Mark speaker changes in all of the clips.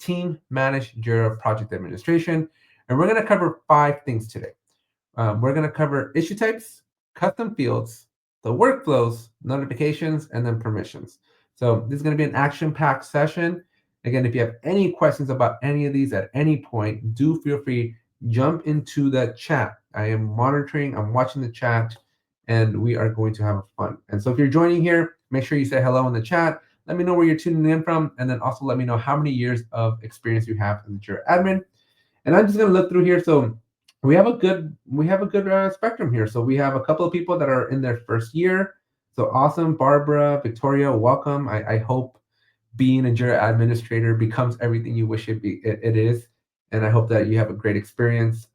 Speaker 1: Team Managed Jira Project Administration. And we're going to cover 5 things today. We're going to cover issue types, custom fields, the workflows, notifications, and then permissions. So this is going to be an action-packed session. Again, if you have any questions about any of these at any point, do feel free, jump into the chat. I am monitoring, I'm watching the chat, and we are going to have fun. And so if you're joining here, make sure you say hello in the chat. Let me know where you're tuning in from, and then also let me know how many years of experience you have as a Jira admin. And I'm just going to look through here. So we have a good spectrum here. So we have a couple of people that are in their first year. So awesome, Barbara, Victoria, welcome. I hope being a Jira administrator becomes everything you wish it is, and I hope that you have a great experience.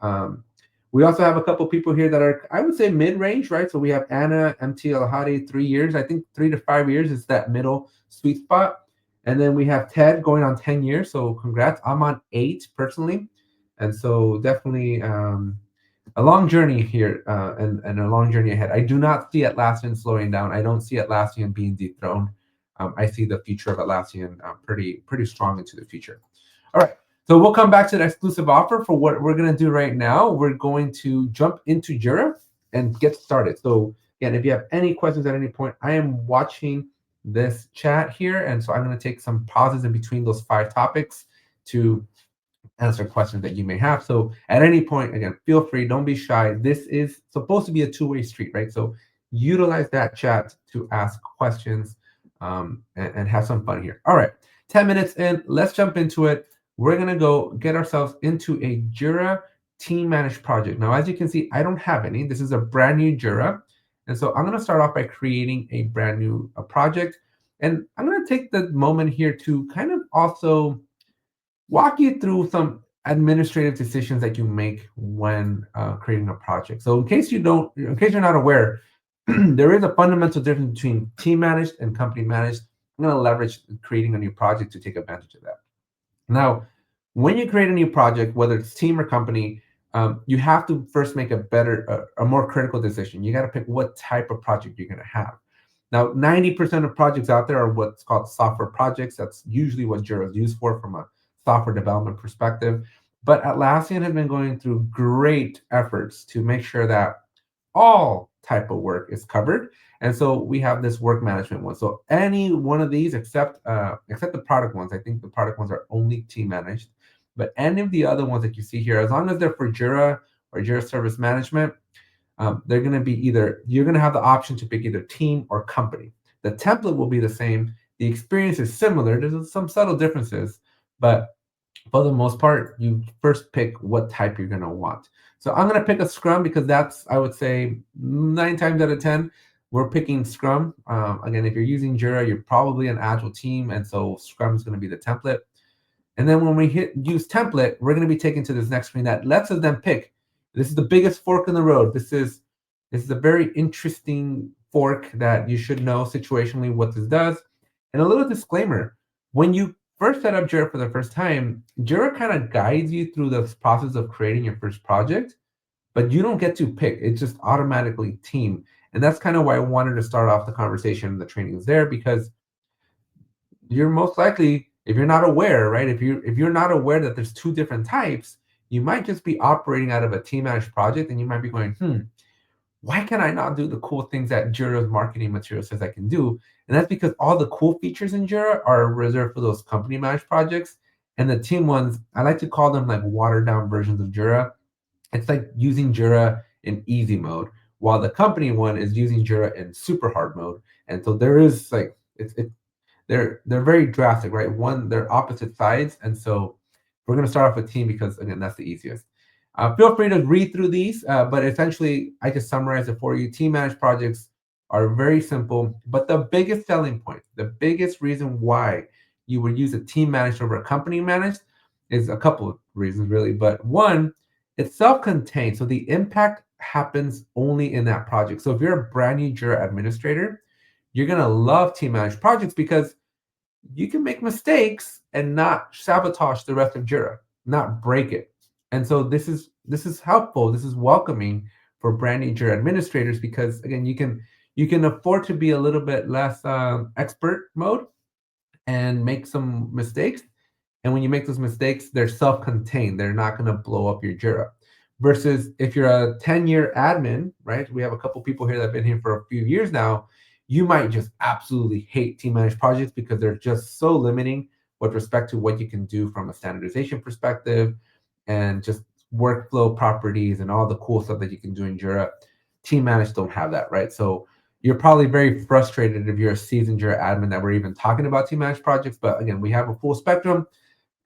Speaker 1: We also have a couple people here that are, I would say, mid-range, right? So we have Anna MT Alhadi, 3 years. I think 3 to 5 years is that middle sweet spot. And then we have Ted going on 10 years. So congrats. I'm on 8 personally. And so definitely a long journey here and a long journey ahead. I do not see Atlassian slowing down. I don't see Atlassian being dethroned. I see the future of Atlassian pretty strong into the future. All right. So we'll come back to the exclusive offer. For what we're going to do right now, we're going to jump into Jira and get started. So again, if you have any questions at any point, I am watching this chat here. And so I'm going to take some pauses in between those 5 topics to answer questions that you may have. So at any point, again, feel free, don't be shy. This is supposed to be a two-way street, right? So utilize that chat to ask questions and have some fun here. All right, 10 minutes in, let's jump into it. We're gonna go get ourselves into a Jira team managed project. Now, as you can see, I don't have any. This is a brand new Jira. And so I'm gonna start off by creating a brand new project. And I'm gonna take the moment here to kind of also walk you through some administrative decisions that you make when creating a project. So in case you're not aware, there is a fundamental difference between team managed and company managed. I'm going to leverage creating a new project to take advantage of that. Now, when you create a new project, whether it's team or company, you have to first make a more critical decision. You got to pick what type of project you're going to have. Now, 90% of projects out there are what's called software projects. That's usually what Jira is used for from a software development perspective. But Atlassian has been going through great efforts to make sure that all type of work is covered. And so we have this work management one. So any one of these except the product ones, I think the product ones are only team managed. But any of the other ones that you see here, as long as they're for Jira or Jira Service Management, they're going to be you're going to have the option to pick either team or company. The template will be the same. The experience is similar. There's some subtle differences, but for the most part, you first pick what type you're going to want. So I'm going to pick a Scrum because that's, I would say, 9 times out of 10, we're picking Scrum. Again, if you're using Jira, you're probably an Agile team, and so Scrum is going to be the template. And then when we use template, we're going to be taken to this next screen that lets us then pick. This is the biggest fork in the road. This is a very interesting fork that you should know situationally what this does. And a little disclaimer, when you first set up Jira for the first time, Jira kind of guides you through the process of creating your first project, but you don't get to pick. It's just automatically team. And that's kind of why I wanted to start off the conversation and the trainings there, because you're most likely, if you're not aware, right? If you're not aware that there's 2 different types, you might just be operating out of a team managed project, and you might be going, why can I not do the cool things that Jira's marketing material says I can do? And that's because all the cool features in Jira are reserved for those company managed projects. And the team ones, I like to call them like watered down versions of Jira. It's like using Jira in easy mode, while the company one is using Jira in super hard mode. And so there is like, they're very drastic, right? They're opposite sides. And so we're going to start off with team because, again, that's the easiest. Feel free to read through these, but essentially, I just summarize it for you. Team managed projects are very simple, but the biggest selling point, the biggest reason why you would use a team managed over a company managed is a couple of reasons, really. But one, it's self-contained, so the impact happens only in that project. So if you're a brand new Jira administrator, you're going to love team managed projects because you can make mistakes and not sabotage the rest of Jira, not break it. And so this is helpful. This is welcoming for brand new Jira administrators because, again, you can afford to be a little bit less expert mode and make some mistakes And when you make those mistakes, they're self-contained. They're not going to blow up your Jira. Versus if you're a 10-year admin, right? We have a couple people here that have been here for a few years now. You might just absolutely hate team managed projects because they're just so limiting with respect to what you can do from a standardization perspective and just workflow properties and all the cool stuff that you can do in Jira. Team managed don't have that, right? So you're probably very frustrated if you're a seasoned Jira admin that we're even talking about team managed projects. But again, we have a full spectrum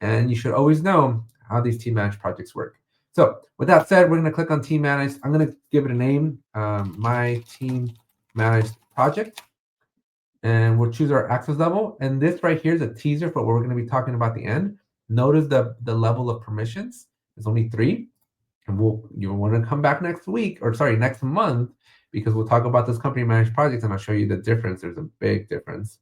Speaker 1: and you should always know how these team managed projects work. So with that said, we're going to click on team managed. I'm going to give it a name, my team managed project, and we'll choose our access level. And this right here is a teaser for what we're going to be talking about at the end. Notice the level of permissions is only 3. And you'll want to come back next week, or sorry, next month, because we'll talk about this company managed projects and I'll show you the difference. There's a big difference.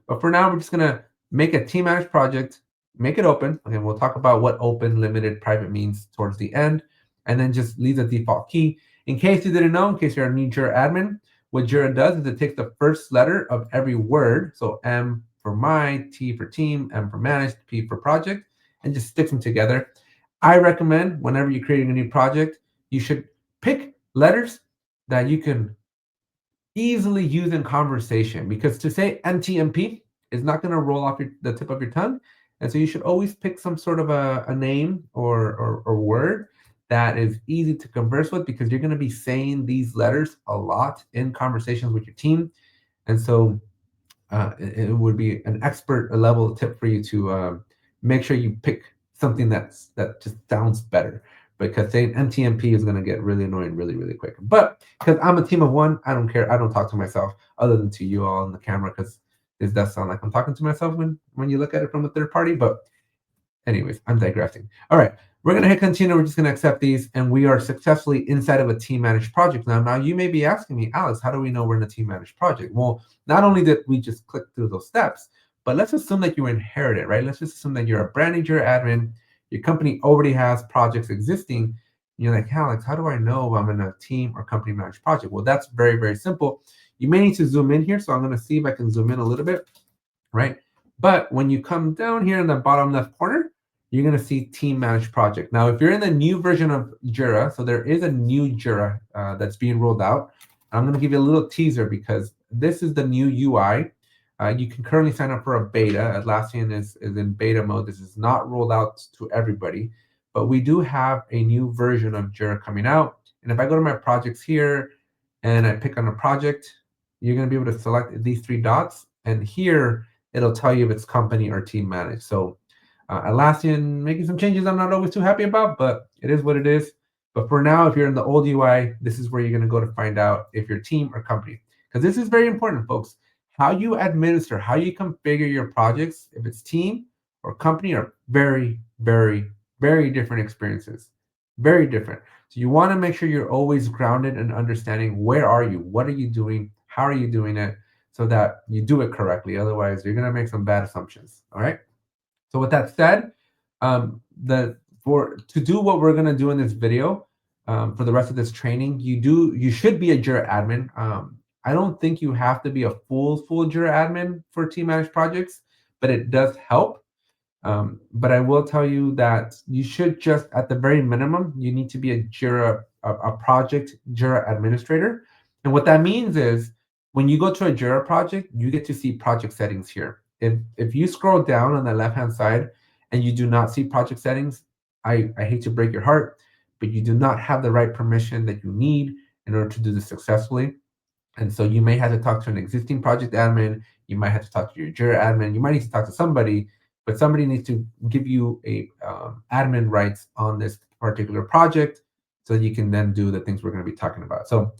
Speaker 1: But for now, we're just gonna make a team managed project, make it open. Okay, we'll talk about what open, limited, private means towards the end, and then just leave the default key. In case you didn't know, in case you're a new Jira admin, what Jira does is it takes the first letter of every word, so M for my, T for team, M for managed, P for project, and just sticks them together. I recommend whenever you're creating a new project, you should pick letters that you can easily use in conversation, because to say MTMP is not going to roll off the tip of your tongue. And so you should always pick some sort of a name or word that is easy to converse with, because you're going to be saying these letters a lot in conversations with your team. And so it would be an expert level tip for you to make sure you pick something that just sounds better, because saying MTMP is going to get really annoying really, really quick. But because I'm a team of one, I don't care. I don't talk to myself other than to you all on the camera, because this does sound like I'm talking to myself when you look at it from a third party. But anyways, I'm digressing. All right, we're going to hit continue. We're just going to accept these, and we are successfully inside of a team managed project now. Now, you may be asking me, Alex, how do we know we're in a team managed project? Well, not only did we just click through those steps, but let's assume that you inherited, right? Let's just assume that you're a brand new Jira admin. Your company already has projects existing. And you're like, Alex, how do I know if I'm in a team or company managed project? Well, that's very, very simple. You may need to zoom in here. So I'm going to see if I can zoom in a little bit, right? But when you come down here in the bottom left corner, you're going to see team managed project. Now, if you're in the new version of Jira, so there is a new Jira that's being rolled out. I'm going to give you a little teaser because this is the new UI. You can currently sign up for a beta. Atlassian is in beta mode. This is not rolled out to everybody, but we do have a new version of Jira coming out. And if I go to my projects here and I pick on a project, you're going to be able to select these 3 dots. And here, it'll tell you if it's company or team managed. So Atlassian making some changes I'm not always too happy about, but it is what it is. But for now, if you're in the old UI, this is where you're going to go to find out if you're team or company. Because this is very important, folks. How you administer, how you configure your projects, if it's team or company, are very, very, very different experiences. Very different. So you want to make sure you're always grounded and understanding where are you, what are you doing, how are you doing it, so that you do it correctly. Otherwise, you're going to make some bad assumptions. All right. So with that said, to do what we're going to do in this video, for the rest of this training, you should be a Jira admin. I don't think you have to be a full Jira admin for team managed projects, but it does help. But I will tell you that you should just, at the very minimum, you need to be a project Jira administrator. And what that means is when you go to a Jira project, you get to see project settings here. If you scroll down on the left-hand side and you do not see project settings, I hate to break your heart, but you do not have the right permission that you need in order to do this successfully. And so you may have to talk to an existing project admin. You might have to talk to your Jira admin. You might need to talk to somebody, but somebody needs to give you a admin rights on this particular project so that you can then do the things we're going to be talking about. So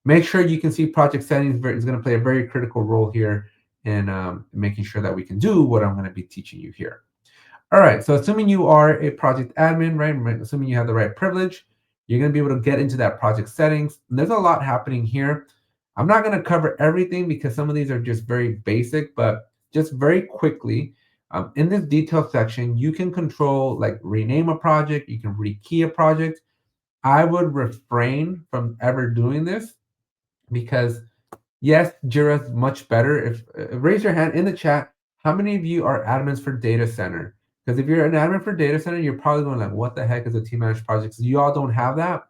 Speaker 1: make sure you can see project settings. It's going to play a very critical role here in making sure that we can do what I'm going to be teaching you here. All right, so assuming you are a project admin, right? Assuming you have the right privilege, you're going to be able to get into that project settings. And there's a lot happening here. I'm not going to cover everything because some of these are just very basic, but just very quickly, in this detail section, you can control, like, rename a project, you can rekey a project. I would refrain from ever doing this because, yes, Jira is much better. If raise your hand in the chat, how many of you are admins for data center? Because if you're an admin for data center, you're probably going like, what the heck is a team managed project? So you all don't have that.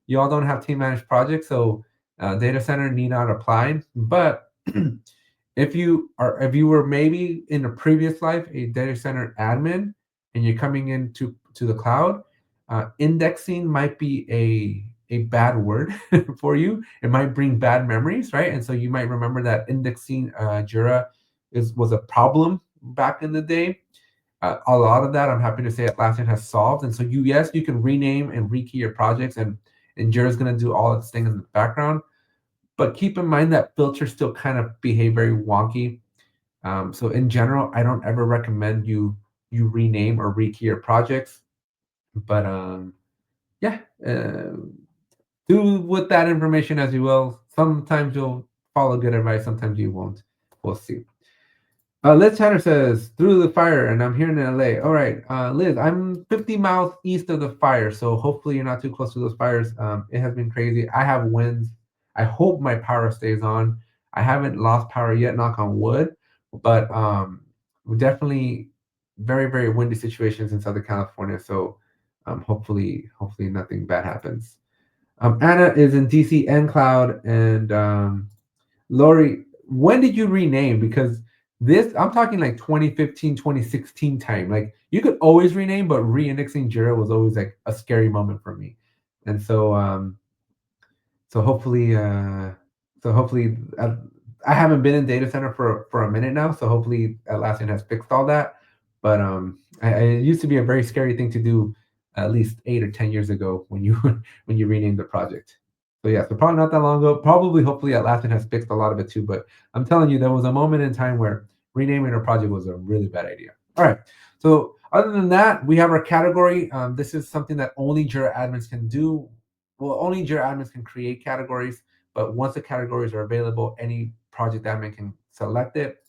Speaker 1: You all don't have team managed projects. So data center need not apply. But if you were maybe in a previous life a data center admin and you're coming into the cloud, indexing might be a bad word for you. It might bring bad memories, right? And so you might remember that indexing Jira was a problem back in the day. A lot of that, I'm happy to say, Atlassian has solved. And so yes, you can rename and rekey your projects, and Jira is going to do all its thing in the background. But keep in mind that filters still kind of behave very wonky. So in general, I don't ever recommend you rename or rekey your projects. But yeah, do with that information as you will. Sometimes you'll follow good advice, sometimes you won't. We'll see. Liz Tanner says, through the fire, and I'm here in LA. All right, Liz, I'm 50 miles east of the fire, so hopefully you're not too close to those fires. It has been crazy. I have winds. I hope my power stays on. I haven't lost power yet, knock on wood, but we're definitely very, very windy situations in Southern California. So hopefully nothing bad happens. Anna is in DC and Cloud, and Lori, when did you rename? Because this, I'm talking like 2015, 2016 time. Like you could always rename, but re-indexing Jira was always like a scary moment for me. And so, so hopefully, I haven't been in data center for a minute now. So hopefully Atlassian has fixed all that. But it used to be a very scary thing to do at least 8 or 10 years ago when you when you renamed the project. So yeah, so probably not that long ago. Probably, hopefully, Atlassian has fixed a lot of it too. But I'm telling you, there was a moment in time where renaming a project was a really bad idea. All right. So other than that, we have our category. This is something that only Jira admins can do. Well, only Jira admins can create categories. But once the categories are available, any project admin can select it.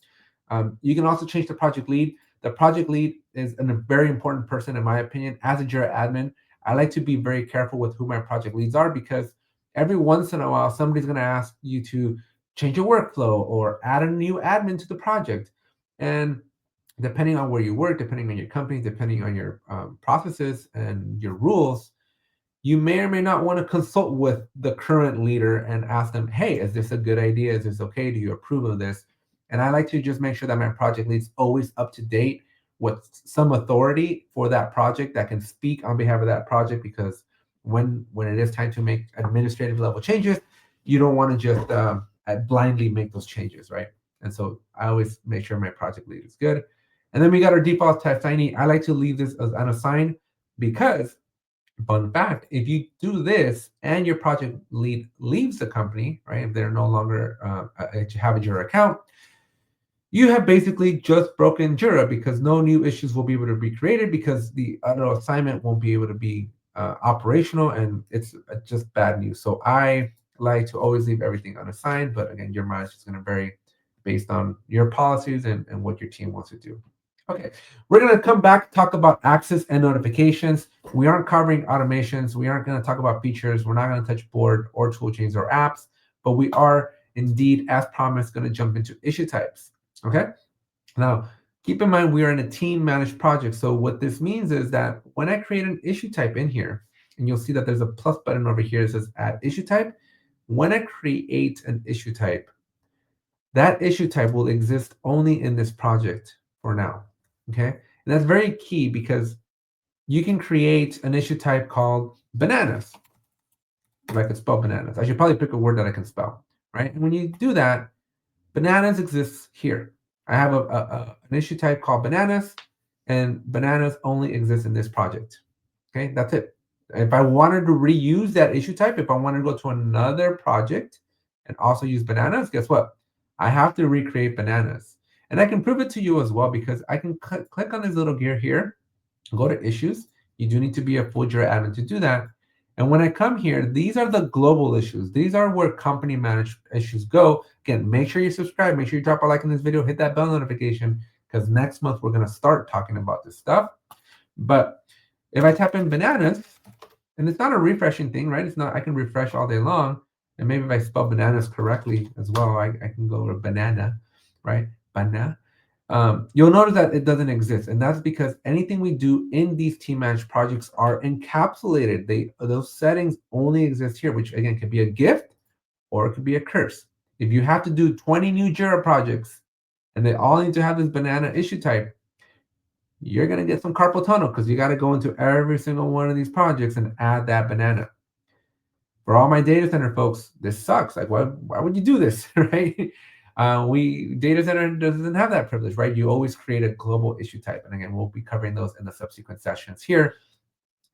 Speaker 1: You can also change the project lead. The project lead is a very important person, in my opinion. As a Jira admin, I like to be very careful with who my project leads are, because every once in a while, somebody's going to ask you to change your workflow or add a new admin to the project. And depending on where you work, depending on your company, depending on your processes and your rules, you may or may not want to consult with the current leader and ask them, hey, is this a good idea? Is this okay? Do you approve of this? And I like to just make sure that my project lead's always up to date with some authority for that project that can speak on behalf of that project, because when it is time to make administrative level changes, you don't want to just blindly make those changes, right? And so I always make sure my project lead is good. And then we got our default test ID. I like to leave this as unassigned because, fun fact, if you do this and your project lead leaves the company, right, if they're no longer have a Jira account, you have basically just broken Jira, because no new issues will be able to be created, because the other assignment won't be able to be operational, and it's just bad news. So I like to always leave everything unassigned, but again, your mileage is going to vary based on your policies and what your team wants to do. Okay, we're going to come back, talk about access and notifications. We aren't covering automations. We aren't going to talk about features. We're not going to touch board or tool chains or apps, but we are indeed, as promised, going to jump into issue types. Okay, now keep in mind we are in a team managed project. So what this means is that when I create an issue type in here, and you'll see that there's a plus button over here that says add issue type. When I create an issue type, that issue type will exist only in this project for now. Okay, and that's very key, because you can create an issue type called bananas. If I could spell bananas, I should probably pick a word that I can spell, right? And when you do that, bananas exists here. I have an issue type called bananas, and bananas only exists in this project. Okay, that's it. If I wanted to reuse that issue type, if I wanted to go to another project and also use bananas, guess what? I have to recreate bananas. And I can prove it to you as well, because I can click on this little gear here, go to issues. You do need to be a full Jira admin to do that. And when I come here, these are the global issues. These are where company managed issues go. Again, make sure you subscribe. Make sure you drop a like in this video. Hit that bell notification, because next month we're going to start talking about this stuff. But if I tap in bananas, and it's not a refreshing thing, right? It's not. I can refresh all day long. And maybe if I spell bananas correctly as well, I can go to banana, right? Banana. You'll notice that it doesn't exist, and that's because anything we do in these team managed projects are encapsulated. Those settings only exist here, which again could be a gift or it could be a curse. If you have to do 20 new Jira projects and they all need to have this banana issue type, you're gonna get some carpal tunnel because you got to go into every single one of these projects and add that banana. For all my data center folks, this sucks. Like, why would you do this, right? We data center doesn't have that privilege, right? You always create a global issue type, and again, we'll be covering those in the subsequent sessions here.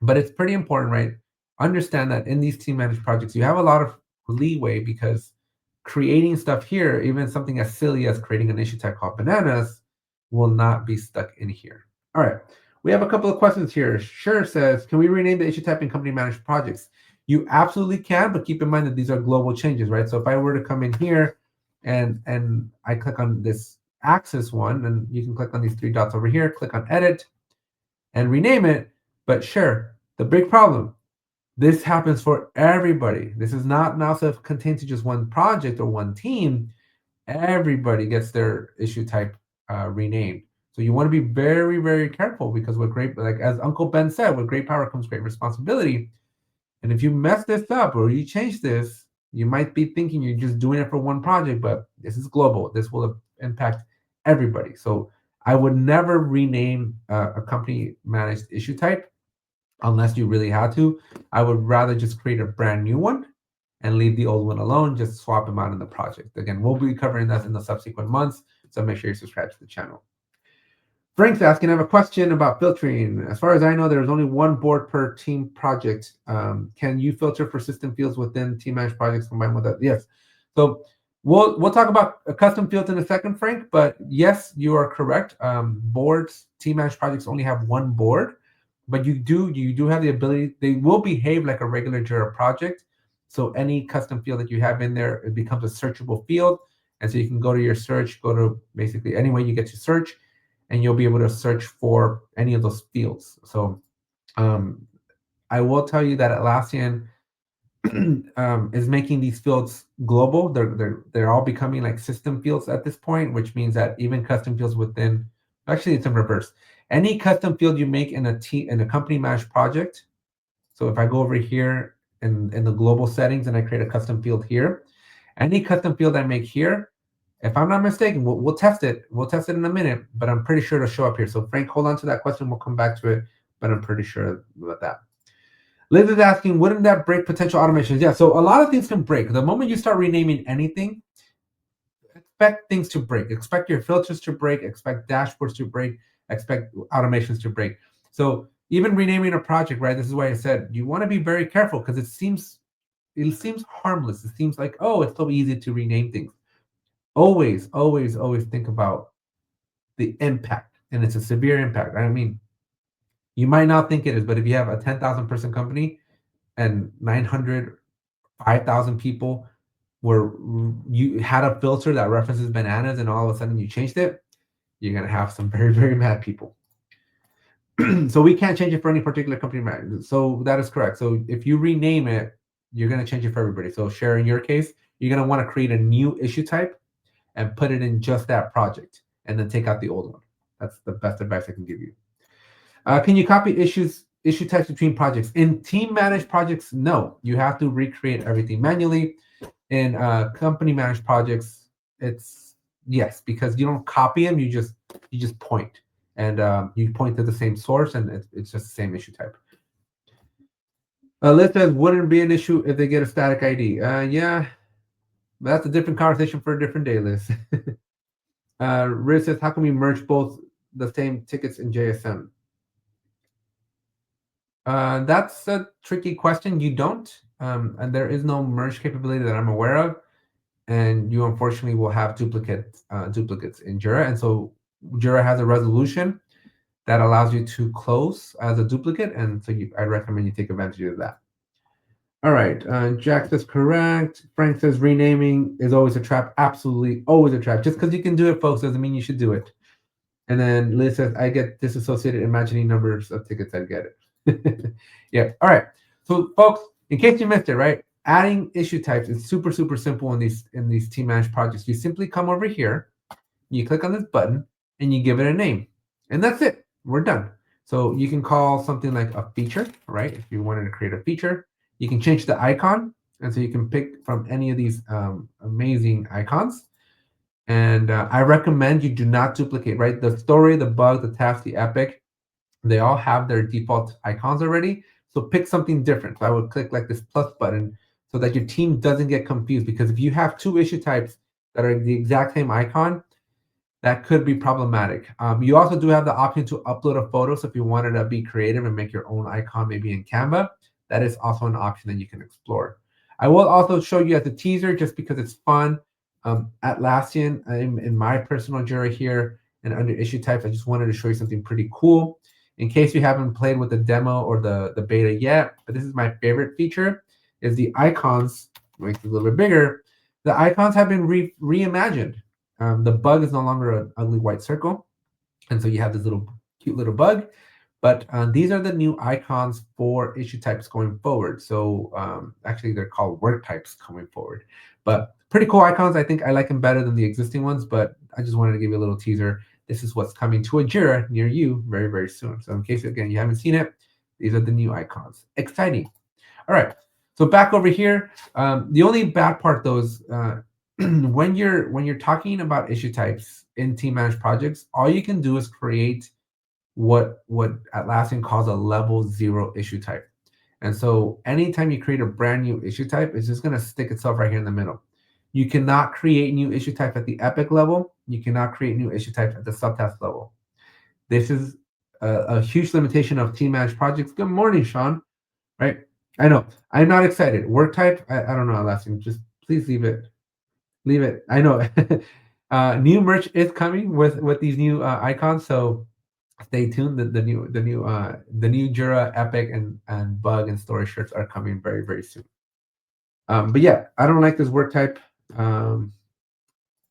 Speaker 1: But it's pretty important, right? Understand that in these team managed projects, you have a lot of leeway because creating stuff here, even something as silly as creating an issue type called bananas, will not be stuck in here. All right. We have a couple of questions here. Sure says, can we rename the issue type in company managed projects? You absolutely can, but keep in mind that these are global changes, right? So if I were to come in here and I click on this axis one, and you can click on these three dots over here, click on edit and rename it. But sure, the big problem, this happens for everybody. This is not now self-contained to just one project or one team. Everybody gets their issue type renamed. So you want to be very, very careful because with great, like as Uncle Ben said, with great power comes great responsibility. And if you mess this up or you change this, you might be thinking you're just doing it for one project, but this is global. This will impact everybody. So I would never rename a company managed issue type unless you really had to. I would rather just create a brand new one and leave the old one alone, just swap them out in the project. Again, we'll be covering that in the subsequent months, so make sure you subscribe to the channel. Frank's asking, I have a question about filtering. As far as I know, there's only one board per team project. Can you filter for system fields within team managed projects combined with that? Yes. So we'll talk about custom fields in a second, Frank, but yes, you are correct. Boards, team managed projects only have one board, but you do have the ability, they will behave like a regular Jira project. So any custom field that you have in there, it becomes a searchable field. And so you can go to your search, go to basically any way you get to search, and you'll be able to search for any of those fields. So I will tell you that Atlassian is making these fields global. They're all becoming like system fields at this point, which means that even custom fields within, actually it's in reverse. Any custom field you make in a company managed project. So if I go over here in the global settings and I create a custom field here, any custom field I make here, if I'm not mistaken, we'll test it. We'll test it in a minute, but I'm pretty sure it'll show up here. So Frank, hold on to that question. We'll come back to it, but I'm pretty sure about that. Liz is asking, wouldn't that break potential automations? Yeah, so a lot of things can break. The moment you start renaming anything, expect things to break. Expect your filters to break. Expect dashboards to break. Expect automations to break. So even renaming a project, right? This is why I said you want to be very careful because it seems harmless. It seems like, oh, it's so easy to rename things. Always, always, always think about the impact, and it's a severe impact. I mean, you might not think it is, but if you have a 10,000 person company and 900, 5,000 people where you had a filter that references bananas and all of a sudden you changed it, you're going to have some very, very mad people. So we can't change it for any particular company. So that is correct. So if you rename it, you're going to change it for everybody. So share in your case, you're going to want to create a new issue type and put it in just that project and then take out the old one. That's the best advice I can give you. Can you copy issue types between projects? In team managed projects, no. You have to recreate everything manually. In company managed projects, it's yes, because you don't copy them, you just point. And you point to the same source and it's just the same issue type. Liz says, wouldn't be an issue if they get a static ID. Yeah, that's a different conversation for a different day, Liz. Riz says, how can we merge both the same tickets in JSM? That's a tricky question. You don't, and there is no merge capability that I'm aware of, and you unfortunately will have duplicates in Jira. And so Jira has a resolution that allows you to close as a duplicate, and so I recommend you take advantage of that. All right, Jack says correct. Frank says renaming is always a trap. Absolutely, always a trap. Just because you can do it, folks, doesn't mean you should do it. And then Liz says, I get disassociated imagining numbers of tickets. I get it. Yeah. All right. So, folks, in case you missed it, right? Adding issue types is super, super simple in these team managed projects. You simply come over here, you click on this button, and you give it a name. And that's it. We're done. So you can call something like a feature, right? If you wanted to create a feature, you can change the icon. And so you can pick from any of these amazing icons. And I recommend you do not duplicate, right? The story, the bug, the task, the epic, they all have their default icons already. So pick something different. So I would click like this plus button so that your team doesn't get confused. Because if you have two issue types that are the exact same icon, that could be problematic. You also do have the option to upload a photo. So if you wanted to be creative and make your own icon, maybe in Canva, that is also an option that you can explore. I will also show you as a teaser just because it's fun. Atlassian, I'm in my personal Jira here and under issue types, I just wanted to show you something pretty cool. In case you haven't played with the demo or the beta yet, but this is my favorite feature, is the icons, make it a little bit bigger. The icons have been reimagined. The bug is no longer an ugly white circle. And so you have this little cute little bug. But these are the new icons for issue types going forward. So actually, they're called work types going forward. But pretty cool icons. I think I like them better than the existing ones. But I just wanted to give you a little teaser. This is what's coming to a Jira near you very, very soon. So in case, again, you haven't seen it, these are the new icons. Exciting. All right. So back over here, the only bad part though is when you're talking about issue types in team managed projects, all you can do is create what Atlassian calls a level 0 issue type. And so anytime you create a brand new issue type, it's just going to stick itself right here in the middle. You cannot create new issue type at the epic level. You cannot create new issue types at the subtask level. This is a huge limitation of team managed projects. Good morning, Sean. Right? I know. I'm not excited. Work type, I don't know, Atlassian. Just please leave it. Leave it. I know. New merch is coming with these new icons, so stay tuned. The new Jira Epic and Bug and Story shirts are coming very, very soon. But yeah, I don't like this work type.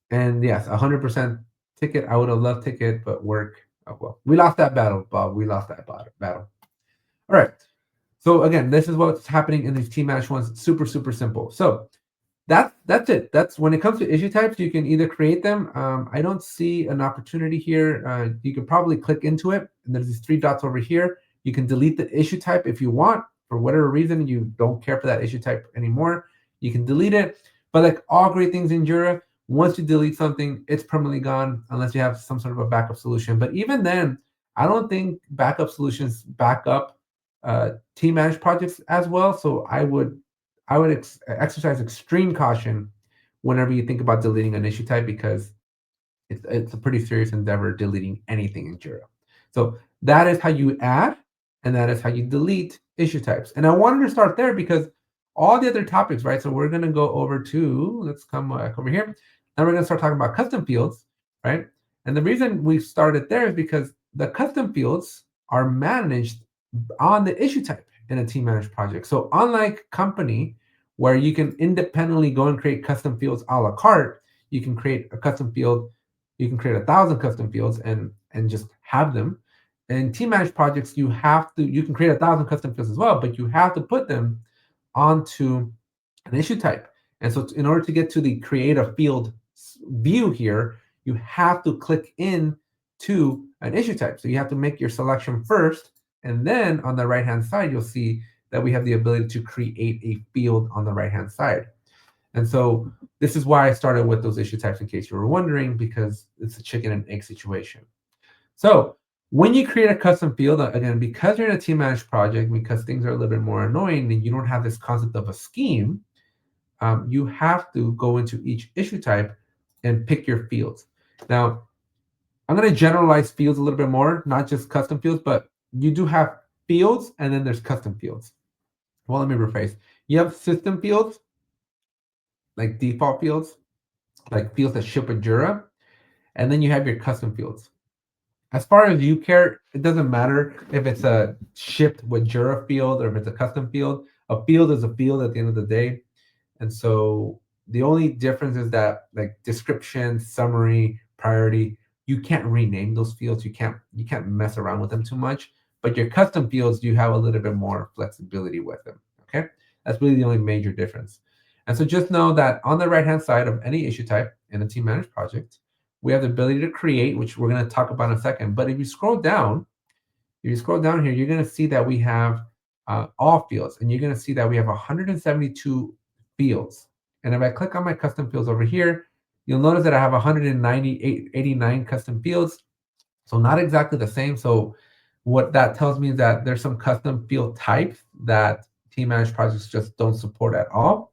Speaker 1: And yes, 100% ticket. I would have loved ticket, but work. Oh, well, we lost that battle, Bob. We lost that battle. All right. So again, this is what's happening in these team managed ones. Super, super simple. So that's it. That's when it comes to issue types, you can either create them. I don't see an opportunity here. You can probably click into it, and there's these three dots over here. You can delete the issue type if you want. For whatever reason, you don't care for that issue type anymore, you can delete it. But like all great things in Jira, once you delete something, it's permanently gone unless you have some sort of a backup solution. But even then, I don't think backup solutions back up team managed projects as well. So I would exercise extreme caution whenever you think about deleting an issue type because it's a pretty serious endeavor deleting anything in Jira. So that is how you add and that is how you delete issue types. And I wanted to start there because all the other topics, right? So we're going to go over to, let's come back over here. Now we're going to start talking about custom fields, right? And the reason we started there is because the custom fields are managed on the issue type in a team managed project. So unlike company, where you can independently go and create custom fields a la carte, you can create a custom field, you can create 1,000 custom fields and just have them. In team managed projects, you can create 1,000 custom fields as well, but you have to put them onto an issue type. And so in order to get to the create a field view here, you have to click in to an issue type. So you have to make your selection first, and then on the right-hand side, you'll see that we have the ability to create a field on the right-hand side. And so this is why I started with those issue types in case you were wondering, because it's a chicken and egg situation. So when you create a custom field, again, because you're in a team managed project, because things are a little bit more annoying and you don't have this concept of a scheme, you have to go into each issue type and pick your fields. Now, I'm going to generalize fields a little bit more, not just custom fields, but you do have fields and then there's custom fields. Well, let me rephrase. You have system fields, like default fields, like fields that ship with Jira, and then you have your custom fields. As far as you care, it doesn't matter if it's a shipped with Jira field or if it's a custom field. A field is a field at the end of the day. And so the only difference is that like description, summary, priority, you can't rename those fields. You can't mess around with them too much. But your custom fields, you have a little bit more flexibility with them. Okay, that's really the only major difference. And so just know that on the right-hand side of any issue type in a team managed project, We have the ability to create, which we're going to talk about in a second. But if you scroll down here, you're going to see that we have all fields, and you're going to see that we have 172 fields. And if I click on my custom fields over here, you'll notice that I have 89 custom fields. So not exactly the same. So what that tells me is that there's some custom field types that team managed projects just don't support at all.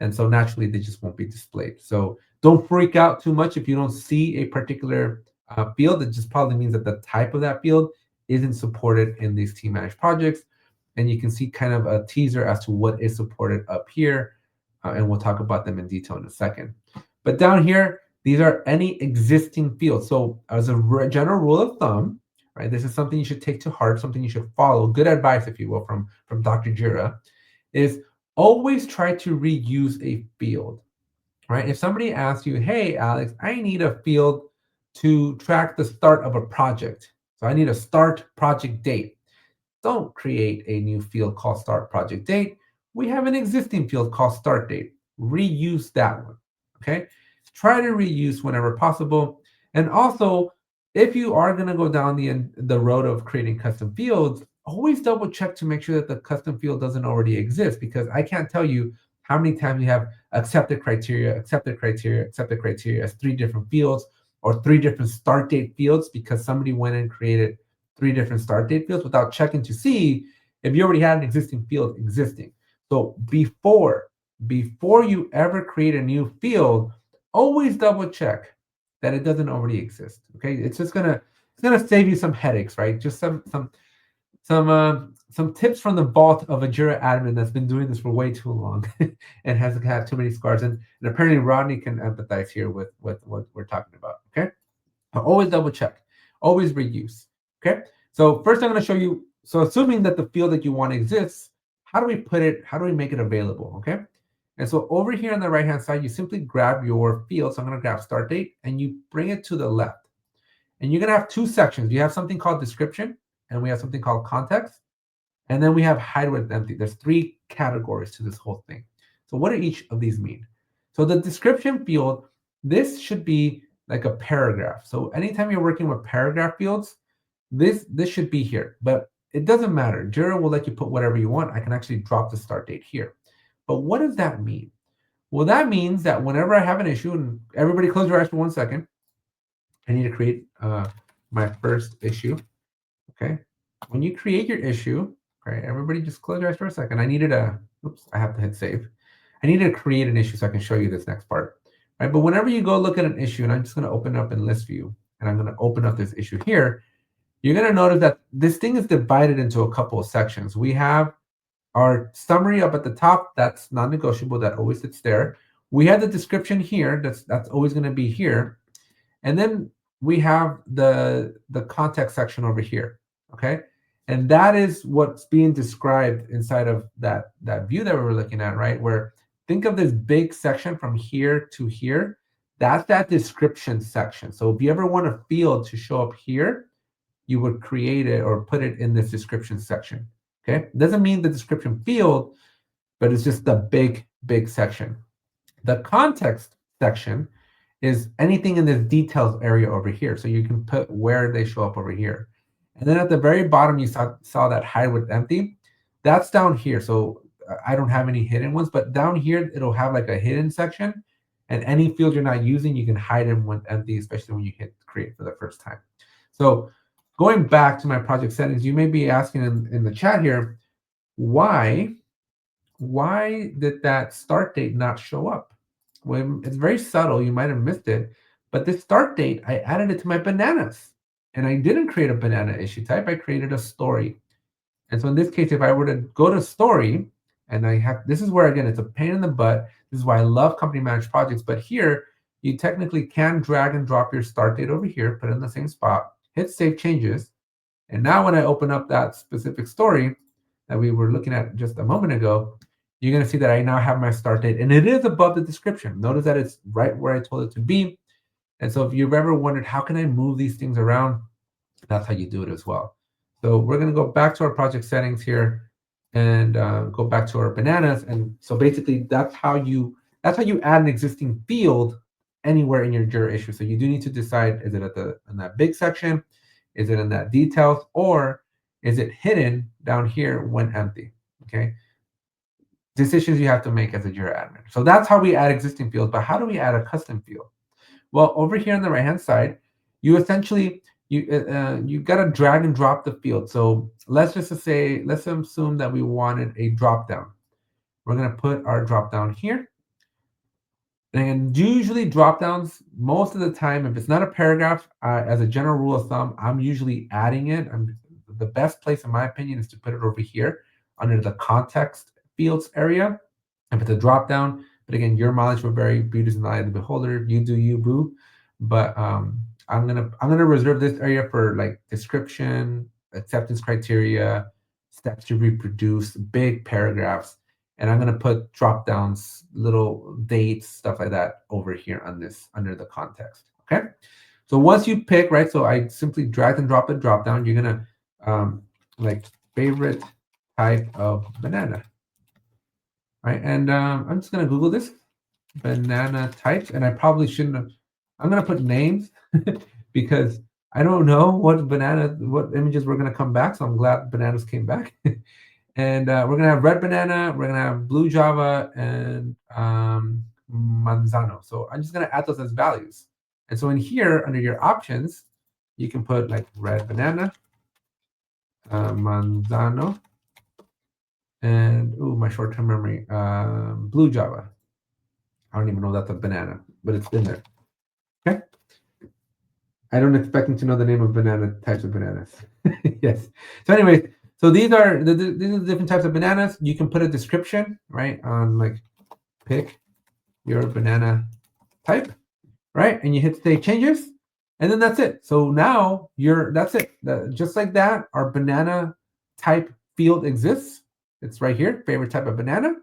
Speaker 1: And so naturally, they just won't be displayed. So don't freak out too much if you don't see a particular field. It just probably means that the type of that field isn't supported in these team managed projects. And you can see kind of a teaser as to what is supported up here. And we'll talk about them in detail in a second. But down here, these are any existing fields. So as a general rule of thumb, right, this is something you should take to heart, something you should follow, good advice, if you will, from Dr. Jira, is always try to reuse a field, right? If somebody asks you, hey, Alex, I need a field to track the start of a project. So I need a start project date. Don't create a new field called start project date. We have an existing field called start date. Reuse that one, okay? Try to reuse whenever possible. And also, if you are going to go down the road of creating custom fields, always double check to make sure that the custom field doesn't already exist, because I can't tell you how many times you have accepted criteria as 3 different fields, or 3 different start date fields, because somebody went and created 3 different start date fields without checking to see if you already had an existing field existing. So before you ever create a new field, always double check that it doesn't already exist. Okay, it's gonna save you some headaches, right? Just some tips from the vault of a Jira admin that's been doing this for way too long and hasn't had too many scars. And apparently Rodney can empathize here with what we're talking about. Okay, so always double check, always reuse. Okay, so first I'm going to show you. So assuming that the field that you want exists, how do we put it? How do we make it available? Okay. And so over here on the right-hand side, you simply grab your field. So I'm going to grab start date, and you bring it to the left. And you're going to have 2 sections. You have something called description, and we have something called context. And then we have hide with empty. There's 3 categories to this whole thing. So what do each of these mean? So the description field, this should be like a paragraph. So anytime you're working with paragraph fields, this should be here. But it doesn't matter. Jira will let you put whatever you want. I can actually drop the start date here. But what does that mean? Well, that means that whenever I have an issue, and everybody close your eyes for 1 second. I need to create my first issue. Okay. When you create your issue, right, everybody just close your eyes for a second. I have to hit save. I needed to create an issue so I can show you this next part. Right. But whenever you go look at an issue, and I'm just going to open up in list view, and I'm going to open up this issue here, you're going to notice that this thing is divided into a couple of sections. We have our summary up at the top. That's non-negotiable. That always sits there. We have the description here. That's always going to be here. And then we have the context section over here. Okay. And that is what's being described inside of that view that we were looking at, right? Where think of this big section from here to here. That's that description section. So if you ever want a field to show up here, you would create it or put it in this description section. Okay. It doesn't mean the description field, but it's just the big section. The context section is anything in this details area over here. So you can put where they show up over here. And then at the very bottom, you saw that hide with empty. That's down here. So I don't have any hidden ones, but down here, it'll have like a hidden section. And any field you're not using, you can hide them with empty, especially when you hit create for the first time. So going back to my project settings, you may be asking in the chat here, why did that start date not show up? Well, it's very subtle. You might have missed it. But this start date, I added it to my bananas. And I didn't create a banana issue type. I created a story. And so in this case, if I were to go to story, and this is where, again, it's a pain in the butt. This is why I love company managed projects. But here, you technically can drag and drop your start date over here, put it in the same spot, hit save changes. And now when I open up that specific story that we were looking at just a moment ago, you're going to see that I now have my start date. And it is above the description. Notice that it's right where I told it to be. And so if you've ever wondered, how can I move these things around? That's how you do it as well. So we're going to go back to our project settings here and go back to our bananas. And so basically, that's how you add an existing field anywhere in your Jira issue. So you do need to decide, is it in that big section? Is it in that details? Or is it hidden down here when empty? Okay. Decisions you have to make as a Jira admin. So that's how we add existing fields. But how do we add a custom field? Well, over here on the right hand side, you essentially you got to drag and drop the field. So let's assume that we wanted a drop down. We're going to put our drop down here. And usually drop downs, most of the time, if it's not a paragraph, as a general rule of thumb, I'm usually adding it. The best place, in my opinion, is to put it over here under the context fields area. If it's a drop down, but again, your mileage will vary. Beauty is in the eye of the beholder. You do you, boo. But I'm gonna reserve this area for like description, acceptance criteria, steps to reproduce, big paragraphs. And I'm going to put drop downs, little dates, stuff like that over here on this under the context. Okay. So once you pick, right? So I simply drag and drop a drop down. You're going to like favorite type of banana. Right. And I'm just going to Google this banana types. And I probably shouldn't have. I'm going to put names because I don't know what images were going to come back. So I'm glad bananas came back. And we're going to have red banana, we're going to have blue java, and manzano. So I'm just going to add those as values. And so in here, under your options, you can put like red banana, manzano, and, my short-term memory, blue java. I don't even know that's a banana, but it's in there. Okay. I don't expect them to know the name of types of bananas. Yes. So anyways, so these are the different types of bananas. You can put a description, right, on like pick your banana type, right? And you hit save changes, and then that's it. So now that's it. Just like that, our banana type field exists. It's right here, favorite type of banana.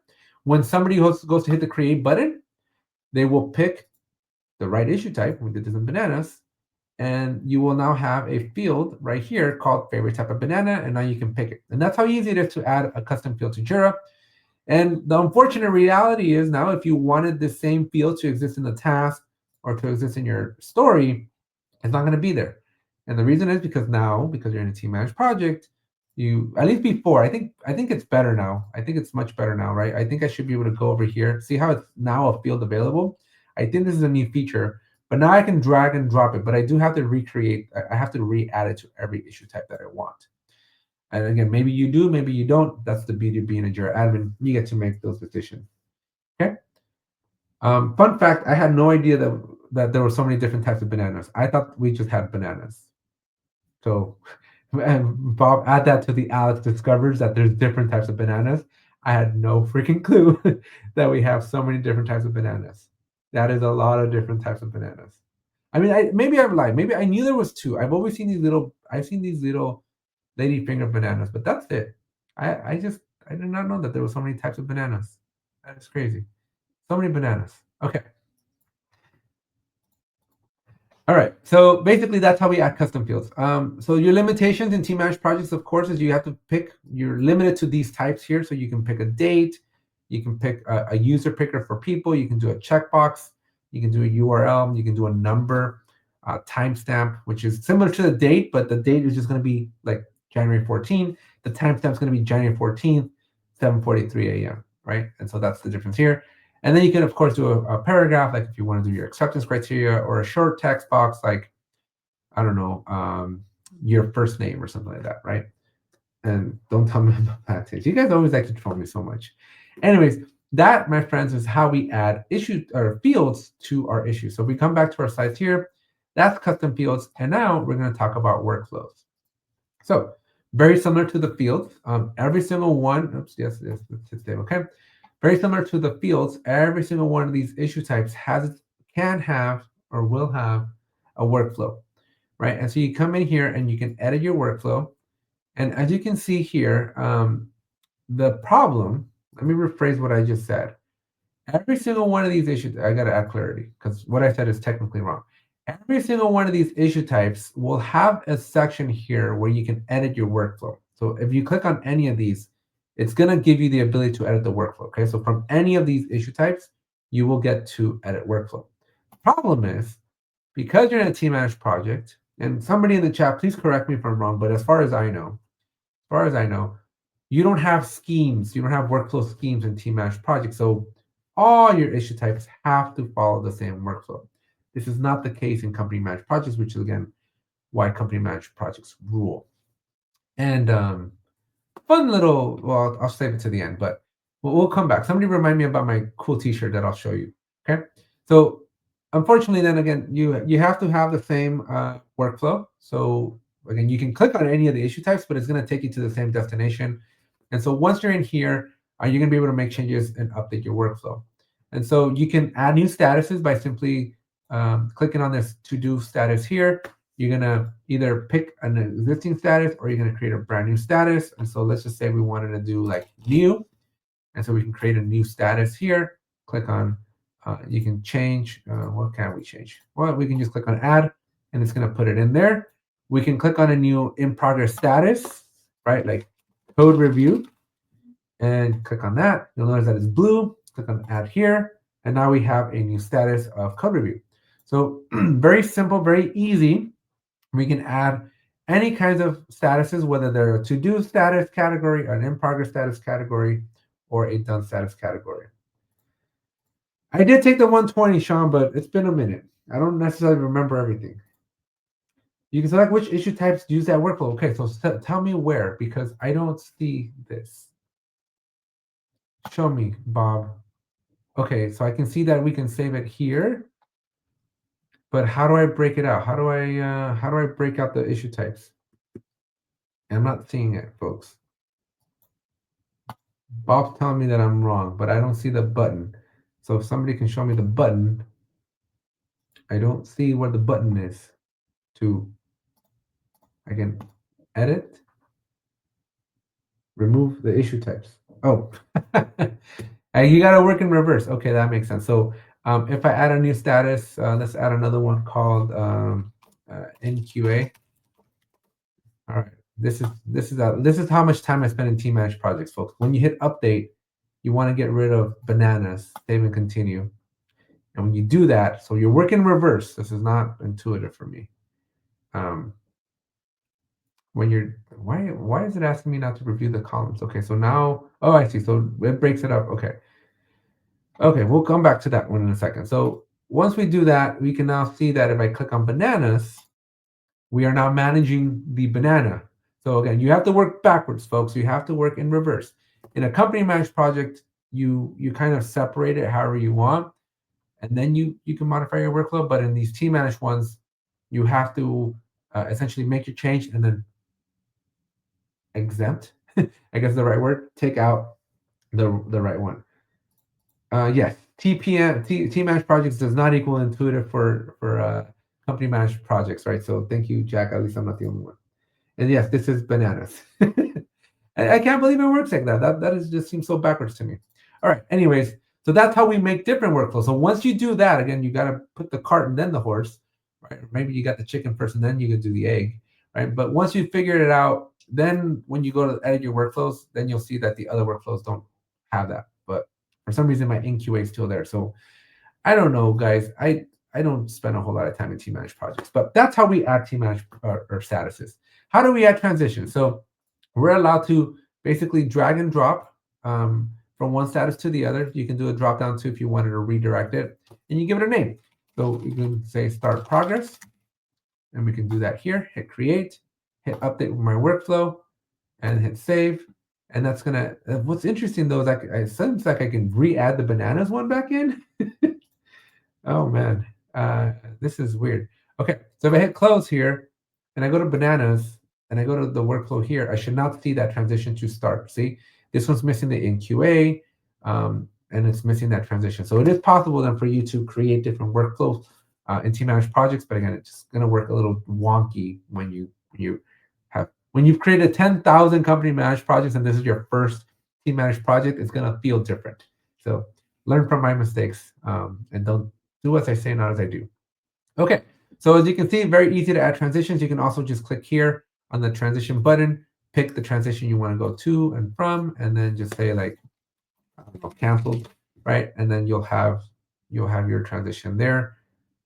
Speaker 1: When somebody goes to hit the create button, they will pick the right issue type. We did this in bananas. And you will now have a field right here called favorite type of banana, and now you can pick it. And that's how easy it is to add a custom field to Jira. And the unfortunate reality is now if you wanted the same field to exist in the task or to exist in your story, it's not going to be there. And the reason is because you're in a team managed project, at least before, I think it's better now. I think it's much better now, right? I think I should be able to go over here, see how it's now a field available. I think this is a new feature. But now I can drag and drop it, but I do have to recreate. I have to re-add it to every issue type that I want. And again, maybe you do, maybe you don't. That's the beauty of being a Jira admin. You get to make those decisions. Okay. Fun fact: I had no idea that there were so many different types of bananas. I thought we just had bananas. So, and Bob, add that to the Alex discovers that there's different types of bananas. I had no freaking clue that we have so many different types of bananas. That is a lot of different types of bananas. I mean, maybe I've lied. Maybe I knew there was two. I've always seen these little. I've seen these little ladyfinger bananas, but that's it. I did not know that there were so many types of bananas. That is crazy. So many bananas. Okay. All right. So basically, that's how we add custom fields. So your limitations in team managed projects, of course, is you have to pick. You're limited to these types here. So you can pick a date. You can pick a user picker for people. You can do a checkbox. You can do a URL. You can do a number, timestamp, which is similar to the date, but the date is just going to be like January 14th. The timestamp is going to be January 14th, 7:43 a.m., right? And so that's the difference here. And then you can, of course, do a paragraph, like if you want to do your acceptance criteria, or a short text box, like, I don't know, your first name or something like that, right? And don't tell me about that. You guys always like to troll me so much. Anyways, that, my friends, is how we add issues or fields to our issues. So if we come back to our slides here, that's custom fields. And now we're going to talk about workflows. So very similar to the fields, every single one, oops, yes, okay. Very similar to the fields, every single one of these issue types can have or will have a workflow, right? And so you come in here and you can edit your workflow. And as you can see here, the problem, let me rephrase what I just said. Every single one of these issues, I got to add clarity because what I said is technically wrong. Every single one of these issue types will have a section here where you can edit your workflow. So if you click on any of these, it's going to give you the ability to edit the workflow. Okay, so from any of these issue types, you will get to edit workflow. Problem is, because you're in a team managed project, and somebody in the chat, please correct me if I'm wrong, but as far as I know, you don't have schemes, you don't have workflow schemes in team managed projects. So all your issue types have to follow the same workflow. This is not the case in company managed projects, which is again why company managed projects rule. And fun little, well, I'll save it to the end, but we'll come back. Somebody remind me about my cool t-shirt that I'll show you. Okay. So unfortunately, then again, you have to have the same workflow. So again, you can click on any of the issue types, but it's going to take you to the same destination. And so once you're in here, you're going to be able to make changes and update your workflow. And so you can add new statuses by simply clicking on this to-do status here. You're going to either pick an existing status or you're going to create a brand new status. And so let's just say we wanted to do like new. And so we can create a new status here. Click on, you can change, what can we change? Well, we can just click on add and it's going to put it in there. We can click on a new in progress status, right? Like code review, and click on that. You'll notice that it's blue. Click on add here. And now we have a new status of code review. So very simple, very easy. We can add any kinds of statuses, whether they're a to-do status category, an in-progress status category, or a done status category. I did take the 120, Sean, but it's been a minute. I don't necessarily remember everything. You can select which issue types use that workflow. Okay, so tell me where, because I don't see this. Show me, Bob. Okay, so I can see that we can save it here. But how do I break it out? How do I break out the issue types? I'm not seeing it, folks. Bob's telling me that I'm wrong, but I don't see the button. So if somebody can show me the button, I don't see where the button is I can edit, remove the issue types. Oh, you got to work in reverse. Okay, that makes sense. So if I add a new status, let's add another one called NQA. All right. This is how much time I spend in team managed projects, folks. When you hit update, you want to get rid of bananas, save and continue. And when you do that, so you're working reverse. This is not intuitive for me. When you're why is it asking me not to review the columns? Okay, so now, oh, I see. So it breaks it up. Okay. Okay, we'll come back to that one in a second. So once we do that, we can now see that if I click on bananas, we are now managing the banana. So again, you have to work backwards, folks. You have to work in reverse. In a company managed project, you kind of separate it however you want, and then you can modify your workflow. But in these team managed ones, you have to essentially make your change and then exempt, I guess the right word, take out the right one. Yes, team managed projects does not equal intuitive for company managed projects, right? So thank you, Jack. At least I'm not the only one. And yes, this is bananas. I can't believe it works like that. That is just seems so backwards to me. All right. Anyways, so that's how we make different workflows. So once you do that, again, you got to put the cart and then the horse, right? Maybe you got the chicken first and then you can do the egg, right? But once you figured it out, then when you go to edit your workflows, then you'll see that the other workflows don't have that. But for some reason, my NQA is still there. So I don't know, guys. I don't spend a whole lot of time in team managed projects, but that's how we add team managed or statuses. How do we add transitions? So we're allowed to basically drag and drop from one status to the other. You can do a drop down too if you wanted to redirect it, and you give it a name. So you can say start progress, and we can do that here. Hit create, hit update with my workflow, and hit save. And that's gonna. What's interesting though is it seems like I can re-add the bananas one back in. Oh man, this is weird. Okay, so if I hit close here, and I go to bananas, and I go to the workflow here, I should not see that transition to start. See, this one's missing the NQA, and it's missing that transition. So it is possible then for you to create different workflows in team managed projects, but again, it's just going to work a little wonky when you've created 10,000 company managed projects and this is your first team managed project. It's going to feel different. So learn from my mistakes and don't do as I say, not as I do. Okay, so as you can see, very easy to add transitions. You can also just click here on the transition button, pick the transition you want to go to and from, and then just say like canceled, right? And then you'll have your transition there.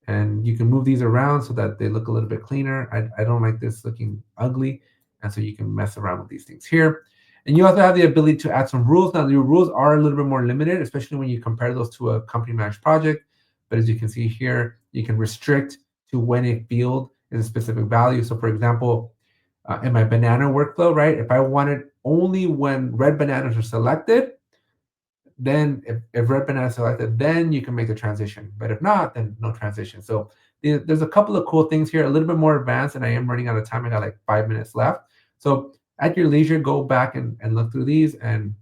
Speaker 1: And you can move these around so that they look a little bit cleaner. I don't like this looking ugly. And so you can mess around with these things here. And you also have the ability to add some rules. Now, your rules are a little bit more limited, especially when you compare those to a company managed project. But as you can see here, you can restrict to when a field is a specific value. So for example, in my banana workflow, right? If I wanted only when red bananas are selected, then if red banana is selected, then you can make the transition. But if not, then no transition. So there's a couple of cool things here, a little bit more advanced, and I am running out of time. I got like 5 minutes left. So at your leisure, go back and look through these and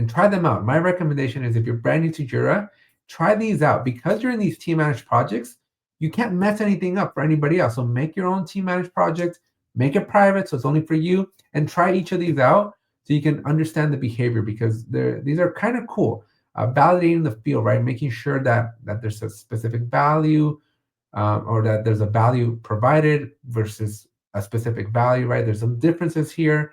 Speaker 1: try them out. My recommendation is if you're brand new to Jira, try these out. Because you're in these team managed projects, you can't mess anything up for anybody else. So make your own team managed project, make it private so it's only for you, and try each of these out so you can understand the behavior, because these are kind of cool. Validating the field, right? Making sure that there's a specific value, or that there's a value provided versus a specific value, right? There's some differences here.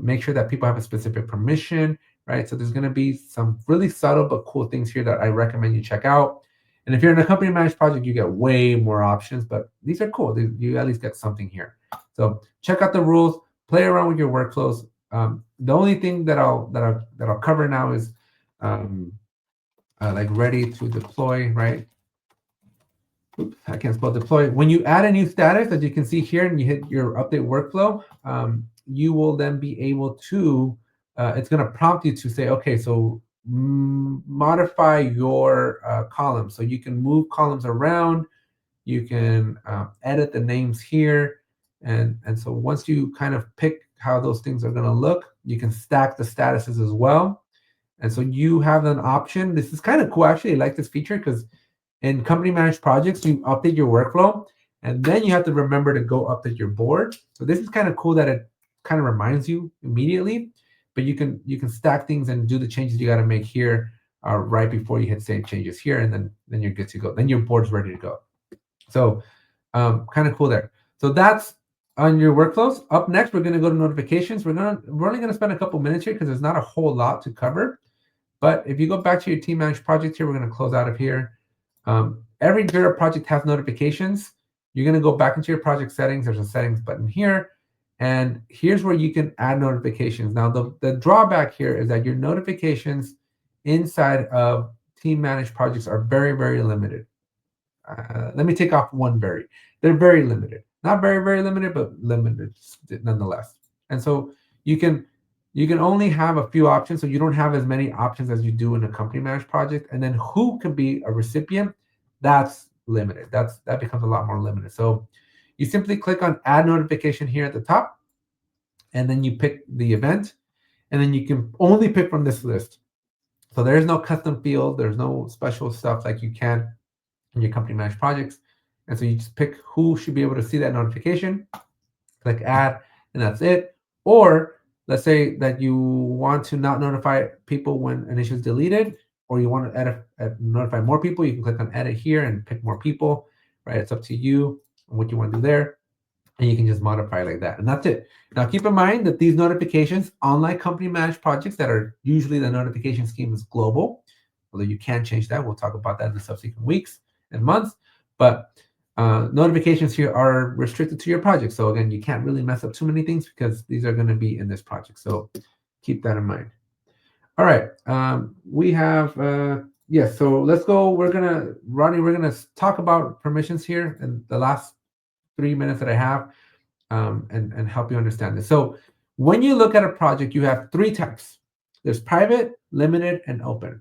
Speaker 1: Make sure that people have a specific permission, right? So there's going to be some really subtle but cool things here that I recommend you check out. And if you're in a company managed project, you get way more options, but these are cool. You at least get something here. So check out the rules, play around with your workflows. The only thing that I'll cover now is like ready to deploy, right? Oops, I can't spell deploy. When you add a new status, as you can see here, and you hit your update workflow, you will then be able to, it's going to prompt you to say, okay, so modify your column. So you can move columns around, you can edit the names here. And so once you kind of pick how those things are going to look, you can stack the statuses as well. And so you have an option. This is kind of cool. Actually, I like this feature because in company managed projects, you update your workflow, and then you have to remember to go update your board. So this is kind of cool that it kind of reminds you immediately, but you can stack things and do the changes you got to make here right before you hit save changes here, and then you're good to go. Then your board's ready to go. So kind of cool there. So that's on your workflows. Up next, we're going to go to notifications. We're only going to spend a couple minutes here because there's not a whole lot to cover. But if you go back to your team managed project here, we're going to close out of here. Every Jira project has notifications. You're going to go back into your project settings. There's a settings button here. And here's where you can add notifications. Now, the drawback here is that your notifications inside of team managed projects are very, very limited. Let me take off one very. They're very limited. Not very, very limited, but limited nonetheless. And so you can only have a few options. So you don't have as many options as you do in a company managed project. And then who can be a recipient, that's limited. That becomes a lot more limited. So you simply click on add notification here at the top, and then you pick the event, and then you can only pick from this list. So there's no custom field. There's no special stuff like you can in your company managed projects. And so you just pick who should be able to see that notification, click add, and that's it. Or let's say that you want to not notify people when an issue is deleted, or you want to notify more people, you can click on edit here and pick more people, right? It's up to you and what you want to do there. And you can just modify like that. And that's it. Now, keep in mind that these notifications, unlike company managed projects that are usually the notification scheme is global, although you can change that. We'll talk about that in the subsequent weeks and months. But notifications here are restricted to your project. So again, you can't really mess up too many things because these are going to be in this project. So keep that in mind. All right. We have, yes. So let's go. We're going to talk about permissions here in the last 3 minutes that I have, and help you understand this. So when you look at a project, you have 3 types. There's private, limited, and open.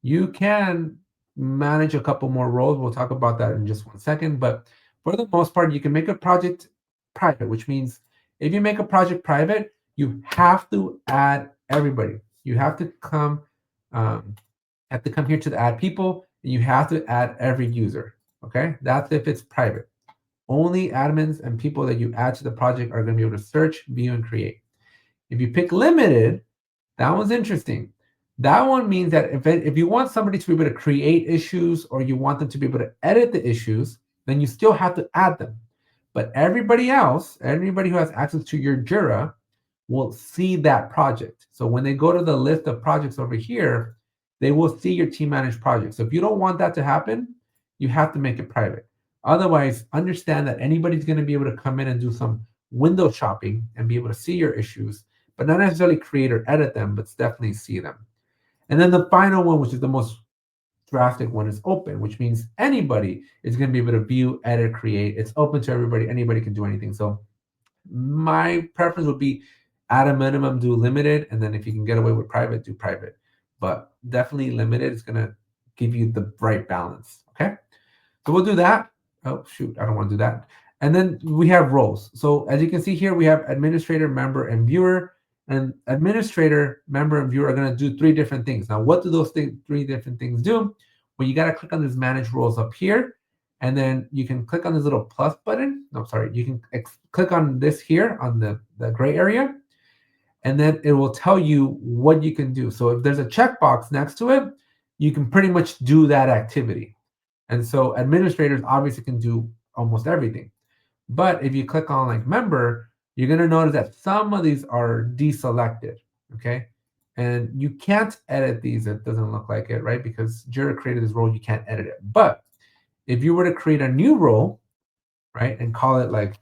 Speaker 1: You can manage a couple more roles. We'll talk about that in just 1 second. But for the most part, you can make a project private, which means if you make a project private, you have to add everybody. You have to come here to the add people, and you have to add every user. Okay, that's if it's private. Only admins and people that you add to the project are going to be able to search, view, and create. If you pick limited, that one's interesting. That one means that if you want somebody to be able to create issues, or you want them to be able to edit the issues, then you still have to add them. But everybody else, anybody who has access to your Jira, will see that project. So when they go to the list of projects over here, they will see your team managed project. So if you don't want that to happen, you have to make it private. Otherwise, understand that anybody's going to be able to come in and do some window shopping and be able to see your issues, but not necessarily create or edit them, but definitely see them. And then the final one, which is the most drastic one, is open, which means anybody is going to be able to view, edit, create. It's open to everybody. Anybody can do anything. So my preference would be at a minimum do limited, and then if you can get away with private, do private. But definitely limited is going to give you the right balance. Okay. So we'll do that. Oh, shoot, I don't want to do that. And then we have roles. So as you can see here, we have administrator, member, and viewer. And administrator, member, and viewer are going to do three different things. Now, what do those three different things do? Well, you got to click on this manage roles up here. And then you can click on this little plus button. No, sorry. You can click on this here on the gray area. And then it will tell you what you can do. So if there's a checkbox next to it, you can pretty much do that activity. And so administrators obviously can do almost everything. But if you click on like member, you're going to notice that some of these are deselected. Okay. And you can't edit these. It doesn't look like it, right? Because Jira created this role, you can't edit it. But if you were to create a new role, right, and call it like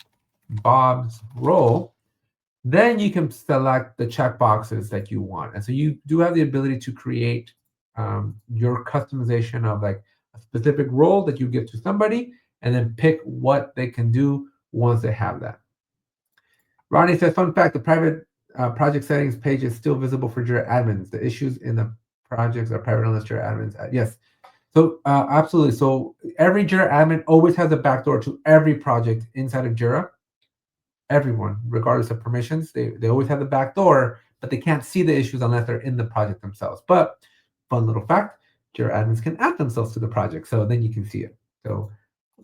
Speaker 1: Bob's role, then you can select the checkboxes that you want. And so you do have the ability to create your customization of like a specific role that you give to somebody, and then pick what they can do once they have that. Ronnie says, fun fact, the private project settings page is still visible for Jira admins. The issues in the projects are private unless Jira admins. Yes. So absolutely. So every Jira admin always has a backdoor to every project inside of Jira. Everyone, regardless of permissions, they always have the back door, but they can't see the issues unless they're in the project themselves. But fun little fact, Jira admins can add themselves to the project, so then you can see it. So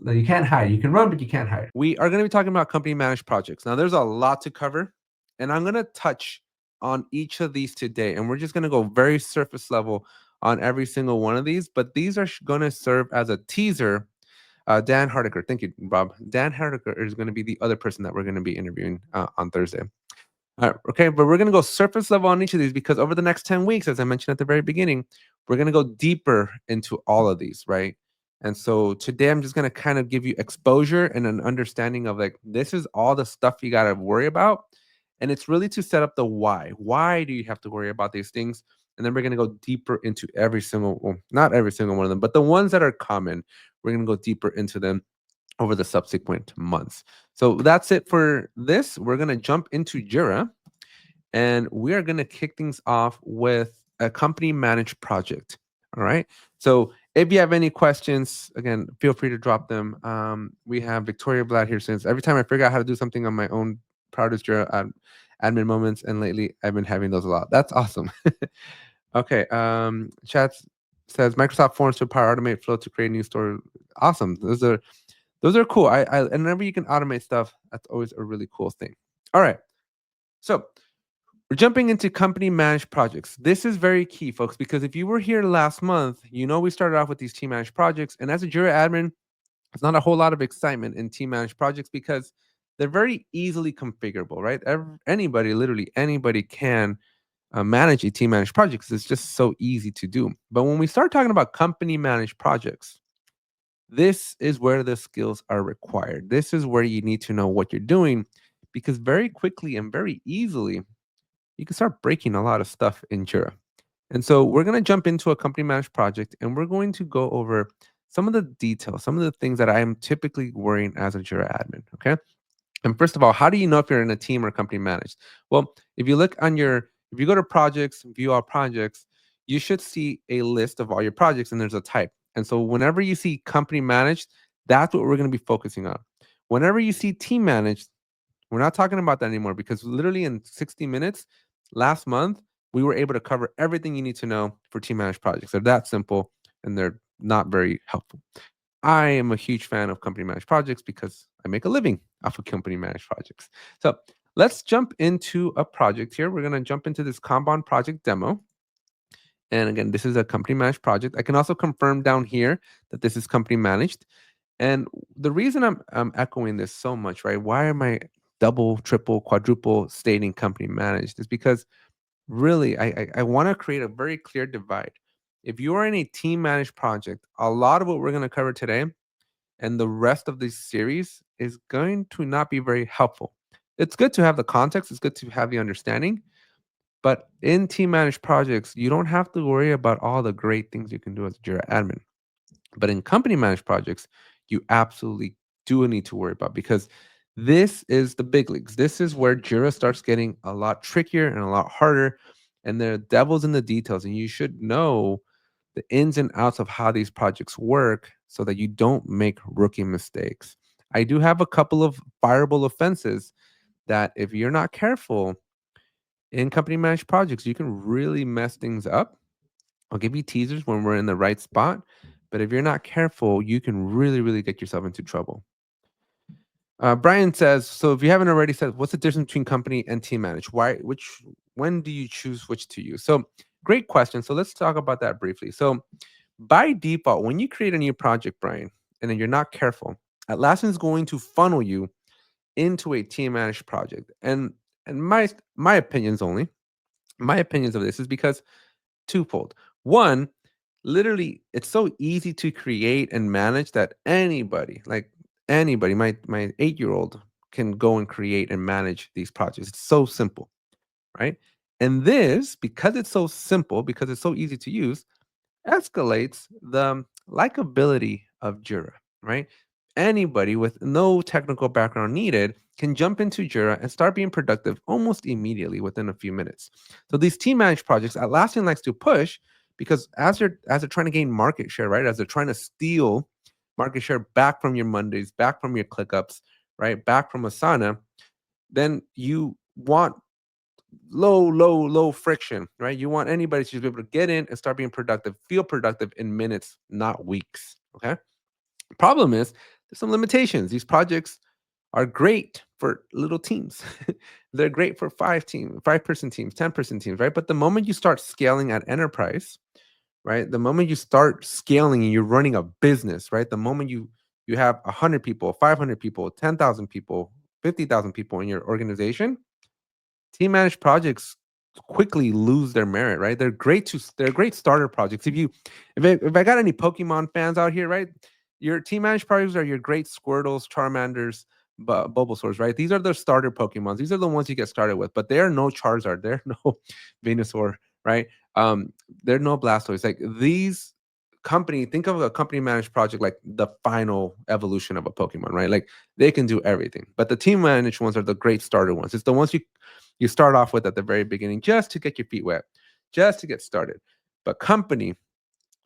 Speaker 1: you can't hide. You can run, but you can't hide. We are going to be talking about company managed projects. Now, there's a lot to cover, and I'm going to touch on each of these today, and we're just going to go very surface level on every single one of these, but these are going to serve as a teaser. Dan Hardiker, thank you, Bob. Dan Hardiker is going to be the other person that we're going to be interviewing on Thursday. Okay, but we're going to go surface level on each of these because over the next 10 weeks, as I mentioned at the very beginning, we're going to go deeper into all of these, right? And so today I'm just going to kind of give you exposure and an understanding of like, this is all the stuff you got to worry about. And it's really to set up the why. Why do you have to worry about these things? And then we're going to go deeper into every single, well, not every single one of them, but the ones that are common, we're going to go deeper into them over the subsequent months. So that's it for this. We're going to jump into Jira, and we are going to kick things off with a company managed project. All right. So if you have any questions, again, feel free to drop them. We have Victoria Blatt here since every time I figure out how to do something on my own, proudest Jira admin moments, and lately I've been having those a lot. That's awesome. Okay. Chat says Microsoft Forms to Power Automate Flow to create new story. Awesome. Those are cool. And whenever you can automate stuff, that's always a really cool thing. All right. So we're jumping into company managed projects. This is very key, folks, because if you were here last month, you know we started off with these team managed projects. And as a Jira admin, there's not a whole lot of excitement in team managed projects because they're very easily configurable, right? Anybody, literally anybody can manage a team managed project because it's just so easy to do. But when we start talking about company managed projects, this is where the skills are required. This is where you need to know what you're doing because very quickly and very easily, you can start breaking a lot of stuff in Jira. And so we're going to jump into a company managed project and we're going to go over some of the details, some of the things that I am typically worrying as a Jira admin. Okay. And first of all, how do you know if you're in a team or company managed? Well, if you go to projects, view all projects, you should see a list of all your projects and there's a type. And so whenever you see company managed, that's what we're going to be focusing on. Whenever you see team managed, we're not talking about that anymore because literally in 60 minutes last month, we were able to cover everything you need to know for team managed projects. They're that simple and they're not very helpful. I am a huge fan of company managed projects because I make a living off of company managed projects. So let's jump into a project here. We're going to jump into this Kanban project demo. And again, this is a company managed project. I can also confirm down here that this is company managed. And the reason I'm echoing this so much, right? Why am I double, triple, quadruple stating company managed is because really I want to create a very clear divide. if you are in a team managed project, a lot of what we're going to cover today and the rest of this series is going to not be very helpful. It's good to have the context, it's good to have the understanding, but in team managed projects, you don't have to worry about all the great things you can do as a Jira admin. But in company managed projects, you absolutely do need to worry about, because this is the big leagues. This is where Jira starts getting a lot trickier and a lot harder. And the devil's in the details. And you should know the ins and outs of how these projects work so that you don't make rookie mistakes. I do have a couple of fireable offenses that, if you're not careful in company managed projects, you can really mess things up. I'll give you teasers when we're in the right spot, but if you're not careful, you can really, really get yourself into trouble. Brian says, so if you haven't already said, what's the difference between company and team manage? When do you choose which to use? So great question. So let's talk about that briefly. So by default, when you create a new project, Brian, and then you're not careful, Atlassian is going to funnel you into a team managed project. And my opinions only, my opinions of this is because twofold. One, literally, it's so easy to create and manage that anybody, like anybody, my 8-year-old can go and create and manage these projects. It's so simple, right? And this, because it's so simple, because it's so easy to use, escalates the likability of Jira, right? Anybody with no technical background needed can jump into Jira and start being productive almost immediately within a few minutes. So these team managed projects, Atlassian likes to push, because as they're trying to gain market share, right? As they're trying to steal market share back from your Mondays, back from your ClickUps, right? Back from Asana, then you want low friction, right? You want anybody to just be able to get in and start being productive, feel productive in minutes, not weeks. Okay. Problem is, there's some limitations. These projects are great for little teams. They're great for 5-person teams, 10-person teams, right? But the moment you start scaling at enterprise, right? The moment you start scaling and you're running a business, right? The moment you have 100 people, 500 people, 10,000 people, 50,000 people in your organization, team managed projects quickly lose their merit, right? They're great starter projects. If I got any Pokemon fans out here, right? Your team managed projects are your great Squirtles, Charmanders, Bulbasaurs, right? These are the starter Pokemons. These are the ones you get started with, but they are no Charizard, they're no Venusaur, right? They're no Blastoise. Like these think of a company managed project like the final evolution of a Pokemon, right? Like they can do everything. But the team managed ones are the great starter ones. It's the ones you start off with at the very beginning just to get your feet wet, just to get started. But company,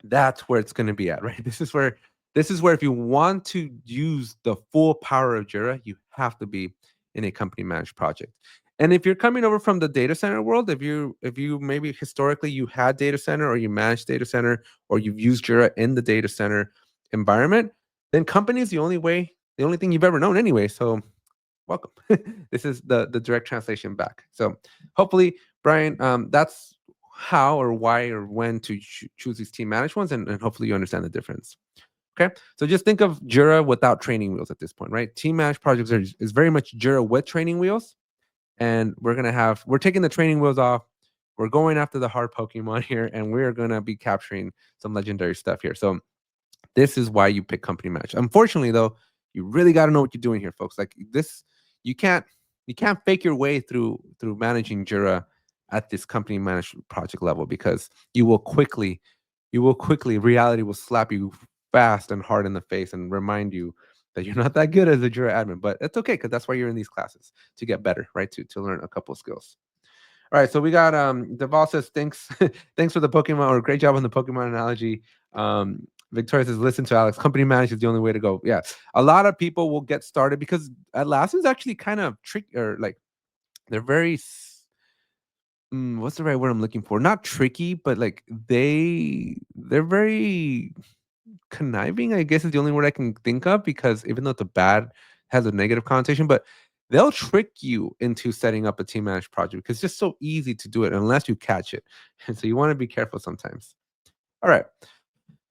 Speaker 1: that's where it's going to be at, right? This is where if you want to use the full power of Jira, you have to be in a company managed project. And if you're coming over from the data center world, if you maybe historically you had data center or you managed data center or you've used Jira in the data center environment, then company is the only thing you've ever known anyway. So welcome. This is the direct translation back. So hopefully, Brian, that's how or why or when to choose these team managed ones, and hopefully you understand the difference. Okay, so just think of Jira without training wheels at this point, right? Team managed projects is very much Jira with training wheels, and we're taking the training wheels off. We're going after the hard Pokemon here, and we're gonna be capturing some legendary stuff here. So this is why you pick company managed. Unfortunately, though, you really got to know what you're doing here, folks. Like this, you can't you can't fake your way through managing Jira at this company managed project level, because you will quickly reality will slap you fast and hard in the face and remind you that you're not that good as a Jira admin. But it's okay, because that's why you're in these classes, to get better, right? To learn a couple of skills. All right, so we got Deval says thanks thanks for the Pokemon, or great job on the Pokemon analogy. Victoria says listen to Alex. Company managed is the only way to go. Yeah, a lot of people will get started because Atlassian is actually kind of tricky, or like they're very what's the right word I'm looking for? Not tricky, but like they're very conniving, I guess is the only word I can think of, because even though it's a bad has a negative connotation, but they'll trick you into setting up a team managed project because it's just so easy to do it unless you catch it. And so you want to be careful sometimes. All right.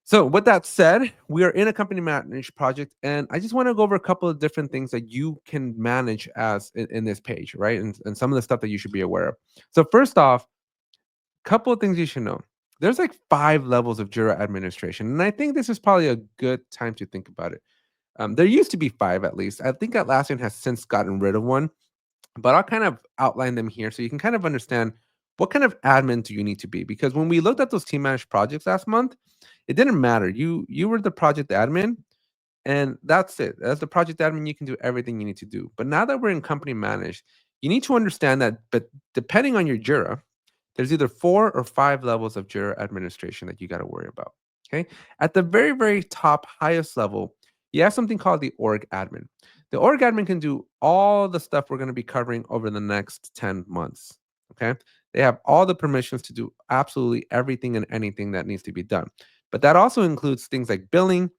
Speaker 1: So with that said, we are in a company managed project, and I just want to go over a couple of different things that you can manage as in this page, right? And some of the stuff that you should be aware of. So first off, couple of things you should know. there's like 5 levels of Jira administration, and I think this is probably a good time to think about it. There used to be 5 at least. I think Atlassian has since gotten rid of one, but I'll kind of outline them here so you can kind of understand what kind of admin do you need to be. Because when we looked at those team managed projects last month, it didn't matter. You were the project admin, and that's it. As the project admin, you can do everything you need to do. But now that we're in company managed, you need to understand that, but depending on your Jira, there's either 4 or 5 levels of Jira administration that you got to worry about. Okay. At the very, very top, highest level, you have something called the org admin. The org admin can do all the stuff we're going to be covering over the next 10 months. Okay. They have all the permissions to do absolutely everything and anything that needs to be done. But that also includes things like billing,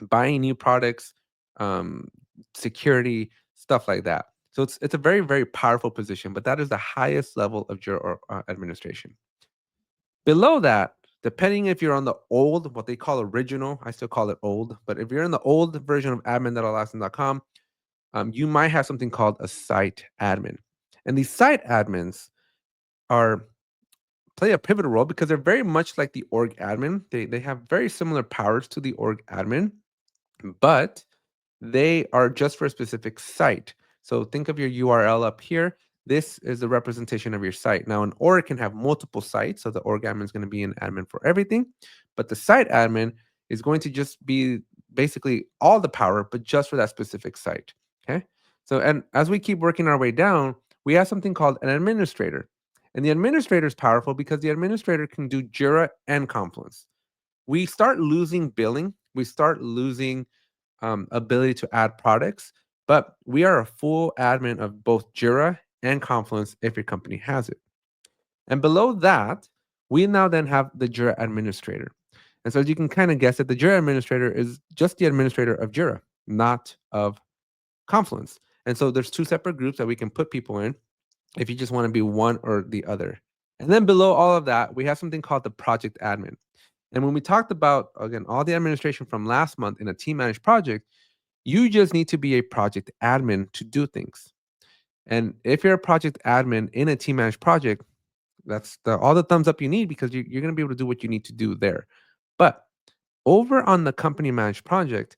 Speaker 1: buying new products, um, security, stuff like that. So it's a very, very powerful position, but that is the highest level of Jira administration. Below that, depending if you're on the old, what they call original, I still call it old, but if you're in the old version of admin.atlassian.com, you might have something called a site admin. And these site admins are play a pivotal role because they're very much like the org admin. They have very similar powers to the org admin, but they are just for a specific site. So think of your URL up here. This is the representation of your site. Now, an org can have multiple sites. So the org admin is going to be an admin for everything. But the site admin is going to just be basically all the power, but just for that specific site. Okay. So, and as we keep working our way down, we have something called an administrator. And the administrator is powerful because the administrator can do Jira and Confluence. We start losing billing. We start losing ability to add products, but we are a full admin of both Jira and Confluence if your company has it. And below that, we now then have the Jira administrator. And so as you can kind of guess it, the Jira administrator is just the administrator of Jira, not of Confluence. And so there's 2 separate groups that we can put people in if you just want to be one or the other. And then below all of that, we have something called the project admin. And when we talked about, again, all the administration from last month in a team managed project, you just need to be a project admin to do things. And if you're a project admin in a team managed project, that's all the thumbs up you need because you're going to be able to do what you need to do there. But over on the company managed project,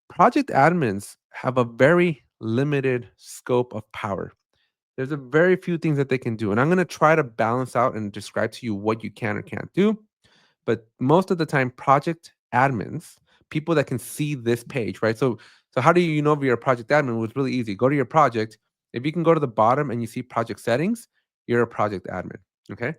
Speaker 1: project admins have a very limited scope of power. There's a very few things that they can do. And I'm going to try to balance out and describe to you what you can or can't do. But most of the time, project admins, people that can see this page, right? So how do you know if you're a project admin? Well, it's really easy. Go to your project. If you can go to the bottom and you see project settings, you're a project admin. Okay.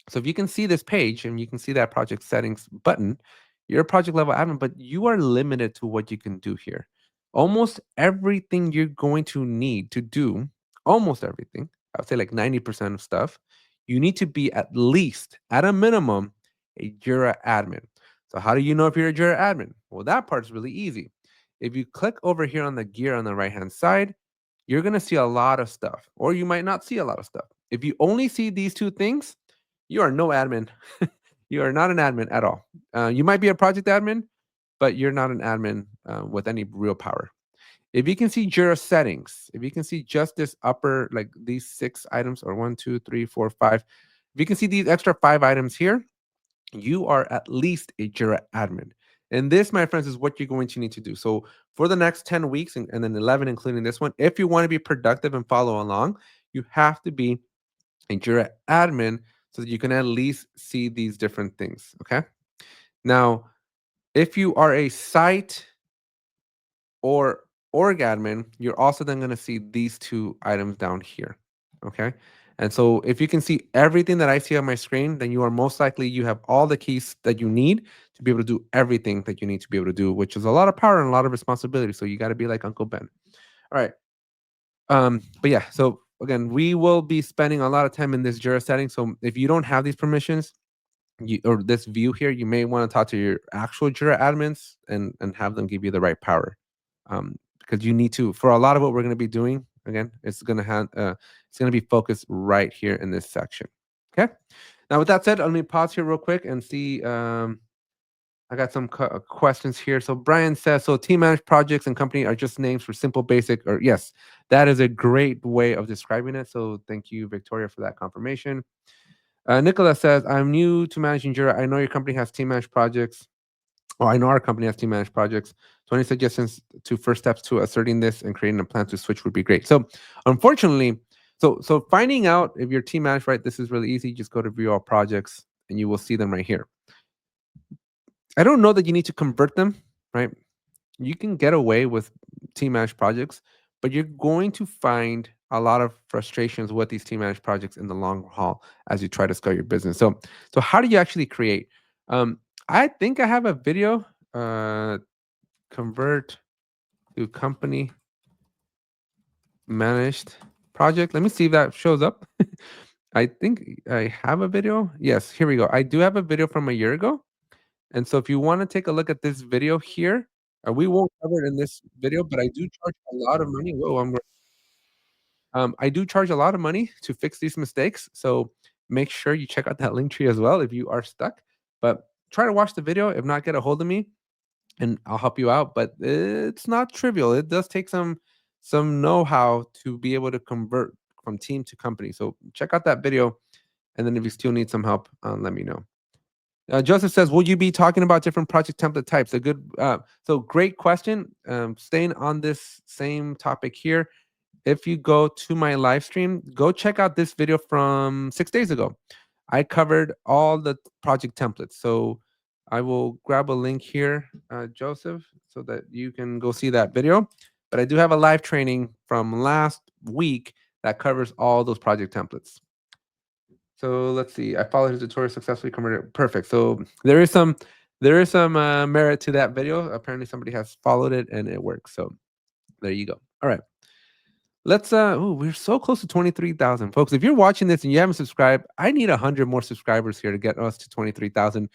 Speaker 1: So if you can see this page and you can see that project settings button, you're a project level admin, but you are limited to what you can do here. Almost everything you're going to need to do, almost everything, I would say like 90% of stuff, you need to be at least, at a minimum, a Jira admin. So how do you know if you're a Jira admin? Well, that part's really easy. If you click over here on the gear on the right-hand side, you're going to see a lot of stuff, or you might not see a lot of stuff. If you only see these 2 things, you are no admin. You are not an admin at all. You might be a project admin, but you're not an admin with any real power. If you can see Jira settings, if you can see just this upper, like these 6 items, or 1, 2, 3, 4, 5, if you can see these extra 5 items here, you are at least a Jira admin. And this, my friends, is what you're going to need to do. So for the next 10 weeks and then 11, including this one, if you want to be productive and follow along, you have to be a Jira admin so that you can at least see these different things. Okay. Now, if you are a site or org admin, you're also then going to see these 2 items down here. Okay. And so if you can see everything that I see on my screen, then you are most likely you have all the keys that you need to be able to do everything that you need to be able to do, which is a lot of power and a lot of responsibility. So you got to be like Uncle Ben. All right. But yeah, so again, we will be spending a lot of time in this Jira setting. So if you don't have these permissions, or this view here, you may want to talk to your actual Jira admins and have them give you the right power. Because you need to, for a lot of what we're going to be doing, again, it's going to be focused right here in this section. Okay. Now, with that said, let me pause here real quick and see. I got some questions here. So Brian says, so team managed projects and company are just names for simple, basic, or yes, that is a great way of describing it. So thank you, Victoria, for that confirmation. Nicholas says, I'm new to managing Jira. I know your company has team managed projects. Oh, I know our company has team managed projects. So any suggestions to first steps to asserting this and creating a plan to switch would be great. So unfortunately, so finding out if your team managed, right, this is really easy. Just go to view all projects and you will see them right here. I don't know that you need to convert them, right? You can get away with team managed projects, but you're going to find a lot of frustrations with these team managed projects in the long haul as you try to scale your business. So how do you actually create? I think I have a video. Convert to company managed project. Let me see if that shows up. I think I have a video. Yes, here we go. I do have a video from a year ago. And so if you want to take a look at this video here, we won't cover it in this video, but I do charge a lot of money. Whoa, I do charge a lot of money to fix these mistakes. So make sure you check out that link tree as well if you are stuck. But try to watch the video. If not, get a hold of me and I'll help you out. But it's not trivial. It does take some know-how to be able to convert from team to company. So check out that video. And then if you still need some help, let me know. Joseph says, "Will you be talking about different project template types?" A good, so great question. Staying on this same topic here, if you go to my live stream, go check out this video from 6 days ago. I covered all the project templates. So I will grab a link here, Joseph, so that you can go see that video. But I do have a live training from last week that covers all those project templates. So let's see. I followed his tutorial successfully converted. Perfect. So there is some merit to that video. Apparently somebody has followed it and it works. So there you go. All right. Let's we're so close to 23,000 folks. If you're watching this and you haven't subscribed, I need 100 more subscribers here to get us to 23,000.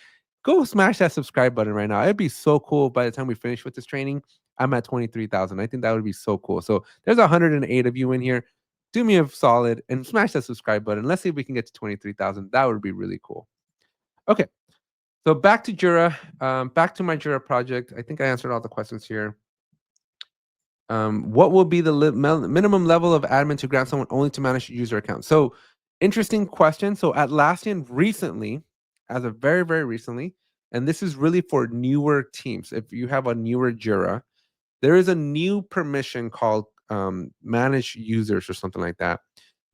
Speaker 1: Go smash that subscribe button right now. It'd be so cool by the time we finish with this training. I'm at 23,000. I think that would be so cool. So there's 108 of you in here. Do me a solid and smash that subscribe button. Let's see if we can get to 23,000. That would be really cool. Okay. So back to Jira, back to my Jira project. I think I answered all the questions here. What will be the minimum level of admin to grant someone only to manage user accounts? So interesting question. So Atlassian recently, as of very, very recently, and this is really for newer teams. If you have a newer Jira, there is a new permission called manage users or something like that.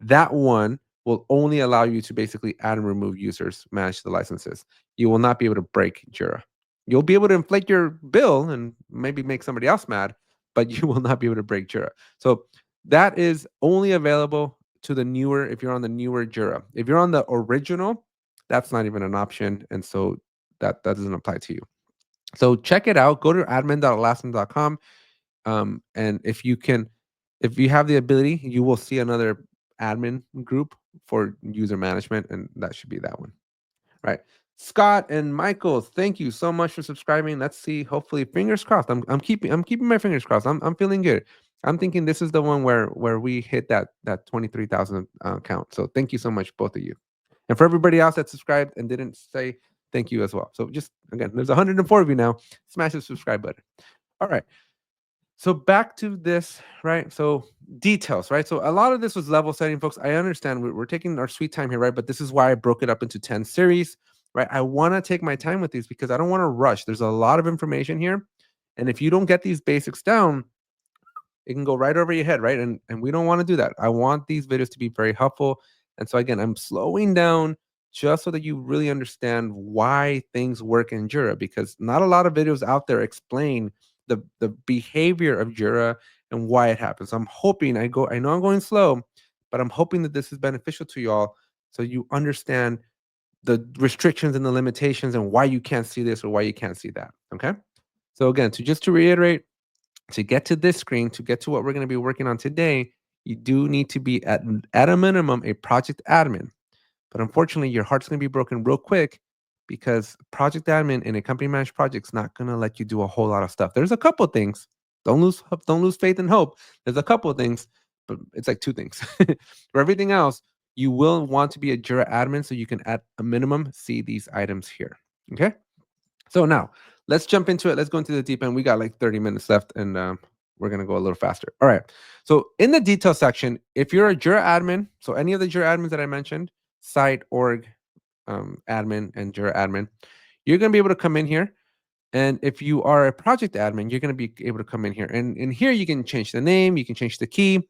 Speaker 1: That one will only allow you to basically add and remove users, manage the licenses. You will not be able to break Jira. You'll be able to inflate your bill and maybe make somebody else mad, but you will not be able to break Jira. So that is only available to the newer, if you're on the newer Jira. If you're on the original, that's not even an option. And so that doesn't apply to you. So check it out. Go to admin.atlassian.com. And if you have the ability, you will see another admin group for user management, and that should be that one. Right. Scott and Michael, thank you so much for subscribing. Let's see. Hopefully, fingers crossed. I'm keeping my fingers crossed. I'm feeling good. I'm thinking this is the one where we hit that 23,000 count. So thank you so much, both of you. And for everybody else that subscribed and didn't say thank you as well. So just again, there's 104 of you now. Smash the subscribe button. All right. So back to this, right? So details, right? So a lot of this was level setting, folks. I understand we're taking our sweet time here, right? But this is why I broke it up into 10 series, right? I want to take my time with these because I don't want to rush. There's a lot of information here. And if you don't get these basics down, it can go right over your head, right? And we don't want to do that. I want these videos to be very helpful. And so again, I'm slowing down just so that you really understand why things work in Jira, because not a lot of videos out there explain the behavior of Jira and why it happens. I'm hoping I know I'm going slow, but I'm hoping that this is beneficial to y'all so you understand the restrictions and the limitations and why you can't see this or why you can't see that. Okay. So again, to reiterate, to get to this screen, to get to what we're going to be working on today, you do need to be at a minimum a project admin. But unfortunately, your heart's going to be broken real quick because project admin in a company managed project is not going to let you do a whole lot of stuff. There's a couple of things. Don't lose faith and hope. There's a couple of things, but it's like two things. For everything else, you will want to be a Jira admin so you can at a minimum see these items here. Okay. So now let's jump into it. Let's go into the deep end. We got like 30 minutes left and we're going to go a little faster. All right. So in the detail section, if you're a Jira admin, so any of the Jira admins that I mentioned, site, org, admin and Jira admin, you're going to be able to come in here. And if you are a project admin, you're going to be able to come in here. And here you can change the name, you can change the key.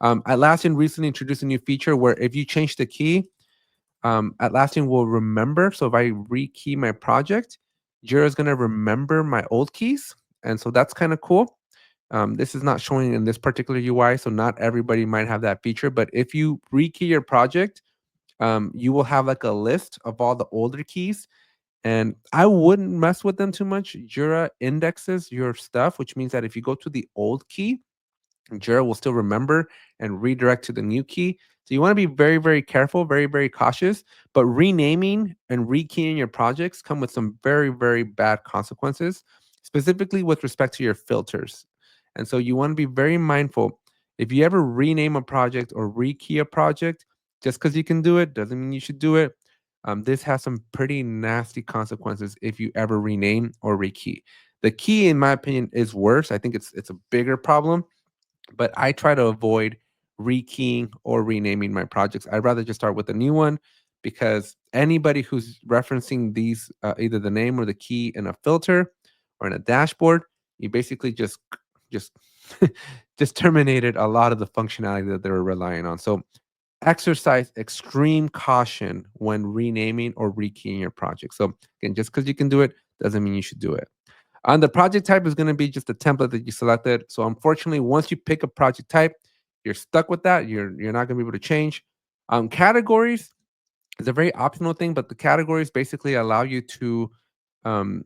Speaker 1: Atlassian recently introduced a new feature where if you change the key, Atlassian will remember. So if I rekey my project, Jira is going to remember my old keys. And so that's kind of cool. This is not showing in this particular UI, so not everybody might have that feature. But if you rekey your project, you will have like a list of all the older keys, and I wouldn't mess with them too much. Jira indexes your stuff, which means that if you go to the old key, Jira will still remember and redirect to the new key. So you want to be very, very careful, very, very cautious. But renaming and rekeying your projects come with some very, very bad consequences, specifically with respect to your filters. And so you want to be very mindful. If you ever rename a project or rekey a project, just because you can do it doesn't mean you should do it. This has some pretty nasty consequences if you ever rename or rekey. The key, in my opinion, is worse. I think it's a bigger problem, but I try to avoid rekeying or renaming my projects. I'd rather just start with a new one, because anybody who's referencing these, either the name or the key in a filter or in a dashboard, you basically just just terminated a lot of the functionality that they were relying on. So exercise extreme caution when renaming or rekeying your project. So again, just because you can do it doesn't mean you should do it. And the project type is going to be just a template that you selected. So unfortunately, once you pick a project type, you're stuck with that. You're not going to be able to change. Categories is a very optional thing, but the categories basically allow you to um,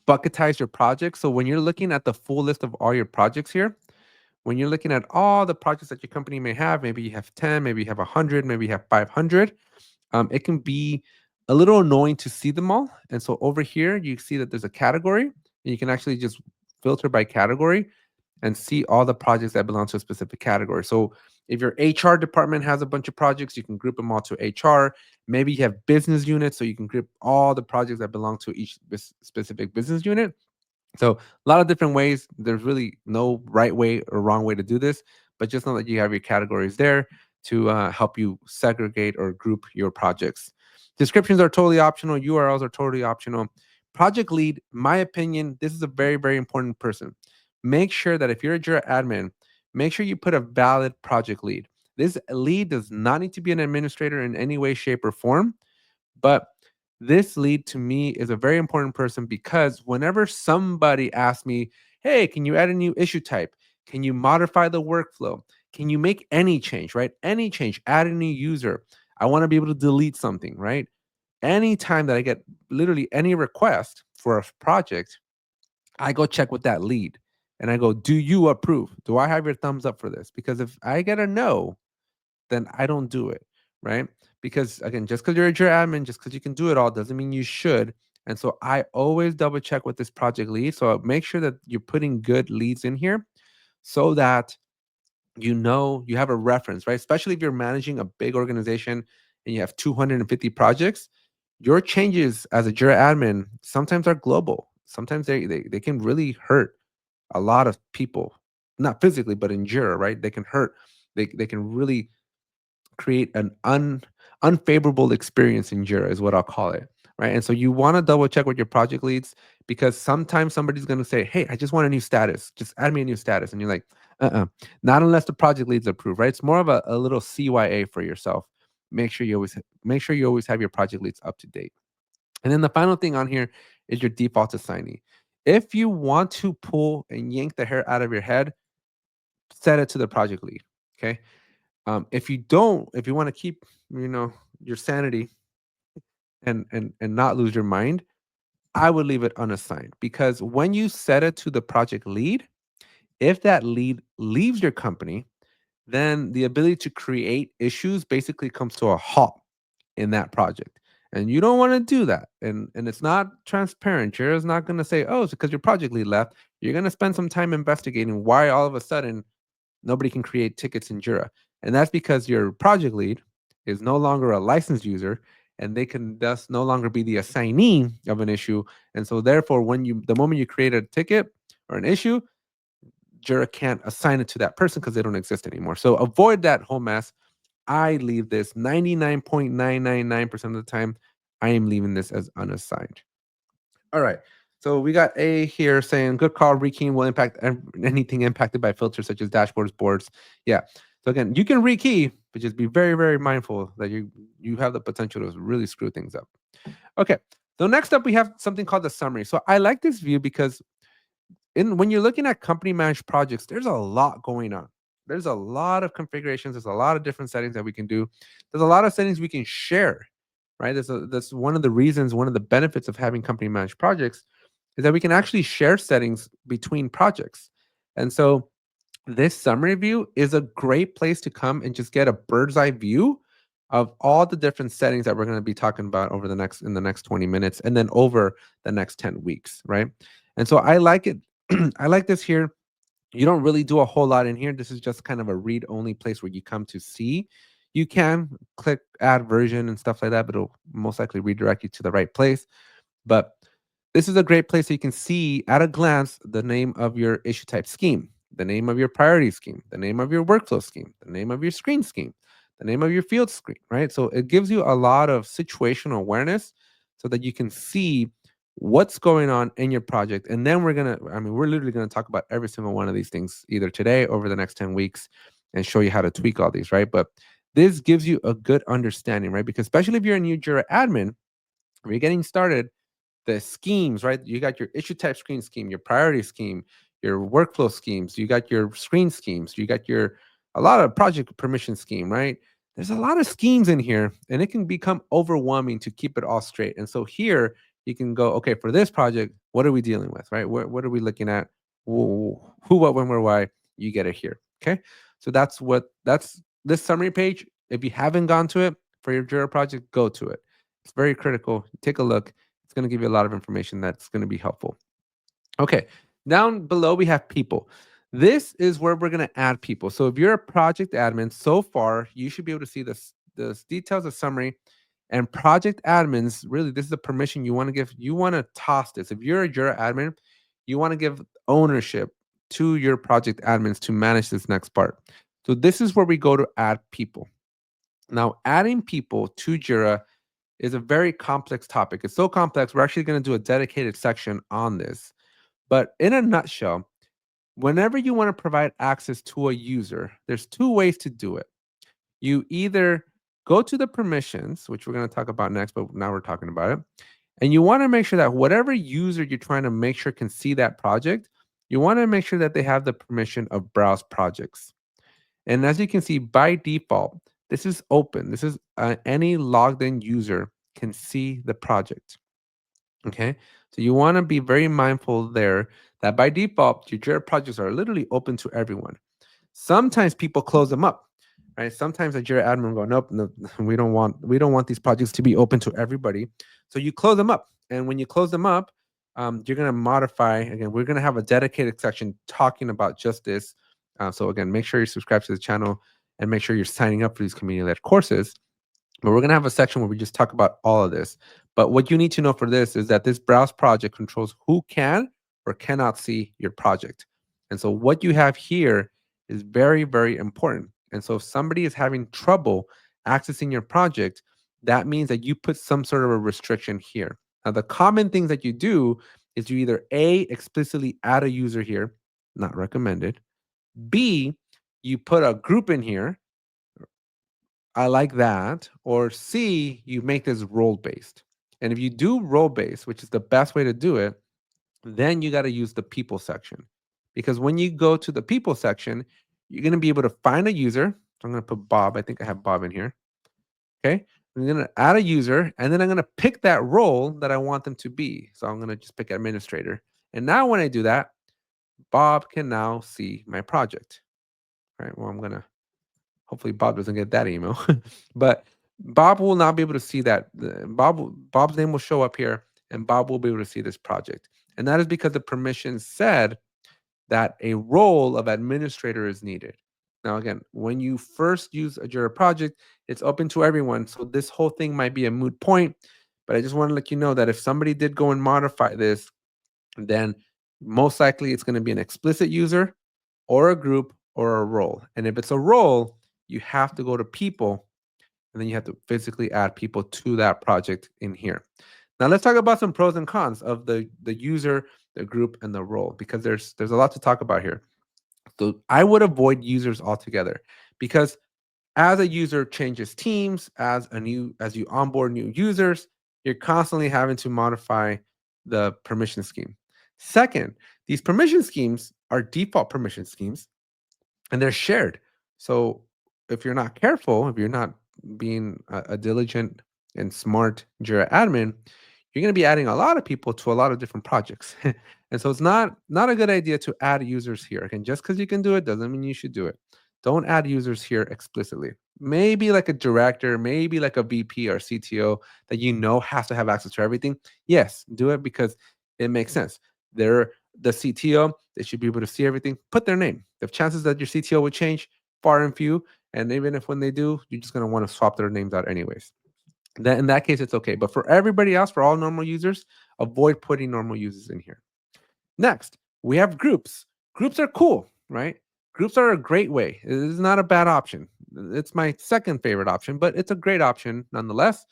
Speaker 1: bucketize your projects. So when you're looking at the full list of all your projects here, when you're looking at all the projects that your company may have, maybe you have 10, maybe you have 100, maybe you have 500, it can be a little annoying to see them all. And so over here, you see that there's a category, and you can actually just filter by category and see all the projects that belong to a specific category. So if your HR department has a bunch of projects, you can group them all to HR. Maybe you have business units, so you can group all the projects that belong to each specific business unit. So a lot of different ways. There's really no right way or wrong way to do this, but just know that you have your categories there to help you segregate or group your projects. Descriptions are totally optional. URLs are totally optional. Project lead, my opinion, this is a very, very important person. Make sure that if you're a Jira admin, make sure you put a valid project lead. This lead does not need to be an administrator in any way, shape, or form, but this lead to me is a very important person, because whenever somebody asks me, hey, can you add a new issue type? Can you modify the workflow? Can you make any change, right? Any change, add a new user. I want to be able to delete something, right? Anytime that I get literally any request for a project, I go check with that lead and I go, do you approve? Do I have your thumbs up for this? Because if I get a no, then I don't do it, right? Because again, just because you're a Jira admin, just because you can do it all doesn't mean you should. And so I always double check with this project lead. So make sure that you're putting good leads in here so that you know you have a reference, right? Especially if you're managing a big organization and you have 250 projects, your changes as a Jira admin sometimes are global. Sometimes they can really hurt a lot of people, not physically, but in Jira, right? They can hurt. They can really create an unfavorable experience in Jira is what I'll call it, right? And so you want to double check with your project leads, because sometimes somebody's going to say, "Hey, I just want a new status. Just add me a new status," and you're like, not unless the project leads approve, right? It's more of a little CYA for yourself. Make sure you always have your project leads up to date. And then the final thing on here is your default assignee. If you want to pull and yank the hair out of your head, set it to the project lead. Okay. If you don't, if you want to keep, your sanity and not lose your mind, I would leave it unassigned, because when you set it to the project lead, if that lead leaves your company, then the ability to create issues basically comes to a halt in that project. And you don't want to do that. And it's not transparent. Jira's not going to say, oh, it's because your project lead left. You're going to spend some time investigating why all of a sudden nobody can create tickets in Jira. And that's because your project lead is no longer a licensed user, and they can thus no longer be the assignee of an issue. And so therefore, the moment you create a ticket or an issue, Jira can't assign it to that person because they don't exist anymore. So avoid that whole mess. I leave this 99.999% of the time. I am leaving this as unassigned. All right. So we got A here saying good call. Rekeying will impact anything impacted by filters such as dashboards, boards. Yeah. So again, you can rekey, but just be very, very mindful that you have the potential to really screw things up. Okay. So next up, we have something called the summary. So I like this view because when you're looking at company managed projects, there's a lot going on. There's a lot of configurations. There's a lot of different settings that we can do. There's a lot of settings we can share, right? That's one of the reasons, one of the benefits of having company managed projects is that we can actually share settings between projects. And so this summary view is a great place to come and just get a bird's eye view of all the different settings that we're going to be talking about in the next 20 minutes and then over the next 10 weeks, right? And so I like it. I like this here. You don't really do a whole lot in here. This is just kind of a read only place where you come to see. You can click add version and stuff like that, but it'll most likely redirect you to the right place. But this is a great place so you can see at a glance the name of your issue type scheme, the name of your priority scheme, the name of your workflow scheme, the name of your screen scheme, the name of your field screen, right? So it gives you a lot of situational awareness so that you can see what's going on in your project. And then we're literally gonna talk about every single one of these things either today or over the next 10 weeks and show you how to tweak all these, right? But this gives you a good understanding, right? Because especially if you're a new Jira admin, when you're getting started, the schemes, right? You got your issue type screen scheme, your priority scheme, your workflow schemes, you got your screen schemes, you got a lot of project permission scheme, right? There's a lot of schemes in here and it can become overwhelming to keep it all straight. And so here you can go, okay, for this project, what are we dealing with, right? What are we looking at? Who, what, when, where, why? You get it here. Okay. So that's this summary page. If you haven't gone to it for your Jira project, go to it. It's very critical. Take a look. It's going to give you a lot of information that's going to be helpful. Okay, down below we have people. This is where we're going to add people. So if you're a project admin, so far you should be able to see the details of summary and project admins. Really, this is the permission you want to give. You want to toss this. If you're a Jira admin, you want to give ownership to your project admins to manage this next part. So this is where we go to add people. Now, adding people to Jira is a very complex topic. It's so complex, we're actually going to do a dedicated section on this. But in a nutshell, whenever you want to provide access to a user, there's two ways to do it. You either go to the permissions, which we're going to talk about next, but now we're talking about it. And you want to make sure that whatever user you're trying to make sure can see that project, you want to make sure that they have the permission of browse projects. And as you can see, by default, this is open. This is any logged in user can see the project. Okay. So you want to be very mindful there that by default, your Jira projects are literally open to everyone. Sometimes people close them up, right? Sometimes a Jira admin will go, nope, no, we don't want these projects to be open to everybody. So you close them up. And when you close them up, you're going to modify. Again, we're going to have a dedicated section talking about just this. So again, make sure you subscribe to the channel and make sure you're signing up for these community-led courses. But we're going to have a section where we just talk about all of this. But what you need to know for this is that this browse project controls who can or cannot see your project. And so what you have here is very, very important. And so if somebody is having trouble accessing your project, that means that you put some sort of a restriction here. Now, the common things that you do is you either A, explicitly add a user here, not recommended. B, you put a group in here. I like that. Or C, you make this role based. And if you do role based, which is the best way to do it, then you got to use the people section. Because when you go to the people section, you're going to be able to find a user. So I'm going to put Bob. I think I have Bob in here. Okay. I'm going to add a user and then I'm going to pick that role that I want them to be. So I'm going to just pick administrator. And now when I do that, Bob can now see my project. All right. Well, I'm going to hopefully Bob doesn't get that email, but Bob will not be able to see that. Bob's name will show up here and Bob will be able to see this project. And that is because the permission said that a role of administrator is needed. Now, again, when you first use a Jira project, it's open to everyone. So this whole thing might be a moot point, but I just want to let you know that if somebody did go and modify this, then most likely it's going to be an explicit user or a group or a role. And if it's a role, you have to go to people, and then you have to physically add people to that project in here. Now let's talk about some pros and cons of the user, the group, and the role, because there's a lot to talk about here. So I would avoid users altogether, because as a user changes teams, as you onboard new users, you're constantly having to modify the permission scheme. Second, these permission schemes are default permission schemes, and they're shared. So if you're not careful, if you're not being a diligent and smart Jira admin, you're going to be adding a lot of people to a lot of different projects. And so it's not a good idea to add users here. Again, just because you can do it doesn't mean you should do it. Don't add users here explicitly. Maybe like a director, maybe like a VP or CTO that you know has to have access to everything. Yes, do it because it makes sense. They're the CTO, they should be able to see everything. Put their name. The chances that your CTO would change, far and few. And even if when they do, you're just going to want to swap their names out anyways. Then in that case, it's okay. But for everybody else, for all normal users, avoid putting normal users in here. Next, we have groups. Groups are cool, right? Groups are a great way. It is not a bad option. It's my second favorite option, but it's a great option nonetheless.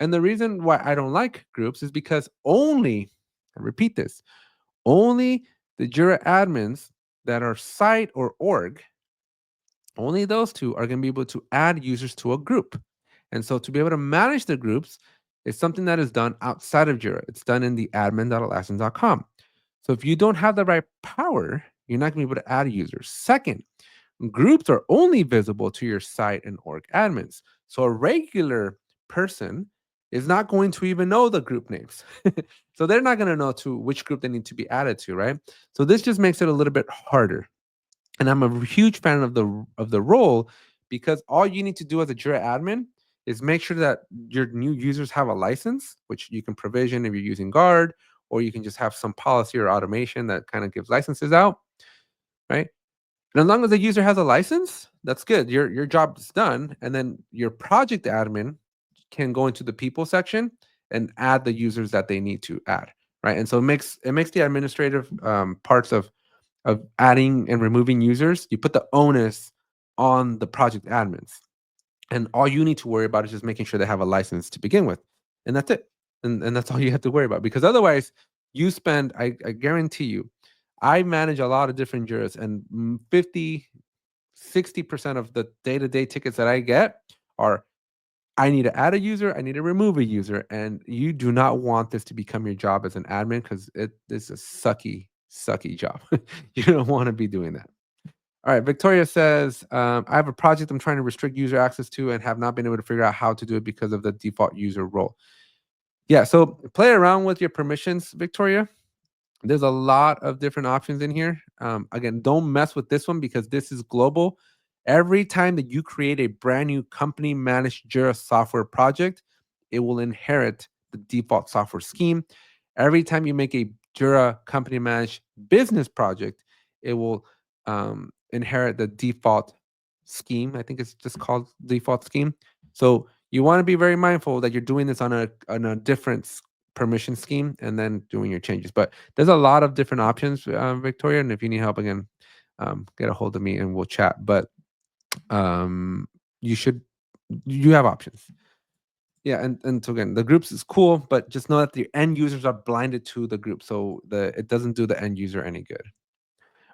Speaker 1: And the reason why I don't like groups is because only, I repeat this, only the Jira admins that are site or org, only those two are going to be able to add users to a group. And so to be able to manage the groups is something that is done outside of Jira. It's done in the admin.atlassian.com. So if you don't have the right power, you're not going to be able to add users. Second, groups are only visible to your site and org admins. So a regular person is not going to even know the group names. So they're not going to know to which group they need to be added to, right? So this just makes it a little bit harder. And I'm a huge fan of the role, because all you need to do as a Jira admin is make sure that your new users have a license, which you can provision if you're using Guard, or you can just have some policy or automation that kind of gives licenses out, right? And as long as the user has a license, that's good. Your job is done, and then your project admin can go into the people section and add the users that they need to add, right? And so it makes the administrative parts of adding and removing users, you put the onus on the project admins. And all you need to worry about is just making sure they have a license to begin with. And that's it. And that's all you have to worry about. Because otherwise, you spend, I guarantee you, I manage a lot of different juras, and 50, 60% of the day-to-day tickets that I get are, I need to add a user, I need to remove a user. And you do not want this to become your job as an admin, because it is a sucky job. You don't want to be doing that. All right, Victoria says, I have a project I'm trying to restrict user access to and have not been able to figure out how to do it because of the default user role. Yeah, so play around with your permissions, Victoria. There's a lot of different options in here. Again, don't mess with this one because this is global. Every time that you create a brand new company managed Jira software project, it will inherit the default software scheme. Every time you make a Jira company managed business project, it will inherit the default scheme. I think it's just called default scheme. So you want to be very mindful that you're doing this on a different permission scheme and then doing your changes. But there's a lot of different options, Victoria. And if you need help again, get a hold of me and we'll chat. But um, you have options. Yeah, and so again, the groups is cool, but just know that the end users are blinded to the group, so it doesn't do the end user any good.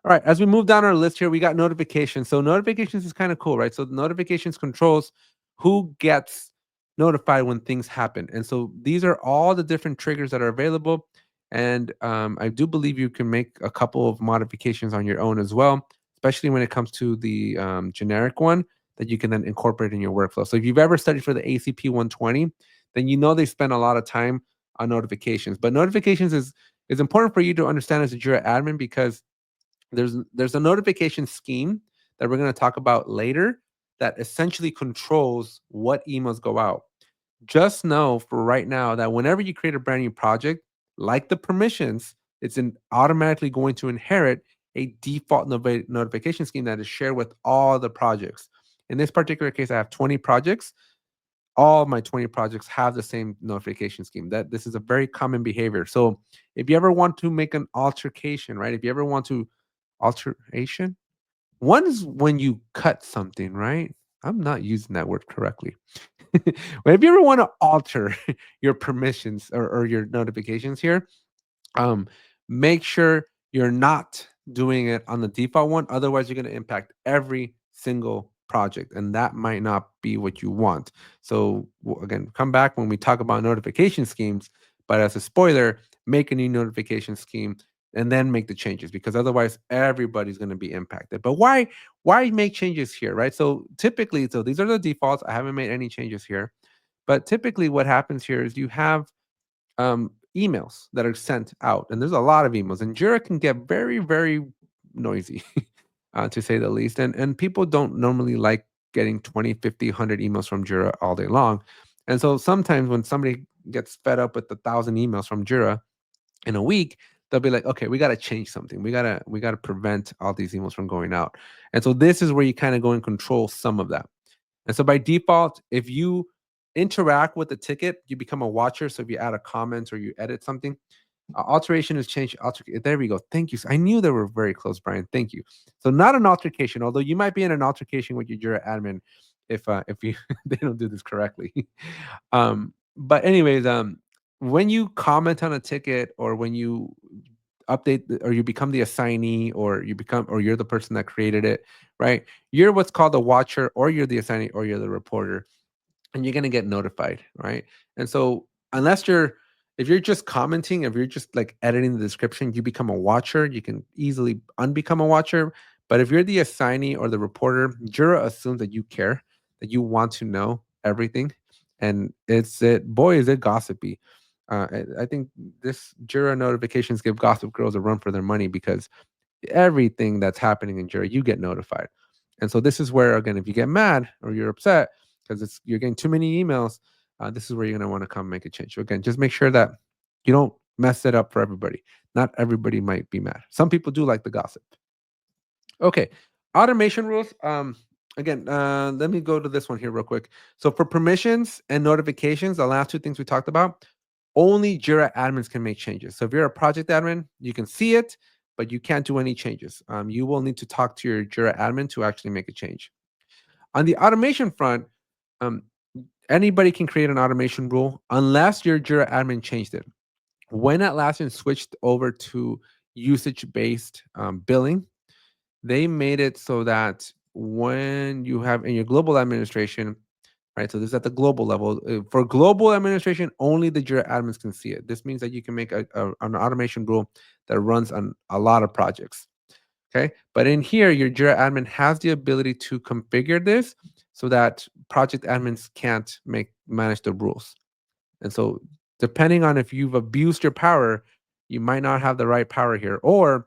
Speaker 1: All right, as we move down our list here, we got notifications. So notifications is kind of cool, right? So notifications controls who gets notified when things happen. And so these are all the different triggers that are available. And I do believe you can make a couple of modifications on your own as well, especially when it comes to the generic one that you can then incorporate in your workflow. So if you've ever studied for the ACP 120, then you know they spend a lot of time on notifications. But notifications is important for you to understand as a Jira admin, because there's a notification scheme that we're going to talk about later that essentially controls what emails go out. Just know for right now that whenever you create a brand new project, like the permissions, automatically going to inherit a default notification scheme that is shared with all the projects. In this particular case, I have 20 projects. All my 20 projects have the same notification scheme. That this is a very common behavior. So if you ever want to make an altercation, right? If you ever want to alteration, one is when you cut something, right? I'm not using that word correctly. But if you ever want to alter your permissions or your notifications here, um, make sure you're not doing it on the default one. Otherwise, you're going to impact every single project, and that might not be what you want. So, again, come back when we talk about notification schemes. But as a spoiler, make a new notification scheme and then make the changes because otherwise everybody's going to be impacted. But why make changes here, right? So typically, so these are the defaults. I haven't made any changes here, but typically what happens here is you have emails that are sent out, and there's a lot of emails, and Jira can get very, very noisy, to say the least. And people don't normally like getting 20, 50, 100 emails from Jira all day long. And so sometimes when somebody gets fed up with 1,000 emails from Jira in a week, they'll be like, okay, we got to change something. We got to prevent all these emails from going out. And so this is where you kind of go and control some of that. And so by default, if you interact with the ticket, you become a watcher. So if you add a comment or you edit something, alteration is changed. There we go. Thank you. I knew they were very close, Brian. Thank you. So not an altercation, although you might be in an altercation with your Jira admin if you they don't do this correctly. But anyways, when you comment on a ticket or when you or you become the assignee or you're the person that created it, right? You're what's called a watcher, or you're the assignee, or you're the reporter, and you're gonna get notified, right? And so if you're just commenting, if you're just like editing the description, you become a watcher. You can easily unbecome a watcher. But if you're the assignee or the reporter, Jira assumes that you care, that you want to know everything, and boy is it gossipy. I think this Jira notifications give gossip girls a run for their money because everything that's happening in Jira, you get notified. And so this is where, again, if you get mad or you're upset because you're getting too many emails, this is where you're going to want to come make a change. So again, just make sure that you don't mess it up for everybody. Not everybody might be mad. Some people do like the gossip. Okay, automation rules. Again, let me go to this one here real quick. So for permissions and notifications, the last two things we talked about, only Jira admins can make changes. So if you're a project admin, you can see it, but you can't do any changes. You will need to talk to your Jira admin to actually make a change. On the automation front, um, anybody can create an automation rule unless your Jira admin changed it. When Atlassian switched over to usage-based billing, they made it so that when you have in your global administration, right? So this is at the global level. For global administration, only the Jira admins can see it. This means that you can make an automation rule that runs on a lot of projects. Okay. But in here, your Jira admin has the ability to configure this so that project admins can't manage the rules. And so depending on if you've abused your power, you might not have the right power here. Or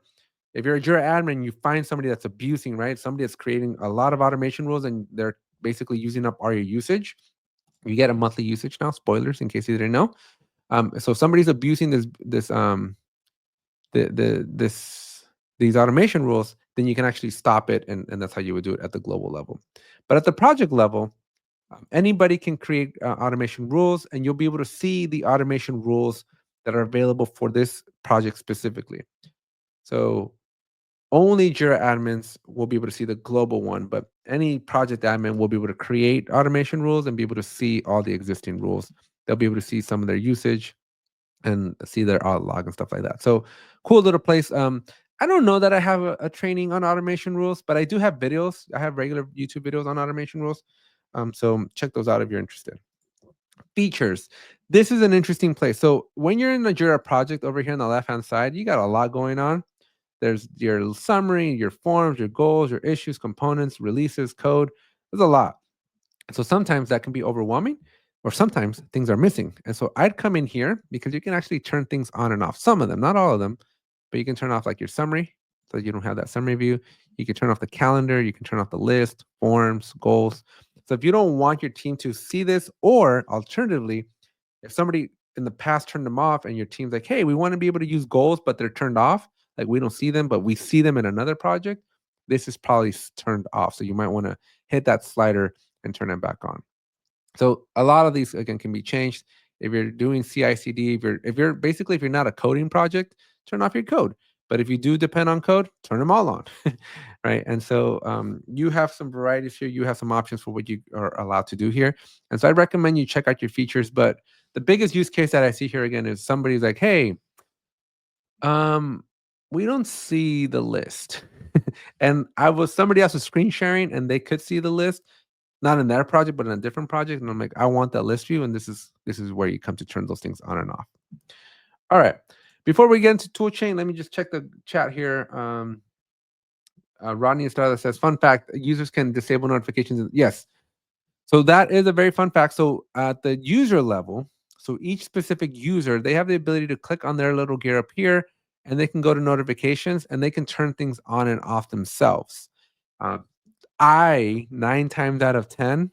Speaker 1: if you're a Jira admin, you find somebody that's abusing, right? Somebody that's creating a lot of automation rules and they're basically using up all your usage. You get a monthly usage now. Spoilers in case you didn't know. So if somebody's abusing this these automation rules, then you can actually stop it, and that's how you would do it at the global level. But at the project level, anybody can create automation rules, and you'll be able to see the automation rules that are available for this project specifically. So only Jira admins will be able to see the global one, but any project admin will be able to create automation rules and be able to see all the existing rules. They'll be able to see some of their usage and see their log and stuff like that. So cool little place. I don't know that I have a training on automation rules, but I do have videos. I have regular YouTube videos on automation rules. So check those out if you're interested. Features. This is an interesting place. So when you're in the Jira project over here on the left-hand side, you got a lot going on. There's your summary, your forms, your goals, your issues, components, releases, code. There's a lot. So sometimes that can be overwhelming, or sometimes things are missing. And so I'd come in here because you can actually turn things on and off. Some of them, not all of them, but you can turn off like your summary so you don't have that summary view. You can turn off the calendar. You can turn off the list, forms, goals. So if you don't want your team to see this, or alternatively, if somebody in the past turned them off and your team's like, hey, we want to be able to use goals, but they're turned off, like we don't see them, but we see them in another project, this is probably turned off. So you might want to hit that slider and turn it back on. So a lot of these again can be changed. If you're doing CI/CD, if you're not a coding project, turn off your code. But if you do depend on code, turn them all on, right? And so you have some varieties here. You have some options for what you are allowed to do here. And so I recommend you check out your features. But the biggest use case that I see here again is somebody's like, hey, um, we don't see the list. And somebody else was screen sharing and they could see the list, not in their project, but in a different project. And I'm like, I want that list view. And this is where you come to turn those things on and off. All right. Before we get into toolchain, let me just check the chat here. Rodney Estrada says, fun fact, users can disable notifications. Yes. So that is a very fun fact. So at the user level, so each specific user, they have the ability to click on their little gear up here, and they can go to notifications and they can turn things on and off themselves. Uh, 9 times out of 10,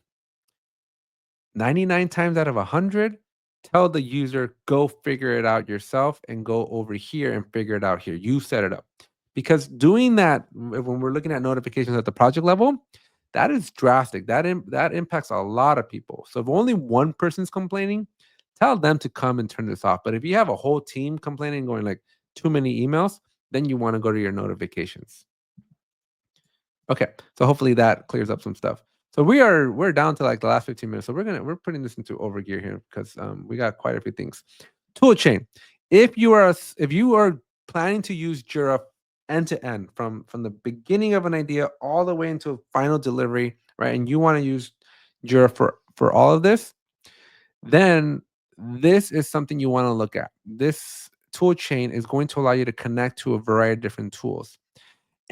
Speaker 1: 99 times out of 100, tell the user, go figure it out yourself and go over here and figure it out here. You set it up. Because doing that, when we're looking at notifications at the project level, that is drastic. That impacts a lot of people. So if only one person's complaining, tell them to come and turn this off. But if you have a whole team complaining, going like too many emails, then you want to go to your notifications. Okay, so hopefully that clears up some stuff. So we're down to like the last 15 minutes. So we're putting this into overgear here because we got quite a few things. Tool chain. If you are planning to use Jira end to end from the beginning of an idea all the way into final delivery, right? And you want to use Jira for all of this, then this is something you want to look at. This tool chain is going to allow you to connect to a variety of different tools.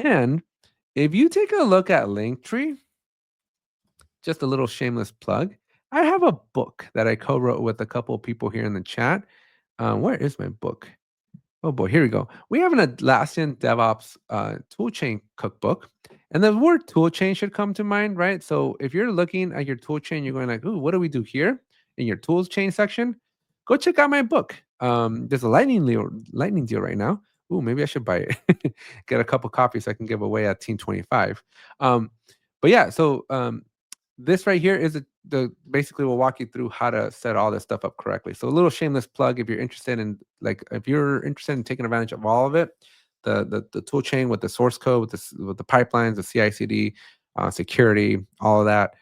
Speaker 1: And if you take a look at Linktree, just a little shameless plug, I have a book that I co-wrote with a couple of people here in the chat. Where is my book? Oh boy, here we go. We have an Atlassian DevOps toolchain cookbook, and the word toolchain should come to mind, right? So if you're looking at your toolchain, you're going like, "Ooh, what do we do here?" In your tools chain section, go check out my book. There's a lightning deal right now. Ooh, maybe I should buy it. Get a couple copies so I can give away at Team 25. But yeah, so this right here is the basically will walk you through how to set all this stuff up correctly. So a little shameless plug if you're interested in taking advantage of all of it, the tool chain with the source code, with the pipelines, the CI/CD, security, all of that,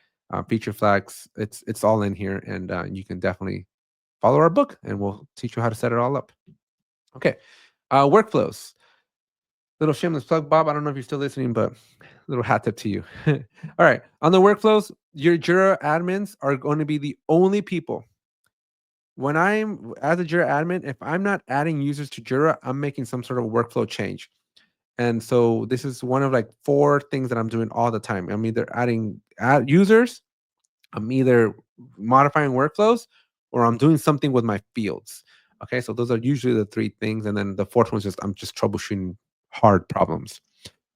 Speaker 1: feature flags, it's all in here, and you can definitely follow our book, and we'll teach you how to set it all up. Okay, workflows. Little shameless plug, Bob. I don't know if you're still listening, but little hat tip to you. All right. On the workflows, your Jira admins are going to be the only people. When I'm as a Jira admin, if I'm not adding users to Jira, I'm making some sort of workflow change. And so this is one of like 4 things that I'm doing all the time. I'm either adding users, I'm either modifying workflows, or I'm doing something with my fields. Okay, so those are usually the 3 things. And then the 4th one is I'm just troubleshooting hard problems.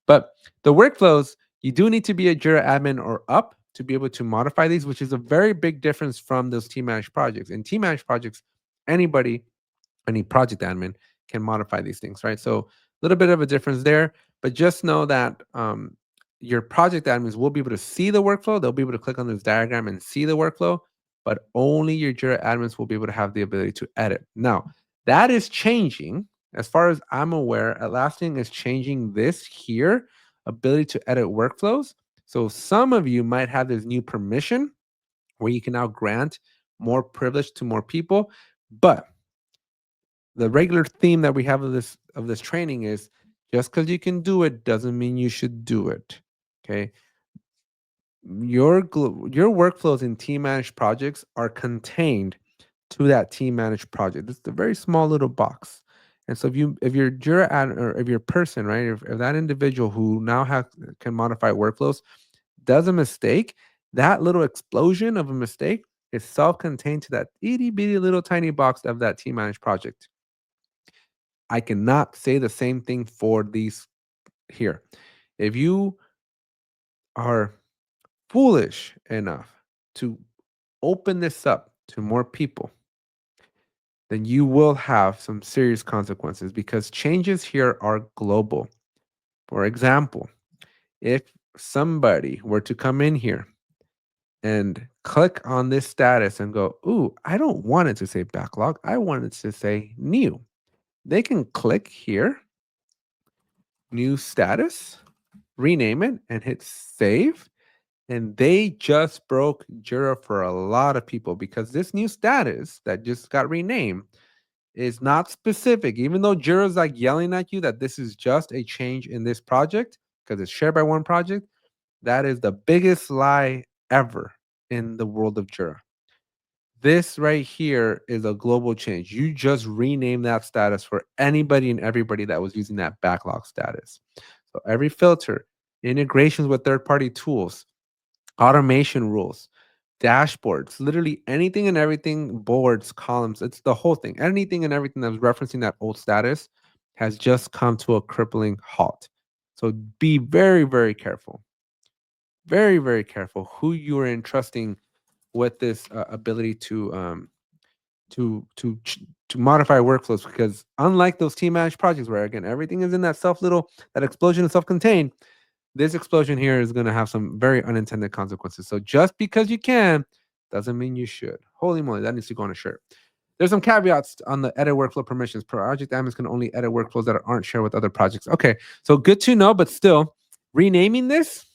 Speaker 1: But the workflows, you do need to be a Jira admin or up to be able to modify these, which is a very big difference from those team managed projects. In team managed projects, anybody, any project admin can modify these things, right? So a little bit of a difference there, but just know that your project admins will be able to see the workflow. They'll be able to click on this diagram and see the workflow, but only your Jira admins will be able to have the ability to edit. Now, that is changing. As far as I'm aware, Atlassian is changing this here, ability to edit workflows. So some of you might have this new permission where you can now grant more privilege to more people. But the regular theme that we have of this training is just because you can do it doesn't mean you should do it. Okay. Your workflows in team managed projects are contained to that team managed project. It's a very small little box. And so if you're Jira or if you're person, right, if that individual who now can modify workflows does a mistake, that little explosion of a mistake is self-contained to that itty bitty little tiny box of that team managed project. I cannot say the same thing for these here. If you are foolish enough to open this up to more people, then you will have some serious consequences because changes here are global. For example, if somebody were to come in here and click on this status and go, ooh, I don't want it to say backlog. I want it to say new. They can click here new status, rename it, and hit save. And they just broke Jira for a lot of people because this new status that just got renamed is not specific. Even though Jira's like yelling at you that this is just a change in this project because it's shared by one project, that is the biggest lie ever in the world of Jira. This right here is a global change. You just rename that status for anybody and everybody that was using that backlog status. So every filter, integrations with third-party tools, automation rules, dashboards, literally anything and everything, boards, columns, it's the whole thing. Anything and everything that was referencing that old status has just come to a crippling halt. So be very, very careful. Very, very careful who you are entrusting with this ability to modify workflows, because unlike those team managed projects where again everything is in that that explosion of self-contained, this explosion here is going to have some very unintended consequences. So just because you can doesn't mean you should. Holy moly, that needs to go on a shirt. There's some caveats on the edit workflow permissions. Project admins can only edit workflows that aren't shared with other projects. Okay, so good to know, but still, renaming this,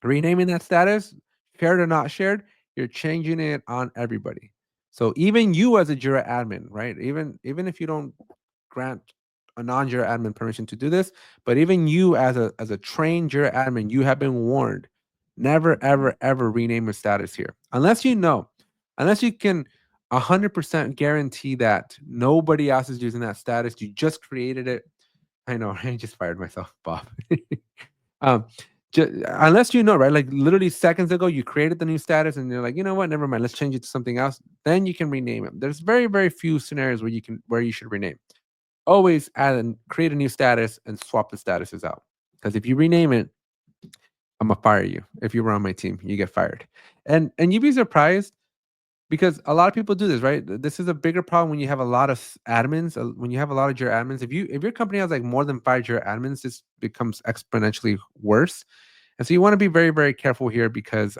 Speaker 1: renaming that status, shared or not shared, you're changing it on everybody. So even you as a Jira admin, right? Even if you don't grant a non-Jira admin permission to do this, but even you as a trained Jira admin, you have been warned. Never, ever, ever rename your status here. Unless you can 100% guarantee that nobody else is using that status. You just created it. I know, I just fired myself, Bob. um, unless you know, right? Like literally seconds ago, you created the new status, and you're like, you know what? Never mind. Let's change it to something else. Then you can rename it. There's very, very few scenarios where you should rename. Always add and create a new status and swap the statuses out. Because if you rename it, I'm gonna fire you. If you were on my team, you get fired. And you'd be surprised because a lot of people do this, right? This is a bigger problem when you have a lot of admins. When you have a lot of Jira admins, if your company has like more than 5 Jira admins, this becomes exponentially worse. And so you want to be very, very careful here because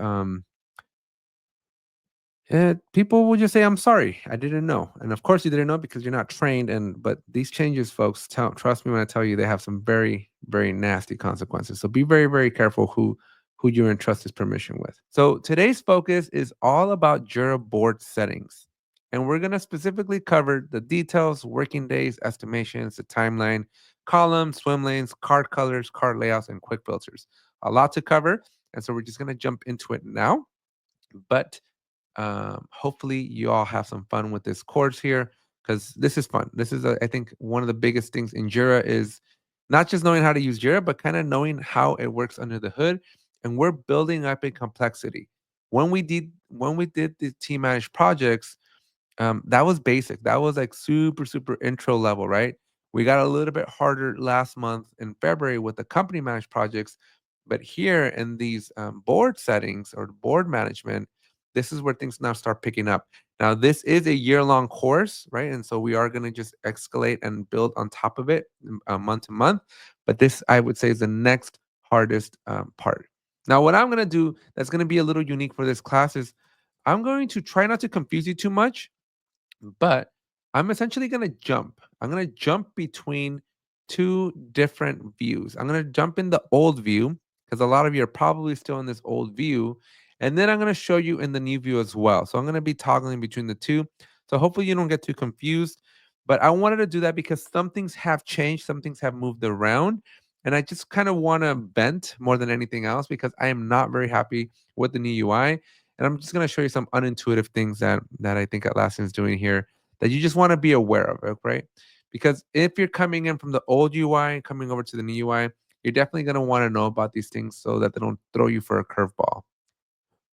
Speaker 1: people will just say, "I'm sorry, I didn't know." And of course, you didn't know because you're not trained. But these changes, folks, trust me when I tell you, they have some very, very nasty consequences. So be very, very careful who you entrust this permission with. So today's focus is all about Jira board settings, and we're gonna specifically cover the details, working days, estimations, the timeline, columns, swim lanes, card colors, card layouts, and quick filters. A lot to cover, and so we're just gonna jump into it now. But hopefully you all have some fun with this course here because this is fun. This is, I think, one of the biggest things in Jira is not just knowing how to use Jira, but kind of knowing how it works under the hood. And we're building up a complexity. When we did the team managed projects, that was basic. That was like super, super intro level, right? We got a little bit harder last month in February with the company managed projects. But here in these board settings or board management, this is where things now start picking up. Now, this is a year-long course, right? And so we are going to just escalate and build on top of it month to month. But this, I would say, is the next hardest part. Now, what I'm going to do that's going to be a little unique for this class is I'm going to try not to confuse you too much, but I'm essentially going to jump. I'm going to jump between two different views. I'm going to jump in the old view because a lot of you are probably still in this old view. And then I'm going to show you in the new view as well. So I'm going to be toggling between the two. So hopefully you don't get too confused. But I wanted to do that because some things have changed, some things have moved around. And I just kind of want to vent more than anything else because I am not very happy with the new UI. And I'm just going to show you some unintuitive things that I think Atlassian is doing here that you just want to be aware of, right? Because if you're coming in from the old UI and coming over to the new UI, you're definitely going to want to know about these things so that they don't throw you for a curveball.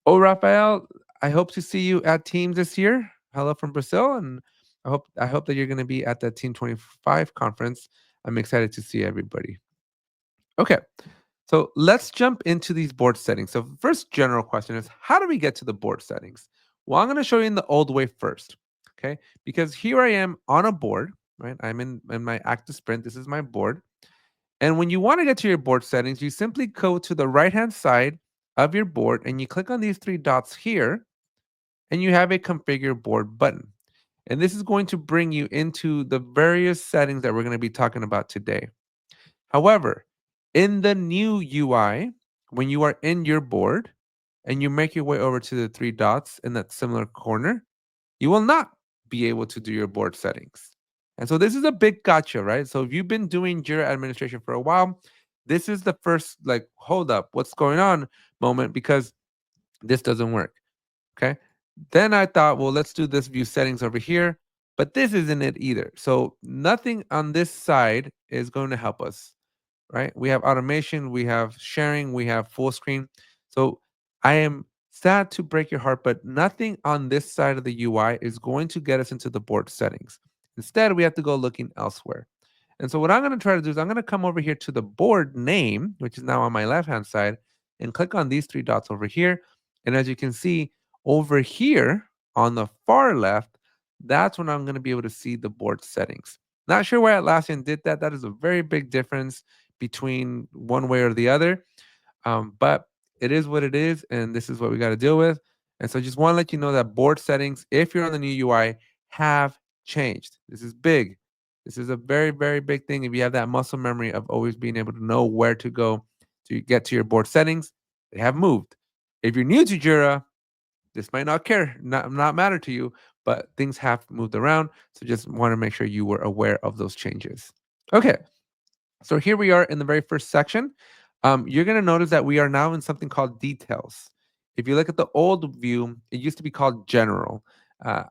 Speaker 1: Oh, Rafael, I hope to see you at Teams this year. Hello from Brazil, and I hope that you're going to be at the Team 25 conference. I'm excited to see everybody. Okay, so let's jump into these board settings. So first general question is, how do we get to the board settings? Well, I'm going to show you in the old way first, okay? Because here I am on a board, right? I'm in my active sprint. This is my board. And when you want to get to your board settings, you simply go to the right-hand side of your board and you click on these three dots here and you have a configure board button. And this is going to bring you into the various settings that we're going to be talking about today. However, in the new UI, when you are in your board and you make your way over to the three dots in that similar corner, you will not be able to do your board settings. And so this is a big gotcha, right? So if you've been doing Jira administration for a while, this is the first like hold up, what's going on moment because this doesn't work. Okay. Then I thought, well, let's do this view settings over here, but this isn't it either. So nothing on this side is going to help us, right? We have automation, we have sharing, we have full screen. So I am sad to break your heart, but nothing on this side of the UI is going to get us into the board settings. Instead, we have to go looking elsewhere. And so what I'm going to try to do is I'm going to come over here to the board name, which is now on my left-hand side, and click on these three dots over here. And as you can see over here on the far left, that's when I'm going to be able to see the board settings. Not sure why Atlassian did that. That is a very big difference between one way or the other. But it is what it is, and this is what we got to deal with. And so I just want to let you know that board settings, if you're on the new UI, have changed. This is big. This is a very, very big thing. If you have that muscle memory of always being able to know where to go to get to your board settings, they have moved. If you're new to Jira, this might not matter to you, but things have moved around. So just want to make sure you were aware of those changes. Okay. So here we are in the very first section. You're going to notice that we are now in something called details. If you look at the old view, it used to be called general.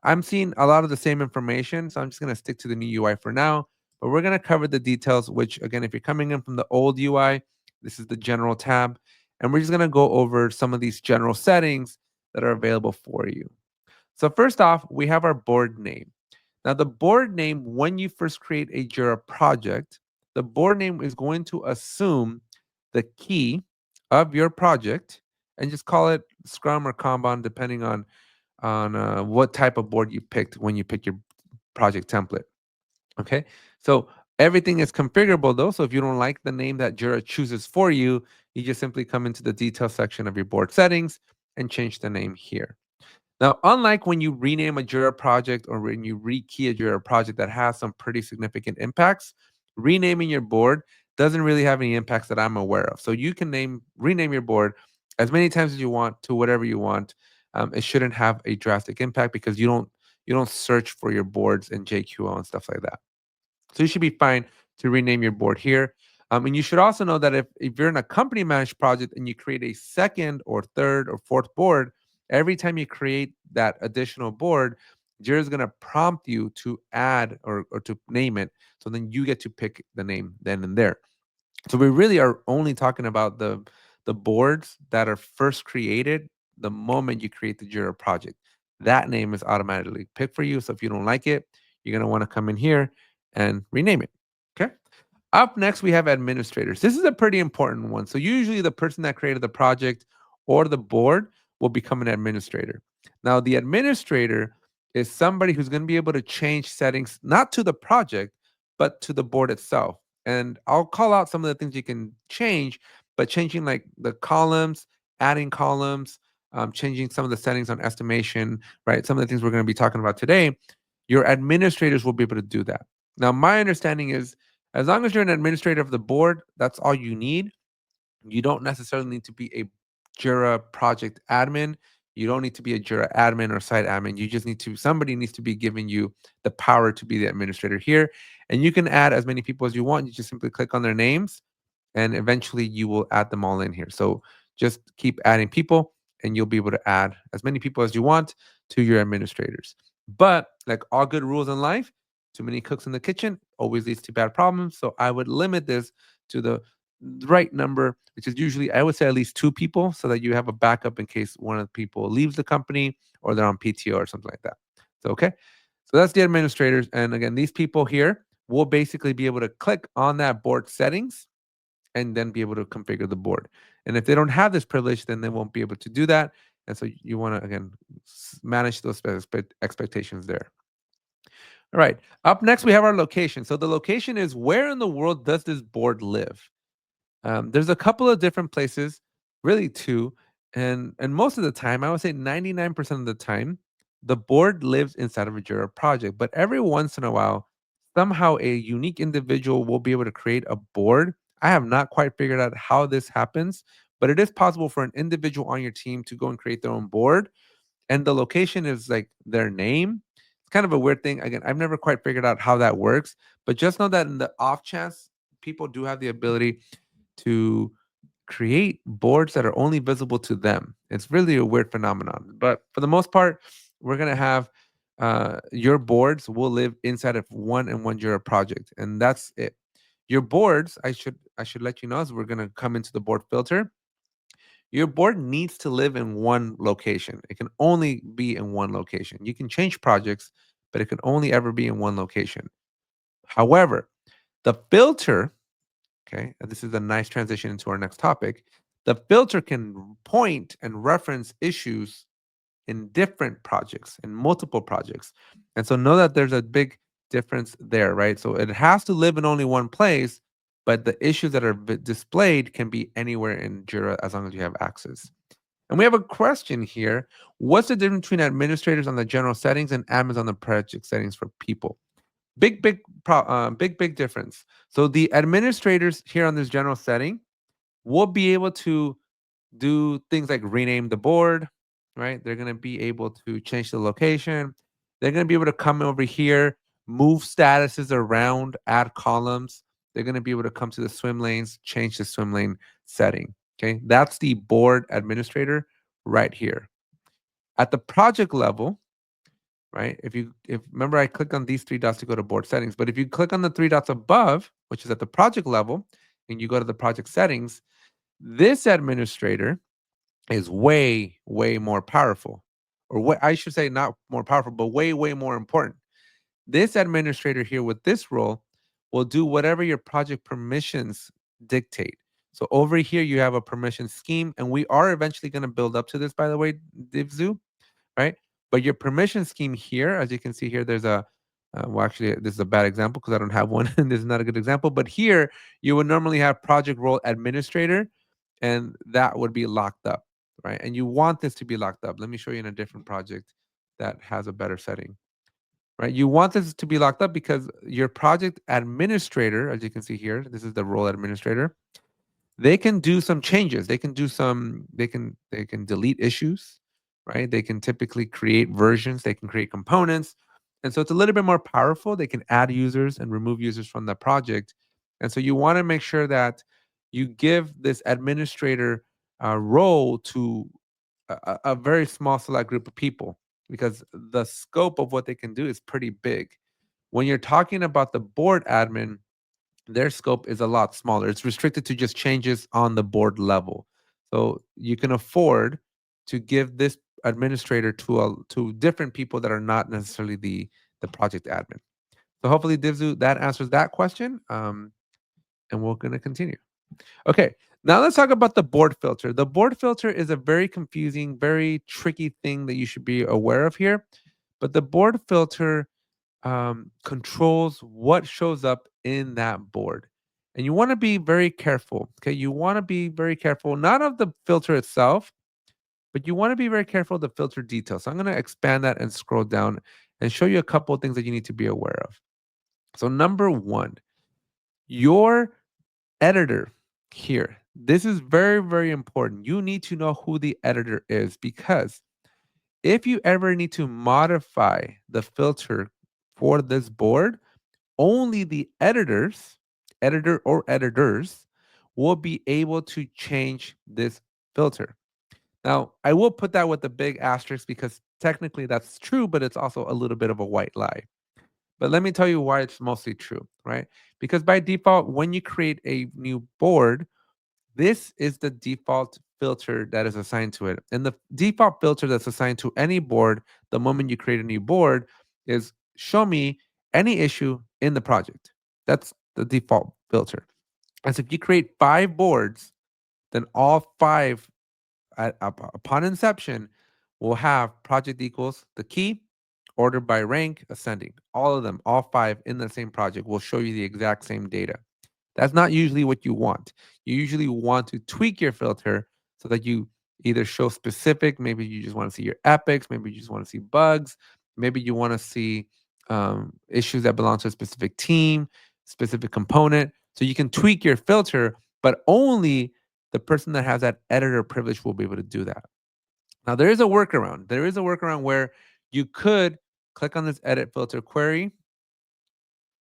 Speaker 1: I'm seeing a lot of the same information, so I'm just going to stick to the new UI for now. But we're going to cover the details, which again, if you're coming in from the old UI, this is the general tab. And we're just going to go over some of these general settings that are available for you. So first off, we have our board name. Now, the board name, when you first create a Jira project, the board name is going to assume the key of your project and just call it Scrum or Kanban, depending on what type of board you picked when you pick your project template. Okay, so everything is configurable though. So if you don't like the name that Jira chooses for you, you just simply come into the detail section of your board settings and change the name here. Now, unlike when you rename a Jira project or when you rekey a Jira project that has some pretty significant impacts, renaming your board doesn't really have any impacts that I'm aware of. So you can rename your board as many times as you want to whatever you want. It shouldn't have a drastic impact because you don't search for your boards in JQL and stuff like that. So you should be fine to rename your board here. And you should also know that if you're in a company managed project and you create a second or third or fourth board, every time you create that additional board, Jira is going to prompt you to add or to name it. So then you get to pick the name then and there. So we really are only talking about the boards that are first created the moment you create the Jira project. That name is automatically picked for you. So if you don't like it, you're going to want to come in here and rename it. Okay. Up next, we have administrators. This is a pretty important one. So usually the person that created the project or the board will become an administrator. Now, the administrator is somebody who's going to be able to change settings, not to the project, but to the board itself. And I'll call out some of the things you can change, but changing like the columns, adding columns, changing some of the settings on estimation, right? Some of the things we're going to be talking about today, your administrators will be able to do that. Now, my understanding is as long as you're an administrator of the board, that's all you need. You don't necessarily need to be a Jira project admin. You don't need to be a Jira admin or site admin. You just need to, somebody needs to be giving you the power to be the administrator here. And you can add as many people as you want. You just simply click on their names and eventually you will add them all in here. So just keep adding people and you'll be able to add as many people as you want to your administrators. But like all good rules in life, too many cooks in the kitchen always leads to bad problems. So I would limit this to the right number, which is usually, I would say, at least two people so that you have a backup in case one of the people leaves the company or they're on PTO or something like that. So, okay. So that's the administrators. And again, these people here will basically be able to click on that board settings and then be able to configure the board. And if they don't have this privilege, then they won't be able to do that. And so you want to, again, manage those expectations there. All right. Up next, we have our location. So the location is where in the world does this board live? There's a couple of different places, really two, and most of the time, I would say 99% of the time, the board lives inside of a Jira project. But every once in a while, somehow a unique individual will be able to create a board I have not quite figured out how this happens, but it is possible for an individual on your team to go and create their own board, and the location is like their name. It's kind of a weird thing. Again, I've never quite figured out how that works, but just know that in the off chance, people do have the ability to create boards that are only visible to them. It's really a weird phenomenon. But for the most part, we're going to have your boards will live inside of one and one Jira project. And that's it. Your boards, I should let you know as we're going to come into the board filter. Your board needs to live in one location. It can only be in one location. You can change projects, but it can only ever be in one location. However, the filter, okay, and this is a nice transition into our next topic. The filter can point and reference issues in different projects, in multiple projects. And so know that there's a big difference there, right? So it has to live in only one place, but the issues that are displayed can be anywhere in Jira as long as you have access. And we have a question here. What's the difference between administrators on the general settings and admins on the project settings for people? Big difference. So the administrators here on this general setting will be able to do things like rename the board, right? They're going to be able to change the location. They're going to be able to come over here, move statuses around, add columns. They're going to be able to come to the swim lanes, change the swim lane setting. Okay, that's the board administrator right here. At the project level, right? If remember, I clicked on these three dots to go to board settings, but if you click on the three dots above, which is at the project level, and you go to the project settings, this administrator is way more powerful, or what I should say, not more powerful, but way more important. This administrator here with this role will do whatever your project permissions dictate. So over here, you have a permission scheme, and we are eventually going to build up to this, by the way, DivZoo, right? But your permission scheme here, as you can see here, there's a, well, actually, this is a bad example because I don't have one, and this is not a good example. But here, you would normally have project role administrator, and that would be locked up, right? And you want this to be locked up. Let me show you in a different project that has a better setting, right? You want this to be locked up because your project administrator, as you can see here, this is the role administrator, they can do some changes. They can do some, they can delete issues, right? They can typically create versions, they can create components. And so it's a little bit more powerful. They can add users and remove users from the project. And so you want to make sure that you give this administrator role to a very small select group of people, because the scope of what they can do is pretty big. When you're talking about the board admin, their scope is a lot smaller. It's restricted to just changes on the board level. So you can afford to give this administrator to different people that are not necessarily the project admin. So hopefully, DivZoo, that answers that question. And we're going to continue. Okay, now let's talk about the board filter. The board filter is a very confusing, very tricky thing that you should be aware of here. But the board filter controls what shows up in that board. And you want to be very careful. Okay. You want to be very careful, not of the filter itself, but you want to be very careful of the filter details. So I'm going to expand that and scroll down and show you a couple of things that you need to be aware of. So, number one, your editor here. This is very important. You need to know who the editor is, because if you ever need to modify the filter for this board, only the editor or editors, will be able to change this filter. Now, I will put that with a big asterisk because technically that's true, but it's also a little bit of a white lie. But let me tell you why it's mostly true, right? Because by default, when you create a new board, this is the default filter that is assigned to it. And the default filter that's assigned to any board the moment you create a new board is show me any issue in the project. That's the default filter. And so if you create 5 boards, then all 5 upon inception will have project equals the key, ordered by rank, ascending. All of them, all 5 in the same project will show you the exact same data. That's not usually what you want. You usually want to tweak your filter so that you either show specific, maybe you just want to see your epics, maybe you just want to see bugs, maybe you want to see issues that belong to a specific team, specific component. So you can tweak your filter, but only the person that has that editor privilege will be able to do that. Now, there is a workaround. There is a workaround where you could click on this edit filter query.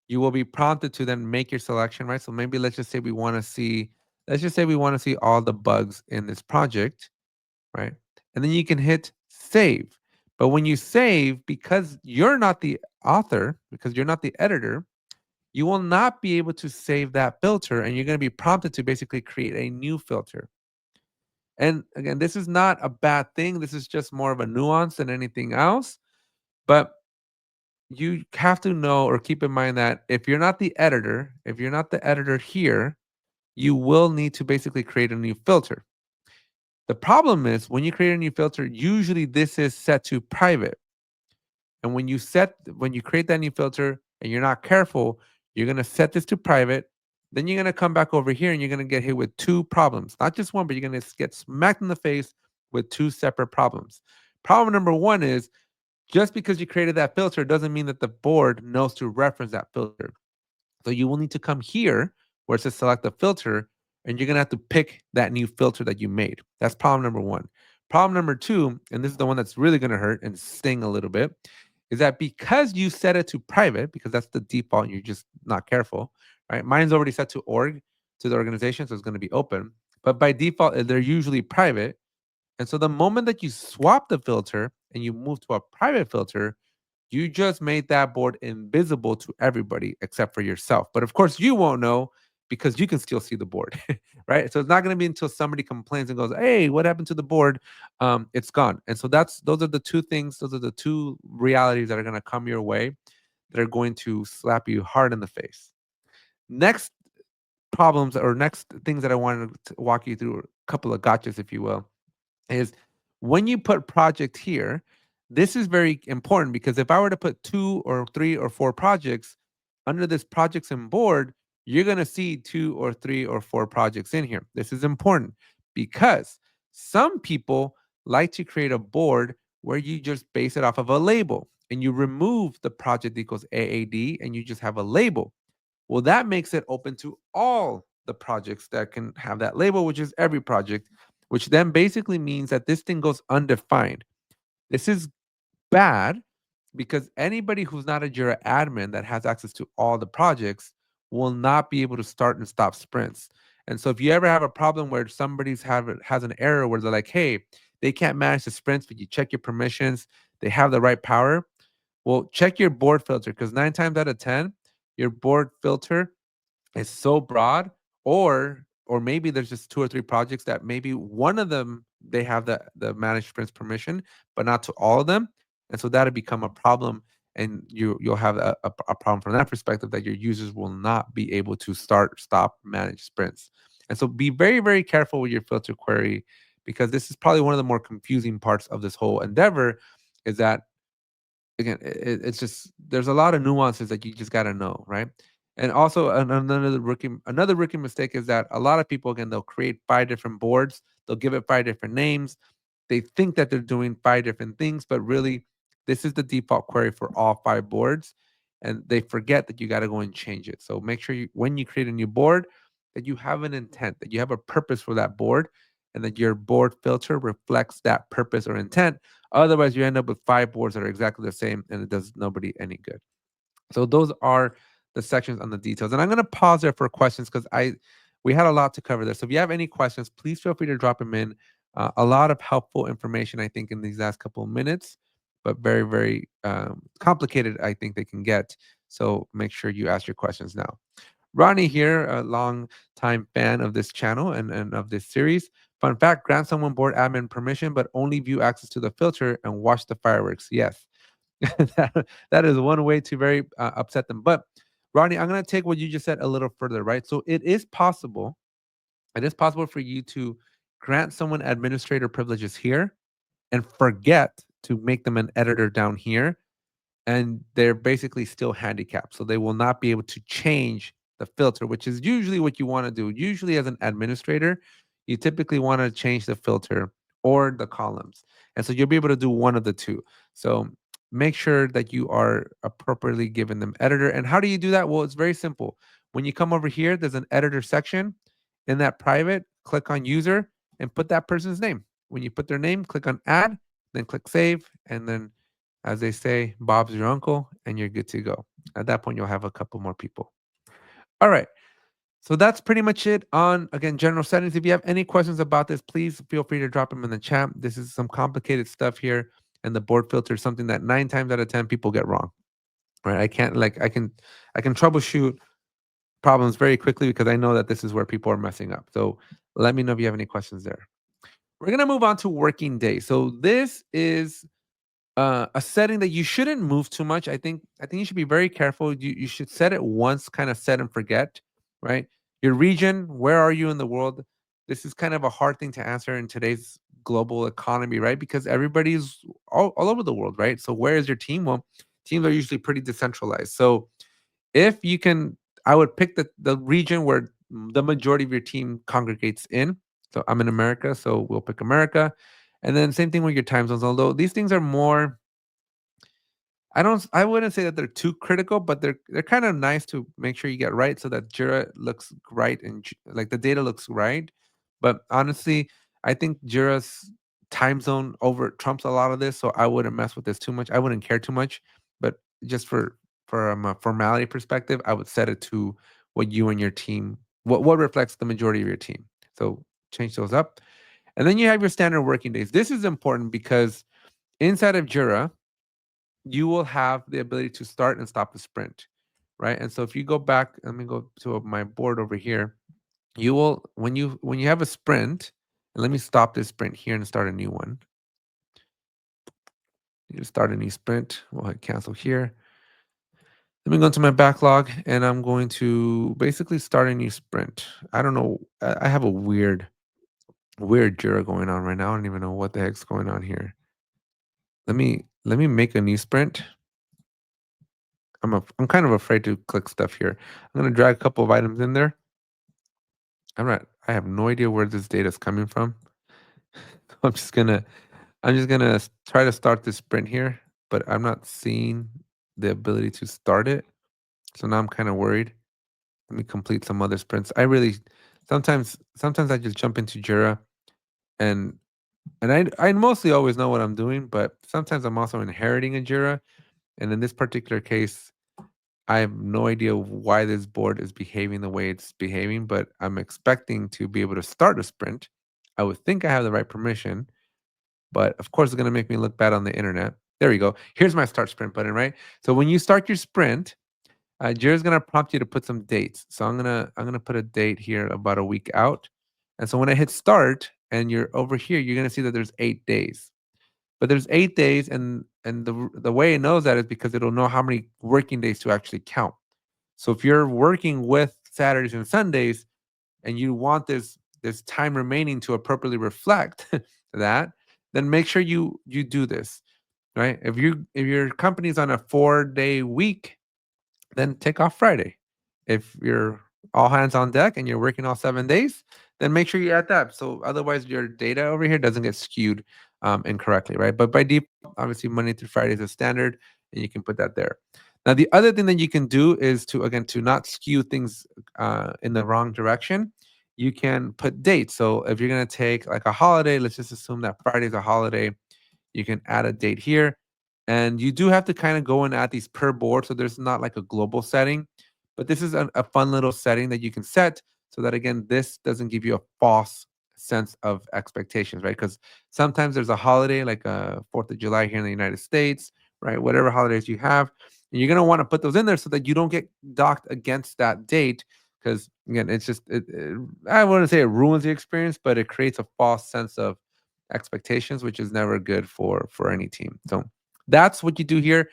Speaker 1: You will be prompted to then make your selection, right? So maybe let's just say we want to see, let's just say we want to see all the bugs in this project, right? And then you can hit save. But when you save, because you're not the author, because you're not the editor, you will not be able to save that filter, and you're going to be prompted to basically create a new filter. And again, this is not a bad thing. This is just more of a nuance than anything else. But you have to know or keep in mind that if you're not the editor, if you're not the editor here, you will need to basically create a new filter. The problem is when you create a new filter, usually this is set to private. And when you create that new filter and you're not careful, you're going to set this to private. Then you're going to come back over here and you're going to get hit with two problems. Not just one, but you're going to get smacked in the face with two separate problems. Problem number one is just because you created that filter doesn't mean that the board knows to reference that filter. So you will need to come here where it says select a filter, and you're going to have to pick that new filter that you made. That's problem number one. Problem number two, and this is the one that's really going to hurt and sting a little bit, is that because you set it to private, because that's the default and you're just not careful, right? Mine's already set to org, to the organization, so it's going to be open. But by default, they're usually private. And so the moment that you swap the filter and you move to a private filter, you just made that board invisible to everybody except for yourself. But of course, you won't know because you can still see the board, right? So it's not going to be until somebody complains and goes, "Hey, what happened to the board?" It's gone. And so those are the two things. Those are the two realities that are going to come your way that are going to slap you hard in the face. Next problems or next things that I wanted to walk you through, a couple of gotchas, if you will, is when you put project here, this is very important because if I were to put 2 or 3 or 4 projects under this projects and board, you're going to see 2 or 3 or 4 projects in here. This is important because some people like to create a board where you just base it off of a label and you remove the project equals AAD and you just have a label. Well, that makes it open to all the projects that can have that label, which is every project, which then basically means that this thing goes undefined. This is bad because anybody who's not a Jira admin that has access to all the projects will not be able to start and stop sprints. And so if you ever have a problem where has an error where they're like, hey, they can't manage the sprints, but you check your permissions, they have the right power. Well, check your board filter because 9 times out of 10, your board filter is so broad, or maybe there's just 2 or 3 projects that maybe one of them they have the managed sprints permission but not to all of them, and so that'll become a problem, and you'll have a problem from that perspective that your users will not be able to start, stop, manage sprints. And so be very, very careful with your filter query because this is probably one of the more confusing parts of this whole endeavor, is that again, it's just there's a lot of nuances that you just got to know, right? And also another rookie mistake is that a lot of people, again, they'll create 5 different boards, they'll give it 5 different names, they think that they're doing 5 different things, but really this is the default query for all 5 boards, and they forget that you got to go and change it. So make sure when you create a new board that you have an intent, that you have a purpose for that board, and that your board filter reflects that purpose or intent. Otherwise, you end up with 5 boards that are exactly the same, and it does nobody any good. So those are the sections on the details. And I'm going to pause there for questions because we had a lot to cover there. So if you have any questions, please feel free to drop them in. A lot of helpful information, I think, in these last couple of minutes, but very, very complicated, I think they can get. So make sure you ask your questions now. Ronnie here, a long time fan of this channel and of this series. Fun fact, grant someone board admin permission, but only view access to the filter and watch the fireworks. Yes, that is one way to very upset them. But Ronnie, I'm going to take what you just said a little further, right? So it is possible for you to grant someone administrator privileges here and forget to make them an editor down here, and they're basically still handicapped. So they will not be able to change the filter, which is usually what you want to do. Usually, as an administrator, you typically want to change the filter or the columns. And so you'll be able to do one of the two. So make sure that you are appropriately giving them editor. And how do you do that? Well, it's very simple. When you come over here, there's an editor section. In that private, click on user and put that person's name. When you put their name, click on add, then click save, and then, as they say, Bob's your uncle, and you're good to go. At that point, you'll have a couple more people. All right. So that's pretty much it on, again, general settings. If you have any questions about this, please feel free to drop them in the chat. This is some complicated stuff here, and the board filter is something that 9 times out of 10 people get wrong. Right? I can troubleshoot problems very quickly because I know that this is where people are messing up. So let me know if you have any questions there. We're gonna move on to working day. So this is a setting that you shouldn't move too much. I think you should be very careful. You should set it once, kind of set and forget, right? Your region, where are you in the world? This is kind of a hard thing to answer in today's global economy, right? Because everybody's all over the world, right? So where is your team? Well, teams are usually pretty decentralized. So if you can, I would pick the region where the majority of your team congregates in. So I'm in America, so we'll pick America. And then same thing with your time zones, although these things are more, I wouldn't say that they're too critical, but they're kind of nice to make sure you get right so that Jira looks right and like the data looks right. But honestly, I think Jira's time zone over trumps a lot of this, so I wouldn't mess with this too much. I wouldn't care too much, but just for a formality perspective, I would set it to what you and your team, what reflects the majority of your team. So change those up. And then you have your standard working days. This is important because inside of Jira, you will have the ability to start and stop the sprint, right? And so if you go back, let me go to my board over here. You will, when you have a sprint, and let me stop this sprint here and start a new one. You start a new sprint. We'll hit cancel here. Let me go into my backlog, and I'm going to basically start a new sprint. I don't know. I have a weird Jira going on right now. I don't even know what the heck's going on here. Let me make a new sprint. I'm kind of afraid to click stuff here. I'm gonna drag a couple of items in there. I have no idea where this data is coming from. I'm just gonna try to start this sprint here, but I'm not seeing the ability to start it. So now I'm kind of worried. Let me complete some other sprints. I really sometimes I just jump into Jira and I mostly always know what I'm doing, but sometimes I'm also inheriting a Jira. And in this particular case, I have no idea why this board is behaving the way it's behaving, but I'm expecting to be able to start a sprint. I would think I have the right permission, but of course, it's going to make me look bad on the internet. There we go. Here's my start sprint button, right? So when you start your sprint, Jira's going to prompt you to put some dates. So I'm gonna put a date here about a week out. And so when I hit start and you're over here, you're going to see that there's 8 days. But there's 8 days, and the way it knows that is because it'll know how many working days to actually count. So if you're working with Saturdays and Sundays and you want this time remaining to appropriately reflect that, then make sure you do this, right? If your company's on a 4-day week, then take off Friday. If you're all hands on deck and you're working all 7 days, then make sure you add that. So otherwise, your data over here doesn't get skewed incorrectly, right? But by default, obviously, Monday through Friday is a standard, and you can put that there. Now, the other thing that you can do is to not skew things in the wrong direction. You can put dates. So if you're going to take like a holiday, let's just assume that Friday is a holiday. You can add a date here. And you do have to kind of go and add these per board. So there's not like a global setting, but this is a fun little setting that you can set so that, again, this doesn't give you a false sense of expectations, right? Because sometimes there's a holiday like 4th of July here in the United States, right? Whatever holidays you have. And you're going to want to put those in there so that you don't get docked against that date. Because again, it's just, I wouldn't say it ruins the experience, but it creates a false sense of expectations, which is never good for any team. So that's what you do here.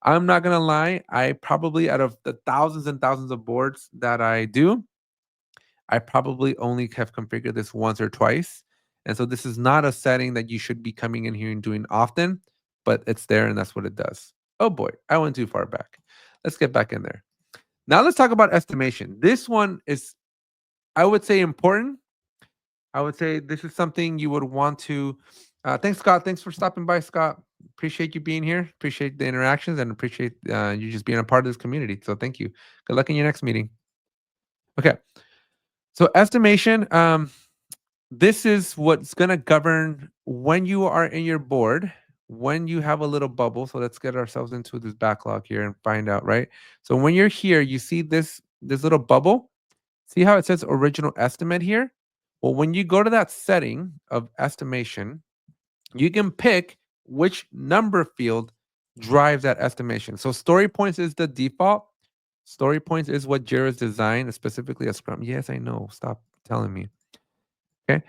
Speaker 1: I'm not gonna lie, I probably, out of the thousands and thousands of boards that I do, I probably only have configured this once or twice. And so this is not a setting that you should be coming in here and doing often, but it's there and that's what it does. Oh boy, I went too far back. Let's get back in there. Now let's talk about estimation. This one is, I would say, important. I would say this is something you would want to. Thanks, Scott. Thanks for stopping by, Scott. Appreciate you being here. Appreciate the interactions and appreciate you just being a part of this community. So thank you. Good luck in your next meeting. Okay. So estimation, this is what's going to govern when you are in your board, when you have a little bubble. So let's get ourselves into this backlog here and find out, right? So when you're here, you see this little bubble. See how it says original estimate here? Well, when you go to that setting of estimation, you can pick which number field drives that estimation. So story points is the default. Story points is what Jira is designed, specifically a Scrum. Yes, I know. Stop telling me. Okay.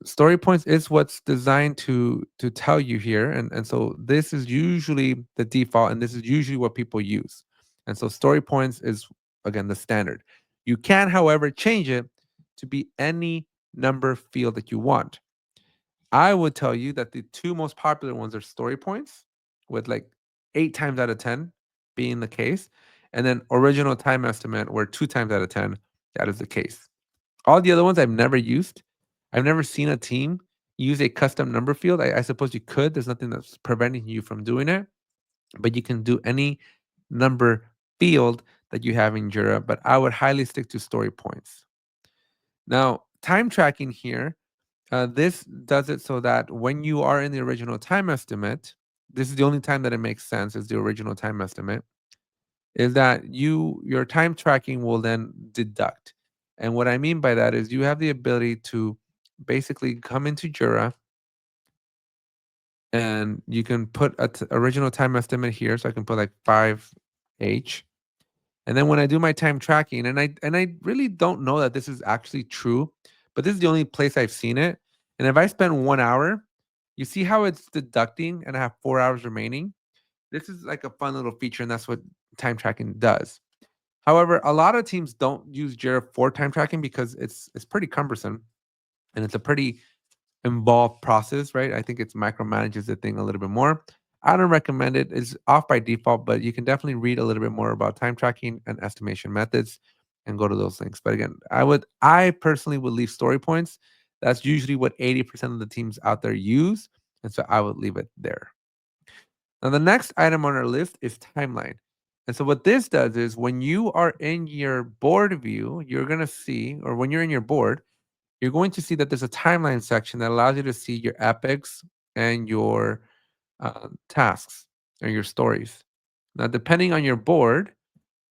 Speaker 1: Story points is what's designed to tell you here, and so this is usually the default, and this is usually what people use. And so story points is again the standard. You can, however, change it to be any number field that you want. I would tell you that the two most popular ones are story points, with like 8 times out of 10 being the case, and then original time estimate, where 2 times out of 10 that is the case. All the other ones I've never used. I've never seen a team use a custom number field. I suppose you could. There's nothing that's preventing you from doing it, but you can do any number field that you have in Jira. But I would highly stick to story points. Now, time tracking here, this does it so that when you are in the original time estimate, this is the only time that it makes sense, is the original time estimate, is that your time tracking will then deduct. And what I mean by that is you have the ability to basically come into Jira and you can put original time estimate here. So I can put like 5H. And then when I do my time tracking, and I really don't know that this is actually true, but this is the only place I've seen it. And if I spend 1 hour, you see how it's deducting and I have 4 hours remaining. This is like a fun little feature, and that's what time tracking does. However, a lot of teams don't use Jira for time tracking because it's pretty cumbersome and it's a pretty involved process, right? I think it's micromanages the thing a little bit more. I don't recommend it. It's off by default, but you can definitely read a little bit more about time tracking and estimation methods and go to those links. But again, I personally would leave story points. That's usually what 80% of the teams out there use. And so I would leave it there. Now, the next item on our list is timeline. And so what this does is when you are in your board view, you're going to see, or when you're in your board, you're going to see that there's a timeline section that allows you to see your epics and your tasks or your stories. Now, depending on your board,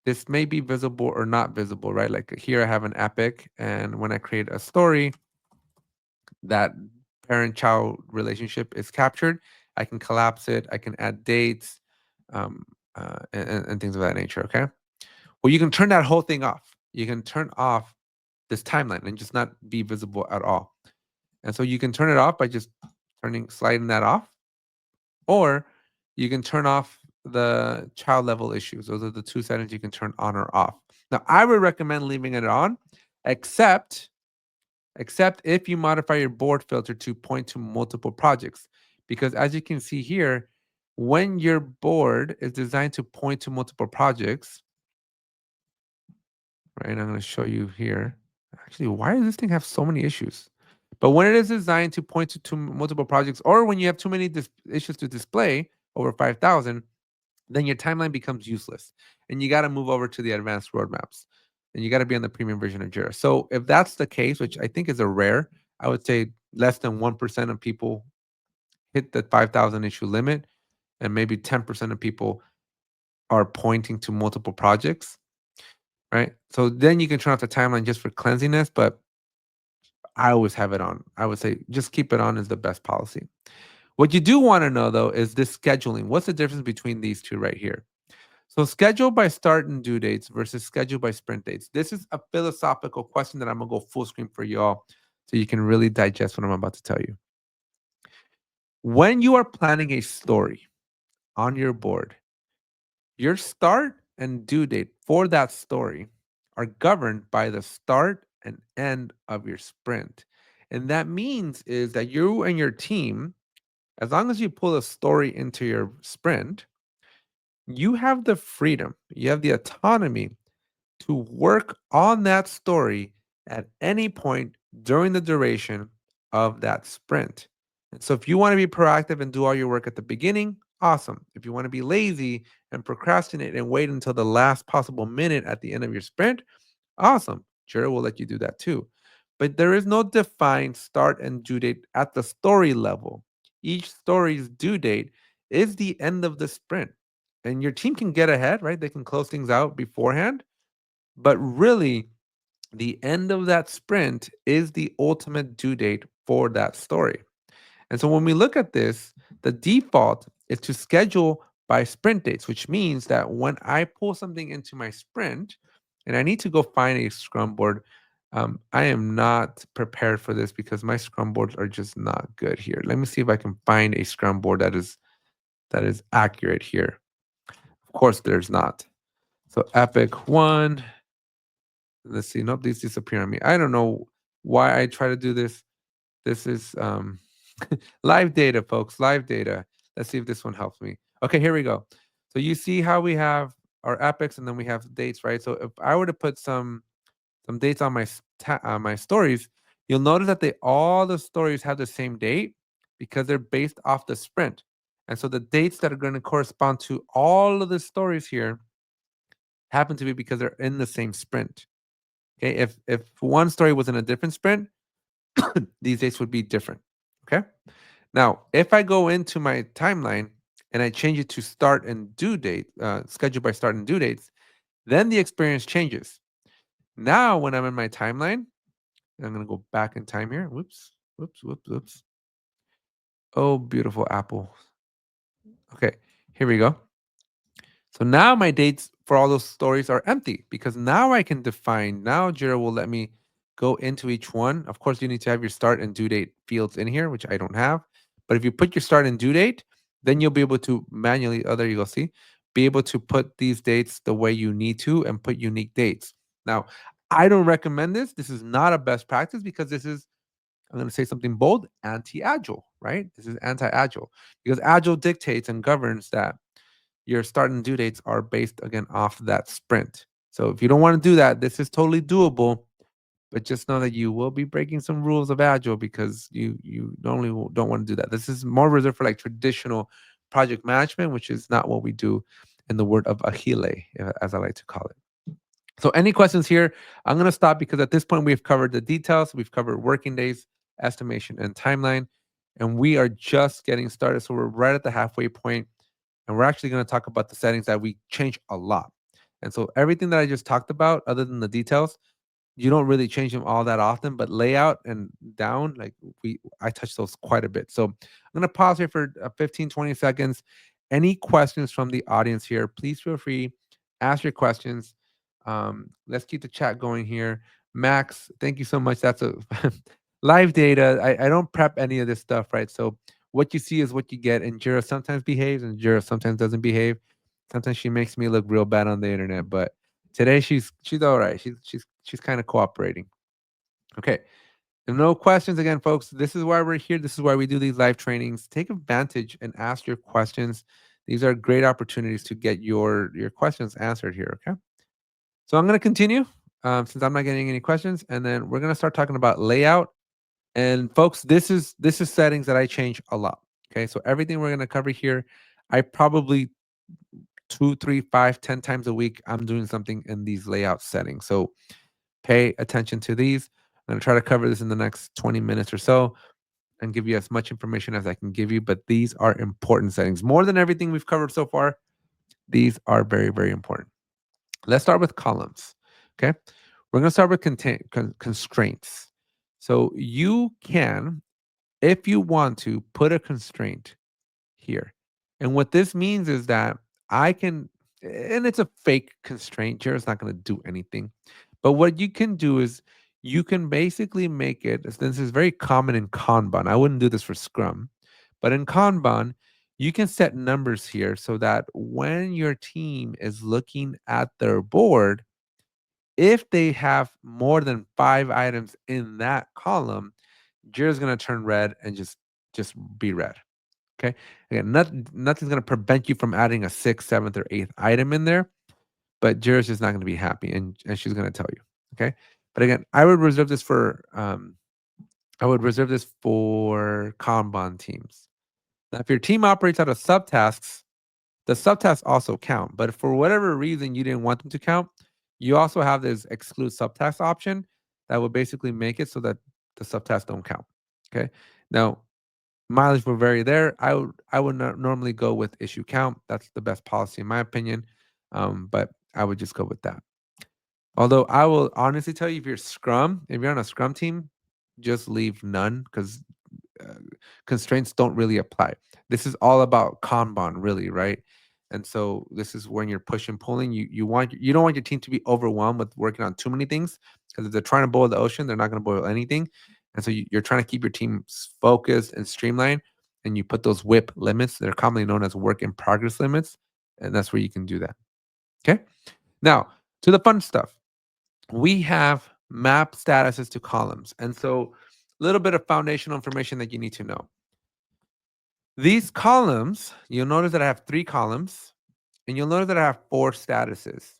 Speaker 1: this may be visible or not visible, right? Like here I have an epic, and when I create a story, that parent-child relationship is captured. I can collapse it. I can add dates, and things of that nature. Okay. Well, you can turn that whole thing off. You can turn off this timeline and just not be visible at all. And so you can turn it off by just sliding that off, or you can turn off the child level issues. Those are the two settings you can turn on or off. Now, I would recommend leaving it on, except if you modify your board filter to point to multiple projects. Because as you can see here, when your board is designed to point to multiple projects, right? I'm going to show you here. Actually, why does this thing have so many issues? But when it is designed to point to multiple projects, or when you have too many issues to display, over 5,000, then your timeline becomes useless. And you got to move over to the advanced roadmaps. And you got to be on the premium version of Jira. So if that's the case, which I think is a rare, I would say less than 1% of people hit the 5,000 issue limit, and maybe 10% of people are pointing to multiple projects, right? So then you can turn off the timeline just for cleanliness, but I always have it on. I would say just keep it on is the best policy. What you do want to know, though, is this scheduling. What's the difference between these two right here? So schedule by start and due dates versus schedule by sprint dates. This is a philosophical question that I'm going to go full screen for y'all so you can really digest what I'm about to tell you. When you are planning a story on your board, your start and due date for that story are governed by the start and end of your sprint. And that means is that you and your team, as long as you pull a story into your sprint, you have the freedom, you have the autonomy to work on that story at any point during the duration of that sprint. And so if you want to be proactive and do all your work at the beginning, awesome. If you want to be lazy and procrastinate and wait until the last possible minute at the end of your sprint, awesome. Jira will let you do that too. But there is no defined start and due date at the story level. Each story's due date is the end of the sprint. And your team can get ahead, right? They can close things out beforehand. But really, the end of that sprint is the ultimate due date for that story. And so when we look at this, the default is to schedule by sprint dates, which means that when I pull something into my sprint and I need to go find a Scrum board, I am not prepared for this because my Scrum boards are just not good here. Let me see if I can find a Scrum board that is accurate here. Of course, there's not. So Epic 1. Let's see. Nope, these disappear on me. I don't know why I try to do this. This is live data, folks. Live data. Let's see if this one helps me. Okay, here we go. So you see how we have our epics and then we have dates, right? So if I were to put some dates on my stories, you'll notice that all the stories have the same date because they're based off the sprint. And so the dates that are going to correspond to all of the stories here happen to be because they're in the same sprint. Okay, if one story was in a different sprint, these dates would be different. Okay. Now, if I go into my timeline and I change it to start and due date, schedule by start and due dates, then the experience changes. Now, when I'm in my timeline, I'm going to go back in time here. Whoops, whoops, whoops, whoops. Oh, beautiful apple. Okay, here we go. So now my dates for all those stories are empty because now I can define, now Jira will let me go into each one. Of course, you need to have your start and due date fields in here, which I don't have. But if you put your start and due date, then you'll be able to manually, oh, there you go, see, be able to put these dates the way you need to and put unique dates. Now, I don't recommend this. This is not a best practice because this is, I'm going to say something bold, anti-agile, right? This is anti-agile because agile dictates and governs that your start and due dates are based again off that sprint. So if you don't want to do that, this is totally doable, but just know that you will be breaking some rules of agile because you normally don't want to do that. This is more reserved for like traditional project management, which is not what we do in the word of Achille, as I like to call it. So any questions here? I'm going to stop because at this point we've covered the details. We've covered working days, estimation, and timeline, and we are just getting started. So we're right at the halfway point. And we're actually going to talk about the settings that we change a lot. And so everything that I just talked about, other than the details, you don't really change them all that often, but layout and down, like I touch those quite a bit. So I'm going to pause here for 15, 20 seconds. Any questions from the audience here, please feel free, ask your questions. Let's keep the chat going here. Max, thank you so much. That's a live data. I don't prep any of this stuff, right? So what you see is what you get. And Jira sometimes behaves and Jira sometimes doesn't behave. Sometimes she makes me look real bad on the internet, but today she's all right. She's kind of cooperating. Okay. And no questions again, folks. This is why we're here. This is why we do these live trainings. Take advantage and ask your questions. These are great opportunities to get your questions answered here. Okay. So I'm going to continue since I'm not getting any questions, and then we're going to start talking about layout. And folks, this is settings that I change a lot. Okay. So everything we're going to cover here, I probably 2, 3, 5, 10 times a week, I'm doing something in these layout settings. So pay attention to these. I'm going to try to cover this in the next 20 minutes or so and give you as much information as I can give you. But these are important settings. More than everything we've covered so far, these are very, very important. Let's start with columns. Okay. We're going to start with constraints. So you can, if you want to, put a constraint here. And what this means is that I can, and it's a fake constraint. Jira's not going to do anything. But what you can do is you can basically make it, this is very common in Kanban. I wouldn't do this for Scrum, but in Kanban, you can set numbers here so that when your team is looking at their board, if they have more than 5 items in that column, Jira's going to turn red and just be red. Okay. Again, nothing's going to prevent you from adding a 6th, 7th, or 8th item in there, but Jira's just not going to be happy, and she's going to tell you. Okay. But again, I would reserve this for Kanban teams. Now, if your team operates out of subtasks, the subtasks also count. But if for whatever reason you didn't want them to count, You also have this exclude subtasks option that will basically make it so that the subtasks don't count. Okay. Now, mileage will vary there. I would not normally go with issue count. That's the best policy in my opinion. But I would just go with that. Although I will honestly tell you, if you're on a Scrum team, just leave none because uh, constraints don't really apply. This is all about Kanban, really, right? And so this is when you're pushing, pulling. You don't want your team to be overwhelmed with working on too many things because if they're trying to boil the ocean, they're not going to boil anything. And so you're trying to keep your team focused and streamlined, and you put those WIP limits. They're commonly known as work in progress limits, and that's where you can do that. Okay. Now to the fun stuff. We have map statuses to columns, and so a little bit of foundational information that you need to know. These columns, you'll notice that I have 3 columns, and you'll notice that I have 4 statuses.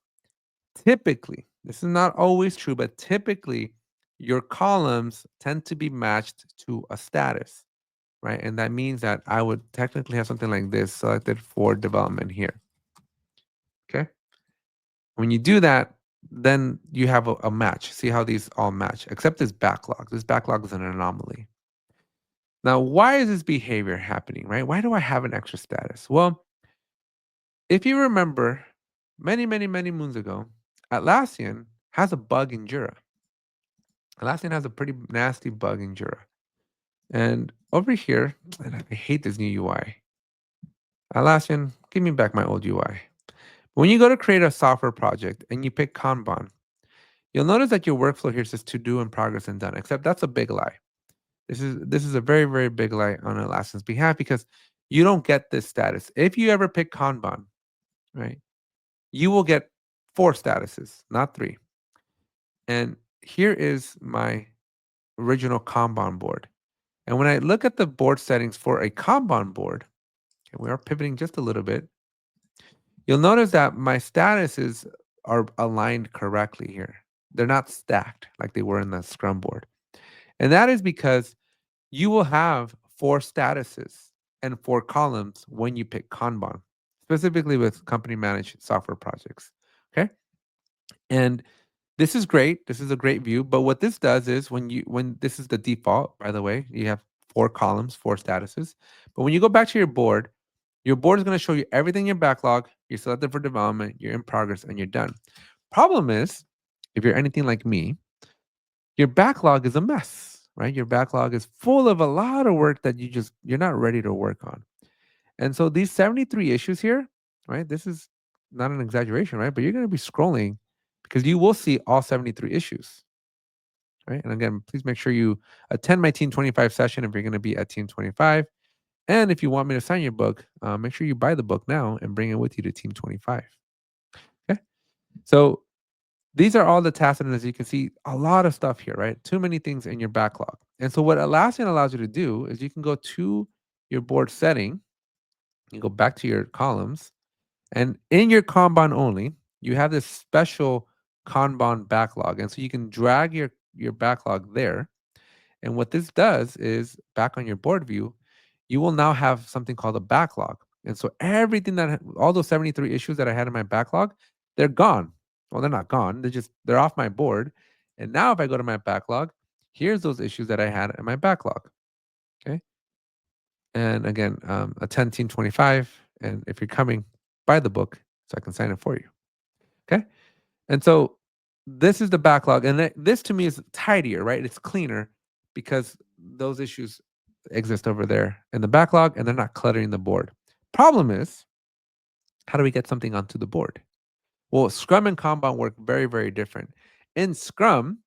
Speaker 1: Typically, this is not always true, but typically your columns tend to be matched to a status, right? And that means that I would technically have something like this selected for development here. Okay. When you do that, then you have a match. See how these all match, except this backlog. This backlog is an anomaly. Now, why is this behavior happening, right? Why do I have an extra status? Well, if you remember, many, many, many moons ago, Atlassian has a bug in Jira. Atlassian has a pretty nasty bug in Jira. And over here, and I hate this new UI. Atlassian, give me back my old UI. When you go to create a software project and you pick Kanban, you'll notice that your workflow here says to do, in progress, and done, except that's a big lie. This is a very, very big lie on Atlassian's behalf because you don't get this status. If you ever pick Kanban, right, you will get 4 statuses, not 3. And here is my original Kanban board. And when I look at the board settings for a Kanban board, and we are pivoting just a little bit, you'll notice that my statuses are aligned correctly here. They're not stacked like they were in the Scrum board. And that is because you will have 4 statuses and 4 columns when you pick Kanban, specifically with company managed software projects. Okay. And this is great. This is a great view. But what this does is when this is the default, by the way, you have 4 columns, 4 statuses. But when you go back to your board is going to show you everything in your backlog. You're selected for development, you're in progress, and you're done. Problem is, if you're anything like me, your backlog is a mess, right? Your backlog is full of a lot of work that you're not ready to work on. And so these 73 issues here, right? This is not an exaggeration, right? But you're going to be scrolling because you will see all 73 issues, right? And again, please make sure you attend my Team 25 session if you're going to be at Team 25. And if you want me to sign your book, make sure you buy the book now and bring it with you to Team 25. Okay. So these are all the tasks, and as you can see, a lot of stuff here, right? Too many things in your backlog. And so what Atlassian allows you to do is you can go to your board setting, you go back to your columns, and in your Kanban only, you have this special Kanban backlog. And so you can drag your backlog there. And what this does is back on your board view, you will now have something called a backlog. And so everything all those 73 issues that I had in my backlog, they're gone. Well, they're not gone. They're off my board. And now if I go to my backlog, here's those issues that I had in my backlog. Okay. And again, attend Team 25. And if you're coming, buy the book so I can sign it for you. Okay. And so this is the backlog. And this to me is tidier, right? It's cleaner because those issues exist over there in the backlog and they're not cluttering the board. Problem is, how do we get something onto the board? Well, Scrum and Kanban work very, very different. In Scrum,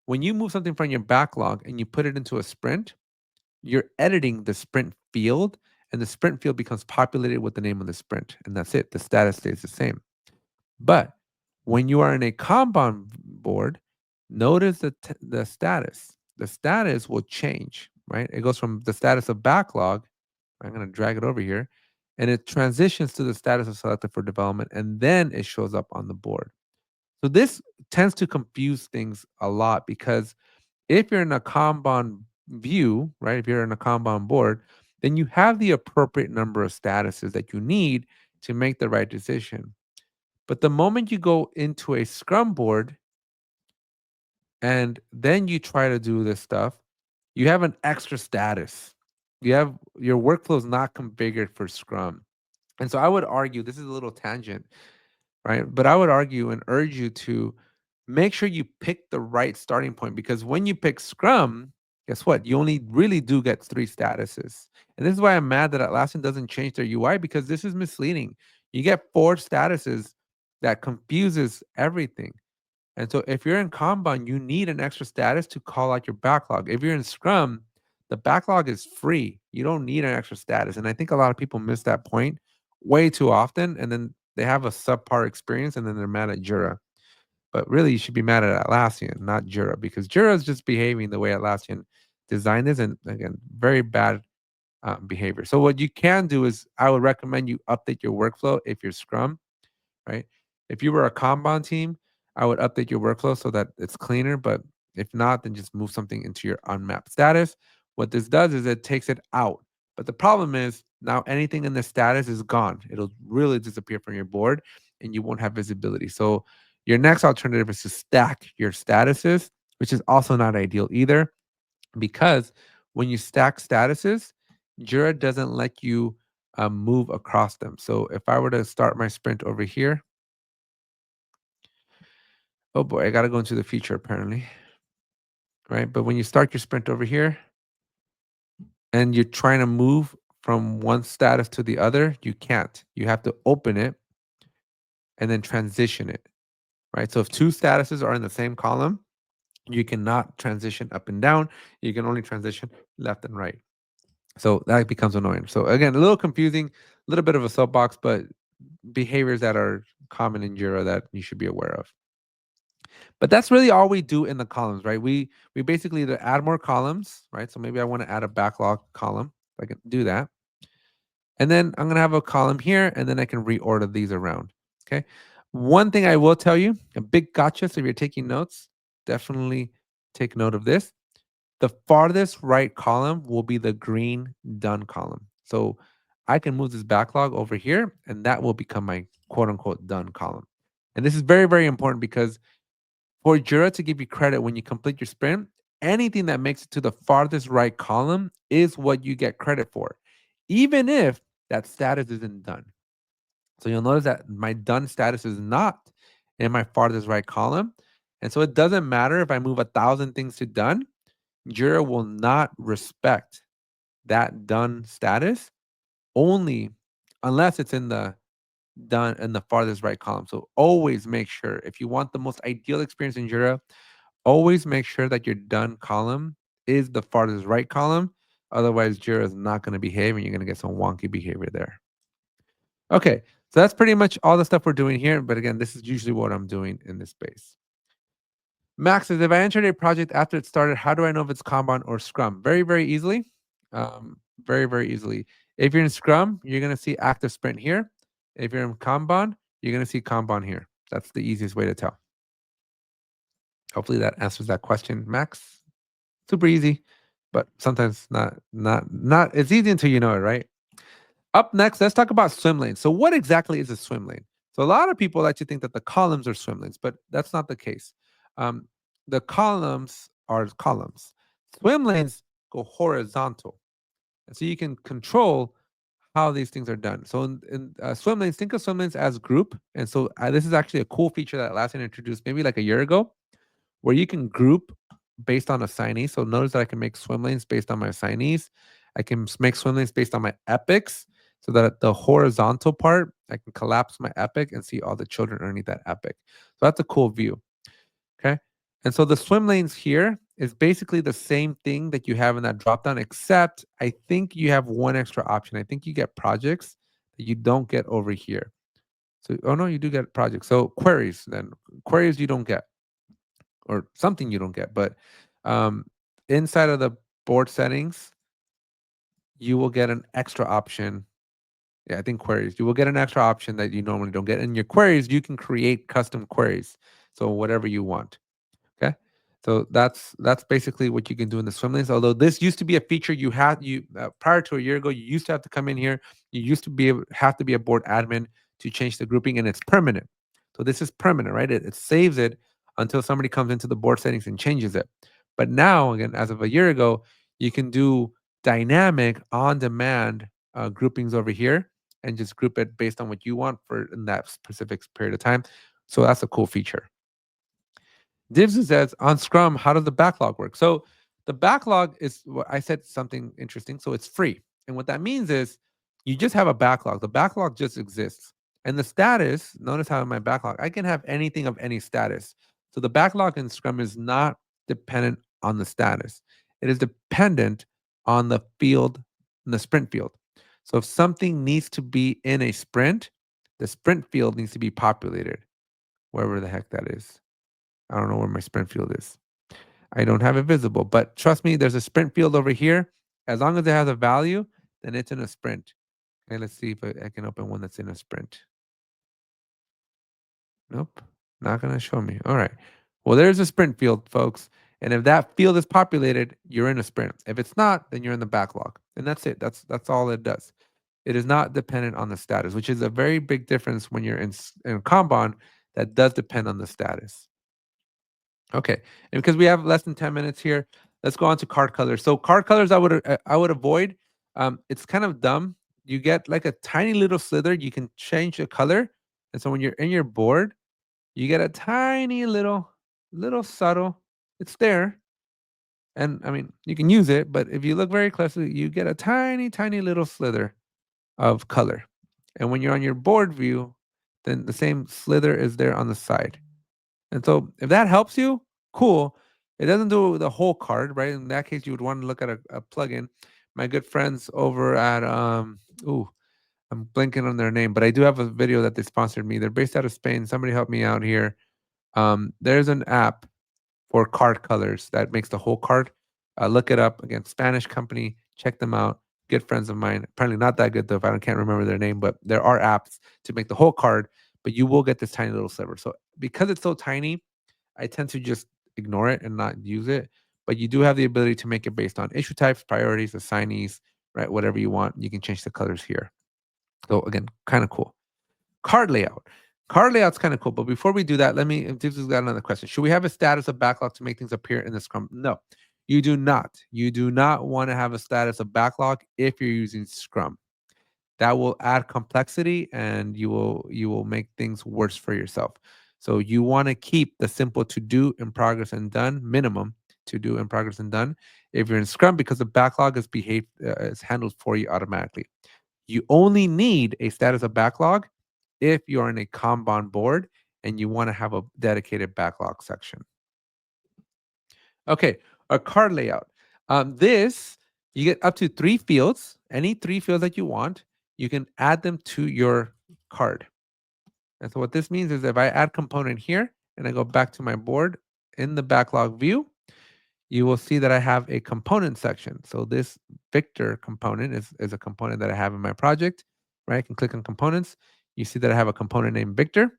Speaker 1: when you move something from your backlog and you put it into a sprint, you're editing the sprint field, and the sprint field becomes populated with the name of the sprint. And that's it. The status stays the same. But when you are in a Kanban board, notice the status. The status will change, right? It goes from the status of backlog. I'm going to drag it over here, and it transitions to the status of selected for development, and then it shows up on the board. So this tends to confuse things a lot because if you're in a Kanban view, right? If you're in a Kanban board, then you have the appropriate number of statuses that you need to make the right decision. But the moment you go into a Scrum board and then you try to do this stuff, you have an extra status. You have your workflow is not configured for Scrum. And so I would argue, this is a little tangent, right? But I would argue and urge you to make sure you pick the right starting point, because when you pick Scrum, guess what? You only really do get 3 statuses. And this is why I'm mad that Atlassian doesn't change their UI, because this is misleading. You get 4 statuses that confuses everything. And so if you're in Kanban, you need an extra status to call out your backlog. If you're in Scrum, the backlog is free. You don't need an extra status. And I think a lot of people miss that point way too often. And then they have a subpar experience and then they're mad at Jira. But really, you should be mad at Atlassian, not Jira, because Jira is just behaving the way Atlassian designed is. And again, very bad behavior. So what you can do is I would recommend you update your workflow if you're Scrum, right? If you were a Kanban team, I would update your workflow so that it's cleaner. But if not, then just move something into your unmapped status. What this does is it takes it out. But the problem is now anything in the status is gone. It'll really disappear from your board and you won't have visibility. So your next alternative is to stack your statuses, which is also not ideal either, because when you stack statuses, Jira doesn't let you move across them. So if I were to start my sprint over here, oh boy, I got to go into the feature apparently, right? But when you start your sprint over here and you're trying to move from one status to the other, you can't. You have to open it and then transition it, right? So if 2 statuses are in the same column, you cannot transition up and down. You can only transition left and right. So that becomes annoying. So again, a little confusing, a little bit of a soapbox, but behaviors that are common in Jira that you should be aware of. But that's really all we do in the columns, right? We basically either add more columns, right? So maybe I want to add a backlog column. I can do that. And then I'm going to have a column here, and then I can reorder these around. Okay. One thing I will tell you, a big gotcha. So if you're taking notes, definitely take note of this. The farthest right column will be the green done column. So I can move this backlog over here, and that will become my quote unquote done column. And this is very, very important because for Jira to give you credit when you complete your sprint, anything that makes it to the farthest right column is what you get credit for, even if that status isn't done. So you'll notice that my done status is not in my farthest right column. And so it doesn't matter if I move 1,000 things to done, Jira will not respect that done status only unless it's in the done in the farthest right column. So always make sure, if you want the most ideal experience in Jira, always make sure that your done column is the farthest right column. Otherwise, Jira is not going to behave and you're going to get some wonky behavior there. Okay, so that's pretty much all the stuff we're doing here. But again, this is usually what I'm doing in this space. Max says, if I entered a project after it started, how do I know if it's Kanban or Scrum? Very, very easily. Very, very easily. If you're in Scrum, you're going to see active sprint here. If you're in Kanban, you're going to see Kanban here. That's the easiest way to tell. Hopefully that answers that question, Max. Super easy, but sometimes not. It's easy until you know it, right? Up next, let's talk about swim lanes. So what exactly is a swim lane? So a lot of people like to think that the columns are swim lanes, but that's not the case. Um, the columns are columns. Swim lanes go horizontal. And so you can control how these things are done. So in swim lanes, think of swim lanes as group. And so this is actually a cool feature that Atlassian introduced maybe like a year ago, where you can group based on assignee. So notice that I can make swim lanes based on my assignees. I can make swim lanes based on my epics, so that the horizontal part, I can collapse my epic and see all the children underneath that epic. So that's a cool view. Okay. And so the swim lanes here is basically the same thing that you have in that dropdown, except I think you have one extra option. I think you get projects that you don't get over here. So, oh no, you do get projects. So queries, then queries you don't get, or something you don't get. But inside of the board settings, you will get an extra option. Yeah, I think queries. You will get an extra option that you normally don't get. In your queries, you can create custom queries. So whatever you want. Okay. So that's basically what you can do in the swim lanes. Although this used to be a feature you had prior to a year ago, you used to have to come in here. You used to have to be a board admin to change the grouping, and it's permanent. So this is permanent, right? It saves it until somebody comes into the board settings and changes it. But now, again, as of a year ago, you can do dynamic on-demand groupings over here and just group it based on what you want for in that specific period of time. So that's a cool feature. Divs says on Scrum, how does the backlog work? So the backlog is what I said something interesting. So it's free. And what that means is you just have a backlog. The backlog just exists. And the status, notice how in my backlog, I can have anything of any status. So the backlog in Scrum is not dependent on the status. It is dependent on the field, in the sprint field. So if something needs to be in a sprint, the sprint field needs to be populated, wherever the heck that is. I don't know where my sprint field is. I don't have it visible, but trust me, there's a sprint field over here. As long as it has a value, then it's in a sprint. Okay, let's see if I can open one that's in a sprint. Nope, not going to show me. All right. Well, there's a sprint field, folks. And if that field is populated, you're in a sprint. If it's not, then you're in the backlog. And that's it. That's all it does. It is not dependent on the status, which is a very big difference when you're in Kanban. That does depend on the status. Okay, and because we have less than 10 minutes here, let's go on to card colors. So card colors I would avoid. It's kind of dumb. You get like a tiny little slither. You can change the color. And so when you're in your board, you get a tiny little subtle. It's there. And I mean, you can use it, but if you look very closely, you get a tiny, tiny little slither of color. And when you're on your board view, then the same slither is there on the side. And so if that helps you, cool. It doesn't do the whole card, right? In that case, you would want to look at a plugin. My good friends over at I'm blanking on their name, but I do have a video that they sponsored me. They're based out of Spain. Somebody help me out here. There's an app for card colors that makes the whole card. Look it up. Again, Spanish company. Check them out. Good friends of mine. Apparently not that good though. If I can't remember their name, but there are apps to make the whole card. But you will get this tiny little sliver. So because it's so tiny, I tend to just ignore it and not use it. But you do have the ability to make it based on issue types, priorities, assignees, right? Whatever you want, you can change the colors here. So again, kind of cool. Card layout. Card layout's kind of cool. But before we do that, let me, if this has got another question. Should we have a status of backlog to make things appear in the Scrum? No, you do not. You do not want to have a status of backlog if you're using Scrum. That will add complexity and you will make things worse for yourself. So you want to keep the simple to do, in progress, and done minimum to do, in progress, and done if you're in Scrum, because the backlog is handled for you automatically. You only need a status of backlog if you're in a Kanban board and you want to have a dedicated backlog section. Okay, a card layout. This, you get up to 3 fields, any 3 fields that you want. You can add them to your card. And so what this means is if I add component here and I go back to my board in the backlog view, you will see that I have a component section. So this Victor component is a component that I have in my project, right? I can click on components. You see that I have a component named Victor.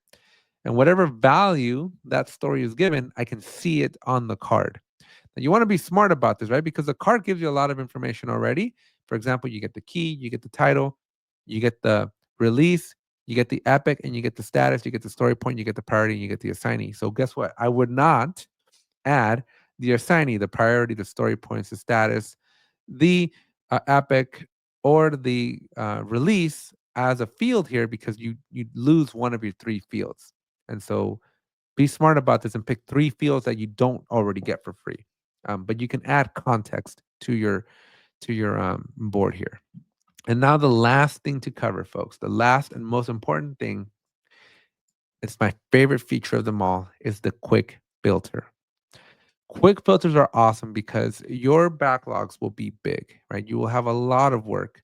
Speaker 1: And whatever value that story is given, I can see it on the card. Now you want to be smart about this, right? Because the card gives you a lot of information already. For example, you get the key, you get the title, you get the release, you get the epic, and you get the status, you get the story point, you get the priority, and you get the assignee. So guess what? I would not add the assignee, the priority, the story points, the status, the epic, or the release as a field here, because you lose one of your 3 fields. And so be smart about this and pick 3 fields that you don't already get for free. But you can add context to your board here. And now the last thing to cover, folks, the last and most important thing, it's my favorite feature of them all, is the quick filter. Quick filters are awesome because your backlogs will be big, right? You will have a lot of work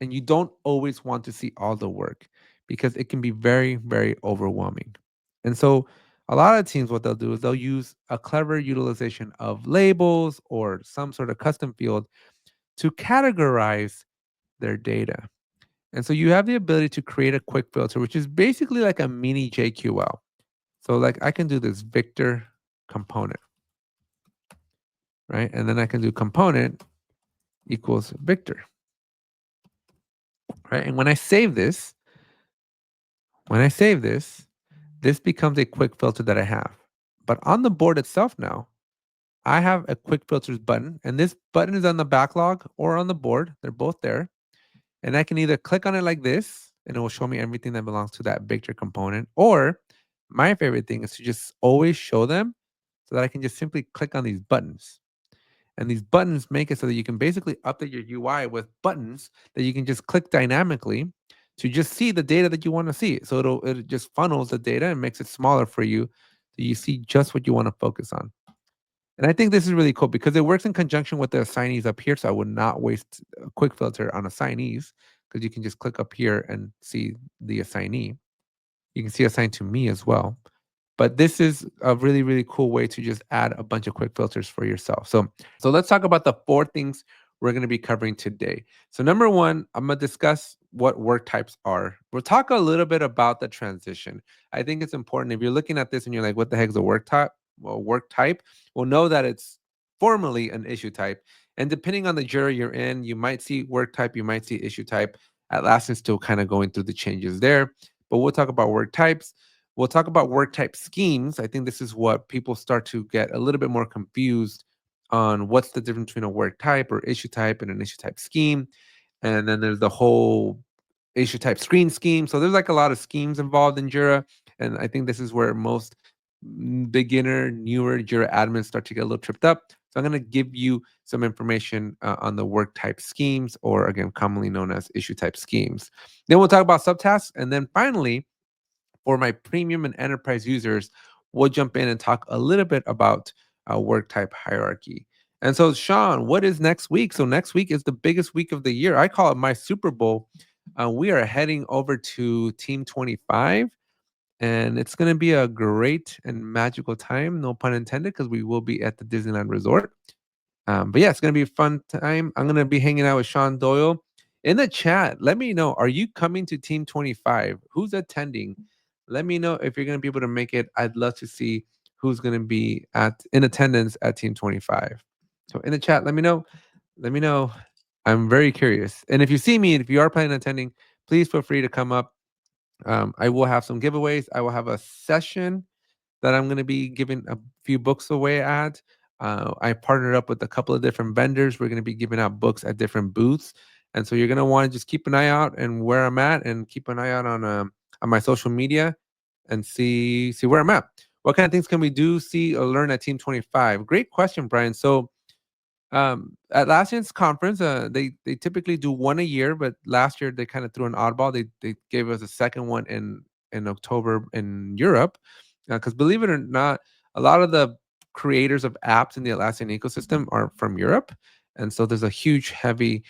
Speaker 1: and you don't always want to see all the work because it can be very, very overwhelming. And so a lot of teams, what they'll do is they'll use a clever utilization of labels or some sort of custom field to categorize their data. And so you have the ability to create a quick filter, which is basically like a mini JQL. So like I can do this Victor component, right? And then I can do component equals Victor, right? And when I save this, this becomes a quick filter that I have. But on the board itself now, I have a quick filters button, and this button is on the backlog or on the board. They're both there. And I can either click on it like this, and it will show me everything that belongs to that Victor component. Or my favorite thing is to just always show them so that I can just simply click on these buttons. And these buttons make it so that you can basically update your UI with buttons that you can just click dynamically to just see the data that you want to see. So it just funnels the data and makes it smaller for you so you see just what you want to focus on. And I think this is really cool because it works in conjunction with the assignees up here. So I would not waste a quick filter on assignees because you can just click up here and see the assignee. You can see assigned to me as well. But this is a really, really cool way to just add a bunch of quick filters for yourself. So let's talk about the 4 things we're going to be covering today. So number 1, I'm going to discuss what work types are. We'll talk a little bit about the transition. I think it's important if you're looking at this and you're like, what the heck is a work type? Well, work type, we'll know that it's formally an issue type. And depending on the Jira you're in, you might see work type, you might see issue type. Atlassian's still kind of going through the changes there. But we'll talk about work types. We'll talk about work type schemes. I think this is what people start to get a little bit more confused on what's the difference between a work type or issue type and an issue type scheme. And then there's the whole issue type screen scheme. So there's like a lot of schemes involved in Jira. And I think this is where most beginner, newer Jira admins start to get a little tripped up. So I'm going to give you some information on the work type schemes, or again, commonly known as issue type schemes. Then we'll talk about subtasks. And then finally, for my premium and enterprise users, we'll jump in and talk a little bit about work type hierarchy. And so, Sean, what is next week? So next week is the biggest week of the year. I call it my Super Bowl. We are heading over to Team 25, and it's going to be a great and magical time, no pun intended, because we will be at the Disneyland Resort. But yeah, it's going to be a fun time. I'm going to be hanging out with Sean Doyle. In the chat, let me know, are you coming to Team 25? Who's attending? Let me know if you're going to be able to make it. I'd love to see who's going to be in attendance at Team 25. So in the chat, let me know. Let me know. I'm very curious. And if you see me, if you are planning on attending, please feel free to come up. I will have some giveaways. I will have a session that I'm going to be giving a few books away at. I partnered up with a couple of different vendors. We're going to be giving out books at different booths. And so you're going to want to just keep an eye out and where I'm at, and keep an eye out on my social media and see where I'm at. What kind of things can we do, see, or learn at Team 25? Great question, Brian. So at last year's conference, they typically do one a year, but last year they kind of threw an oddball. They gave us a second one in October in Europe, because believe it or not, a lot of the creators of apps in the Atlassian ecosystem are from Europe, and so there's a huge, heavy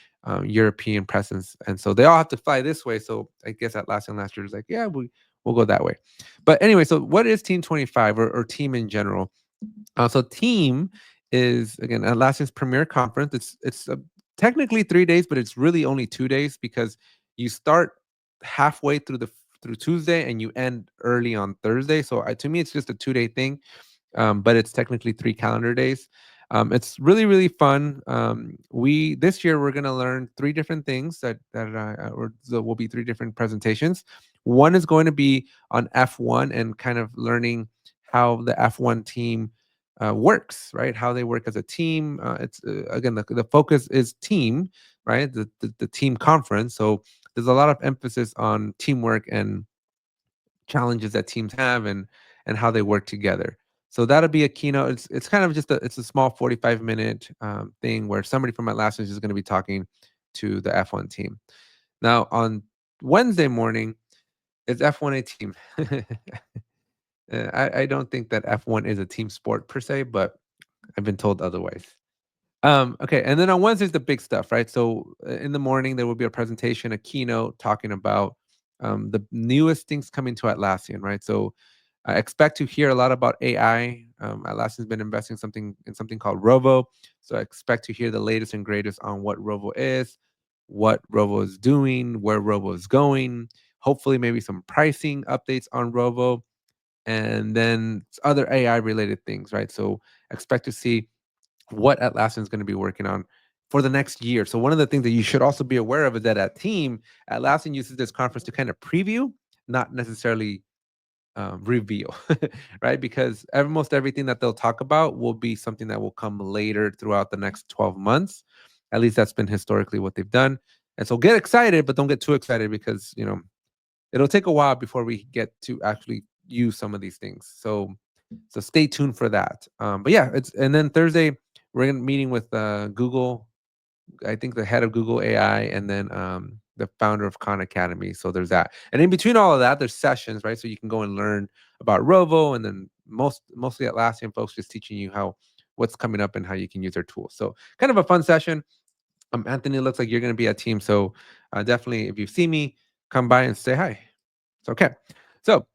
Speaker 1: European presence, and so they all have to fly this way. So I guess Atlassian last year was like, yeah, we'll go that way. But anyway, so what is Team 25 or Team in general? So Team is, again, Atlassian's premier conference. It's technically 3 days, but it's really only 2 days because you start halfway through Tuesday and you end early on Thursday. So to me, it's just a 2-day thing, but it's technically 3 calendar days. It's really, really fun. This year we're going to learn 3 different things will be 3 different presentations. One is going to be on F1 and kind of learning how the F1 team works, right? How they work as a team. It's again, the focus is team, right? The team conference. So there's a lot of emphasis on teamwork and challenges that teams have, and how they work together. So that'll be a keynote. It's kind of just a small 45-minute thing where somebody from Atlassian is going to be talking to the F1 team. Now on Wednesday morning, it's F1 a team. I don't think that F1 is a team sport per se, but I've been told otherwise. Okay, and then on Wednesday's the big stuff, right? So in the morning there will be a presentation, a keynote talking about the newest things coming to Atlassian, right? So I expect to hear a lot about AI. Atlassian's been investing in something called Rovo, so I expect to hear the latest and greatest on what Rovo is, what Rovo is doing, where Rovo is going. Hopefully, maybe some pricing updates on Rovo, and then other AI related things, right? So expect to see what Atlassian is going to be working on for the next year. So one of the things that you should also be aware of is that Atlassian uses this conference to kind of preview, not necessarily reveal, right? Because almost everything that they'll talk about will be something that will come later throughout the next 12 months. At least that's been historically what they've done. And so get excited, but don't get too excited because, it'll take a while before we get to actually use some of these things. So stay tuned for that. But yeah, and then Thursday we're gonna meeting with Google. I think the head of Google AI, and then the founder of Khan Academy. So there's that, and in between all of that, there's sessions, right? So you can go and learn about Rovo, and then mostly Atlassian folks just teaching you how what's coming up and how you can use their tools. So kind of a fun session. Anthony, it looks like you're going to be at team, so definitely if you see me, come by and say hi. It's okay. So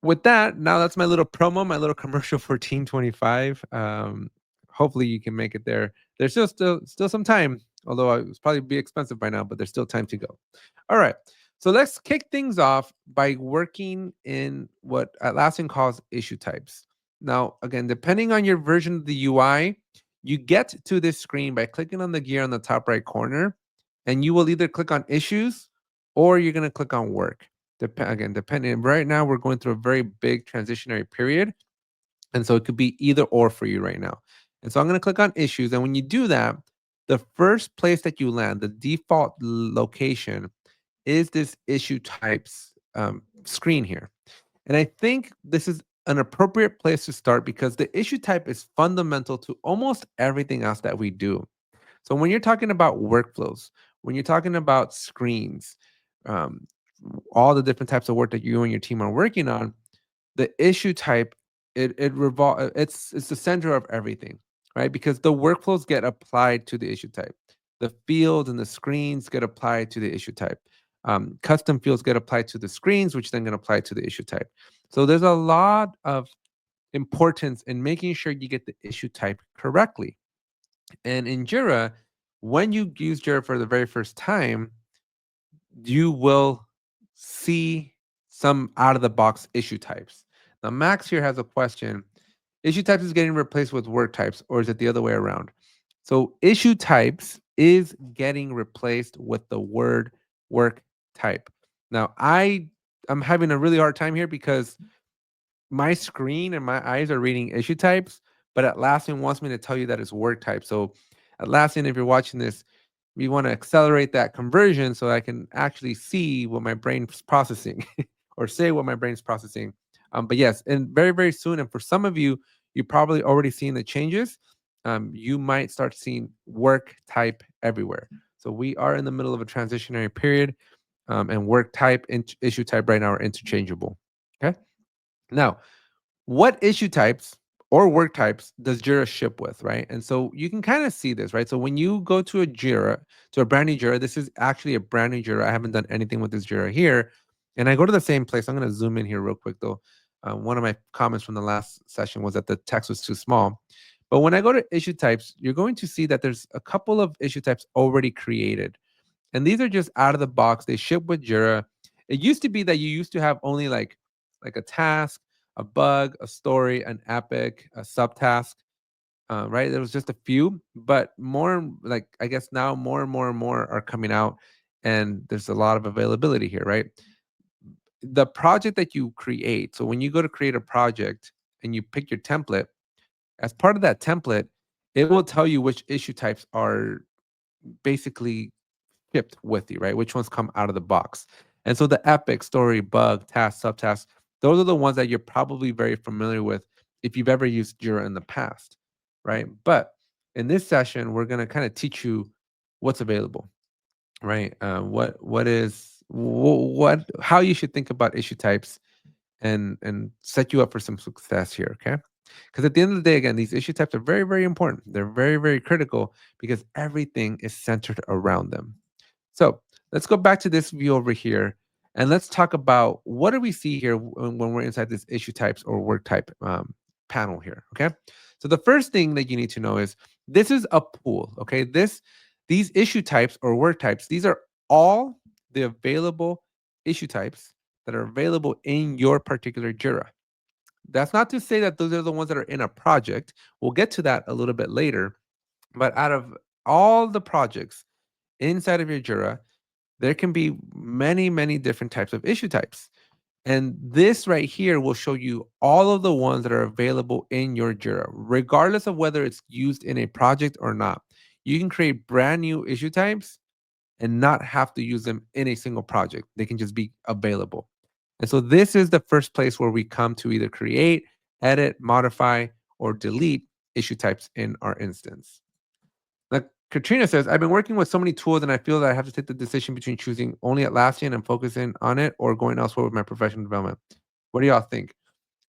Speaker 1: with that, now that's my little promo, my little commercial for Team 25. Hopefully you can make it there. There's still some time, although it's probably be expensive by now, but there's still time to go. All right. So let's kick things off by working in what Atlassian calls issue types. Now, again, depending on your version of the UI, you get to this screen by clicking on the gear on the top right corner, and you will either click on issues or you're going to click on work. Depending. Right now, we're going through a very big transitionary period, and so it could be either or for you right now. And so I'm going to click on issues, and when you do that, the first place that you land, the default location, is this issue types screen here. And I think this is an appropriate place to start because the issue type is fundamental to almost everything else that we do. So when you're talking about workflows, when you're talking about screens, um, all the different types of work that you and your team are working on, the issue type it's the center of everything, right? Because the workflows get applied to the issue type, the fields and the screens get applied to the issue type, custom fields get applied to the screens, which then get applied to the issue type. So there's a lot of importance in making sure you get the issue type correctly. And in Jira, when you use Jira for the very first time, you will see some out of the box issue types. Now, Max here has a question. Issue types is getting replaced with work types, or is it the other way around? So, issue types is getting replaced with the word work type. Now, I'm having a really hard time here because my screen and my eyes are reading issue types, but Atlassian wants me to tell you that it's work type. So, Atlassian, if you're watching this, we want to accelerate that conversion so I can actually see what my brain's processing or say what my brain's processing. But yes, and very, very soon, and for some of you, you're probably already seeing the changes. You might start seeing work type everywhere. So we are in the middle of a transitionary period, and work type and issue type right now are interchangeable. Okay. Now, what issue types or work types does Jira ship with, right? And so you can kind of see this, right? So when you go to to a brand new Jira, this is actually a brand new Jira. I haven't done anything with this Jira here. And I go to the same place. I'm going to zoom in here real quick, though. One of my comments from the last session was that the text was too small. But when I go to issue types, you're going to see that there's a couple of issue types already created. And these are just out of the box. They ship with Jira. It used to be that you used to have only like a task, a bug, a story, an epic, a subtask, right? There was just a few, but more like I guess now more and more and more are coming out, and there's a lot of availability here, right? The project that you create. So when you go to create a project and you pick your template, as part of that template, it will tell you which issue types are basically shipped with you, right? Which ones come out of the box. And so the epic, story, bug, task, subtask, those are the ones that you're probably very familiar with if you've ever used Jira in the past, right? But in this session, we're going to kind of teach you what's available, right? What how you should think about issue types and set you up for some success here, okay? Because at the end of the day, again, these issue types are very, very important. They're very, very critical because everything is centered around them. So let's go back to this view over here and let's talk about what do we see here when we're inside this issue types or work type panel here. Okay. So the first thing that you need to know is this is a pool. Okay. These issue types or work types, these are all the available issue types that are available in your particular Jira. That's not to say that those are the ones that are in a project. We'll get to that a little bit later. But out of all the projects inside of your Jira, there can be many, many different types of issue types. And this right here will show you all of the ones that are available in your Jira, regardless of whether it's used in a project or not. You can create brand new issue types and not have to use them in a single project. They can just be available. And so this is the first place where we come to either create, edit, modify, or delete issue types in our instance. Like Katrina says, I've been working with so many tools and I feel that I have to take the decision between choosing only Atlassian and focusing on it or going elsewhere with my professional development. What do y'all think?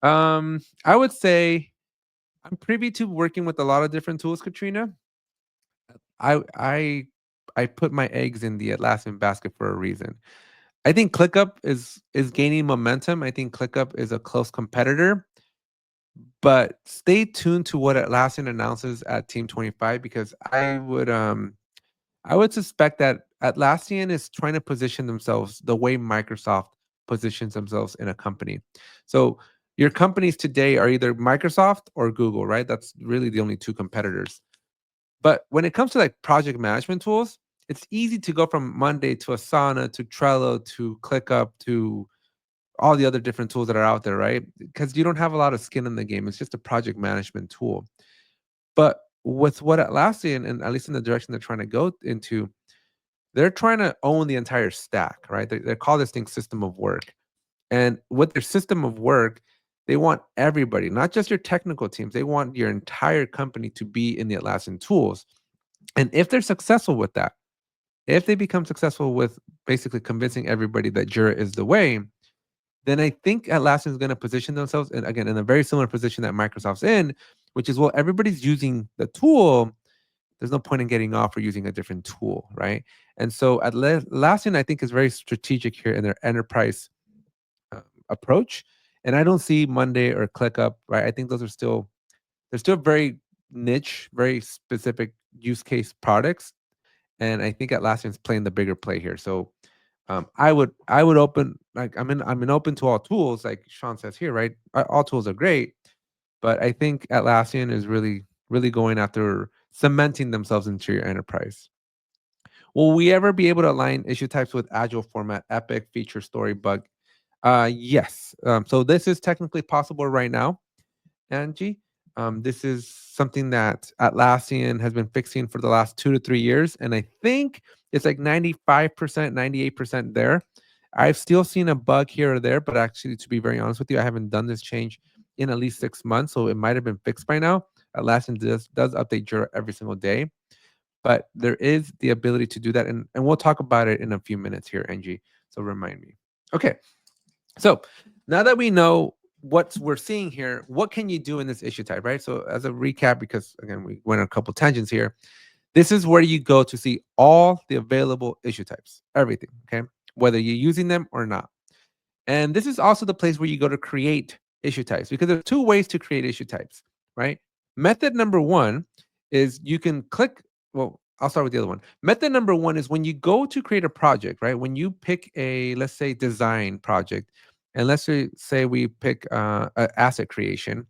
Speaker 1: I would say I'm privy to working with a lot of different tools, Katrina. I I I put my eggs in the Atlassian basket for a reason. I think ClickUp is gaining momentum. I think ClickUp is a close competitor, but stay tuned to what Atlassian announces at Team 25 because I would suspect that Atlassian is trying to position themselves the way Microsoft positions themselves in a company. So your companies today are either Microsoft or Google, right? That's really the only two competitors. But when it comes to like project management tools, it's easy to go from Monday to Asana to Trello to ClickUp to all the other different tools that are out there, right? Because you don't have a lot of skin in the game. It's just a project management tool. But with what Atlassian, and at least in the direction they're trying to go into, they're trying to own the entire stack, right? They call this thing system of work. And with their system of work, they want everybody, not just your technical teams, they want your entire company to be in the Atlassian tools. And if they're successful with that, if they become successful with basically convincing everybody that Jira is the way, then I think Atlassian is going to position themselves, and again, in a very similar position that Microsoft's in, which is, well, everybody's using the tool. There's no point in getting off or using a different tool, right? And so Atlassian, I think, is very strategic here in their enterprise approach. And I don't see Monday or ClickUp, right? I think they're still very niche, very specific use case products. And I think Atlassian's playing the bigger play here. So I would open like I'm in open to all tools, like Sean says here, right? All tools are great, but I think Atlassian is really going after cementing themselves into your enterprise. Will we ever be able to align issue types with agile format, epic, feature, story, bug? Yes. So this is technically possible right now, Angie. This is something that Atlassian has been fixing for the last 2 to 3 years, and I think it's like 95%, 98% there. I've still seen a bug here or there, but actually, to be very honest with you, I haven't done this change in at least 6 months, so it might have been fixed by now. Atlassian does update Jira every single day, but there is the ability to do that, and we'll talk about it in a few minutes here, Angie. So remind me. Okay, so now that we know what we're seeing here, what can you do in this issue type, right? So as a recap, because again, we went on a couple tangents here, this is where you go to see all the available issue types, everything, okay? Whether you're using them or not. And this is also the place where you go to create issue types because there's two ways to create issue types, right? Method number one is you can click, well, I'll start with the other one. Method number one is when you go to create a project, right? When you pick a, let's say, design project, and let's say we pick asset creation,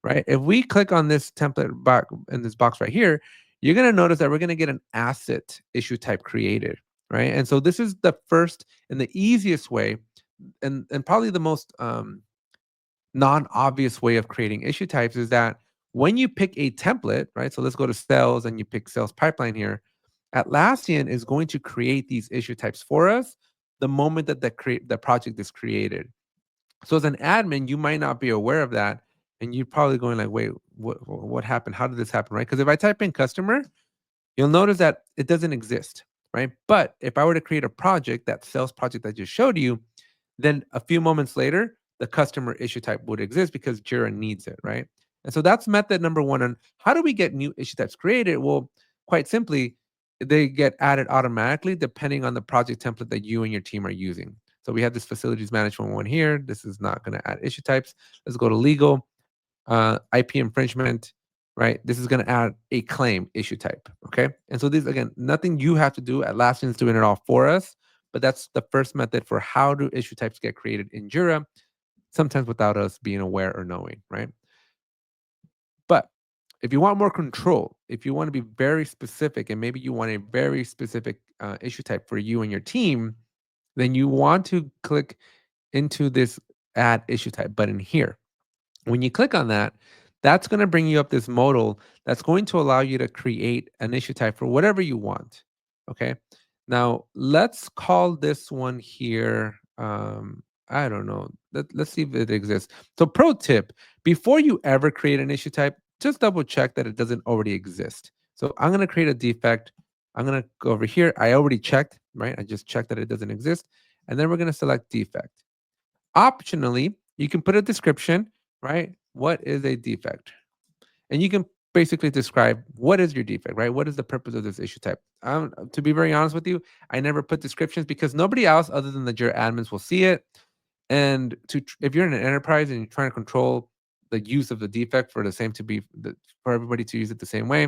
Speaker 1: right? If we click on this template box in this box right here, you're going to notice that we're going to get an asset issue type created, right? And so this is the first and the easiest way, and probably the most non-obvious way of creating issue types is that when you pick a template, right? So let's go to sales and you pick sales pipeline here. Atlassian is going to create these issue types for us the moment that the project is created. So as an admin, you might not be aware of that, and you're probably going like, "Wait, what happened? How did this happen?" Right? Because if I type in customer, you'll notice that it doesn't exist, right? But if I were to create a project, that sales project I just showed you, then a few moments later, the customer issue type would exist because Jira needs it, right? And so that's method number one. And how do we get new issue types created? Well, quite simply, they get added automatically depending on the project template that you and your team are using. So we have this facilities management one here. This is not going to add issue types. Let's go to legal, IP infringement, right? This is going to add a claim issue type, okay? And so this, again, nothing you have to do. Atlassian's doing it all for us, but that's the first method for how do issue types get created in Jira, sometimes without us being aware or knowing, right? But if you want more control, if you want to be very specific, and maybe you want a very specific issue type for you and your team, then you want to click into this add issue type button here. When you click on that, that's going to bring you up this modal that's going to allow you to create an issue type for whatever you want. Okay. Now let's call this one here. I don't know. Let's see if it exists. So, pro tip: before you ever create an issue type, just double check that it doesn't already exist. So, I'm going to create a defect. I'm going to go over here. I already checked, right? I just checked that it doesn't exist. And then we're going to select defect. Optionally, you can put a description, right? What is a defect? And you can basically describe what is your defect, right? What is the purpose of this issue type? To be very honest with you, I never put descriptions because nobody else other than the Jira admins will see it. And if you're in an enterprise and you're trying to control the use of the defect for the same to be for everybody to use it the same way,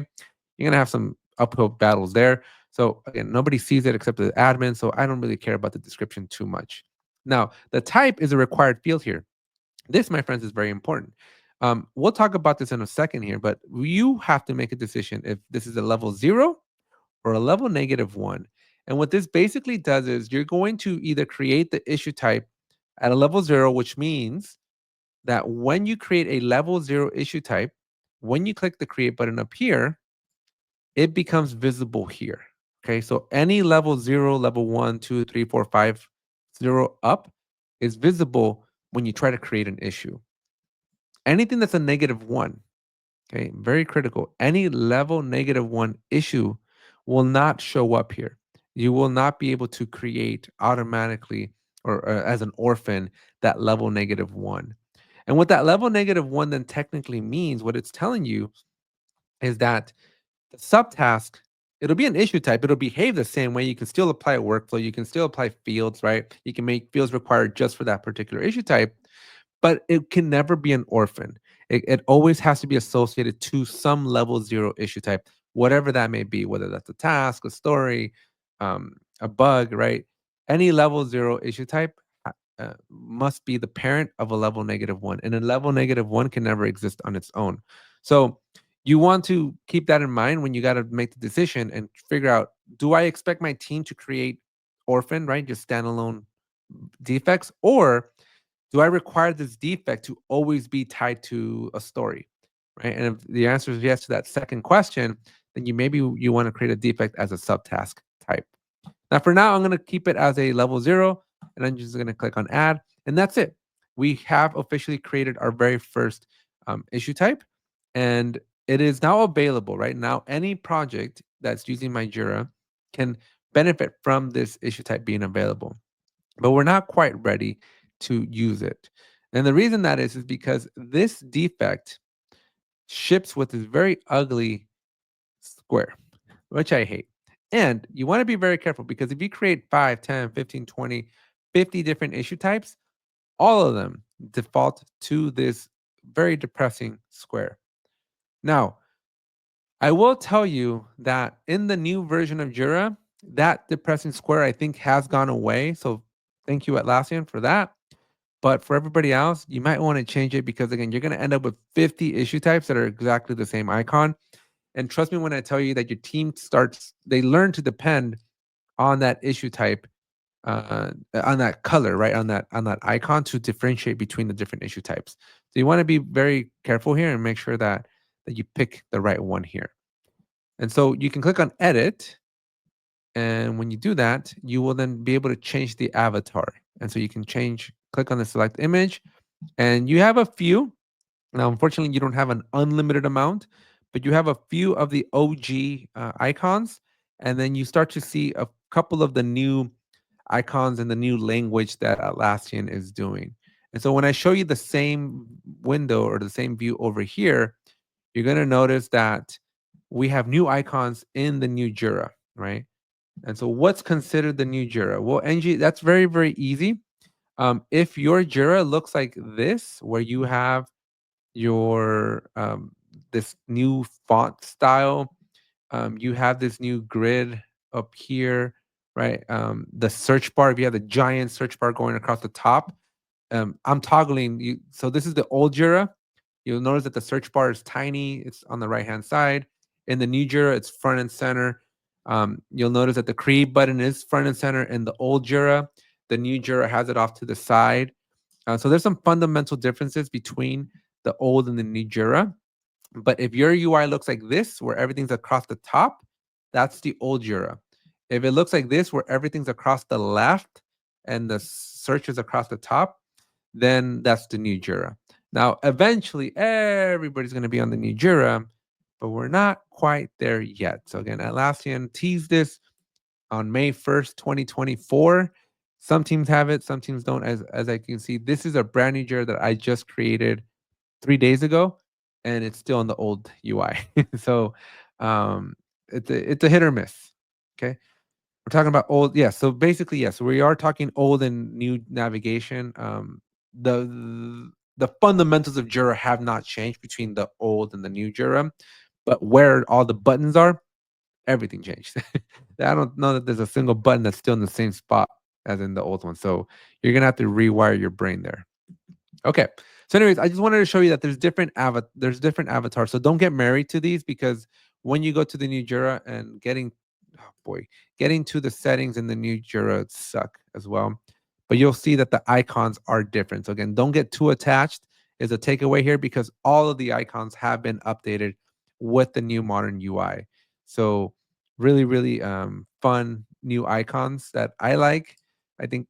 Speaker 1: you're gonna have some uphill battles there. So again, nobody sees it except the admin. So I don't really care about the description too much. Now, the type is a required field here. This, my friends, is very important. We'll talk about this in a second here, but you have to make a decision if this is a level 0 or a level -1. And what this basically does is you're going to either create the issue type at a level 0, which means that when you create a level 0 issue type, when you click the create button up here, it becomes visible here. Okay, so any level 0, level 1, 2, 3, 4, 5, 0 up is visible when you try to create an issue. Anything that's a -1, okay, very critical. Any level -1 issue will not show up here. You will not be able to create automatically or as an orphan that level -1. And what that level -1 then technically means, what it's telling you is that the subtask, it'll be an issue type. It'll behave the same way. You can still apply a workflow. You can still apply fields, right? You can make fields required just for that particular issue type, but it can never be an orphan. It always has to be associated to some level 0 issue type, whatever that may be, whether that's a task, a story, a bug, right? Any level 0 issue type must be the parent of a level -1, and a level -1 can never exist on its own. So you want to keep that in mind when you got to make the decision and figure out: do I expect my team to create orphan, right, just standalone defects, or do I require this defect to always be tied to a story, right? And if the answer is yes to that second question, then you want to create a defect as a subtask type. Now, for now, I'm going to keep it as a level 0, and I'm just going to click on add, and that's it. We have officially created our very first issue type, and it is now available. Right now, any project that's using my Jira can benefit from this issue type being available, but we're not quite ready to use it. And the reason that is because this defect ships with this very ugly square, which I hate. And you want to be very careful because if you create 5, 10, 15, 20, 50 different issue types, all of them default to this very depressing square. Now, I will tell you that in the new version of Jira, that depressing square I think has gone away. So thank you, Atlassian, for that. But for everybody else, you might want to change it because again, you're going to end up with 50 issue types that are exactly the same icon. And trust me when I tell you that your team they learn to depend on that issue type, on that color, right? On that icon to differentiate between the different issue types. So you want to be very careful here and make sure that you pick the right one here. And so you can click on edit. And when you do that, you will then be able to change the avatar. And so you can click on the select image, and you have a few. Now, unfortunately, you don't have an unlimited amount, but you have a few of the OG icons, and then you start to see a couple of the new icons in the new language that Atlassian is doing. And so when I show you the same window or the same view over here, you're going to notice that we have new icons in the new Jira, right? And so what's considered the new Jira? Well, NG, that's very, very easy. If your Jira looks like this, where you have your this new font style, you have this new grid up here, right? The search bar, if you have the giant search bar going across the top, I'm toggling you. So this is the old Jira. You'll notice that the search bar is tiny. It's on the right-hand side. In the new Jira, it's front and center. You'll notice that the create button is front and center in the old Jira. The new Jira has it off to the side. So there's some fundamental differences between the old and the new Jira. But if your UI looks like this, where everything's across the top, that's the old Jira. If it looks like this, where everything's across the left and the search is across the top, then that's the new Jira. Now, eventually, everybody's going to be on the new Jira, but we're not quite there yet. So again, Atlassian teased this on May 1st, 2024. Some teams have it, some teams don't. As I can see, this is a brand new Jira that I just created 3 days ago, and it's still on the old UI. So it's a hit or miss. Okay. We're talking about old. Yeah. So basically, yes, we are talking old and new navigation. The fundamentals of Jira have not changed between the old and the new Jira, but where all the buttons are, everything changed. I don't know that there's a single button that's still in the same spot as in the old one. So you're gonna have to rewire your brain there. Okay. So, anyways, I just wanted to show you that there's different avatars. So don't get married to these, because when you go to the new Jira and getting to the settings in the new Jira suck as well. But you'll see that the icons are different. So again, don't get too attached is a takeaway here, because all of the icons have been updated with the new modern UI. So really, really fun new icons that I like. I think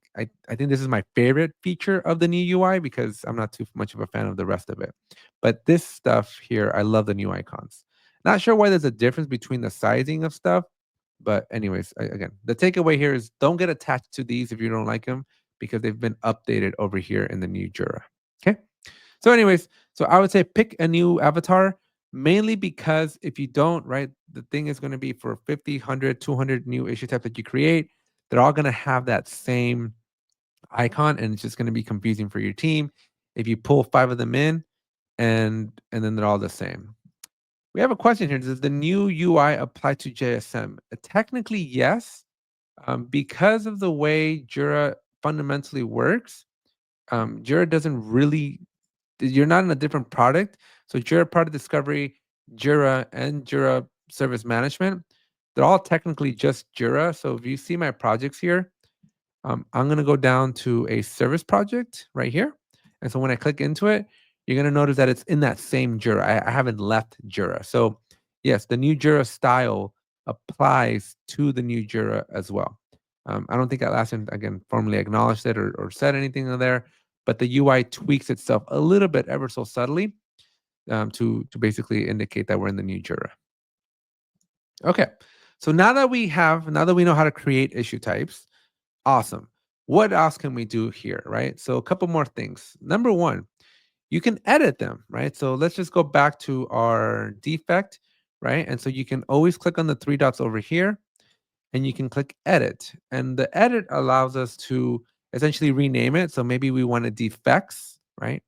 Speaker 1: this is my favorite feature of the new UI, because I'm not too much of a fan of the rest of it. But this stuff here, I love the new icons. Not sure why there's a difference between the sizing of stuff, but anyways, again, the takeaway here is don't get attached to these if you don't like them, because they've been updated over here in the new Jira. Okay. So anyways, so I would say pick a new avatar, mainly because if you don't, right, the thing is going to be for 50, 100, 200 new issue types that you create, they're all going to have that same icon, and it's just going to be confusing for your team if you pull 5 of them in and then they're all the same. We have a question here. Does the new UI apply to JSM? Technically, yes. Because of the way Jira fundamentally works, Jira doesn't really, you're not in a different product. So Jira Product Discovery, Jira, and Jira Service Management, they're all technically just Jira. So if you see my projects here, I'm going to go down to a service project right here. And so when I click into it, you're going to notice that it's in that same Jira. I haven't left Jira. So yes, the new Jira style applies to the new Jira as well. I don't think Atlassian, again, formally acknowledged it or said anything in there, but the UI tweaks itself a little bit ever so subtly to basically indicate that we're in the new Jira. Okay. So now that we know how to create issue types, awesome. What else can we do here, right? So a couple more things. Number one, you can edit them, right? So let's just go back to our defect, right? And so you can always click on the 3 dots over here and you can click edit. And the edit allows us to essentially rename it. So maybe we wanted defects, right?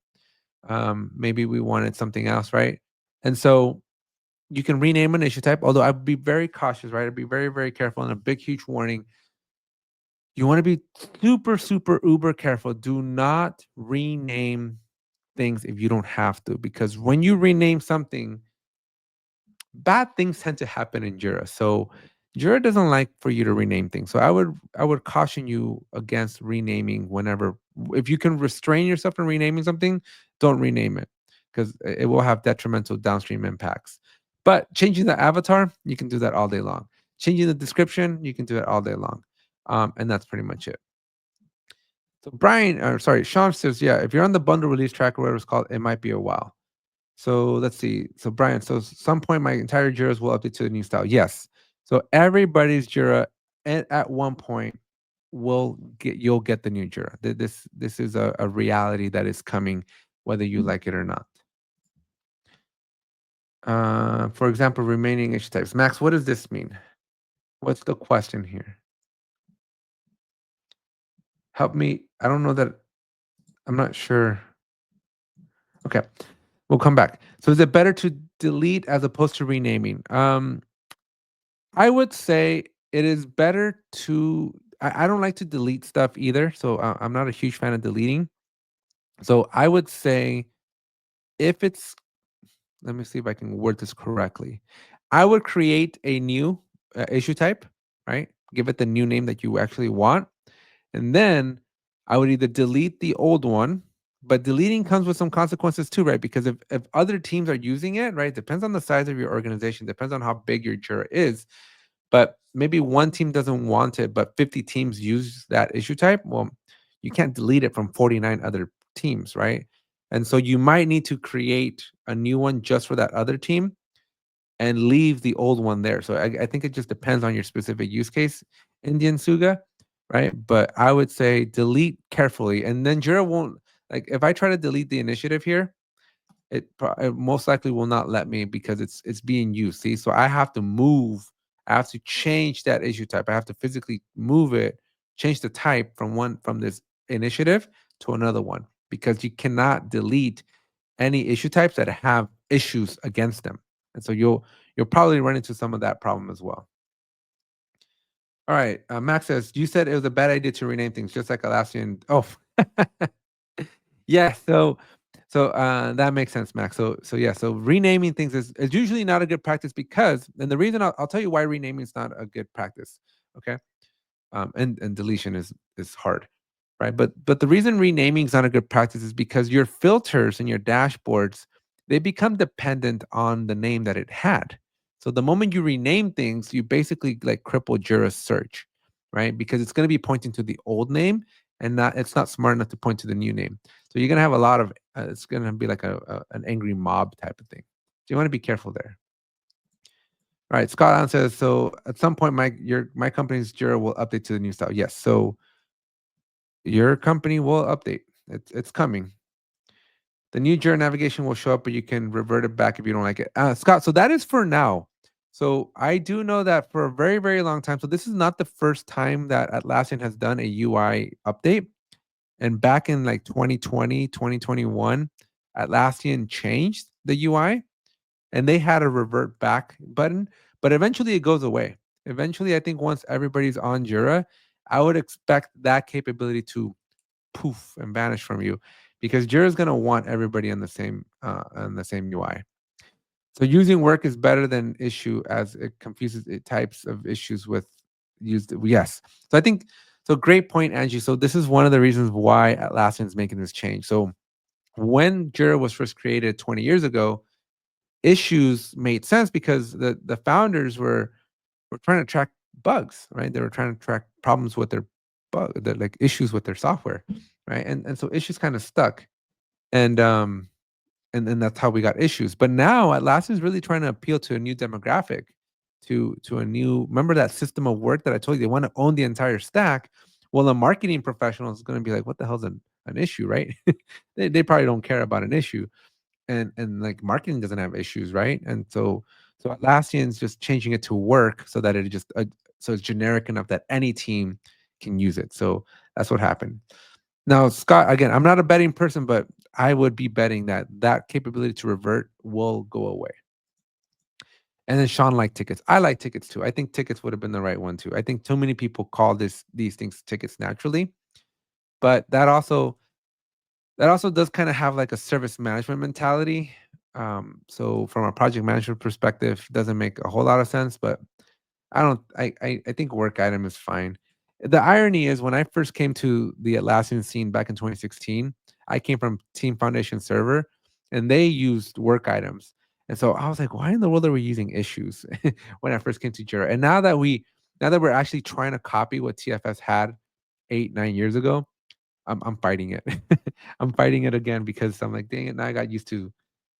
Speaker 1: Maybe we wanted something else, right? And so you can rename an issue type, although I'd be very cautious, right? I'd be very, very careful, and a big, huge warning. You want to be super, super, uber careful. Do not rename things if you don't have to, because when you rename something, bad things tend to happen in Jira. So Jira doesn't like for you to rename things. So I would caution you against renaming whenever. If you can restrain yourself from renaming something, don't rename it, because it will have detrimental downstream impacts. But changing the avatar, you can do that all day long. Changing the description, you can do it all day long. And that's pretty much it. So Sean says, yeah, if you're on the bundle release track or whatever it's called, it might be a while. So let's see. So Brian, so some point my entire Jiras will update to the new style. Yes. So everybody's Jira at one point you'll get the new Jira. This is a reality that is coming, whether you like it or not. For example, remaining issue types. Max, what does this mean? What's the question here? Help me. I don't know that. I'm not sure. Okay. We'll come back. So is it better to delete as opposed to renaming? I would say it is better to. I don't like to delete stuff either, so I'm not a huge fan of deleting. So I would say if it's, let me see if I can word this correctly. I would create a new issue type, right? Give it the new name that you actually want, And then I would either delete the old one, but deleting comes with some consequences too, right? Because if other teams are using it, right, depends on the size of your organization, depends on how big your Jira is. But maybe one team doesn't want it, but 50 teams use that issue type. Well, you can't delete it from 49 other teams, right? And so you might need to create a new one just for that other team and leave the old one there. So I think it just depends on your specific use case, Indian Suga, right? But I would say delete carefully, and then Jira won't like if I try to delete the initiative here, it most likely will not let me because it's being used. See, so I have to move. I have to change that issue type. I have to physically move it, change the type from this initiative to another one because you cannot delete any issue types that have issues against them. And so you'll probably run into some of that problem as well. All right. Max says, you said it was a bad idea to rename things just like Atlassian. Oh, yeah. So that makes sense, Max. So yeah. So renaming things is usually not a good practice because, and the reason I'll tell you why renaming is not a good practice. Okay. And deletion is hard, right? But the reason renaming is not a good practice is because your filters and your dashboards they become dependent on the name that it had. So the moment you rename things, you basically like cripple Jira's search, right? Because it's going to be pointing to the old name and not it's not smart enough to point to the new name. So you're going to have a lot of it's going to be like an angry mob type of thing. So you want to be careful there. All right, Scott on says, so at some point my company's Jira will update to the new style. Yes, so your company will update. It's coming. The new Jira navigation will show up, but you can revert it back if you don't like it. Scott, so that is for now. So I do know that for a very, very long time. So this is not the first time that Atlassian has done a UI update. And back in like 2020, 2021, Atlassian changed the UI and they had a revert back button, but eventually it goes away. Eventually, I think once everybody's on Jira, I would expect that capability to poof and vanish from you because Jira is going to want everybody on the same UI. So using work is better than issue as it confuses it types of issues with used. Yes. So I think so. Great point, Angie. So this is one of the reasons why Atlassian is making this change. So when Jira was first created 20 years ago, issues made sense because the founders were trying to track bugs, right? They were trying to track problems with their like issues with their software, right? And so issues kind of stuck, and and that's how we got issues. But now Atlassian is really trying to appeal to a new demographic, to a new. Remember that system of work that I told you they want to own the entire stack. Well, a marketing professional is going to be like, "What the hell's an issue?" Right? They probably don't care about an issue and like marketing doesn't have issues, right? And so Atlassian's just changing it to work so that it just so it's generic enough that any team can use it. So that's what happened. Now, Scott, again, I'm not a betting person, but I would be betting that that capability to revert will go away. And then Sean liked tickets. I like tickets too. I think tickets would have been the right one too. I think too many people call these things tickets naturally, but that also does kind of have like a service management mentality. So from a project management perspective, doesn't make a whole lot of sense, but I don't I think work item is fine. The irony is when I first came to the Atlassian scene back in 2016, I came from Team Foundation Server and they used work items. And so I was like, why in the world are we using issues when I first came to Jira? And now that we're actually trying to copy what TFS had 8, 9 years ago, I'm fighting it. I'm fighting it again because I'm like, dang it, now I got used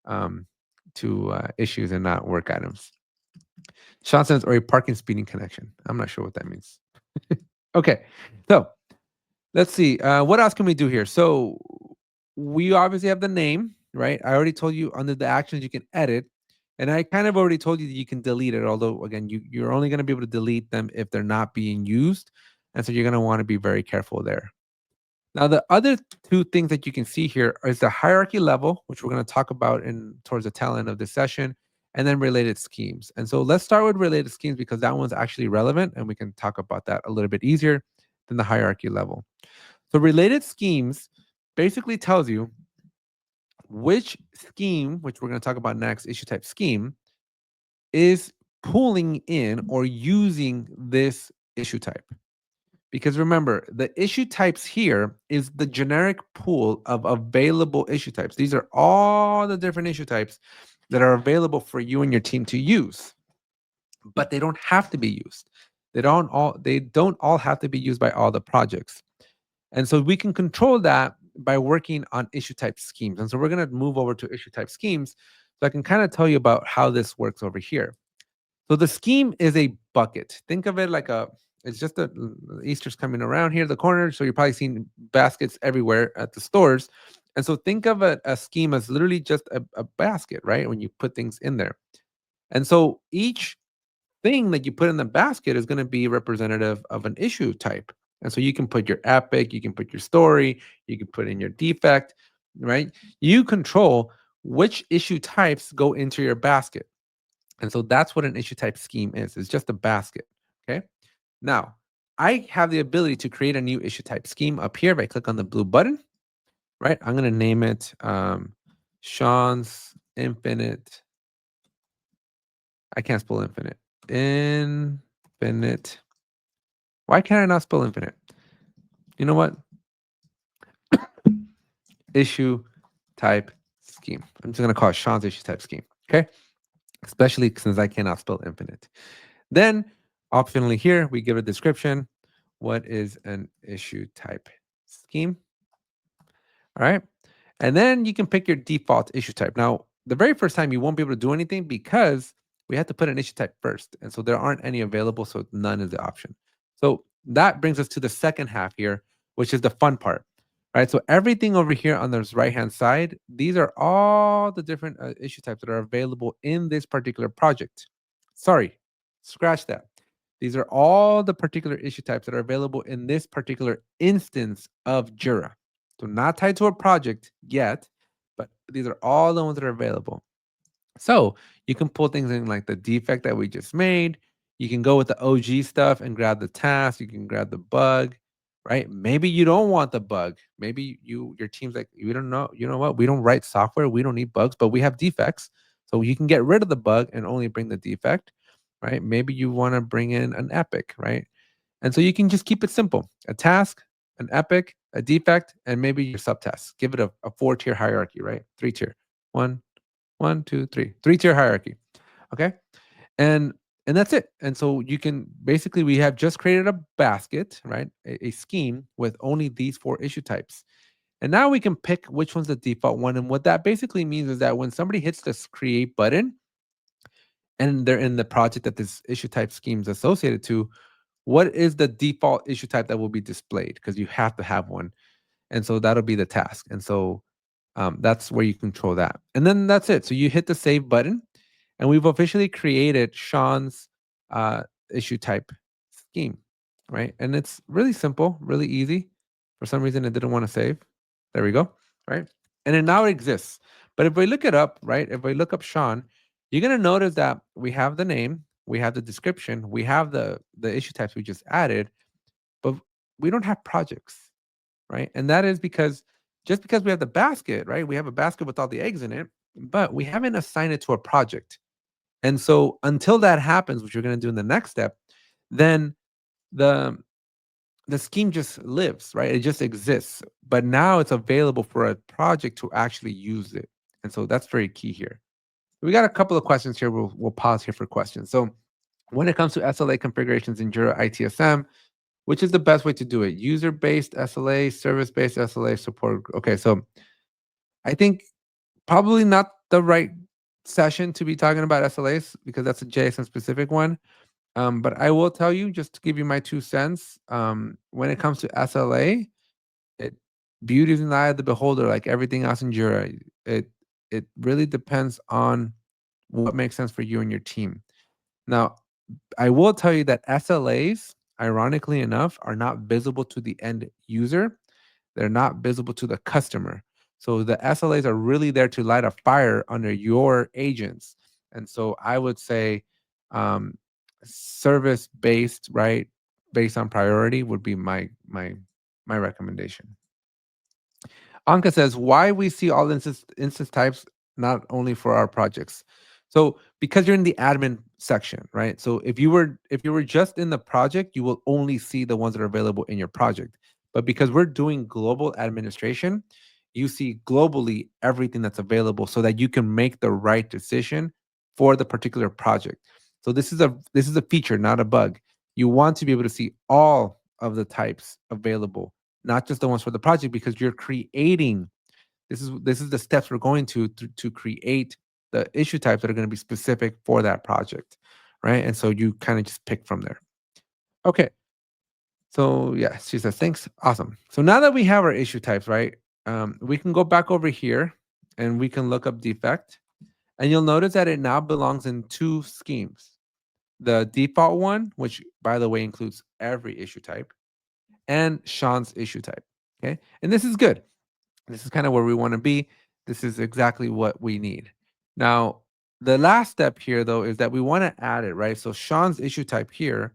Speaker 1: um to issues and not work items. Sean says, or a parking speeding connection. I'm not sure what that means. Okay, so let's see. What else can we do here? So we obviously have the name, right? I already told you under the actions you can edit, and I kind of already told you that you can delete it. Although again, you're only going to be able to delete them if they're not being used, and so you're going to want to be very careful there. Now, the other two things that you can see here is the hierarchy level, which we're going to talk about in towards the tail end of this session, and then related schemes. And so let's start with related schemes because that one's actually relevant, and we can talk about that a little bit easier than the hierarchy level. So related schemes basically tells you which scheme, which we're going to talk about next, issue type scheme, is pulling in or using this issue type. Because remember, the issue types here is the generic pool of available issue types. These are all the different issue types that are available for you and your team to use, but they don't have to be used. They don't all have to be used by all the projects. And so we can control that by working on issue type schemes. And so we're going to move over to issue type schemes. So I can kind of tell you about how this works over here. So the scheme is a bucket. Think of it like it's just Easter's coming around here, the corner. So you're probably seeing baskets everywhere at the stores. And so think of a scheme as literally just a basket, right? When you put things in there. And so each thing that you put in the basket is going to be representative of an issue type. And so you can put your epic, you can put your story, you can put in your defect, right? You control which issue types go into your basket. And so that's what an issue type scheme is. It's just a basket. Okay. Now, I have the ability to create a new issue type scheme up here. If I click on the blue button, right? I'm going to name it Sean's Infinite. I can't spell infinite. Infinite. Why can't I not spell infinite? You know what? Issue type scheme. I'm just going to call it Sean's issue type scheme. Okay. Especially since I cannot spell infinite. Then optionally here, we give a description. What is an issue type scheme? All right. And then you can pick your default issue type. Now, the very first time you won't be able to do anything because we have to put an issue type first. And so there aren't any available. So none is the option. So that brings us to the second half here, which is the fun part. Right. So everything over here on this right-hand side, these are all the different issue types that are available in this particular project. Sorry, scratch that. These are all the particular issue types that are available in this particular instance of Jira. So not tied to a project yet, but these are all the ones that are available. So you can pull things in like the defect that we just made. You can go with the OG stuff and grab the task. You can grab the bug, right? Maybe you don't want the bug. Maybe your team's like, we don't know. You know what? We don't write software. We don't need bugs, but we have defects. So you can get rid of the bug and only bring the defect, right? Maybe you want to bring in an epic, right? And so you can just keep it simple: a task, an epic, a defect, and maybe your subtasks. Give it a 4-tier hierarchy, right? 3-tier. One, one, two, three. 3-tier hierarchy. Okay. And that's it. And so you can basically, we have just created a basket, right? A scheme with only these 4 issue types. And now we can pick which one's the default one. And what that basically means is that when somebody hits this create button and they're in the project that this issue type scheme is associated to, what is the default issue type that will be displayed? Because you have to have one. And so that'll be the task. And so that's where you control that. And then that's it. So you hit the save button, and we've officially created Sean's issue type scheme, right? And it's really simple, really easy. For some reason, it didn't want to save. There we go, right? And then now it exists. But if we look it up, right? If we look up Sean, you're gonna notice that we have the name, we have the description, we have the issue types we just added, but we don't have projects, right? And that is because just because we have the basket, right? We have a basket with all the eggs in it, but we haven't assigned it to a project. And so until that happens, which you're going to do in the next step, then the the scheme just lives, right? It just exists. But now it's available for a project to actually use it. And so that's very key here. We got a couple of questions here. We'll pause here for questions. So when it comes to SLA configurations in Jira ITSM, which is the best way to do it? User-based SLA, service-based SLA, support. Okay, so I think probably not the right session to be talking about SLAs because that's a JSON specific one. But I will tell you, just to give you my 2 cents, when it comes to SLA, it beauty is in the eye of the beholder, like everything else in Jira. It really depends on what makes sense for you and your team. Now, I will tell you that SLAs, ironically enough, are not visible to the end user. They're not visible to the customer. So the SLAs are really there to light a fire under your agents. And so I would say service based, right, based on priority would be my recommendation. Anka says, why we see all instance types not only for our projects? So because you're in the admin section, right? So if you were just in the project, you will only see the ones that are available in your project. But because we're doing global administration, you see globally everything that's available so that you can make the right decision for the particular project. So this is a feature, not a bug. You want to be able to see all of the types available, not just the ones for the project, because you're creating this is the steps we're going to create the issue types that are going to be specific for that project, right? And so you kind of just pick from there. Okay. So yeah, she says thanks. Awesome. So now that we have our issue types, right? We can go back over here and we can look up defect, and you'll notice that it now belongs in two schemes. The default one, which by the way includes every issue type, and Sean's issue type. Okay. And this is good. This is kind of where we want to be. This is exactly what we need. Now, the last step here, though, is that we want to add it, right? So Sean's issue type here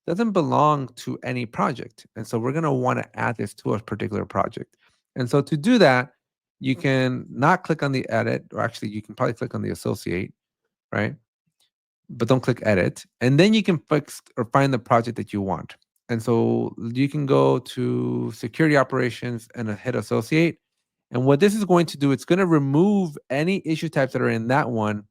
Speaker 1: doesn't belong to any project. And so we're going to want to add this to a particular project. And so to do that, you can not click on the edit, or actually, you can probably click on the associate, right? But don't click edit. And then you can fix or find the project that you want. And so you can go to security operations and hit associate. And what this is going to do, it's going to remove any issue types that are in that one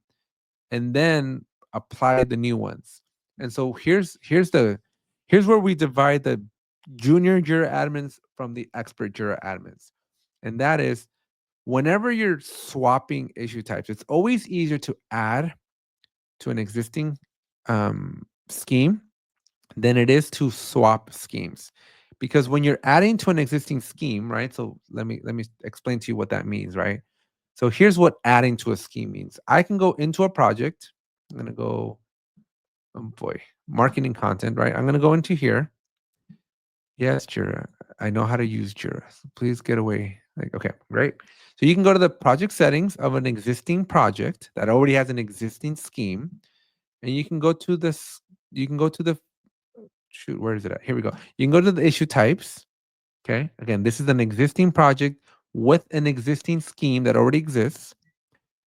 Speaker 1: and then apply the new ones. And so here's where we divide the junior Jira admins from the expert Jira admins. And that is whenever you're swapping issue types, it's always easier to add to an existing scheme than it is to swap schemes. Because when you're adding to an existing scheme, right? So let me explain to you what that means, right? So here's what adding to a scheme means. I can go into a project. I'm gonna go, oh boy, marketing content, right? I'm gonna go into here. Yes, Jira. I know how to use Jira. So please get away. Like, okay, great. So you can go to the project settings of an existing project that already has an existing scheme, and you can go to this. You can go to the shoot. Where is it at? Here we go. You can go to the issue types. Okay. Again, this is an existing project with an existing scheme that already exists.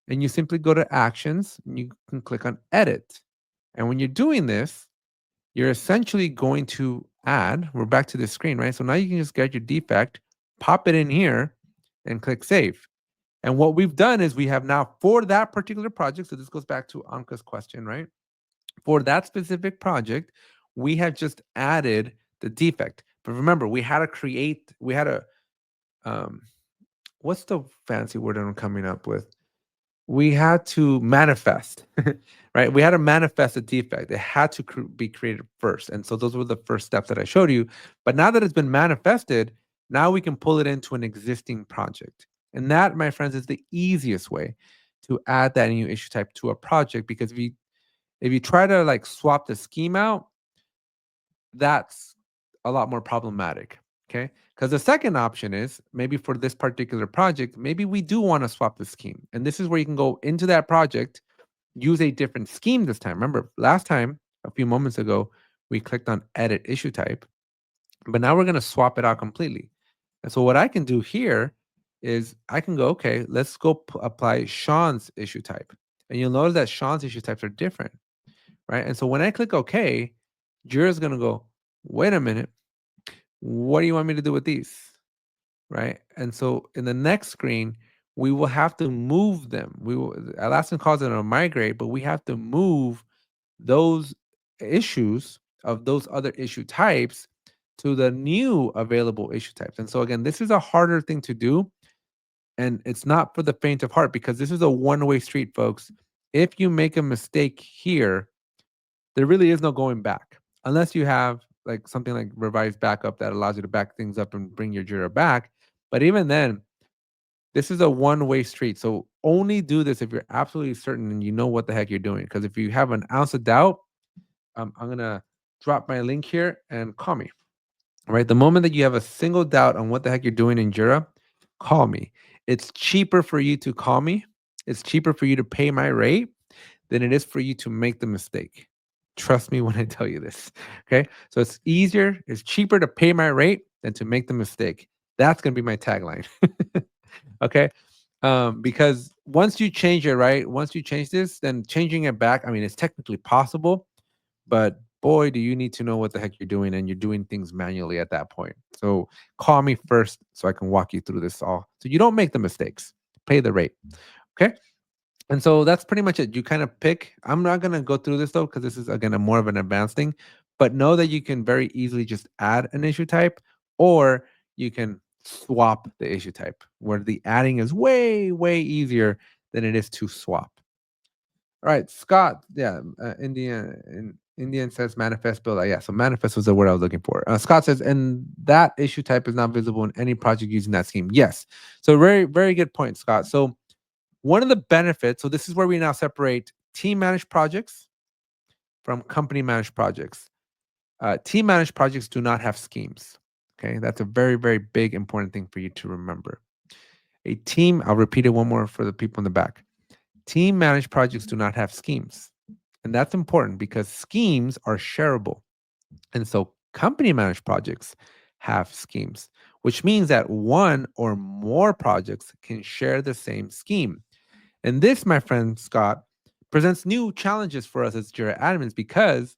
Speaker 1: And you simply go to actions and you can click on edit. And when you're doing this, you're essentially going to add, we're back to the screen, right? So now you can just get your defect, pop it in here, and click save. And what we've done is we have now, for that particular project, so this goes back to Anka's question, right? For that specific project, we have just added the defect. But remember, we had a, um, what's the fancy word I'm coming up with? We had to manifest, right? We had to manifest a defect. It had to be created first. And so those were the first steps that I showed you. But now that it's been manifested, now we can pull it into an existing project. And that, my friends, is the easiest way to add that new issue type to a project, because if you try to like swap the scheme out, that's a lot more problematic. Okay. Because the second option is maybe for this particular project, maybe we do want to swap the scheme. And this is where you can go into that project, use a different scheme this time. Remember, last time, a few moments ago, we clicked on edit issue type, but now we're going to swap it out completely. And so what I can do here is I can go, okay, let's go apply Sean's issue type. And you'll notice that Sean's issue types are different, right? And so when I click OK, Jira is going to go, wait a minute, what do you want me to do with these? Right. And so in the next screen, we will have to move them. Atlassian calls it a migrate, but we have to move those issues of those other issue types to the new available issue types. And so again, this is a harder thing to do. And it's not for the faint of heart, because this is a one-way street, folks. If you make a mistake here, there really is no going back, unless you have like something like revised backup that allows you to back things up and bring your Jira back. But even then, this is a one-way street. So only do this if you're absolutely certain and you know what the heck you're doing. Because if you have an ounce of doubt, I'm gonna drop my link here and call me. All right. The moment that you have a single doubt on what the heck you're doing in Jira, call me. It's cheaper for you to call me. It's cheaper for you to pay my rate than it is for you to make the mistake. Trust me when I tell you this. Okay. So it's cheaper to pay my rate than to make the mistake. That's going to be my tagline. Okay.
Speaker 2: Because once you change it, right? Once you change this, then changing it back, I mean, it's technically possible, but boy, do you need to know what the heck you're doing, and you're doing things manually at that point. So call me first so I can walk you through this all so you don't make the mistakes. Pay the rate. Okay. And so that's pretty much it. You kind of pick. I'm not going to go through this though, because this is again a more of an advanced thing, but know that you can very easily just add an issue type, or you can swap the issue type, where the adding is way, way easier than it is to swap. All right, Scott. Yeah, Indian says manifest build. Yeah, so manifest was the word I was looking for. Scott says, and that issue type is not visible in any project using that scheme. Yes. So very, very good point, Scott. So one of the benefits, so this is where we now separate team managed projects from company managed projects. Team managed projects do not have schemes. Okay, that's a very, very big important thing for you to remember. A team, I'll repeat it one more for the people in the back. Team managed projects do not have schemes. And that's important because schemes are shareable. And so company managed projects have schemes, which means that one or more projects can share the same scheme. And this, my friend Scott, presents new challenges for us as Jira admins because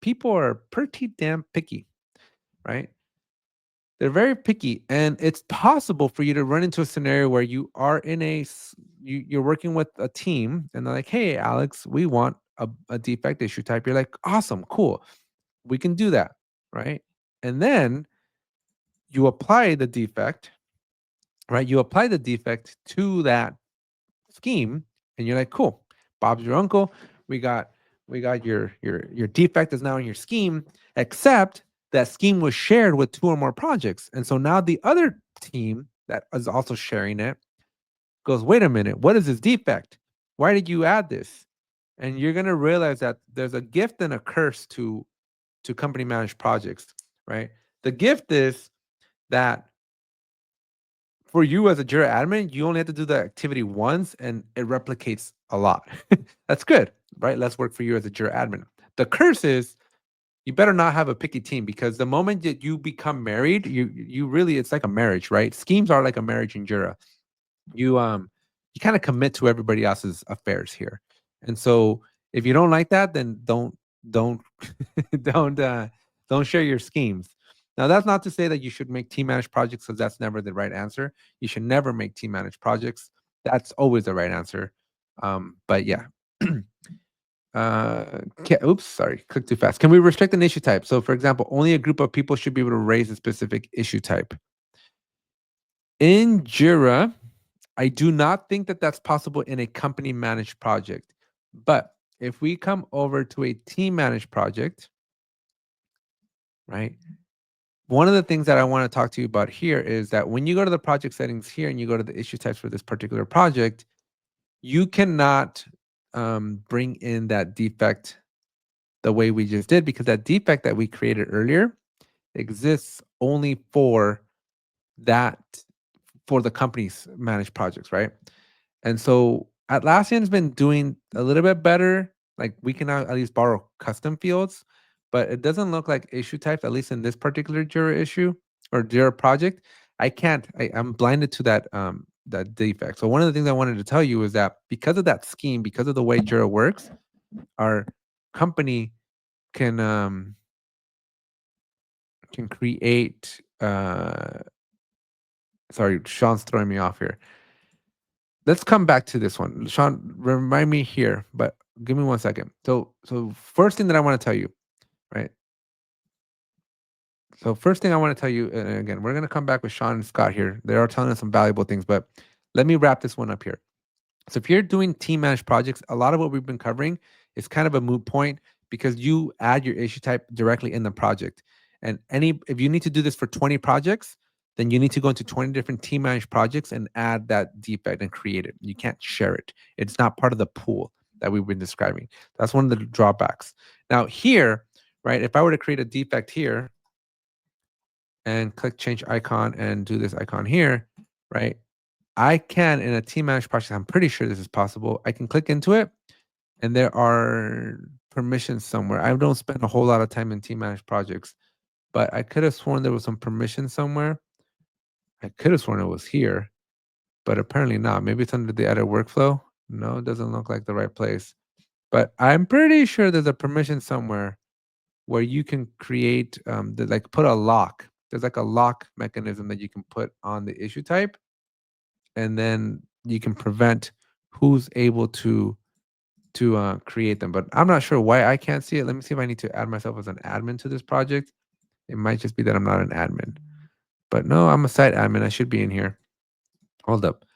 Speaker 2: people are pretty damn picky, right? They're very picky, and it's possible for you to run into a scenario where you are in you're working with a team, and they're like, "Hey, Alex, we want a defect issue type." You're like, "Awesome, cool, we can do that," right? And then you apply the defect, right? You apply the defect to that scheme, and you're like, cool, Bob's your uncle. We got your defect is now in your scheme, except that scheme was shared with two or more projects. And so now the other team that is also sharing it goes, wait a minute, what is this defect? Why did you add this? And you're gonna realize that there's a gift and a curse to company managed projects, right? The gift is that for you as a Jira admin, you only have to do the activity once and it replicates a lot. That's good, right? Less work for you as a Jira admin. The curse is you better not have a picky team, because the moment that you become married, you really, it's like a marriage, right? Schemes are like a marriage in Jira. You kind of commit to everybody else's affairs here. And so if you don't like that, then don't don't don't share your schemes. Now that's not to say that you should make team managed projects, because that's never the right answer. You should never make team managed projects. That's always the right answer. But yeah. Oops, sorry, click too fast. Can we restrict an issue type? So for example, only a group of people should be able to raise a specific issue type. In Jira, I do not think that that's possible in a company managed project. But if we come over to a team managed project, right? One of the things that I want to talk to you about here is that when you go to the project settings here and you go to the issue types for this particular project, you cannot bring in that defect the way we just did, because that defect that we created earlier exists only for that, for the company's managed projects, right? And so Atlassian's been doing a little bit better. Like we can now at least borrow custom fields, but it doesn't look like issue types, at least in this particular Jira issue or Jira project. I can't, I'm blinded to that defect. So one of the things I wanted to tell you is that because of that scheme, because of the way Jira works, our company can create sorry, Sean's throwing me off here. Let's come back to this one. Sean, remind me here, but give me 1 second. So first thing that I want to tell you, right? So first thing I want to tell you, and again, we're gonna come back with Sean and Scott here. They are telling us some valuable things, but let me wrap this one up here. So if you're doing team managed projects, a lot of what we've been covering is kind of a moot point, because you add your issue type directly in the project. And if you need to do this for 20 projects, then you need to go into 20 different team managed projects and add that defect and create it. You can't share it. It's not part of the pool that we've been describing. That's one of the drawbacks. Now here, right, if I were to create a defect here and click change icon and do this icon here, right? I can, in a team managed project, I'm pretty sure this is possible. I can click into it and there are permissions somewhere. I don't spend a whole lot of time in team managed projects, but I could have sworn there was some permission somewhere. I could have sworn it was here, but apparently not. Maybe it's under the edit workflow. No, it doesn't look like the right place. But I'm pretty sure there's a permission somewhere where you can create like put a lock. There's like a lock mechanism that you can put on the issue type, and then you can prevent who's able to create them. But I'm not sure why I can't see it. Let me see if I need to add myself as an admin to this project. It might just be that I'm not an admin. But no, I'm a site admin. I should be in here. Hold up.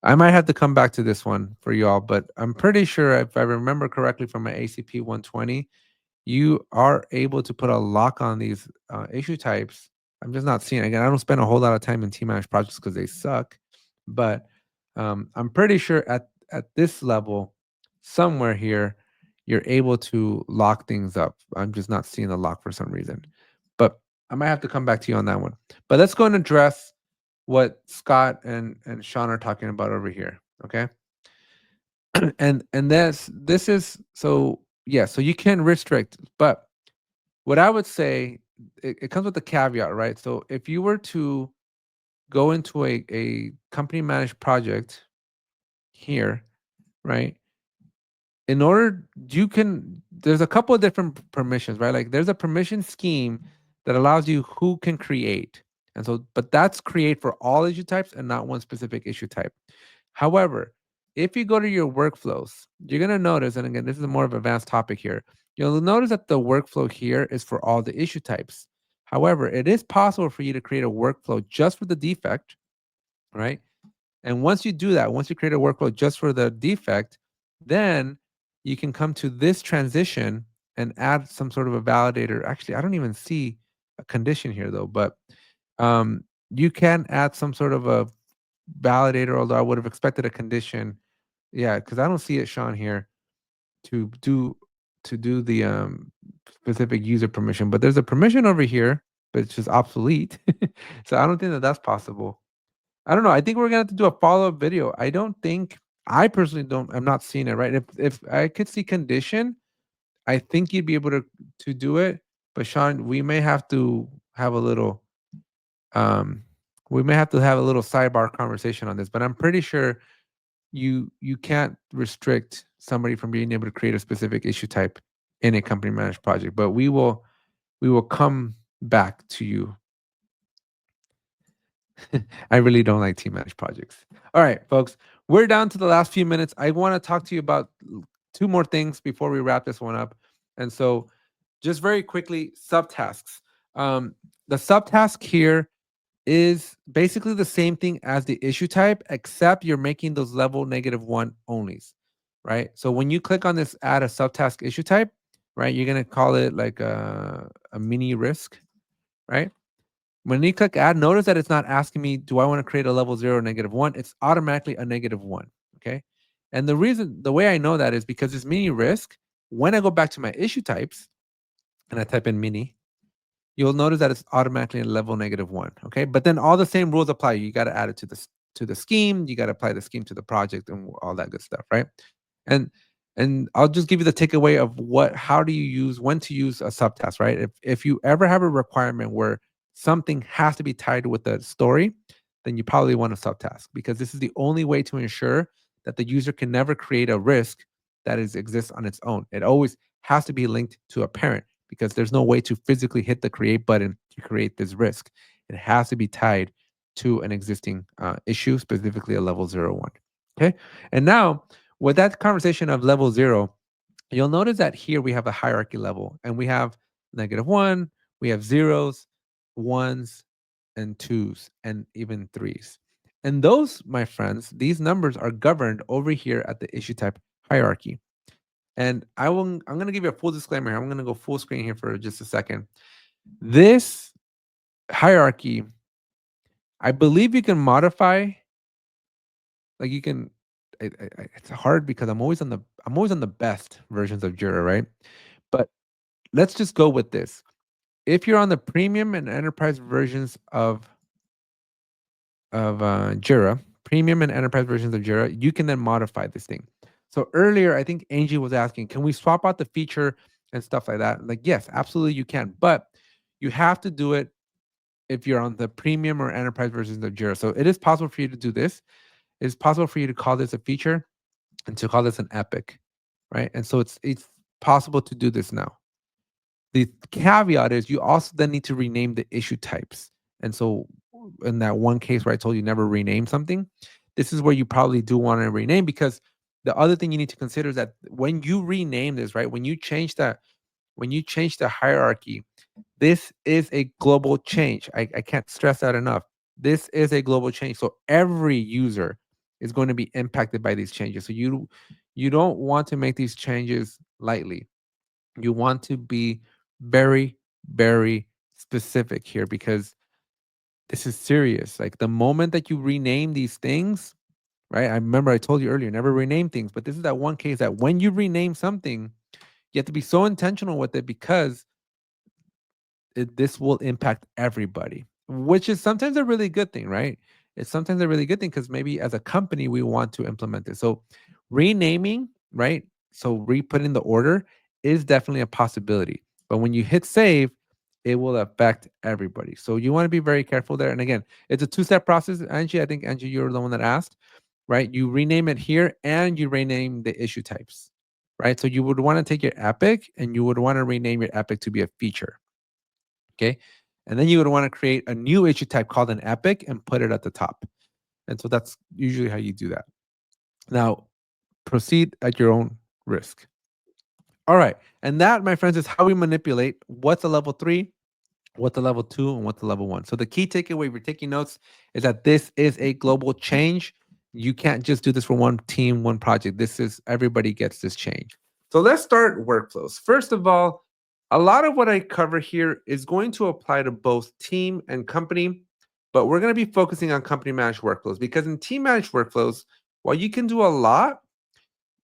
Speaker 2: I might have to come back to this one for y'all, but I'm pretty sure if I remember correctly from my ACP 120, you are able to put a lock on these issue types. I'm just not seeing it. Again, I don't spend a whole lot of time in team managed projects because they suck, but I'm pretty sure at this level, somewhere here, you're able to lock things up. I'm just not seeing the lock for some reason, but I might have to come back to you on that one. But let's go and address what Scott and Sean are talking about over here. Okay, and this is so yeah. So you can restrict, but what I would say, it comes with a caveat, right? So if you were to go into a company managed project here, right? In order, you can, there's a couple of different permissions, right? Like there's a permission scheme that allows you who can create. And so, but that's create for all issue types and not one specific issue type. However, if you go to your workflows, you're going to notice, and again, this is a more of an advanced topic here. You'll notice that the workflow here is for all the issue types. However, it is possible for you to create a workflow just for the defect, right? And once you do that, once you create a workflow just for the defect, then you can come to this transition and add some sort of a validator. Actually, I don't even see a condition here though, but you can add some sort of a validator, although I would have expected a condition. Yeah, because I don't see it, Sean, here to do the specific user permission. But there's a permission over here, but it's just obsolete. So I don't think that that's possible. I don't know. I think we're gonna have to do a follow-up video. I don't think I personally don't. I'm not seeing it right. If I could see condition, I think you'd be able to do it. But Sean, have a little um we may have to have a little sidebar conversation on this. But I'm pretty sure you can't restrict somebody from being able to create a specific issue type in a company managed project. But we will come back to you. I really don't like team managed projects. All right, folks, we're down to the last few minutes. I want to talk to you about two more things before we wrap this one up. And so, just very quickly, subtasks. The subtask here is basically the same thing as the issue type, except you're making those level -1 onlys, right? So when you click on this add a subtask issue type, right, you're going to call it like a mini risk, right? When you click add, notice that it's not asking me, do I want to create a level 0 or -1? It's automatically a -1. Okay. And the way I know that is because it's mini risk. When I go back to my issue types and I type in mini, you'll notice that it's automatically a level -1. Okay. But then all the same rules apply. You got to add it to the scheme. You got to apply the scheme to the project and all that good stuff. Right. And and I'll just give you the takeaway of how do you use, when to use a subtask, right? If you ever have a requirement where something has to be tied with the story, then you probably want a subtask, because this is the only way to ensure that the user can never create a risk that exists on its own. It always has to be linked to a parent, because there's no way to physically hit the create button to create this risk. It has to be tied to an existing issue, specifically a level 0, 1. Okay. And now with that conversation of level 0, you'll notice that here we have a hierarchy level, and we have -1, we have zeros, ones, and twos, and even threes. And those, my friends, these numbers are governed over here at the issue type hierarchy. And I'm going to give you a full disclaimer here. I'm going to go full screen here for just a second. This hierarchy, I believe you can modify, like you can, it's hard because I'm always on the best versions of Jira, right? But let's just go with this. If you're on the premium and enterprise versions of Jira, premium and enterprise versions of Jira, you can then modify this thing. So earlier, I think Angie was asking, can we swap out the feature and stuff like that? Like, yes, absolutely you can, but you have to do it if you're on the premium or enterprise versions of Jira. So it is possible for you to do this. it's possible for you to call this a feature and to call this an epic, right? And so it's possible to do this now. The caveat is you also then need to rename the issue types. And so in that one case where I told you never rename something, this is where you probably do want to rename, because the other thing you need to consider is that when you rename this, right? When you change the hierarchy, this is a global change. I can't stress that enough. This is a global change. So every user is going to be impacted by these changes. So you don't want to make these changes lightly. You want to be very, very specific here, because this is serious. Like the moment that you rename these things, right? I remember I told you earlier, never rename things, but this is that one case that when you rename something, you have to be so intentional with it, because this will impact everybody, which is sometimes a really good thing, right? It's sometimes a really good thing because maybe as a company we want to implement it. So renaming, right? So re-putting the order is definitely a possibility. But when you hit save, it will affect everybody. So you want to be very careful there. And again, it's a two-step process. Angie, I think Angie, you're the one that asked, right? You rename it here and you rename the issue types, right? So you would want to take your epic and you would want to rename your epic to be a feature. Okay. And then you would want to create a new issue type called an epic and put it at the top. And so that's usually how you do that. Now, proceed at your own risk. All right. And that, my friends, is how we manipulate what's a level 3, what's a level 2, and what's a level 1. So the key takeaway, if you're taking notes, is that this is a global change. You can't just do this for one team, one project. This is everybody gets this change. So let's start workflows. First of all, a lot of what I cover here is going to apply to both team and company, but we're going to be focusing on company managed workflows, because in team managed workflows, while you can do a lot,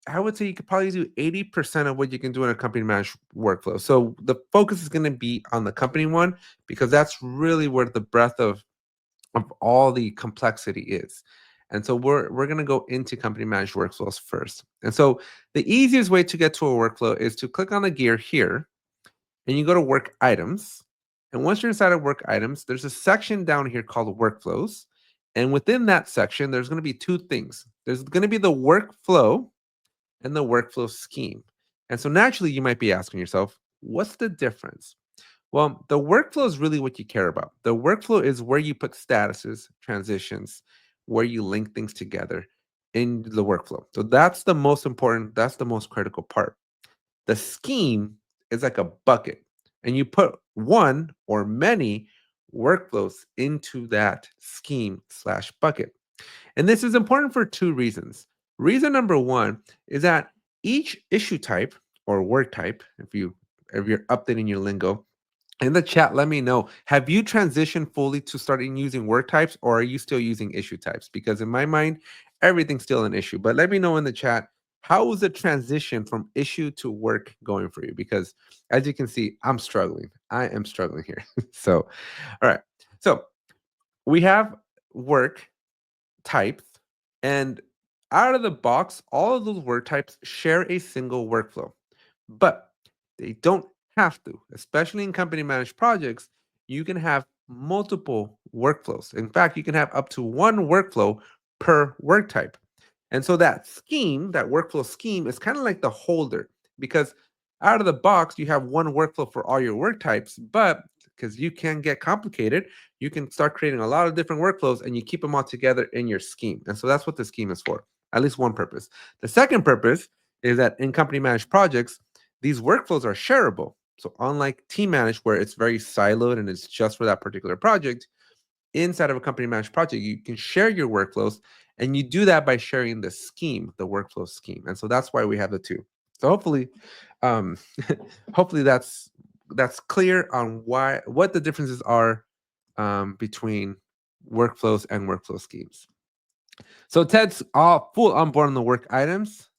Speaker 2: I would say you could probably do 80% of what you can do in a company managed workflow. So the focus is going to be on the company one, because that's really where the breadth of all the complexity is. And so we're going to go into company managed workflows first. And so the easiest way to get to a workflow is to click on the gear here and you go to work items. And once you're inside of work items, there's a section down here called workflows. And within that section, there's going to be two things. There's going to be the workflow and the workflow scheme. And so naturally, you might be asking yourself, what's the difference? Well, the workflow is really what you care about. The workflow is where you put statuses, transitions, where you link things together in the workflow. So that's the most important, that's the most critical part. The scheme is like a bucket, and you put one or many workflows into that scheme slash bucket. And this is important for two reasons. Reason number one is that each issue type or work type, if you're updating your lingo, in the chat, let me know. Have you transitioned fully to starting using work types, or are you still using issue types? Because in my mind, everything's still an issue. But let me know in the chat, how is the transition from issue to work going for you? Because as you can see, I'm struggling. I am struggling here. So, all right. So we have work types, and out of the box, all of those work types share a single workflow, but they don't have to. Especially in company managed projects, you can have multiple workflows. In fact, you can have up to one workflow per work type. And so that scheme, that workflow scheme, is kind of like the holder, because out of the box, you have one workflow for all your work types, but because you can get complicated, you can start creating a lot of different workflows and you keep them all together in your scheme. And so that's what the scheme is for, at least one purpose. The second purpose is that in company managed projects, these workflows are shareable. So unlike team managed, where it's very siloed and it's just for that particular project, inside of a company managed project, you can share your workflows, and you do that by sharing the scheme, the workflow scheme. And so that's why we have the two. So hopefully, um, hopefully that's clear on what the differences are between workflows and workflow schemes. So Ted's all full on board on the work items.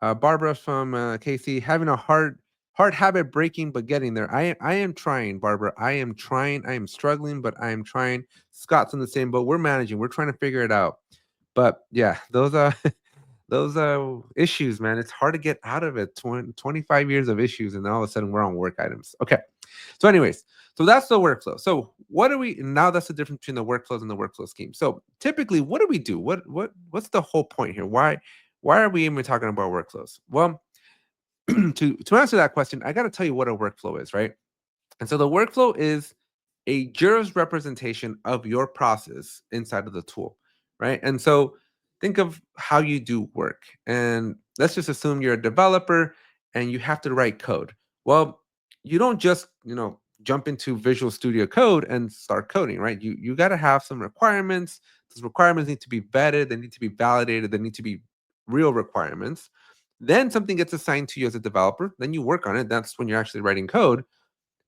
Speaker 2: Barbara from KC, having a hard habit breaking, but getting there. I am trying, Barbara. I am trying. I am struggling, but I am trying. Scott's in the same boat. We're managing. We're trying to figure it out. But yeah, those are those issues, man. It's hard to get out of it. 25 years of issues, and then all of a sudden we're on work items. Okay. So, anyways, so that's the workflow. So, what do we now? That's the difference between the workflows and the workflow scheme. So, typically, what do we do? What's the whole point here? Why are we even talking about workflows? Well, to answer that question, I got to tell you what a workflow is, right? And so the workflow is a Jira's representation of your process inside of the tool, right? And so think of how you do work. And let's just assume you're a developer and you have to write code. Well, you don't just, jump into Visual Studio Code and start coding, right? You got to have some requirements. Those requirements need to be vetted, they need to be validated, they need to be real requirements. Then something gets assigned to you as a developer, then you work on it. That's when you're actually writing code.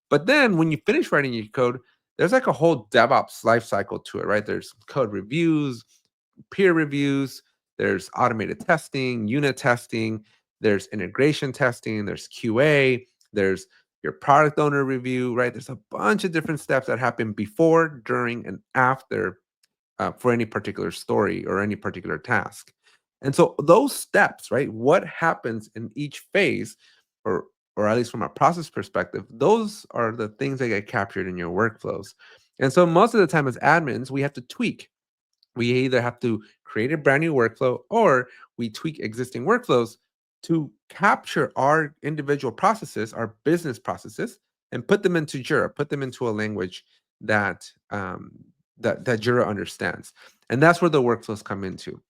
Speaker 2: But then when you finish writing your code, there's like a whole DevOps life cycle to it, right? There's code reviews, peer reviews, there's automated testing, unit testing, there's integration testing, there's QA, there's your product owner review, right? There's a bunch of different steps that happen before, during, and after for any particular story or any particular task. And so those steps, right? What happens in each phase, or or at least from a process perspective, those are the things that get captured in your workflows. And so most of the time as admins, we have to tweak. We either have to create a brand new workflow or we tweak existing workflows to capture our individual processes, our business processes, and put them into Jira, put them into a language that that Jira understands. And that's where the workflows come into.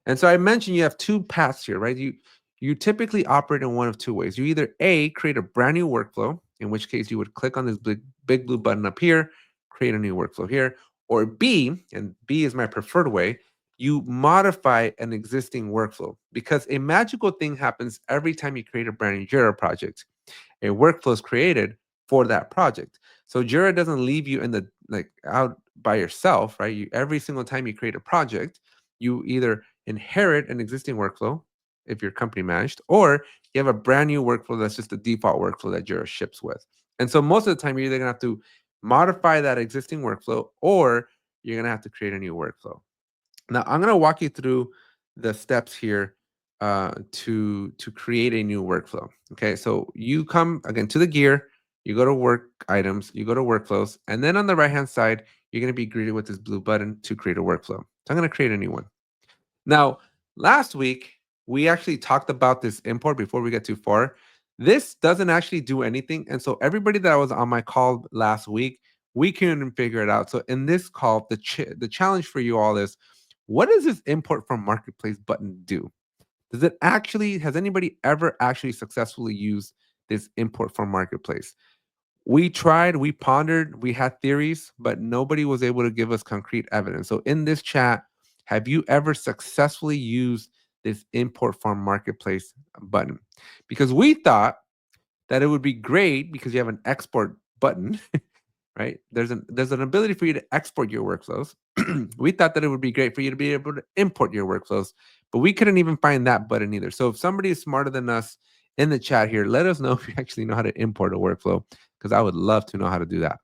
Speaker 2: And so I mentioned you have two paths here, right? You typically operate in one of two ways. You either A, create a brand new workflow, in which case you would click on this big blue button up here, create a new workflow here, or B, and B is my preferred way, you modify an existing workflow, because a magical thing happens every time you create a brand new Jira project. A workflow is created for that project. So Jira doesn't leave you in the out by yourself, right? Every single time you create a project, you either inherit an existing workflow if you're company managed, or you have a brand new workflow that's just the default workflow that Jira ships with. And so most of the time, you're either gonna have to modify that existing workflow, or you're gonna have to create a new workflow. Now, I'm gonna walk you through the steps here to create a new workflow. Okay, so you come again to the gear, you go to work items, you go to workflows, and then on the right hand side, you're gonna be greeted with this blue button to create a workflow. So I'm gonna create a new one. Now, last week, we actually talked about this import before we get too far. This doesn't actually do anything. And so everybody that was on my call last week, we couldn't figure it out. So in this call, the challenge for you all is, what does this import from marketplace button do? Has anybody ever actually successfully used this import from marketplace? We tried, we pondered, we had theories, but nobody was able to give us concrete evidence. So in this chat, have you ever successfully used this import from marketplace button? Because we thought that it would be great because you have an export button, right? There's an ability for you to export your workflows. We thought that it would be great for you to be able to import your workflows, but we couldn't even find that button either. So if somebody is smarter than us in the chat here, let us know if you actually know how to import a workflow, because I would love to know how to do that.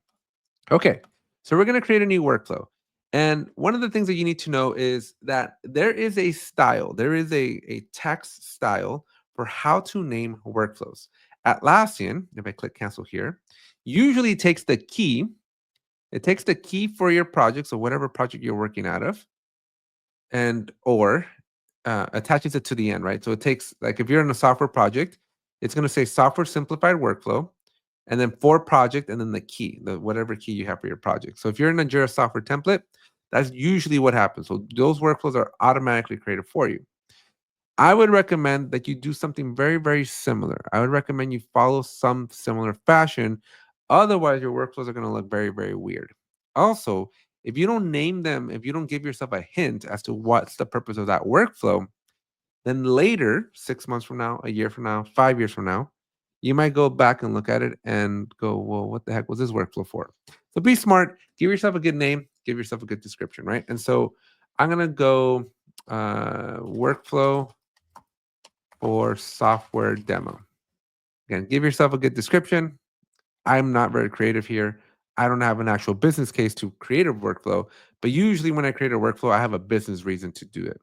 Speaker 2: Okay, so we're going to create a new workflow. And one of the things that you need to know is that there is a style, there is a text style for how to name workflows. Atlassian, if I click cancel here, usually takes the key. It takes the key for your project, so whatever project you're working out of, and or attaches it to the end, right? So it takes, like if you're in a software project, it's going to say software simplified workflow, and then for project, and then the key, whatever key you have for your project. So if you're in a Jira software template, that's usually what happens. So those workflows are automatically created for you. I would recommend that you do something very, very similar. I would recommend you follow some similar fashion. Otherwise, your workflows are going to look very, very weird. Also, if you don't name them, if you don't give yourself a hint as to what's the purpose of that workflow, then later, 6 months from now, a year from now, 5 years from now, you might go back and look at it and go, well, what the heck was this workflow for? So be smart, give yourself a good name, give yourself a good description, right? And so I'm going to go workflow or software demo. Again, give yourself a good description. I'm not very creative here. I don't have an actual business case to create a workflow, but usually when I create a workflow, I have a business reason to do it.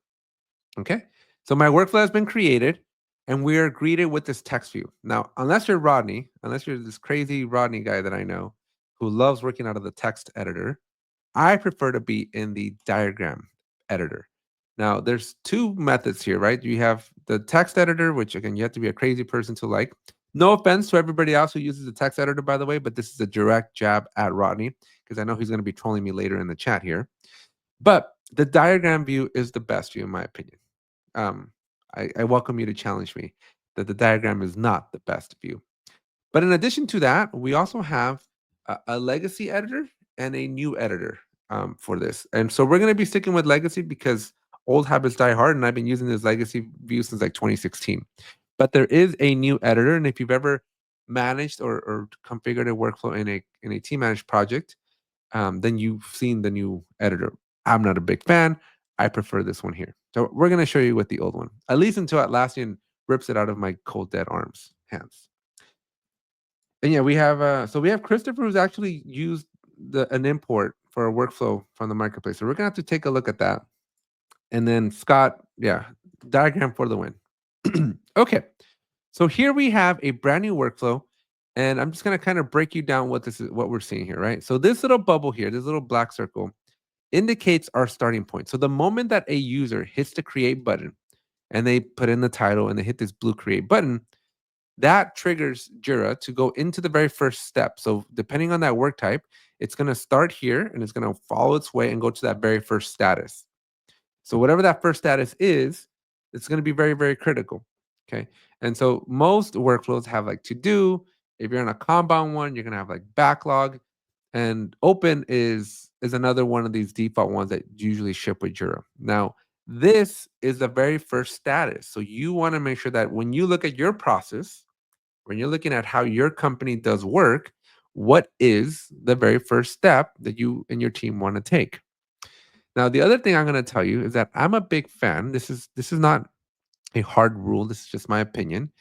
Speaker 2: Okay. So my workflow has been created. and we are greeted with this text view. Now, unless you're Rodney, unless you're this crazy Rodney guy that I know who loves working out of the text editor, I prefer to be in the diagram editor. Now, there's two methods here, right? You have the text editor, which again, you have to be a crazy person to like. No offense to everybody else who uses the text editor, by the way, but this is a direct jab at Rodney because I know he's going to be trolling me later in the chat here. But the diagram view is the best view, in my opinion. Um, I welcome you to challenge me that the diagram is not the best view. But in addition to that, we also have a legacy editor and a new editor for this. And so we're going to be sticking with legacy because old habits die hard. And I've been using this legacy view since like 2016. But there is a new editor. And if you've ever managed or configured a workflow in a team managed project, then you've seen the new editor. I'm not a big fan. I prefer this one here. So we're going to show you with the old one, at least until Atlassian rips it out of my cold dead hands. And yeah, we have Christopher who's actually used an import for a workflow from the marketplace. So we're gonna have to take a look at that. And then Scott, yeah, diagram for the win. Okay, so here we have a brand new workflow, and I'm just gonna kind of break you down what we're seeing here, right? So this little bubble here, this little black circle, indicates our starting point. So the moment that a user hits the create button and they put in the title and they hit this blue create button, that triggers Jira to go into the very first step. So depending on that work type, it's going to start here and it's going to follow its way and go to that very first status. So whatever that first status is, it's going to be very, very critical. Okay. And so most workflows have like to do. If you're in a Kanban one, you're going to have like backlog. And open is another one of these default ones that usually ship with Jira. Now, this is the very first status. So you want to make sure that when you look at your process, when you're looking at how your company does work, what is the very first step that you and your team want to take? Now, the other thing I'm going to tell you is that I'm a big fan. This is not a hard rule. This is just my opinion,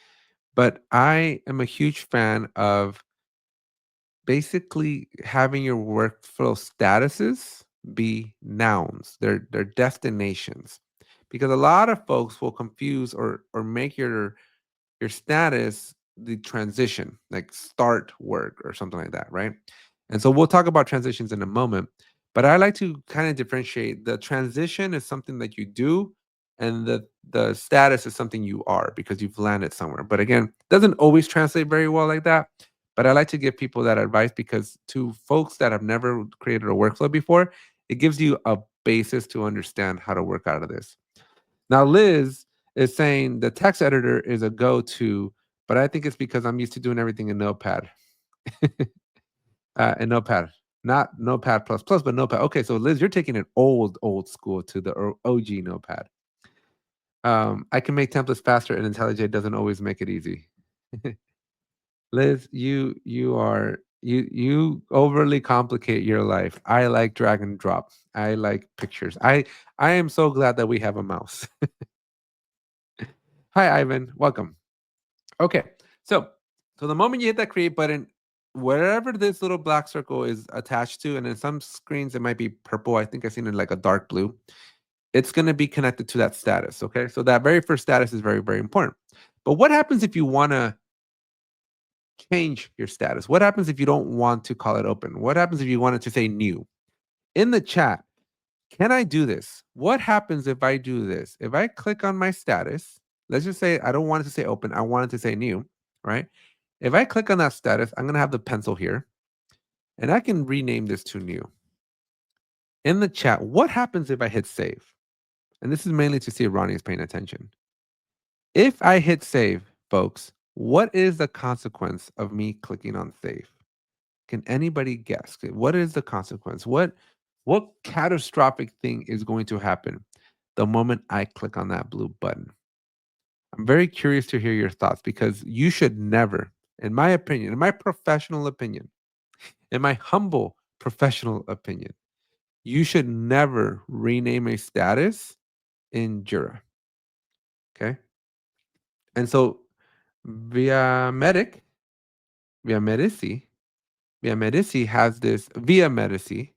Speaker 2: but I am a huge fan of basically having your workflow statuses be nouns. They're destinations, because a lot of folks will confuse or make your status the transition, like start work or something like that, right? And so we'll talk about transitions in a moment, but I like to kind of differentiate. The transition is something that you do, and the status is something you are because you've landed somewhere. But again, doesn't always translate very well like that. But I like to give people that advice because to folks that have never created a workflow before, it gives you a basis to understand how to work out of this. Now, Liz is saying the text editor is a go-to, but I think it's because I'm used to doing everything in Notepad. In Notepad, not Notepad plus plus, but Notepad. Okay, so Liz, you're taking it old school to the OG Notepad. I can make templates faster, and IntelliJ doesn't always make it easy. Liz, you overly complicate your life. I like drag and drop. I like pictures. I am so glad that we have a mouse. Hi, Ivan. Welcome. Okay, so the moment you hit that create button, wherever this little black circle is attached to, and in some screens it might be purple. I think I've seen it like a dark blue. It's going to be connected to that status. Okay, so that very first status is very, very important. But what happens if you want to change your status? What happens if you don't want to call it open? What happens if you wanted to say new? In the chat, can I do this? What happens if I do this? If I click on my status, let's just say I don't want it to say open, I want it to say new, right? If I click on that status, I'm going to have the pencil here, and I can rename this to new. In the chat, what happens if I hit save? And this is mainly to see if Ronnie is paying attention. If I hit save, folks, what is the consequence of me clicking on save? Can anybody guess? What is the consequence? What catastrophic thing is going to happen the moment I click on that blue button? I'm very curious to hear your thoughts, because you should never, in my opinion, in my professional opinion, in my humble professional opinion, you should never rename a status in Jira. Okay. And so via Medic, via Medici, via Medici has this, via Medici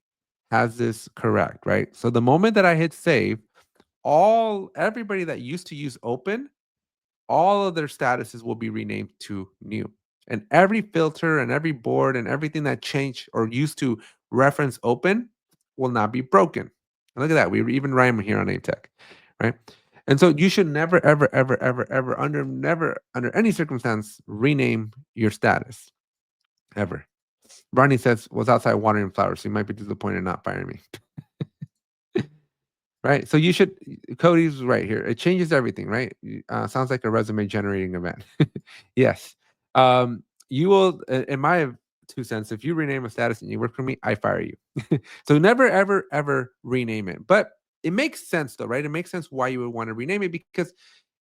Speaker 2: has this correct, right? So the moment that I hit save, everybody that used to use open all of their statuses will be renamed to new. And every filter and every board and everything that changed or used to reference open will not be broken. And look at that. We even rhyme here on ATech, right? And so you should never, ever, ever, ever, ever, under any circumstance, rename your status ever. Barney says was outside watering flowers, so you might be disappointed not firing me. Right. So you should. Cody's right here. It changes everything, right? Sounds like a resume generating event. Yes. You will, in my 2 cents, if you rename a status and you work for me, I fire you. So never, ever, ever rename it. But it makes sense though, right? It makes sense why you would want to rename it because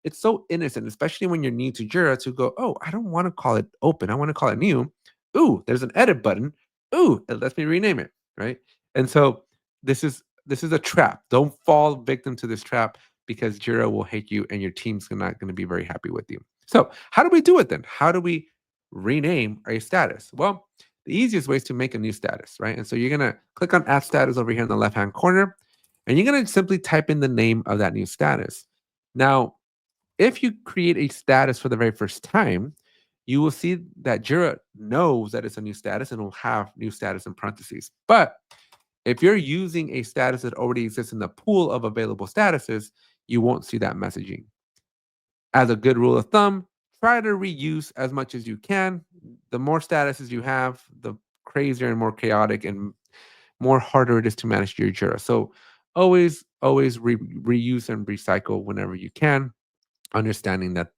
Speaker 2: it's so innocent, especially when you're new to Jira to go, oh, I don't want to call it open. I want to call it new. Ooh, there's an edit button. Ooh, it lets me rename it, right? And so this is a trap. Don't fall victim to this trap because Jira will hate you and your team's not going to be very happy with you. So, how do we do it then? How do we rename a status? Well, the easiest way is to make a new status, right? And so you're going to click on add status over here in the left-hand corner, and you're going to simply type in the name of that new status. Now, if you create a status for the very first time, you will see that Jira knows that it's a new status and will have new status in parentheses. But if you're using a status that already exists in the pool of available statuses, you won't see that messaging. As a good rule of thumb, try to reuse as much as you can. The more statuses you have, the crazier and more chaotic and more harder it is to manage your Jira. So always reuse and recycle whenever you can, understanding that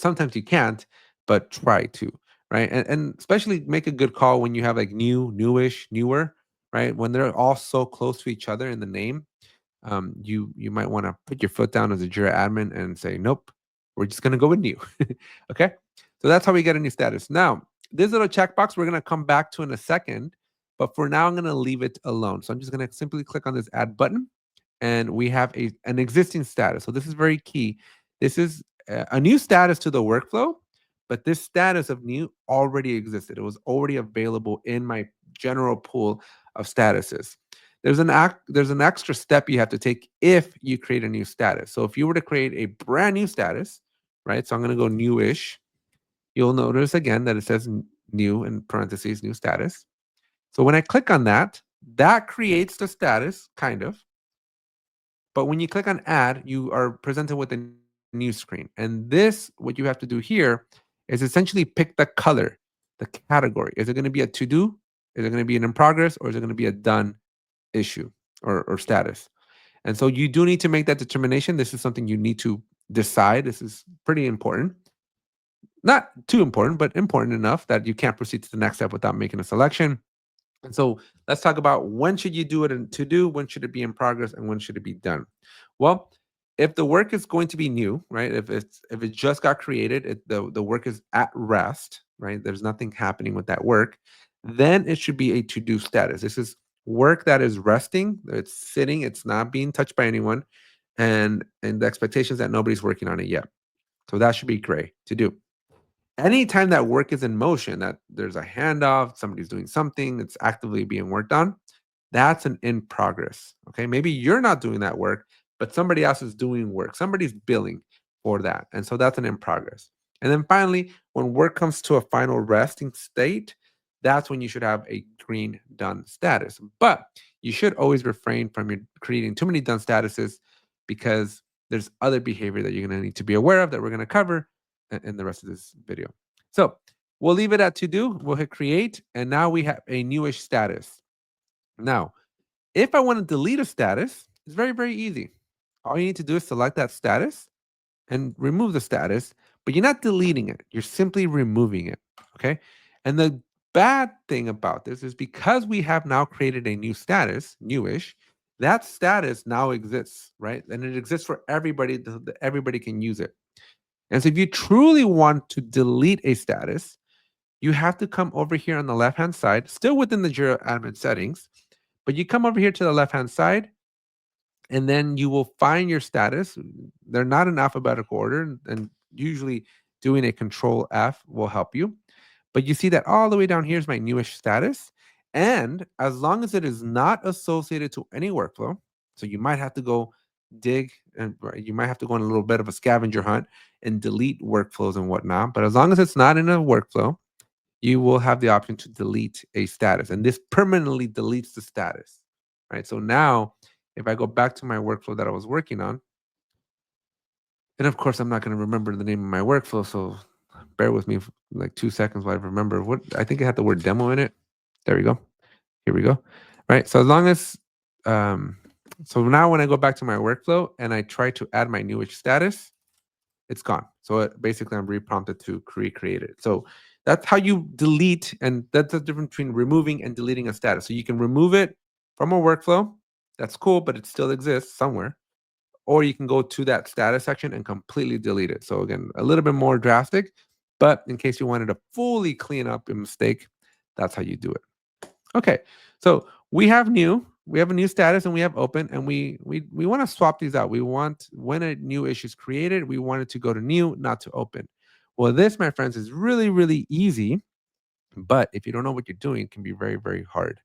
Speaker 2: sometimes you can't, but try to, right? And especially make a good call when you have like new, newish, newer, right? When they're all so close to each other in the name, you might want to put your foot down as a Jira admin and say, nope, we're just gonna go with new. Okay, so that's how we get a new status. Now, this little checkbox we're gonna come back to in a second, but for now I'm gonna leave it alone. So I'm just gonna simply click on this add button, and we have an existing status. So this is very key. This is a new status to the workflow, but this status of new already existed. It was already available in my general pool of statuses. There's an extra step you have to take if you create a new status. So if you were to create a brand new status, right? So I'm going to go newish. You'll notice again that it says new in parentheses, new status. So when I click on that, that creates the status, kind of. But when you click on add, you are presented with a new screen. And this, what you have to do here is essentially pick the color, the category. Is it going to be a to do? Is it going to be an in progress? Or is it going to be a done issue or status? And so you do need to make that determination. This is something you need to decide. This is pretty important. Not too important, but important enough that you can't proceed to the next step without making a selection. And so let's talk about when should you do it in to do, when should it be in progress, and when should it be done. Well, if the work is going to be new, right? If it just got created, the work is at rest, right? There's nothing happening with that work, then it should be a to do status. This is work that is resting, it's sitting, it's not being touched by anyone, and the expectation is that nobody's working on it yet. So that should be gray to do. Anytime that work is in motion, that there's a handoff, somebody's doing something, it's actively being worked on, that's an in progress. Okay. Maybe you're not doing that work, but somebody else is doing work. Somebody's billing for that. And so that's an in progress. And then finally, when work comes to a final resting state, that's when you should have a green done status. But you should always refrain from your creating too many done statuses because there's other behavior that you're going to need to be aware of that we're going to cover in the rest of this video. So we'll leave it at to do. We'll hit create. And now we have a newish status. Now, if I want to delete a status, it's very, very easy. All you need to do is select that status and remove the status, but you're not deleting it. You're simply removing it. Okay. And the bad thing about this is because we have now created a new status, newish, that status now exists, right? And it exists for everybody. Everybody can use it. And so if you truly want to delete a status, you have to come over here on the left-hand side, still within the Jira admin settings, but you come over here to the left-hand side, and then you will find your status. They're not in alphabetical order, and usually doing a control F will help you. But you see that all the way down here is my newish status. And as long as it is not associated to any workflow, so you might have to go dig, and you might have to go on a little bit of a scavenger hunt and delete workflows and whatnot. But as long as it's not in a workflow, you will have the option to delete a status. And this permanently deletes the status, right? So now, if I go back to my workflow that I was working on, and of course, I'm not going to remember the name of my workflow. So bear with me for like 2 seconds while I remember what I think it had the word demo in it. There we go. Here we go. Right. So as long as, um, so now when I go back to my workflow and I try to add my newest status, it's gone. So basically, I'm reprompted to recreate it. So that's how you delete, and that's the difference between removing and deleting a status. So you can remove it from a workflow. That's cool, but it still exists somewhere. Or you can go to that status section and completely delete it. So again, a little bit more drastic, but in case you wanted to fully clean up a mistake, that's how you do it. Okay, so we have a new status and we have open, and we want to swap these out. We want, when a new issue is created, we want it to go to new, not to open. Well, this, my friends, is really, really easy, but if you don't know what you're doing, it can be very, very hard.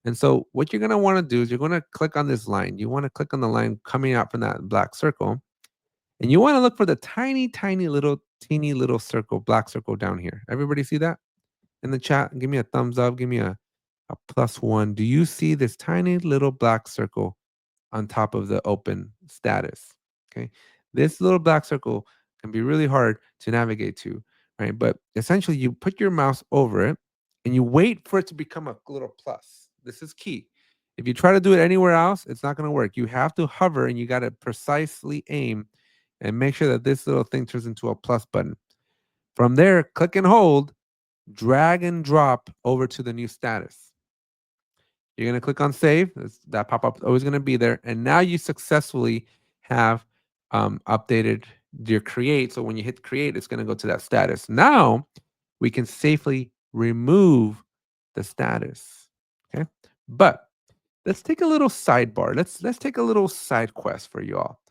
Speaker 2: And so what you're going to want to do is you're going to click on this line. You want to click on the line coming out from that black circle, and you want to look for the tiny, tiny little, teeny little circle, black circle down here. Everybody see that in the chat? Give me a thumbs up. Give me a +1. Do you see this tiny little black circle on top of the open status? Okay. This little black circle can be really hard to navigate to, right? But essentially, you put your mouse over it and you wait for it to become a little plus. This is key. If you try to do it anywhere else, it's not going to work. You have to hover and you got to precisely aim and make sure that this little thing turns into a plus button. From there, click and hold, drag and drop over to the new status. You're going to click on save. That pop-up is always going to be there. And now you successfully have updated your create. So when you hit create, it's going to go to that status. Now we can safely remove the status. Okay. But let's take a little sidebar. Let's take a little side quest for you all.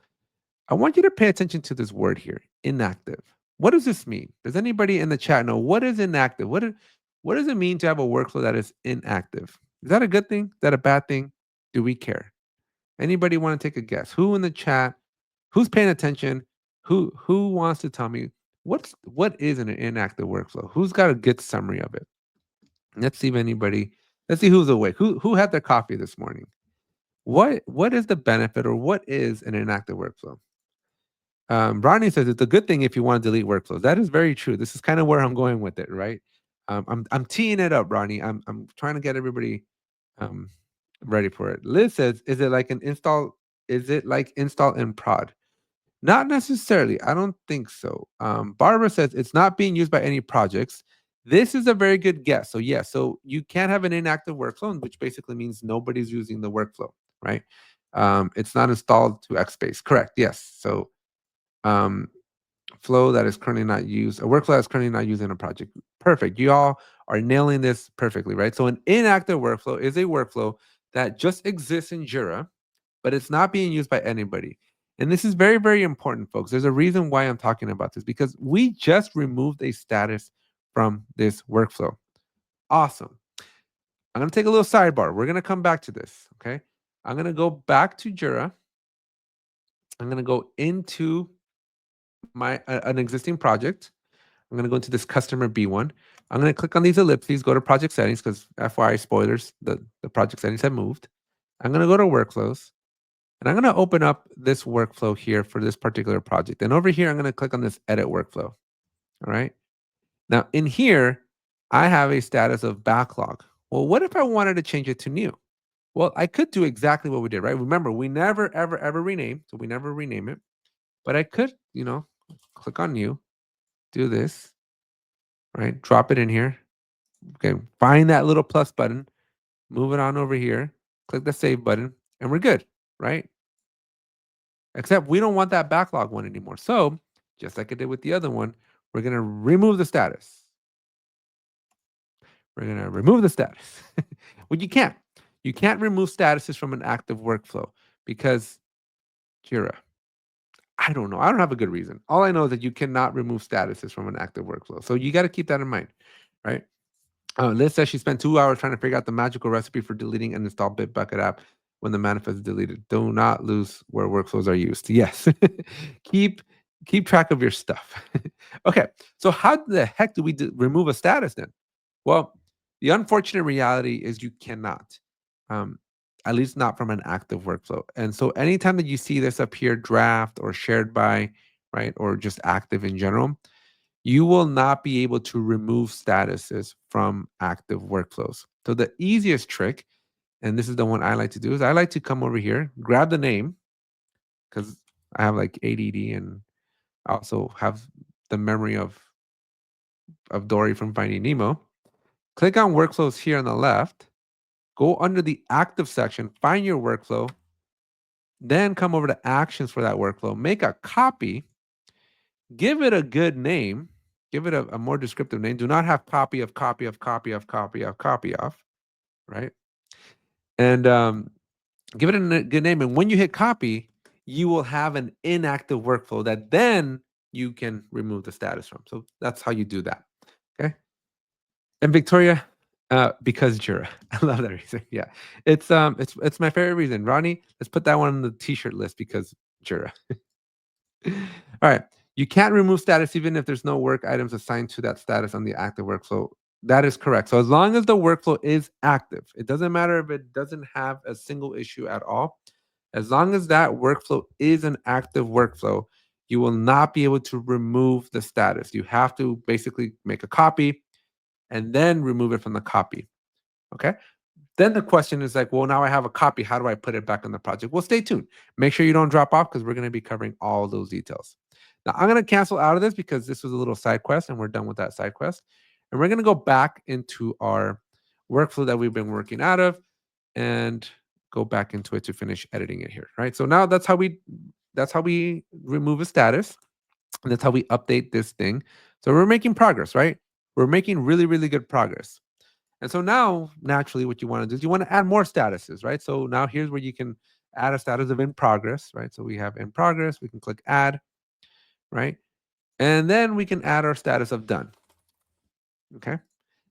Speaker 2: I want you to pay attention to this word here, inactive. What does this mean? Does anybody in the chat know what is inactive? What does it mean to have a workflow that is inactive? Is that a good thing? Is that a bad thing? Do we care? Anybody want to take a guess? Who in the chat? Who's paying attention? Who wants to tell me what is an inactive workflow? Who's got a good summary of it? Let's see if anybody. Let's see who's awake. Who had their coffee this morning? What is the benefit, or what is an inactive workflow? Ronnie says it's a good thing if you want to delete workflows. That is very true. This is kind of where I'm going with it, right? I'm teeing it up, Ronnie. I'm trying to get everybody um, ready for it. Liz says, "Is it like an install? Is it like install in prod?" Not necessarily. I don't think so. Barbara says it's not being used by any projects. This is a very good guess. So yes, so you can't have an inactive workflow, which basically means nobody's using the workflow, right? It's not installed to XSpace. Correct. Yes. So um, flow that is currently not used, a workflow that's currently not used in a project. Perfect. You all are nailing this perfectly, right? So an inactive workflow is a workflow that just exists in Jira, but it's not being used by anybody. And this is very, very important, folks. There's a reason why I'm talking about this, because we just removed a status from this workflow. Awesome. I'm going to take a little sidebar. We're going to come back to this, okay? I'm going to go back to Jira. I'm going to go into my an existing project. I'm going to go into this customer B1. I'm going to click on these ellipses, go to project settings, because FYI spoilers, the project settings have moved. I'm going to go to workflows, and I'm going to open up this workflow here for this particular project. And over here, I'm going to click on this edit workflow. All right. Now in here, I have a status of backlog. Well, what if I wanted to change it to new? Well, I could do exactly what we did, right? Remember, we never, ever, ever rename. So we never rename it. But I could, click on new, do this, right? Drop it in here. Okay, find that little plus button, move it on over here, click the save button, and we're good, right? Except we don't want that backlog one anymore. So just like I did with the other one, we're going to remove the status. We're going to remove the status. Well, you can't. You can't remove statuses from an active workflow because Jira. I don't know. I don't have a good reason. All I know is that you cannot remove statuses from an active workflow. So you got to keep that in mind, right? Liz says she spent 2 hours trying to figure out the magical recipe for deleting an installed Bitbucket app. when the manifest is deleted. Do not lose where workflows are used. Yes. keep keep track of your stuff. Okay. So how the heck do we remove a status then? Well, the unfortunate reality is you cannot. Um, at least not from an active workflow. And so anytime that you see this appear draft or shared by, right, or just active in general, you will not be able to remove statuses from active workflows. So the easiest trick, and this is the one I like to do, is I like to come over here, grab the name, because I have like ADD and I also have the memory of Dory from Finding Nemo. Click on workflows here on the left, go under the active section, find your workflow, then come over to actions for that workflow, make a copy, give it a good name, give it a more descriptive name. Do not have copy of copy of copy of copy of copy of, right? And give it a good name. And when you hit copy, you will have an inactive workflow that then you can remove the status from. So that's how you do that. Okay. And Victoria, because Jira. I love that reason. Yeah. It's my favorite reason. Ronnie, let's put that one on the t-shirt list because Jira. All right. You can't remove status even if there's no work items assigned to that status on the active workflow. That is correct. So as long as the workflow is active, it doesn't matter if it doesn't have a single issue at all. As long as that workflow is an active workflow, you will not be able to remove the status. You have to basically make a copy and then remove it from the copy. Okay. Then the question is like, well, now I have a copy. How do I put it back in the project? Well, stay tuned. Make sure you don't drop off because we're going to be covering all those details. Now, I'm going to cancel out of this because this was a little side quest and we're done with that side quest. And we're going to go back into our workflow that we've been working out of and go back into it to finish editing it here, right? So now that's how we remove a status. And that's how we update this thing. So we're making progress, right? We're making really, really good progress. And so now, naturally, what you want to do is you want to add more statuses, right? So now here's where you can add a status of in progress, right? So we have in progress, we can click add, right? And then we can add our status of done. Okay.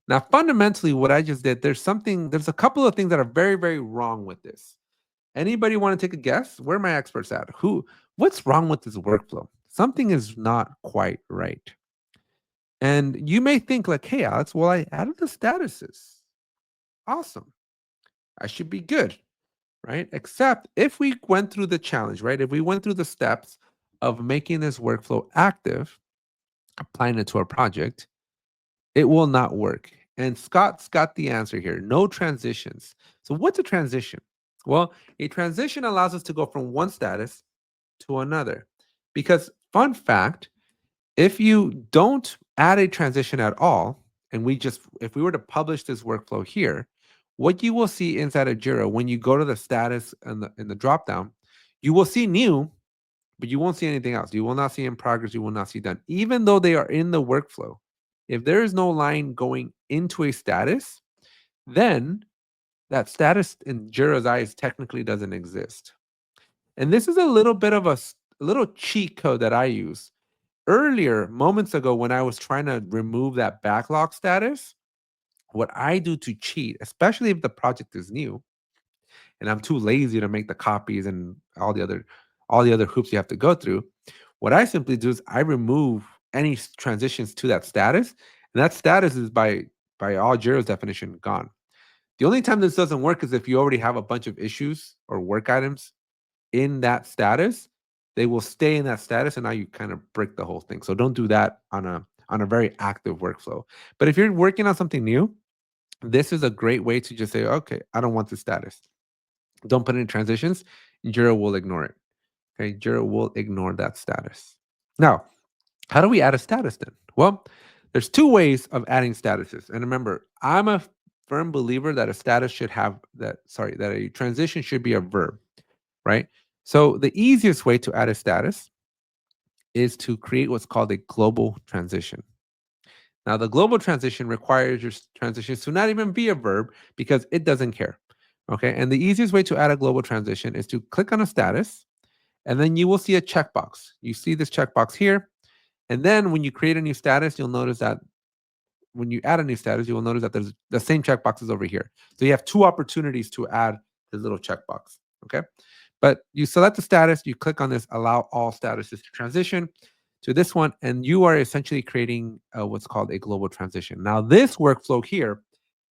Speaker 2: Now, fundamentally, what I just did, there's a couple of things that are very, very wrong with this. Anybody want to take a guess? Where are my experts at? What's wrong with this workflow? Something is not quite right. And you may think like, hey, Alex, well, I added the statuses. Awesome. I should be good, right? Except if we went through the challenge, right? If we went through the steps of making this workflow active, applying it to our project, it will not work. And Scott's got the answer here. No transitions. So what's a transition? Well, a transition allows us to go from one status to another. Because fun fact, if you don't add a transition at all, and if we were to publish this workflow here, what you will see inside of Jira when you go to the status in the dropdown, you will see new, but you won't see anything else. You will not see in progress. You will not see done, even though they are in the workflow. If there is no line going into a status, then that status in Jira's eyes technically doesn't exist. And this is a little bit of a little cheat code that I use. Earlier, moments ago, when I was trying to remove that backlog status, what I do to cheat, especially if the project is new, and I'm too lazy to make the copies and all the other hoops you have to go through, what I simply do is I remove any transitions to that status, and that status is by all Jira's definition gone. The only time this doesn't work is if you already have a bunch of issues or work items in that status. They will stay in that status, and now you kind of break the whole thing. So don't do that on a very active workflow. But if you're working on something new, this is a great way to just say, okay, I don't want this status. Don't put any transitions. Jira will ignore it. Okay, Jira will ignore that status. Now, how do we add a status then? Well, there's two ways of adding statuses. And remember, I'm a firm believer that a status should have that a transition should be a verb, right? So the easiest way to add a status is to create what's called a global transition. Now, the global transition requires your transitions to not even be a verb because it doesn't care. Okay. And the easiest way to add a global transition is to click on a status, and then you will see a checkbox. You see this checkbox here. And then when you create a new status, you'll notice that when you add a new status, you will notice that there's the same checkboxes over here. So you have two opportunities to add this little checkbox. Okay. But you select the status, you click on this allow all statuses to transition to this one, and you are essentially creating what's called a global transition. Now, this workflow here,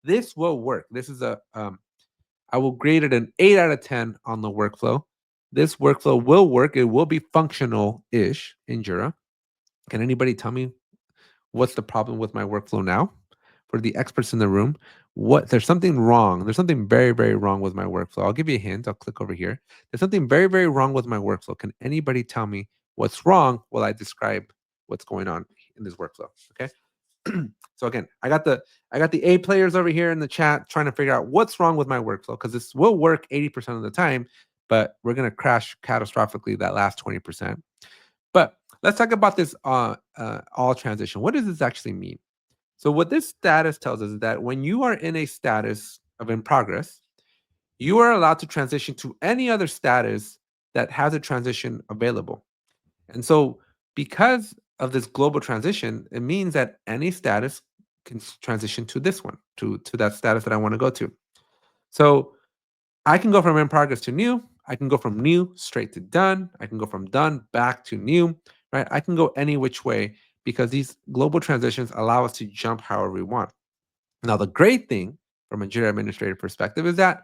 Speaker 2: this will work. This is I will grade it an 8 out of 10 on the workflow. This workflow will work. It will be functional-ish in Jira. Can anybody tell me what's the problem with my workflow now? For the experts in the room, there's something wrong. There's something very, very wrong with my workflow. I'll give you a hint. I'll click over here. There's something very, very wrong with my workflow. Can anybody tell me what's wrong while I describe what's going on in this workflow? Okay. So again, I got the A players over here in the chat trying to figure out what's wrong with my workflow, because this will work 80% of the time, but we're gonna crash catastrophically that last 20%. But let's talk about this all transition. What does this actually mean? So what this status tells us is that when you are in a status of in progress, you are allowed to transition to any other status that has a transition available. And so because of this global transition, it means that any status can transition to this one, to that status that I want to go to. So I can go from in progress to new. I can go from new straight to done. I can go from done back to new, right? I can go any which way because these global transitions allow us to jump however we want. Now, the great thing from a Jira administrator perspective is that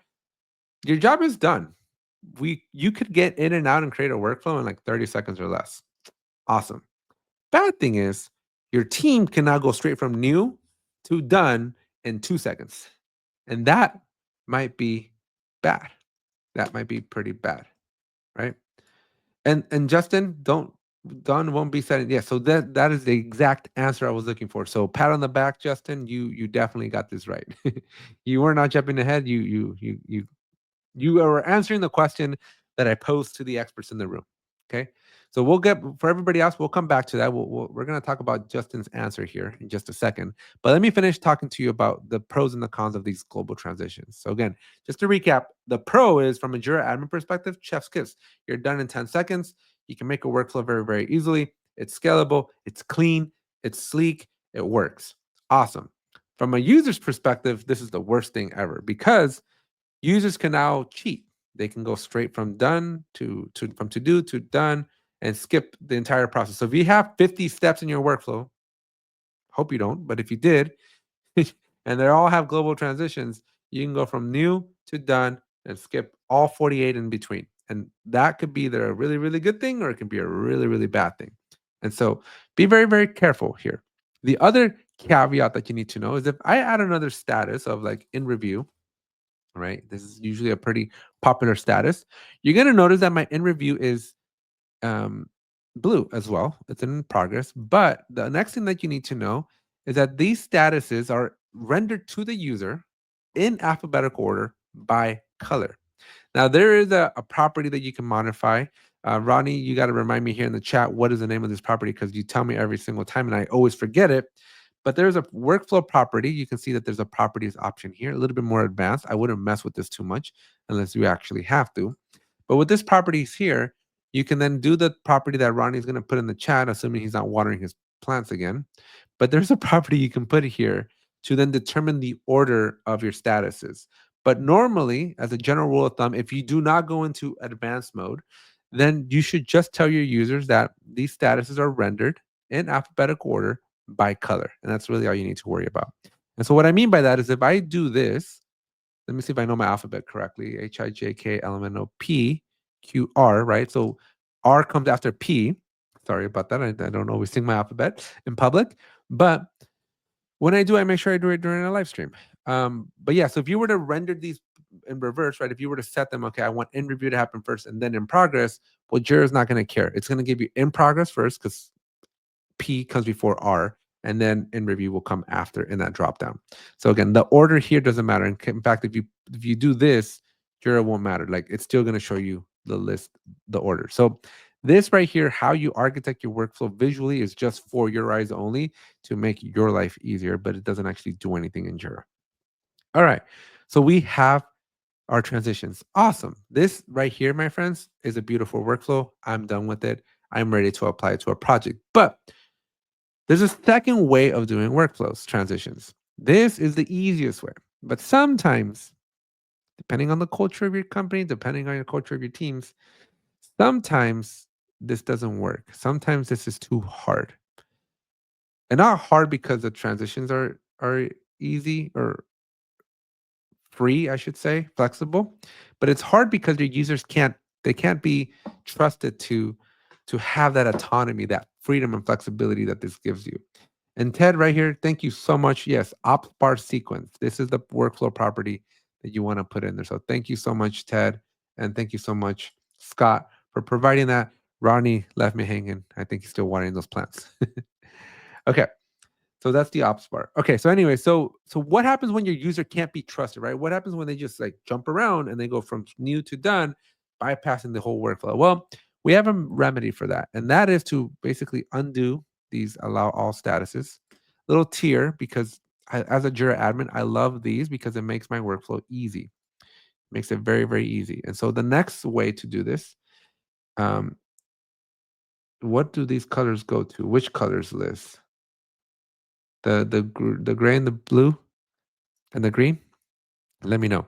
Speaker 2: your job is done. You could get in and out and create a workflow in like 30 seconds or less. Awesome. Bad thing is your team can now go straight from new to done in 2 seconds. And that might be bad. That might be pretty bad, right? And Justin, done won't be setting. Yeah, so that is the exact answer I was looking for. So pat on the back, Justin. You definitely got this right. You were not jumping ahead. You are answering the question that I posed to the experts in the room. Okay. So we'll get, for everybody else, we'll come back to that. We're going to talk about Justin's answer here in just a second. But let me finish talking to you about the pros and the cons of these global transitions. So again, just to recap, the pro is from a Jira admin perspective, chef's kiss. You're done in 10 seconds. You can make a workflow very, very easily. It's scalable. It's clean. It's sleek. It works. Awesome. From a user's perspective, this is the worst thing ever because users can now cheat. They can go straight from done from to do to done and skip the entire process. So if you have 50 steps in your workflow, hope you don't, but if you did, and they all have global transitions, you can go from new to done and skip all 48 in between. And that could be either a really, really good thing or it can be a really, really bad thing. And so be very, very careful here. The other caveat that you need to know is if I add another status of like in review, right? This is usually a pretty popular status. You're going to notice that my in review is blue as well. It's in progress. But the next thing that you need to know is that these statuses are rendered to the user in alphabetical order by color. Now, there is a property that you can modify. Ronnie, you got to remind me here in the chat, what is the name of this property? Because you tell me every single time and I always forget it. But there's a workflow property. You can see that there's a properties option here, a little bit more advanced. I wouldn't mess with this too much unless you actually have to. But with this properties here, you can then do the property that Ronnie's going to put in the chat, assuming he's not watering his plants again. But there's a property you can put here to then determine the order of your statuses. But normally, as a general rule of thumb, if you do not go into advanced mode, then you should just tell your users that these statuses are rendered in alphabetical order by color. And that's really all you need to worry about. And so what I mean by that is if I do this, let me see if I know my alphabet correctly. HIJKLMNOP, right? So R comes after P. Sorry about that. I don't always sing my alphabet in public. But when I do, I make sure I do it during a live stream. But yeah, so if you were to render these in reverse, right? If you were to set them, okay, I want in review to happen first and then in progress, well, Jira is not going to care. It's going to give you in progress first because P comes before R, and then in review will come after in that dropdown. So again, the order here doesn't matter. In fact, if you do this, Jira won't matter. Like it's still going to show you the list, the order. So this right here, how you architect your workflow visually is just for your eyes only to make your life easier, but it doesn't actually do anything in Jira. All right. So we have our transitions. Awesome. This right here, my friends, is a beautiful workflow. I'm done with it. I'm ready to apply it to a project. But there's a second way of doing workflows, transitions. This is the easiest way, but sometimes depending on the culture of your company, depending on your culture of your teams, sometimes this doesn't work. Sometimes this is too hard. And not hard because the transitions are easy or free, I should say, flexible, but it's hard because your users can't be trusted to have that autonomy, that freedom and flexibility that this gives you. And Ted, right here, thank you so much. Yes, opt bar sequence. This is the workflow property that you want to put in there. So thank you so much, Ted, and thank you so much, Scott, for providing that. Ronnie left me hanging. I think he's still watering those plants. Okay. So that's the ops bar. Okay, so anyway, so what happens when your user can't be trusted, right? What happens when they just like jump around and they go from new to done, bypassing the whole workflow? Well, we have a remedy for that, and that is to basically undo these allow all statuses. Little tier because as a Jira admin, I love these because it makes my workflow easy, makes it very very easy. And so the next way to do this, um, what do these colors go to? Which colors list? The gray and the blue and the green? Let me know.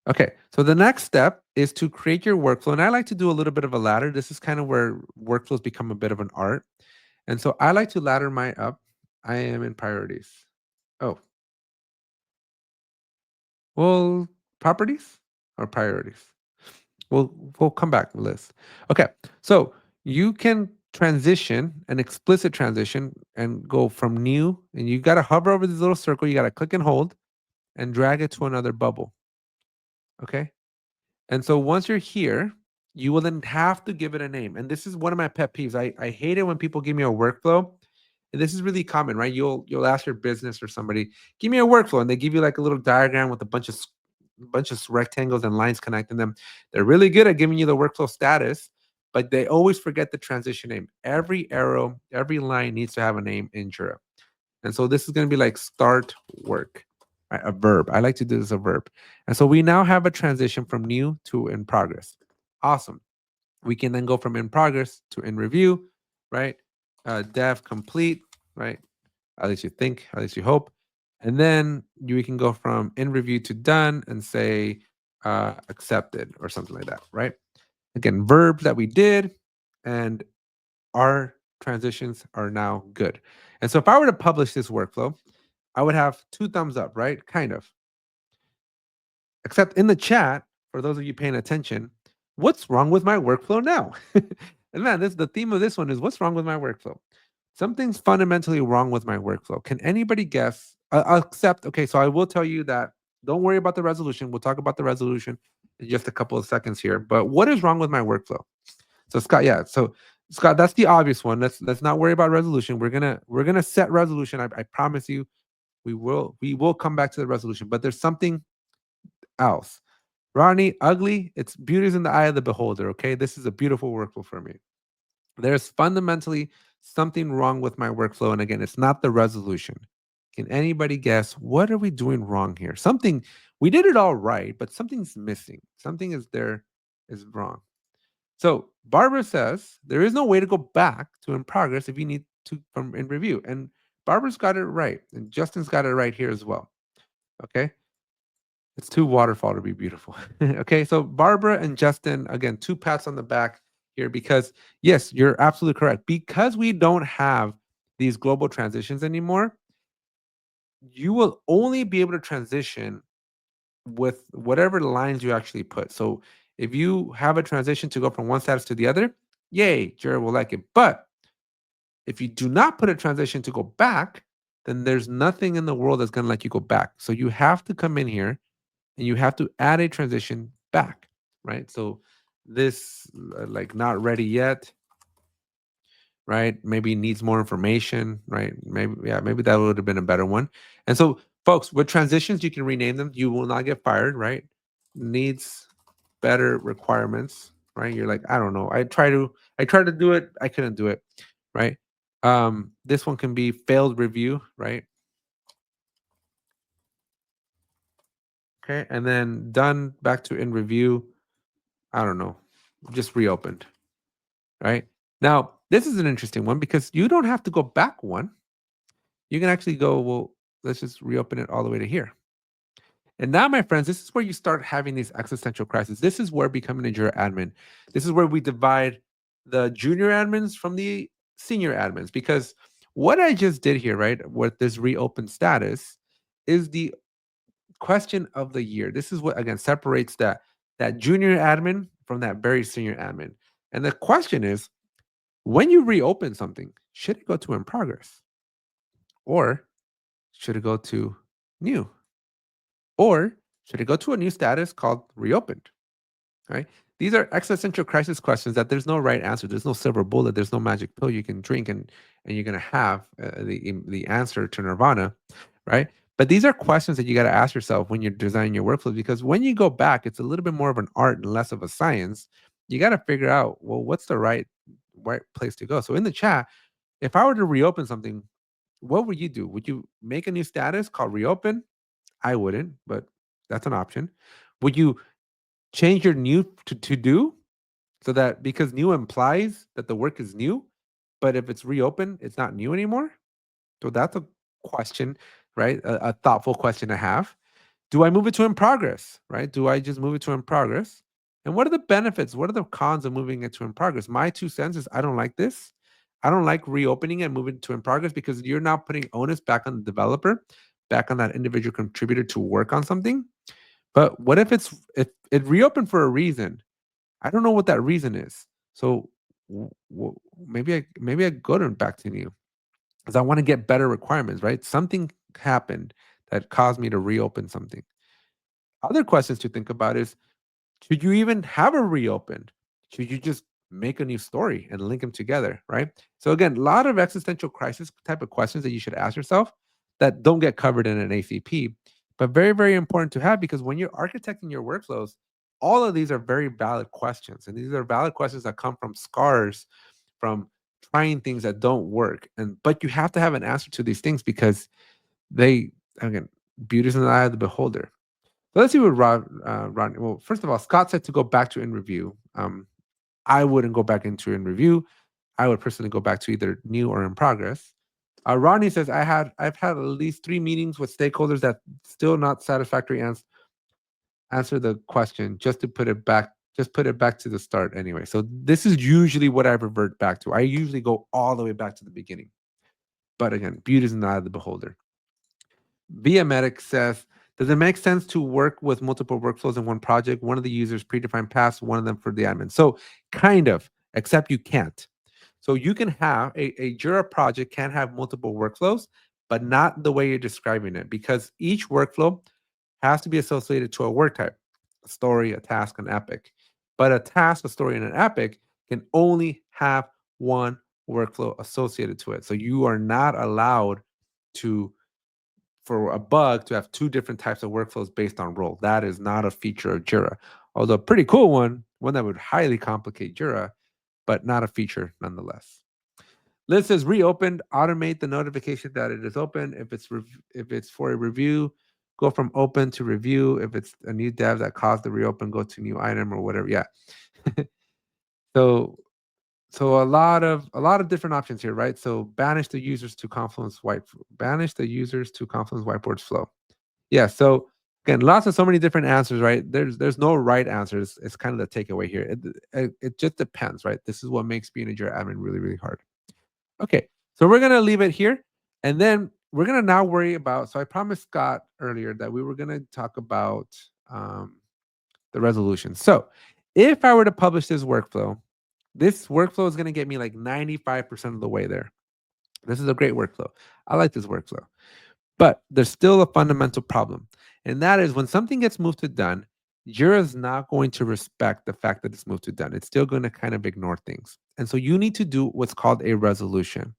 Speaker 2: Okay, so the next step is to create your workflow. And I like to do a little bit of a ladder. This is kind of where workflows become a bit of an art. And so I like to ladder my up. I am in priorities. Oh, well, properties or priorities? We'll come back, Liz. Okay, so you can transition an explicit transition and go from new, and you got to hover over this little circle. You got to click and hold and drag it to another bubble. Okay. And so once you're here, you will then have to give it a name. And this is one of my pet peeves. I hate it when people give me a workflow. And this is really common, right? You'll ask your business or somebody, give me a workflow, and they give you like a little diagram with a bunch of rectangles and lines connecting them. They're really good at giving you the workflow status, but they always forget the transition name. Every arrow, every line needs to have a name in Jira. And so this is going to be like start work, right? A verb. I like to do this as a verb. And so we now have a transition from new to in progress. Awesome. We can then go from in progress to in review, right? Dev complete, right? At least you think, at least you hope. And then we can go from in review to done and say accepted or something like that, right? Again, verbs that we did, and our transitions are now good. And so if I were to publish this workflow, I would have 2 thumbs up, right? Kind of. Except in the chat, for those of you paying attention, what's wrong with my workflow now? And man, this the theme of this one is what's wrong with my workflow? Something's fundamentally wrong with my workflow. Can anybody guess? Except, okay, so I will tell you that don't worry about the resolution. We'll talk about the resolution in just a couple of seconds here. But what is wrong with my workflow? So Scott, yeah. So Scott, that's the obvious one. Let's not worry about resolution. We're gonna set resolution. I promise you, we will come back to the resolution. But there's something else. Ronnie, ugly. It's beauty's in the eye of the beholder. Okay, this is a beautiful workflow for me. There's fundamentally something wrong with my workflow, and again, it's not the resolution. Can anybody guess what are we doing wrong here? Something we did it all right, but something's missing. Something is wrong. So Barbara says there is no way to go back to in progress if you need to from in review. And Barbara's got it right. And Justin's got it right here as well. Okay. It's too waterfall to be beautiful. Okay. So Barbara and Justin, again, 2 pats on the back here because yes, you're absolutely correct. Because we don't have these global transitions anymore, you will only be able to transition with whatever lines you actually put. So if you have a transition to go from one status to the other, yay, Jared will like it. But if you do not put a transition to go back, then there's nothing in the world that's going to let you go back. So you have to come in here and you have to add a transition back, right? So this like not ready yet, right? Maybe needs more information, right? Maybe that would have been a better one. And so, folks, with transitions, you can rename them. You will not get fired, right? Needs better requirements, right? You're like, I don't know. I try to do it, I couldn't do it, right? This one can be failed review, right? Okay, and then done back to in review. I don't know, just reopened, right? Now, this is an interesting one because you don't have to go back one. You can actually go, well, let's just reopen it all the way to here. And now, my friends, this is where you start having these existential crises. This is where becoming a Jira admin, this is where we divide the junior admins from the senior admins. Because what I just did here, right, with this reopen status, is the question of the year. This is what again separates that junior admin from that very senior admin. And the question is, when you reopen something, should it go to in progress, or should it go to new, or should it go to a new status called reopened? Right? These are existential crisis questions that there's no right answer. There's no silver bullet. There's no magic pill you can drink and you're gonna have the answer to nirvana, right? But these are questions that you got to ask yourself when you're designing your workflow, because when you go back, it's a little bit more of an art and less of a science. You got to figure out, well, what's the right place to go. So in the chat, if I were to reopen something, what would you do? Would you make a new status called reopen? I wouldn't, but that's an option. Would you change your new to do, so that because new implies that the work is new, but if it's reopened, it's not new anymore? So that's a question, right? A thoughtful question to have. Do I move it to in progress, right? Do I just move it to in progress? And what are the benefits? What are the cons of moving it to in progress? My 2 cents is I don't like this. I don't like reopening it and moving it to in progress, because you're now putting onus back on the developer, back on that individual contributor to work on something. But what if it reopened for a reason? I don't know what that reason is. So maybe I go to back to new, because I want to get better requirements, right? Something happened that caused me to reopen something. Other questions to think about is, should you even have a reopen? Should you just make a new story and link them together, right? So again, a lot of existential crisis type of questions that you should ask yourself that don't get covered in an ACP, but very, very important to have, because when you're architecting your workflows, all of these are very valid questions. And these are valid questions that come from scars, from trying things that don't work. And but you have to have an answer to these things, because they, again, beauty's in the eye of the beholder. So let's see what Rodney. Well, first of all, Scott said to go back to in review. I wouldn't go back into in review. I would personally go back to either new or in progress. Rodney says I've had at least 3 meetings with stakeholders that still not satisfactory answer the question, just to put it back. Just put it back to the start anyway. So this is usually what I revert back to. I usually go all the way back to the beginning. But again, beauty is in the eye of the beholder. Via Medic says, does it make sense to work with multiple workflows in one project? One of the users predefined paths, one of them for the admin. So kind of, except you can't. So you can have a Jira project can have multiple workflows, but not the way you're describing it, because each workflow has to be associated to a work type, a story, a task, an epic. But a task, a story, and an epic can only have one workflow associated to it. So you are not allowed to, for a bug, to have two different types of workflows based on role. That is not a feature of Jira. Although a pretty cool one that would highly complicate Jira, but not a feature nonetheless. Liz says reopened, automate the notification that it is open. If it's for a review, go from open to review. If it's a new dev that caused the reopen, go to new item or whatever. Yeah. so so a lot of different options here, right? So banish the users to Confluence whiteboards flow. Yeah. So again, lots of so many different answers, right? There's no right answers. It's kind of the takeaway here. It just depends, right? This is what makes being a Jira admin really, really hard. Okay, so we're gonna leave it here, and then we're gonna now worry about. So I promised Scott earlier that we were gonna talk about um, the resolution. So if I were to publish this workflow is gonna get me like 95% of the way there. This is a great workflow. I like this workflow, but there's still a fundamental problem, and that is when something gets moved to done, Jira is not going to respect the fact that it's moved to done. It's still going to kind of ignore things, and so you need to do what's called a resolution.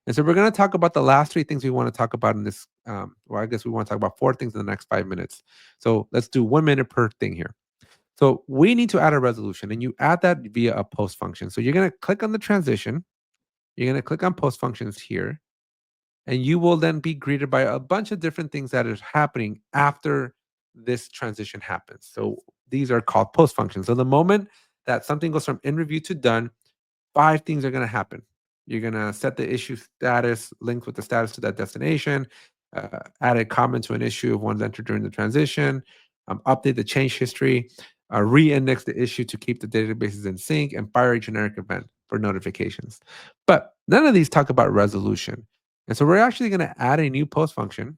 Speaker 2: And so we're going to talk about the last 3 things we want to talk about in this. Well, I guess we want to talk about 4 things in the next 5 minutes. So let's do 1 minute per thing here. So we need to add a resolution, and you add that via a post function. So you're going to click on the transition. You're going to click on post functions here, and you will then be greeted by a bunch of different things that is happening after this transition happens. So these are called post functions. So the moment that something goes from in review to done, 5 things are going to happen. You're going to set the issue status linked with the status to that destination. add a comment to an issue if one's entered during the transition, update the change history, re-index the issue to keep the databases in sync, and fire a generic event for notifications. But none of these talk about resolution. And so we're actually going to add a new post function.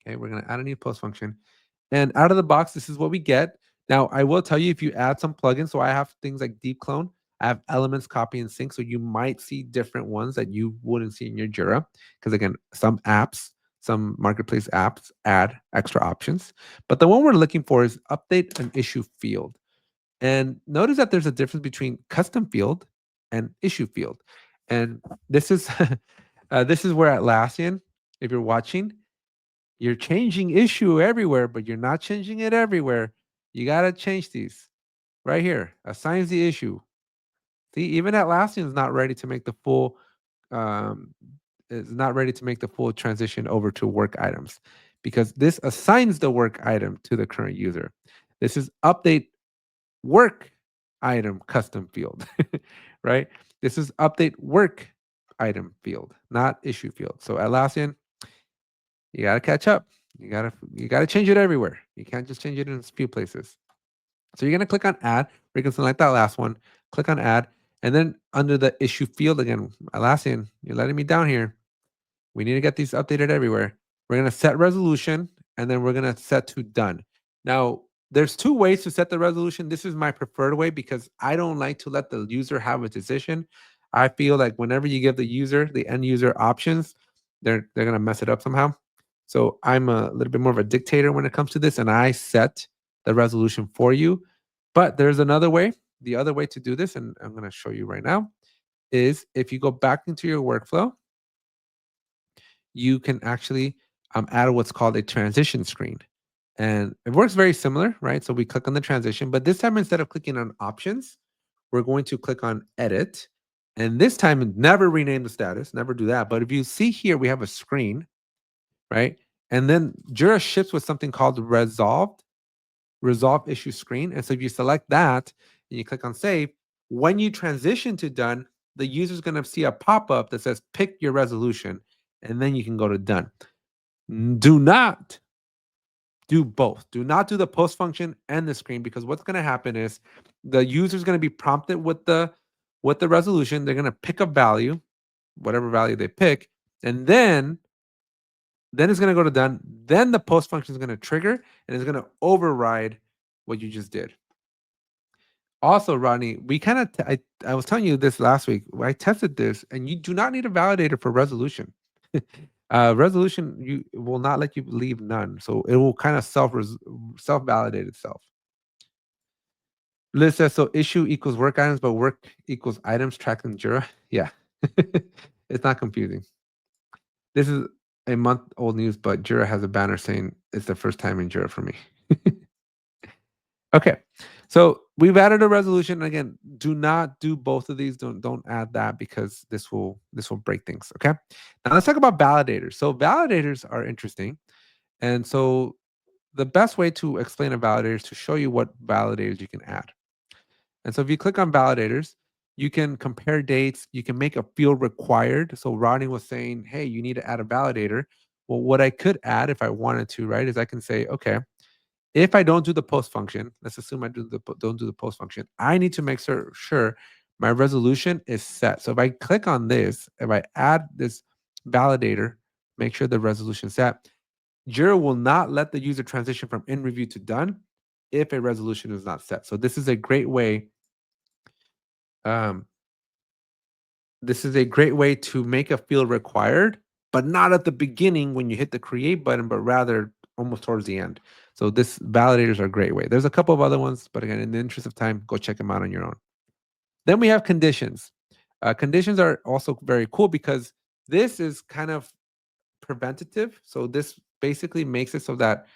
Speaker 2: Okay, we're going to add a new post function. And out of the box, this is what we get. Now, I will tell you if you add some plugins, so I have things like Deep Clone, I have Elements Copy and Sync, so you might see different ones that you wouldn't see in your Jira. Because again, some apps, some marketplace apps add extra options. But the one we're looking for is update an issue field. And notice that there's a difference between custom field and issue field. And this is this is where Atlassian, if you're watching, you're changing issue everywhere, but you're not changing it everywhere. You got to change these right here. Assigns the issue. See, even Atlassian is not ready to make the full um, is not ready to make the full transition over to work items because this assigns the work item to the current user. This is update work item custom field, right? This is update work item field, not issue field. So Atlassian, you got to catch up. You gotta change it everywhere. You can't just change it in a few places. So you're gonna click on add. We're gonna select that last one. Click on add, and then under the issue field again, Atlassian, you're letting me down here. We need to get these updated everywhere. We're gonna set resolution, and then we're gonna set to done. Now, there's two ways to set the resolution. This is my preferred way because I don't like to let the user have a decision. I feel like whenever you give the user, the end user options, they're gonna mess it up somehow. So I'm a little bit more of a dictator when it comes to this, and I set the resolution for you. But there's another way. The other way to do this, and I'm going to show you right now, is if you go back into your workflow, you can actually add what's called a transition screen. And it works very similar, right? So we click on the transition, but this time instead of clicking on options, we're going to click on edit. And this time, never rename the status, never do that. But if you see here, we have a screen, right? And then Jira ships with something called resolve issue screen. And so if you select that and you click on save, when you transition to done, the user is going to see a pop-up that says pick your resolution, and then you can go to done. Do not do both. Do not do the post function and the screen, because what's going to happen is the user is going to be prompted with the resolution. They're going to pick a value, whatever value they pick, and then it's going to go to done. Then the post function is going to trigger and it's going to override what you just did. Also, Rodney, we kind of, I was telling you this last week. I tested this, and you do not need a validator for resolution. Resolution, you will not let you leave none. So it will kind of self validate itself. Liz says, so issue equals work items, but work equals items tracked in Jira. Yeah. It's not confusing. This is a month old news, but Jira has a banner saying it's the first time in Jira for me. Okay, so we've added a resolution. Again, do not do both of these. Don't add that because this will break things. Okay, now let's talk about validators. So validators are interesting, and so the best way to explain a validator is to show you what validators you can add. And so if you click on validators, you can compare dates. You can make a field required. So Rodney was saying, hey, you need to add a validator. Well, what I could add if I wanted to, right, is I can say, okay, if I don't do the post function, let's assume I don't do the post function, I need to make sure my resolution is set. So if I click on this, if I add this validator, make sure the resolution is set, Jira will not let the user transition from in review to done if a resolution is not set. So this is a great way. This is a great way to make a field required, but not at the beginning when you hit the create button, but rather almost towards the end. So this validators are a great way. There's a couple of other ones, but again, in the interest of time, go check them out on your own. Then we have conditions. Conditions are also very cool because this is kind of preventative. So this basically makes it so that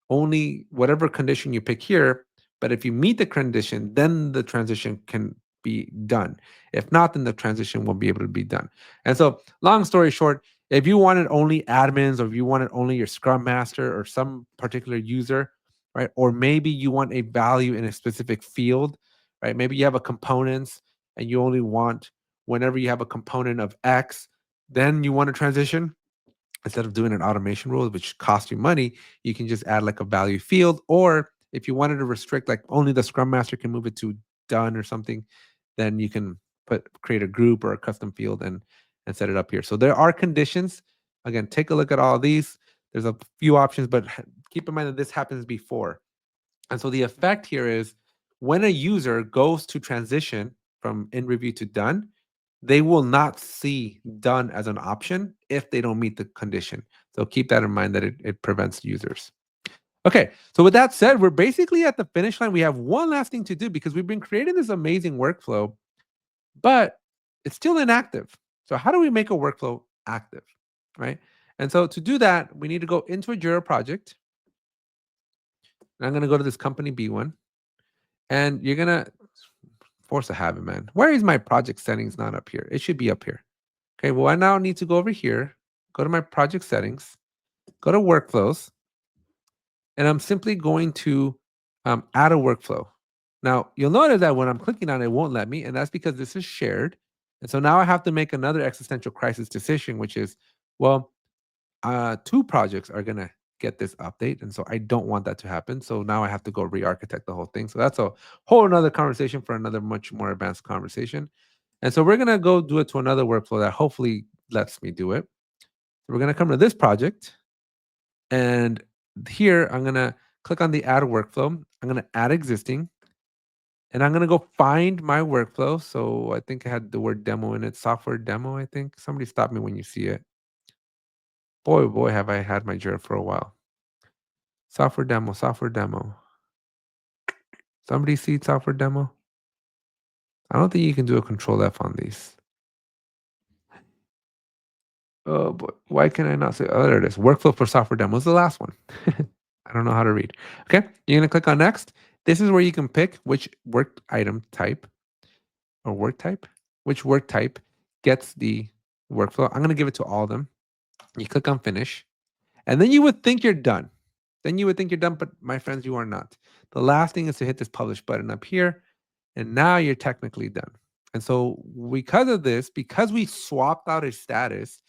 Speaker 2: only whatever condition you pick here, but if you meet the condition, then the transition can be done. If not, then the transition won't be able to be done. And so, long story short, if you wanted only admins, or if you wanted only your Scrum Master or some particular user, right? Or maybe you want a value in a specific field, right? Maybe you have a components and you only want whenever you have a component of X, then you want to transition. instead of doing an automation rule, which costs you money, you can just add like a value field. Or if you wanted to restrict, like only the Scrum Master can move it to done or something, then you can create a group or a custom field and set it up here. So there are conditions. Again, take a look at all of these. There's a few options, but keep in mind that this happens before. And so the effect here is when a user goes to transition from in review to done, they will not see done as an option if they don't meet the condition. So keep that in mind that it prevents users. Okay, so with that said, we're basically at the finish line. We have one last thing to do because we've been creating this amazing workflow, but it's still inactive. So how do we make a workflow active, right? And so to do that, we need to go into a Jira project. And I'm going to go to this company B1, and you're going to force a habit, man. Where is my project settings not up here? It should be up here. Okay, well, I now need to go over here, go to my project settings, go to workflows, and I'm simply going to add a workflow. Now, you'll notice that when I'm clicking on it, it won't let me, and that's because this is shared. And so now I have to make another existential crisis decision, which is, well, two projects are going to get this update. And so I don't want that to happen. So now I have to go re-architect the whole thing. So that's a whole another conversation for another much more advanced conversation. And so we're going to go do it to another workflow that hopefully lets me do it. So we're going to come to this project. And here I'm going to click on the add workflow. I'm going to add existing. And I'm going to go find my workflow. So I think I had the word demo in it, software demo, I think. Somebody stop me when you see it. Boy, have I had my Jira for a while. Software demo, software demo. Somebody see software demo? I don't think you can do a control F on these. Oh boy, why can I not say? Oh, there it is. Workflow for software demo is the last one. I don't know how to read. Okay, you're gonna click on next. This is where you can pick which work item type or work type, which work type gets the workflow. I'm gonna give it to all of them. You click on finish, and then you would think you're done. But my friends, you are not. The last thing is to hit this publish button up here, and now you're technically done. And so because of this, because we swapped out a status,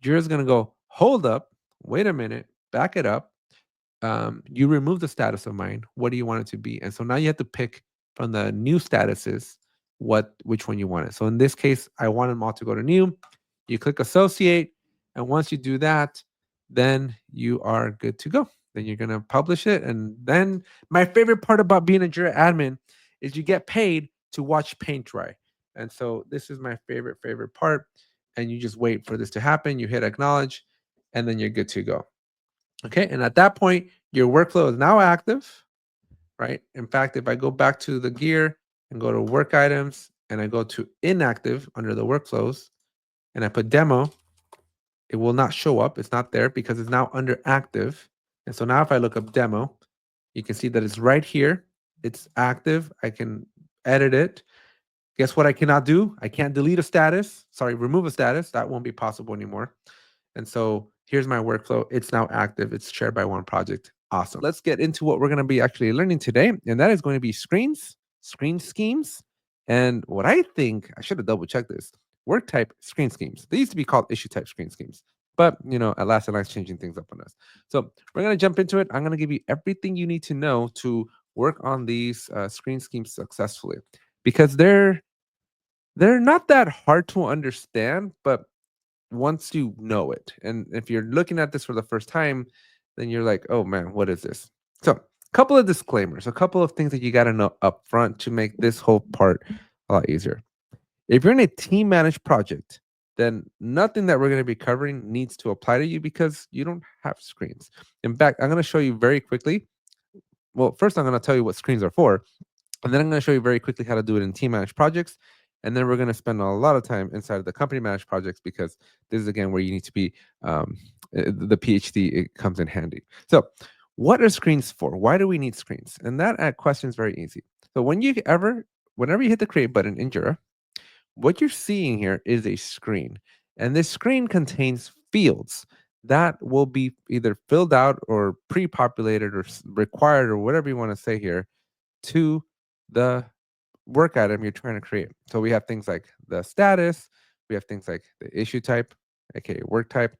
Speaker 2: Jira's going to go, hold up, wait a minute, back it up. You remove the status of mine. What do you want it to be? And so now you have to pick from the new statuses which one you want it. So in this case, I want them all to go to new. You click associate, and once you do that, then you are good to go. Then you're gonna publish it, and then my favorite part about being a Jira admin is you get paid to watch paint dry. And so this is my favorite part. And you just wait for this to happen. You hit acknowledge, and then you're good to go. Okay, and at that point, your workflow is now active, right? In fact, if I go back to the gear and go to work items and I go to inactive under the workflows and I put demo, it will not show up. It's not there because it's now under active. And so now if I look up demo, you can see that it's right here. It's active. I can edit it. Guess what I cannot do? I can't delete a status. Sorry, remove a status. That won't be possible anymore. And so here's my workflow. It's now active. It's shared by one project. Awesome. Let's get into what we're going to be actually learning today. And that is going to be screens, screen schemes. And what I think, I should have double checked this, work type screen schemes. They used to be called issue type screen schemes. But, at last, changing things up on us. So we're going to jump into it. I'm going to give you everything you need to know to work on these screen schemes successfully because they're not that hard to understand, but once you know it, and if you're looking at this for the first time, then you're like, oh man, what is this? So a couple of disclaimers, a couple of things that you got to know up front to make this whole part a lot easier. If you're in a team managed project, then nothing that we're going to be covering needs to apply to you because you don't have screens. In fact, I'm going to show you very quickly. Well, first I'm going to tell you what screens are for, and then I'm going to show you very quickly how to do it in team managed projects. And then we're going to spend a lot of time inside of the company managed projects because this is, again, where you need to be, the PhD, it comes in handy. So what are screens for? Why do we need screens? And that question is very easy. So whenever you hit the create button in Jira, what you're seeing here is a screen. And this screen contains fields that will be either filled out or pre-populated or required or whatever you want to say here to the work item you're trying to create. So we have things like the status, we have things like the issue type, aka work type,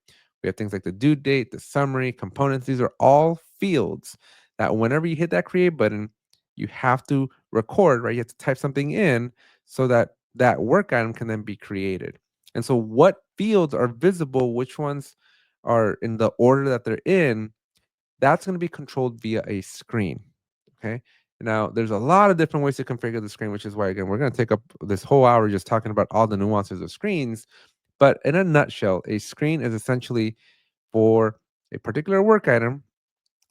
Speaker 2: We have things like the due date, the summary, components. These are all fields that whenever you hit that create button, you have to record, right? You have to type something in so that that work item can then be created. And so what fields are visible, which ones are in the order that they're in, that's going to be controlled via a screen. Okay. Now, there's a lot of different ways to configure the screen, which is why, again, we're going to take up this whole hour just talking about all the nuances of screens. But in a nutshell, a screen is essentially for a particular work item,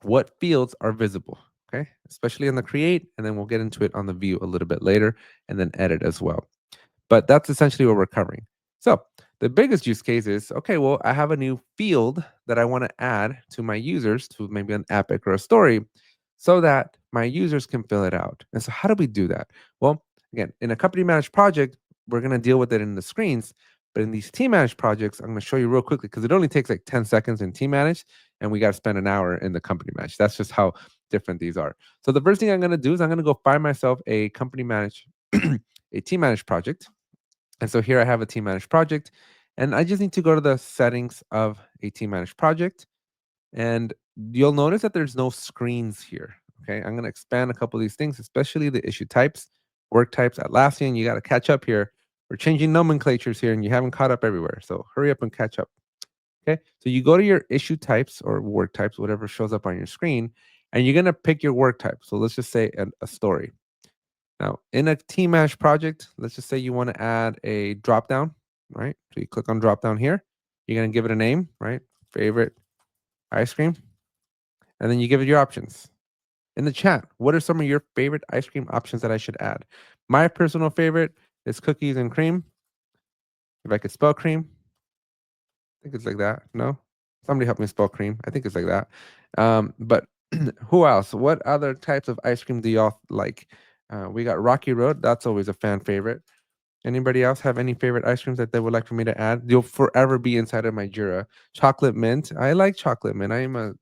Speaker 2: what fields are visible. Okay. Especially in the create. And then we'll get into it on the view a little bit later and then edit as well. But that's essentially what we're covering. So the biggest use case is, okay, well, I have a new field that I want to add to my users, to maybe an epic or a story, so that my users can fill it out. And so how do we do that? Well, again, in a company managed project, we're going to deal with it in the screens. But in these team managed projects, I'm going to show you real quickly because it only takes like 10 seconds in team managed, and we got to spend an hour in the company managed. That's just how different these are. So the first thing I'm going to do is I'm going to go find myself a company managed, a team managed project. And so here I have a team managed project, and I just need to go to the settings of a team managed project. And you'll notice that there's no screens here. Okay. I'm going to expand a couple of these things, especially the issue types, work types, Atlassian. You got to catch up here. We're changing nomenclatures here and you haven't caught up everywhere. So hurry up and catch up. Okay. So you go to your issue types or work types, whatever shows up on your screen, and you're going to pick your work type. So let's just say a story. Now, in a team managed project, let's just say you want to add a drop down, right? So you click on drop down here. You're going to give it a name, right? Favorite ice cream. And then you give it your options. In the chat, what are some of your favorite ice cream options that I should add? My personal favorite is cookies and cream. If I could spell cream, I think it's like that. No? Somebody help me spell cream. I think it's like that. But who else? What other types of ice cream do y'all like? We got Rocky Road. That's always a fan favorite. Anybody else have any favorite ice creams that they would like for me to add? You'll forever be inside of my Jira. Chocolate mint. I like chocolate mint. I am a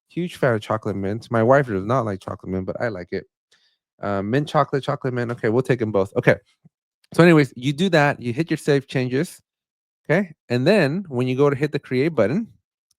Speaker 2: huge fan of chocolate mint. My wife does not like chocolate mint, but I like it. Mint chocolate, chocolate mint. Okay, we'll take them both. Okay. So, anyways, you do that. You hit your save changes. Okay. And then when you go to hit the create button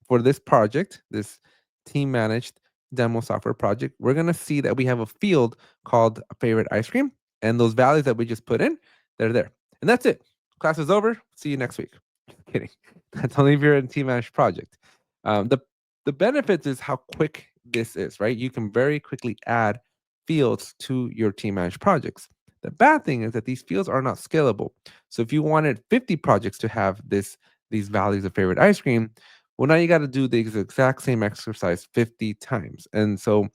Speaker 2: for this project, this team managed demo software project, we're going to see that we have a field called favorite ice cream. And those values that we just put in, they're there. And that's it. Class is over. See you next week. Just kidding. That's only if you're in team managed project. The benefits is how quick this is, right? You can very quickly add fields to your team managed projects. The bad thing is that these fields are not scalable. So if you wanted 50 projects to have these values of favorite ice cream, well, now you got to do the exact same exercise 50 times. And so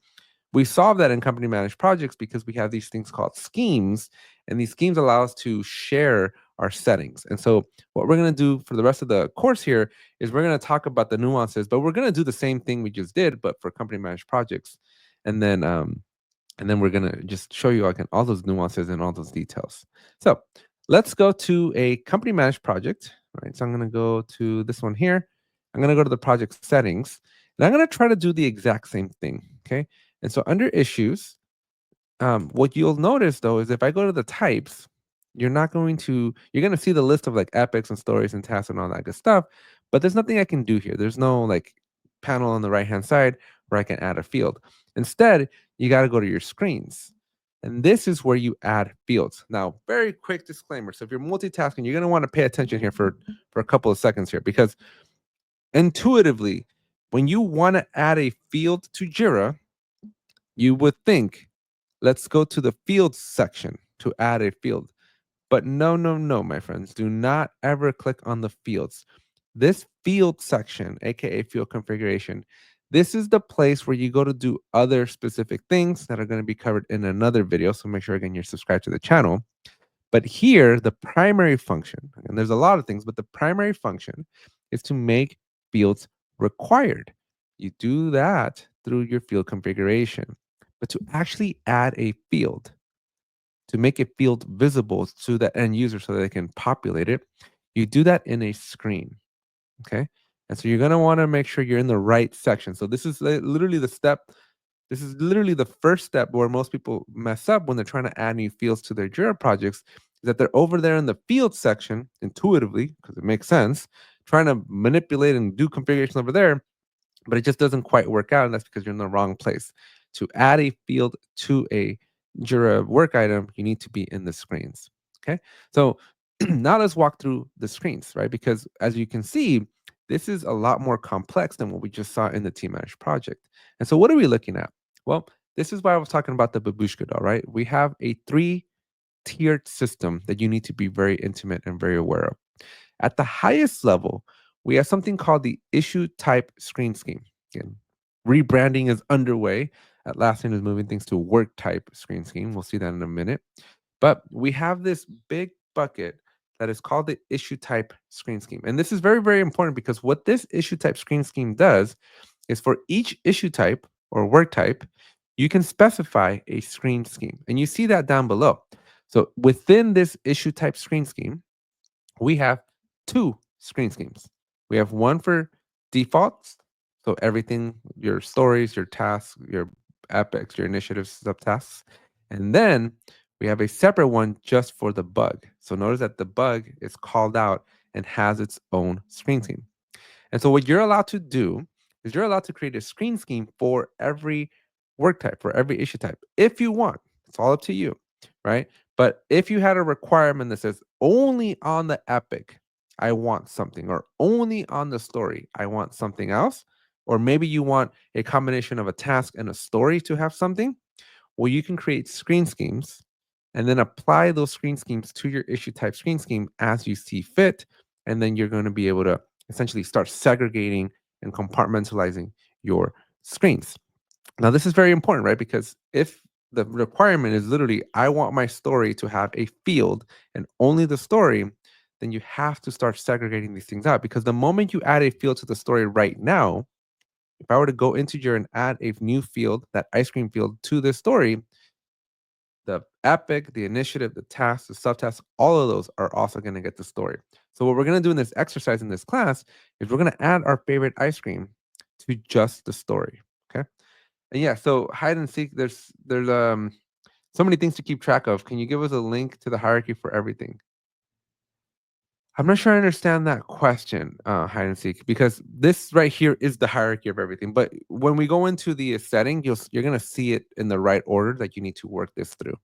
Speaker 2: we solve that in company managed projects because we have these things called schemes, and these schemes allow us to share our settings. And so what we're going to do for the rest of the course here is we're going to talk about the nuances, but we're going to do the same thing we just did, but for company managed projects. And then we're going to just show you again all those nuances and all those details. So let's go to a company managed project. All right. So I'm going to go to this one here. I'm going to go to the project settings, and I'm going to try to do the exact same thing. Okay. And so under issues, what you'll notice though is if I go to the types, you're going to see the list of like epics and stories and tasks and all that good stuff, but there's nothing I can do here. There's no like panel on the right hand side where I can add a field. Instead, you got to go to your screens. And this is where you add fields. Now, very quick disclaimer. So if you're multitasking, you're going to want to pay attention here for a couple of seconds here, because intuitively, when you want to add a field to Jira, you would think, let's go to the fields section to add a field. But no, my friends, do not ever click on the fields. This field section, aka field configuration, this is the place where you go to do other specific things that are going to be covered in another video. So make sure, again, you're subscribed to the channel. But here, the primary function, and there's a lot of things, but the primary function is to make fields required. You do that through your field configuration. But to actually add a field, to make a field visible to the end user so that they can populate it, you do that in a screen. Okay. And so you're going to want to make sure you're in the right section. So this is literally the step. This is literally the first step where most people mess up when they're trying to add new fields to their Jira projects, is that they're over there in the field section intuitively, because it makes sense, trying to manipulate and do configurations over there, but it just doesn't quite work out. And that's because you're in the wrong place. To add a field to a Jira work item, you need to be in the screens. Okay. So now let's walk through the screens, right? Because as you can see, this is a lot more complex than what we just saw in the team managed project. And so what are we looking at? Well, this is why I was talking about the babushka doll, right? We have a tiered system that you need to be very intimate and very aware of. At the highest level, we have something called the issue type screen scheme. Again, rebranding is underway. Atlassian is moving things to work type screen scheme. We'll see that in a minute. But we have this big bucket that is called the issue type screen scheme. And this is very, very important because what this issue type screen scheme does is for each issue type or work type, you can specify a screen scheme. And you see that down below. So within this issue type screen scheme, we have two screen schemes. We have one for defaults, so everything, your stories, your tasks, your epics, your initiatives, subtasks. And then we have a separate one just for the bug. So notice that the bug is called out and has its own screen scheme. And so what you're allowed to do is you're allowed to create a screen scheme for every work type, for every issue type, if you want. It's all up to you, right? But if you had a requirement that says only on the epic, I want something, or only on the story, I want something else, or maybe you want a combination of a task and a story to have something, well, you can create screen schemes and then apply those screen schemes to your issue type screen scheme as you see fit. And then you're going to be able to essentially start segregating and compartmentalizing your screens. Now, this is very important, right? Because if the requirement is literally, I want my story to have a field and only the story, then you have to start segregating these things out. Because the moment you add a field to the story right now, if I were to go into Jira and add a new field, that ice cream field to this story, the epic, the initiative, the tasks, the subtasks, all of those are also going to get the story. So what we're going to do in this exercise in this class is we're going to add our favorite ice cream to just the story. Okay. And yeah, so hide and seek, there's so many things to keep track of. Can you give us a link to the hierarchy for everything? I'm not sure I understand that question, hide and seek, because this right here is the hierarchy of everything. But when we go into the setting, you're going to see it in the right order that you need to work this through.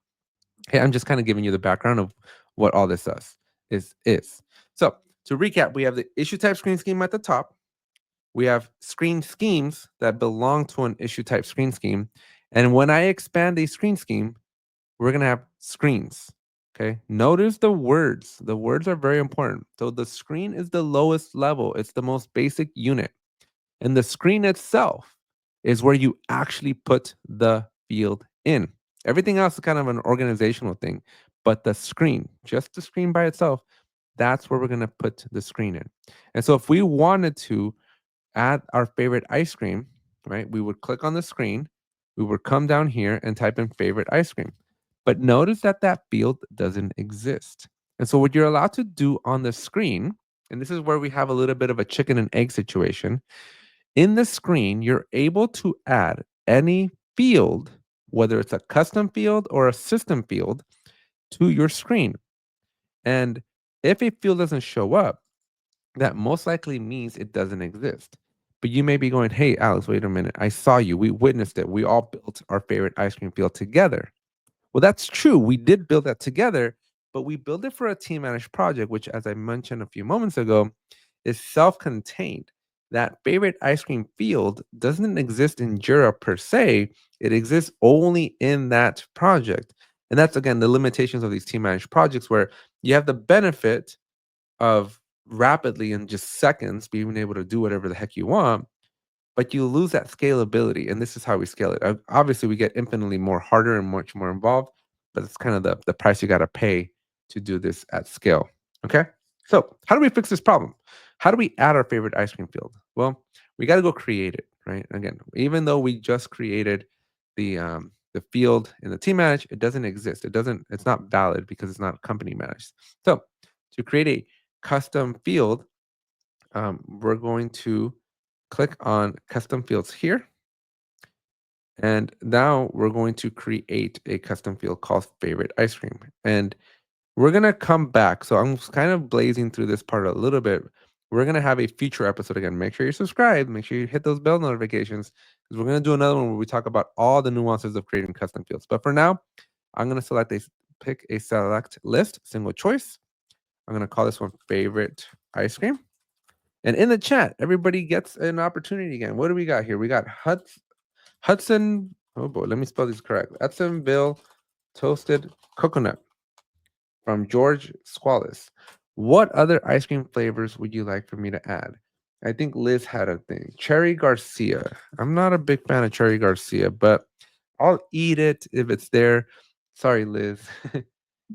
Speaker 2: Okay, I'm just kind of giving you the background of what all this does is. So to recap, we have the issue type screen scheme at the top. We have screen schemes that belong to an issue type screen scheme. And when I expand a screen scheme, we're going to have screens. Okay. Notice the words. The words are very important. So the screen is the lowest level, it's the most basic unit. And the screen itself is where you actually put the field in. Everything else is kind of an organizational thing, but the screen, just the screen by itself, that's where we're going to put the screen in. And so if we wanted to add our favorite ice cream, right, we would click on the screen, we would come down here and type in favorite ice cream. But notice that that field doesn't exist. And so what you're allowed to do on the screen, and this is where we have a little bit of a chicken and egg situation, in the screen, you're able to add any field, whether it's a custom field or a system field, to your screen. And if a field doesn't show up, that most likely means it doesn't exist. But you may be going, hey, Alex, wait a minute. I saw you. We witnessed it. We all built our favorite ice cream field together. Well, that's true. We did build that together, but we built it for a team managed project, which, as I mentioned a few moments ago, is self contained. That favorite ice cream field doesn't exist in Jira per se, it exists only in that project. And that's, again, the limitations of these team managed projects where you have the benefit of rapidly in just seconds being able to do whatever the heck you want, but you lose that scalability. And this is how we scale it. Obviously, we get infinitely more harder and much more involved, but it's kind of the price you got to pay to do this at scale. Okay. So, how do we fix this problem? How do we add our favorite ice cream field? Well, we got to go create it, right? Again, even though we just created the field in the team manage, it doesn't exist. It's not valid because it's not company managed. So, to create a custom field, we're going to click on custom fields here. And now we're going to create a custom field called favorite ice cream. And we're going to come back. So I'm kind of blazing through this part a little bit. we're gonna have a future episode again. Make sure you're subscribed. Make sure you hit those bell notifications because we're gonna do another one where we talk about all the nuances of creating custom fields. But for now, I'm gonna pick a select list, single choice. I'm gonna call this one favorite ice cream. And in the chat, everybody gets an opportunity again. What do we got here? We got Hudson. Oh boy, let me spell these correct. Hudsonville toasted coconut from George Squallis. What other ice cream flavors would you like for me to add? I think Liz had a thing. Cherry Garcia. I'm not a big fan of Cherry Garcia, but I'll eat it if it's there. Sorry, Liz.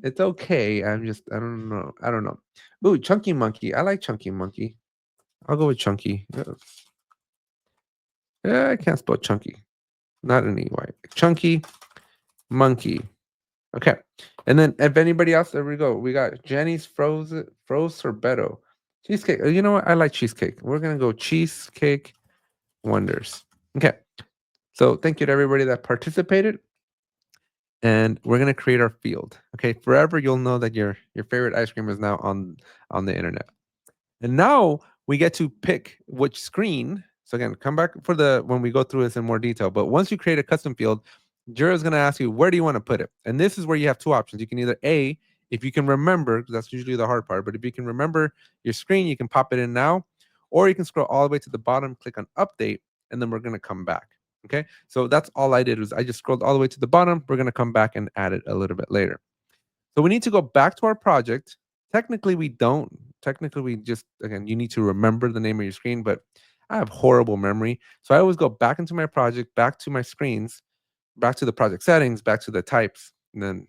Speaker 2: It's okay. I don't know. I don't know. Ooh, Chunky Monkey. I like Chunky Monkey. I'll go with Chunky. Yeah, I can't spell Chunky. Not an EY. Chunky Monkey. Okay. And then if anybody else, there we go. We got Jenny's froze sorbetto. Cheesecake. You know what? I like cheesecake. We're gonna go cheesecake wonders. Okay. So thank you to everybody that participated. And we're gonna create our field. Okay. Forever you'll know that your favorite ice cream is now on the internet. And now we get to pick which screen. So again, come back for the when we go through this in more detail. But once you create a custom field, Jira is going to ask you, where do you want to put it? And this is where you have two options. You can either A, if you can remember, because that's usually the hard part, but if you can remember your screen, you can pop it in now, or you can scroll all the way to the bottom, click on update, and then we're going to come back. Okay. So that's all I did was I just scrolled all the way to the bottom. We're going to come back and add it a little bit later. So we need to go back to our project. Technically, we don't. Technically, we just, again, you need to remember the name of your screen, but I have horrible memory. So I always go back into my project, back to my screens, back to the project settings, back to the types, and then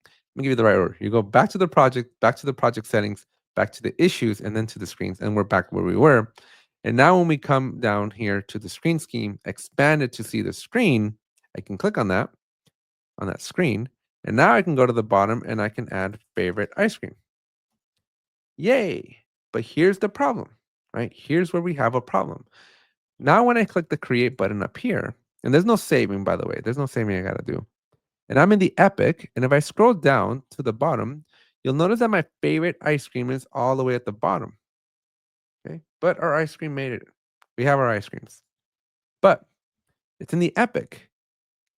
Speaker 2: let me give you the right order. You go back to the project, back to the project settings, back to the issues, and then to the screens, and we're back where we were. And now when we come down here to the screen scheme, expanded to see the screen, I can click on that screen, and now I can go to the bottom and I can add favorite ice cream. Yay! But here's the problem, right? Here's where we have a problem. Now when I click the create button up here, and there's no saving, by the way, there's no saving I gotta do. And I'm in the Epic, and if I scroll down to the bottom, you'll notice that my favorite ice cream is all the way at the bottom. Okay, but our ice cream made it. We have our ice creams, but it's in the Epic.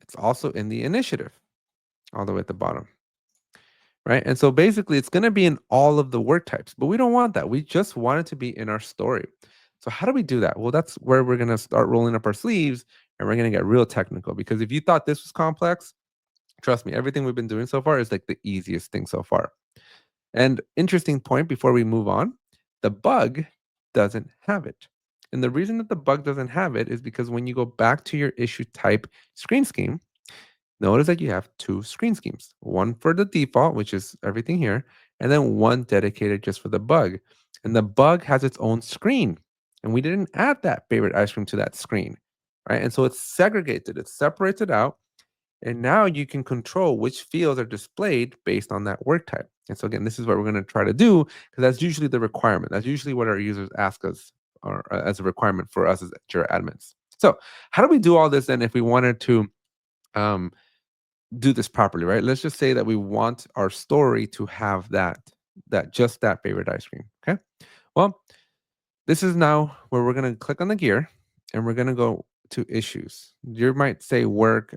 Speaker 2: It's also in the initiative, all the way at the bottom. Right. And so basically it's going to be in all of the work types, but we don't want that. We just want it to be in our story. So how do we do that? Well, that's where we're going to start rolling up our sleeves and we're going to get real technical because if you thought this was complex, trust me, everything we've been doing so far is like the easiest thing so far. And interesting point before we move on, the bug doesn't have it. And the reason that the bug doesn't have it is because when you go back to your issue type screen scheme, notice that you have two screen schemes, one for the default, which is everything here, and then one dedicated just for the bug. And the bug has its own screen. And we didn't add that favorite ice cream to that screen, right? And so it's segregated, it's separated out. And now you can control which fields are displayed based on that work type. And so again, this is what we're going to try to do because that's usually the requirement. That's usually what our users ask us or as a requirement for us as Jira admins. So how do we do all this then if we wanted to do this properly, right? Let's just say that we want our story to have that just that favorite ice cream. Okay. Well, this is now where we're going to click on the gear and we're going to go to issues. You might say work.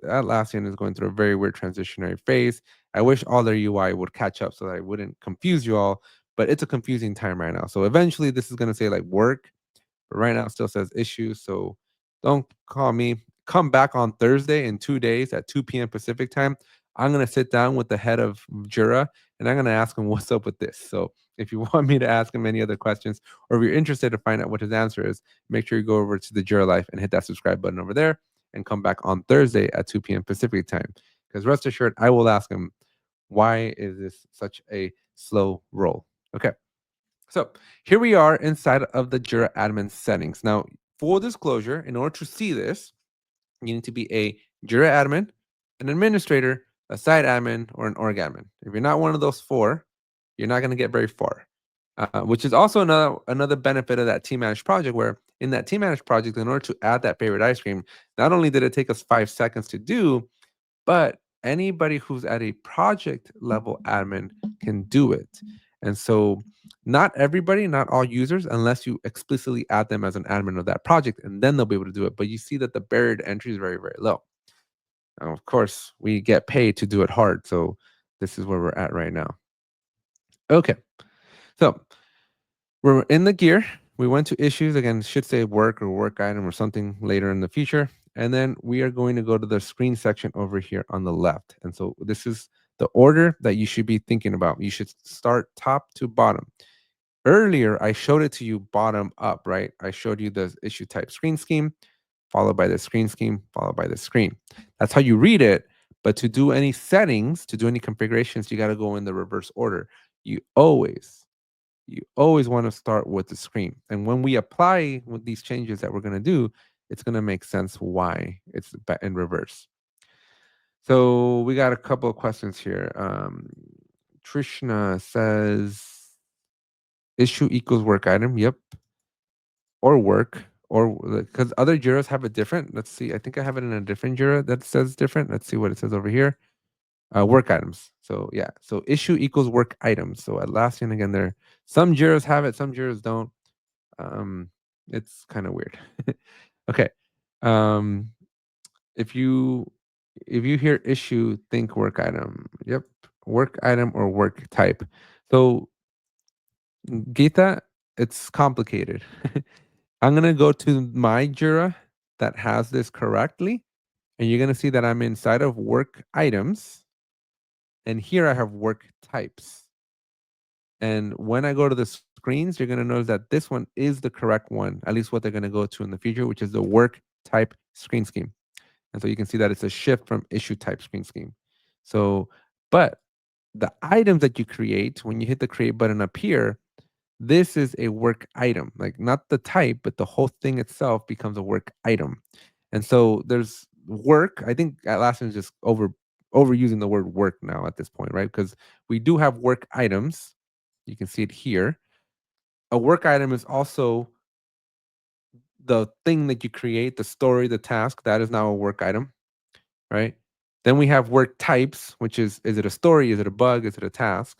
Speaker 2: Atlassian is going through a very weird transitionary phase. I wish all their UI would catch up so that I wouldn't confuse you all, but it's a confusing time right now. So eventually this is going to say like work, but right now it still says issues. So don't call me. Come back on Thursday in 2 days at 2 p.m. Pacific time. I'm going to sit down with the head of Jira and I'm going to ask him what's up with this. So if you want me to ask him any other questions or if you're interested to find out what his answer is, make sure you go over to the Jira Life and hit that subscribe button over there and come back on Thursday at 2 p.m. Pacific time. Because rest assured, I will ask him, why is this such a slow roll? Okay. So here we are inside of the Jira admin settings. Now, full disclosure, in order to see this, you need to be a Jira admin, an administrator, a site admin, or an org admin. If you're not one of those four, you're not going to get very far. Which is also another benefit of that team managed project, where in that team managed project, in order to add that favorite ice cream, not only did it take us 5 seconds to do, but anybody who's at a project level admin can do it. And so not everybody, not all users, unless you explicitly add them as an admin of that project, and then they'll be able to do it. But you see that the barrier to entry is very, very low. Now, of course, we get paid to do it hard. So this is where we're at right now. Okay. So we're in the gear. We went to issues again, should say work or work item or something later in the future. And then we are going to go to the screen section over here on the left. And so this is the order that you should be thinking about. You should start top to bottom. Earlier, I showed it to you bottom up, right? I showed you the issue type screen scheme, followed by the screen scheme, followed by the screen. That's how you read it. But to do any settings, to do any configurations, you got to go in the reverse order. You always want to start with the screen. And when we apply with these changes that we're going to do, it's going to make sense why it's in reverse. So we got a couple of questions here. Trishna says issue equals work item. Yep. Or work, or because other Jiras have it different. Let's see. I think I have it in a different Jira that says different. Let's see what it says over here. Work items. So yeah. So issue equals work items. So Atlassian again, there. Some Jiras have it, some Jiras don't. It's kind of weird. Okay. Um, if you hear issue, think work item. Yep, work item or work type. So Gita, it's complicated. I'm gonna go to my Jira that has this correctly, and you're gonna see that I'm inside of work items, and here I have work types. And when I go to the screens, you're going to notice that this one is the correct one, at least what they're going to go to in the future, which is the work type screen scheme. And so you can see that it's a shift from issue type screen scheme. So, but the items that you create, when you hit the create button up here, this is a work item, like not the type, but the whole thing itself becomes a work item. And so there's work. I think Atlassian is just overusing the word work now at this point, right? Because we do have work items. You can see it here. A work item is also the thing that you create, the story, the task. That is now a work item, right? Then we have work types, which is it a story? Is it a bug? Is it a task?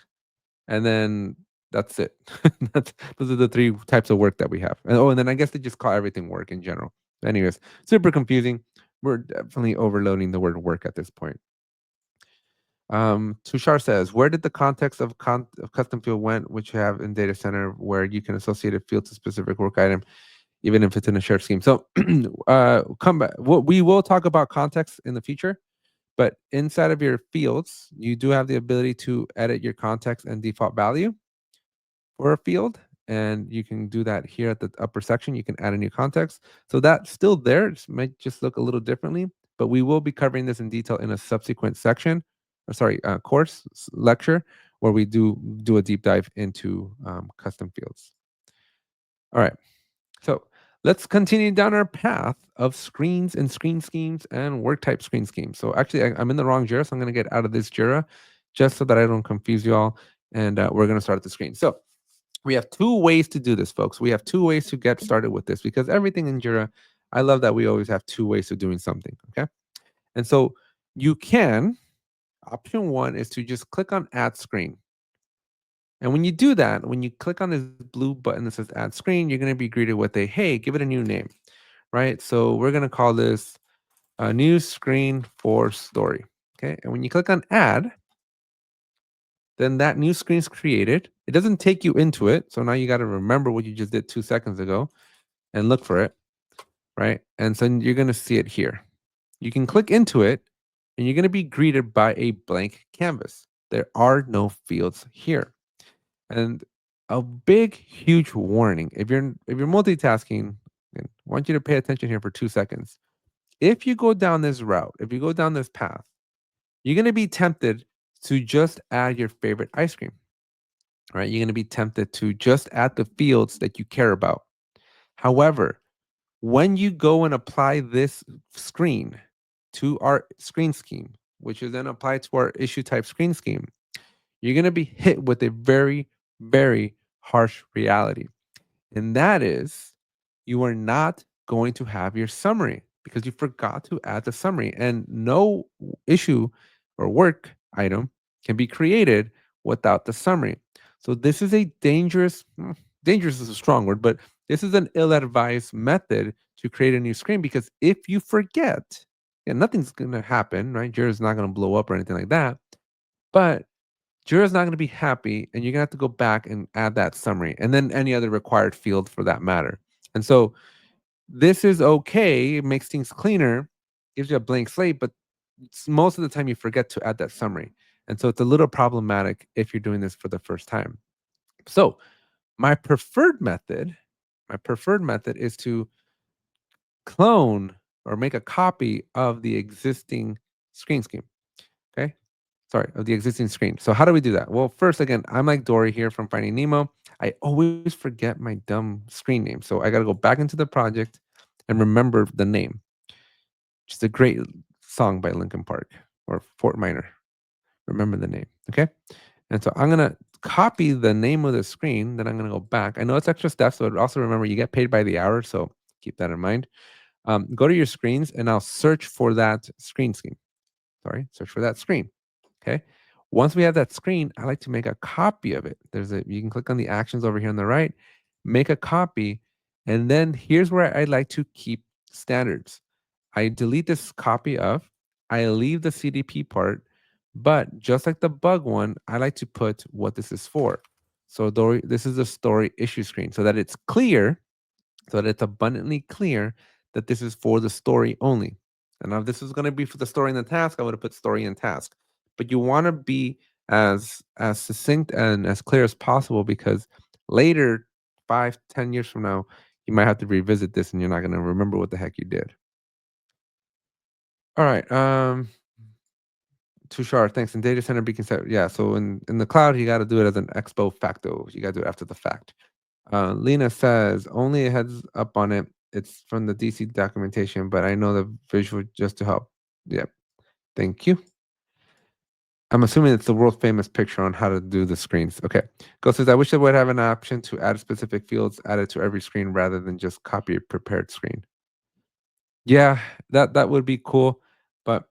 Speaker 2: And then that's it. Those are the three types of work that we have. And then I guess they just call everything work in general. Anyways, super confusing. We're definitely overloading the word work at this point. Tushar says, where did the context of custom field went, which you have in data center, where you can associate a field to specific work item, even if it's in a shared scheme? So come back. We will talk about context in the future, but inside of your fields, you do have the ability to edit your context and default value for a field. And you can do that here at the upper section. You can add a new context. So that's still there. It might just look a little differently, but we will be covering this in detail in a subsequent section, course lecture, where we do a deep dive into custom fields. All right. So let's continue down our path of screens and screen schemes and work type screen schemes. So actually, I'm in the wrong Jira, so I'm going to get out of this Jira just so that I don't confuse you all. And we're going to start at the screen. So we have two ways to do this, folks. We have two ways to get started with this, because everything in Jira, I love that we always have two ways of doing something, okay? And so you can, option one is to just click on add screen. And when you do that, when you click on this blue button that says add screen, you're going to be greeted with a, hey, give it a new name, right? So we're going to call this a new screen for story, okay? And when you click on add, then that new screen is created. It doesn't take you into it. So now you got to remember what you just did 2 seconds ago and look for it, right? And so you're going to see it here. You can click into it and you're going to be greeted by a blank canvas. There are no fields here. And a big, huge warning. If you're multitasking, I want you to pay attention here for 2 seconds. If you go down this route, if you go down this path, you're going to be tempted to just add your favorite ice cream. Right? You're going to be tempted to just add the fields that you care about. However, when you go and apply this screen to our screen scheme, which is then applied to our issue type screen scheme, you're going to be hit with a very, very harsh reality. And that is, you are not going to have your summary because you forgot to add the summary. And no issue or work item can be created without the summary. So this is a dangerous is a strong word, but this is an ill-advised method to create a new screen because if you forget, yeah, nothing's going to happen, right? Jira's not going to blow up or anything like that, but Jira's not going to be happy, and you're going to have to go back and add that summary, and then any other required field for that matter. And so this is okay. It makes things cleaner, gives you a blank slate, but most of the time you forget to add that summary. And so it's a little problematic if you're doing this for the first time. So my preferred method, is to clone or make a copy of the existing screen scheme. Okay. Sorry, of the existing screen. So how do we do that? Well, first, again, I'm like Dory here from Finding Nemo. I always forget my dumb screen name. So I got to go back into the project and remember the name. Just a great song by Linkin Park or Fort Minor. Remember the name. Okay. And so I'm going to copy the name of the screen. Then I'm going to go back. I know it's extra steps, but also remember you get paid by the hour. So keep that in mind. Go to your screens and I'll search for that screen scheme. Sorry, search for that screen. Okay. Once we have that screen, I like to make a copy of it. You can click on the actions over here on the right, make a copy. And then here's where I'd like to keep standards. I delete this copy of, I leave the CDP part, but just like the bug one, I like to put what this is for. So this is the story issue screen so that it's clear, so that it's abundantly clear that this is for the story only. And now if this is going to be for the story and the task, I would have put story and task. But you want to be as succinct and as clear as possible because later, 5, 10 years from now, you might have to revisit this and you're not going to remember what the heck you did. All right. Tushar, thanks. In data center beacon set, yeah. So in the cloud, you got to do it as an expo facto. You got to do it after the fact. Lena says only a heads up on it. It's from the DC documentation, but I know the visual just to help. Yep. Thank you. I'm assuming it's the world famous picture on how to do the screens. Okay. Go says I wish I would have an option to add specific fields added to every screen rather than just copy a prepared screen. Yeah, that would be cool, but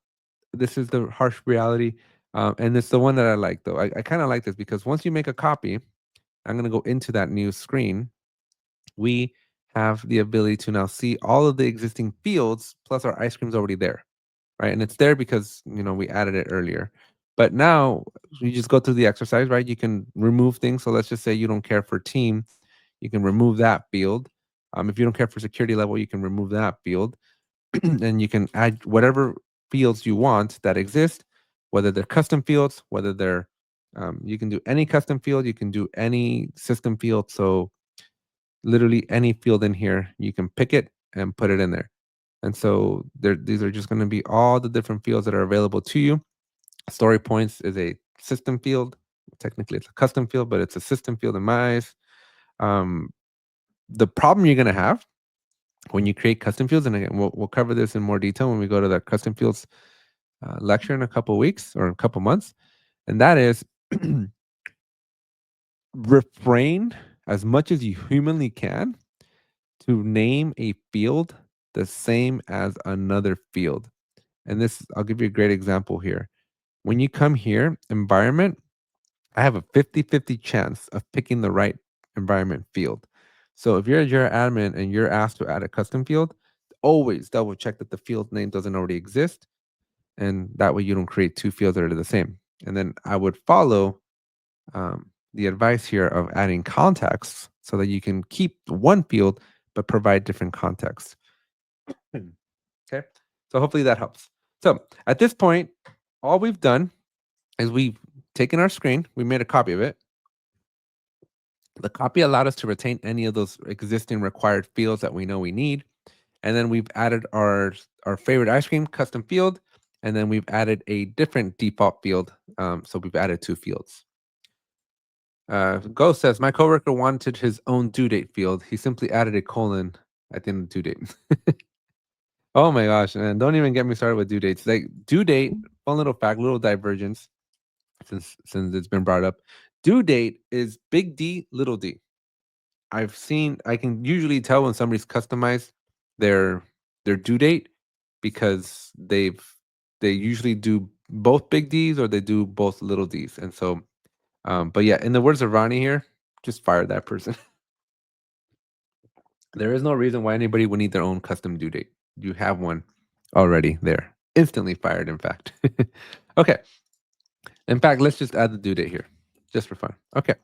Speaker 2: this is the harsh reality. And it's the one that I like though. I kind of like this because once you make a copy, I'm gonna go into that new screen. We have the ability to now see all of the existing fields plus our ice cream's already there, right? And it's there because we added it earlier. But now you just go through the exercise, right? You can remove things. So let's just say you don't care for team, you can remove that field. If you don't care for security level, you can remove that field. And you can add whatever fields you want that exist, whether they're custom fields, whether they're you can do any custom field, you can do any system field. So literally any field in here, you can pick it and put it in there. And so these are just going to be all the different fields that are available to you. Story points is a system field. Technically, it's a custom field, but it's a system field in my eyes. The problem you're going to have when you create custom fields, and again, we'll cover this in more detail when we go to the custom fields lecture in a couple of weeks or a couple months, and that is refrain as much as you humanly can to name a field the same as another field. And this, I'll give you a great example here. When you come here, environment, I have a 50-50 chance of picking the right environment field. So if you're a Jira admin and you're asked to add a custom field, always double check that the field name doesn't already exist. And that way you don't create two fields that are the same. And then I would follow the advice here of adding contexts so that you can keep one field but provide different contexts. Okay, so hopefully that helps. So at this point, all we've done is we've taken our screen, we made a copy of it. The copy allowed us to retain any of those existing required fields that we know we need. And then we've added our favorite ice cream custom field. And then we've added a different default field. So we've added two fields. Ghost says, my coworker wanted his own due date field. He simply added a colon at the end of due date. Oh my gosh, man. Don't even get me started with due dates. Like due date, fun little fact, little divergence, since it's been brought up. Due date is big D, little d. I can usually tell when somebody's customized their due date because they usually do both big D's or they do both little D's. And so But yeah, in the words of Ronnie here, just fire that person. There is no reason why anybody would need their own custom due date. You have one already there. Instantly fired, in fact. Okay. In fact, let's just add the due date here just for fun. Okay.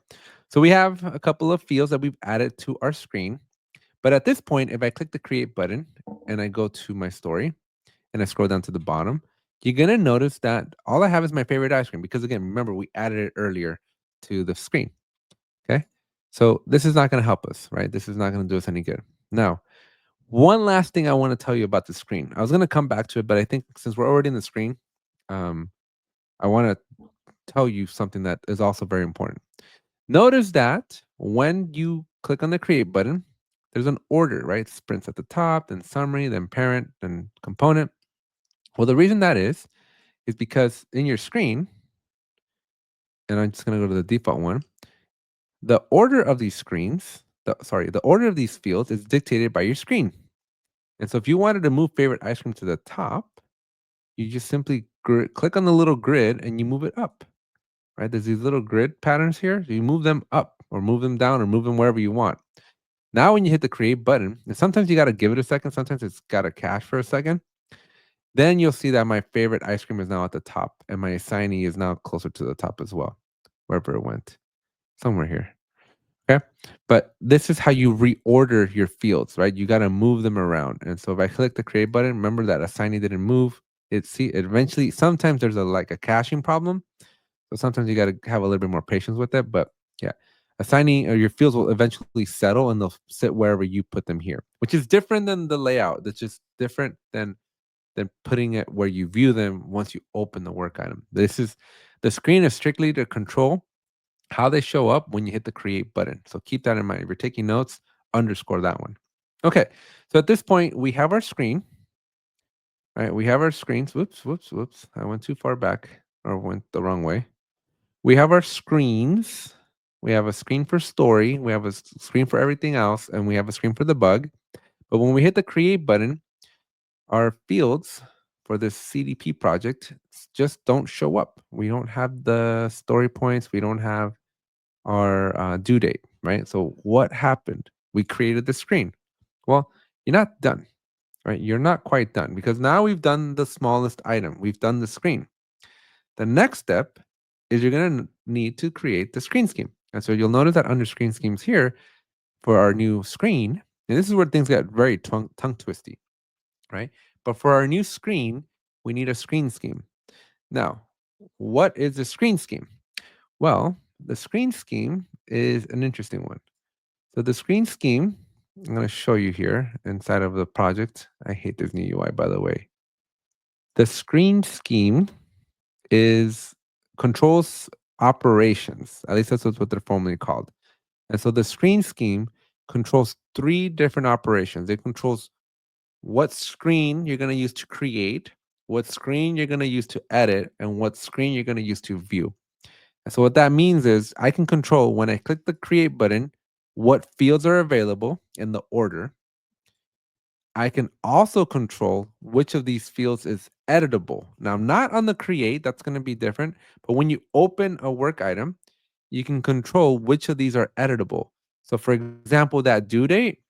Speaker 2: So we have a couple of fields that we've added to our screen. But at this point, if I click the create button and I go to my story and I scroll down to the bottom, you're going to notice that all I have is my favorite ice cream because, again, remember, we added it earlier to the screen. Okay. So this is not going to help us, right? This is not going to do us any good. Now, one last thing I want to tell you about the screen. I was going to come back to it, but I think since we're already in the screen, um, I want to tell you something that is also very important. Notice that when you click on the create button, there's an order, right? Sprints at the top, then summary, then parent, then component. Well, the reason that is because in your screen, and I'm just going to go to the default one, the order of these the order of these fields is dictated by your screen. And so if you wanted to move favorite ice cream to the top, you just simply click on the little grid and you move it up, right? There's these little grid patterns here. So you move them up or move them down or move them wherever you want. Now, when you hit the create button, and sometimes you got to give it a second, sometimes it's got to cache for a second. Then you'll see that my favorite ice cream is now at the top and my assignee is now closer to the top as well, wherever it went, somewhere here. Okay. But this is how you reorder your fields, right? You got to move them around. And so if I click the create button, remember that assignee didn't move. It eventually, sometimes there's a caching problem. So sometimes you got to have a little bit more patience with it. But yeah, assignee or your fields will eventually settle and they'll sit wherever you put them here, which is different than the layout. That's just different than putting it where you view them once you open the work item. The screen is strictly to control how they show up when you hit the create button. So keep that in mind. If you're taking notes, underscore that one. Okay. So at this point, we have our screen, right? We have our screens. Whoops, whoops, whoops. I went too far back or went the wrong way. We have our screens. We have a screen for story. We have a screen for everything else. And we have a screen for the bug. But when we hit the create button, our fields for this CDP project just don't show up. We don't have the story points. We don't have our due date, right? So what happened? We created the screen. Well, you're not done, right? You're not quite done because now we've done the smallest item. We've done the screen. The next step is you're going to need to create the screen scheme. And so you'll notice that under screen schemes here for our new screen, and this is where things get very tongue twisty, right? But for our new screen, we need a screen scheme. Now, what is the screen scheme? Well, the screen scheme is an interesting one. So the screen scheme, I'm going to show you here inside of the project. I hate this new UI, by the way. The screen scheme is controls operations. At least that's what they're formally called. And so the screen scheme controls three different operations. It controls what screen you're going to use to create, what screen you're going to use to edit, and what screen you're going to use to view. And so what that means is I can control when I click the create button, what fields are available in the order. I can also control which of these fields is editable. Now, not on the create, that's going to be different. But when you open a work item, you can control which of these are editable. So for example, that due date,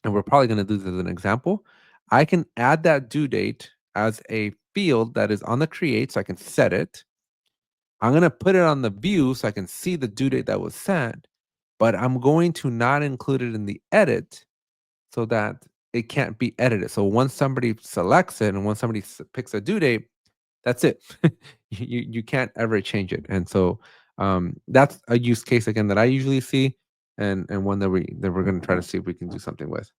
Speaker 2: and we're probably going to do this as an example, I can add that due date as a field that is on the create, so I can set it. I'm going to put it on the view so I can see the due date that was set, but I'm going to not include it in the edit so that it can't be edited. So once somebody selects it and once somebody picks a due date, that's it. You can't ever change it. And so that's a use case again that I usually see, and one that we're going to try to see if we can do something with.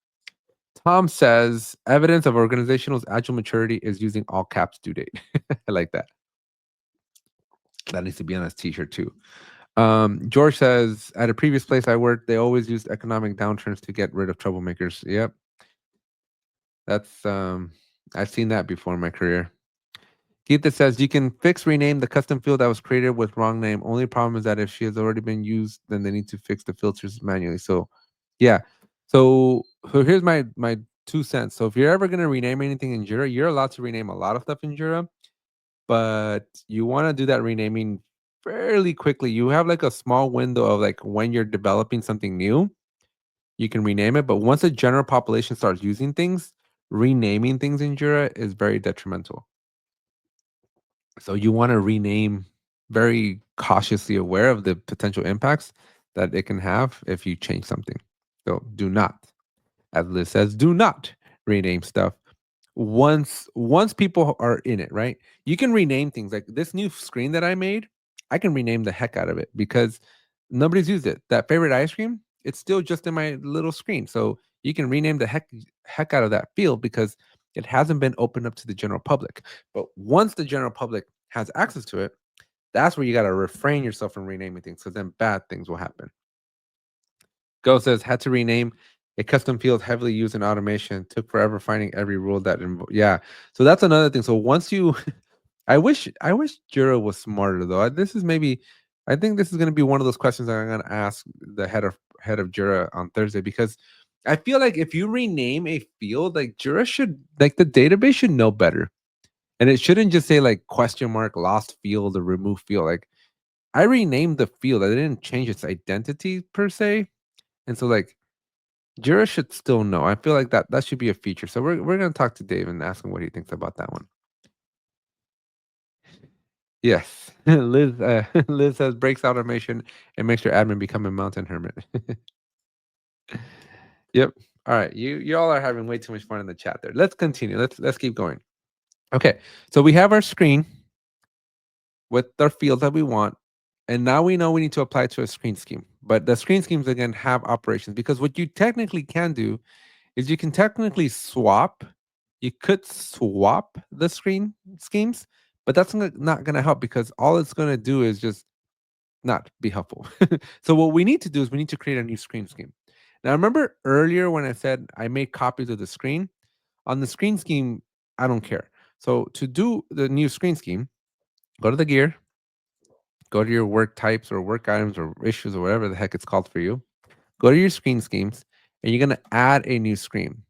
Speaker 2: Tom says evidence of organizational agile maturity is using all caps due date. I like that. That needs to be on his t-shirt too. George says at a previous place I worked, they always used economic downturns to get rid of troublemakers. Yep. That's I've seen that before in my career. Keith that says you can fix rename the custom field that was created with wrong name. Only problem is that if she has already been used, then they need to fix the filters manually. So yeah. So here's my 2 cents. So if you're ever gonna rename anything in Jira, you're allowed to rename a lot of stuff in Jira, but you want to do that renaming fairly quickly. You have like a small window of like when you're developing something new, you can rename it. But once the general population starts using things, renaming things in Jira is very detrimental. So you want to rename very cautiously aware of the potential impacts that it can have if you change something. So do not, as Liz says, do not rename stuff once people are in it, right? You can rename things like this new screen that I made. I can rename the heck out of it because nobody's used it. That favorite ice cream, it's still just in my little screen. So you can rename the heck out of that field because it hasn't been opened up to the general public. But once the general public has access to it, that's where you got to refrain yourself from renaming things because then bad things will happen. Go says had to rename a custom field heavily used in automation. Took forever finding every rule that yeah. So that's another thing. So once you, I wish Jira was smarter though. This is maybe, I think this is going to be one of those questions that I'm going to ask the head of Jira on Thursday because I feel like if you rename a field, like Jira should, like the database should know better, and it shouldn't just say like question mark lost field or remove field. Like I renamed the field, I didn't change its identity per se, and so like Jira should still know. I feel like that should be a feature. So we're gonna talk to Dave and ask him what he thinks about that one. Yes, Liz. Liz says breaks automation and makes your admin become a mountain hermit. Yep. All right. You all are having way too much fun in the chat there. Let's continue. Let's keep going. Okay. So we have our screen with our fields that we want, and now we know we need to apply to a screen scheme. But the screen schemes again have operations because what you technically can do is you can technically swap. You could swap the screen schemes, but that's not going to help because all it's going to do is just not be helpful. So what we need to do is we need to create a new screen scheme. Now remember earlier when I said I made copies of the screen on the screen scheme, I don't care. So to do the new screen scheme, go to the gear, go to your work types or work items or issues or whatever the heck it's called for you. Go to your screen schemes and you're going to add a new screen.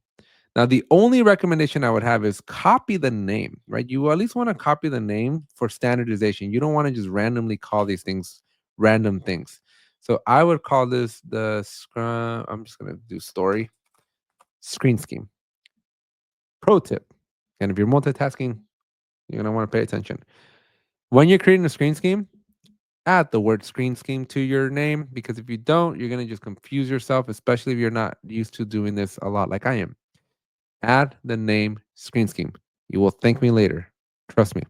Speaker 2: Now, the only recommendation I would have is copy the name, right? You at least want to copy the name for standardization. You don't want to just randomly call these things random things. So I would call this the Scrum. I'm just going to do story screen scheme. Pro tip. And if you're multitasking, you're going to want to pay attention. When you're creating a screen scheme, add the word screen scheme to your name because if you don't, you're going to just confuse yourself, especially if you're not used to doing this a lot like I am. Add the name screen scheme. You will thank me later. Trust me.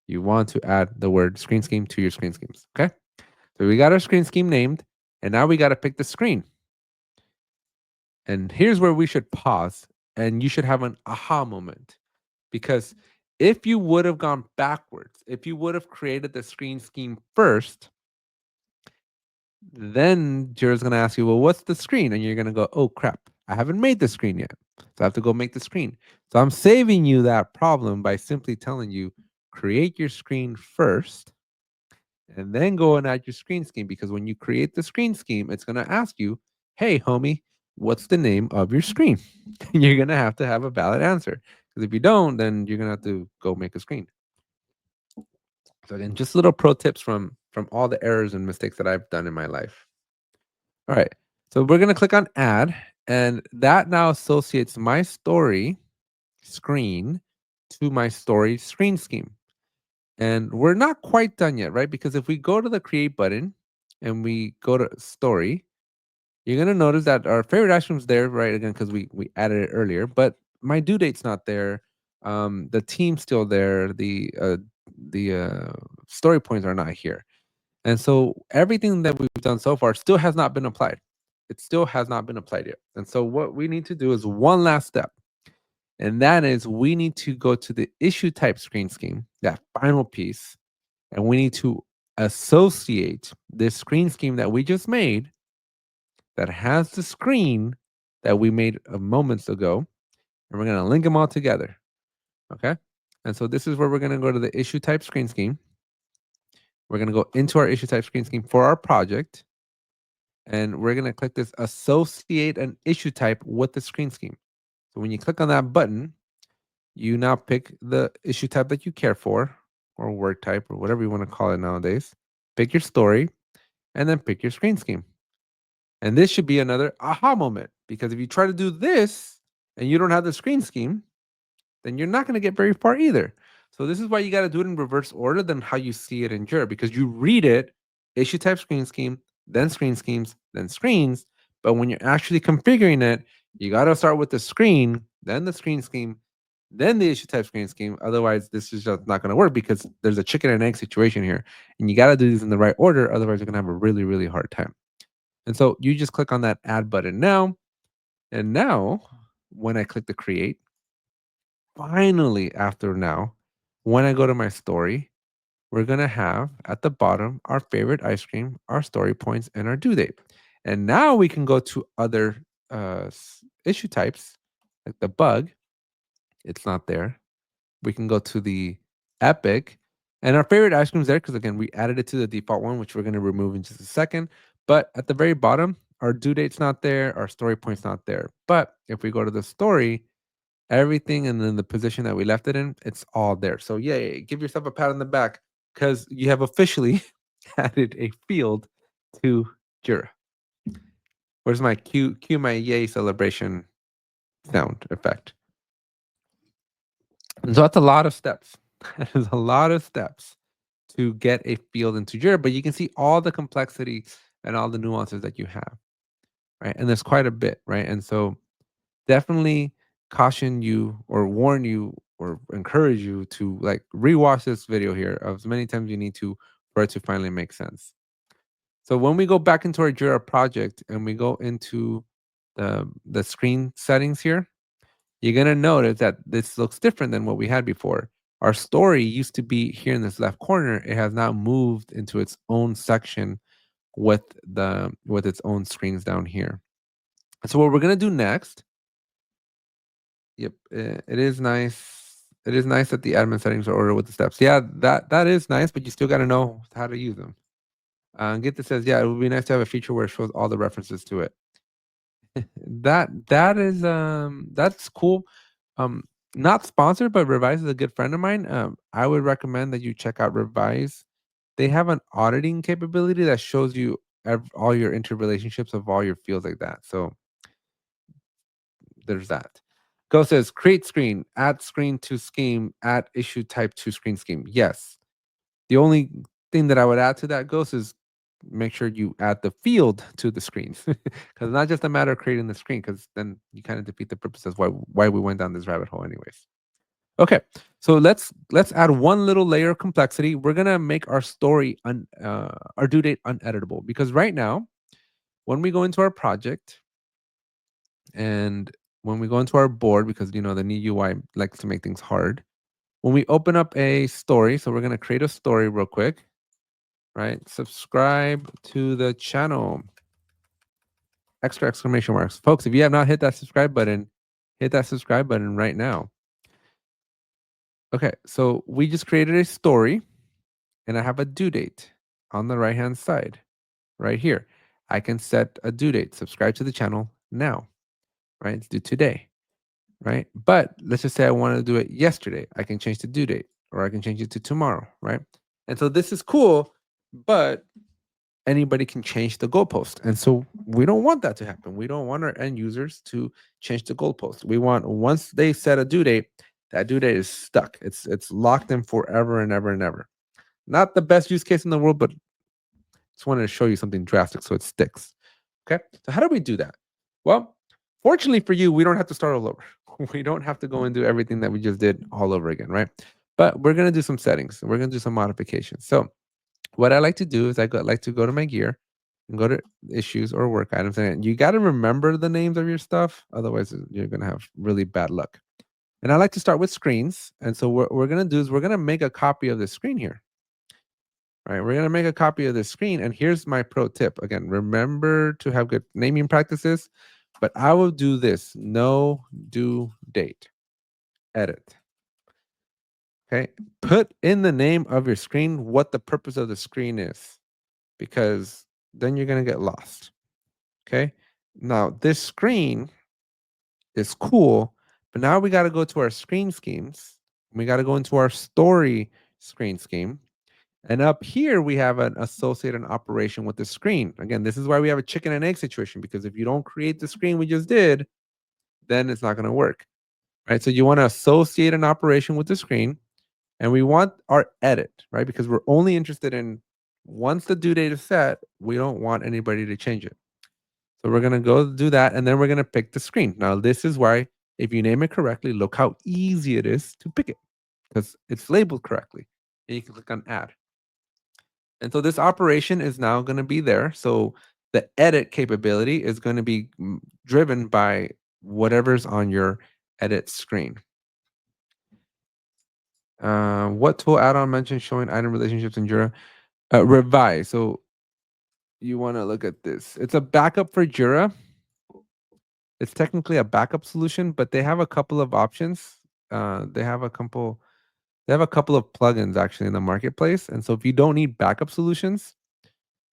Speaker 2: You want to add the word screen scheme to your screen schemes. Okay. So we got our screen scheme named, and now we got to pick the screen. And here's where we should pause, and you should have an aha moment. Because if you would have gone backwards, if you would have created the screen scheme first, then Jira's going to ask you, well, what's the screen? And you're going to go, oh, crap. I haven't made the screen yet. So I have to go make the screen. So I'm saving you that problem by simply telling you, create your screen first and then go and add your screen scheme. Because when you create the screen scheme, it's going to ask you, hey, homie, what's the name of your screen? And you're going to have a valid answer. Because if you don't, then you're going to have to go make a screen. So again, just little pro tips from all the errors and mistakes that I've done in my life. All right. So we're going to click on add, and that now associates my story screen to my story screen scheme. And we're not quite done yet, right? Because if we go to the create button and we go to story, you're going to notice that our favorite item's there, right? Again, because we added it earlier, but my due date's not there. The team's still there. The story points are not here. And so everything that we've done so far still has not been applied. It still has not been applied yet. And so what we need to do is one last step. And that is we need to go to the issue type screen scheme, that final piece, and we need to associate this screen scheme that we just made that has the screen that we made a moments ago. And we're going to link them all together. Okay. And so this is where we're going to go to the issue type screen scheme. We're going to go into our issue type screen scheme for our project. And we're going to click this associate an issue type with the screen scheme. So when you click on that button, you now pick the issue type that you care for, or work type, or whatever you want to call it nowadays. pick your story, and then pick your screen scheme. And this should be another aha moment, because if you try to do this and you don't have the screen scheme, then you're not going to get very far either. So this is why you got to do it in reverse order than how you see it in Jira, because you read it, issue type screen scheme, then screen schemes, then screens. But when you're actually configuring it, you got to start with the screen, then the screen scheme, then the issue type screen scheme. Otherwise, this is just not going to work, because there's a chicken and egg situation here. And you got to do these in the right order. Otherwise, you're going to have a really, really hard time. And so you just click on that add button now. And now, when I click the create, finally, after now, when I go to my story, we're going to have at the bottom our favorite ice cream, our story points, and our due date. And now we can go to other issue types, like the bug. It's not there. We can go to the epic, and our favorite ice cream is there because, again, we added it to the default one, which we're going to remove in just a second. But at the very bottom, our due date's not there, our story point's not there. But if we go to the story, everything and then the position that we left it in, it's all there. So yay, give yourself a pat on the back, because you have officially added a field to Jira. Where's my cue my yay celebration sound effect? And so that's a lot of steps. That is a lot of steps to get a field into Jira, but you can see all the complexity and all the nuances that you have, right? And there's quite a bit, right? And so definitely caution you or warn you or encourage you to like rewatch this video here as many times you need to for it to finally make sense. So when we go back into our Jira project and we go into the screen settings here, you're gonna notice that this looks different than what we had before. Our story used to be here in this left corner. It has now moved into its own section with its own screens down here. So what we're gonna do next. Yep, it is nice. It is nice that the admin settings are ordered with the steps. Yeah, that is nice, but you still got to know how to use them. Get this says, yeah, it would be nice to have a feature where it shows all the references to it. That's cool. Um, Not sponsored, but Revise is a good friend of mine. I would recommend that you check out Revise. They have an auditing capability that shows you all your interrelationships of all your fields like that. So there's that. Go says create screen, add screen to scheme, add issue type to screen scheme. Yes. The only thing that I would add to that, Ghost, is make sure you add the field to the screens, because it's not just a matter of creating the screen, because then you kind of defeat the purpose of why we went down this rabbit hole anyways. Okay, so let's add one little layer of complexity. We're gonna make our story our due date uneditable, because right now when we go into our project and when we go into our board, because the new UI likes to make things hard. When we open up a story, so we're gonna create a story real quick, right? Subscribe to the channel. Extra exclamation marks. Folks, if you have not hit that subscribe button, hit that subscribe button right now. Okay, so we just created a story and I have a due date on the right-hand side right here. I can set a due date. Subscribe to the channel now, right? It's due today. Right? But let's just say I want to do it yesterday. I can change the due date or I can change it to tomorrow, right? And so this is cool, but anybody can change the goalpost. And so we don't want that to happen. We don't want our end users to change the goalpost. We want, once they set a due date, that due date is stuck. It's locked in forever and ever and ever. Not the best use case in the world, but just wanted to show you something drastic so it sticks. Okay. So how do we do that? Well, fortunately for you, we don't have to start all over. We don't have to go and do everything that we just did all over again, right? But we're going to do some settings. We're going to do some modifications. So what I like to do is like to go to my gear and go to issues or work items. And you got to remember the names of your stuff. Otherwise, you're going to have really bad luck. And I like to start with screens. And so what we're going to do is we're going to make a copy of this screen here. All right, we're going to make a copy of this screen. And here's my pro tip. Again, remember to have good naming practices. But I will do this. No due date. Edit. Okay. Put in the name of your screen what the purpose of the screen is, because then you're going to get lost. Okay. Now, this screen is cool, but now we got to go to our screen schemes. We got to go into our story screen scheme. And up here, we have an associated operation with the screen. Again, this is why we have a chicken and egg situation, because if you don't create the screen we just did, then it's not going to work, right? So you want to associate an operation with the screen, and we want our edit, right? Because we're only interested in once the due date is set, we don't want anybody to change it. So we're going to go do that, and then we're going to pick the screen. Now, this is why if you name it correctly, look how easy it is to pick it because it's labeled correctly. And you can click on add. And so this operation is now going to be there. So the edit capability is going to be driven by whatever's on your edit screen. What tool add-on mentioned showing item relationships in Jira? Revise. So you want to look at this. It's a backup for Jira. It's technically a backup solution, but they have a couple of options. They have a couple of plugins actually in the marketplace. And so if you don't need backup solutions,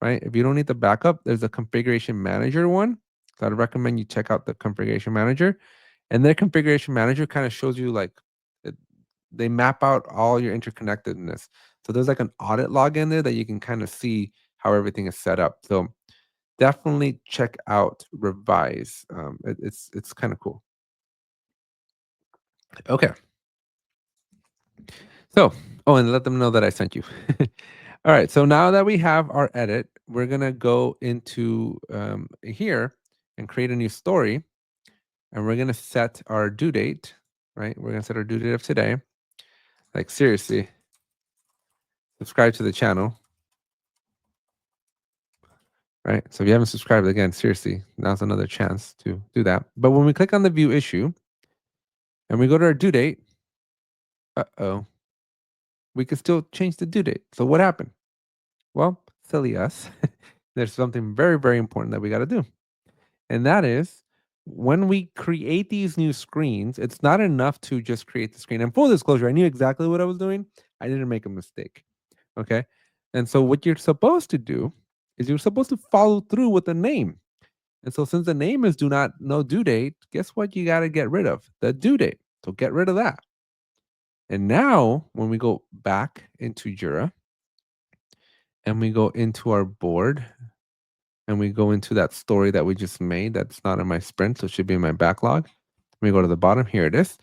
Speaker 2: right? If you don't need the backup, there's a configuration manager one. So I'd recommend you check out the configuration manager. And their configuration manager kind of shows you like they map out all your interconnectedness. So there's like an audit log in there that you can kind of see how everything is set up. So definitely check out Revise. It's kind of cool. Okay. So, and let them know that I sent you. All right. So now that we have our edit, we're gonna go into here and create a new story, and we're gonna set our due date. Right. We're gonna set our due date of today. Like seriously, subscribe to the channel. Right. So if you haven't subscribed, again, seriously, now's another chance to do that. But when we click on the view issue and we go to our due date, we can still change the due date. So what happened? Well, silly us. There's something very, very important that we got to do. And that is when we create these new screens, it's not enough to just create the screen. And full disclosure, I knew exactly what I was doing. I didn't make a mistake. Okay. And so what you're supposed to do is you're supposed to follow through with the name. And so since the name is do not no due date, guess what you got to get rid of? The due date. So get rid of that. And now when we go back into Jira and we go into our board and we go into that story that we just made that's not in my sprint, so it should be in my backlog. We go to the bottom. Here it is.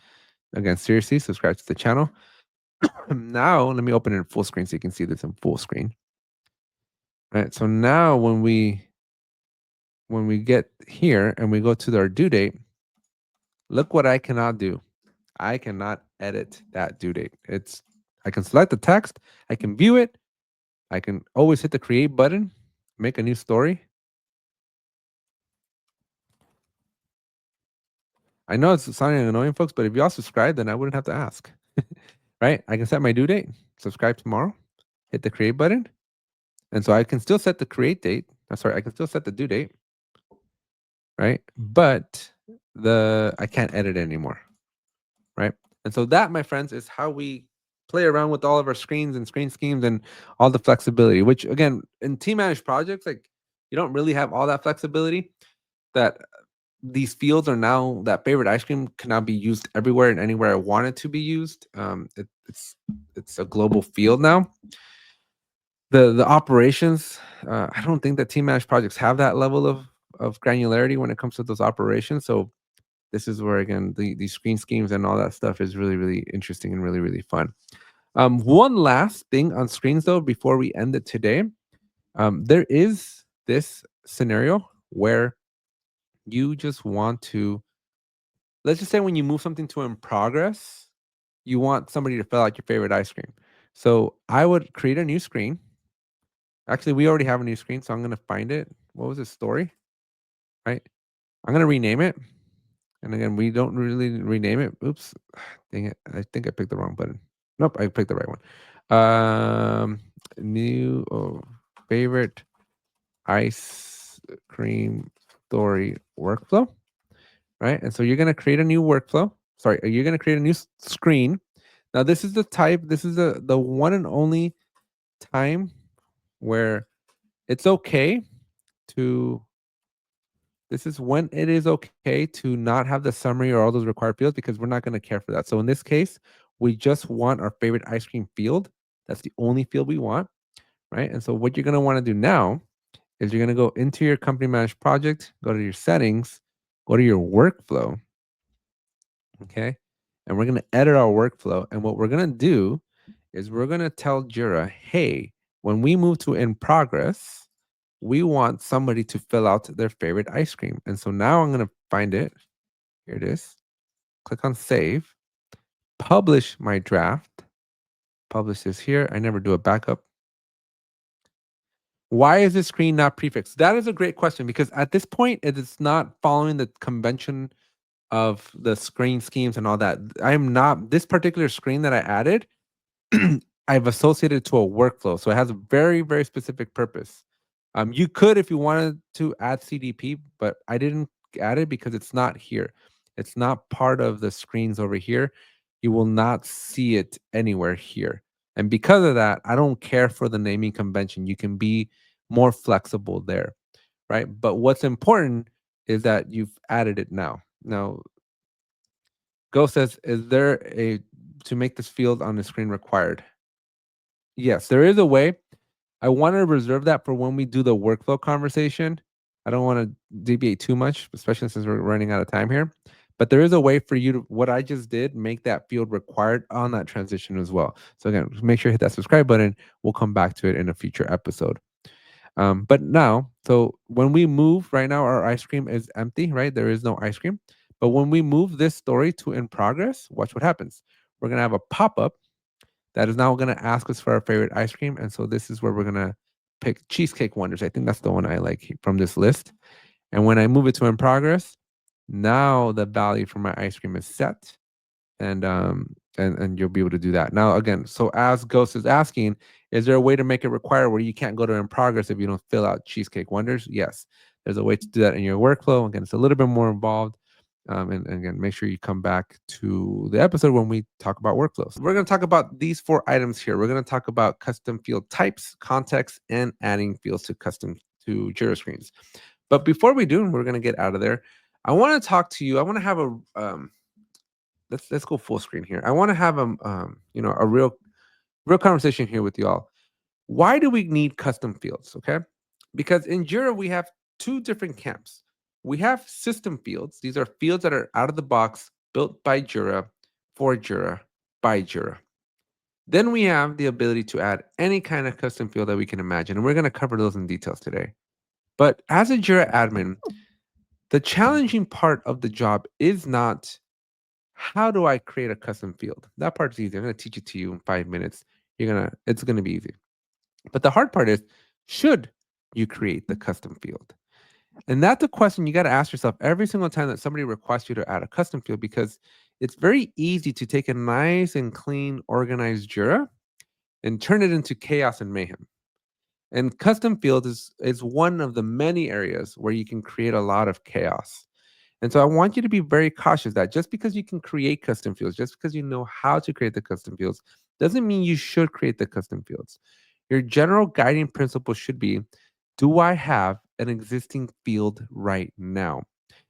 Speaker 2: Again, seriously, subscribe to the channel. Now, let me open it in full screen so you can see this in full screen. All right. So now when we get here and we go to our due date, look what I cannot do. I cannot edit that due date. I can select the text, I can view it, I can always hit the create button, make a new story. I know it's sounding annoying, folks, but if y'all subscribe, then I wouldn't have to ask. Right? I can set my due date, subscribe tomorrow, hit the create button. And so I can still set the create date. I can still set the due date. Right? But I can't edit anymore. Right? And so that, my friends, is how we play around with all of our screens and screen schemes and all the flexibility, which again, in team managed projects, like you don't really have all that flexibility. That these fields are now that favorite ice cream can now be used everywhere and anywhere I want it to be used. It's a global field now. The operations, I don't think that team managed projects have that level of granularity when it comes to those operations. So this is where again the screen schemes and all that stuff is really, really interesting and really, really fun. One last thing on screens though before we end it today. There is this scenario where you just want to, let's just say when you move something to in progress, you want somebody to fill out your favorite ice cream. So I would create a new screen. Actually, we already have a new screen, so I'm going to find it. What was this story? Right? I'm going to rename it. And again, we don't really rename it. Oops. Dang it. I think I picked the wrong button. Nope, I picked the right one. New favorite ice cream story workflow. Right? And so you're going to create a new workflow. Sorry, you're going to create a new screen. Now, this is the one and only time where it's okay to, this is when it is okay to not have the summary or all those required fields because we're not going to care for that. So in this case, we just want our favorite ice cream field. That's the only field we want. right? And so what you're going to want to do now is you're going to go into your company managed project, go to your settings, go to your workflow, okay? And we're going to edit our workflow. And what we're going to do is we're going to tell Jira, hey, when we move to in progress, we want somebody to fill out their favorite ice cream. And so now I'm going to find it. Here it is. Click on save, publish my draft, publish this here. I never do a backup. Why is this screen not prefixed? That is a great question because at this point, it is not following the convention of the screen schemes and all that. I'm not, this particular screen that I added, I've associated to a workflow. So it has a very, very specific purpose. You could, if you wanted to add CDP, but I didn't add it because it's not here. It's not part of the screens over here. You will not see it anywhere here. And because of that, I don't care for the naming convention. You can be more flexible there, right? But what's important is that you've added it now. Now, Go says, is there a to make this field on the screen required? Yes, there is a way. I want to reserve that for when we do the workflow conversation. I don't want to deviate too much, especially since we're running out of time here. But there is a way for you to, what I just did, make that field required on that transition as well. So again, make sure you hit that subscribe button. We'll come back to it in a future episode. But now, so when we move right now, our ice cream is empty, right? There is no ice cream. But when we move this story to in progress, watch what happens. We're going to have a pop-up that is now going to ask us for our favorite ice cream. And so this is where we're going to pick Cheesecake Wonders. I think that's the one I like from this list. And when I move it to in progress, now the value for my ice cream is set. And you'll be able to do that. Now, again, so as Ghost is asking, is there a way to make it require where you can't go to in progress if you don't fill out Cheesecake Wonders? Yes, there's a way to do that in your workflow. Again, it's a little bit more involved. And again, make sure you come back to the episode when we talk about workflows. We're going to talk about these 4 items here. We're going to talk about custom field types, context, and adding fields to Jira screens. But before we do, we're going to get out of there. I want to talk to you. I want to have a let's go full screen here. I want to have a real conversation here with y'all. Why do we need custom fields? Okay, because in Jira we have 2 different camps. We have system fields. These are fields that are out of the box, built by Jira, for Jira, by Jira. Then we have the ability to add any kind of custom field that we can imagine, and we're going to cover those in details today. But as a Jira admin, the challenging part of the job is not how do I create a custom field? That part's easy. I'm going to teach it to you in 5 minutes. It's going to be easy. But the hard part is, should you create the custom field? And that's a question you got to ask yourself every single time that somebody requests you to add a custom field, because it's very easy to take a nice and clean, organized Jira and turn it into chaos and mayhem. And custom fields is one of the many areas where you can create a lot of chaos. And so I want you to be very cautious that just because you can create custom fields, just because you know how to create the custom fields, doesn't mean you should create the custom fields. Your general guiding principle should be, do I have an existing field right now?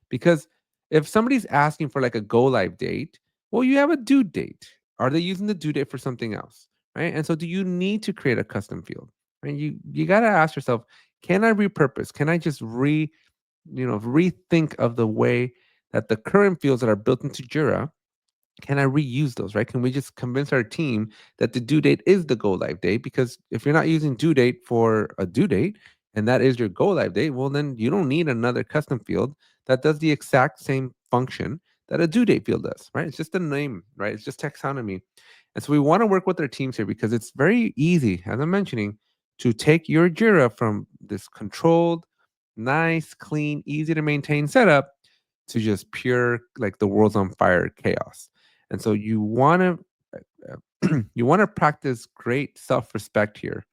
Speaker 2: Because if somebody's asking for like a go live date, well, you have a due date. Are they using the due date for something else? Right. And so do you need to create a custom field? Right? You got to ask yourself, can I repurpose? Can I just rethink of the way that the current fields that are built into Jira, can I reuse those, right? Can we just convince our team that the due date is the go live date? Because if you're not using due date for a due date and that is your go live date, well, then you don't need another custom field that does the exact same function that a due date field does, right? It's just a name, right? It's just taxonomy. And so we want to work with our teams here because it's very easy, as I'm mentioning, to take your Jira from this controlled, nice, clean, easy to maintain setup to just pure, like the world's on fire chaos. And so you want to you want to practice great self-respect here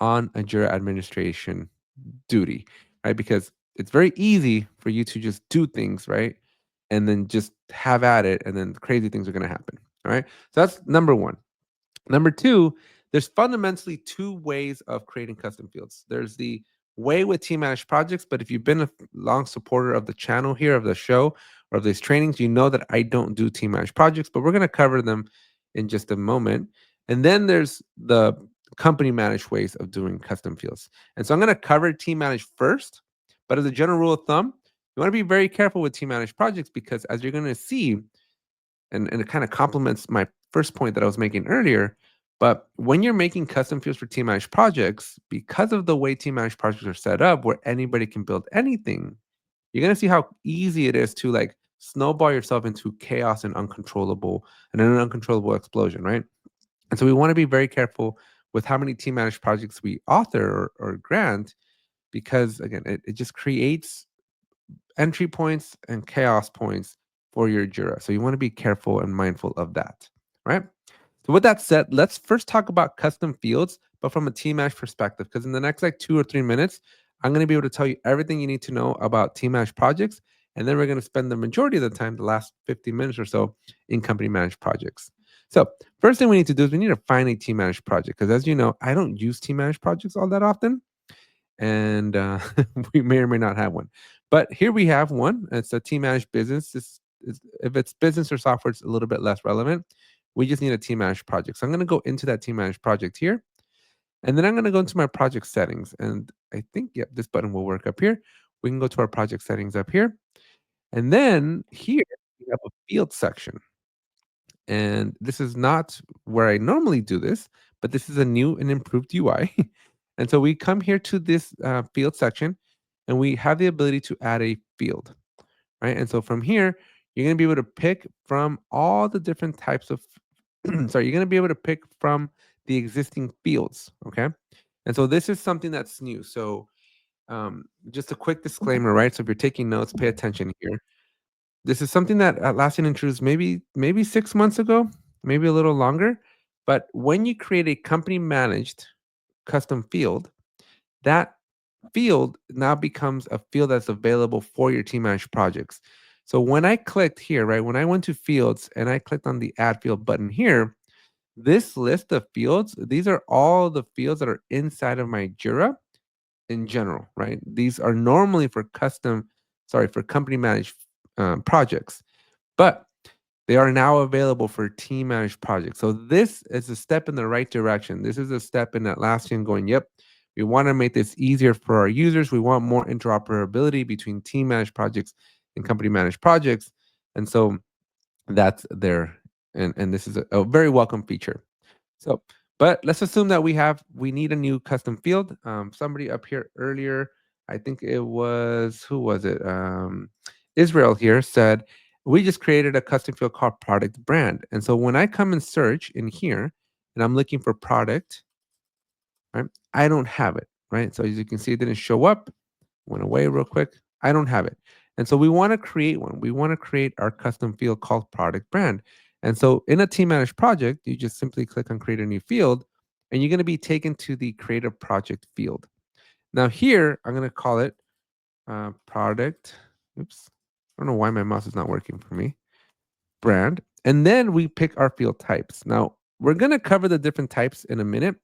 Speaker 2: on a Jira administration duty, right? Because it's very easy for you to just do things, right? And then just have at it, and then crazy things are going to happen. All right. So that's number 1. Number 2, there's fundamentally 2 ways of creating custom fields. There's the way with team managed projects, but if you've been a long supporter of the channel here, of the show, or of these trainings, you know that I don't do team managed projects, but we're going to cover them in just a moment. And then there's the company managed ways of doing custom fields. And so I'm going to cover team managed first, but as a general rule of thumb, you want to be very careful with team managed projects because as you're going to see, and it kind of complements my first point that I was making earlier. But when you're making custom fields for team managed projects, because of the way team managed projects are set up, where anybody can build anything, you're gonna see how easy it is to like snowball yourself into chaos and an uncontrollable explosion, right? And so we want to be very careful with how many team managed projects we author or grant, because again, it just creates entry points and chaos points for your Jira. So you want to be careful and mindful of that, right? So with that said, let's first talk about custom fields, but from a team managed perspective, because in the next like 2 or 3 minutes, I'm going to be able to tell you everything you need to know about team managed projects. And then we're going to spend the majority of the time, the last 15 minutes or so, in company managed projects. So first thing we need to do is we need to find a team managed project. Because as you know, I don't use team managed projects all that often, and we may or may not have one. But here we have one. It's a team managed business. If it's business or software, it's a little bit less relevant. We just need a team managed project. So I'm going to go into that team managed project here. And then I'm going to go into my project settings. And I think, yep, this button will work up here. We can go to our project settings up here. And then here we have a field section. And this is not where I normally do this, but this is a new and improved UI. And so we come here to this field section and we have the ability to add a field, right? And so from here, you're going to be able to pick from all the different types of, sorry, you're going to be able to pick from the existing fields, okay? And so this is something that's new. So just a quick disclaimer, right? So if you're taking notes, pay attention here. This is something that Atlassian introduced maybe 6 months ago, maybe a little longer. But when you create a company managed custom field, that field now becomes a field that's available for your team managed projects. So when I clicked here, right, when I went to fields and I clicked on the add field button here, this list of fields, these are all the fields that are inside of my Jira in general, right? These are normally for company managed projects, but they are now available for team managed projects. So this is a step in the right direction. This is a step in Atlassian going, yep, we want to make this easier for our users. We want more interoperability between team managed projects and company managed projects. And so that's there. And this is a very welcome feature. So, but let's assume that we need a new custom field. Somebody up here earlier, I think it was, who was it? Israel here said, we just created a custom field called product brand. And so when I come and search in here and I'm looking for product, right, I don't have it, right? So as you can see, it didn't show up, went away real quick. I don't have it. And so we want to create one. We want to create our custom field called product brand. And so in a team managed project, you just simply click on create a new field and you're going to be taken to the creative project field. Now here, I'm going to call it product. Oops. I don't know why my mouse is not working for me. Brand. And then we pick our field types. Now we're going to cover the different types in a minute.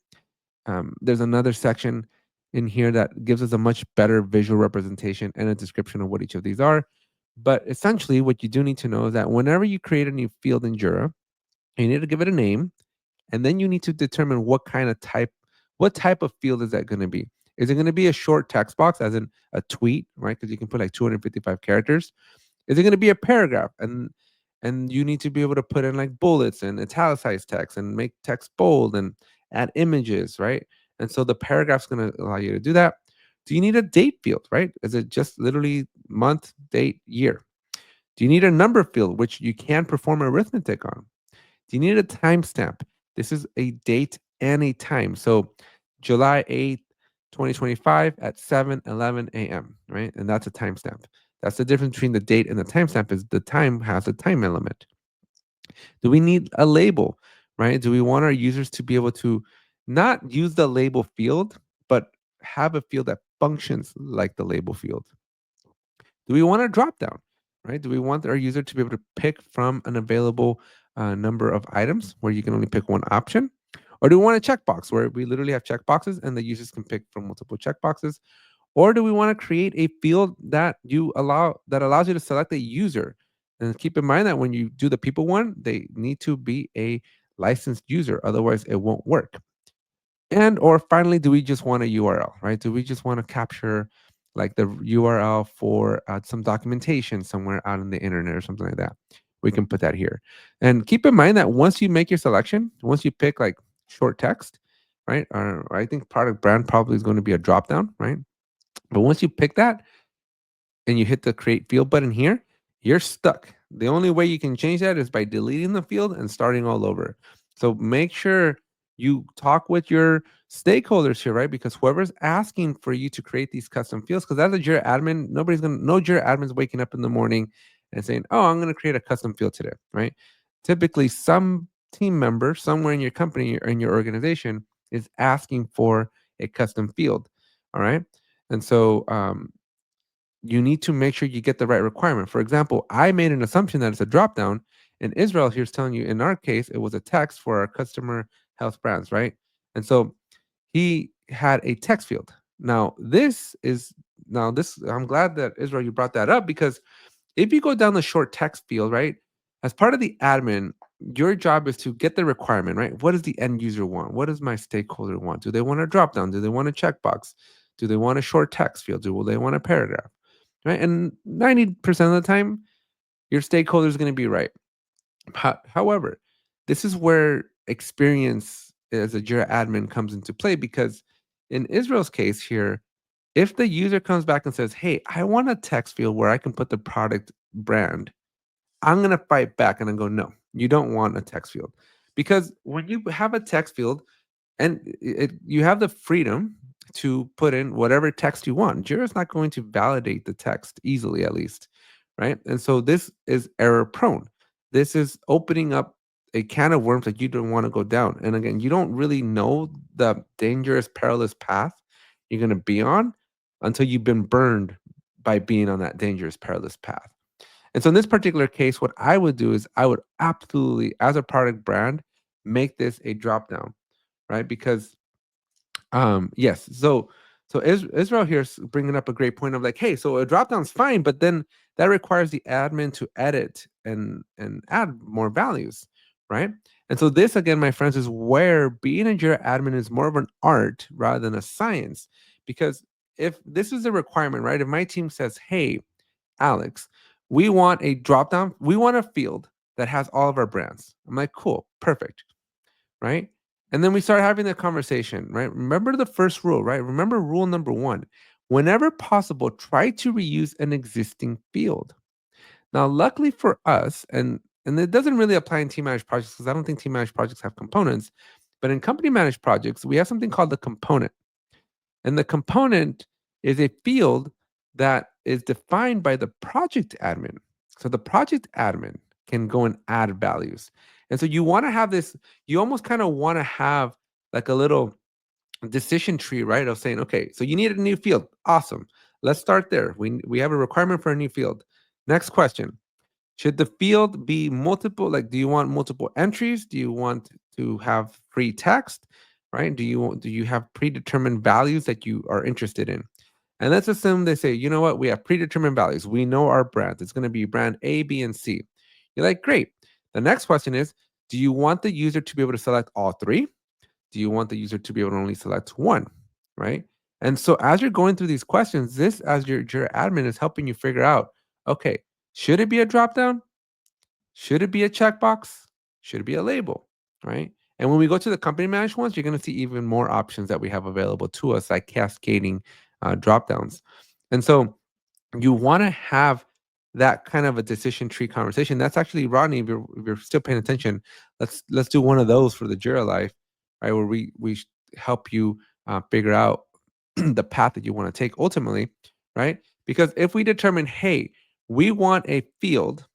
Speaker 2: There's another section in here that gives us a much better visual representation and a description of what each of these are. But essentially, what you do need to know is that whenever you create a new field in Jira, you need to give it a name, and then you need to determine what type of field is that going to be. Is it going to be a short text box, as in a tweet, right? Because you can put like 255 characters. Is it going to be a paragraph? And you need to be able to put in like bullets and italicize text and make text bold and add images, right? And so the paragraph's going to allow you to do that. Do you need a date field, right? Is it just literally month, date, year? Do you need a number field, which you can perform arithmetic on? Do you need a timestamp? This is a date and a time. So July 8th, 2025 at 7:11 a.m., right? And that's a timestamp. That's the difference between the date and the timestamp is the time has a time element. Do we need a label, right? Do we want our users to be able to not use the label field, but have a field that functions like the label field? Do we want a drop down, right? Do we want our user to be able to pick from an available number of items where you can only pick one option? Or do we want a checkbox where we literally have checkboxes and the users can pick from multiple checkboxes? Or do we want to create a field that allows you to select a user? And keep in mind that when you do the people one, they need to be a licensed user, otherwise it won't work. And or finally, do we just want a URL, right? Do we just want to capture like the URL for some documentation somewhere out on the internet or something like that? We can put that here. And keep in mind that once you make your selection, once you pick like short text, right? Or I think product brand probably is going to be a drop down, right? But once you pick that, and you hit the create field button here, you're stuck. The only way you can change that is by deleting the field and starting all over. So make sure you talk with your stakeholders here, right? Because whoever's asking for you to create these custom fields, because as a Jira admin, no Jira admin's waking up in the morning and saying, oh, I'm going to create a custom field today, right? Typically, some team member somewhere in your company or in your organization is asking for a custom field, all right? And so you need to make sure you get the right requirement. For example, I made an assumption that it's a drop down, and Israel here's telling you in our case it was a text for our customer health brands, right? And so he had a text field. Now this I'm glad that Israel you brought that up, because if you go down the short text field, right, as part of the admin, your job is to get the requirement, right? What does the end user want? What does my stakeholder want? Do they want a drop down? Do they want a checkbox? Do they want a short text field? Do they want a paragraph? Right? And 90% of the time, your stakeholder is going to be right. However, this is where experience as a Jira admin comes into play, because in Israel's case here, if the user comes back and says, hey, I want a text field where I can put the product brand, I'm going to fight back and I go, no, you don't want a text field. Because when you have a text field, and you have the freedom to put in whatever text you want. Jira is not going to validate the text easily, at least, right? And so this is error prone. This is opening up a can of worms that you don't want to go down. And again, you don't really know the dangerous, perilous path you're going to be on until you've been burned by being on that dangerous, perilous path. And so in this particular case, what I would do is I would absolutely, as a product brand, make this a drop down, right? Because yes, so Israel here is bringing up a great point of like, hey, so a drop down's fine, but then that requires the admin to edit and add more values, right? And so this again, my friends, is where being a Jira admin is more of an art rather than a science. Because if this is a requirement, right? If my team says, hey, Alex, we want a drop down, we want a field that has all of our brands. I'm like, cool, perfect, right? And then we start having the conversation, right? Remember the first rule, right? Remember rule number one. Whenever possible, try to reuse an existing field. Now, luckily for us, and it doesn't really apply in team managed projects because I don't think team managed projects have components, but in company managed projects, we have something called the component. And the component is a field that is defined by the project admin. So the project admin can go and add values. And so you want to have this, you almost kind of want to have like a little decision tree, right? Of saying, okay, so you need a new field. Awesome. Let's start there. We have a requirement for a new field. Next question. Should the field be multiple? Like, do you want multiple entries? Do you want to have free text? Right? Do you have predetermined values that you are interested in? And let's assume they say, you know what, we have predetermined values. We know our brands. It's going to be brand A, B, and C. You're like, great. The next question is, do you want the user to be able to select all three? Do you want the user to be able to only select one? Right? And so as you're going through these questions, this as your admin is helping you figure out, okay, should it be a drop down? Should it be a checkbox? Should it be a label? Right? And when we go to the company managed ones, you're going to see even more options that we have available to us, like cascading drop downs. And so you want to have that kind of a decision tree conversation. That's actually, Rodney, if you're still paying attention, let's do one of those for the Jira life, right? Where we help you figure out the path that you want to take ultimately, right? Because if we determine, hey, we want a field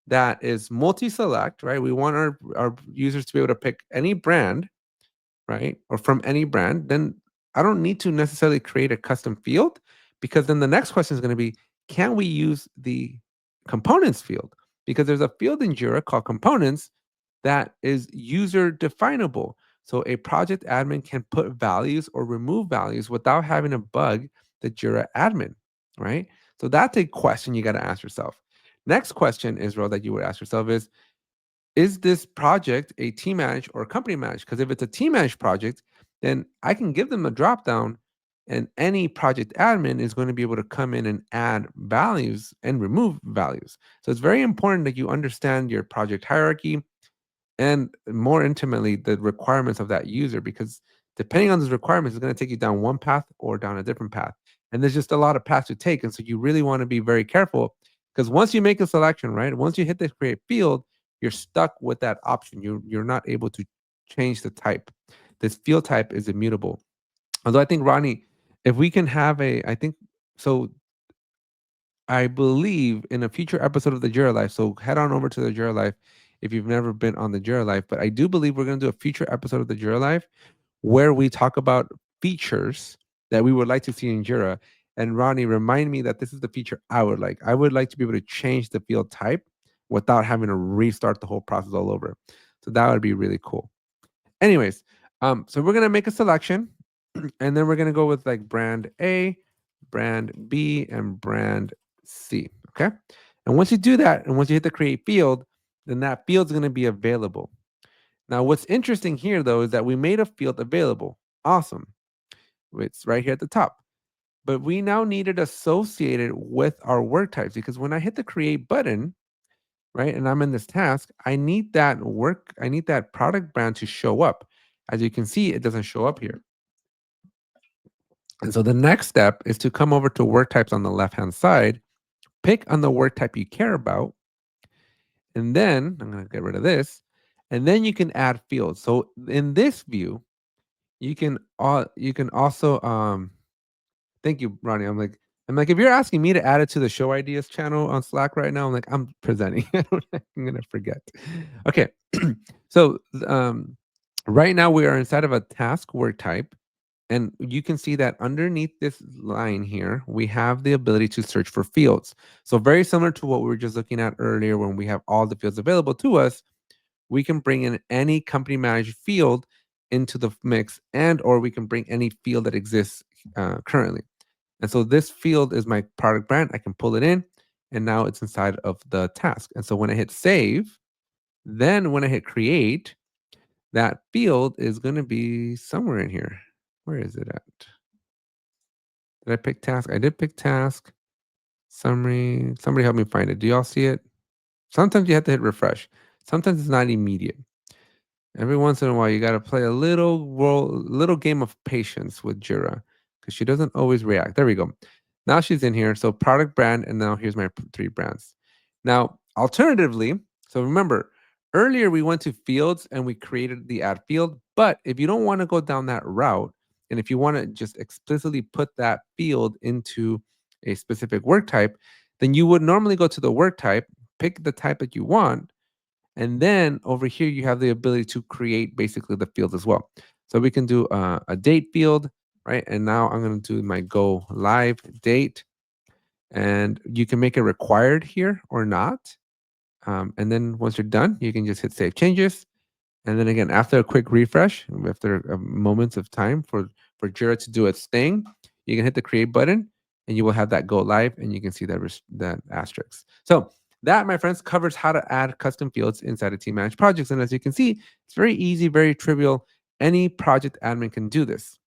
Speaker 2: that is multi-select, right? We want our users to be able to pick any brand, right? Or from any brand, then I don't need to necessarily create a custom field, because then the next question is going to be, can we use the components field? Because there's a field in Jira called components that is user definable. So a project admin can put values or remove values without having to bug the Jira admin, right? So that's a question you got to ask yourself. Next question, Israel, that you would ask yourself is this project a team managed or company managed? Because if it's a team managed project, then I can give them a drop down, and any project admin is going to be able to come in and add values and remove values. So it's very important that you understand your project hierarchy and more intimately the requirements of that user, because depending on those requirements, it's going to take you down one path or down a different path. And there's just a lot of paths to take. And so you really want to be very careful, because once you make a selection, right? Once you hit the create field, you're stuck with that option. You're not able to change the type. This field type is immutable. Although I think, Ronnie, if we can have I think so. I believe in a future episode of the Jira Life. So head on over to the Jira Life if you've never been on the Jira Life. But I do believe we're going to do a future episode of the Jira Life where we talk about features that we would like to see in Jira. And Ronnie, remind me that this is the feature I would like. I would like to be able to change the field type without having to restart the whole process all over. So that would be really cool. Anyways, so we're gonna make a selection, and then we're gonna go with like brand A, brand B, and brand C. Okay. And once you do that, and once you hit the create field, then that field is gonna be available. Now, what's interesting here though is that we made a field available. Awesome. It's right here at the top. But we now need it associated with our work types, because when I hit the create button, right, and I'm in this task, I need that product brand to show up. As you can see, it doesn't show up here. And so the next step is to come over to work types on the left-hand side, pick on the work type you care about, and then I'm going to get rid of this, and then you can add fields. So in this view, you can also thank you, Ronnie. I'm like, if you're asking me to add it to the show ideas channel on Slack right now, I'm like, I'm presenting. I'm gonna forget. Okay. So right now we are inside of a task work type, and you can see that underneath this line here, we have the ability to search for fields. So very similar to what we were just looking at earlier, when we have all the fields available to us, we can bring in any company managed field into the mix, and or we can bring any field that exists currently. And so this field is my product brand. I can pull it in, and now it's inside of the task. And so when I hit save, then when I hit create, that field is going to be somewhere in here. Where is it at? Did I pick task? I did pick task. Summary. Somebody help me find it. Do y'all see it? Sometimes you have to hit refresh. Sometimes it's not immediate. Every once in a while, you got to play a little game of patience with Jira, because she doesn't always react. There we go. Now she's in here. So product brand, and now here's my three brands. Now, alternatively, so remember, earlier we went to fields and we created the add field. But if you don't want to go down that route, and if you want to just explicitly put that field into a specific work type, then you would normally go to the work type, pick the type that you want, and then over here, you have the ability to create basically the field as well. So we can do a date field, right? And now I'm going to do my go live date. And you can make it required here or not. And then once you're done, you can just hit save changes. And then again, after a quick refresh, after moments of time for Jira to do its thing, you can hit the create button, and you will have that go live, and you can see that asterisk. So that, my friends, covers how to add custom fields inside of team managed projects. And as you can see, it's very easy, very trivial. Any project admin can do this.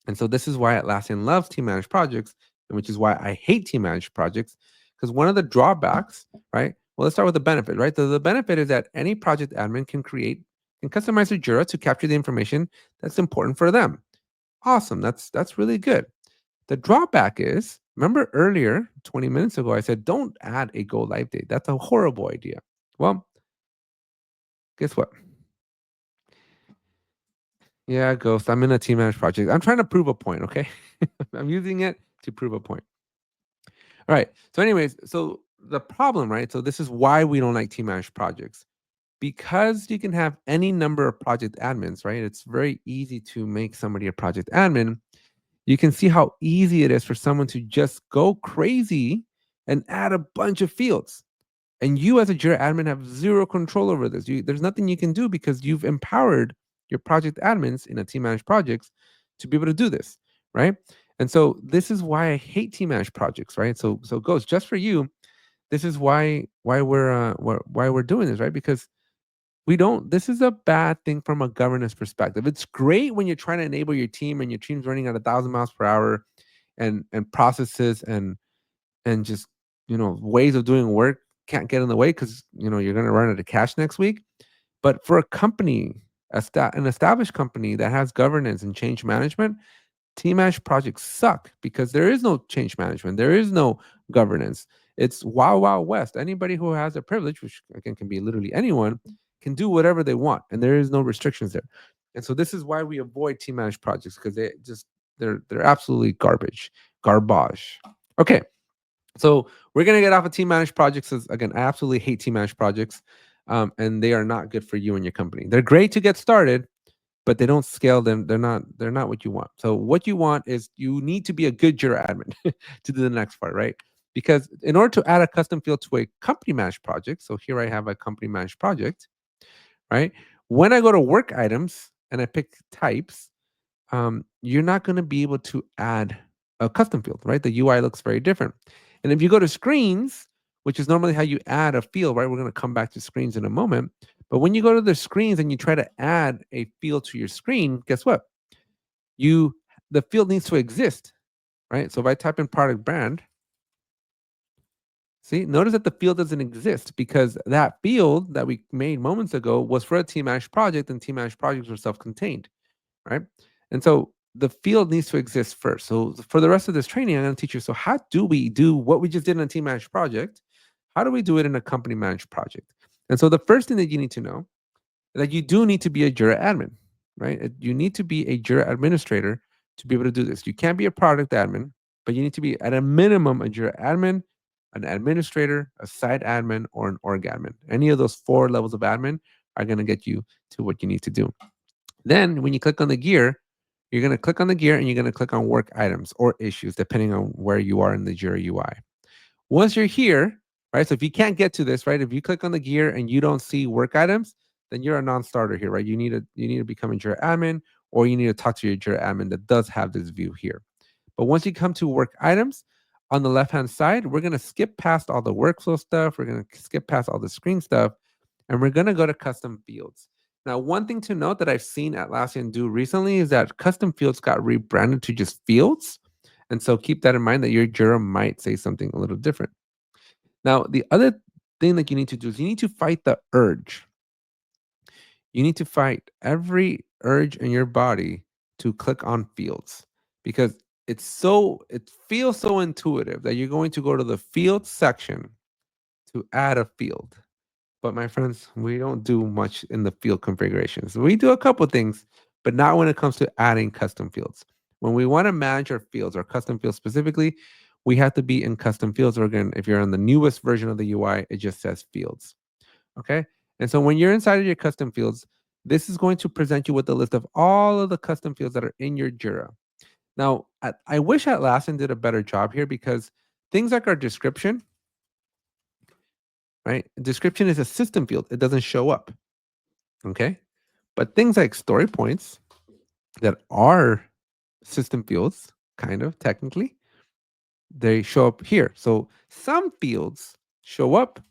Speaker 2: And so this is why Atlassian loves team managed projects, and which is why I hate team managed projects. Because one of the drawbacks, right? Well, let's start with the benefit, right? So the benefit is that any project admin can customize their Jira to capture the information that's important for them. Awesome. That's really good. The drawback is, remember earlier, 20 minutes ago, I said, don't add a go live date. That's a horrible idea. Well, guess what? Yeah, Ghost, I'm in a team managed project. I'm trying to prove a point, okay? I'm using it to prove a point. All right. So, anyways, so the problem, right? So, this is why we don't like team managed projects. Because you can have any number of project admins, right? It's very easy to make somebody a project admin. You can see how easy it is for someone to just go crazy and add a bunch of fields. And you, as a Jira admin, have zero control over this. There's nothing you can do, because you've empowered your project admins in a team managed projects to be able to do this, right? And so this is why I hate team managed projects, right? So Ghost, just for you, this is why we're doing this, right? Because We don't. This is a bad thing from a governance perspective. It's great when you're trying to enable your team and your team's running at 1,000 miles per hour, and processes and just ways of doing work can't get in the way because you're going to run out of cash next week. But for a company, an established company that has governance and change management, team managed projects suck because there is no change management, there is no governance. It's wild, wild west. Anybody who has a privilege, which again can be literally anyone, can do whatever they want, and there is no restrictions there. And so this is why we avoid team managed projects because they're absolutely garbage. Okay, so we're gonna get off of team managed projects. As again, I absolutely hate team managed projects, and they are not good for you and your company. They're great to get started, but they don't scale them. They're not what you want. So what you want is you need to be a good Jira admin to do the next part, right? Because in order to add a custom field to a company managed project, so here I have a company managed project, right? When I go to work items and I pick types, you're not going to be able to add a custom field, right? The UI looks very different. And if you go to screens, which is normally how you add a field, right? We're going to come back to screens in a moment. But when you go to the screens and you try to add a field to your screen, guess what? You the field needs to exist, right? So if I type in product brand, see, notice that the field doesn't exist because that field that we made moments ago was for a team managed project, and team managed projects were self-contained, right? And so the field needs to exist first. So for the rest of this training, I'm going to teach you. So how do we do what we just did in a team managed project? How do we do it in a company managed project? And so the first thing that you need to know is that you do need to be a Jira admin, right? You need to be a Jira administrator to be able to do this. You can't be a product admin, but you need to be at a minimum a Jira admin, an administrator, a site admin, or an org admin. Any of those 4 levels of admin are going to get you to what you need to do. Then when you click on the gear, you're going to click on the gear and you're going to click on work items or issues, depending on where you are in the Jira UI. Once you're here, right? So if you can't get to this, right? If you click on the gear and you don't see work items, then you're a non-starter here, right? You need to become a Jira admin, or you need to talk to your Jira admin that does have this view here. But once you come to work items, on the left-hand side, we're going to skip past all the workflow stuff. We're going to skip past all the screen stuff, and we're going to go to custom fields. Now, one thing to note that I've seen Atlassian do recently is that custom fields got rebranded to just fields. And so keep that in mind that your Jira might say something a little different. Now, the other thing that you need to do is you need to fight the urge. You need to fight every urge in your body to click on fields because it feels so intuitive that you're going to go to the field section to add a field. But my friends, we don't do much in the field configurations. We do a couple things, but not when it comes to adding custom fields. When we want to manage our fields, our custom fields specifically, we have to be in custom fields. Or again, if you're on the newest version of the UI, it just says fields. Okay. And so when you're inside of your custom fields, this is going to present you with a list of all of the custom fields that are in your Jira. Now, I wish Atlassian did a better job here because things like our description, right? Description is a system field. It doesn't show up. Okay. But things like story points that are system fields, kind of technically, they show up here. So some fields show up.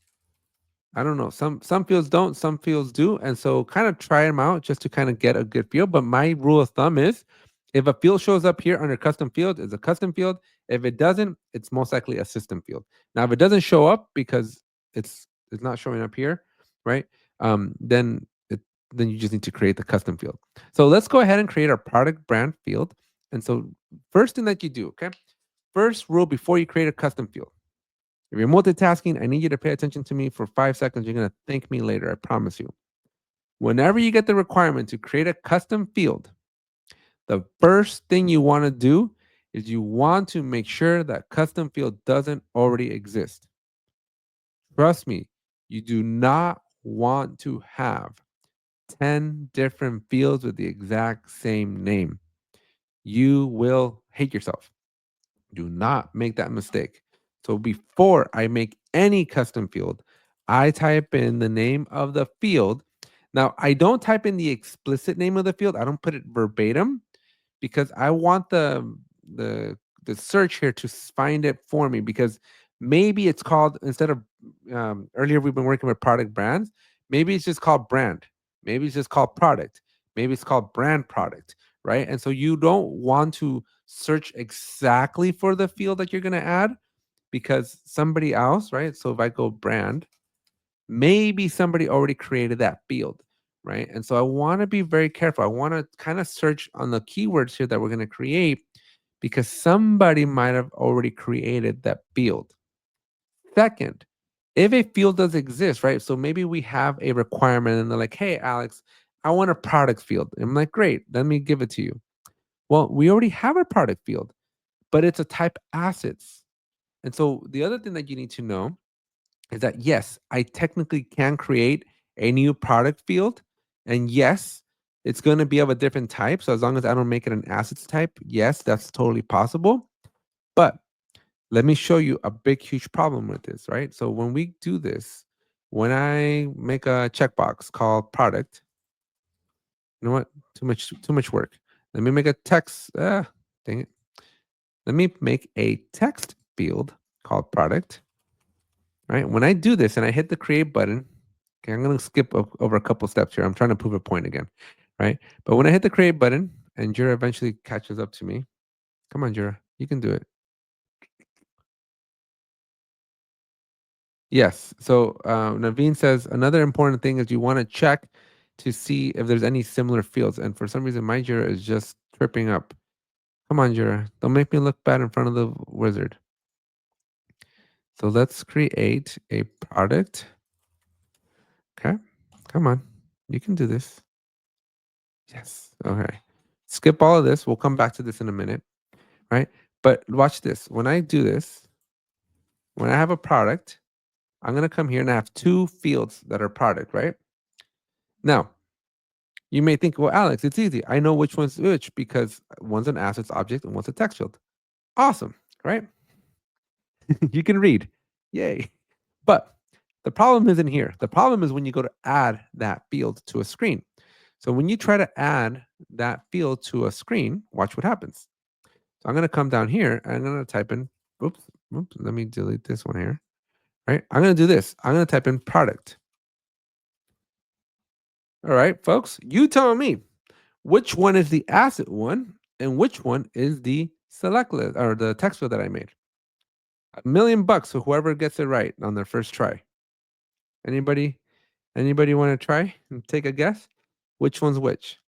Speaker 2: I don't know. Some fields don't, some fields do. And so kind of try them out just to kind of get a good feel. But my rule of thumb is if a field shows up here under custom field, it's a custom field. If it doesn't, it's most likely a system field. Now, if it doesn't show up because it's not showing up here, right? Then then you just need to create the custom field. So let's go ahead and create our product brand field. And so first thing that you do, okay? First rule before you create a custom field. If you're multitasking, I need you to pay attention to me for 5 seconds. You're going to thank me later, I promise you. Whenever you get the requirement to create a custom field, the first thing you want to do is you want to make sure that custom field doesn't already exist. Trust me, you do not want to have 10 different fields with the exact same name. You will hate yourself. Do not make that mistake. So before I make any custom field, I type in the name of the field. Now, I don't type in the explicit name of the field. I don't put it verbatim because I want the the search here to find it for me because maybe it's called instead of earlier we've been working with product brands. Maybe it's just called brand. Maybe it's just called product. Maybe it's called brand product, right? And so you don't want to search exactly for the field that you're going to add because somebody else, right? So if I go brand, maybe somebody already created that field, right? And so I want to be very careful. I want to kind of search on the keywords here that we're going to create because somebody might have already created that field. Second, if a field does exist, right? So maybe we have a requirement and they're like, hey, Alex, I want a product field. And I'm like, great, let me give it to you. Well, we already have a product field, but it's a type assets. And so the other thing that you need to know is that yes, I technically can create a new product field. And yes, it's going to be of a different type. So as long as I don't make it an assets type, yes, that's totally possible. But let me show you a big, huge problem with this, right? So when we do this, when I make a checkbox called product, you know what? Too much work. Let me make a text. Dang it. Let me make a text field called product. Right? When I do this and I hit the create button, okay, I'm going to skip over a couple steps here. I'm trying to prove a point again, right? But when I hit the create button and Jira eventually catches up to me, come on, Jira, you can do it. Yes. So Naveen says another important thing is you want to check to see if there's any similar fields. And for some reason, my Jira is just tripping up. Come on, Jira. Don't make me look bad in front of the wizard. So let's create a product. Okay. Come on. You can do this. Yes. Okay. Skip all of this. We'll come back to this in a minute. Right. But watch this. When I do this, when I have a product, I'm going to come here and I have two fields that are product, right? Now, you may think, well, Alex, it's easy. I know which one's which because one's an assets object and one's a text field. Awesome, right? You can read. Yay. But the problem isn't here. The problem is when you go to add that field to a screen. So when you try to add that field to a screen, watch what happens. So I'm going to come down here and I'm going to type in, oops, let me delete this one here. Right? I'm going to do this. I'm going to type in product. All right, folks, you tell me which one is the asset one and which one is the select list or the text field that I made. $1,000,000 for whoever gets it right on their first try. Anybody want to try and take a guess? Which one's which?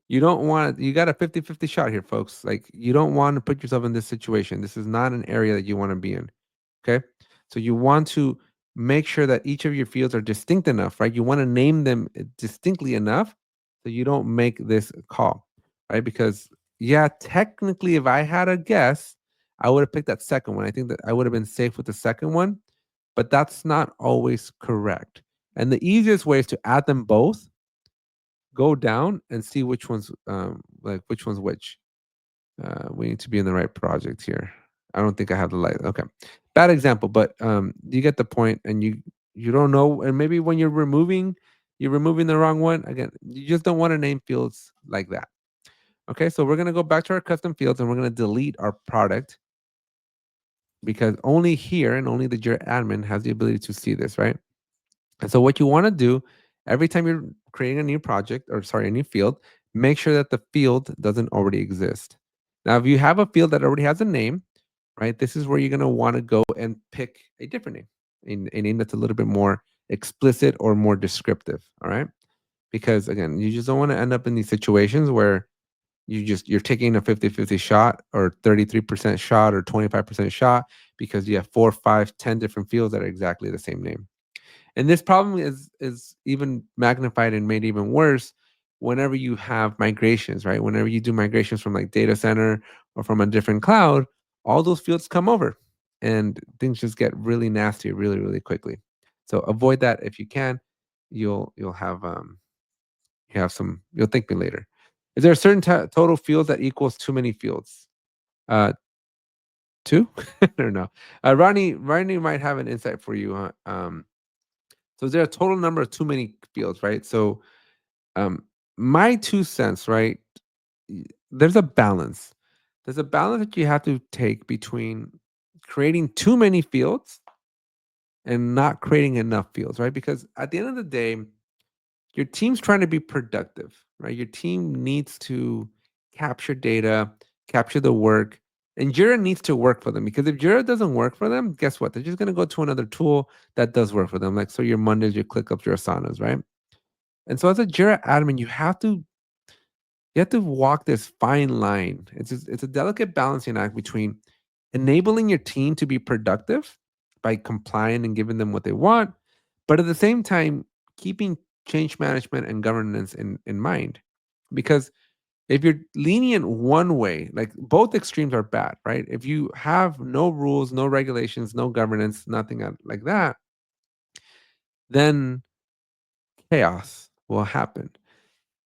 Speaker 2: You don't want you got a 50-50 shot here, folks. Like you don't want to put yourself in this situation. This is not an area that you want to be in. Okay? So you want to make sure that each of your fields are distinct enough, right? You want to name them distinctly enough so you don't make this call, right? Because yeah, technically if I had a guess, I would have picked that second one. I think that I would have been safe with the second one, but that's not always correct. And the easiest way is to add them both, go down and see which one's like which one's which. We need to be in the right project here. I don't think I have the light. Okay, bad example, but you get the point, and you don't know, and maybe when you're removing the wrong one again. You just don't want to name fields like that. Okay, so we're gonna go back to our custom fields, and we're gonna delete our product because only here and only the Jira admin has the ability to see this, right? And so what you want to do every time you're creating a new project or sorry, a new field, make sure that the field doesn't already exist. Now, if you have a field that already has a name, right, this is where you're going to want to go and pick a different name, a name that's a little bit more explicit or more descriptive. All right. Because again, you just don't want to end up in these situations where you're taking a 50-50 shot or 33% shot or 25% shot because you have 4, 5, 10 different fields that are exactly the same name. And this problem is even magnified and made even worse whenever you have migrations, right? Whenever you do migrations from like data center or from a different cloud, all those fields come over and things just get really nasty really, really quickly. So avoid that if you can. You'll have you'll thank me later. Is there a certain total fields that equals too many fields? Two? I don't know. Ronnie might have an insight for you. So is there a total number of too many fields, right? So um my 2 cents, right? There's a balance. There's a balance that you have to take between creating too many fields and not creating enough fields, right? Because at the end of the day, your team's trying to be productive, right? Your team needs to capture data, capture the work, and Jira needs to work for them. Because if Jira doesn't work for them, guess what? They're just going to go to another tool that does work for them. Like, so your Mondays, your ClickUps, your Asanas, right? And so as a Jira admin, you have to walk this fine line. It's a delicate balancing act between enabling your team to be productive by complying and giving them what they want, but at the same time keeping change management and governance in mind. Because if you're lenient one way, like both extremes are bad, right? If you have no rules, no regulations, no governance, nothing like that, then chaos will happen.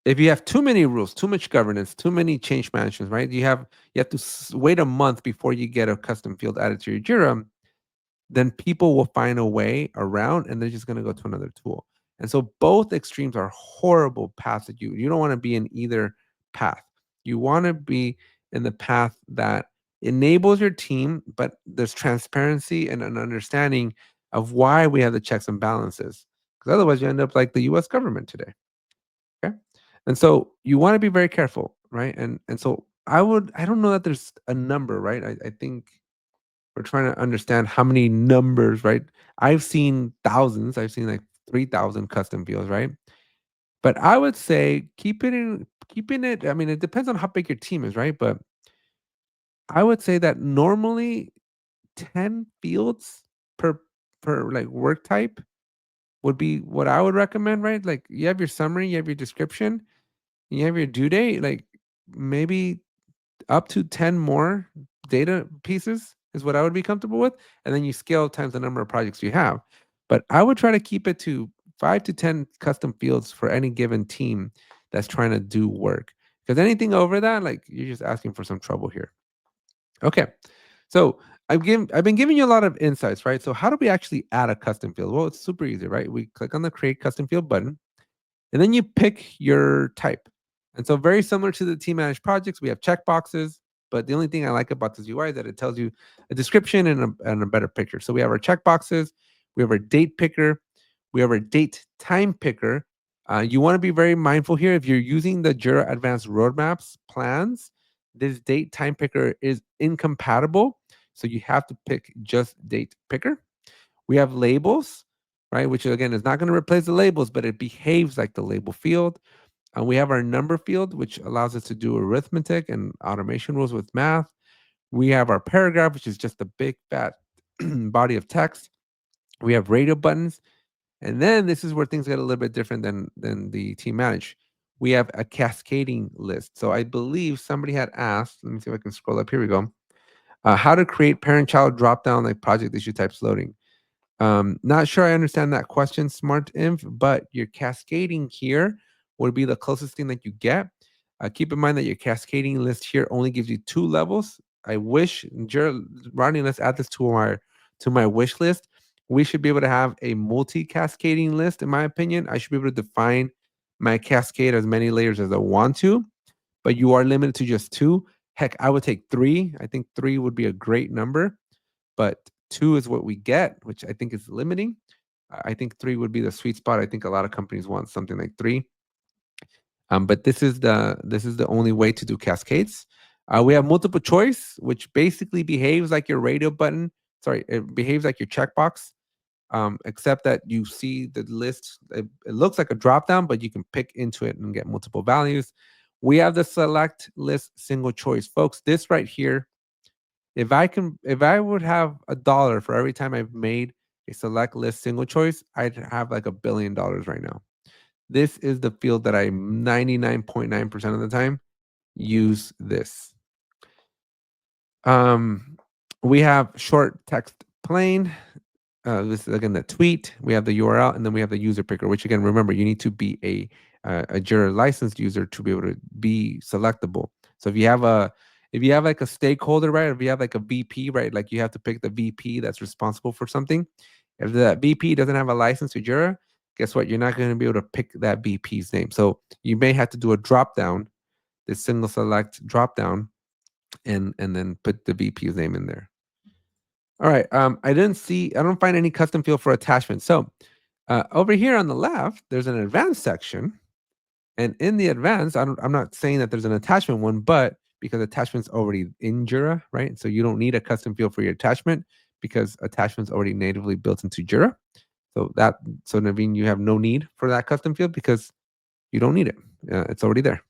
Speaker 2: If you have too many rules, too much governance, too many change management, right? You have to wait a month before you get a custom field added to your Jira, then people will find a way around and they're just going to go to another tool. And so both extremes are horrible paths that you don't want to be in either path. You want to be in the path that enables your team, but there's transparency and an understanding of why we have the checks and balances. Because otherwise you end up like the US government today. Okay. And so you want to be very careful, right? And so I don't know that there's a number, right? I think we're trying to understand how many numbers, right? I've seen thousands, I've seen like 3,000 custom fields, right? But I would say keeping it, I mean, it depends on how big your team is, right? But I would say that normally 10 fields per like work type would be what I would recommend, right? Like you have your summary, you have your description, you have your due date, like maybe up to 10 more data pieces is what I would be comfortable with. And then you scale times the number of projects you have. But I would try to keep it to 5 to 10 custom fields for any given team that's trying to do work. Because anything over that, like you're just asking for some trouble here. Okay. So I've been giving you a lot of insights, right? So how do we actually add a custom field? Well, it's super easy, right? We click on the create custom field button and then you pick your type. And so very similar to the team managed projects, we have checkboxes, but the only thing I like about this UI is that it tells you a description and a better picture. So we have our checkboxes, we have our date picker, we have our date time picker. You want to be very mindful here. If you're using the Jira Advanced Roadmaps plans, this date time picker is incompatible. So you have to pick just date picker. We have labels, right? Which again is not going to replace the labels, but it behaves like the label field. And we have our number field, which allows us to do arithmetic and automation rules with math. We have our paragraph, which is just a big fat body of text. We have radio buttons. And then this is where things get a little bit different than the team manage. We have a cascading list. So I believe somebody had asked, let me see if I can scroll up. Here we go. How to create parent-child drop-down like project issue types loading. Not sure I understand that question, Smart Inf, but your cascading here would be the closest thing that you get. Keep in mind that your cascading list here only gives you 2 levels. I wish, Rodney, let's add this to my wish list. We should be able to have a multi-cascading list, in my opinion. I should be able to define my cascade as many layers as I want to, but you are limited to just 2. Heck, I would take 3. I think 3 would be a great number, but 2 is what we get, which I think is limiting. I think 3 would be the sweet spot. I think a lot of companies want something like 3. But this is the only way to do cascades. We have multiple choice, which basically behaves like your radio button. Sorry, it behaves like your checkbox, except that you see the list. It looks like a drop down, but you can pick into it and get multiple values. We have the select list single choice, folks. This right here, if I would have $1 for every time I've made a select list single choice, I'd have like $1 billion right now. This is the field that I 99.9% of the time use this. We have short text plain. This is again the tweet. We have the URL, and then we have the user picker. Which again, remember, you need to be a Jira licensed user to be able to be selectable. So if you have like a stakeholder, right? If you have like a VP, right? Like you have to pick the VP that's responsible for something. If that VP doesn't have a license to Jira, guess what? You're not going to be able to pick that VP's name. So you may have to do a drop down, this single select drop down, and then put the VP's name in there. All right. I don't find any custom field for attachment. So over here on the left, there's an advanced section. And in the advanced, I'm not saying that there's an attachment one, but because attachment's already in Jira, right? So you don't need a custom field for your attachment because attachment's already natively built into Jira. So Naveen, you have no need for that custom field because you don't need it. It's already there.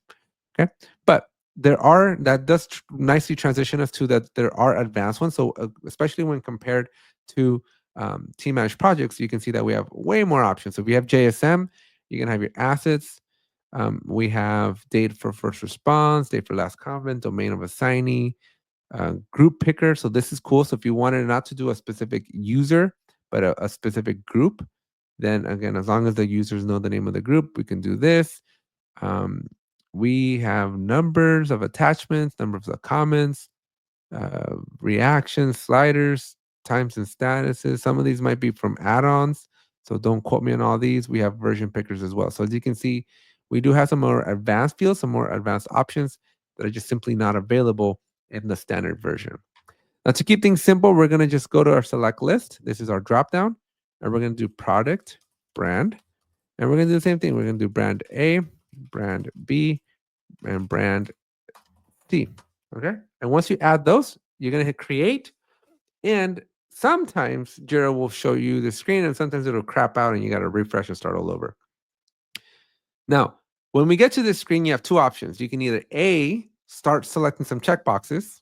Speaker 2: Okay, but that does nicely transition us to that there are advanced ones. So especially when compared to team managed projects, you can see that we have way more options. So if you have JSM, you can have your assets. We have date for first response, date for last comment, domain of assignee, group picker. So this is cool. So if you wanted not to do a specific user, but a specific group, then again, as long as the users know the name of the group, we can do this. Um, we have numbers of attachments, numbers of comments, reactions, sliders, times and statuses. Some of these might be from add-ons, so don't quote me on all these. We have version pickers as well. So as you can see, we do have some more advanced fields, some more advanced options that are just simply not available in the standard version. Now, to keep things simple, we're going to just go to our select list. This is our dropdown, and we're going to do product, brand, and we're going to do the same thing. We're going to do brand A, brand B, and brand C. Okay. And once you add those, you're going to hit create. And sometimes Jira will show you the screen, and sometimes it'll crap out and you got to refresh and start all over. Now, when we get to this screen, you have two options. You can either A, start selecting some checkboxes,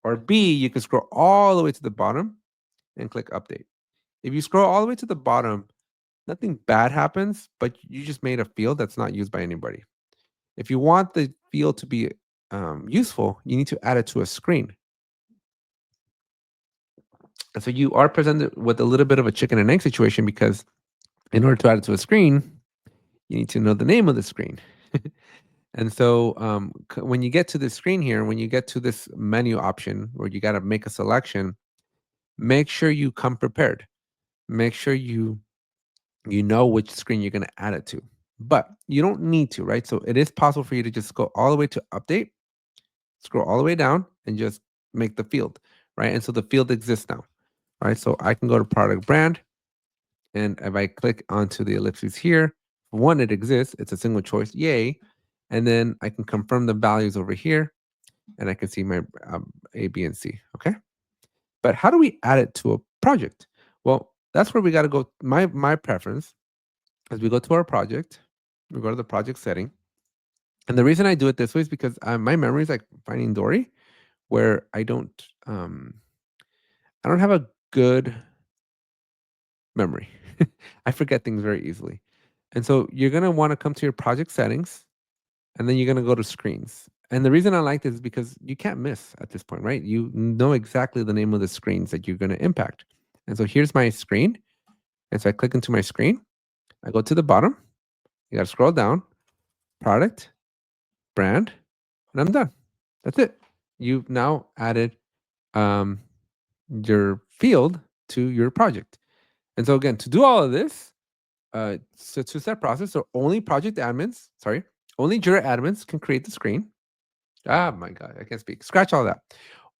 Speaker 2: or B, you can scroll all the way to the bottom and click update. If you scroll all the way to the bottom, nothing bad happens, but you just made a field that's not used by anybody. If you want the field to be useful, you need to add it to a screen. And so you are presented with a little bit of a chicken and egg situation because in order to add it to a screen, you need to know the name of the screen. And so when you get to this screen here, when you get to this menu option where you got to make a selection, make sure you come prepared. Make sure you know which screen you're going to add it to. But you don't need to, right? So it is possible for you to just go all the way to update, scroll all the way down, and just make the field, right? And so the field exists now, right? So I can go to product brand, and if I click onto the ellipses here, one, it exists. It's a single choice, yay. And then I can confirm the values over here, and I can see my A, B, and C, okay? But how do we add it to a project? Well, that's where we got to go. My preference is we go to our project, we go to the project setting. And the reason I do it this way is because my memory is like Finding Dory, where I don't have a good memory. I forget things very easily. And so you're going to want to come to your project settings, and then you're going to go to screens. And the reason I like this is because you can't miss at this point, right? You know exactly the name of the screens that you're going to impact. And so here's my screen. And so I click into my screen. I go to the bottom. You got to scroll down. Product, brand, and I'm done. That's it. You've now added your field to your project. And so again, to do all of this, it's a two-step process. So only Jira admins can create the screen. Ah, my God, I can't speak. Scratch all that.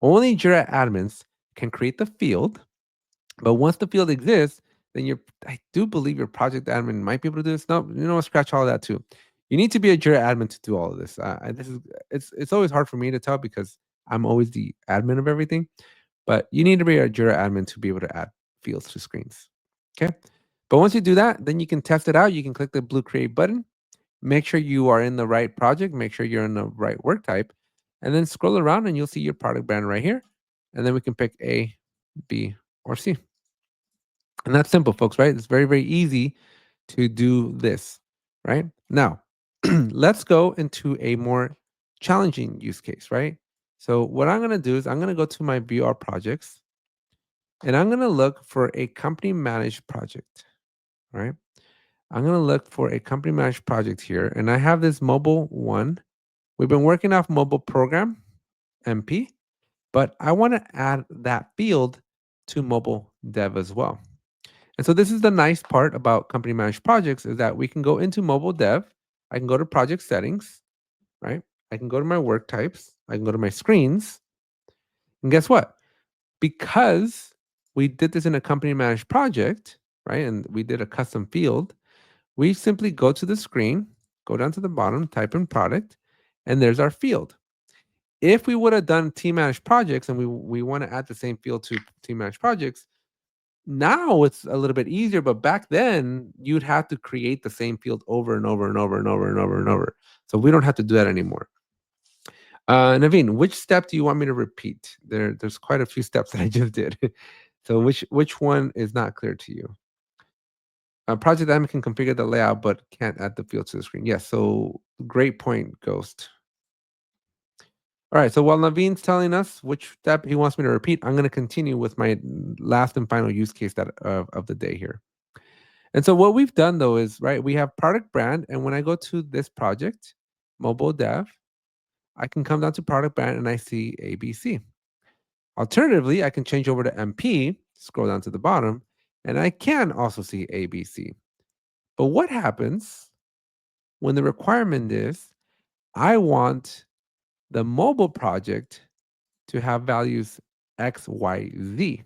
Speaker 2: Only Jira admins can create the field. But once the field exists, then I do believe your project admin might be able to do this. No, scratch all of that too. You need to be a Jira admin to do all of this. It's always hard for me to tell because I'm always the admin of everything. But you need to be a Jira admin to be able to add fields to screens. Okay. But once you do that, then you can test it out. You can click the blue create button. Make sure you are in the right project. Make sure you're in the right work type. And then scroll around and you'll see your product brand right here. And then we can pick A, B, or C. And that's simple, folks, right? It's very, very easy to do this, right? Now, let's go into a more challenging use case, right? So what I'm going to do is I'm going to go to my VR projects, and I'm going to look for a company managed project, right? I'm going to look for a company managed project here, and I have this mobile one. We've been working off mobile program, MP, but I want to add that field to mobile dev as well. And so this is the nice part about company managed projects is that we can go into mobile dev. I can go to project settings, right? I can go to my work types. I can go to my screens. And guess what? Because we did this in a company managed project, right? And we did a custom field. We simply go to the screen, go down to the bottom, type in product, and there's our field. If we would have done team managed projects and we want to add the same field to team managed projects, now it's a little bit easier. But back then, you'd have to create the same field over and over and over and over and over and over. So we don't have to do that anymore. Naveen, which step do you want me to repeat? There's quite a few steps that I just did. So which one is not clear to you? Project admin can configure the layout, but can't add the field to the screen. Yes. So great point, Ghost. All right. So while Naveen's telling us which step he wants me to repeat, I'm going to continue with my last and final use case that of the day here. And so what we've done though is right. We have product brand, and when I go to this project, mobile dev, I can come down to product brand and I see ABC. Alternatively, I can change over to MP, scroll down to the bottom, and I can also see ABC. But what happens when the requirement is I want the mobile project to have values X, Y, Z?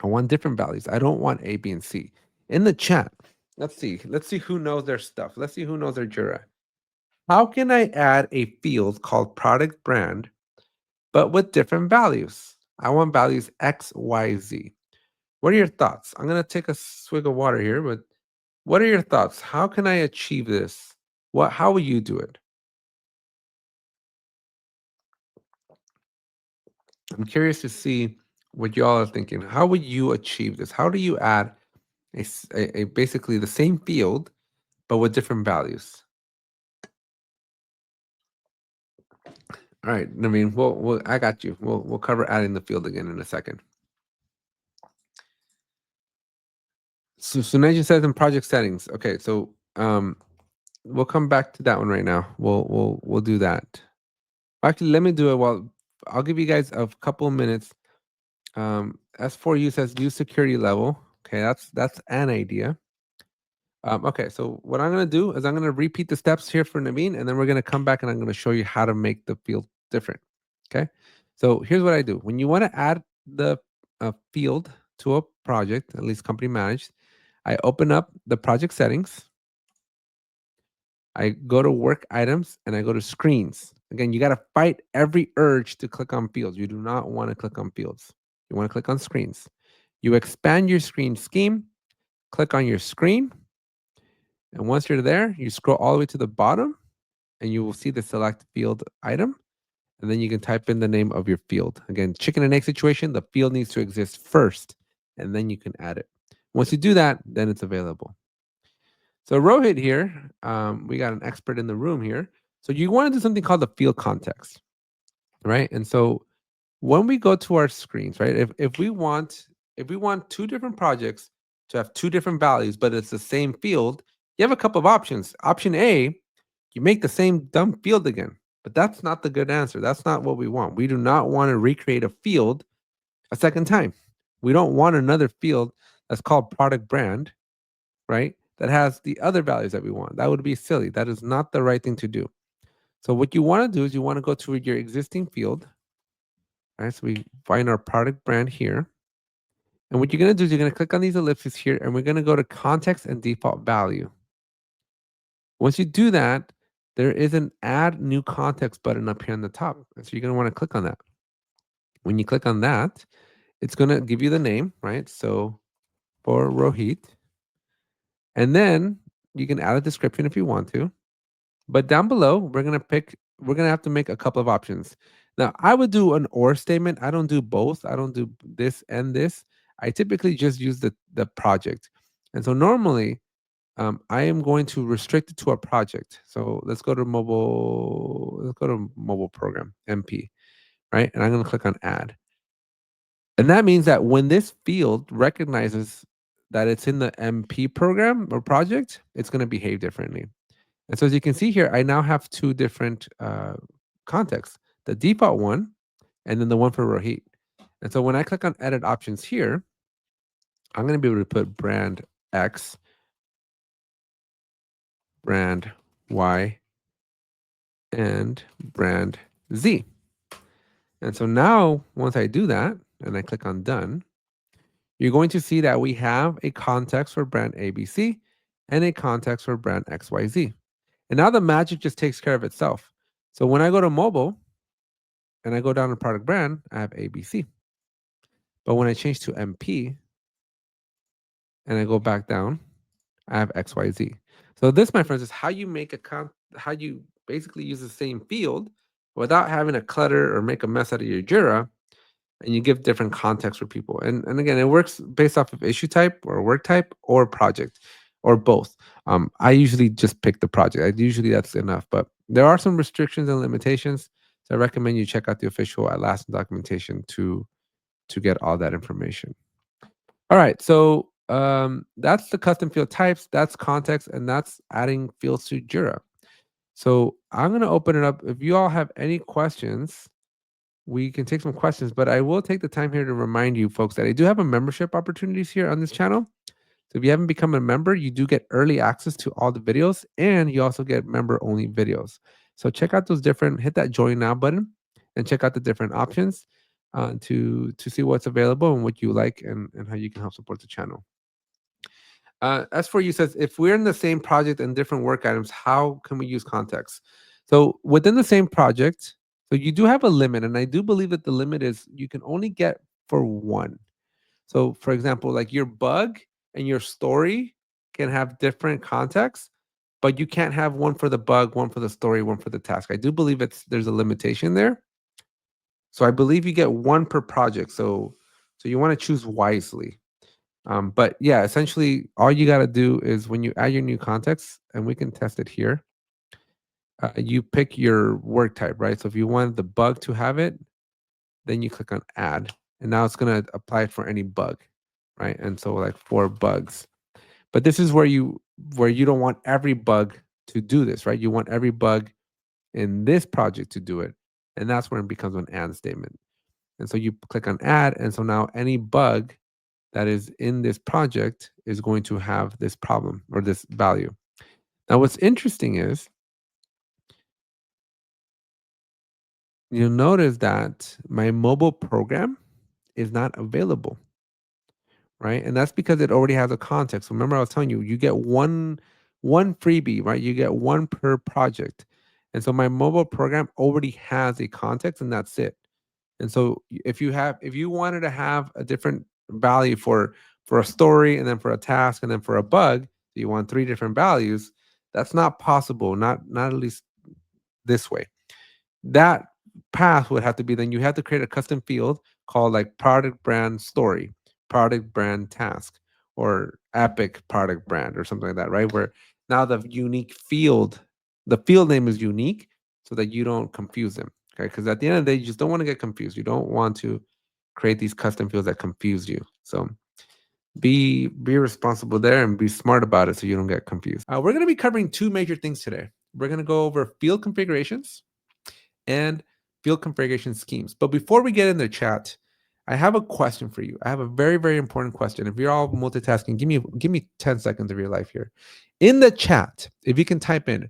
Speaker 2: I want different values. I don't want A, B, and C. In the chat, let's see. Let's see who knows their stuff. Let's see who knows their Jira. How can I add a field called product brand, but with different values? I want values X, Y, Z. What are your thoughts? I'm going to take a swig of water here, but what are your thoughts? How can I achieve this? How will you do it? I'm curious to see what y'all are thinking. How would you achieve this? How do you add a basically the same field, but with different values? All right, Naveen, I got you. We'll cover adding the field again in a second. So Suneja says in project settings. Okay, so we'll come back to that one right now. We'll do that. Actually, let me do it while I'll give you guys a couple of minutes. S4U says use security level. Okay, that's an idea. Okay, so what I'm going to do is I'm going to repeat the steps here for Naveen, and then we're going to come back and I'm going to show you how to make the field different. Okay, so here's what I do. When you want to add the field to a project, at least company managed, I open up the project settings. I go to work items and I go to screens. Again, you got to fight every urge to click on fields. You do not want to click on fields. You want to click on screens. You expand your screen scheme, click on your screen. And once you're there, you scroll all the way to the bottom and you will see the select field item. And then you can type in the name of your field. Again, chicken and egg situation, the field needs to exist first, and then you can add it. Once you do that, then it's available. So Rohit here, we got an expert in the room here. So you want to do something called the field context, right? And so when we go to our screens, right? If we want two different projects to have two different values, but it's the same field, you have a couple of options. Option A, you make the same dumb field again, but that's not the good answer. That's not what we want. We do not want to recreate a field a second time. We don't want another field that's called product brand, right? That has the other values that we want. That would be silly. That is not the right thing to do. So what you want to do is you want to go to your existing field. Right, so we find our product brand here. And what you're going to do is you're going to click on these ellipses here, and we're going to go to context and default value. Once you do that, there is an add new context button up here on the top. And so you're going to want to click on that. When you click on that, it's going to give you the name, right? So for Rohit. And then you can add a description if you want to. But down below, we're going to have to make a couple of options. Now, I would do an or statement. I don't do both. I don't do this and this. I typically just use the project. And so normally, I am going to restrict it to a project. So let's go to mobile program, MP, right? And I'm going to click on add. And that means that when this field recognizes that it's in the MP program or project, it's going to behave differently. And so as you can see here, I now have two different contexts, the default one and then the one for Rohit. And so when I click on edit options here, I'm going to be able to put brand X, brand Y, and brand Z. And so now once I do that and I click on done, you're going to see that we have a context for brand ABC and a context for brand XYZ. And now the magic just takes care of itself. So when I go to mobile and I go down to product brand, I have ABC. But when I change to MP and I go back down, I have XYZ. So this, my friends, is how you make how you basically use the same field without having to clutter or make a mess out of your Jira, and you give different context for people. And again, it works based off of issue type or work type or project or both. I usually just pick the project. Usually that's enough, but there are some restrictions and limitations. So I recommend you check out the official Atlassian documentation to get all that information. All right, so that's the custom field types, that's context, and that's adding fields to Jira. So I'm going to open it up. If you all have any questions, we can take some questions, but I will take the time here to remind you folks that I do have a membership opportunities here on this channel. So if you haven't become a member, you do get early access to all the videos, and you also get member only videos. So check out those different, hit that join now button and check out the different options to see what's available and what you like, and how you can help support the channel. As for you says, if we're in the same project and different work items, how can we use context? So within the same project, so you do have a limit, and I do believe that the limit is you can only get for one. So for example, like your bug and your story can have different contexts, but you can't have one for the bug, one for the story, one for the task. I do believe there's a limitation there. So I believe you get one per project. So you want to choose wisely. But yeah, essentially all you got to do is when you add your new context, and we can test it here, you pick your work type, right? So if you want the bug to have it, then you click on add, and now it's going to apply it for any bug, right? And so like for bugs, but this is where you don't want every bug to do this, right? You want every bug in this project to do it, and that's when it becomes an and statement. And so you click on add, and so now any bug that is in this project is going to have this problem or this value. Now, what's interesting is you'll notice that my mobile program is not available, right? And that's because it already has a context. Remember, I was telling you, you get one freebie, right? You get one per project. And so my mobile program already has a context, and that's it. And so if you wanted to have a different value for a story, and then for a task, and then for a bug, you want three different values, that's not possible, not at least this way. That path would have to be, then you have to create a custom field called like product brand story, product brand task, or epic product brand, or something like that, right? Where now the field name is unique, so that you don't confuse them. Okay. Because at the end of the day, you just don't want to get confused. You don't want to create these custom fields that confuse you. So be responsible there and be smart about it so you don't get confused. We're going to be covering two major things today. We're going to go over field configurations and field configuration schemes. But before we get in the chat, I have a question for you. I have a very, very important question. If you're all multitasking, give me 10 seconds of your life here. In the chat, if you can type in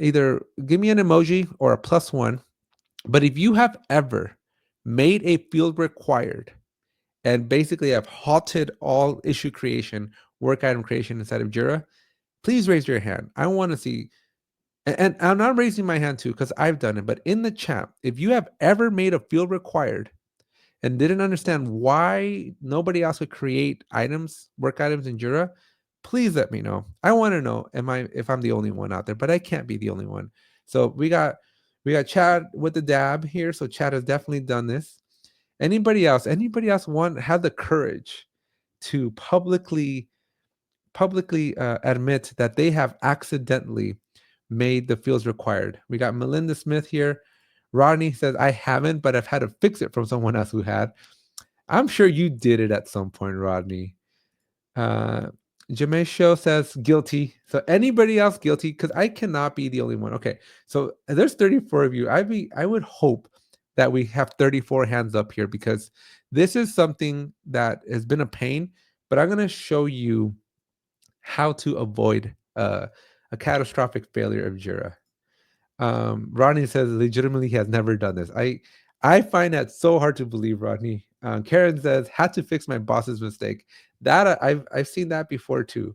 Speaker 2: either give me an emoji or a +1. But if you have ever made a field required and basically have halted all issue creation, work item creation inside of Jira, please raise your hand. I want to see. And I'm not raising my hand too because I've done it, but in the chat, if you have ever made a field required and didn't understand why nobody else could create work items in Jira, please let me know. I want to know if I'm the only one out there, but I can't be the only one. So we got Chad with the dab here. So Chad has definitely done this. Anybody else have the courage to publicly admit that they have accidentally made the fields required? We got Melinda Smith here. Rodney says, I haven't, but I've had to fix it from someone else who had. I'm sure you did it at some point, Rodney. Jamesh Show says guilty. So anybody else guilty? Because I cannot be the only one. Okay, so there's 34 of you. I would hope that we have 34 hands up here, because this is something that has been a pain, but I'm going to show you how to avoid a catastrophic failure of Jira. Rodney says legitimately he has never done this. I find that so hard to believe, Rodney. Karen says, had to fix my boss's mistake. That I've seen that before too.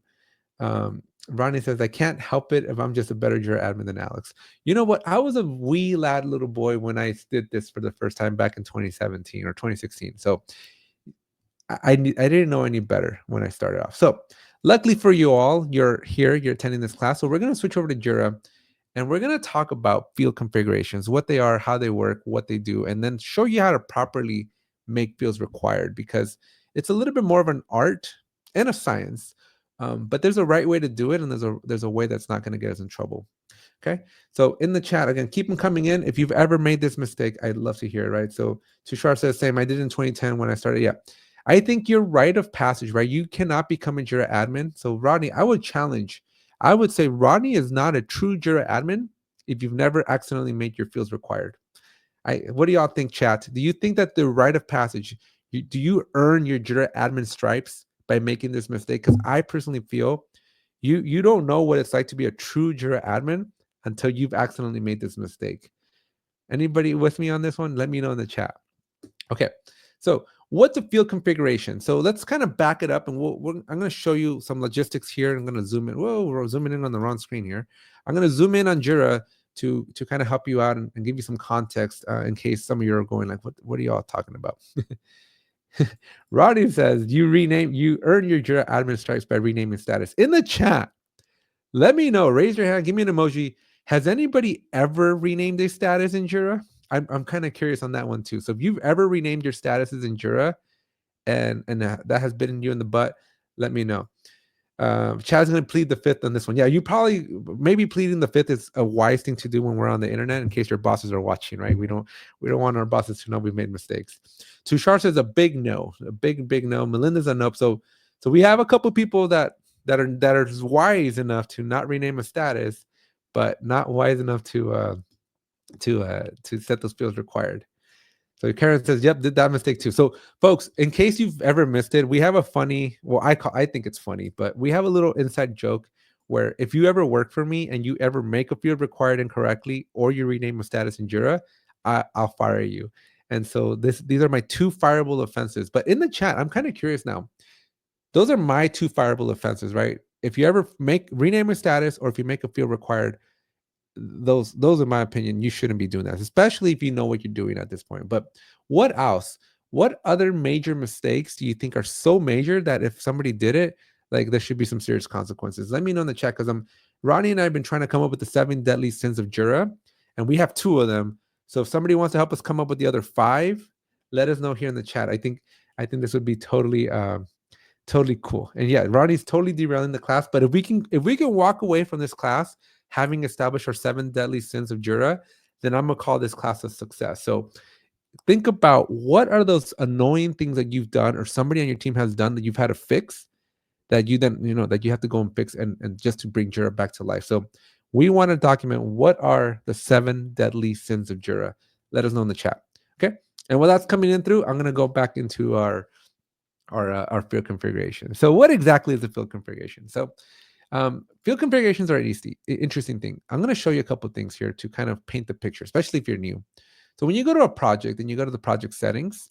Speaker 2: Ronnie says, I can't help it if I'm just a better Jira admin than Alex. You know what? I was a wee lad little boy when I did this for the first time back in 2017 or 2016. So I didn't know any better when I started off. So luckily for you all, you're here, you're attending this class. So we're going to switch over to Jira and we're going to talk about field configurations, what they are, how they work, what they do, and then show you how to properly make fields required because it's a little bit more of an art and a science. But there's a right way to do it, and there's a way that's not going to get us in trouble. Okay. So in the chat again, keep them coming in. If you've ever made this mistake, I'd love to hear it. Right. So Tushar says, same. I did in 2010 when I started. Yeah. I think you're rite of passage, right? You cannot become a Jira admin. So Rodney, I would challenge. I would say Rodney is not a true Jira admin if you've never accidentally made your fields required. What do y'all think, chat? Do you think that the rite of passage, do you earn your Jira admin stripes by making this mistake? Because I personally feel you don't know what it's like to be a true Jira admin until you've accidentally made this mistake. Anybody with me on this one? Let me know in the chat. Okay, so what's a field configuration? So let's kind of back it up, and I'm going to show you some logistics here. I'm going to zoom in. Whoa, we're zooming in on the wrong screen here. I'm going to zoom in on Jira to kind of help you out and give you some context in case some of you are going like, what are y'all talking about? Rodney says, you earn your Jira admin stripes by renaming status. In the chat, let me know. Raise your hand. Give me an emoji. Has anybody ever renamed a status in Jira? I'm kind of curious on that one too. So if you've ever renamed your statuses in Jira and that has bitten you in the butt, let me know. Chad's going to plead the fifth on this one. Yeah, maybe pleading the fifth is a wise thing to do when we're on the internet in case your bosses are watching, right? We don't want our bosses to know we've made mistakes. Tushar says a big no, a big no. Melinda's a no. So we have a couple people that are wise enough to not rename a status, but not wise enough to set those fields required. So Karen says, yep, did that mistake too. So folks, in case you've ever missed it, we have a funny, I think it's funny, but we have a little inside joke where if you ever work for me and you ever make a field required incorrectly or you rename a status in Jira, I'll fire you. And so these are my 2 fireable offenses. But in the chat, I'm kind of curious now. Those are my 2 fireable offenses, right? If you ever rename a status or if you make a field required, those in my opinion, you shouldn't be doing that, especially if you know what you're doing at this point. But what else? What other major mistakes do you think are so major that if somebody did it, like there should be some serious consequences? Let me know in the chat because Ronnie and I have been trying to come up with the 7 deadly sins of Jira, and we have 2 of them. So if somebody wants to help us come up with the other 5, let us know here in the chat. I think this would be totally cool. And yeah, Ronnie's totally derailing the class. But if we can walk away from this class having established our 7 deadly sins of Jira, then I'm gonna call this class a success. So think about what are those annoying things that you've done or somebody on your team has done that you've had to fix that you then that you have to go and fix and just to bring Jira back to life. So we want to document what are the 7 deadly sins of Jira. Let us know in the chat. Okay. And while that's coming in through, I'm gonna go back into our field configuration. So what exactly is the field configuration? So field configurations are an interesting thing. I'm going to show you a couple of things here to kind of paint the picture, especially if you're new. So when you go to a project and you go to the project settings,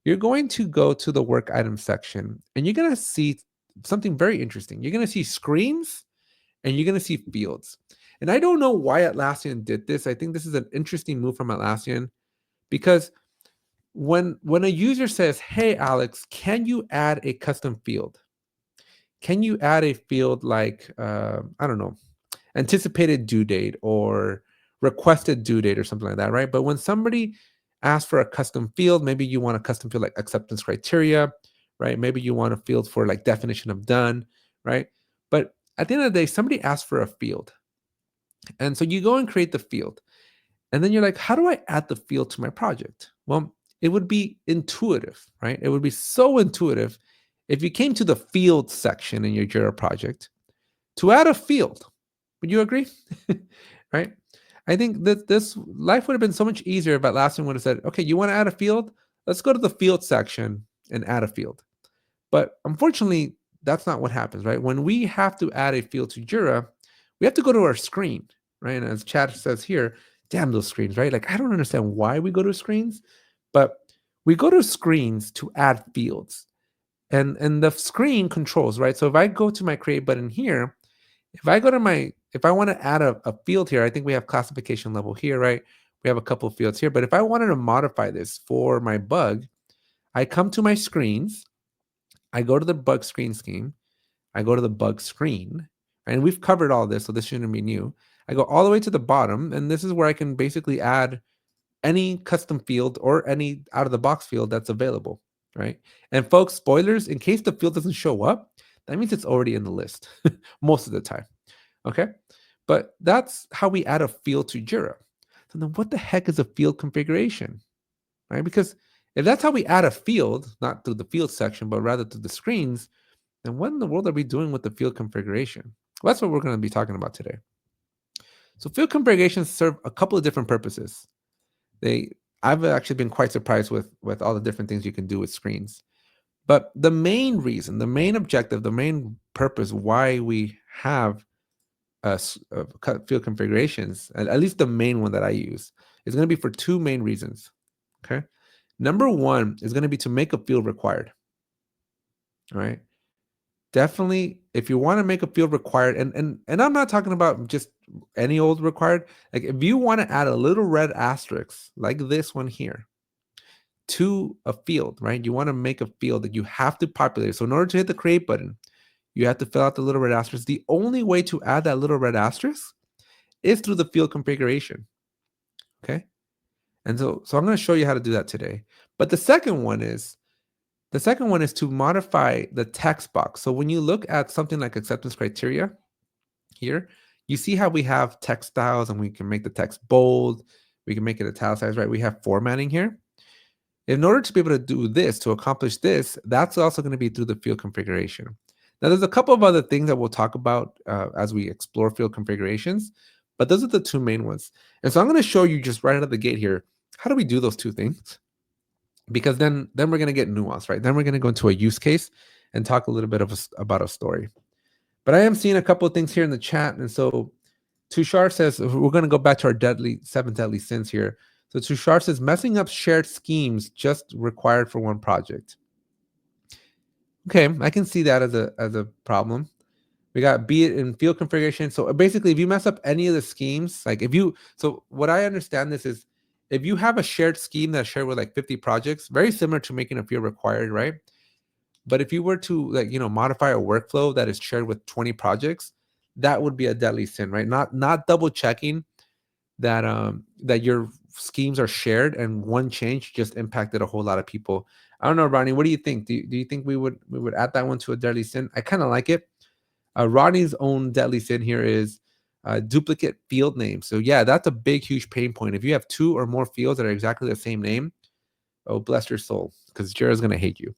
Speaker 2: you're going to go to the work item section and you're going to see something very interesting. You're going to see screens and you're going to see fields. And I don't know why Atlassian did this. I think this is an interesting move from Atlassian because when a user says, hey, Alex, can you add a custom field? Can you add a field like, I don't know, anticipated due date or requested due date or something like that, right? But when somebody asks for a custom field, maybe you want a custom field like acceptance criteria, right? Maybe you want a field for like definition of done, right? But at the end of the day, somebody asks for a field. And so you go and create the field. And then you're like, how do I add the field to my project? Well, it would be intuitive, right? It would be so intuitive if you came to the field section in your Jira project to add a field. Would you agree? Right? I think that this life would have been so much easier if Atlassian would have said, okay, you want to add a field? Let's go to the field section and add a field. But unfortunately, that's not what happens, right? When we have to add a field to Jira, we have to go to our screen, right? And as Chad says here, damn those screens, right? Like, I don't understand why we go to screens, but we go to screens to add fields, and the screen controls, right? So if I go to my create button here, if I go to my, if I want to add a field here, I think we have classification level here, right? We have a couple of fields here, but if I wanted to modify this for my bug, I come to my screens, I go to the bug screen scheme, I go to the bug screen, and we've covered all this, so this shouldn't be new. I go all the way to the bottom, and this is where I can basically add any custom field or any out of the box field that's available, right? And folks, spoilers, in case the field doesn't show up, that means it's already in the list most of the time, okay? But that's how we add a field to Jira. So then what the heck is a field configuration, right? Because if that's how we add a field, not through the field section, but rather through the screens, then what in the world are we doing with the field configuration? Well, that's what we're going to be talking about today. So field configurations serve a couple of different purposes. I've actually been quite surprised with all the different things you can do with screens. But the main reason, the main objective, the main purpose why we have field configurations, at least the main one that I use, is going to be for two main reasons. Okay. Number one is going to be to make a field required. All right. Definitely, if you want to make a field required, and I'm not talking about just any old required. Like if you want to add a little red asterisk like this one here to a field, right? You want to make a field that you have to populate. So in order to hit the create button, you have to fill out the little red asterisk. The only way to add that little red asterisk is through the field configuration. Okay. And so I'm going to show you how to do that today. But the second one is to modify the text box. So when you look at something like acceptance criteria here, you see how we have text styles and we can make the text bold, we can make it italicized, right? We have formatting here. In order to be able to do this, to accomplish this, that's also going to be through the field configuration. Now, there's a couple of other things that we'll talk about as we explore field configurations, but those are the two main ones. And so I'm going to show you just right out of the gate here, how do we do those two things? Because then we're going to get nuance, right? Then we're going to go into a use case and talk a little bit about a story. But I am seeing a couple of things here in the chat. And so Tushar says, we're going to go back to our seven deadly sins here. So Tushar says, messing up shared schemes just required for one project. Okay, I can see that as a problem. We got be it in field configuration. So basically, if you mess up any of the schemes, like so what I understand this is, if you have a shared scheme that's shared with like 50 projects, very similar to making a field required, right? But if you were to modify a workflow that is shared with 20 projects, that would be a deadly sin, right? Not double checking that that your schemes are shared and one change just impacted a whole lot of people. I don't know, Ronnie, what do you think? Do you think we would add that one to a deadly sin? I kind of like it. Ronnie's own deadly sin here is duplicate field names. So yeah, that's a big, huge pain point. If you have two or more fields that are exactly the same name, oh, bless your soul, because Jira's going to hate you.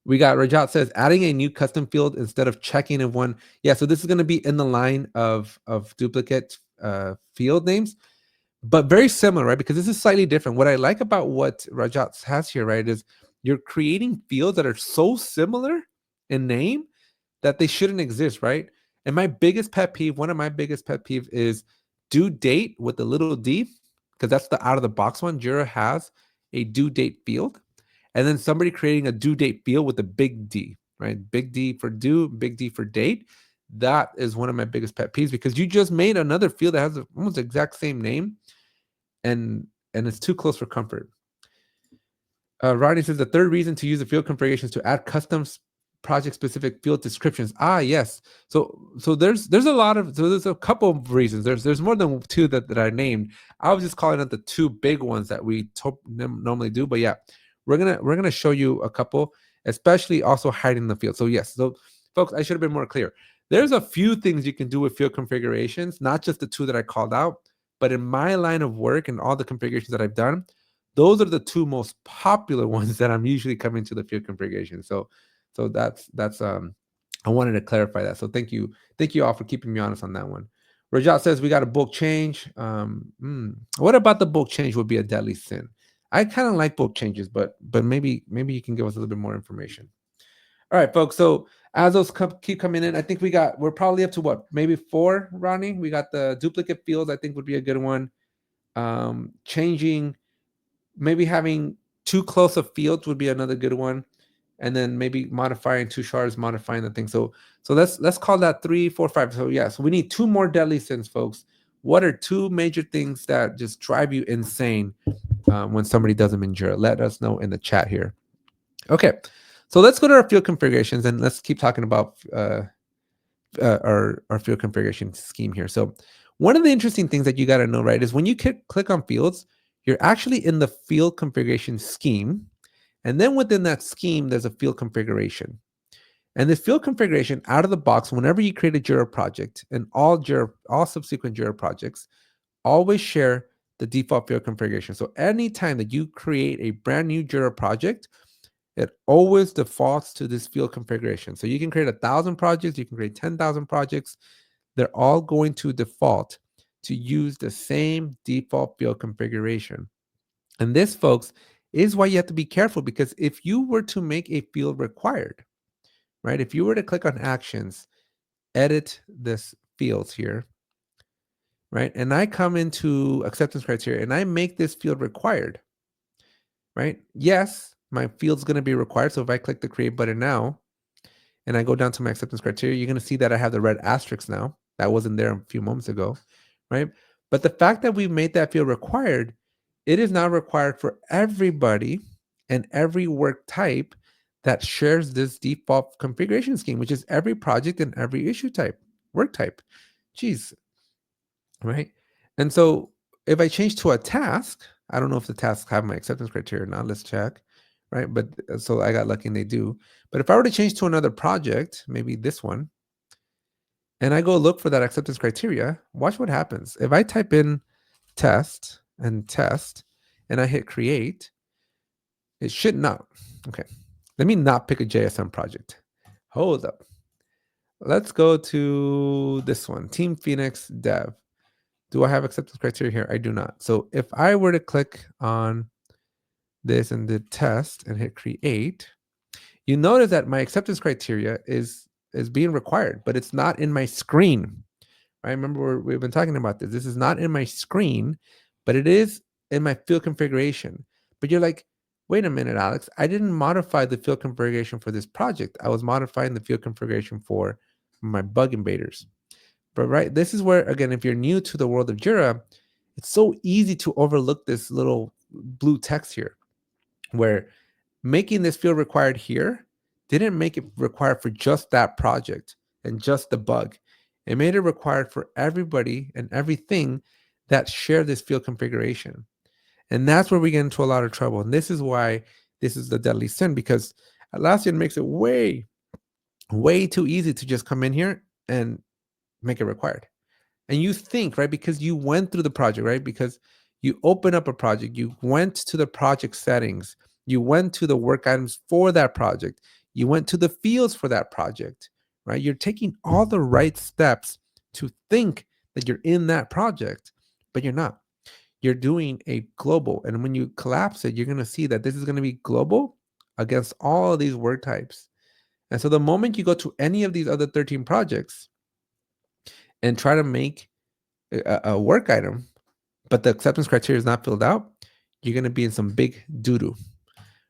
Speaker 2: We got Rajat says adding a new custom field instead of checking if one. Yeah, so this is going to be in the line of duplicate field names, but very similar, right? Because this is slightly different. What I like about what Rajat has here, right, is you're creating fields that are so similar in name that they shouldn't exist, right? And my biggest pet peeve, one of my biggest pet peeve is due date with the little d, because that's the out of the box one. Jira has a due date field, and then somebody creating a due date field with a big D, right? Big D for due, big D for date. That is one of my biggest pet peeves, because you just made another field that has almost the exact same name, and it's too close for comfort. Rodney says the third reason to use the field configuration is to add custom project specific field descriptions. Yes. So there's a couple of reasons. There's more than two that I named. I was just calling out the two big ones that we normally do. But yeah, we're gonna show you a couple, especially also hiding the field. So yes. So folks, I should have been more clear. There's a few things you can do with field configurations, not just the two that I called out, but in my line of work and all the configurations that I've done, those are the two most popular ones that I'm usually coming to the field configuration. So that's I wanted to clarify that. So thank you all for keeping me honest on that one. Rajat says we got a bulk change. What about the bulk change would be a deadly sin? I kind of like bulk changes, but maybe you can give us a little bit more information. All right, folks. So as those keep coming in, I think we're probably up to what, maybe 4, Ronnie. We got the duplicate fields. I think would be a good one. Changing, maybe having Too close of fields would be another good one. And then maybe modifying two shards, modifying the thing. So let's call that 3, 4, 5. So yeah, so we need two more deadly sins, folks. What are two major things that just drive you insane when somebody does them in Jira? Let us know in the chat here. Okay, so let's go to our field configurations and let's keep talking about our field configuration scheme here. So one of the interesting things that you got to know, right, is when you click on fields, you're actually in the field configuration scheme. And then within that scheme, there's a field configuration. And this field configuration out of the box, whenever you create a Jira project, and all subsequent Jira projects always share the default field configuration. So anytime that you create a brand new Jira project, it always defaults to this field configuration. So you can create 1,000 projects, you can create 10,000 projects. They're all going to default to use the same default field configuration. And this, folks, is why you have to be careful, because if you were to make a field required, right? If you were to click on actions, edit this fields here, right? And I come into acceptance criteria and I make this field required, right? Yes, my field's going to be required. So if I click the create button now and I go down to my acceptance criteria, you're going to see that I have the red asterisk now. That wasn't there a few moments ago, right? But the fact that we've made that field required, it is now required for everybody and every work type that shares this default configuration scheme, which is every project and every issue type, work type. Geez, right? And so if I change to a task, I don't know if the tasks have my acceptance criteria or not. Let's check, right? But so I got lucky and they do. But if I were to change to another project, maybe this one, and I go look for that acceptance criteria, watch what happens. If I type in test and I hit create, it should not. Okay, let me not pick a JSM project. Hold up. Let's go to this one, Team Phoenix Dev. Do I have acceptance criteria here? I do not. So if I were to click on this and the test and hit create, you notice that my acceptance criteria is being required, but it's not in my screen. I remember we've been talking about this. This is not in my screen, but it is in my field configuration. But you're like, wait a minute, Alex, I didn't modify the field configuration for this project. I was modifying the field configuration for my bug invaders. But right, this is where, again, if you're new to the world of Jira, it's so easy to overlook this little blue text here, where making this field required here didn't make it required for just that project and just the bug. It made it required for everybody and everything that share this field configuration. And that's where we get into a lot of trouble. And this is why this is the deadly sin, because Atlassian makes it way, way too easy to just come in here and make it required. And you think, right, because you went through the project, right, because you open up a project, you went to the project settings, you went to the work items for that project, you went to the fields for that project, right? You're taking all the right steps to think that you're in that project, but you're not. You're doing a global. And when you collapse it, you're going to see that this is going to be global against all of these work types. And so the moment you go to any of these other 13 projects and try to make a work item, but the acceptance criteria is not filled out, you're going to be in some big doo-doo,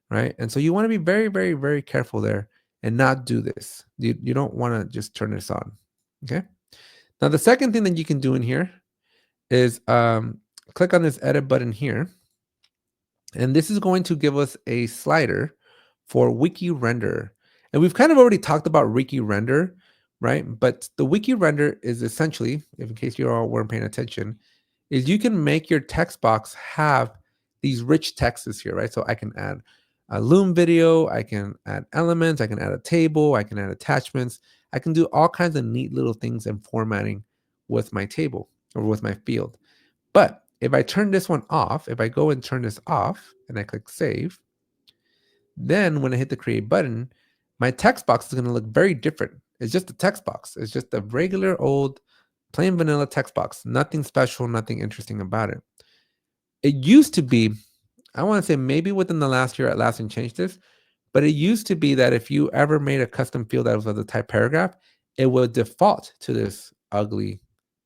Speaker 2: right? And so you want to be very, very, very careful there and not do this. You don't want to just turn this on, okay? Now, the second thing that you can do in here is click on this edit button here. And this is going to give us a slider for wiki render. And we've kind of already talked about wiki render, right? But the wiki render is essentially, if in case you all weren't paying attention, is you can make your text box have these rich texts here, right? So I can add a Loom video, I can add elements, I can add a table, I can add attachments. I can do all kinds of neat little things and formatting with my table or with my field. But if I turn this one off, if I go and turn this off and I click save, then when I hit the create button, my text box is going to look very different. It's just a text box. It's just a regular old plain vanilla text box. Nothing special, nothing interesting about it. It used to be, I want to say maybe within the last year Atlassian changed this, but it used to be that if you ever made a custom field that was of the type paragraph, it would default to this ugly,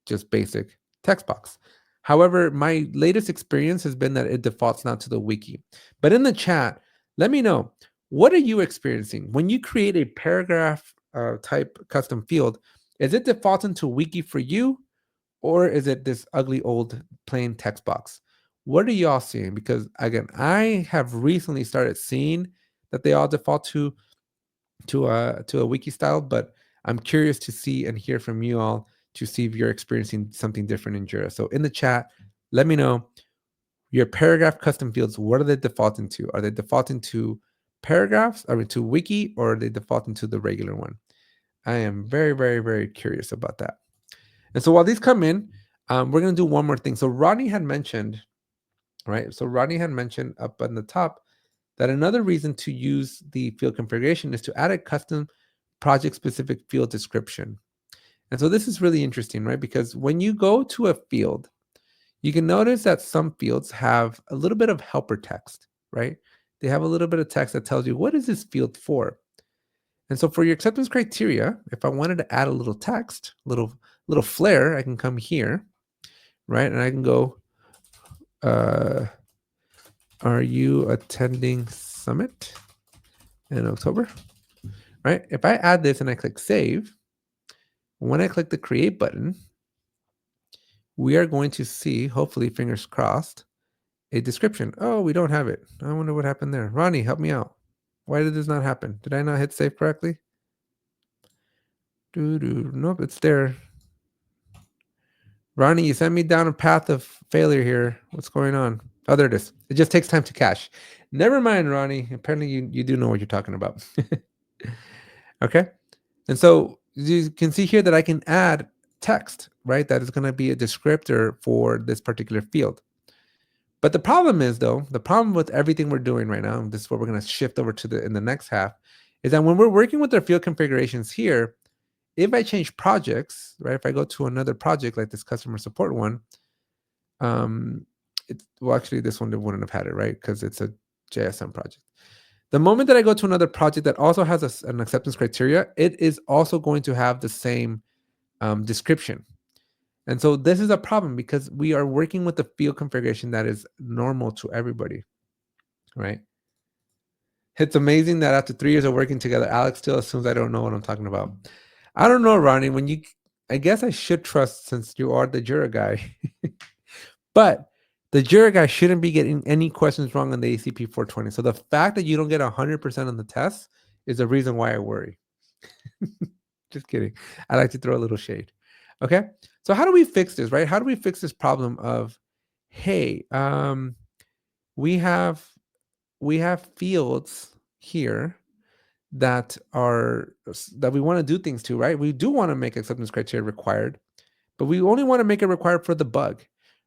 Speaker 2: just basic text box. However, my latest experience has been that it defaults now to the wiki. But in the chat, let me know, what are you experiencing when you create a paragraph type custom field? Is it defaulting to wiki for you, or is it this ugly old plain text box? What are y'all seeing? Because again, I have recently started seeing that they all default to a wiki style, but I'm curious to see and hear from you all to see if you're experiencing something different in Jira. So in the chat, let me know your paragraph custom fields. What are they defaulting to? Are they defaulting to paragraphs? I mean, to wiki, or are they defaulting to the regular one? I am very, very, very curious about that. And so while these come in, we're going to do one more thing. So Rodney had mentioned, right? So Rodney had mentioned up on the top that another reason to use the field configuration is to add a custom project specific field description. And so this is really interesting, right? Because when you go to a field, you can notice that some fields have a little bit of helper text, right? They have a little bit of text that tells you, what is this field for? And so for your acceptance criteria, if I wanted to add a little text, little flair, I can come here, right? And I can go, are you attending Summit in October? Right? If I add this and I click save, when I click the create button, we are going to see, hopefully, fingers crossed, a description. Oh, we don't have it. I wonder what happened there. Ronnie, help me out. Why did this not happen? Did I not hit save correctly? Nope, it's there. Ronnie, you sent me down a path of failure here. What's going on? Oh, there it is. It just takes time to cache. Never mind, Ronnie. Apparently, you do know what you're talking about. Okay. And so you can see here that I can add text, right? That is going to be a descriptor for this particular field. But the problem is, though, the problem with everything we're doing right now, and this is what we're going to shift over to in the next half, is that when we're working with our field configurations here, if I change projects, right? If I go to another project like this customer support one, well, actually, this one wouldn't have had it, right? Because it's a JSM project. The moment that I go to another project that also has an acceptance criteria, it is also going to have the same description. And so this is a problem because we are working with a field configuration that is normal to everybody, right? It's amazing that after 3 years of working together, Alex still assumes I don't know what I'm talking about. I don't know, Ronnie. I guess I should trust since you are the Jira guy. But the Jira guy shouldn't be getting any questions wrong on the ACP 420. So the fact that you don't get 100% on the test is the reason why I worry. Just kidding. I like to throw a little shade. Okay. So how do we fix this, right? How do we fix this problem of, hey, we have fields here that we want to do things to, right? We do want to make acceptance criteria required, but we only want to make it required for the bug,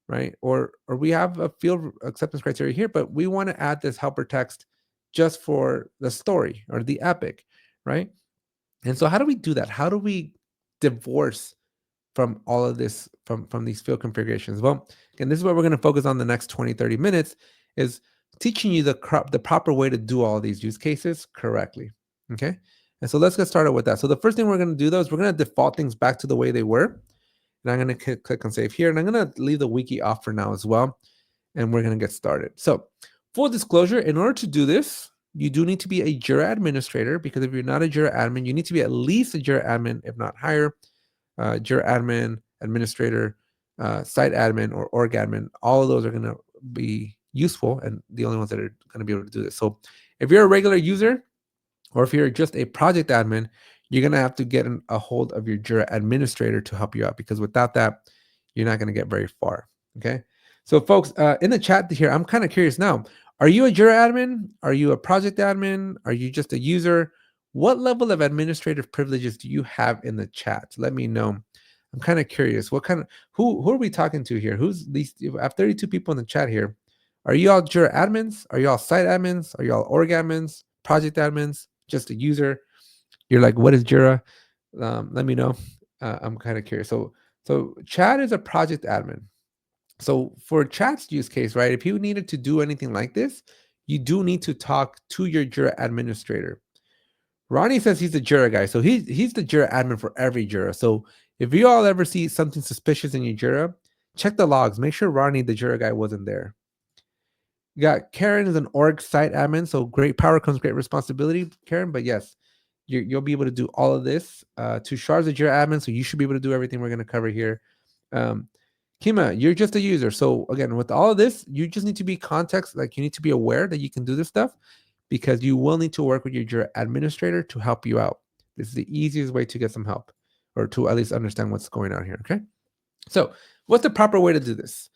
Speaker 2: right? Or we have a field acceptance criteria here, but we want to add this helper text just for the story or the epic, right? And so how do we do that? How do we divorce from all of this, from these field configurations? Well, again, this is what we're going to focus on the next 20, 30 minutes, is teaching you the proper way to do all these use cases correctly. Okay. And so let's get started with that. So the first thing we're going to do, though, is we're going to default things back to the way they were. And I'm going to click on save here. And I'm going to leave the wiki off for now as well. And we're going to get started. So full disclosure, in order to do this, you do need to be a Jira administrator, because if you're not a Jira admin, you need to be at least a Jira admin, if not higher. Jira admin, administrator, site admin, or org admin, all of those are going to be useful, and the only ones that are going to be able to do this. So if you're a regular user, or if you're just a project admin, you're going to have to get a hold of your Jira administrator to help you out, because without that, you're not going to get very far. Okay. So folks, in the chat here, I'm kind of curious now. Are you a Jira admin? Are you a project admin? Are you just a user? What level of administrative privileges do you have in the chat? Let me know. I'm kind of curious. What kind of who are we talking to here? Who's these? I have 32 people in the chat here. Are you all Jira admins? Are you all site admins? Are you all org admins? Project admins? Just a user? You're like, what is Jira? Let me know. I'm kind of curious. So Chad is a project admin. So for Chad's use case, right? If you needed to do anything like this, you do need to talk to your Jira administrator. Ronnie says he's a Jira guy. So he's the Jira admin for every Jira. So if you all ever see something suspicious in your Jira, check the logs. Make sure Ronnie, the Jira guy, wasn't there. You got Karen is an org site admin, so great power comes great responsibility, Karen. But yes, you'll be able to do all of this. Tushar's a Jira admin, so you should be able to do everything we're going to cover here. Kima, you're just a user. So again, with all of this, you just need to be context, like you need to be aware that you can do this stuff because you will need to work with your Jira administrator to help you out. This is the easiest way to get some help or to at least understand what's going on here. Okay. So what's the proper way to do this?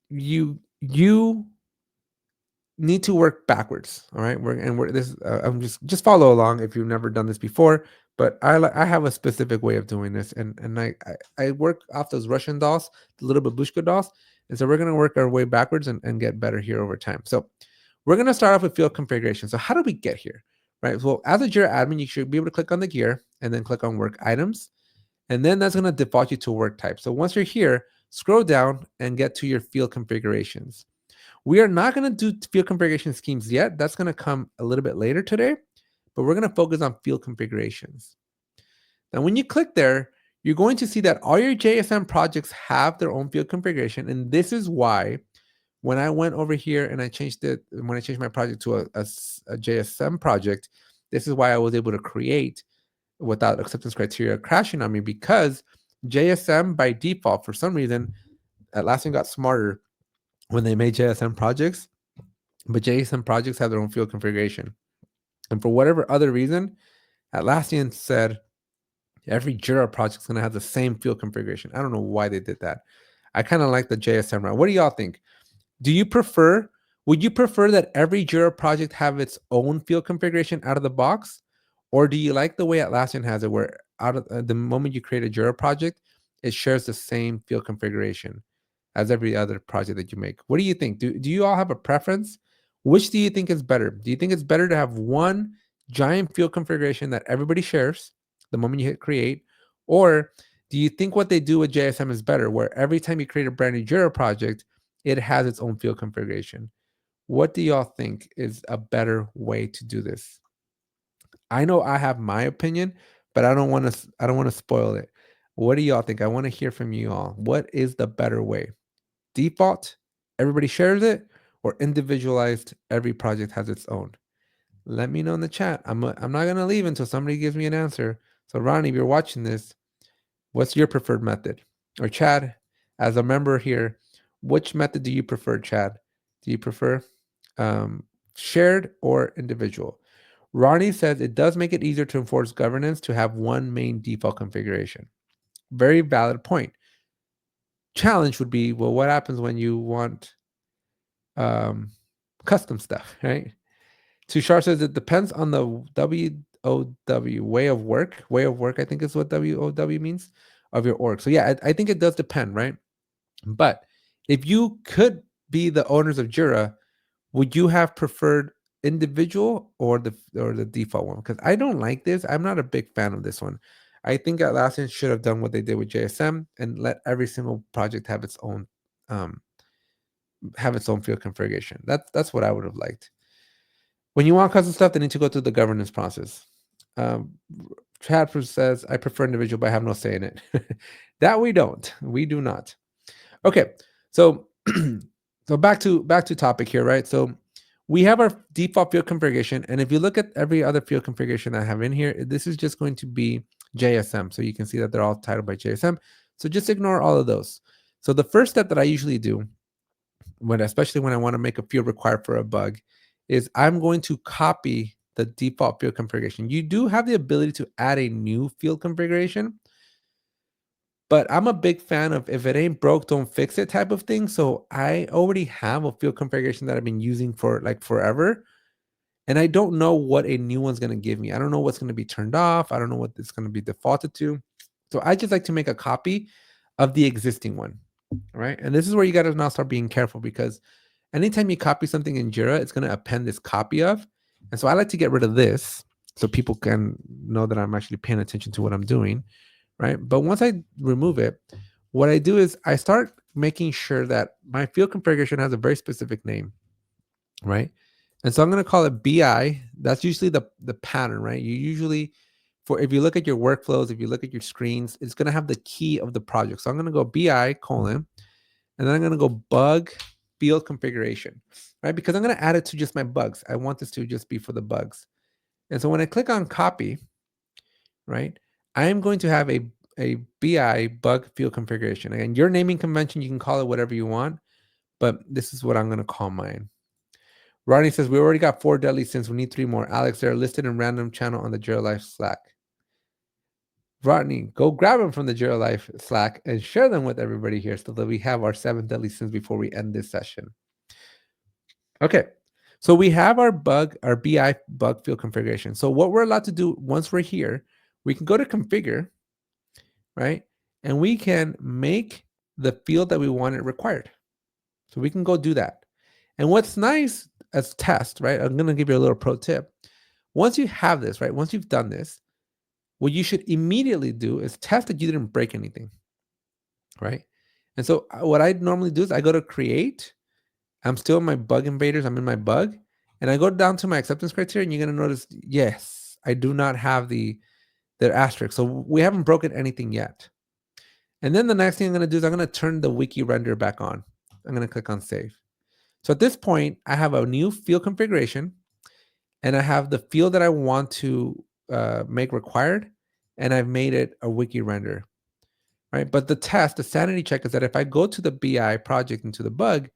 Speaker 2: You need to work backwards. All right. We're this. I'm just follow along if you've never done this before. But I have a specific way of doing this, and I work off those Russian dolls, the little babushka dolls, and so we're gonna work our way backwards and get better here over time. So we're gonna start off with field configuration. So how do we get here? Right. Well, as a Jira admin, you should be able to click on the gear and then click on work items, and then that's gonna default you to work type. So once you're here, scroll down and get to your field configurations. We are not going to do field configuration schemes yet. That's going to come a little bit later today, but we're going to focus on field configurations. Now, when you click there, you're going to see that all your JSM projects have their own field configuration. And this is why when I went over here and I changed it, when I changed my project to a JSM project, this is why I was able to create without acceptance criteria crashing on me, because JSM by default, for some reason, Atlassian got smarter when they made JSM projects, but JSM projects have their own field configuration. And for whatever other reason, Atlassian said every Jira project is going to have the same field configuration. I don't know why they did that. I kind of like the JSM route. What do y'all think? Would you prefer that every Jira project have its own field configuration out of the box? Or do you like the way Atlassian has it, where out of the moment you create a Jira project, it shares the same field configuration as every other project that you make? What do you think? Do you all have a preference? Which do you think is better? Do you think it's better to have one giant field configuration that everybody shares the moment you hit create? Or do you think what they do with JSM is better, where every time you create a brand new Jira project, it has its own field configuration? What do y'all think is a better way to do this? I know I have my opinion, but I don't want to spoil it. What do y'all think? I want to hear from you all. What is the better way? Default, everybody shares it, or individualized, every project has its own? Let me know in the chat. I'm not going to leave until somebody gives me an answer. So Ronnie, if you're watching this, what's your preferred method? Or Chad, as a member here, which method do you prefer, Chad? Do you prefer shared or individual? Ronnie says it does make it easier to enforce governance to have one main default configuration. Very valid point. Challenge would be, well, what happens when you want custom stuff, right? Tushar says it depends on the WOW, way of work. Way of work, I think is what WOW means, of your org. So yeah, I think it does depend, right? But if you could be the owners of Jira, would you have preferred individual or the default one? Because I don't like this. I'm not a big fan of this one. I think Atlassian should have done what they did with JSM and let every single project have its own field configuration. That's what I would have liked. When you want custom stuff, they need to go through the governance process. Chad says, I prefer individual, but I have no say in it. That we don't. We do not. Okay, so so back to topic here, right? So we have our default field configuration, and if you look at every other field configuration I have in here, this is just going to be JSM. So you can see that they're all titled by JSM. So just ignore all of those. So the first step that I usually do, especially when I want to make a field required for a bug, is I'm going to copy the default field configuration. You do have the ability to add a new field configuration, but I'm a big fan of if it ain't broke, don't fix it type of thing. So I already have a field configuration that I've been using for like forever. And I don't know what a new one's going to give me. I don't know what's going to be turned off. I don't know what it's going to be defaulted to. So I just like to make a copy of the existing one. All right. And this is where you got to now start being careful, because anytime you copy something in Jira, it's going to append this copy of. And so I like to get rid of this so people can know that I'm actually paying attention to what I'm doing. Right. But once I remove it, what I do is I start making sure that my field configuration has a very specific name. Right. And so I'm going to call it BI. That's usually the pattern, right? You usually, for if you look at your workflows, if you look at your screens, it's going to have the key of the project. So I'm going to go BI colon, and then I'm going to go bug field configuration, right? Because I'm going to add it to just my bugs. I want this to just be for the bugs. And so when I click on copy, right, I am going to have a BI bug field configuration. Again, your naming convention, you can call it whatever you want, but this is what I'm going to call mine. Rodney says, we already got 4 deadly sins. We need 3 more. Alex, they're listed in random channel on the Jira Life Slack. Rodney, go grab them from the Jira Life Slack and share them with everybody here so that we have our 7 deadly sins before we end this session. Okay, so we have our BI bug field configuration. So what we're allowed to do once we're here, we can go to configure, right? And we can make the field that we want it required. So we can go do that. And what's nice as test, right? I'm going to give you a little pro tip. Once you have this, right? Once you've done this, what you should immediately do is test that you didn't break anything, right? And so what I normally do is I go to create. I'm still in my bug invaders. I'm in my bug. And I go down to my acceptance criteria, and you're going to notice, yes, I do not have the asterisk. So we haven't broken anything yet. And then the next thing I'm going to do is I'm going to turn the wiki render back on. I'm going to click on save. So at this point, I have a new field configuration, and I have the field that I want to make required, and I've made it a wiki render, right? But the sanity check is that if I go to the BI project into the bug,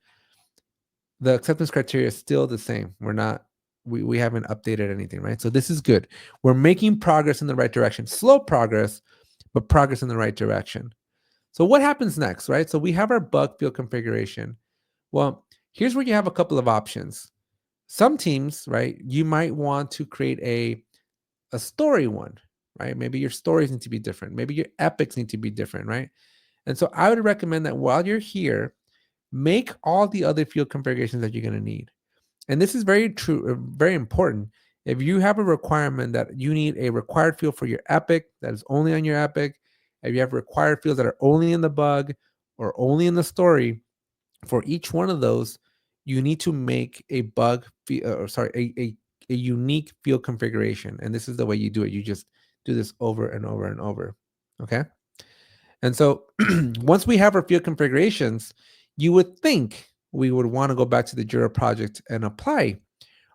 Speaker 2: the acceptance criteria is still the same. We haven't updated anything, right? So this is good. We're making progress in the right direction. Slow progress, but progress in the right direction. So what happens next, right? So we have our bug field configuration. Well, here's where you have a couple of options. Some teams, right, you might want to create a story one, right? Maybe your stories need to be different. Maybe your epics need to be different, right? And so I would recommend that while you're here, make all the other field configurations that you're going to need. And this is very true, very important. If you have a requirement that you need a required field for your epic that is only on your epic, if you have required fields that are only in the bug or only in the story, for each one of those, you need to make a unique field configuration. And this is the way you do it. You just do this over and over and over. Okay. And so once we have our field configurations, you would think we would want to go back to the Jira project and apply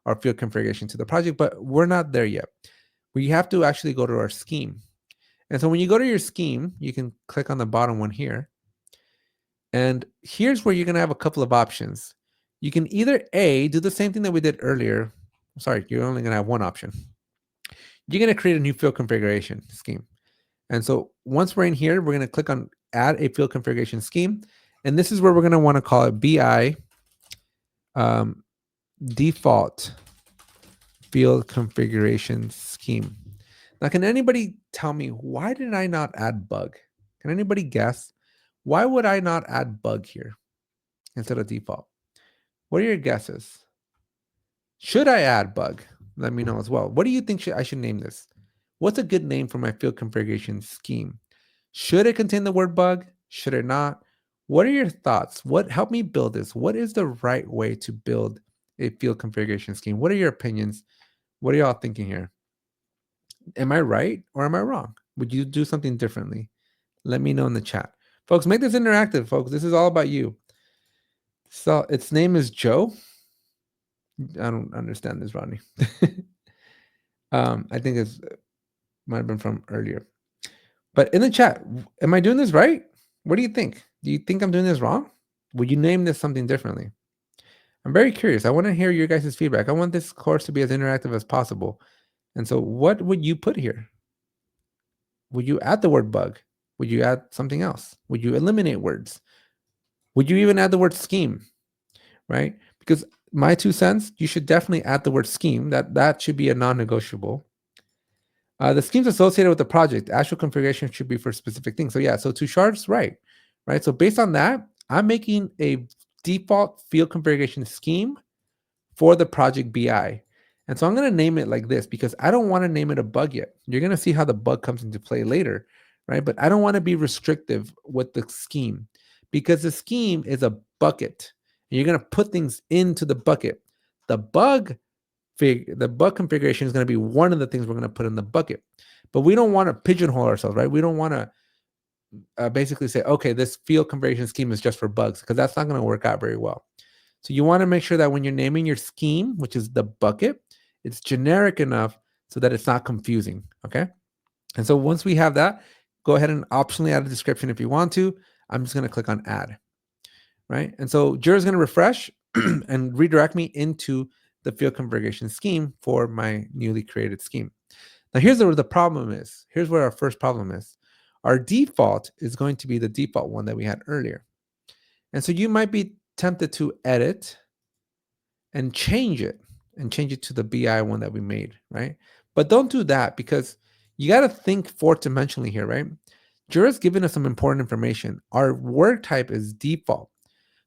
Speaker 2: our field configuration to the project, but we're not there yet. We have to actually go to our scheme. And so when you go to your scheme, you can click on the bottom one here. And here's where you're going to have a couple of options. You can either A, do the same thing that we did earlier. Sorry, you're only going to have one option. You're going to create a new field configuration scheme. And so once we're in here, we're going to click on add a field configuration scheme. And this is where we're going to want to call it BI default field configuration scheme. Now, can anybody tell me, why did I not add bug? Can anybody guess? Why would I not add bug here instead of default? What are your guesses? Should I add bug? Let me know as well. What do you think I should name this? What's a good name for my field configuration scheme? Should it contain the word bug? Should it not? What are your thoughts? Help me build this? What is the right way to build a field configuration scheme? What are your opinions? What are y'all thinking here? Am I right or am I wrong? Would you do something differently? Let me know in the chat. Folks, make this interactive, folks. This is all about you. So its name is Joe. I don't understand this, Rodney. I think it might have been from earlier. But in the chat, am I doing this right? What do you think? Do you think I'm doing this wrong? Would you name this something differently? I'm very curious. I want to hear your guys' feedback. I want this course to be as interactive as possible. And so what would you put here? Would you add the word bug? Would you add something else? Would you eliminate words? Would you even add the word scheme? Right? Because my 2 cents, you should definitely add the word scheme. That should be a non-negotiable. The schemes associated with the project, actual configuration should be for specific things. So yeah, so Tushar's right? So based on that, I'm making a default field configuration scheme for the project BI. And so I'm going to name it like this because I don't want to name it a bug yet. You're going to see how the bug comes into play later, right? But I don't want to be restrictive with the scheme because the scheme is a bucket. And you're going to put things into the bucket. The bug configuration is going to be one of the things we're going to put in the bucket. But we don't want to pigeonhole ourselves, right? We don't want to basically say, okay, this field configuration scheme is just for bugs, because that's not going to work out very well. So you want to make sure that when you're naming your scheme, which is the bucket, it's generic enough so that it's not confusing. Okay. And so once we have that, go ahead and optionally add a description if you want to. I'm just going to click on add. Right. And so Jira is going to refresh and redirect me into the field configuration scheme for my newly created scheme. Now, here's where the problem is. Here's where our first problem is. Our default is going to be the default one that we had earlier. And so you might be tempted to edit and change it to the BI one that we made, right? But don't do that, because you got to think fourth dimensionally here, right? Jira's giving us some important information. Our work type is default.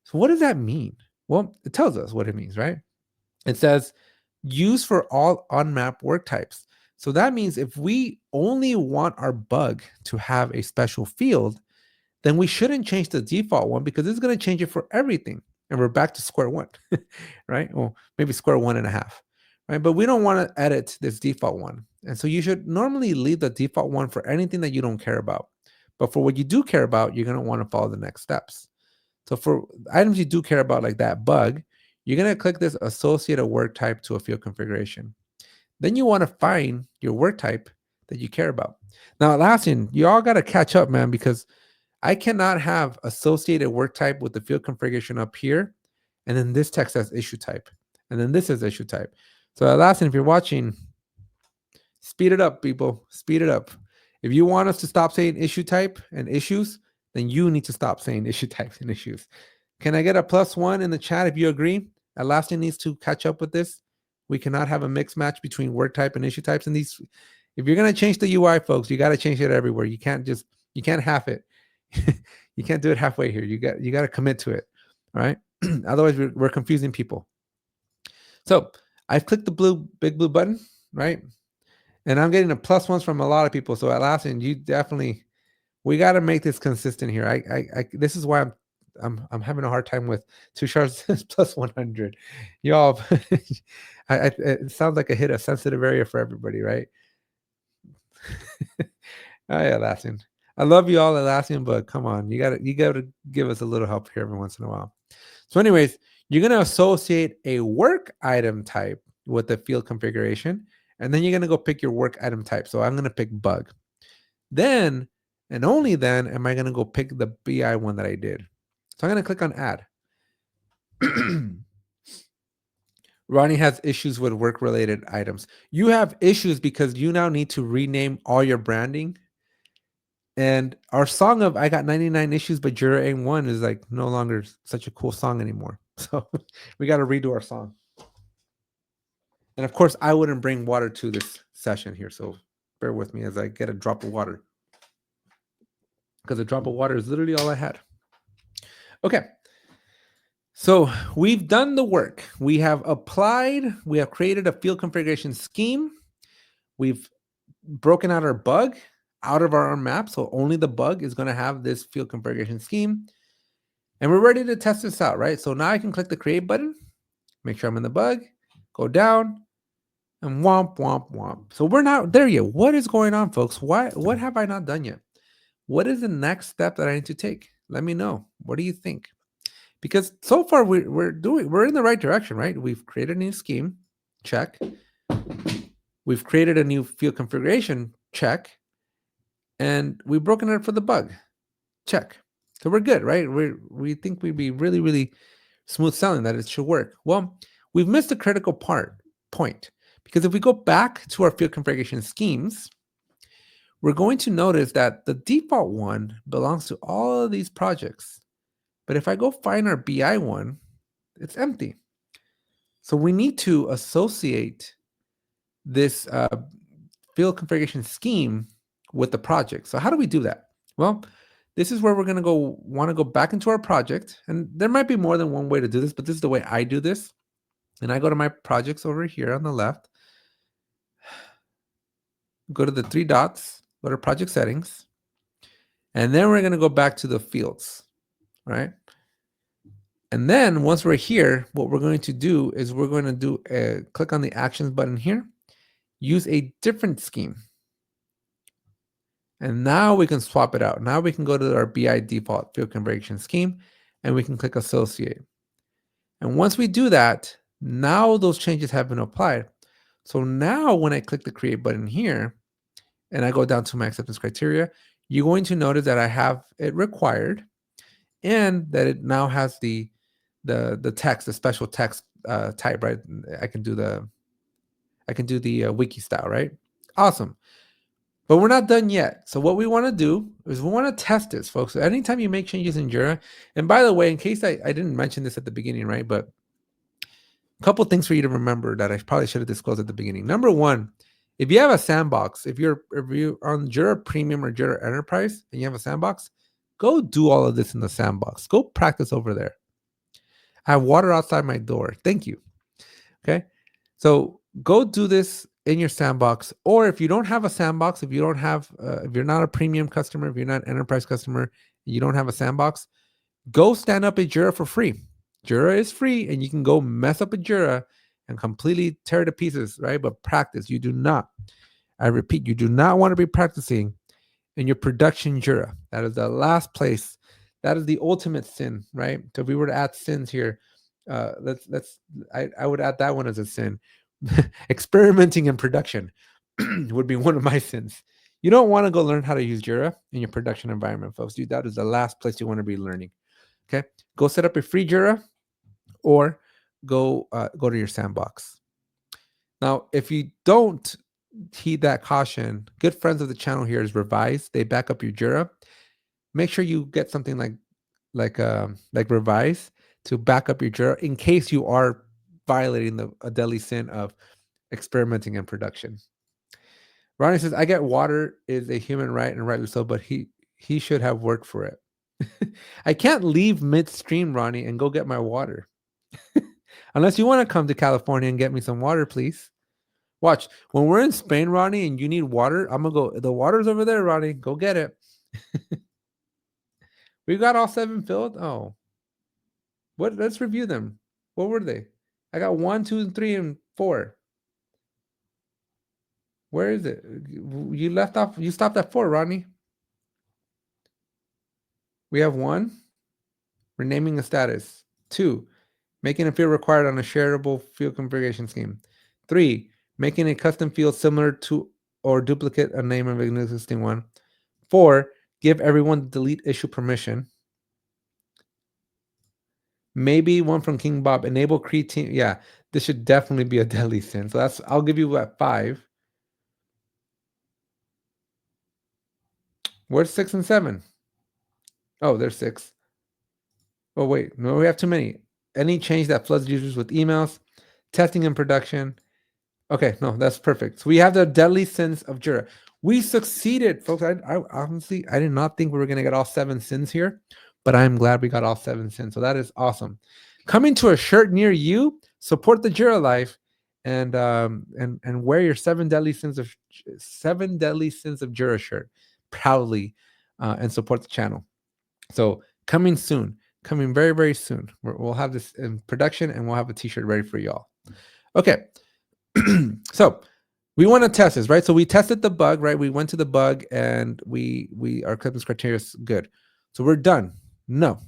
Speaker 2: So what does that mean? Well, it tells us what it means, right? It says use for all unmapped work types. So that means if we only want our bug to have a special field, then we shouldn't change the default one, because it's going to change it for everything. And we're back to square one, right? Well, maybe square 1.5, right? But we don't want to edit this default one. And so you should normally leave the default one for anything that you don't care about. But for what you do care about, you're going to want to follow the next steps. So for items you do care about, like that bug, you're going to click this associate a work type to a field configuration. Then you want to find your work type that you care about. Now, Atlassian, you all got to catch up, man, because I cannot have associated work type with the field configuration up here, and then this text says issue type, and then this is issue type. So Atlassian, if you're watching, speed it up, people. Speed it up. If you want us to stop saying issue type and issues, then you need to stop saying issue types and issues. Can I get a +1 in the chat if you agree? Atlassian needs to catch up with this. We cannot have a mixed match between work type and issue types. And these, if you're going to change the UI, folks, you got to change it everywhere. You can't half it. You can't do it halfway here. You got to commit to it. All right. Otherwise, we're confusing people. So I've clicked the big blue button, right? And I'm getting a +1s from a lot of people. So Atlassian, you definitely, we got to make this consistent here. I this is why I'm having a hard time with 2 sharps +100. Y'all, it sounds like I hit a sensitive area for everybody, right? Oh yeah, Atlassian. I love you all, Atlassian, but come on, you gotta give us a little help here every once in a while. So, anyways, you're gonna associate a work item type with the field configuration, and then you're gonna go pick your work item type. So I'm gonna pick bug. Then and only then am I gonna go pick the BI one that I did. So I'm gonna click on add. Ronnie has issues with work-related items. You have issues because you now need to rename all your branding. And our song of I got 99 issues, but Jira ain't one is like no longer such a cool song anymore. So we got to redo our song. And of course, I wouldn't bring water to this session here. So bear with me as I get a drop of water. Because a drop of water is literally all I had. Okay. So we've done the work. We have created a field configuration scheme. We've broken out our bug out of our own map. So only the bug is going to have this field configuration scheme. And we're ready to test this out, right? So now I can click the create button, make sure I'm in the bug, go down, and womp, womp, womp. So we're not there yet. What is going on, folks? What have I not done yet? What is the next step that I need to take? Let me know. What do you think? Because so far we're in the right direction, right? We've created a new scheme, check. We've created a new field configuration, check. And we've broken it for the bug, check. So we're good, right? We think we'd be really, really smooth sailing, that it should work. Well, we've missed a critical point, because if we go back to our field configuration schemes, we're going to notice that the default one belongs to all of these projects. But if I go find our BI one, it's empty. So we need to associate this field configuration scheme with the project. So how do we do that? Well, this is where we're going to want to go back into our project. And there might be more than one way to do this, but this is the way I do this. And I go to my projects over here on the left, go to the 3 dots, go to project settings. And then we're going to go back to the fields, right? And then once we're here, what we're going to do is we're going to click on the actions button here, use a different scheme. And now we can swap it out. Now we can go to our BI default field configuration scheme and we can click associate. And once we do that, now those changes have been applied. So now when I click the create button here and I go down to my acceptance criteria, you're going to notice that I have it required and that it now has the text, the special text type, right? I can do the wiki style, right? Awesome. But we're not done yet. So what we want to do is we want to test this, folks. So anytime you make changes in Jira, and by the way, in case I didn't mention this at the beginning, right? But a couple things for you to remember that I probably should have disclosed at the beginning. Number one, if you have a sandbox, if you're on Jira Premium or Jira Enterprise and you have a sandbox, go do all of this in the sandbox. Go practice over there. I have water outside my door. Thank you. Okay. So go do this in your sandbox. Or if you don't have a sandbox, if you're not a premium customer, if you're not an enterprise customer, you don't have a sandbox, go stand up a Jira for free. Jira is free and you can go mess up a Jira and completely tear it to pieces, right? But practice. You do not, I repeat, you do not want to be practicing in your production Jira. That is the last place. That is the ultimate sin, right? So if we were to add sins here, I would add that one as a sin. Experimenting in production would be one of my sins. You don't want to go learn how to use Jira in your production environment, folks. Dude, that is the last place you want to be learning. Okay, go set up a free Jira or go to your sandbox. Now, if you don't heed that caution, good friends of the channel here is Revise. They back up your Jira. Make sure you get something like Revise to back up your Jira in case you are violating a deadly sin of experimenting in production. Ronnie says, I get water is a human right and rightly so, but he should have worked for it. I can't leave midstream, Ronnie, and go get my water. Unless you want to come to California and get me some water, please. Watch, when we're in Spain, Ronnie, and you need water, I'm going to go, the water's over there, Ronnie. Go get it. We got all 7 filled? Oh. Let's review them. What were they? I got 1, 2, 3, and 4. Where is it? You left off. You stopped at 4, Ronnie. We have 1, renaming a status. 2, making a field required on a shareable field configuration scheme. 3, making a custom field similar to or duplicate a name of an existing one. 4, give everyone the delete issue permission. Maybe one from King Bob, enable create team. Yeah, this should definitely be a deadly sin. So I'll give you 5. Where's 6 and 7? Oh, there's 6. Oh, wait. No, we have too many. Any change that floods users with emails, testing in production. Okay, no, that's perfect. So we have the deadly sins of Jira. We succeeded, folks. I honestly, I did not think we were going to get all 7 sins here, but I'm glad we got all 7 sins. So that is awesome. Coming to a shirt near you, support the Jira life, and wear your 7 deadly sins of Jira shirt proudly, and support the channel. So coming soon, coming very, very soon. We'll have this in production and we'll have a t-shirt ready for y'all. Okay. So we want to test this, right? So we tested the bug, right? We went to the bug and our acceptance criteria is good. So we're done. No,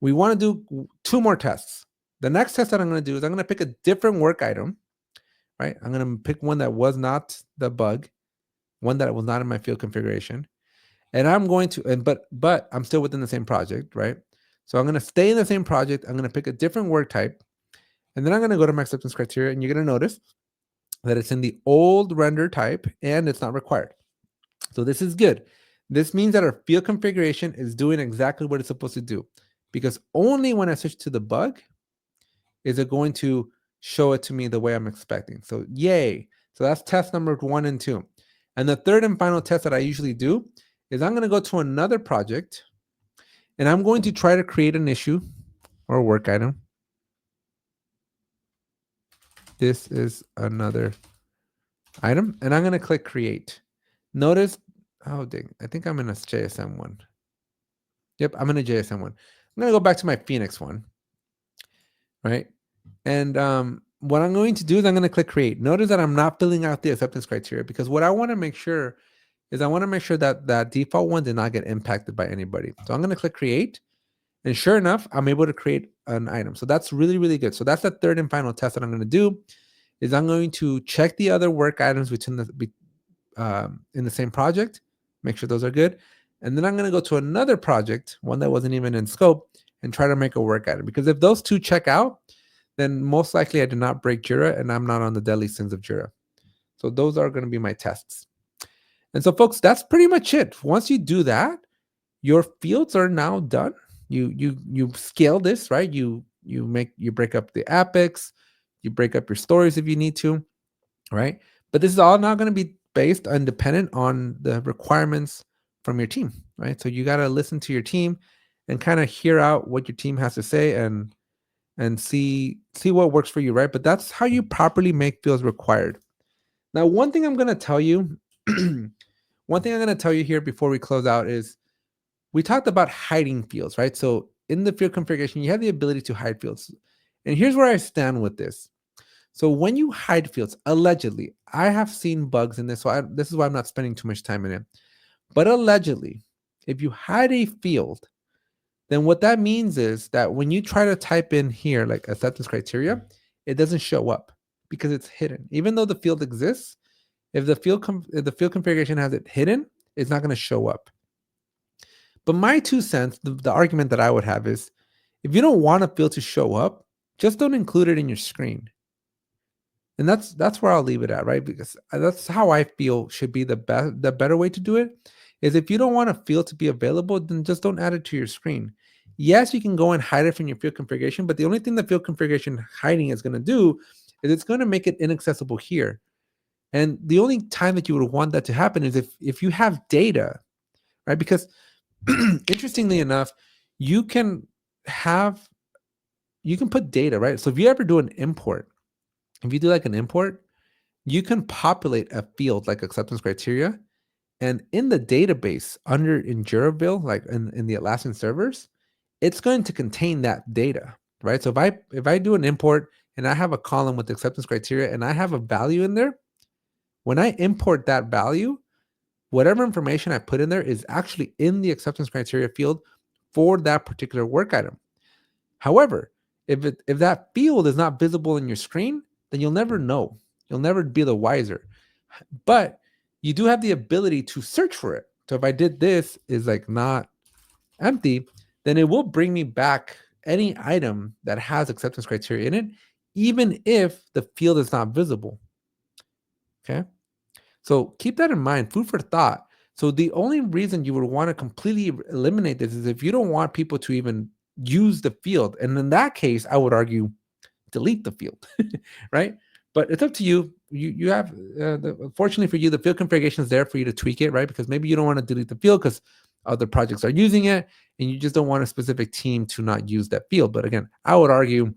Speaker 2: we want to do 2 more tests. The next test that I'm going to do is I'm going to pick a different work item, right? I'm going to pick one that was not the bug, one that was not in my field configuration. And I'm going to, but I'm still within the same project, right? So I'm going to stay in the same project. I'm going to pick a different work type. And then I'm going to go to my acceptance criteria and you're going to notice that it's in the old render type and it's not required. So this is good. This means that our field configuration is doing exactly what it's supposed to do, because only when I switch to the bug is it going to show it to me the way I'm expecting. So yay. So that's test number 1 and 2. And the third and final test that I usually do is I'm going to go to another project and I'm going to try to create an issue or a work item. This is another item and I'm going to click create. Notice, oh dang, I think I'm in a JSM one. Yep, I'm in a JSM one. I'm going to go back to my Phoenix one, right? And what I'm going to do is I'm going to click create. Notice that I'm not filling out the acceptance criteria because what I want to make sure is I want to make sure that that default one did not get impacted by anybody. So I'm going to click create. And sure enough, I'm able to create an item. So that's really, really good. So that's the third and final test that I'm going to do is I'm going to check the other work items within the in the same project, make sure those are good. And then I'm going to go to another project, one that wasn't even in scope, and try to make a work item. Because if those two check out, then most likely I did not break Jira and I'm not on the deadly sins of Jira. So those are going to be my tests. And so, folks, that's pretty much it. Once you do that, your fields are now done. You scale this, right? You break up the epics, you break up your stories if you need to, right? But this is all now going to be based and dependent on the requirements from your team, right? So you got to listen to your team and kind of hear out what your team has to say and see what works for you, right? But that's how you properly make fields required. Now, one thing I'm going to tell you, one thing I'm going to tell you here before we close out is we talked about hiding fields, right? So in the field configuration, you have the ability to hide fields. And here's where I stand with this. So when you hide fields, allegedly, I have seen bugs in this. So this is why I'm not spending too much time in it. But allegedly, if you hide a field, then what that means is that when you try to type in here, like acceptance criteria, it doesn't show up because it's hidden. Even though the field exists, if the if the field configuration has it hidden, it's not going to show up. But my 2 cents, the argument that I would have is if you don't want a field to show up, just don't include it in your screen. And that's where I'll leave it at, right? Because that's how I feel should be the better way to do it is if you don't want a field to be available, then just don't add it to your screen. Yes, you can go and hide it from your field configuration, but the only thing the field configuration hiding is going to do is it's going to make it inaccessible here. And the only time that you would want that to happen is if you have data, right? Because interestingly enough, you can put data, right? So if you ever do an import, if you do like an import, you can populate a field like acceptance criteria. And in the database under in Juraville, like in the Atlassian servers, it's going to contain that data, right? So if I do an import and I have a column with acceptance criteria and I have a value in there, when I import that value, whatever information I put in there is actually in the acceptance criteria field for that particular work item. However, if that field is not visible in your screen, then you'll never know. You'll never be the wiser. But you do have the ability to search for it. So if I did this is like not empty, then it will bring me back any item that has acceptance criteria in it, even if the field is not visible. Okay. So keep that in mind, food for thought. So the only reason you would want to completely eliminate this is if you don't want people to even use the field. And in that case, I would argue delete the field, right? But it's up to you. You have, fortunately for you, the field configuration is there for you to tweak it, right? Because maybe you don't want to delete the field because other projects are using it and you just don't want a specific team to not use that field. But again, I would argue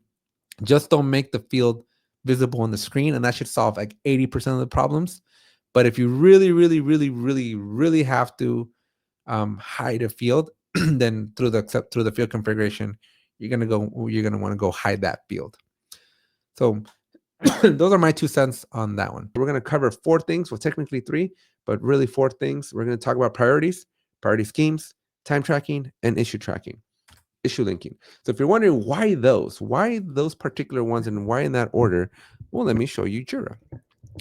Speaker 2: just don't make the field visible on the screen and that should solve like 80% of the problems. But if you really, really, really, really, really have to hide a field, then through the field configuration, you're gonna want to go hide that field. So those are my 2 cents on that one. We're gonna cover 4 things. Well, technically 3, but really 4 things. We're gonna talk about priorities, priority schemes, time tracking, and issue tracking, issue linking. So if you're wondering why those particular ones, and why in that order, well, let me show you Jira.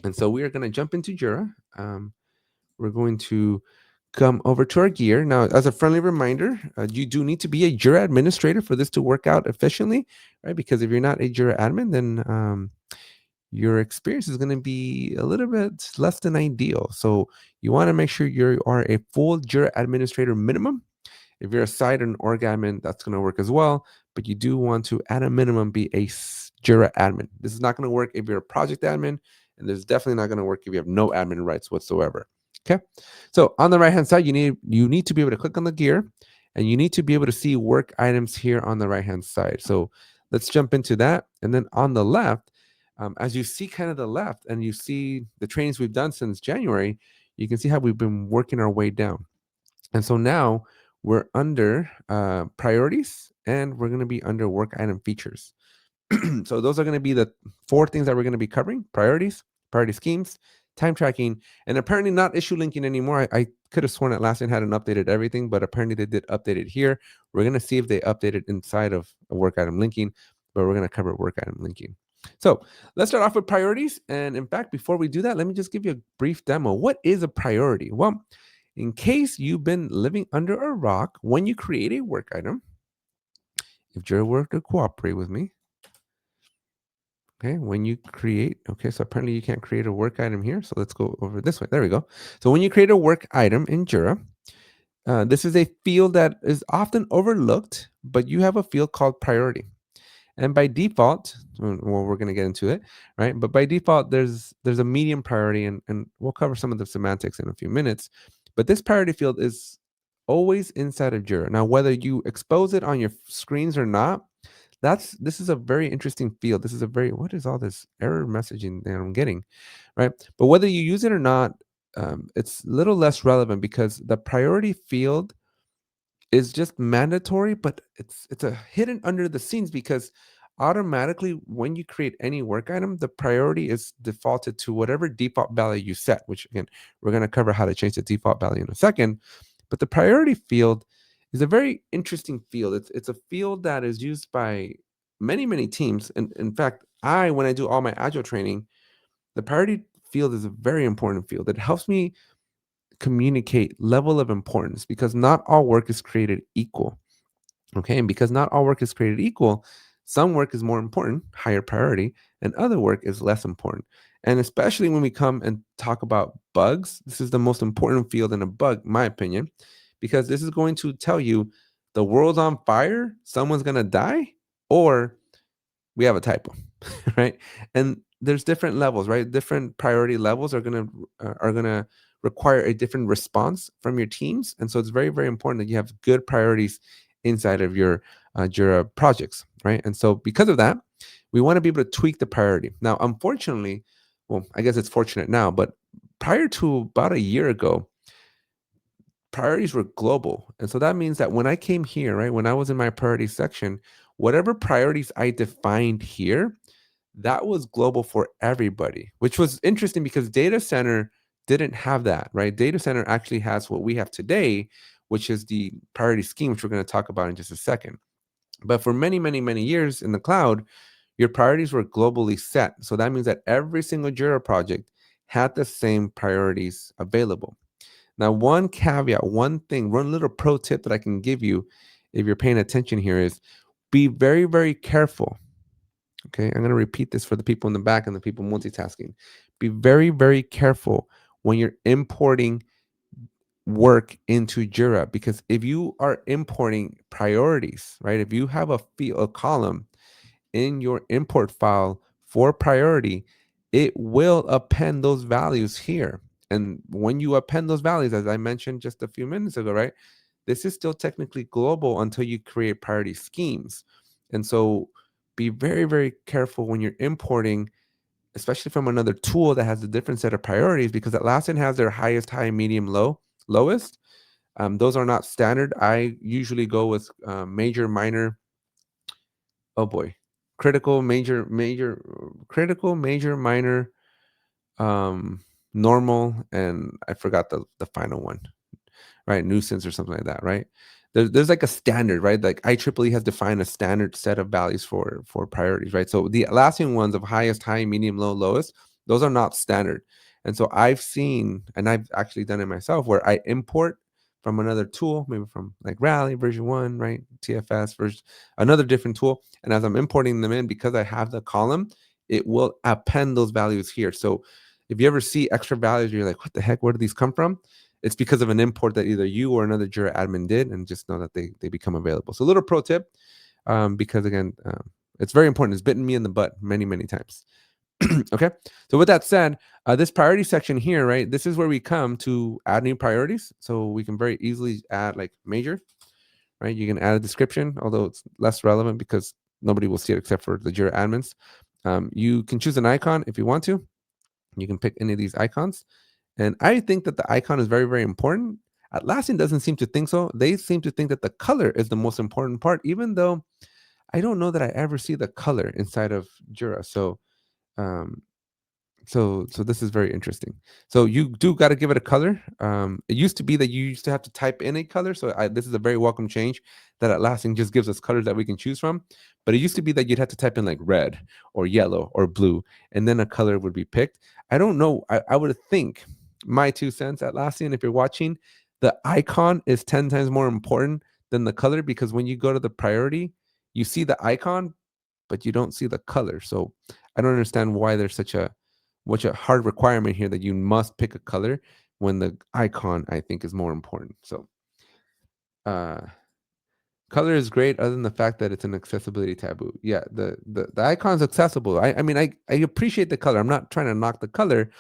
Speaker 2: And so we are going to jump into Jira. We're going to come over to our gear. Now, as a friendly reminder, you do need to be a Jira administrator for this to work out efficiently, right? Because if you're not a Jira admin, then your experience is going to be a little bit less than ideal. So you want to make sure you are a full Jira administrator minimum. If you're a side and org admin, that's going to work as well. But you do want to, at a minimum, be a Jira admin. This is not going to work if you're a project admin. And there's definitely not going to work if you have no admin rights whatsoever. Okay. So on the right-hand side, you need to be able to click on the gear and you need to be able to see work items here on the right-hand side. So let's jump into that. And then on the left, as you see kind of the left and you see the trainings we've done since January, you can see how we've been working our way down. And so now we're under priorities and we're going to be under work item features. So those are going to be the 4 things that we're going to be covering: priorities, priority schemes, time tracking, and apparently not issue linking anymore. I could have sworn Atlassian hadn't updated everything, but apparently they did update it here. We're going to see if they updated inside of a work item linking, but we're going to cover work item linking. So let's start off with priorities. And in fact, before we do that, let me just give you a brief demo. What is a priority? Well, in case you've been living under a rock, when you create a work item, if Jira were to cooperate with me, okay, when you create, okay, so apparently you can't create a work item here. So let's go over this way. There we go. So when you create a work item in Jira, this is a field that is often overlooked, but you have a field called priority. And by default, well, we're going to get into it, right? But by default, there's a medium priority, and we'll cover some of the semantics in a few minutes. But this priority field is always inside of Jira. Now, whether you expose it on your screens or not, this is a very interesting field. This is a very, what is all this error messaging that I'm getting, right? But whether you use it or not, it's a little less relevant because the priority field is just mandatory, but it's a hidden under the scenes because automatically when you create any work item, the priority is defaulted to whatever default value you set, which again, we're going to cover how to change the default value in a second. But the priority field is a very interesting field. It's a field that is used by many teams. And in fact, when I do all my agile training, the priority field is a very important field. It helps me communicate level of importance because not all work is created equal. Okay. And because not all work is created equal, some work is more important, higher priority, and other work is less important. And especially when we come and talk about bugs, this is the most important field in a bug, my opinion, because this is going to tell you the world's on fire, someone's going to die, or we have a typo, right? And there's different levels, right? Different priority levels are gonna require a different response from your teams, and so it's very important that you have good priorities inside of your Jira projects, right? And so because of that, we want to be able to tweak the priority. Now, unfortunately, well, I guess it's fortunate now, but prior to about a year ago, priorities were global. And so that means that when I came here, right, when I was in my priorities section, whatever priorities I defined here, that was global for everybody, which was interesting because data center didn't have that, right? Data center actually has what we have today, which is the priority scheme, which we're going to talk about in just a second. But for many years in the cloud, your priorities were globally set. So that means that every single Jira project had the same priorities available. Now, one caveat, one thing, one little pro tip that I can give you if you're paying attention here is be very careful. Okay, I'm going to repeat this for the people in the back and the people multitasking. Be very careful when you're importing work into Jira because if you are importing priorities, right? If you have a column in your import file for priority, it will append those values here. And when you append those values, as I mentioned just a few minutes ago, right? This is still technically global until you create priority schemes. And so be very careful when you're importing, especially from another tool that has a different set of priorities, because Atlassian has their highest, high, medium, lowest. Those are not standard. I usually go with major, minor, oh boy, critical, critical, major, minor, um, normal, and I forgot the final one, right? Nuisance or something like that, right? There's like a standard, right? Like IEEE has defined a standard set of values for priorities, right? So the Atlassian ones of highest, high, medium, low, lowest, those are not standard. And so I've seen, and I've actually done it myself, where I import from another tool, maybe from like Rally version 1, right? TFS version, another different tool. And as I'm importing them in, because I have the column, it will append those values here. So if you ever see extra values, you're like, what the heck, where do these come from? It's because of an import that either you or another Jira admin did, and just know that they become available. So a little pro tip, because again, it's very important. It's bitten me in the butt many times. Okay. So with that said, this priority section here, right? This is where we come to add new priorities. So we can very easily add like major, right? You can add a description, although it's less relevant because nobody will see it except for the Jira admins. You can choose an icon if you want to. You can pick any of these icons. And I think that the icon is very important. Atlassian doesn't seem to think so. They seem to think that the color is the most important part, even though I don't know that I ever see the color inside of Jira. So So this is very interesting. So you do got to give it a color. It used to be that you used to have to type in a color. So this is a very welcome change that Atlassian just gives us colors that we can choose from. But it used to be that you'd have to type in like red or yellow or blue, and then a color would be picked. I don't know. I would think, my 2 cents, Atlassian, if you're watching, the icon is 10 times more important than the color, because when you go to the priority, you see the icon, but you don't see the color. So I don't understand why there's such a hard requirement here that you must pick a color when the icon, I think, is more important. So uh color is great other than the fact that it's an accessibility taboo. Yeah, the icon's accessible. I mean, I appreciate the color. I'm not trying to knock the color.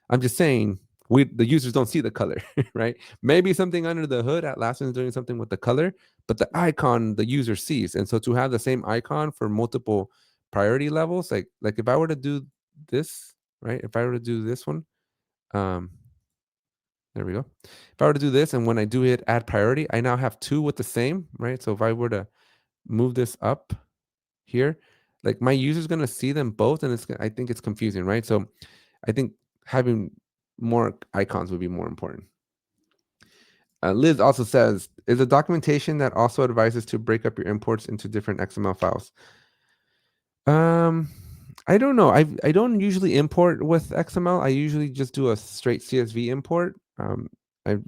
Speaker 2: I'm just saying the users don't see the color, right? Maybe something under the hood, Atlassian is doing something with the color, but the icon the user sees. And so to have the same icon for multiple priority levels, like if I were to do this, right? If I were to do this one, um, there we go. If I were to do this, and when I do hit add priority, I now have two with the same, right? So if I were to move this up here, like my user's gonna see them both, and I think it's confusing, right? So I think having more icons would be more important. Liz also says, is a documentation that also advises to break up your imports into different XML files? Um, I don't know. I don't usually import with XML. I usually just do a straight CSV import. I've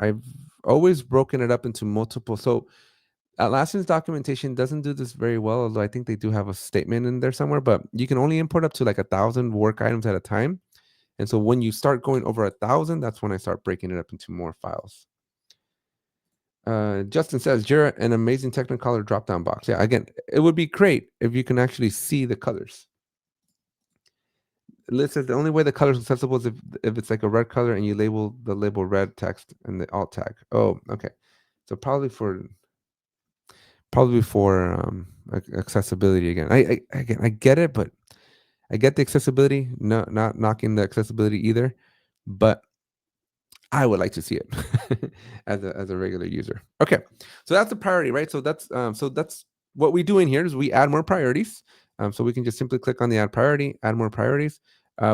Speaker 2: I've always broken it up into multiple. So Atlassian's documentation doesn't do this very well, although I think they do have a statement in there somewhere. But you can only import up to like 1,000 work items at a time. And so when you start going over 1,000, that's when I start breaking it up into more files. Justin says, Jira, an amazing Technicolor drop-down box. Yeah, again, it would be great if you can actually see the colors. Liz says the only way the color is accessible is if it's like a red color and you label the label red text and the alt tag. Oh, okay. So probably for accessibility again. I get it, but I get the accessibility. No, not knocking the accessibility either, but I would like to see it as a regular user. Okay, so that's the priority, right? So that's what we do in here is we add more priorities. So we can just simply click on the add priority, add more priorities.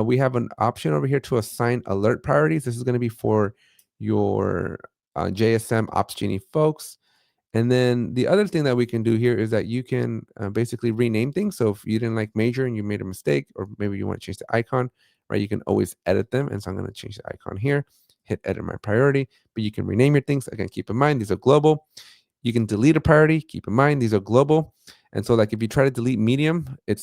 Speaker 2: We have an option over here to assign alert priorities. This is going to be for your JSM Ops Genie folks. And then the other thing that we can do here is that you can basically rename things. So if you didn't like major and you made a mistake, or maybe you want to change the icon, right? You can always edit them. And so I'm going to change the icon here, hit edit my priority, but you can rename your things. Again, keep in mind, these are global. You can delete a priority. Keep in mind, these are global. And so like if you try to delete medium, it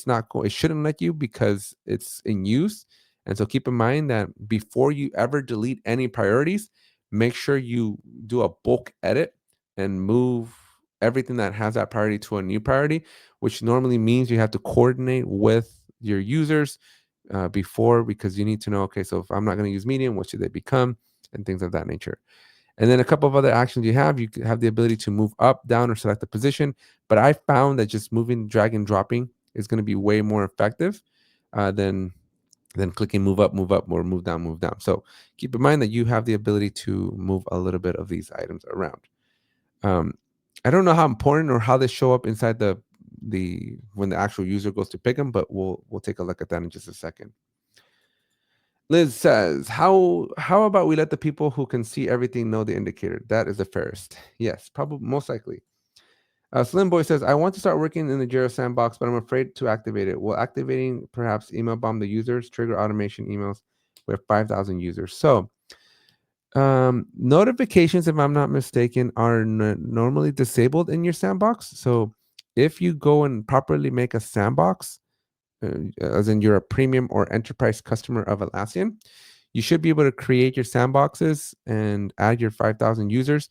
Speaker 2: shouldn't let you because it's in use. And so keep in mind that before you ever delete any priorities, make sure you do a bulk edit and move everything that has that priority to a new priority, which normally means you have to coordinate with your users before, because you need to know, okay, so if I'm not going to use medium, what should they become, and things of that nature. And then a couple of other actions you have the ability to move up, down, or select the position. But I found that just moving, drag and dropping is going to be way more effective than clicking move up, or move down, move down. So keep in mind that you have the ability to move a little bit of these items around. I don't know how important or how they show up inside the when the actual user goes to pick them, but we'll take a look at that in just a second. Liz says, how about we let the people who can see everything know the indicator? That is the fairest. Yes, probably most likely. Slim Boy says, I want to start working in the Jira sandbox, but I'm afraid to activate it. Will activating perhaps email bomb the users, trigger automation emails? We have 5,000 users. So notifications, if I'm not mistaken, are normally disabled in your sandbox. So if you go and properly make a sandbox, as in you're a premium or enterprise customer of Atlassian, you should be able to create your sandboxes and add your 5,000 users.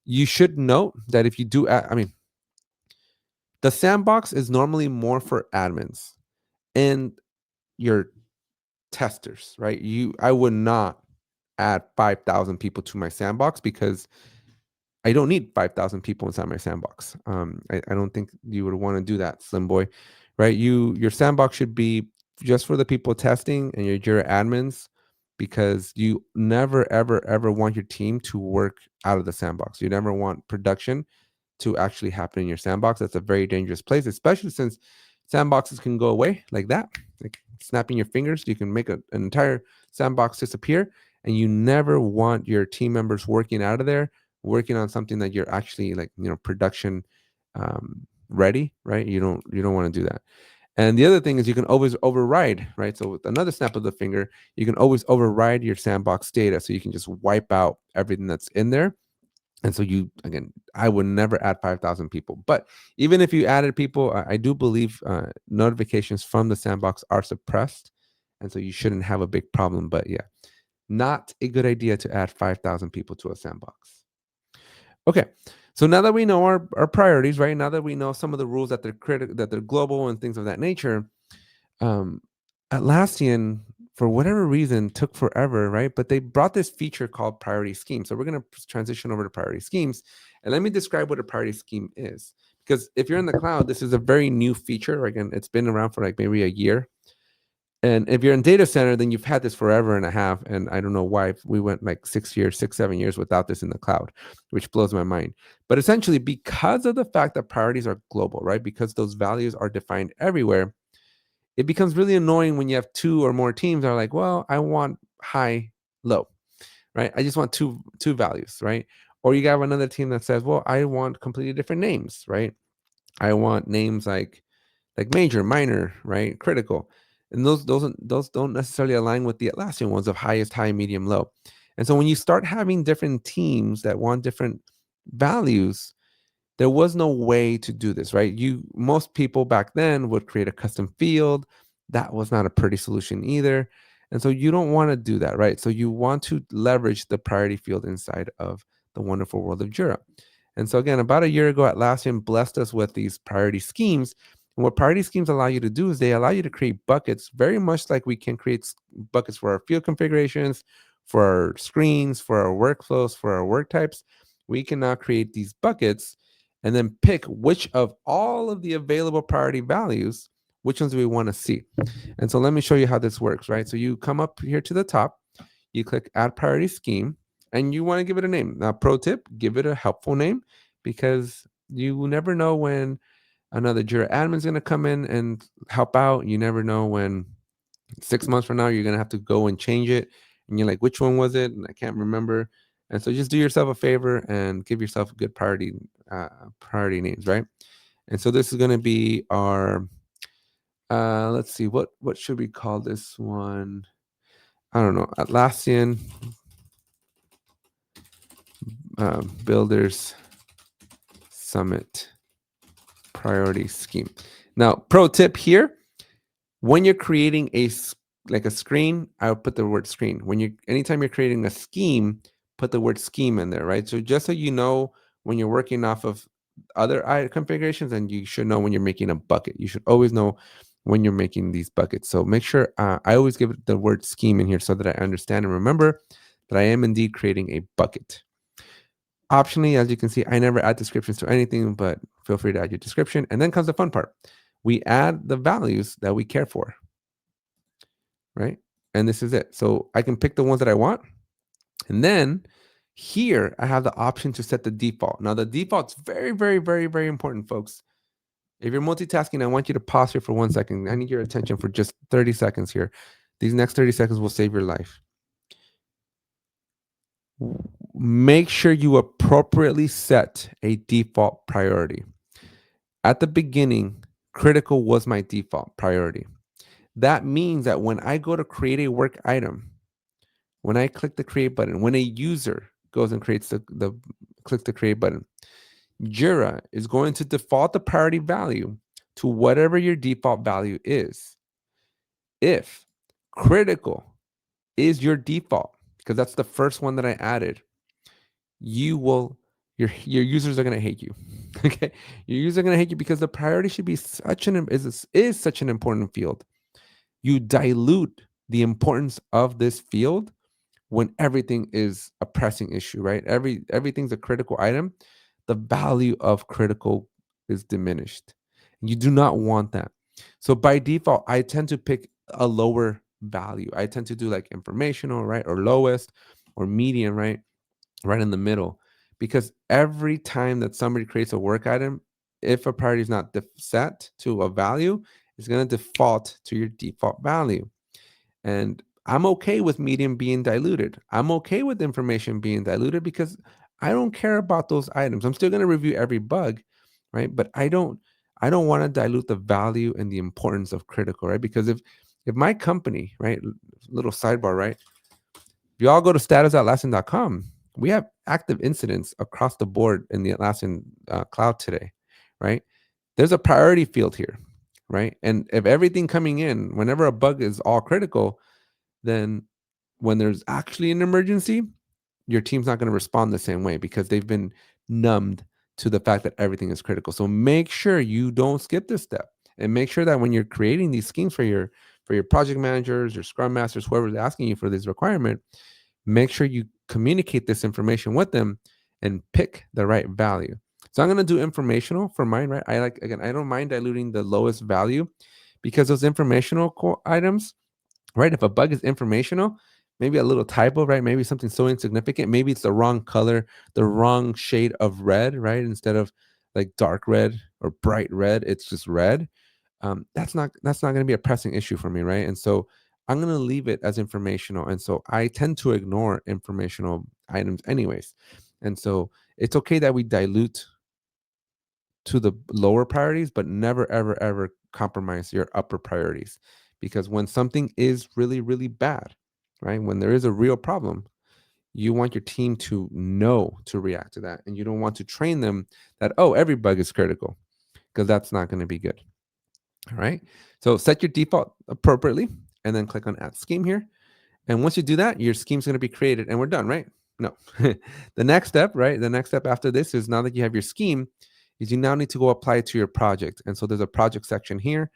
Speaker 2: You should note that if you do add, I mean, the sandbox is normally more for admins and your testers, right? I would not add 5,000 people to my sandbox because I don't need 5,000 people inside my sandbox. I don't think you would want to do that, Slim Boy, right? Your sandbox should be just for the people testing and your Jira admins, because you never, ever, ever want your team to work out of the sandbox. You never want production to actually happen in your sandbox. That's a very dangerous place, especially since sandboxes can go away like that. Like snapping your fingers. You can make an entire sandbox disappear, and you never want your team members working out of there, working on something that you're actually like, production ready, right? You don't want to do that. And the other thing is you can always override, right? So with another snap of the finger, you can always override your sandbox data. So you can just wipe out everything that's in there. And so again, I would never add 5,000 people. But even if you added people, I do believe notifications from the sandbox are suppressed. And so you shouldn't have a big problem. But yeah, not a good idea to add 5,000 people to a sandbox. Okay. So now that we know our priorities, right? Now that we know some of the rules that they're global and things of that nature, um, Atlassian, for whatever reason, took forever, right? But they brought this feature called priority scheme. So we're going to transition over to priority schemes. And let me describe what a priority scheme is. Because if you're in the cloud, this is a very new feature. Again, it's been around for like maybe a year. And if you're in data center, then you've had this forever and a half. And I don't know why we went like 7 years without this in the cloud, which blows my mind. But essentially, because of the fact that priorities are global, right? Because those values are defined everywhere, it becomes really annoying when you have two or more teams that are like, well, I want high, low, right? I just want two values, right? Or you have another team that says, well, I want completely different names, right? I want names like major, minor, right? Critical. And those don't necessarily align with the Atlassian ones of highest, high, medium, low. And so when you start having different teams that want different values, there was no way to do this, right? Most people back then would create a custom field. That was not a pretty solution either. And so you don't want to do that, right? So you want to leverage the priority field inside of the wonderful world of Jira. And so again, about a year ago, Atlassian blessed us with these priority schemes. And what priority schemes allow you to do is they allow you to create buckets, very much like we can create buckets for our field configurations, for our screens, for our workflows, for our work types. We can now create these buckets and then pick which of all of the available priority values, which ones do we want to see. And so let me show you how this works, right? So you come up here to the top, you click add priority scheme, and you want to give it a name. Now, pro tip, give it a helpful name, because you never know when another Jira admin is going to come in and help out. You never know when 6 months from now you're going to have to go and change it. And you're like, which one was it? And I can't remember. And so just do yourself a favor and give yourself good priority names, right? And so this is going to be our, let's see, what should we call this one? I don't know, Atlassian Builders Summit Priority Scheme. Now, pro tip here, when you're creating like a screen, I would put the word screen. Anytime you're creating a scheme, put the word scheme in there, right? So just so you know when you're working off of other configurations, and you should know when you're making a bucket. You should always know when you're making these buckets. So make sure I always give the word scheme in here so that I understand and remember that I am indeed creating a bucket. Optionally, as you can see, I never add descriptions to anything, but feel free to add your description. And then comes the fun part. We add the values that we care for, right? And this is it. So I can pick the ones that I want. And then here I have the option to set the default. Now the default's very, very, very, very important, folks. If you're multitasking, I want you to pause here for 1 second. I need your attention for just 30 seconds here. These next 30 seconds will save your life. Make sure you appropriately set a default priority. At the beginning, critical was my default priority. That means that when I go to create a work item, when I click the create button, when a user goes and creates clicks the create button, Jira is going to default the priority value to whatever your default value is. If critical is your default, because that's the first one that I added, your users are going to hate you. Okay, your users are going to hate you because the priority should be is such an important field. You dilute the importance of this field when everything is a pressing issue, right? Everything's a critical item. The value of critical is diminished. You do not want that. So by default, I tend to pick a lower value. I tend to do like informational, right? Or lowest, or medium, right? Right in the middle. Because every time that somebody creates a work item, if a priority is not set to a value, It's going to default to your default value. And I'm okay with medium being diluted. I'm okay with information being diluted because I don't care about those items. I'm still going to review every bug, right? But I don't want to dilute the value and the importance of critical, right? Because if my company, right, little sidebar, right? If you all go to status.atlassian.com, we have active incidents across the board in the Atlassian cloud today, right? There's a priority field here, right? And if everything coming in, whenever a bug is all critical, then when there's actually an emergency, your team's not going to respond the same way because they've been numbed to the fact that everything is critical. So make sure you don't skip this step, and make sure that when you're creating these schemes for your project managers, your scrum masters, whoever's asking you for this requirement, make sure you communicate this information with them and pick the right value. So I'm going to do informational for mine, right? I don't mind diluting the lowest value because those informational items, right? If a bug is informational, maybe a little typo, right? Maybe something so insignificant. Maybe it's the wrong color, the wrong shade of red, right? Instead of like dark red or bright red, it's just red. That's not going to be a pressing issue for me, right? And so I'm going to leave it as informational. And so I tend to ignore informational items, anyways. And so it's okay that we dilute to the lower priorities, but never, ever, ever compromise your upper priorities. Because when something is really, really bad, right? When there is a real problem, you want your team to know to react to that. And you don't want to train them that, oh, every bug is critical, because that's not going to be good. All right. So set your default appropriately and then click on add scheme here. And once you do that, your scheme's going to be created and we're done, right? No. The next step, right? The next step after this is, now that you have your scheme, is you now need to go apply it to your project. And so there's a project section here.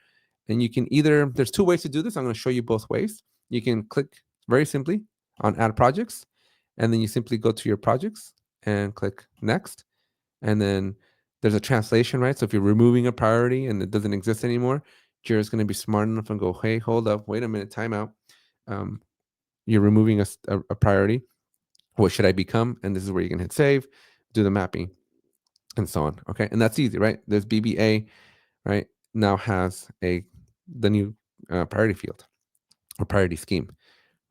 Speaker 2: And you can either, there's two ways to do this. I'm going to show you both ways. You can click very simply on add projects. And then you simply go to your projects and click next. And then there's a translation, right? So if you're removing a priority and it doesn't exist anymore, Jira is going to be smart enough and go, hey, hold up, wait a minute, timeout. Um, you're removing a priority. What should I become? And this is where you can hit save, do the mapping, and so on. Okay, and that's easy, right? There's BBA, right? Now has the new priority field or priority scheme,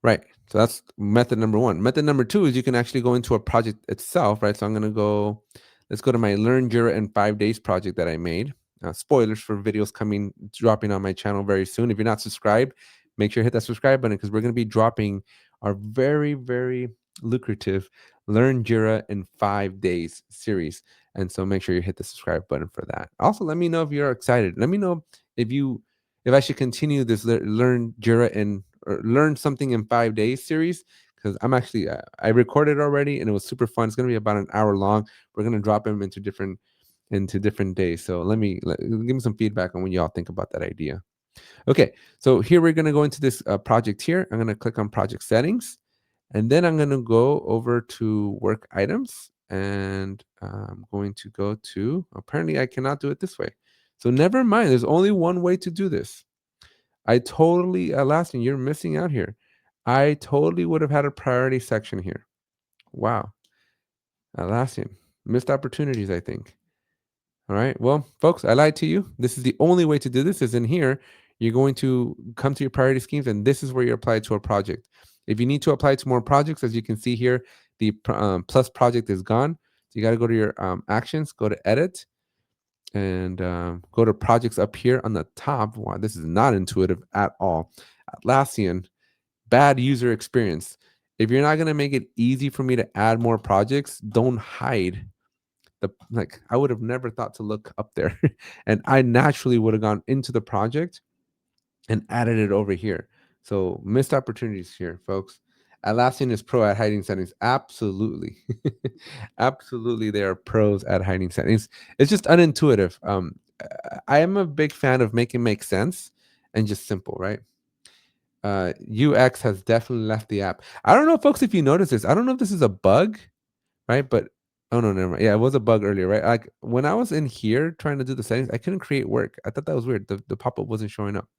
Speaker 2: right? So that's method number one. Method number two is you can actually go into a project itself, right? So I'm gonna go. Let's go to my Learn Jira in 5 days project that I made. Spoilers for videos dropping on my channel very soon. If you're not subscribed, make sure you hit that subscribe button, because we're going to be dropping our very, very lucrative Learn Jira in 5 days series. And so make sure you hit the subscribe button for that. Also, let me know if you're excited. Let me know if I should continue this Learn Jira or Learn Something in 5 days series, because I'm actually I recorded already and it was super fun. It's going to be about an hour long. We're going to drop them into different days. So give me some feedback on what y'all think about that idea. Okay, so here we're going to go into this project here. I'm going to click on project settings, and then I'm going to go over to work items, and I'm going to go to, apparently I cannot do it this way. So never mind, there's only one way to do this. Atlassian, you're missing out here. I totally would have had a priority section here. Wow. Atlassian, missed opportunities, I think. All right. Well, folks, I lied to you. This is the only way to do this, is in here. You're going to come to your priority schemes, and this is where you apply to a project. If you need to apply to more projects, as you can see here, the plus project is gone. So you got to go to your actions, go to edit, and go to projects up here on the top. Wow, this is not intuitive at all. Atlassian, bad user experience. If you're not going to make it easy for me to add more projects, don't hide I would have never thought to look up there. And I naturally would have gone into the project and added it over here. So missed opportunities here, folks. Atlassian is pro at hiding settings. Absolutely. Absolutely, they are pros at hiding settings. It's just unintuitive. I am a big fan of making make sense and just simple, right? UX has definitely left the app. I don't know, folks, if you notice this. I don't know if this is a bug, right? But oh no, never mind. Yeah, it was a bug earlier, right? Like when I was in here trying to do the settings, I couldn't create work. I thought that was weird. The pop-up wasn't showing up.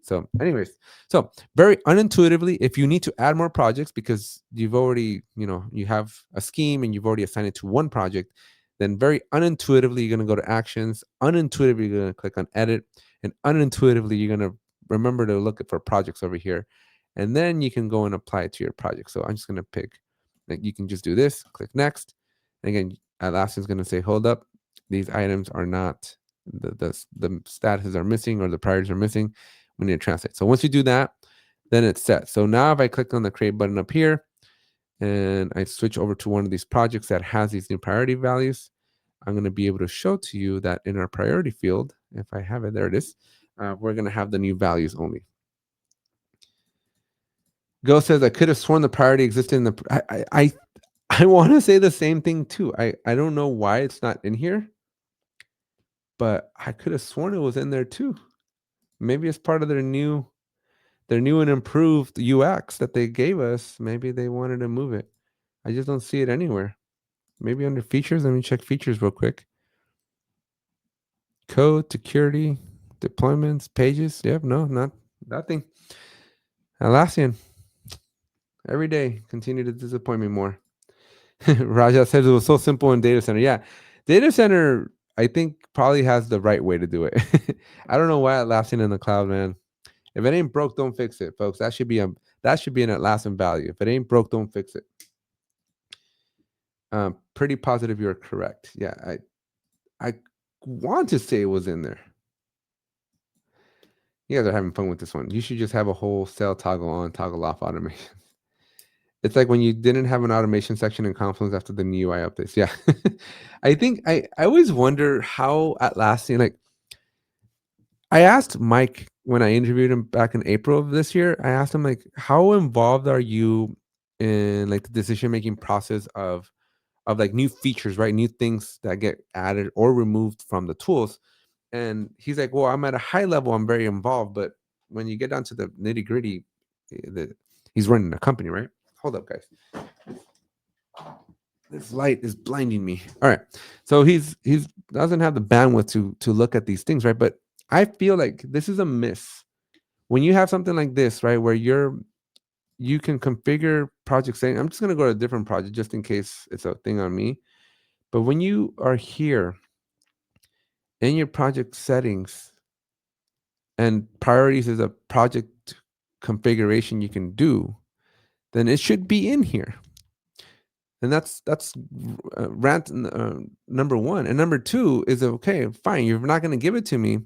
Speaker 2: So, anyways, so very unintuitively, if you need to add more projects because you've already, you have a scheme and you've already assigned it to one project, then very unintuitively, you're going to go to actions. Unintuitively, you're going to click on edit. And unintuitively, you're going to remember to look for projects over here. And then you can go and apply it to your project. So I'm just going to pick, like, you can just do this, click next. And again, Atlassian is going to say, hold up, these items are not, the statuses are missing or the priorities are missing. We need to translate. So once you do that, then it's set. So now if I click on the create button up here and I switch over to one of these projects that has these new priority values, I'm going to be able to show to you that in our priority field, if I have it, there it is, we're going to have the new values only. Go says, I could have sworn the priority existed in the, I want to say the same thing too. I don't know why it's not in here, but I could have sworn it was in there too. Maybe it's part of their new and improved UX that they gave us. Maybe they wanted to move it. I just don't see it anywhere. Maybe under features. Let me check features real quick. Code, security, deployments, pages. Yep, no, not nothing. Atlassian, every day continue to disappoint me more. Raja says it was so simple in data center. Yeah, data center, I think probably has the right way to do it. I don't know why Atlassian in the cloud, man. If it ain't broke, don't fix it, folks. That should be an Atlassian value. If it ain't broke, don't fix it. Pretty positive you're correct. Yeah, I want to say it was in there. You guys are having fun with this one. You should just have a wholesale toggle on, toggle off automation. It's like when you didn't have an automation section in Confluence after the new UI updates. Yeah. I think I always wonder how Atlassian, like, I asked Mike when I interviewed him back in April of this year, I asked him, like, how involved are you in, like, the decision-making process of like new features, right? New things that get added or removed from the tools. And he's like, well, I'm at a high level, I'm very involved, but when you get down to the nitty gritty, he's running a company, right? Hold up, guys. This light is blinding me. All right. So he's doesn't have the bandwidth to look at these things, right? But I feel like this is a miss. When you have something like this, right, where you can configure project settings. I'm just gonna go to a different project just in case it's a thing on me. But when you are here in your project settings and priorities is a project configuration you can do, then it should be in here. And that's rant number one. And number two is, okay, fine, you're not going to give it to me,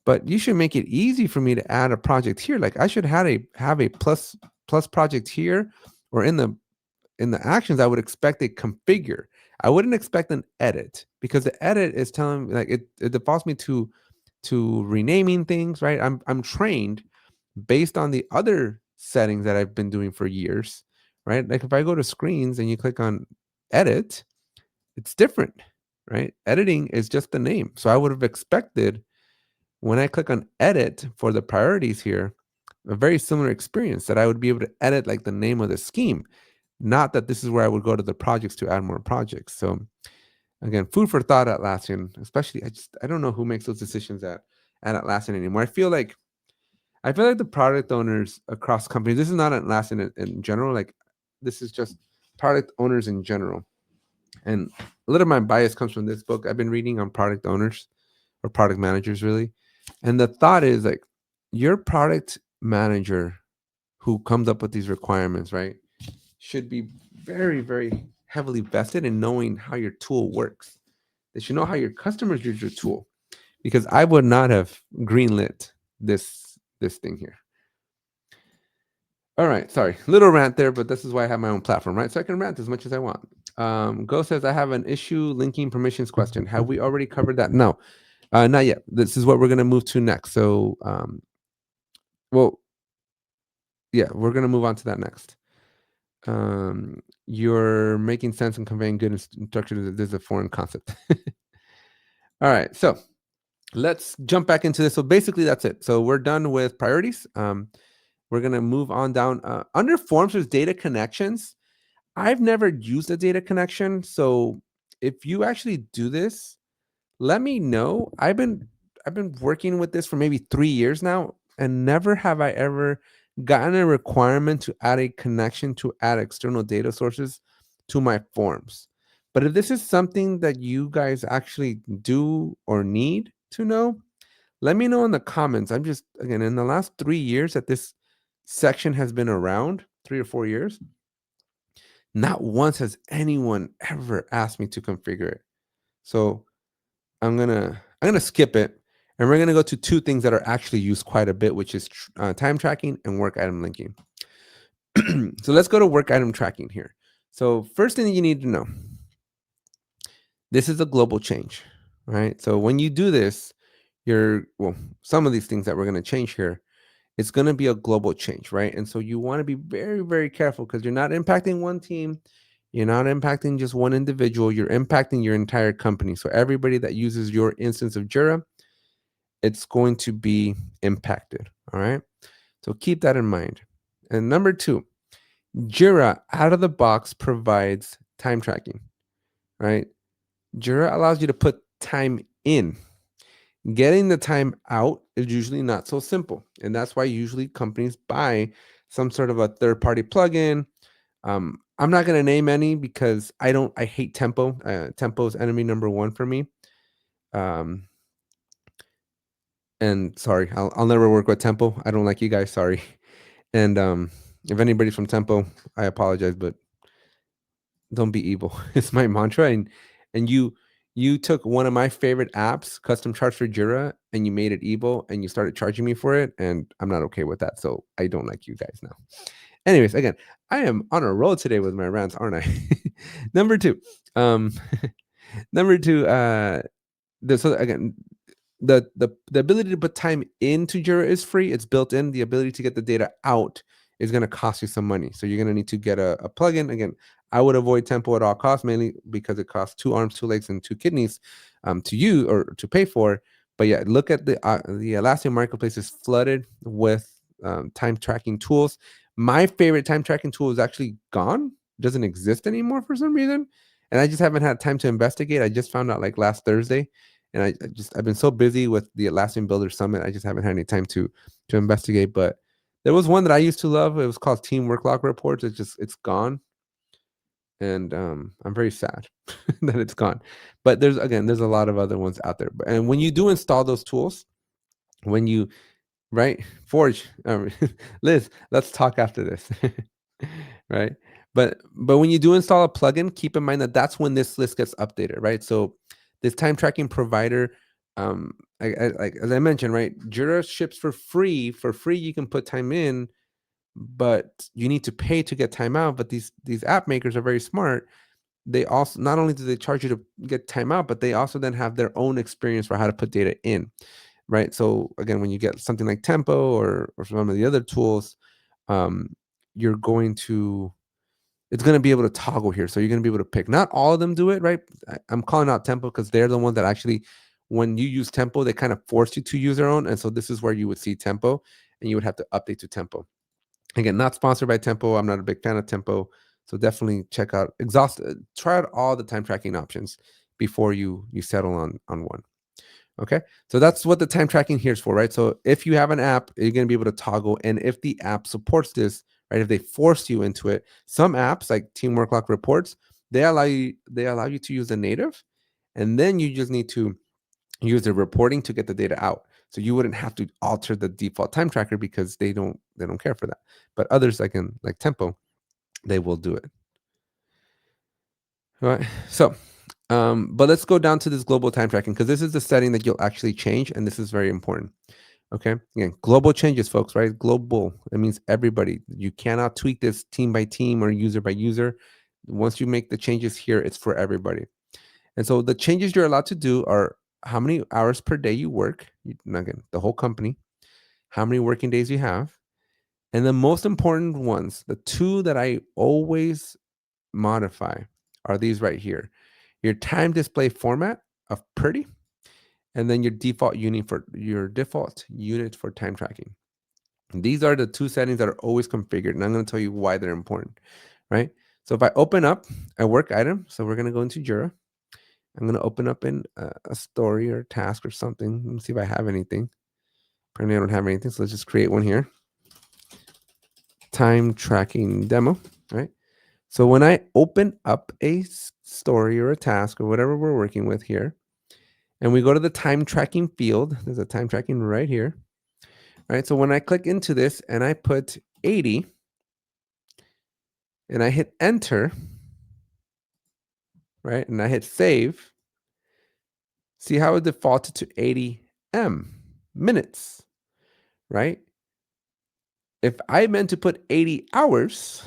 Speaker 2: but you should make it easy for me to add a project here. Like I should have a plus project here, or in the actions, I would expect a configure. I wouldn't expect an edit, because the edit is telling, like, it defaults me to renaming things, right? I'm trained based on the other settings that I've been doing for years, right? Like if I go to screens and you click on edit, it's different, right? Editing is just the name. So I would have expected when I click on edit for the priorities here, a very similar experience, that I would be able to edit like the name of the scheme, not that this is where I would go to the projects to add more projects. So again, food for thought, Atlassian, especially, I don't know who makes those decisions at Atlassian anymore. I feel like the product owners across companies, this is not Atlassian in general, like this is just product owners in general. And a little of my bias comes from this book I've been reading on product owners, or product managers really. And the thought is, like, your product manager who comes up with these requirements, right, should be very, very heavily vested in knowing how your tool works. They should know how your customers use your tool, because I would not have greenlit this thing here. All right, sorry, little rant there, but this is why I have my own platform, right? So I can rant as much as I want. Go says, I have an issue linking permissions question. Have we already covered that? No, not yet. This is what we're going to move to next. So, well, yeah, we're going to move on to that next. You're making sense and conveying good instruction. This is a foreign concept. All right, so let's jump back into this. So basically, that's it. So we're done with priorities. We're going to move on down. Under forms, there's data connections. I've never used a data connection. So if you actually do this, let me know. I've been working with this for maybe 3 years now, and never have I ever gotten a requirement to add a connection to add external data sources to my forms. But if this is something that you guys actually do or need to know, Let me know in the comments. I'm just, again, in the last 3 years that this section has been around, 3 or 4 years, not once has anyone ever asked me to configure it. So I'm gonna skip it, and we're gonna go to two things that are actually used quite a bit, which is time tracking and work item linking. So let's go to work item tracking here. So first thing that you need to know, this is a global change, right? So when you do this, well, some of these things that we're gonna change here, it's gonna be a global change, right? And so you want to be very, very careful because you're not impacting one team, you're not impacting just one individual, you're impacting your entire company. So everybody that uses your instance of Jira, it's going to be impacted. All right. So keep that in mind. And number two, Jira out of the box provides time tracking, right? Jira allows you to put time in. Getting the time out is usually not so simple. And that's why usually companies buy some sort of a third party plugin. I'm not going to name any because I hate Tempo. Tempo is enemy number one for me. Um, and sorry, I'll never work with Tempo. I don't like you guys. Sorry. And if anybody's from Tempo, I apologize, but don't be evil. It's my mantra. And you took one of my favorite apps, custom charts for Jira, and you made it evil, and you started charging me for it, and I'm not okay with that. So I don't like you guys now. Anyways, again, I am on a roll today with my rants, aren't I? Number two, um, number two, so again, the ability to put time into Jira is free. It's built in. The ability to get the data out is going to cost you some money. So you're going to need to get a plugin. Again, I would avoid Tempo at all costs, mainly because it costs 2 arms, 2 legs, and 2 kidneys to use or to pay for. But yeah, look at the Atlassian marketplace is flooded with time tracking tools. My favorite time tracking tool is actually gone. Doesn't exist anymore for some reason, and I just haven't had time to investigate. I just found out like last Thursday, and I've been so busy with the Atlassian Builder Summit. I just haven't had any time to investigate. But there was one that I used to love. It was called Team Work Log Reports. It's gone, and I'm very sad that it's gone. But there's a lot of other ones out there. And when you do install those tools, when you right Forge, Liz, let's talk after this, right? But when you do install a plugin, keep in mind that that's when this list gets updated, right? So this time tracking provider, like as I mentioned, right, Jira ships for free. For free you can put time in, but you need to pay to get time out. But these app makers are very smart. They also, not only do they charge you to get time out, but they also then have their own experience for how to put data in, right? So again, when you get something like Tempo or some of the other tools, um, you're going to it's going to be able to toggle here. So you're going to be able to pick. Not all of them do it, right? I'm calling out Tempo because they're the ones that actually, when you use Tempo, they kind of force you to use their own. And so this is where you would see Tempo, and you would have to update to Tempo. Again, not sponsored by Tempo. I'm not a big fan of Tempo. So definitely check out, try out all the time tracking options before you settle on one. Okay, so that's what the time tracking here is for, right? So if you have an app, you're going to be able to toggle, and if the app supports this, right, if they force you into it, some apps like Teamwork Lock Reports, they allow you to use the native, and then you just need to use the reporting to get the data out. So you wouldn't have to alter the default time tracker because they don't care for that. But others like Tempo, they will do it. All right. So but let's go down to this global time tracking because this is the setting that you'll actually change, and this is very important. Okay. Again, global changes, folks, right? Global. That means everybody. You cannot tweak this team by team or user by user. Once you make the changes here, it's for everybody. And so the changes you're allowed to do are how many hours per day you work, again, the whole company, how many working days you have, and the most important ones, the two that I always modify are these right here. Your time display format of pretty, and then your default unit for time tracking. These are the two settings that are always configured, and I'm going to tell you why they're important, right? So if I open up a work item, so we're going to go into Jira. I'm going to open up in a story or a task or something. Let me see if I have anything. Apparently I don't have anything, so let's just create one here. Time tracking demo, right? So when I open up a story or a task or whatever we're working with here, and we go to the time tracking field. There's a time tracking right here. Right. So when I click into this and I put 80 and I hit enter, right, and I hit save, see how it defaulted to 80 minutes, right? If I meant to put 80 hours,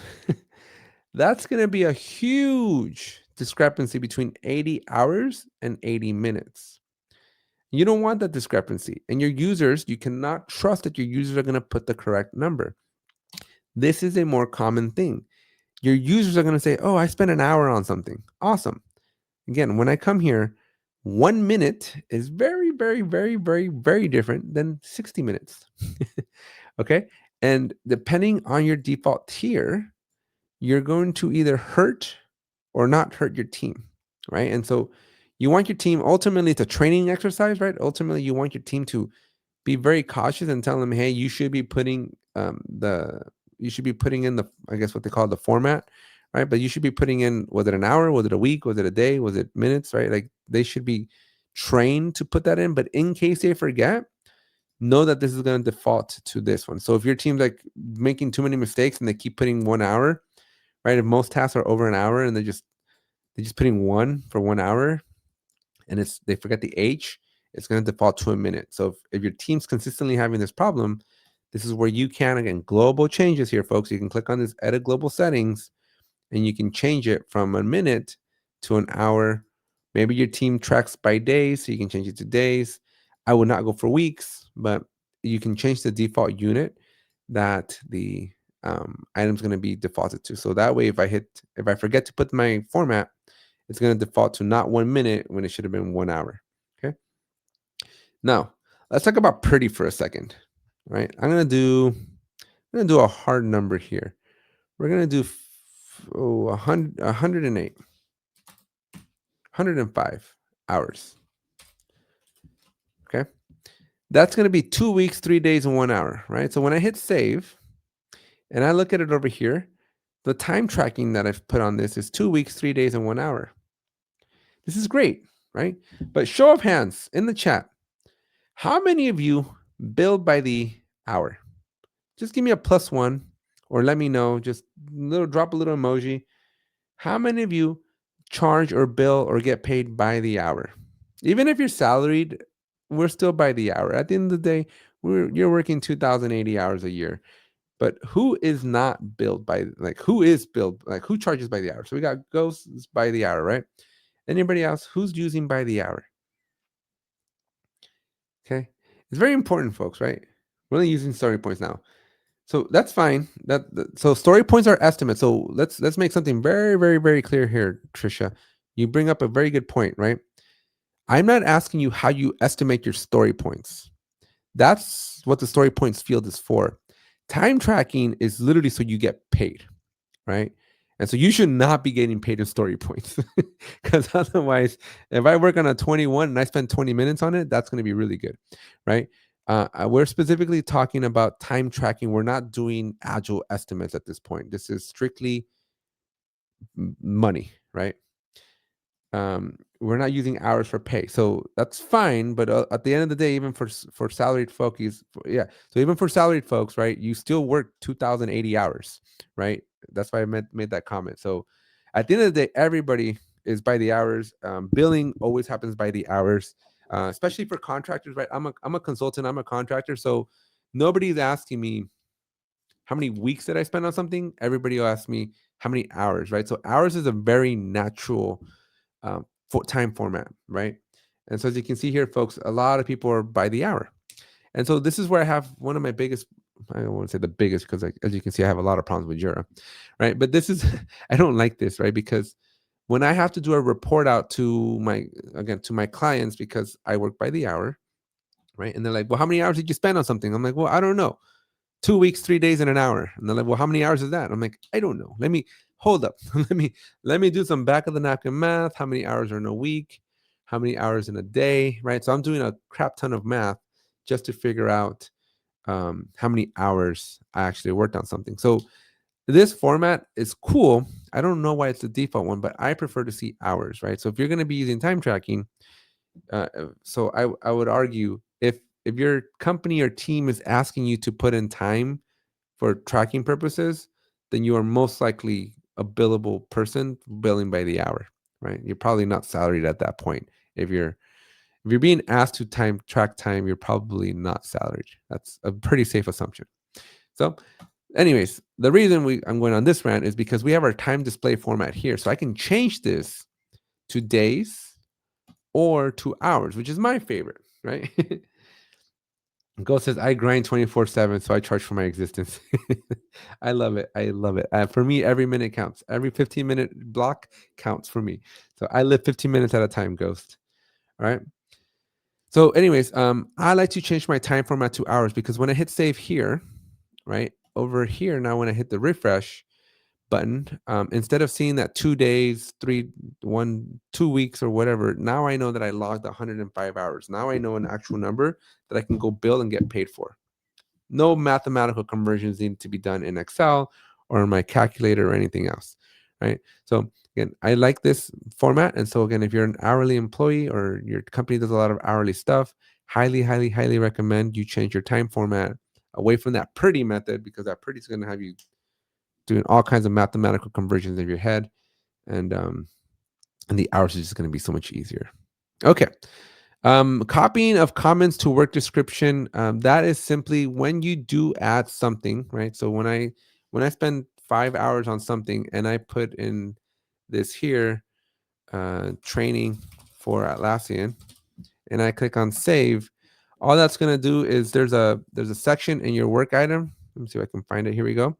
Speaker 2: that's going to be a huge discrepancy between 80 hours and 80 minutes. You don't want that discrepancy. And your users, you cannot trust that your users are going to put the correct number. This is a more common thing. Your users are going to say, oh, I spent an hour on something. Awesome. Again, when I come here, 1 minute is very, very, very, very, very different than 60 minutes. Okay. And depending on your default tier, you're going to either hurt or not hurt your team. Right. And so you want your team, ultimately, it's a training exercise, right? Ultimately, you want your team to be very cautious and tell them, hey, you should be putting you should be putting in the, I guess what they call the format, right? But you should be putting in, was it an hour, was it a week, was it a day, was it minutes, right? Like they should be trained to put that in. But in case they forget, know that this is going to default to this one. So if your team's like making too many mistakes and they keep putting 1 hour, right? If most tasks are over an hour and they're just putting one for 1 hour, and they forget the H, it's going to default to a minute. So if your team's consistently having this problem, this is where you can, again, global changes here, folks. You can click on this edit global settings and you can change it from a minute to an hour. Maybe your team tracks by days, so you can change it to days. I would not go for weeks, but you can change the default unit that the item's going to be defaulted to. So that way, if I forget to put my format, it's going to default to not 1 minute when it should have been 1 hour. Okay. Now, let's talk about pretty for a second. Right. I'm going to do a hard number here. We're going to do 108, 105 hours. Okay. That's going to be 2 weeks, 3 days, and 1 hour. Right. So when I hit save and I look at it over here, the time tracking that I've put on this is 2 weeks, 3 days, and 1 hour. This is great, right? But show of hands in the chat. How many of you bill by the hour? Just give me a +1 or let me know. Just drop a little emoji. How many of you charge or bill or get paid by the hour? Even if you're salaried, we're still by the hour. At the end of the day, you're working 2,080 hours a year. But who is not billed by, like, who is billed, like, who charges by the hour? So we got Ghosts by the hour, right? Anybody else? Who's using by the hour? Okay. It's very important, folks, right? We're only using story points now. So that's fine. So story points are estimates. So let's make something very, very, very clear here, Trisha. You bring up a very good point, right? I'm not asking you how you estimate your story points. That's what the story points field is for. Time tracking is literally so you get paid, right? And so you should not be getting paid in story points, because otherwise, if I work on a 21 and I spend 20 minutes on it, that's going to be really good, right? We're specifically talking about time tracking. We're not doing agile estimates at this point. This is strictly money, right? We're not using hours for pay, so that's fine. But at the end of the day, even for salaried folks, so even for salaried folks, right, you still work 2,080 hours, right? That's why I made that comment. So at the end of the day, everybody is by the hours. Billing always happens by the hours, especially for contractors, right? I'm a consultant, I'm a contractor, so nobody's asking me how many weeks did I spend on something. Everybody will ask me how many hours, right? So hours is a very natural time format, right? And so as you can see here, folks, a lot of people are by the hour. And so this is where I have one of my biggest, I don't want to say the biggest, because as you can see, I have a lot of problems with Jira, right? But this is, I don't like this, right? Because when I have to do a report out to my clients, because I work by the hour, right? And they're like, well, how many hours did you spend on something? I'm like, well, I don't know. 2 weeks, 3 days, and an hour. And they're like, well, how many hours is that? I'm like, I don't know. Let me hold up. let me do some back of the napkin math. How many hours are in a week? How many hours in a day? Right. So I'm doing a crap ton of math just to figure out how many hours I actually worked on something. So this format is cool. I don't know why it's the default one, but I prefer to see hours, right? So if you're going to be using time tracking, So I would argue if your company or team is asking you to put in time for tracking purposes, then you are most likely a billable person billing by the hour, right? You're probably not salaried at that point. If you're being asked to track time, you're probably not salaried. That's a pretty safe assumption. So, anyways, the reason I'm going on this rant is because we have our time display format here. So I can change this to days or to hours, which is my favorite, right? Ghost says, I grind 24/7, so I charge for my existence. I love it. I love it. For me, every minute counts. Every 15-minute block counts for me. So I live 15 minutes at a time, Ghost. All right. So, anyways, I like to change my time format to hours because when I hit save here, right over here, now when I hit the refresh button, instead of seeing that 2 days, 2 weeks, or whatever, now I know that I logged 105 hours. Now I know an actual number that I can go bill and get paid for. No mathematical conversions need to be done in Excel or in my calculator or anything else, right? So again, I like this format. And so again, if you're an hourly employee or your company does a lot of hourly stuff, highly, highly, highly recommend you change your time format away from that pretty method, because that pretty is going to have you doing all kinds of mathematical conversions in your head, and the hours is just going to be so much easier. Okay. Copying of comments to work description. That is simply when you do add something, right? So when I spend 5 hours on something and I put in this here training for Atlassian, and I click on save, all that's gonna do is there's a section in your work item. Let me see if I can find it. Here we go.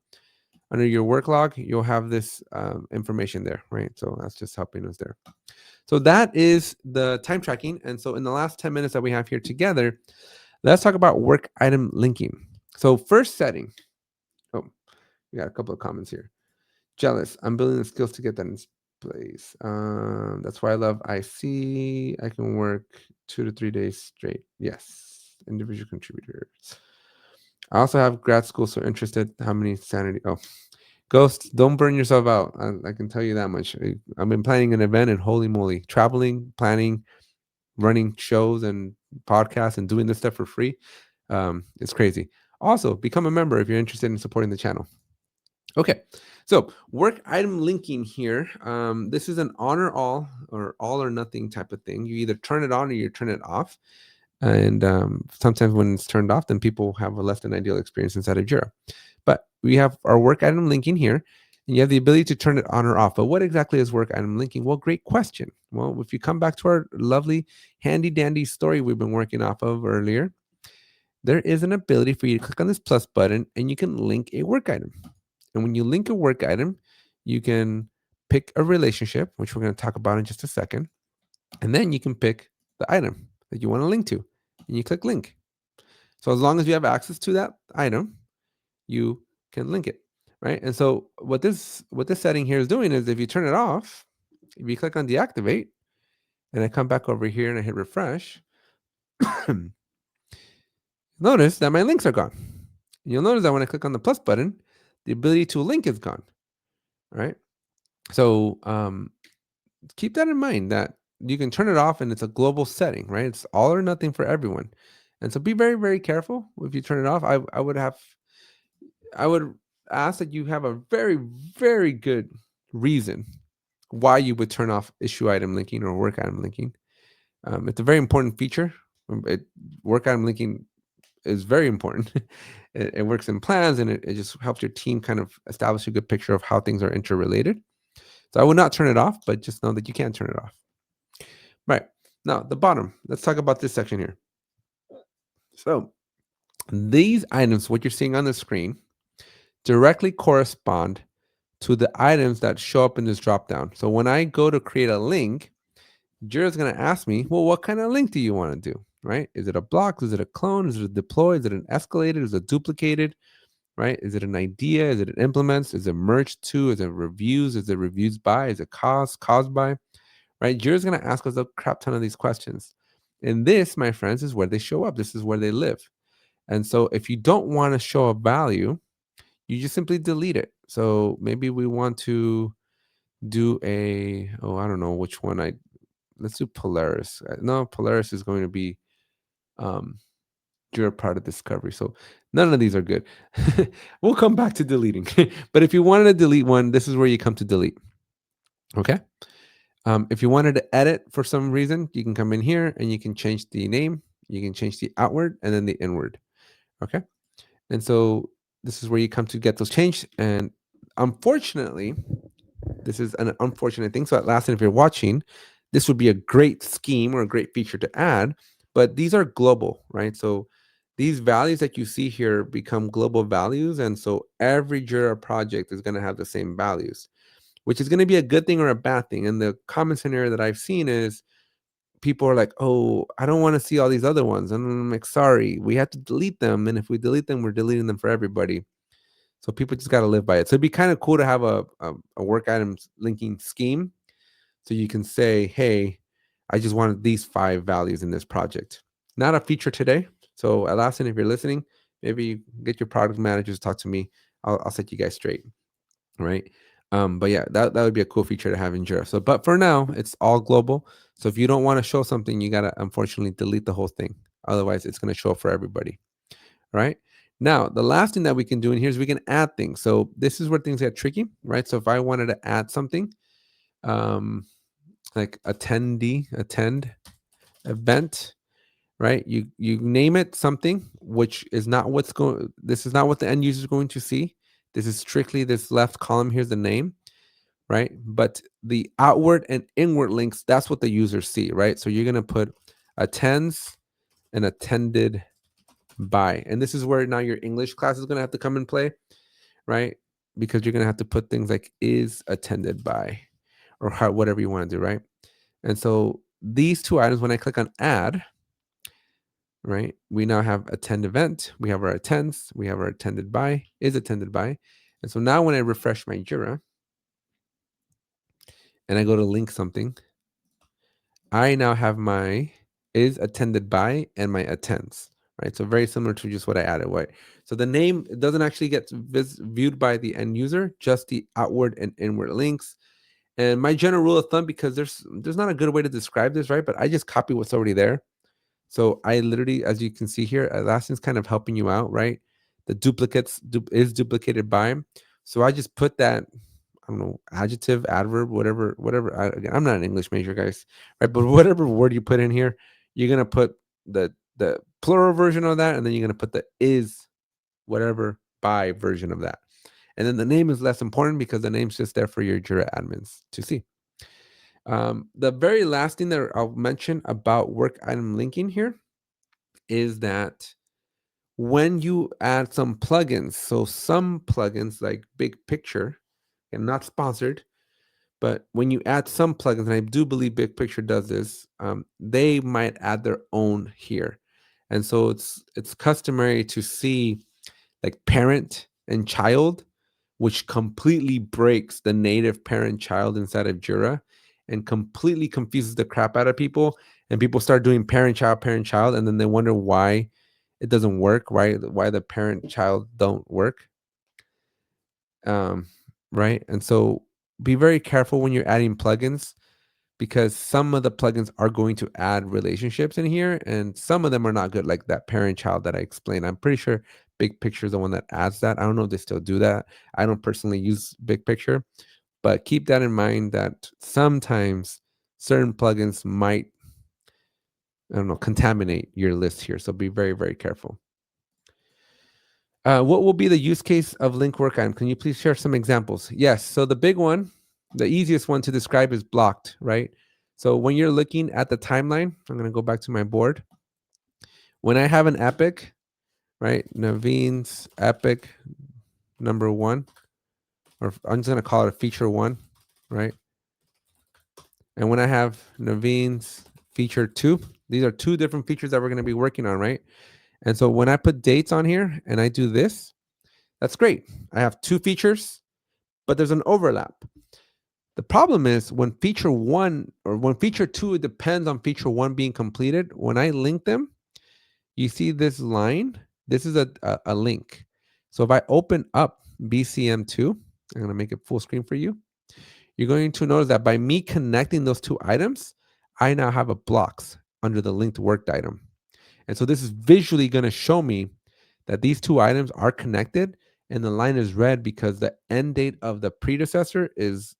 Speaker 2: Under your work log, you'll have this information there, right? So that's just helping us there. So that is the time tracking. And so in the last 10 minutes that we have here together, let's talk about work item linking. So first setting. Oh, we got a couple of comments here. Jealous. I'm building the skills to get that in place. That's why I love IC. I can work 2 to 3 days straight. Yes. Individual contributors. I also have grad school, so interested. How many sanity? Oh, Ghost, don't burn yourself out. I can tell you that much. I've been planning an event, and holy moly, traveling, planning, running shows and podcasts and doing this stuff for free. It's crazy. Also, become a member if you're interested in supporting the channel. Okay, so work item linking here. This is an on or all or nothing type of thing. You either turn it on or you turn it off. And sometimes when it's turned off, then people have a less than ideal experience inside of Jira. But we have our work item linking here, and you have the ability to turn it on or off. But what exactly is work item linking? Well, great question. Well, if you come back to our lovely handy dandy story we've been working off of earlier, there is an ability for you to click on this plus button and you can link a work item. And when you link a work item, you can pick a relationship, which we're going to talk about in just a second. And then you can pick the item that you want to link to, and you click link. So as long as you have access to that item, you can link it, right? And so what this setting here is doing is, if you turn it off, if you click on deactivate, and I come back over here and I hit refresh, notice that my links are gone. And you'll notice that when I click on the plus button, the ability to link is gone, right? So keep that in mind, that you can turn it off and it's a global setting, right? It's all or nothing for everyone. And so be very, very careful if you turn it off. I would ask that you have a very, very good reason why you would turn off issue item linking or work item linking. It's a very important feature. Work item linking is very important. It works in plans, and it just helps your team kind of establish a good picture of how things are interrelated. So I would not turn it off, but just know that you can turn it off. Right. Now, the bottom, let's talk about this section here. So these items, what you're seeing on the screen, directly correspond to the items that show up in this dropdown. So when I go to create a link, Jira is going to ask me, well, what kind of link do you want to do, right? Is it a block? Is it a clone? Is it a deploy? Is it an escalated? Is it duplicated, right? Is it an idea? Is it an implements? Is it merged to? Is it reviews? Is it reviews by? Is it caused by, right? Jira is going to ask us a crap ton of these questions. And this, my friends, is where they show up. This is where they live. And so if you don't want to show a value, you just simply delete it. So maybe we want to do I don't know which one let's do Polaris. No, Polaris is going to be um, Jira product discovery. So none of these are good. We'll come back to deleting. But if you wanted to delete one, this is where you come to delete. Okay. If you wanted to edit for some reason, you can come in here and you can change the name, you can change the outward and then the inward. Okay. And so this is where you come to get those changed. And unfortunately, this is an unfortunate thing. So Atlassian, if you're watching, this would be a great scheme or a great feature to add, but these are global, right? So these values that you see here become global values. And so every Jira project is going to have the same values, which is going to be a good thing or a bad thing. And the common scenario that I've seen is people are like, oh, I don't want to see all these other ones. And I'm like, sorry, we have to delete them. And if we delete them, we're deleting them for everybody. So people just got to live by it. So it'd be kind of cool to have a work items linking scheme. So you can say, hey, I just wanted these 5 values in this project. Not a feature today. So Atlassian, if you're listening, maybe get your product managers to talk to me. I'll set you guys straight. Right. But yeah, that would be a cool feature to have in Jira. So, but for now, it's all global. So if you don't want to show something, you gotta unfortunately delete the whole thing. Otherwise, it's gonna show up for everybody. Right. Now, the last thing that we can do in here is we can add things. So this is where things get tricky, right? So if I wanted to add something, um, like attend event, right? You name it something, which is not what's going. This is not what the end user is going to see. This is strictly this left column. Here's the name, right? But the outward and inward links, that's what the users see, right? So you're gonna put attends and attended by, and this is where now your English class is gonna have to come and play, right? Because you're gonna have to put things like is attended by, or how, whatever you want to do, right? And so these two items, when I click on add, right, we now have attend event, we have our attends, we have our attended by, is attended by. And so now when I refresh my Jira and I go to link something, I now have my is attended by and my attends, right? So very similar to just what I added, right? So the name, it doesn't actually get viewed by the end user, just the outward and inward links. And my general rule of thumb, because there's not a good way to describe this, right? But I just copy what's already there. So I literally, as you can see here, Atlassian's kind of helping you out, right? The duplicates is duplicated by. So I just put that, I don't know, adjective, adverb, whatever. Again, I'm not an English major, guys, right? But whatever word you put in here, you're gonna put the plural version of that, and then you're gonna put the is whatever by version of that. And then the name is less important because the name's just there for your Jira admins to see. The very last thing that I'll mention about work item linking here is that when you add some plugins, so some plugins like Big Picture, and not sponsored, but when you add some plugins, and I do believe Big Picture does this, they might add their own here. And so it's customary to see like parent and child, which completely breaks the native parent child inside of Jira and completely confuses the crap out of people. And people start doing parent child, and then they wonder why it doesn't work, why the parent child don't work. Um, right. And so be very careful when you're adding plugins, because some of the plugins are going to add relationships in here and some of them are not good, like that parent child that I explained. I'm pretty sure Big Picture is the one that adds that. I don't know if they still do that. I don't personally use Big Picture, but keep that in mind that sometimes certain plugins might, I don't know, contaminate your list here. So be very, very careful. What will be the use case of link work item? Can you please share some examples? Yes. So the big one, the easiest one to describe is blocked, right? So when you're looking at the timeline, I'm going to go back to my board. When I have an epic, right? Naveen's epic number 1, or I'm just going to call it a feature 1, right? And when I have Naveen's feature 2, these are 2 different features that we're going to be working on, right? And so when I put dates on here and I do this, that's great. I have 2 features, but there's an overlap. The problem is when feature 1 or when feature 2, it depends on feature 1 being completed. When I link them, you see this line. This is a link. So if I open up BCM2, I'm going to make it full screen for you. You're going to notice that by me connecting those 2 items, I now have a blocks under the linked worked item. And so this is visually going to show me that these two items are connected, and the line is red because the end date of the predecessor is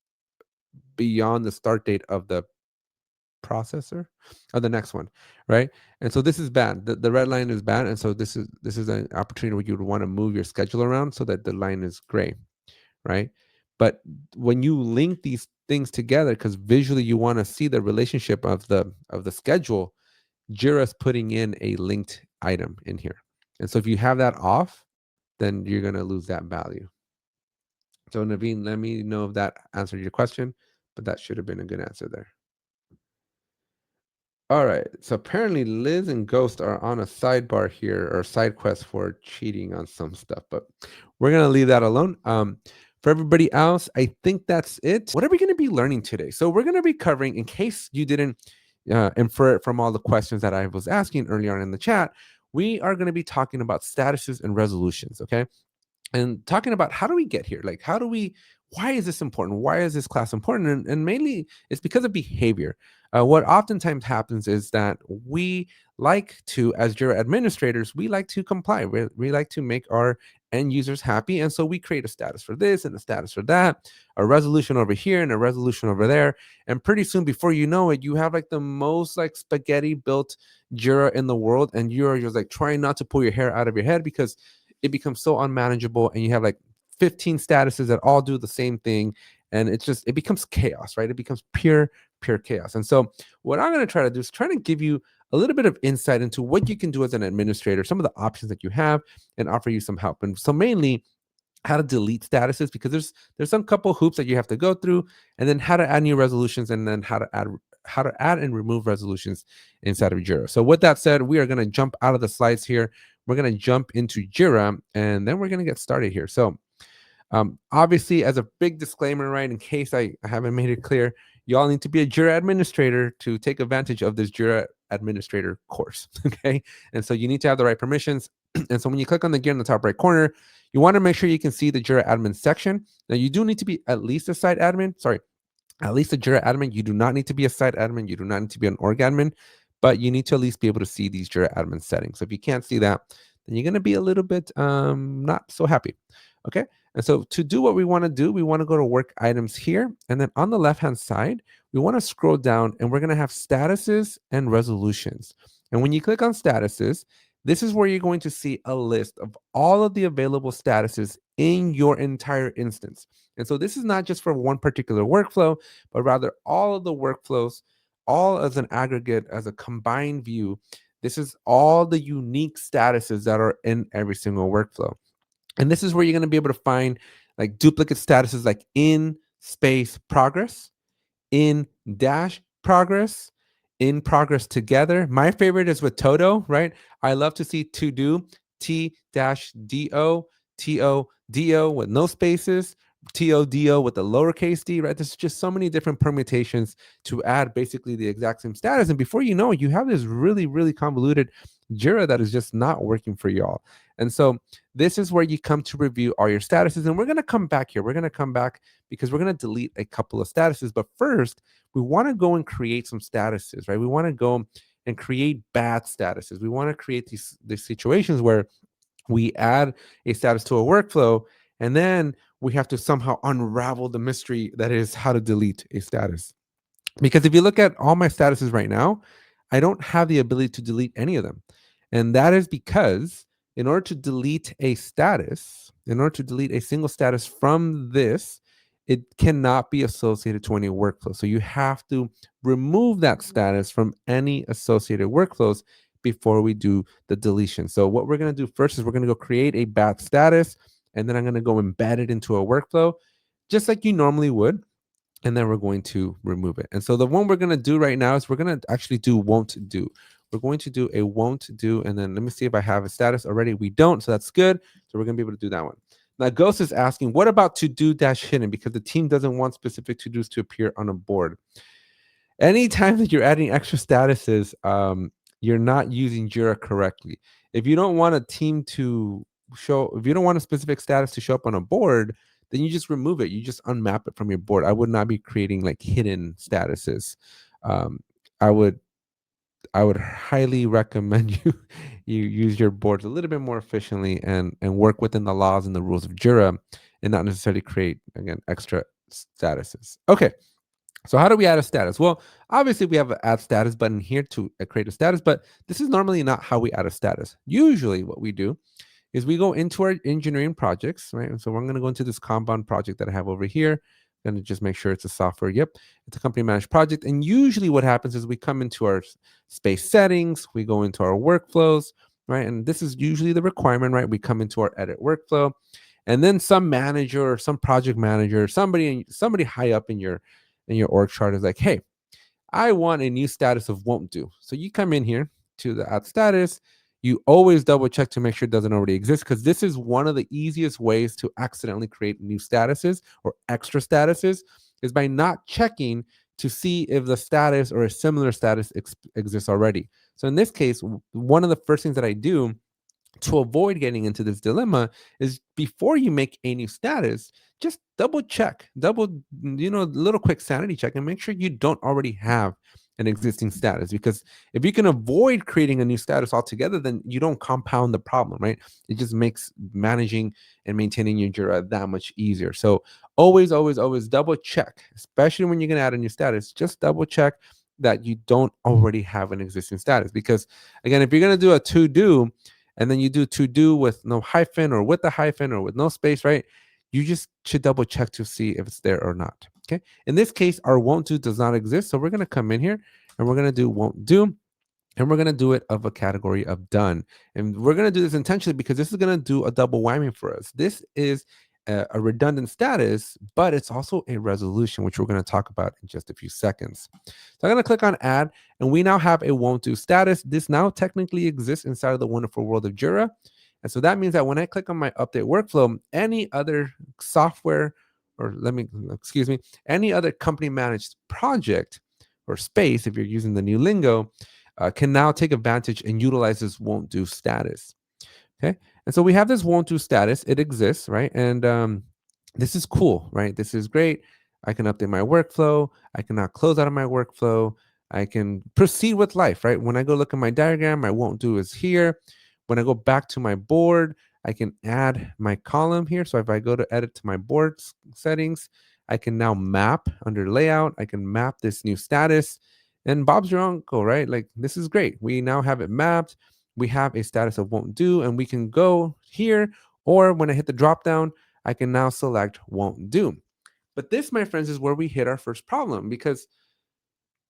Speaker 2: beyond the start date of the processor of the next one, right? And so this is bad. The red line is bad, and so this is an opportunity where you would want to move your schedule around so that the line is gray, right? But when you link these things together, because visually you want to see the relationship of the schedule, Jira's putting in a linked item in here. And so if you have that off, then you're going to lose that value. So Naveen, let me know if that answered your question, but that should have been a good answer there. All right. So apparently Liz and Ghost are on a sidebar here or side quest for cheating on some stuff, but we're going to leave that alone. For everybody else, I think that's it. What are we going to be learning today? So we're going to be covering, in case you didn't infer it from all the questions that I was asking earlier on in the chat, we are going to be talking about statuses and resolutions. Okay. And talking about how do we get here? Like, why is this important? Why is this class important? And mainly it's because of behavior. What oftentimes happens is that we like to, as Jira administrators, we like to comply. We like to make our end users happy. And so we create a status for this and a status for that, a resolution over here and a resolution over there. And pretty soon, before you know it, you have like the most like spaghetti built Jira in the world. And you're just like trying not to pull your hair out of your head because it becomes so unmanageable, and you have like 15 statuses that all do the same thing, and it becomes chaos, right? It becomes pure chaos. And so what I'm going to try to do is try to give you a little bit of insight into what you can do as an administrator, some of the options that you have, and offer you some help. And so mainly how to delete statuses, because there's some couple hoops that you have to go through, and then how to add new resolutions, and then how to add and remove resolutions inside of Jira. So with that said, we are going to jump out of the slides here. We're going to jump into Jira, and then we're going to get started here. So obviously, as a big disclaimer, right, in case I haven't made it clear, you all need to be a Jira administrator to take advantage of this Jira administrator course. Okay. And so you need to have the right permissions. And so when you click on the gear in the top right corner, you want to make sure you can see the Jira admin section. Now, you do need to be at least a site admin. Sorry, at least a Jira admin. You do not need to be a site admin. You do not need to be an org admin, but you need to at least be able to see these Jira admin settings. So if you can't see that, then you're going to be a little bit not so happy. Okay. And so to do what we want to do, we want to go to work items here. And then on the left-hand side, we want to scroll down, and we're going to have statuses and resolutions. And when you click on statuses, this is where you're going to see a list of all of the available statuses in your entire instance. And so this is not just for one particular workflow, but rather all of the workflows, all as an aggregate, as a combined view. This is all the unique statuses that are in every single workflow. And this is where you're going to be able to find like duplicate statuses like in space progress, in dash progress, in progress together. My favorite is with Toto, right? I love to see to do, T dash DO, TODO with no spaces, TODO with the lowercase d, right? There's just so many different permutations to add basically the exact same status. And before you know it, you have this really, really convoluted Jira that is just not working for y'all. And so this is where you come to review all your statuses. And we're going to come back here. We're going to come back because we're going to delete a couple of statuses. But first, we want to go and create some statuses, right? We want to go and create bad statuses. We want to create these situations where we add a status to a workflow, and then we have to somehow unravel the mystery that is how to delete a status. Because if you look at all my statuses right now, I don't have the ability to delete any of them. And that is because in order to delete a status, in order to delete a single status from this, it cannot be associated to any workflow. So you have to remove that status from any associated workflows before we do the deletion. So what we're going to do first is we're going to go create a batch status, and then I'm going to go embed it into a workflow, just like you normally would. And then we're going to remove it. And so the one we're going to do right now is we're going to actually do won't do. We're going to do a won't do. And then let me see if I have a status already. We don't. So that's good. So we're going to be able to do that one. Now, Ghost is asking, what about to do dash hidden? Because the team doesn't want specific to dos to appear on a board. Anytime that you're adding extra statuses, you're not using Jira correctly. If you don't want a team to show, if you don't want a specific status to show up on a board, then you just remove it. You just unmap it from your board. I would not be creating like hidden statuses. I would I would highly recommend you use your boards a little bit more efficiently and work within the laws and the rules of Jira and not necessarily create again extra statuses. Okay. So how do we add a status? Well, obviously we have an add status button here to create a status, but this is normally not how we add a status. Usually what we do is we go into our engineering projects, right? And so I'm going to go into this Kanban project that I have over here. I'm going to just make sure it's a software. Yep, it's a company managed project. And usually what happens is we come into our space settings, we go into our workflows, right? And this is usually the requirement, right? We come into our edit workflow, and then some manager or some project manager, somebody high up in your org chart is like, hey, I want a new status of won't do. So you come in here to the add status. You always double check to make sure it doesn't already exist, because this is one of the easiest ways to accidentally create new statuses or extra statuses is by not checking to see if the status or a similar status exists already. So in this case, one of the first things that I do to avoid getting into this dilemma is before you make a new status, just double check, little quick sanity check and make sure you don't already have an existing status. Because if you can avoid creating a new status altogether, then you don't compound the problem, right? It just makes managing and maintaining your Jira that much easier. So always, always, always double check, especially when you're going to add a new status, just double check that you don't already have an existing status. Because again, if you're going to do a to do, and then you do to do with no hyphen or with the hyphen or with no space, right? You just should double check to see if it's there or not. Okay. In this case, our won't do does not exist. So we're going to come in here and we're going to do won't do. And we're going to do it of a category of done. And we're going to do this intentionally because this is going to do a double whammy for us. This is a redundant status, but it's also a resolution, which we're going to talk about in just a few seconds. So I'm going to click on add, and we now have a won't do status. This now technically exists inside of the wonderful world of Jira. And so that means that when I click on my update workflow, any other software, excuse me, any other company managed project or space, if you're using the new lingo, can now take advantage and utilize this won't do status. Okay. And so we have this won't do status. It exists, right? And this is cool, right? This is great. I can update my workflow. I can now close out of my workflow. I can proceed with life, right? When I go look at my diagram, my won't do is here. When I go back to my board, I can add my column here. So if I go to edit to my board settings, I can now map under layout. I can map this new status. And Bob's your uncle, right? Like, this is great. We now have it mapped. We have a status of won't do, and we can go here, or when I hit the drop down, I can now select won't do. But this, my friends, is where we hit our first problem, because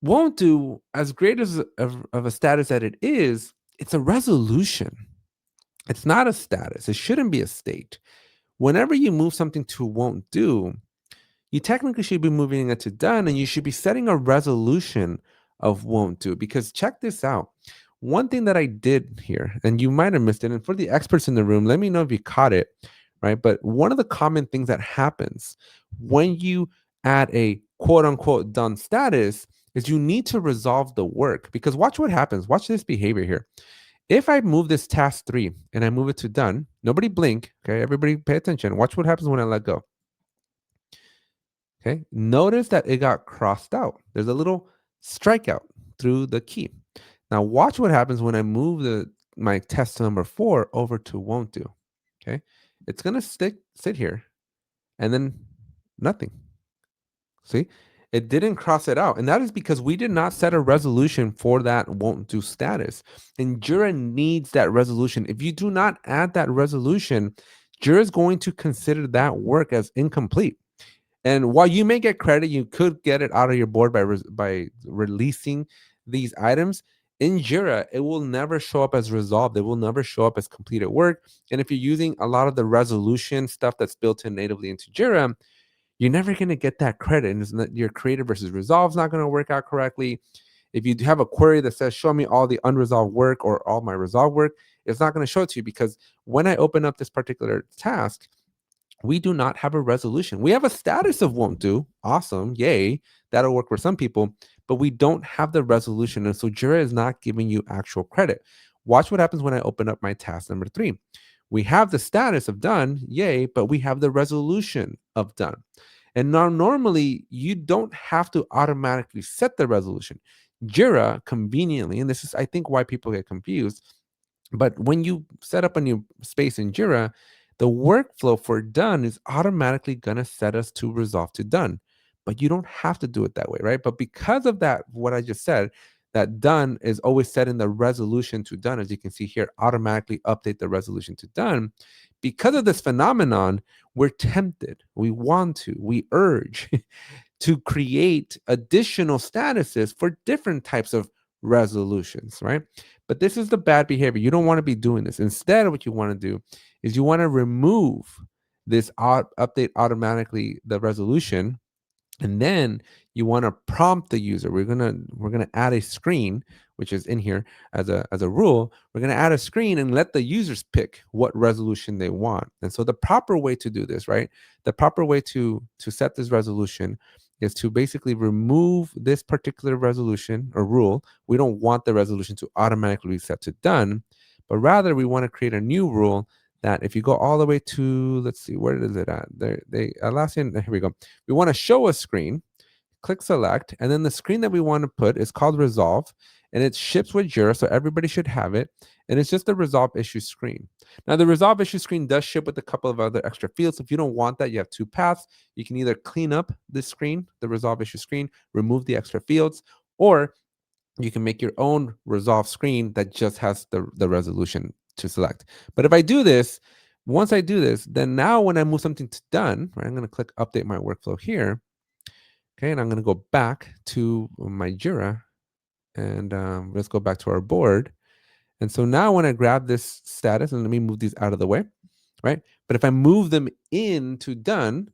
Speaker 2: won't do, as great as of a status that it is, it's a resolution. It's not a status. It shouldn't be a state. Whenever you move something to won't do, you technically should be moving it to done, and you should be setting a resolution of won't do. Because check this out. One thing that I did here, and you might have missed it, and for the experts in the room, let me know if you caught it, right? But one of the common things that happens when you add a quote unquote done status is you need to resolve the work. Because watch what happens. Watch this behavior here. If I move this task 3 and I move it to done, nobody blink. Okay, everybody pay attention. Watch what happens when I let go. Okay, notice that it got crossed out. There's a little strikeout through the key. Now watch what happens when I move my test number 4 over to won't do. Okay, it's gonna sit here, and then nothing. See, it didn't cross it out, and that is because we did not set a resolution for that won't do status. And Jira needs that resolution. If you do not add that resolution, Jira is going to consider that work as incomplete. And while you may get credit, you could get it out of your board by releasing these items. In Jira, it will never show up as resolved. It will never show up as completed work. And if you're using a lot of the resolution stuff that's built in natively into Jira, you're never going to get that credit. And your created versus resolved is not going to work out correctly. If you have a query that says, show me all the unresolved work or all my resolved work, it's not going to show it to you, because when I open up this particular task, we do not have a resolution. We have a status of won't do. Awesome. Yay. That'll work for some people, but we don't have the resolution. And so Jira is not giving you actual credit. Watch what happens when I open up my task number 3. We have the status of done. Yay. But we have the resolution of done. And now normally you don't have to automatically set the resolution. Jira conveniently, and this is I think why people get confused, but when you set up a new space in Jira, the workflow for done is automatically going to set us to resolve to done. But you don't have to do it that way, right? But because of that, what I just said, that done is always set in the resolution to done. As you can see here, automatically update the resolution to done. Because of this phenomenon, we're tempted, we want to, we urge to create additional statuses for different types of resolutions, right? But this is the bad behavior. You don't want to be doing this. Instead, what you want to do is you want to remove this update automatically the resolution, and then you want to prompt the user. We're gonna add a screen, which is in here as a rule. We're gonna add a screen and let the users pick what resolution they want. And so the proper way to do this, right, the proper way to set this resolution is to basically remove this particular resolution or rule. We don't want the resolution to automatically be set to done, but rather we want to create a new rule that if you go all the way to, let's see, where is it at? There, here we go. We want to show a screen, click select, and then the screen that we want to put is called resolve, and it ships with Jira, so everybody should have it. And it's just the resolve issue screen. Now, the resolve issue screen does ship with a couple of other extra fields. If you don't want that, you have two paths. You can either clean up this screen, the resolve issue screen, remove the extra fields, or you can make your own resolve screen that just has the resolution to select. But if I do this, once I do this, then now when I move something to done, right, I'm going to click update my workflow here. Okay, and I'm going to go back to my Jira, and let's go back to our board. And so now when I grab this status, and let me move these out of the way, right? But if I move them into done,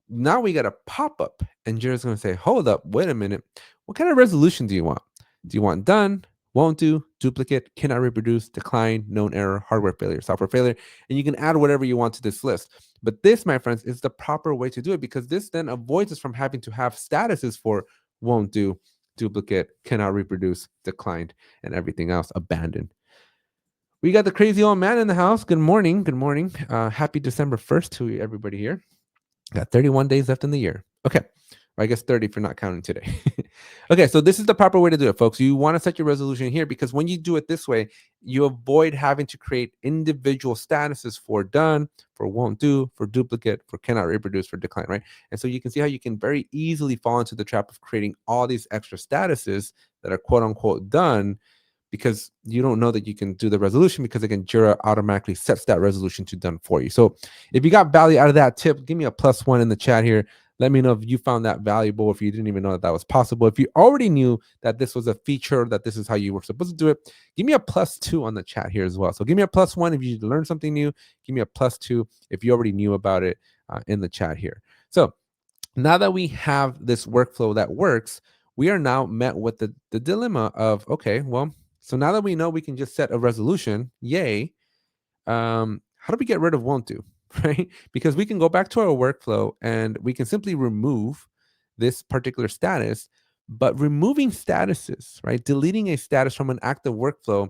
Speaker 2: now we got a pop-up, and Jira's going to say, hold up, wait a minute. What kind of resolution do you want? Do you want done, won't do, duplicate, cannot reproduce, decline, known error, hardware failure, software failure? And you can add whatever you want to this list. But this, my friends, is the proper way to do it, because this then avoids us from having to have statuses for won't do, duplicate, cannot reproduce, declined, and everything else abandoned. We got the crazy old man in the house. Good morning. Good morning. Happy December 1st to everybody here. Got 31 days left in the year. Okay. Or I guess 30 for not counting today. Okay, so this is the proper way to do it, folks. You want to set your resolution here, because when you do it this way, you avoid having to create individual statuses for done, for won't do, for duplicate, for cannot reproduce, for decline, right? And so you can see how you can very easily fall into the trap of creating all these extra statuses that are quote unquote done, because you don't know that you can do the resolution, because again, Jira automatically sets that resolution to done for you. So if you got value out of that tip, give me a +1 in the chat here. Let me know if you found that valuable, if you didn't even know that that was possible. If you already knew that this was a feature, that this is how you were supposed to do it, give me a +2 on the chat here as well. So give me a +1 if you learned something new. Give me a +2 if you already knew about it in the chat here. So now that we have this workflow that works, we are now met with the dilemma of, okay, well, so now that we know we can just set a resolution, yay, how do we get rid of won't do, right? Because we can go back to our workflow and we can simply remove this particular status. But removing statuses, right, deleting a status from an active workflow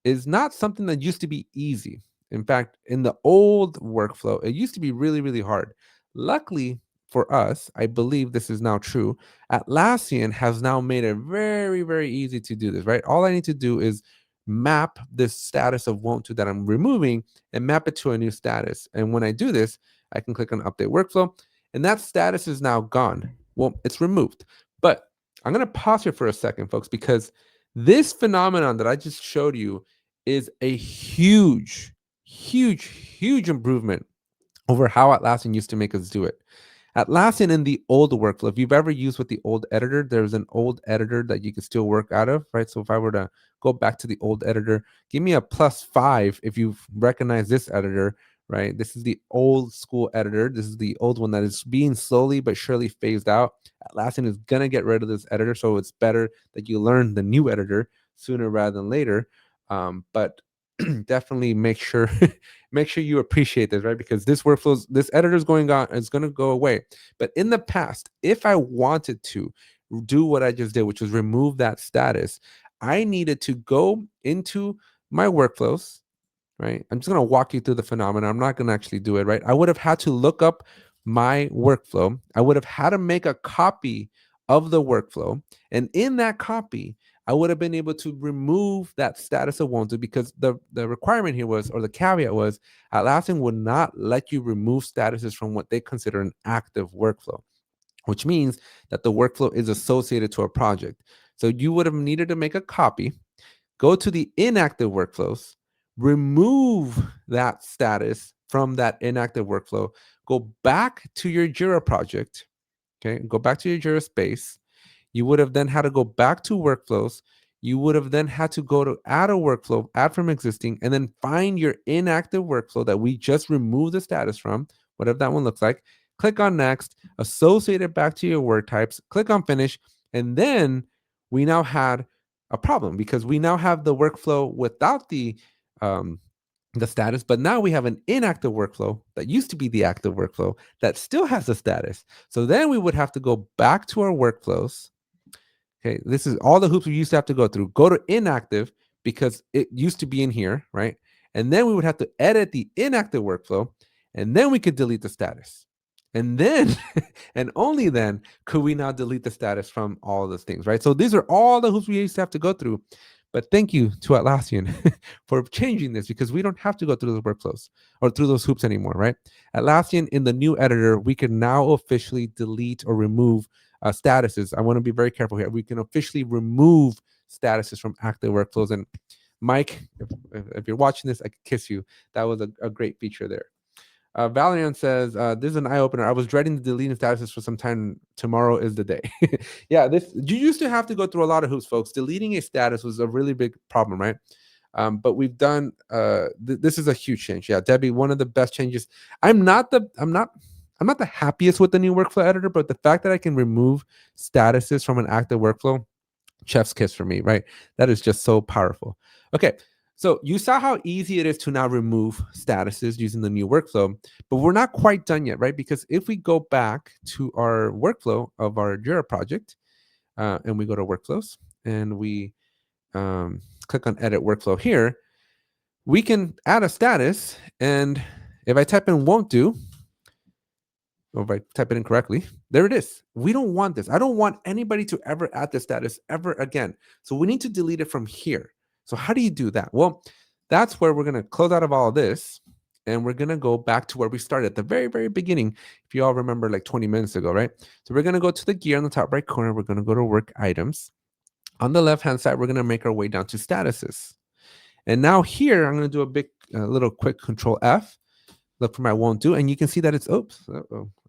Speaker 2: is not something that used to be easy. In fact, in the old workflow, it used to be really, really hard. Luckily for us, I believe this is now true. Atlassian has now made it very, very easy to do this, right? All I need to do is map this status of won't do that I'm removing and map it to a new status. And when I do this, I can click on update workflow, and that status is now gone. Well, it's removed. But I'm going to pause here for a second, folks, because this phenomenon that I just showed you is a huge, huge, huge improvement over how Atlassian used to make us do it. Atlassian in the old workflow, if you've ever used with the old editor, there's an old editor that you can still work out of, right? So if I were to go back to the old editor, give me a +5 if you recognize this editor, right? This is the old school editor. This is the old one that is being slowly but surely phased out. Atlassian is going to get rid of this editor, so it's better that you learn the new editor sooner rather than later. But definitely make sure make sure you appreciate this, right? Because this workflow, this editor is going to go away. But in the past, if I wanted to do what I just did, which was remove that status, I needed to go into my workflows, right? I'm just going to walk you through the phenomenon. I'm not going to actually do it, right? I would have had to look up my workflow. I would have had to make a copy of the workflow. And in that copy, I would have been able to remove that status of won't do, because the requirement here was, or the caveat was, Atlassian would not let you remove statuses from what they consider an active workflow, which means that the workflow is associated to a project. So you would have needed to make a copy, go to the inactive workflows, remove that status from that inactive workflow, go back to your Jira project, okay, go back to your Jira space. You would have then had to go back to workflows. You would have then had to go to add a workflow, add from existing, and then find your inactive workflow that we just removed the status from, whatever that one looks like. Click on next, associate it back to your word types, click on finish, and then we now had a problem because we now have the workflow without um, the status, but now we have an inactive workflow that used to be the active workflow that still has a status. So then we would have to go back to our workflows. Okay, this is all the hoops we used to have to go through. Go to inactive because it used to be in here, right? And then we would have to edit the inactive workflow, and then we could delete the status. And then, and only then, could we now delete the status from all of those things, right? So these are all the hoops we used to have to go through. But thank you to Atlassian for changing this, because we don't have to go through those workflows or through those hoops anymore, right? Atlassian, in the new editor, we can now officially delete or remove statuses. I want to be very careful here. We can officially remove statuses from active workflows. And Mike, if you're watching this, I could kiss you. That was a great feature there. Valiant says, this is an eye opener. I was dreading the deleting statuses for some time. Tomorrow is the day. Yeah, this you used to have to go through a lot of hoops, folks. Deleting a status was a really big problem, right? But we've done this is a huge change. Yeah, Debbie, one of the best changes. I'm not the happiest with the new workflow editor, but the fact that I can remove statuses from an active workflow, chef's kiss for me, right? That is just so powerful. Okay, so you saw how easy it is to now remove statuses using the new workflow, but we're not quite done yet, right? Because if we go back to our workflow of our Jira project, and we go to workflows and we click on edit workflow here, we can add a status. And if I type in won't do, or if I type it incorrectly, there it is. We don't want this. I don't want anybody to ever add this status ever again. So we need to delete it from here. So how do you do that? Well, that's where we're going to close out of all of this. And we're going to go back to where we started at the very, very beginning. If you all remember, like 20 minutes ago, right? So we're going to go to the gear on the top right corner. We're going to go to work items. On the left-hand side, we're going to make our way down to statuses. And now here, I'm going to do a big, little quick Control F. Look for my won't do. And you can see that it's, oops,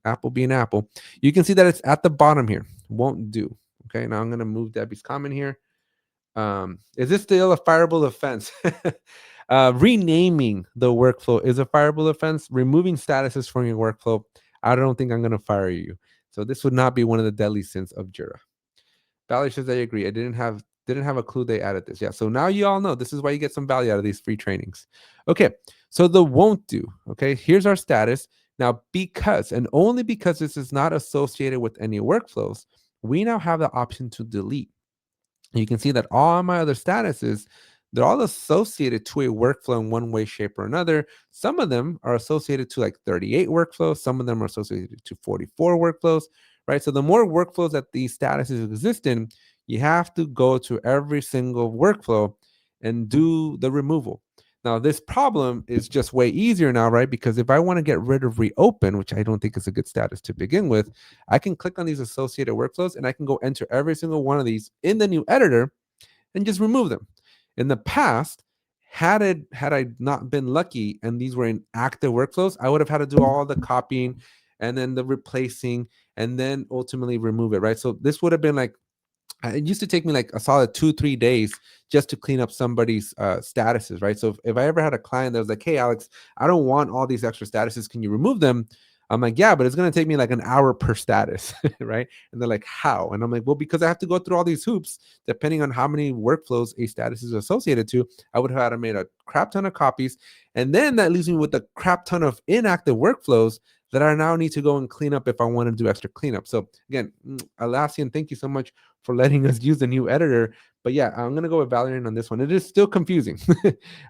Speaker 2: Apple being Apple. You can see that it's at the bottom here. Won't do. Okay, now I'm going to move Debbie's comment here. Is this still a fireable offense? Renaming the workflow is a fireable offense. Removing statuses from your workflow, I don't think I'm going to fire you. So this would not be one of the deadly sins of Jira. Valerie says, I agree. I didn't have a clue they added this. Yeah. So now you all know this is why you get some value out of these free trainings. Okay. So the won't do. Okay. Here's our status. Now, because and only because this is not associated with any workflows, we now have the option to delete. You can see that all my other statuses, they're all associated to a workflow in one way, shape, or another. Some of them are associated to like 38 workflows. Some of them are associated to 44 workflows, right? So the more workflows that these statuses exist in, you have to go to every single workflow and do the removal. Now, this problem is just way easier now, right? Because if I want to get rid of reopen, which I don't think is a good status to begin with, I can click on these associated workflows and I can go enter every single one of these in the new editor and just remove them. In the past, had I not been lucky and these were in active workflows, I would have had to do all the copying and then the replacing and then ultimately remove it, right? So this would have been like, it used to take me like a solid 2-3 days just to clean up somebody's statuses, right? So if I ever had a client that was like, hey, Alex, I don't want all these extra statuses. Can you remove them? I'm like, yeah, but it's going to take me like an hour per status, right? And they're like, how? And I'm like, well, because I have to go through all these hoops, depending on how many workflows a status is associated to. I would have had to made a crap ton of copies. And then that leaves me with a crap ton of inactive workflows that I now need to go and clean up if I want to do extra cleanup. So again, Atlassian, thank you so much for letting us use the new editor. But yeah, I'm going to go with Valerian on this one. It is still confusing,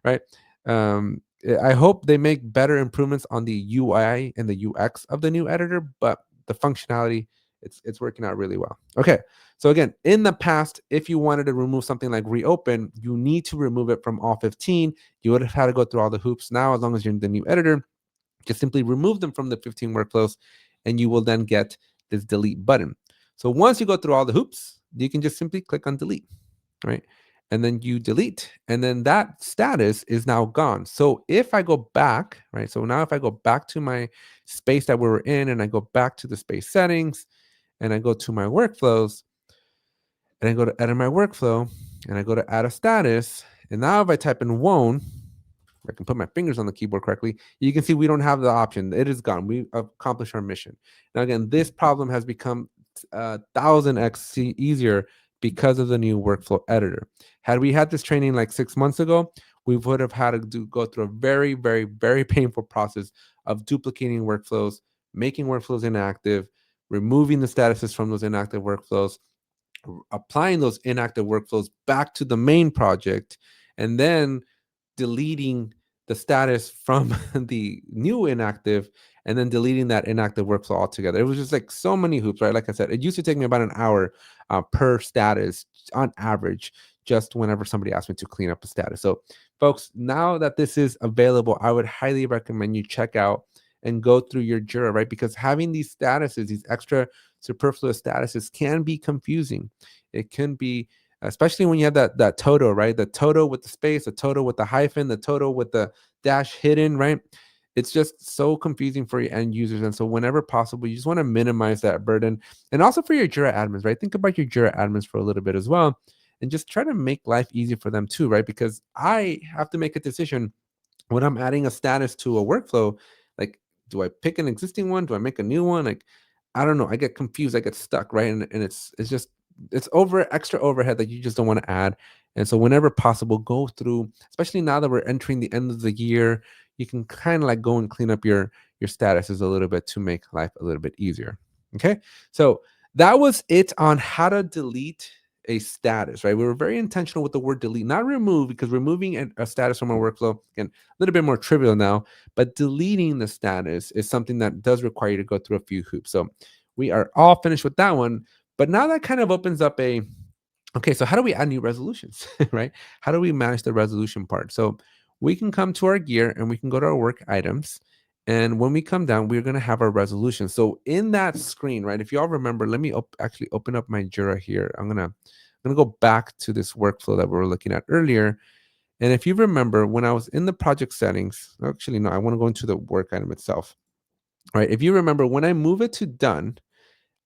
Speaker 2: right? I hope they make better improvements on the UI and the UX of the new editor, but the functionality It's working out really well. Okay. So again, in the past, if you wanted to remove something like reopen, you need to remove it from all 15. You would have had to go through all the hoops. Now, as long as you're in the new editor, just simply remove them from the 15 workflows, and you will then get this delete button. So once you go through all the hoops, you can just simply click on delete, right? And then you delete, and then that status is now gone. So if I go back, right? So now if I go back to my space that we were in, and I go back to the space settings, and I go to my workflows, and I go to edit my workflow, and I go to add a status, and now if I type in won, I can put my fingers on the keyboard correctly, you can see we don't have the option. It is gone. We accomplished our mission. Now, again, this problem has become 1000x easier because of the new workflow editor. Had we had this training like 6 months ago, we would have had to go through a very, very, very painful process of duplicating workflows, making workflows inactive, removing the statuses from those inactive workflows, applying those inactive workflows back to the main project, and then deleting the status from the new inactive, and then deleting that inactive workflow altogether. It was just like so many hoops, right? Like I said, it used to take me about an hour per status on average, just whenever somebody asked me to clean up a status. So, folks, now that this is available, I would highly recommend you check out and go through your Jira, right? Because having these statuses, these extra superfluous statuses, can be confusing. It can be, especially when you have that total, right? The total with the space, the total with the hyphen, the total with the dash hidden, right? It's just so confusing for your end users. And so whenever possible, you just want to minimize that burden. And also for your Jira admins, right? Think about your Jira admins for a little bit as well. And just try to make life easy for them too, right? Because I have to make a decision when I'm adding a status to a workflow. Like, do I pick an existing one? Do I make a new one? Like, I don't know. I get confused. I get stuck, right? And it's just, it's extra overhead that you just don't want to add. And so whenever possible, go through, especially now that we're entering the end of the year, you can kind of like go and clean up your statuses a little bit to make life a little bit easier. Okay. So that was it on how to delete a status, right? We were very intentional with the word delete, not remove, because removing a status from our workflow, again, a little bit more trivial now, but deleting the status is something that does require you to go through a few hoops. So we are all finished with that one. But now that kind of opens up okay, so how do we add new resolutions, right? How do we manage the resolution part? So we can come to our gear, and we can go to our work items. And when we come down, we're going to have our resolution. So in that screen, right? If you all remember, let me actually open up my Jira here. I'm going to go back to this workflow that we were looking at earlier. And if you remember, when I was in the project settings, actually, no, I want to go into the work item itself, right? If you remember, when I move it to done,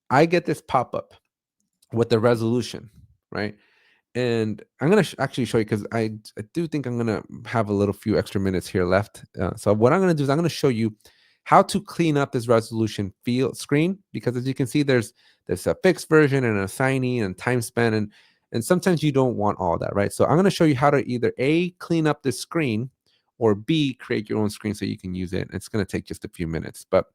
Speaker 2: I get this pop-up with the resolution, right? And I'm going to actually show you, because I do think I'm going to have a little few extra minutes here left. So what I'm going to do is I'm going to show you how to clean up this resolution field screen, because as you can see, there's a fixed version and an assignee and time span, and sometimes you don't want all that, right? So I'm going to show you how to either A, clean up this screen, or B, create your own screen so you can use it. It's going to take just a few minutes. But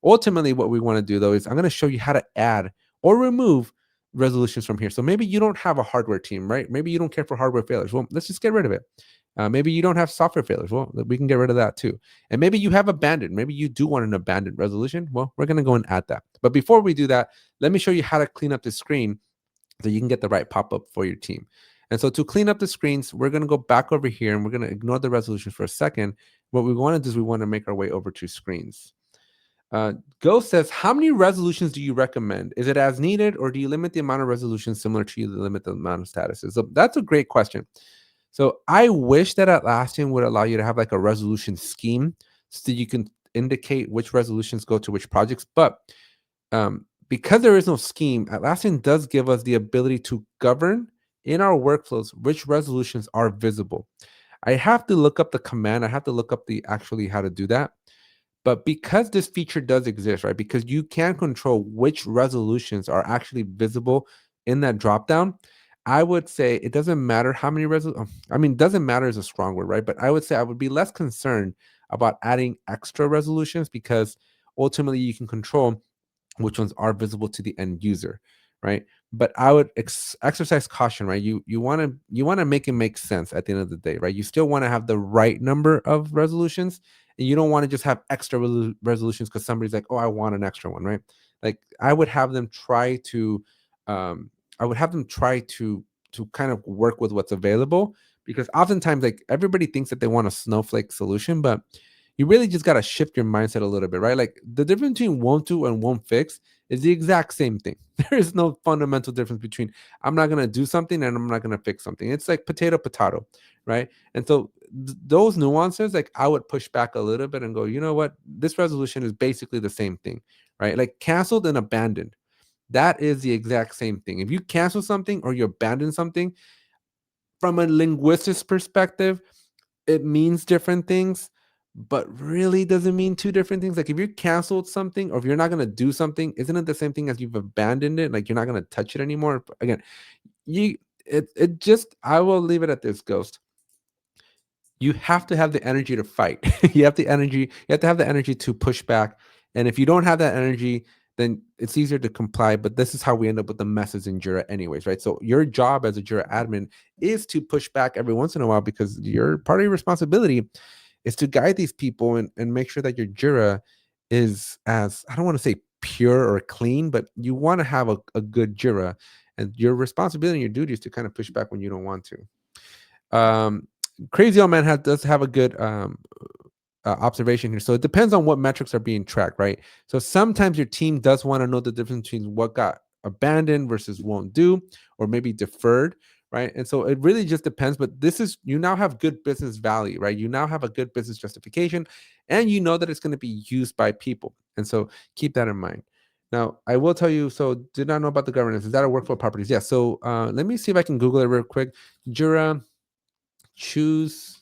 Speaker 2: ultimately, what we want to do, though, is I'm going to show you how to add or remove resolutions from here. So maybe you don't have a hardware team, right? Maybe you don't care for hardware failures. Well, let's just get rid of it. Maybe you don't have software failures. Well, we can get rid of that too. And maybe you have abandoned. Maybe you do want an abandoned resolution. Well, we're going to go and add that. But before we do that, let me show you how to clean up the screen so you can get the right pop-up for your team. And so to clean up the screens, we're going to go back over here, and we're going to ignore the resolutions for a second. What we want to do is we want to make our way over to screens. Go says, how many resolutions do you recommend? Is it as needed, or do you limit the amount of resolutions similar to you limit the amount of statuses? So that's a great question. So I wish that Atlassian would allow you to have like a resolution scheme so you can indicate which resolutions go to which projects. But because there is no scheme, Atlassian does give us the ability to govern in our workflows which resolutions are visible. I have to look up the command. I have to look up the actually how to do that. But because this feature does exist, right? Because you can control which resolutions are actually visible in that dropdown, I would say it doesn't matter how many resolutions. I mean, doesn't matter is a strong word, right? But I would say I would be less concerned about adding extra resolutions, because ultimately you can control which ones are visible to the end user, right? But I would exercise caution, right? You want to make it make sense at the end of the day, right? You still want to have the right number of resolutions, and you don't want to just have extra resolutions because somebody's like, oh, I want an extra one, right? Like I would have them try to, um, I would have them try to kind of work with what's available, because oftentimes like everybody thinks that they want a snowflake solution, but you really just got to shift your mindset a little bit, right? Like the difference between won't do and won't fix is the exact same thing. There is no fundamental difference between I'm not going to do something and I'm not going to fix something. It's like potato, potato, right? And so those nuances, like I would push back a little bit and go, you know what? This resolution is basically the same thing, right? Like canceled and abandoned. That is the exact same thing. If you cancel something or you abandon something, from a linguistics perspective, it means different things, but really doesn't mean two different things. Like if you canceled something or if you're not going to do something, isn't it the same thing as you've abandoned it? Like you're not going to touch it anymore. Again, you it just, I will leave it at this, Ghost. You have to have the energy to fight. You have to have the energy to push back. And if you don't have that energy, then it's easier to comply. But this is how we end up with the messes in Jira, anyways, right? So your job as a Jira admin is to push back every once in a while, because your part of your responsibility is to guide these people and make sure that your Jira is, as I don't want to say pure or clean, but you want to have a good Jira. And your responsibility and your duty is to kind of push back when you don't want to. Crazy old man does have a good observation here. So it depends on what metrics are being tracked, right? So sometimes your team does want to know the difference between what got abandoned versus won't do, or maybe deferred, right? And so it really just depends. But this is, you now have good business value, right? You now have a good business justification, and you know that it's going to be used by people. And so keep that in mind. Now, I will tell you, so did not know about the governance. Is that a workflow properties? Yeah. So let me see if I can Google it real quick. Jira, choose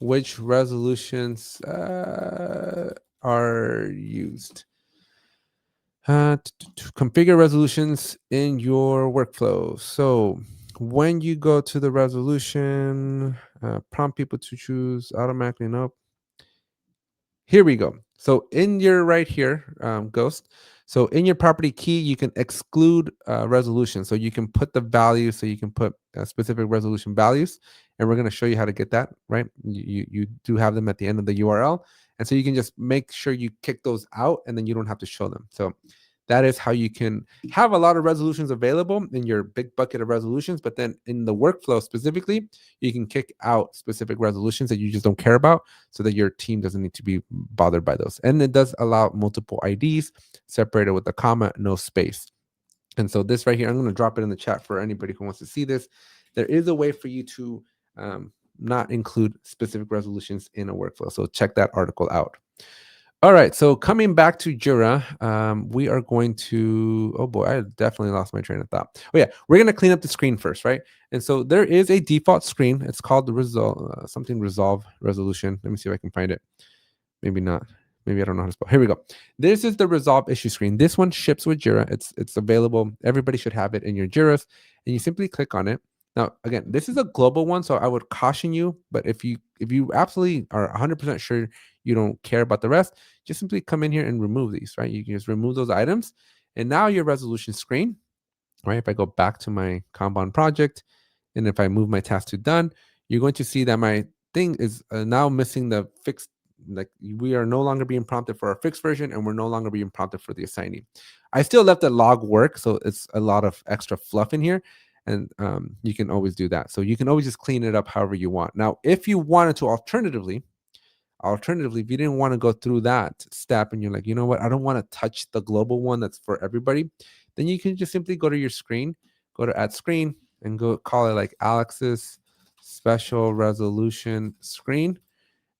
Speaker 2: which resolutions are used. Configure resolutions in your workflow. So when you go to the resolution, prompt people to choose automatically. Nope. Here we go. So in your right here, Ghost. So in your property key, you can exclude resolution. So you can put the value. So you can put specific resolution values, and we're going to show you how to get that right. You do have them at the end of the URL, and so you can just make sure you kick those out, and then you don't have to show them. So that is how you can have a lot of resolutions available in your big bucket of resolutions. But then in the workflow specifically, you can kick out specific resolutions that you just don't care about, so that your team doesn't need to be bothered by those. And it does allow multiple IDs separated with a comma, no space. And so this right here, I'm going to drop it in the chat for anybody who wants to see this. There is a way for you to not include specific resolutions in a workflow. So check that article out. All right, so coming back to Jira, we are going to, oh boy, I definitely lost my train of thought. Oh yeah, we're gonna clean up the screen first, right? And so there is a default screen. It's called the resolve resolution. Let me see if I can find it. Maybe not. Maybe I don't know how to spell. Here we go. This is the resolve issue screen. This one ships with Jira. It's available. Everybody should have it in your Jiras, and you simply click on it. Now, again, this is a global one, so I would caution you. But if you absolutely are 100% sure you don't care about the rest, just simply come in here and remove these. Right? You can just remove those items, and now your resolution screen. Right? If I go back to my Kanban project, and if I move my task to done, you're going to see that my thing is now missing the fixed. Like we are no longer being prompted for our fixed version, and we're no longer being prompted for the assignee. I still left the log work, so it's a lot of extra fluff in here, and you can always do that. So you can always just clean it up however you want. Now, if you wanted to alternatively, if you didn't want to go through that step and you're like, you know what, I don't want to touch the global one that's for everybody, then you can just simply go to your screen, go to add screen, and go call it like Alex's special resolution screen.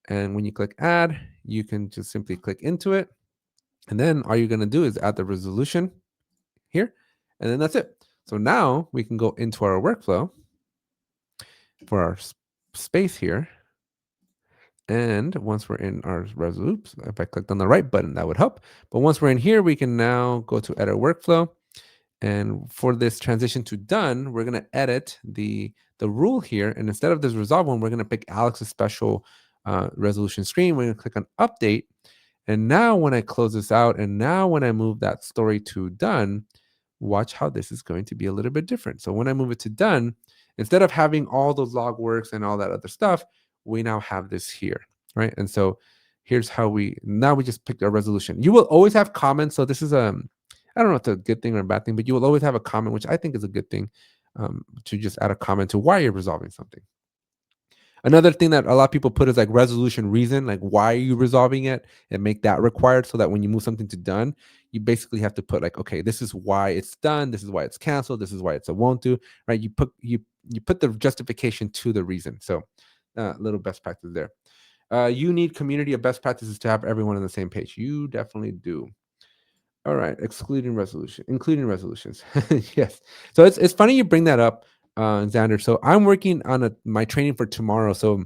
Speaker 2: And when you click add, you can just simply click into it. And then all you're going to do is add the resolution here. And then that's it. So now we can go into our workflow for our space here. And once we're in our resolution, if I clicked on the right button, that would help. But once we're in here, we can now go to edit workflow. And for this transition to done, we're going to edit the rule here. And instead of this resolve one, we're going to pick Alex's special resolution screen. We're going to click on update. And now when I close this out, and now when I move that story to done, watch how this is going to be a little bit different. So when I move it to done, instead of having all those log works and all that other stuff, we now have this here, right? And so Here's how we now we just picked our resolution. You will always have comments. So this is I don't know if it's a good thing or a bad thing, but you will always have a comment, which I think is a good thing, to just add a comment to why you're resolving something. Another thing that a lot of people put is like resolution reason, like why are you resolving it, and make that required so that when you move something to done, you basically have to put like, okay, this is why it's done, this is why it's canceled, this is why it's a won't do, right? You put the justification to the reason. So little best practice there. You need community of best practices to have everyone on the same page. You definitely do. All right, including resolutions. Yes. So it's funny you bring that up, Xander. So I'm working on my training for tomorrow. So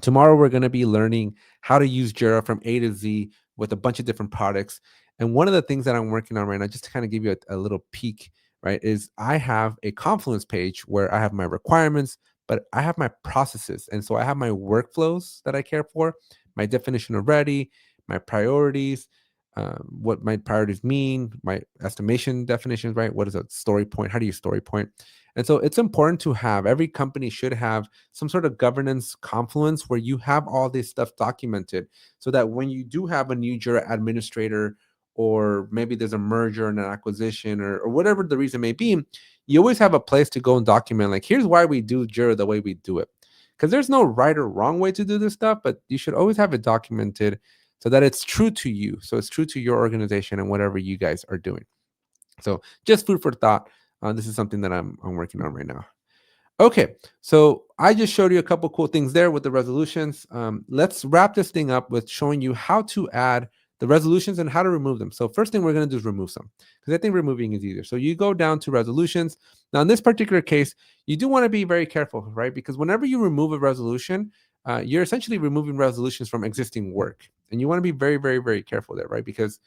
Speaker 2: tomorrow we're going to be learning how to use Jira from A to Z with a bunch of different products. And one of the things that I'm working on right now, just to kind of give you a little peek, right, is I have a Confluence page where I have my requirements, but I have my processes. And so I have my workflows that I care for, my definition of ready, my priorities, what my priorities mean, my estimation definitions, right? What is a story point? How do you story point? And so it's important to have, every company should have some sort of governance confluence where you have all this stuff documented so that when you do have a new Jira administrator, or maybe there's a merger and an acquisition, or whatever the reason may be, you always have a place to go and document, like, here's why we do Jira the way we do it. Because there's no right or wrong way to do this stuff, but you should always have it documented so that it's true to you. So it's true to your organization and whatever you guys are doing. So just food for thought. This is something that I'm working on right now. Okay, so I just showed you a couple cool things there with the resolutions. Let's wrap this thing up with showing you how to add the resolutions and how to remove them. So first thing we're going to do is remove some, because I think removing is easier. So you go down to resolutions. Now in this particular case, you do want to be very careful, right? Because whenever you remove a resolution, you're essentially removing resolutions from existing work. And you want to be very, very, very careful there, right? Because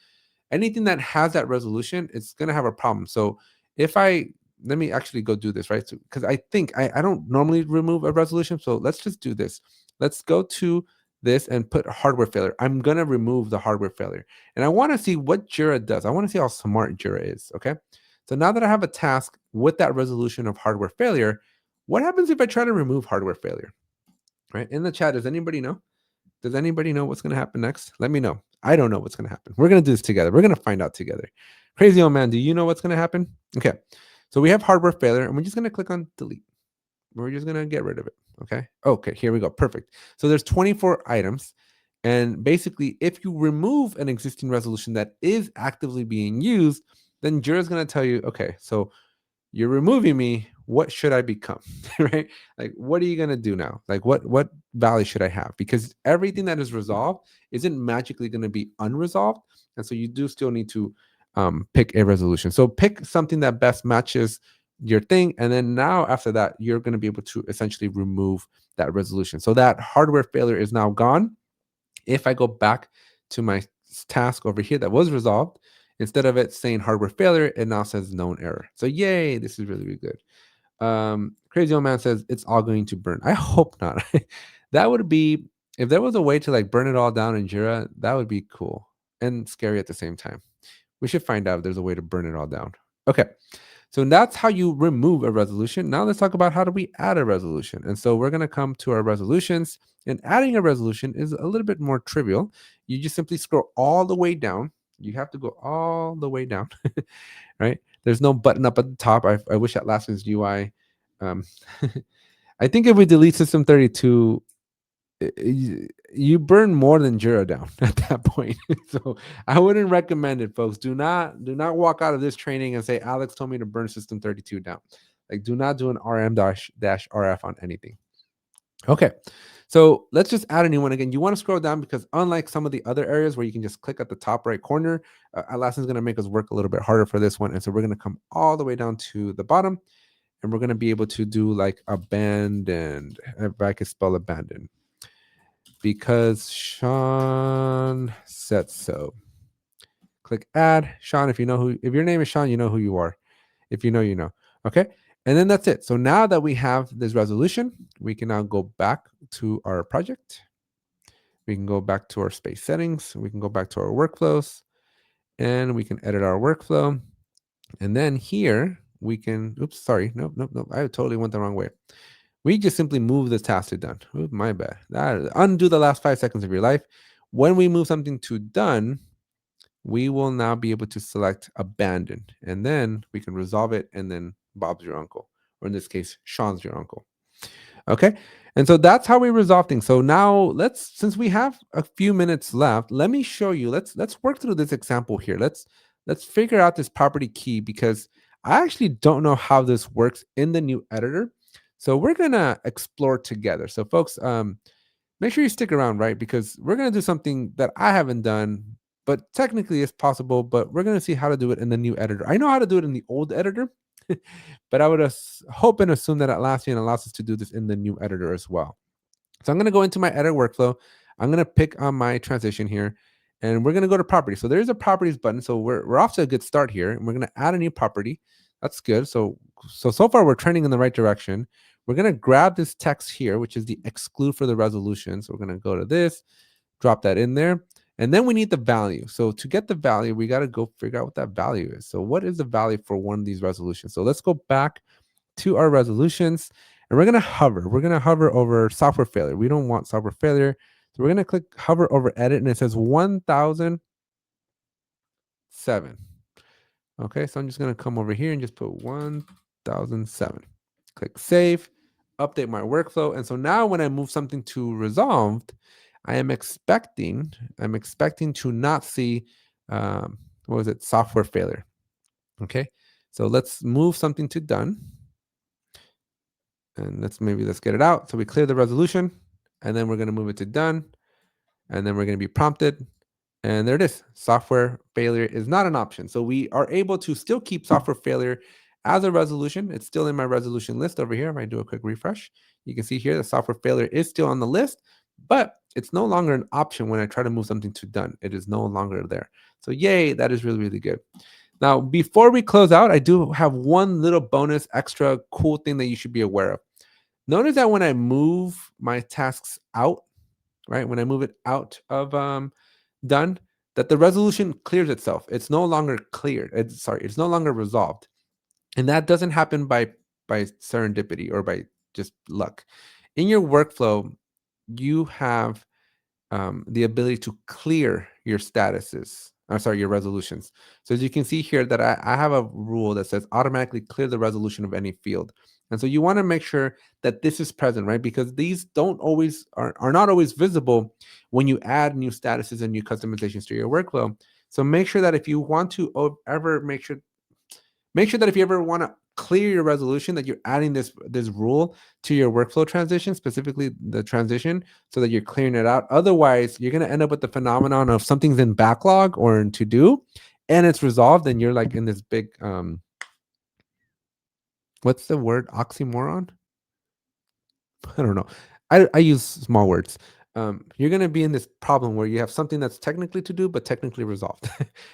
Speaker 2: anything that has that resolution, it's going to have a problem. So if I let me actually go do this, right? So because I think I don't normally remove a resolution, so let's just do this. Let's go to this and put hardware failure. I'm gonna remove the hardware failure, and I want to see what Jira does. I want to see how smart Jira is. Okay, so now that I have a task with that resolution of hardware failure, what happens if I try to remove hardware failure? Right, in the chat, does anybody know? Does anybody know what's going to happen next? Let me know. I don't know what's going to happen. We're going to do this together. We're going to find out together. Crazy old man, do you know what's going to happen? Okay. So we have hardware failure, and we're just going to click on delete. We're just going to get rid of it. Okay. Okay. Here we go. Perfect. So there's 24 items. And basically, if you remove an existing resolution that is actively being used, then Jira is going to tell you, okay, so you're removing me, what should I become? Right, like, what are you going to do now? Like, what value should I have? Because everything that is resolved isn't magically going to be unresolved, and so you do still need to pick a resolution. So pick something that best matches your thing, and then now after that, you're going to be able to essentially remove that resolution. So that hardware failure is now gone. If I go back to my task over here that was resolved, instead of it saying hardware failure, it now says known error. So yay, this is really, really good. Crazy old man says it's all going to burn. I hope not. That would be, if there was a way to like burn it all down in Jira, that would be cool and scary at the same time. We should find out if there's a way to burn it all down. Okay. So that's how you remove a resolution. Now let's talk about how do we add a resolution. And so we're going to come to our resolutions, and adding a resolution is a little bit more trivial. You just simply scroll all the way down. You have to go all the way down, right? There's no button up at the top. I wish Atlassian's UI. Um, I think if we delete System 32, you burn more than Jira down at that point. So I wouldn't recommend it, folks. Do not walk out of this training and say Alex told me to burn System 32 down. Like, do not do an RM dash RF on anything. Okay, so let's just add a new one again. You want to scroll down because unlike some of the other areas where you can just click at the top right corner, Atlassian's going to make us work a little bit harder for this one. And so we're going to come all the way down to the bottom, and we're going to be able to do like abandoned, if I could spell abandoned, because Sean said so. Click add. Sean, if your name is Sean, you know who you are. If you know, you know. Okay. And then that's it. So now that we have this resolution, we can now go back to our project. We can go back to our space settings. We can go back to our workflows, and we can edit our workflow. And then here we can, oops, sorry. Nope. I totally went the wrong way. We just simply move the task to done. Ooh, my bad. Undo the last 5 seconds of your life. When we move something to done, we will now be able to select abandoned, and then we can resolve it, and then Bob's your uncle, or in this case, Sean's your uncle. Okay. And so that's how we resolve things. So now since we have a few minutes left, let me show you. Let's work through this example here. Let's figure out this property key, because I actually don't know how this works in the new editor. So we're gonna explore together. So folks, make sure you stick around, right? Because we're gonna do something that I haven't done, but technically it's possible, but we're gonna see how to do it in the new editor. I know how to do it in the old editor, but I would hope and assume that Atlassian allows us to do this in the new editor as well. So I'm going to go into my edit workflow. I'm going to pick on my transition here, and we're going to go to property. So there's a properties button. So we're off to a good start here, and we're going to add a new property. That's good. So far we're trending in the right direction. We're going to grab this text here, which is the exclude for the resolution. So we're going to go to this, drop that in there. And then we need the value. So to get the value, we got to go figure out what that value is. So what is the value for one of these resolutions? So let's go back to our resolutions, and we're going to hover. We're going to hover over software failure. We don't want software failure. So we're going to click hover over edit, and it says 1007. Okay, so I'm just going to come over here and just put 1007. Click save, update my workflow. And so now when I move something to resolved, I'm expecting to not see, software failure. Okay, so let's move something to done. And let's get it out. So we clear the resolution, and then we're going to move it to done, and then we're going to be prompted. And there it is. Software failure is not an option. So we are able to still keep software failure as a resolution. It's still in my resolution list over here. If I do a quick refresh, you can see here the software failure is still on the list, but it's no longer an option when I try to move something to done. It is no longer there. So yay, that is really, really good. Now, before we close out, I do have one little bonus extra cool thing that you should be aware of. Notice that when I move my tasks out, right, when I move it out of done, that the resolution clears itself. It's no longer cleared. It's no longer resolved. And that doesn't happen by serendipity or by just luck. In your workflow, you have the ability to clear your statuses. Your resolutions. So as you can see here that I have a rule that says automatically clear the resolution of any field. And so you want to make sure that this is present, right? Because these are not always visible when you add new statuses and new customizations to your workflow. So make sure that if you want to make sure that if you ever want to clear your resolution, that you're adding this rule to your workflow transition, specifically the transition, so that you're clearing it out. Otherwise, you're going to end up with the phenomenon of something's in backlog or in to do, and it's resolved, and you're like in this big what's the word? Oxymoron? I don't know. I use small words. You're going to be in this problem where you have something that's technically to do, but technically resolved.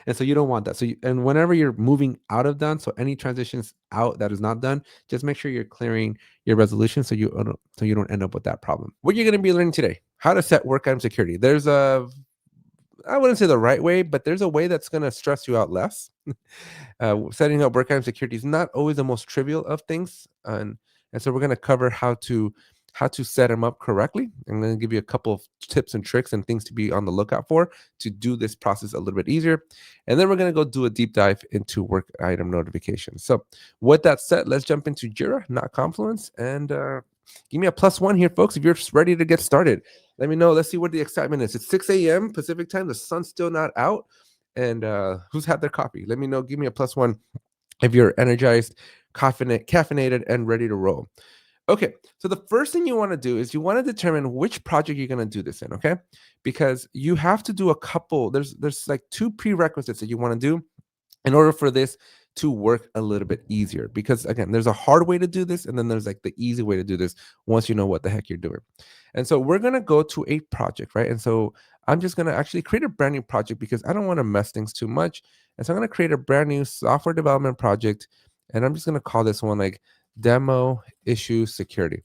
Speaker 2: And so you don't want that. So and whenever you're moving out of done, so any transitions out that is not done, just make sure you're clearing your resolution so you don't end up with that problem. What you're going to be learning today, how to set work item security. There's I wouldn't say the right way, but there's a way that's going to stress you out less. Setting up work item security is not always the most trivial of things. And so we're going to cover how to set them up correctly. I'm going to give you a couple of tips and tricks and things to be on the lookout for to do this process a little bit easier. And then we're going to go do a deep dive into work item notifications. So with that said, let's jump into Jira, not Confluence, and give me a +1 here, folks, if you're ready to get started. Let me know. Let's see what the excitement is. It's 6 a.m. Pacific time. The sun's still not out. And who's had their coffee? Let me know. Give me a +1 if you're energized, caffeinated, and ready to roll. Okay, so the first thing you want to do is you want to determine which project you're going to do this in, okay? Because you have to do a couple, there's like 2 prerequisites that you want to do in order for this to work a little bit easier. Because again, there's a hard way to do this, and then there's like the easy way to do this once you know what the heck you're doing. And so we're going to go to a project, right? And so I'm just going to actually create a brand new project because I don't want to mess things too much. And so I'm going to create a brand new software development project, and I'm just going to call this one like demo issue security.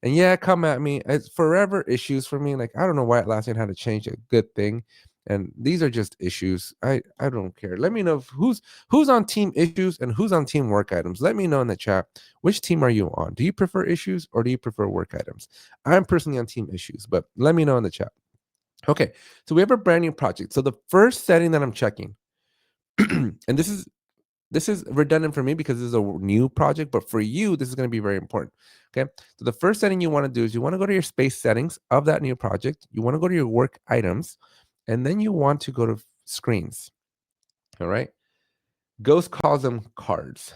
Speaker 2: And yeah, come at me. It's forever issues for me. Like, I don't know why Atlassian had to change a good thing. And these are just issues. I don't care. Let me know who's on team issues and who's on team work items. Let me know in the chat. Which team are you on? Do you prefer issues or do you prefer work items? I'm personally on team issues, but let me know in the chat. Okay, so we have a brand new project. So the first setting that I'm checking, and this is redundant for me because this is a new project, but for you, this is going to be very important. Okay. So the first setting you want to do is you want to go to your space settings of that new project. You want to go to your work items, and then you want to go to screens. All right. Ghost calls them cards.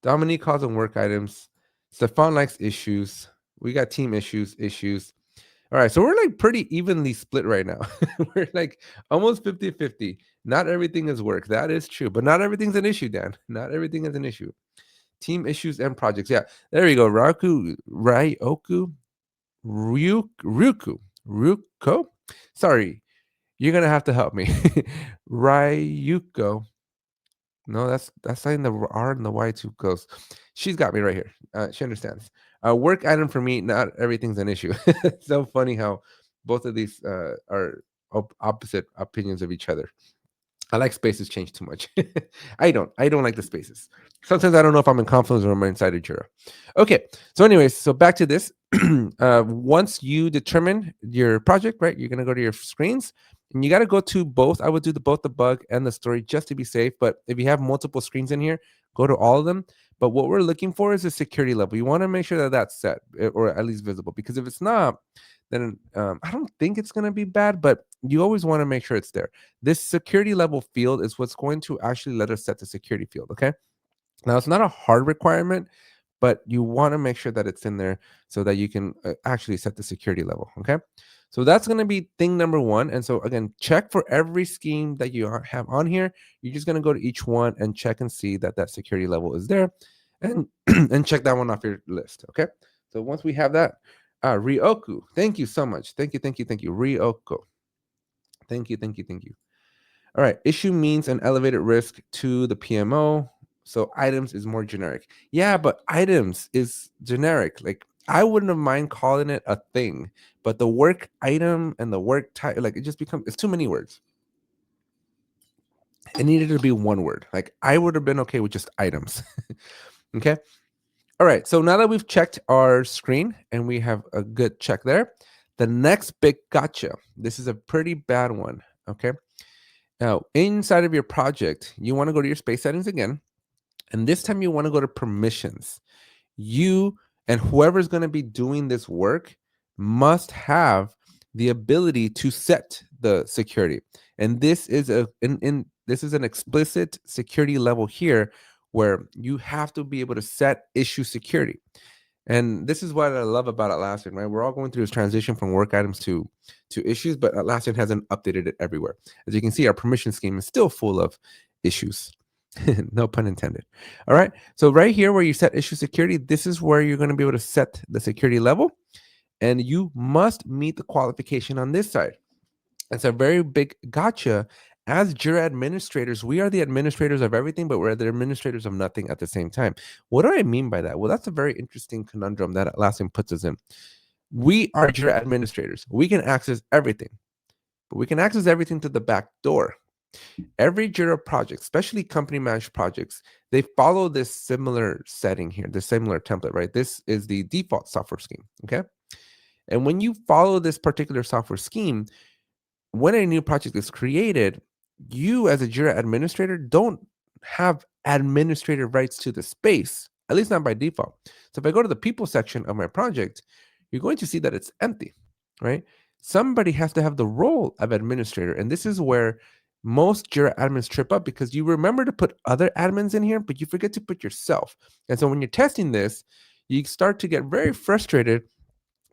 Speaker 2: Dominique calls them work items. Stefan likes issues. We got team issues. All right. So we're like pretty evenly split right now. We're like almost 50-50. Not everything is work. That is true. But not everything's an issue, Dan. Not everything is an issue. Team issues and projects. Yeah, there you go. Ryoku, Ryuko. Sorry, you're gonna have to help me. Ryuko. No, that's saying the R and the Y too close. She's got me right here. She understands. Work item for me. Not everything's an issue. It's so funny how both of these are opposite opinions of each other. I like spaces change too much. I don't like the spaces. Sometimes I don't know if I'm in Confluence or I'm inside of Jira. Okay. So, anyways, so back to this. Once you determine your project, right, you're gonna go to your screens and you got to go to both. I would do both the bug and the story just to be safe. But if you have multiple screens in here, go to all of them. But what we're looking for is a security level. You want to make sure that that's set or at least visible, because if it's not, then I don't think it's going to be bad, but you always want to make sure it's there. This security level field is what's going to actually let us set the security field. Okay. Now, it's not a hard requirement, but you want to make sure that it's in there so that you can actually set the security level. Okay. So that's going to be thing number one. And so, again, check for every scheme that you have on here. You're just going to go to each one and check and see that that security level is there and, and check that one off your list. Okay. So once we have that, Ryoku, thank you so much. Thank you. Ryoko. Thank you. All right. Issue means an elevated risk to the PMO. So items is more generic. Yeah, but items is generic. Like I wouldn't have mind calling it a thing, but the work item and the work type, like it just becomes it's too many words. It needed to be one word. Like I would have been okay with just items. Okay. All right. So now that we've checked our screen and we have a good check there, the next big gotcha. This is a pretty bad one. Okay. Now, inside of your project, you want to go to your space settings again. And this time you want to go to permissions. You and whoever's going to be doing this work must have the ability to set the security. And this is this is an explicit security level here where you have to be able to set issue security. And this is what I love about Atlassian, right? We're all going through this transition from work items to issues, but Atlassian hasn't updated it everywhere. As you can see, our permission scheme is still full of issues. No pun intended. All right. So right here where you set issue security, this is where you're going to be able to set the security level. And you must meet the qualification on this side. It's a very big gotcha. As Jira administrators, we are the administrators of everything, but we're the administrators of nothing at the same time. What do I mean by that? Well, that's a very interesting conundrum that Atlassian puts us in. We are Jira administrators. We can access everything, but we can access everything to the back door. Every Jira project, especially company managed projects, they follow this similar setting here, this similar template, right? This is the default software scheme. Okay. And when you follow this particular software scheme, when a new project is created, you as a Jira administrator don't have administrative rights to the space, at least not by default. So if I go to the people section of my project, you're going to see that it's empty, right? Somebody has to have the role of administrator. And this is where most Jira admins trip up because you remember to put other admins in here, but you forget to put yourself. And so when you're testing this, you start to get very frustrated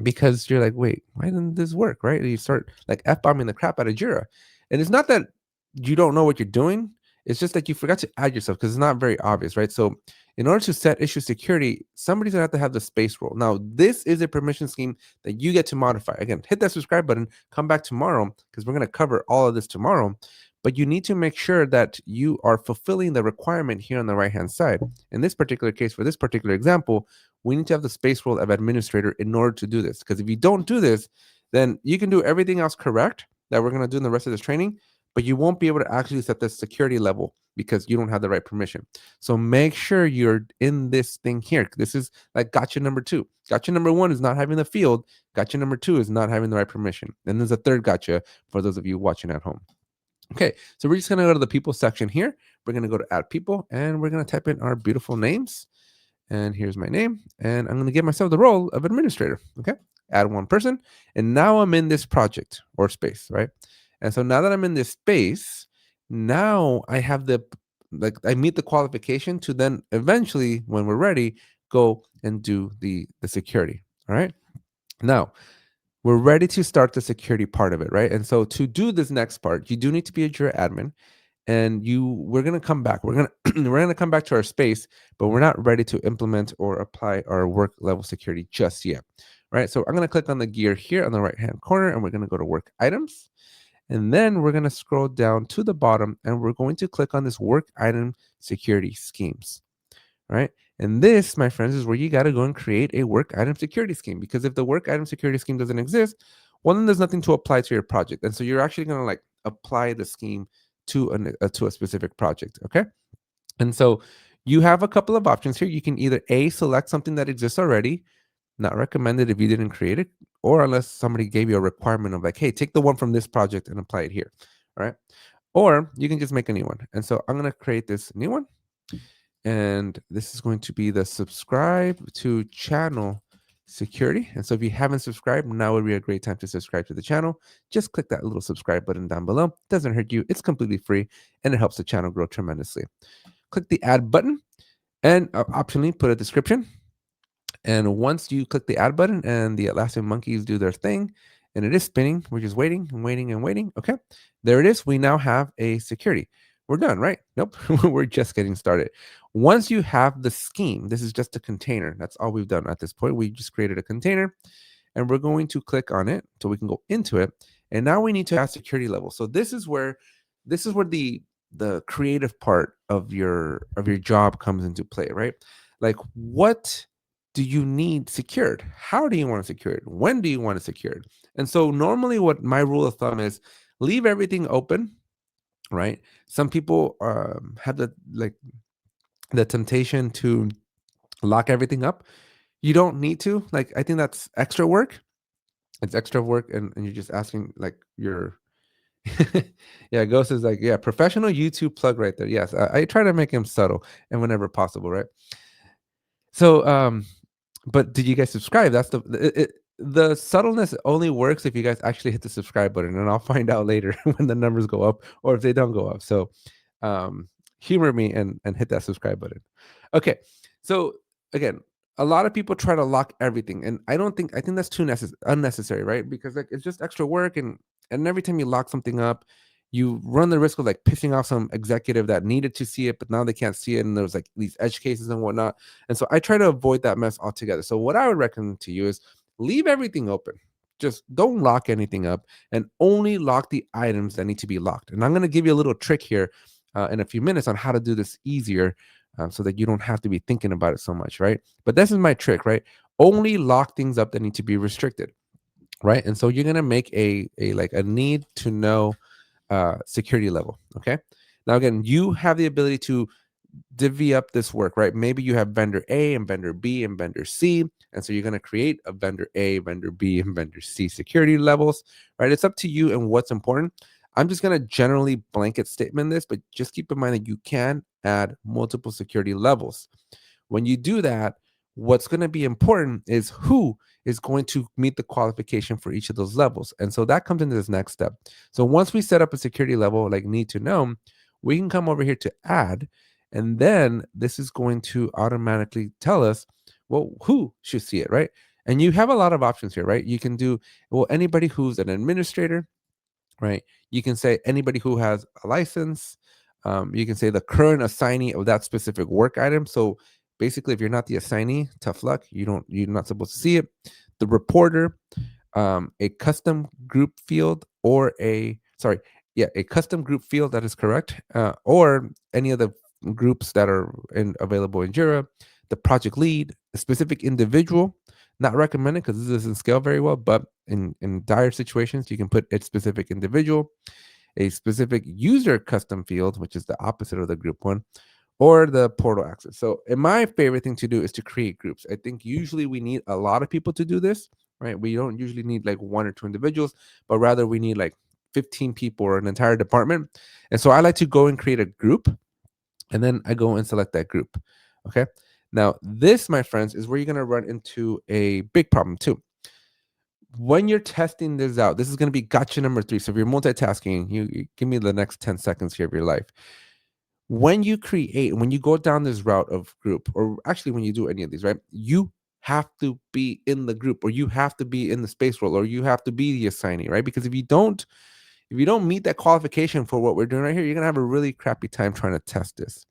Speaker 2: because you're like, wait, why didn't this work? Right? And you start like F-bombing the crap out of Jira. And it's not that you don't know what you're doing. It's just that you forgot to add yourself because it's not very obvious, right? So in order to set issue security, somebody's gonna have to have the space role. Now, this is a permission scheme that you get to modify. Again, hit that subscribe button, come back tomorrow because we're gonna cover all of this tomorrow. But you need to make sure that you are fulfilling the requirement here on the right-hand side. In this particular case, for this particular example, we need to have the space role of administrator in order to do this. Because if you don't do this, then you can do everything else correct that we're going to do in the rest of this training. but you won't be able to actually set the security level because you don't have the right permission. So make sure you're in this thing here. This is like gotcha number two. Gotcha number one is not having the field. Gotcha number two is not having the right permission. And there's a third gotcha for those of you watching at home. Okay, so we're just gonna go to the people section here. We're gonna go to add people and we're gonna type in our beautiful names. And here's my name. And I'm gonna give myself the role of administrator. Okay, add one person. And now I'm in this project or space, right? And so now that I'm in this space, now I have the like I meet the qualification to then eventually, when we're ready, go and do the security. All right. Now we're ready to start the security part of it, right? And so to do this next part, you do need to be a Jira admin, and we're gonna come back. We're gonna we're gonna come back to our space, but we're not ready to implement or apply our work level security just yet, right? So I'm gonna click on the gear here on the right hand corner, and we're gonna go to work items, and then we're gonna scroll down to the bottom, and we're going to click on this work item security schemes, right? And this, my friends, is where you got to go and create a work item security scheme, because if the work item security scheme doesn't exist, well, then there's nothing to apply to your project. And so you're actually going to like apply the scheme to a specific project. Okay. And so you have a couple of options here. You can either select something that exists already, not recommended if you didn't create it, or unless somebody gave you a requirement of like, hey, take the one from this project and apply it here. All right. Or you can just make a new one. And so I'm going to create this new one. And this is going to be the subscribe to channel security. And so if you haven't subscribed, now would be a great time to subscribe to the channel. Just click that little subscribe button down below. It doesn't hurt you. It's completely free and it helps the channel grow tremendously. Click the add button and optionally put a description. And once you click the add button and the Atlassian monkeys do their thing, and it is spinning, we're just waiting and waiting and waiting. Okay, there it is. We now have a security. We're done, right? Nope, we're just getting started. Once you have the scheme, this is just a container. That's all we've done at this point. We just created a container and we're going to click on it so we can go into it. And now we need to add security level. So this is where the creative part of your job comes into play, right? Like, what do you need secured? How do you want to secure it? When do you want to secure it? And so normally what my rule of thumb is, leave everything open, right? Some people have the temptation to lock everything up. You don't need to. Like, I think that's extra work. It's extra work, and you're just asking like your yeah, Ghost is like, yeah, professional YouTube plug right there. Yes, I try to make him subtle and whenever possible, right? So but did you guys subscribe? That's the subtleness only works if you guys actually hit the subscribe button, and I'll find out later when the numbers go up or if they don't go up. So humor me and hit that subscribe button. Okay, so again, a lot of people try to lock everything, and I think that's too unnecessary, right? Because like it's just extra work, and every time you lock something up, you run the risk of like pissing off some executive that needed to see it, but now they can't see it, and there's like these edge cases and whatnot. And so I try to avoid that mess altogether. So what I would recommend to you is leave everything open. Just don't lock anything up, and only lock the items that need to be locked. And I'm going to give you a little trick here in a few minutes on how to do this easier, so that you don't have to be thinking about it so much, right? But this is my trick, right? Only lock things up that need to be restricted, right? And so you're going to make a like a need to know security level. Okay. Now, again, you have the ability to divvy up this work, right? Maybe you have vendor A and vendor B and vendor C. And so you're going to create a vendor A, vendor B, and vendor C security levels, right? It's up to you and what's important. I'm just going to generally blanket statement this, but just keep in mind that you can add multiple security levels. When you do that, what's going to be important is who is going to meet the qualification for each of those levels. And so that comes into this next step. So once we set up a security level like need to know, we can come over here to add, and then this is going to automatically tell us, well, who should see it, right? And you have a lot of options here, right? You can do, well, anybody who's an administrator, right? You can say anybody who has a license. You can say the current assignee of that specific work item. So basically, if you're not the assignee, tough luck. You're not supposed to see it. The reporter, a custom group field, or a custom group field, that is correct, or any of the groups that are available in Jira. The project lead, a specific individual, not recommended because this doesn't scale very well, but in dire situations, you can put a specific individual. a specific user custom field, which is the opposite of the group one, or the portal access. So, my favorite thing to do is to create groups. I think usually we need a lot of people to do this, right? We don't usually need like one or two individuals, but rather we need like 15 people or an entire department. And so I like to go and create a group, and then I go and select that group. Okay. Now, this, my friends, is where you're going to run into a big problem too. When you're testing this out, this is going to be gotcha number 3. So if you're multitasking, you give me the next 10 seconds here of your life. When you create, when you go down this route of group, or actually when you do any of these, right, you have to be in the group, or you have to be in the space role, or you have to be the assignee, right? Because if you don't meet that qualification for what we're doing right here, you're gonna have a really crappy time trying to test this.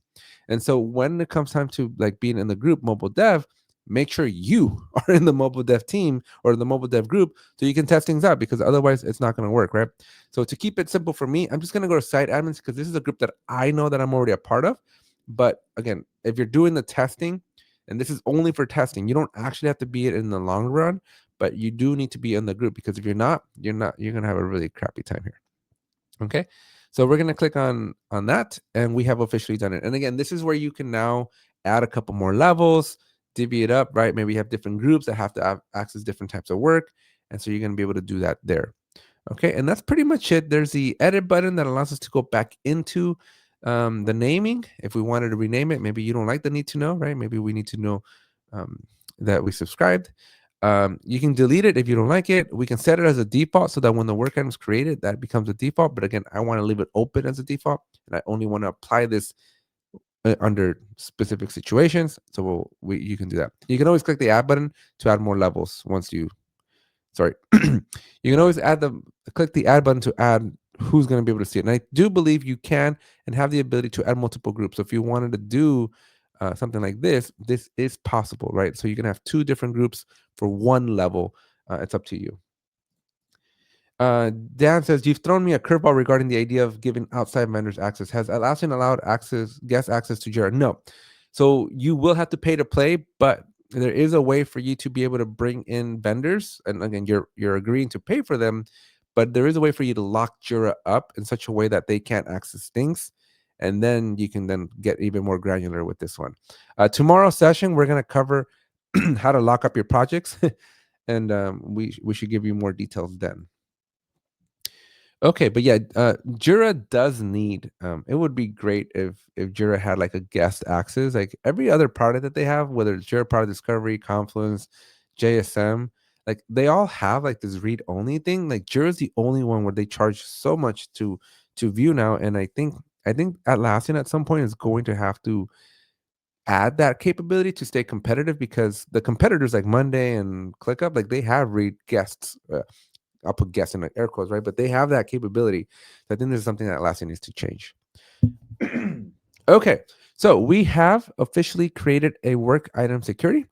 Speaker 2: And so when it comes time to like being in the group mobile dev, make sure you are in the mobile dev team or the mobile dev group so you can test things out, because otherwise it's not going to work, right? So to keep it simple for me, I'm just going to go to site admins because this is a group that I know that I'm already a part of. But again, if you're doing the testing, and this is only for testing, you don't actually have to be it in the long run, but you do need to be in the group, because if you're not, you're going to have a really crappy time here. Okay, so we're going to click on that, and we have officially done it. And again, this is where you can now add a couple more levels, divvy it up, right? Maybe you have different groups that have to access different types of work, and so you're going to be able to do that there. Okay, and that's pretty much it. There's the edit button that allows us to go back into the naming. If we wanted to rename it, maybe you don't like the need to know, right? Maybe we need to know um, that we subscribed. You can delete it if you don't like it. We can set it as a default so that when the work item is created, that becomes a default. But again, I want to leave it open as a default, and I only want to apply this under specific situations. So you can do that. You can always click the add button to add more levels once you, sorry. You can always click the add button to add who's going to be able to see it. And I do believe you can and have the ability to add multiple groups. So if you wanted to do something like this is possible, right? So you can have 2 different groups for one level. It's up to you. Dan says, you've thrown me a curveball regarding the idea of giving outside vendors access. Has Atlassian allowed guest access to Jira? No. So you will have to pay to play, but there is a way for you to be able to bring in vendors. And again, you're agreeing to pay for them, but there is a way for you to lock Jira up in such a way that they can't access things. And then you can then get even more granular with this one. Tomorrow's session, we're going to cover how to lock up your projects. And we should give you more details then. Okay, but yeah, Jira does need. It would be great if Jira had like a guest access, like every other product that they have, whether it's Jira Product Discovery, Confluence, JSM, like they all have like this read only thing. Like Jira is the only one where they charge so much to view now, and I think Atlassian at some point is going to have to add that capability to stay competitive, because the competitors like Monday and ClickUp, like they have read guests. I'll put guests in like air quotes, right? But they have that capability. So I think this is something that Atlassian needs to change. Okay, so we have officially created a work item security,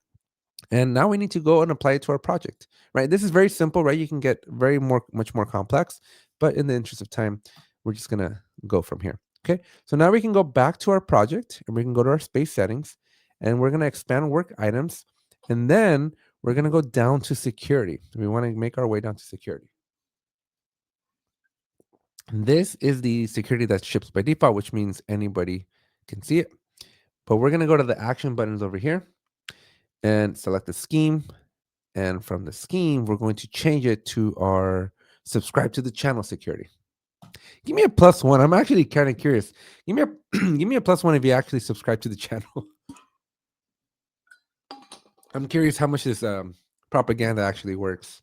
Speaker 2: and now we need to go and apply it to our project, right? This is very simple, right? You can get much more complex, but in the interest of time, we're just gonna go from here. Okay, so now we can go back to our project, and we can go to our space settings, and we're gonna expand work items, and then we're gonna go down to security. We want to make our way down to security. This is the security that ships by default, which means anybody can see it. But we're going to go to the action buttons over here and select the scheme. And from the scheme, we're going to change it to our subscribe to the channel security. Give me a +1. I'm actually kind of curious. Give me a give me a +1 if you actually subscribe to the channel. I'm curious how much this propaganda actually works.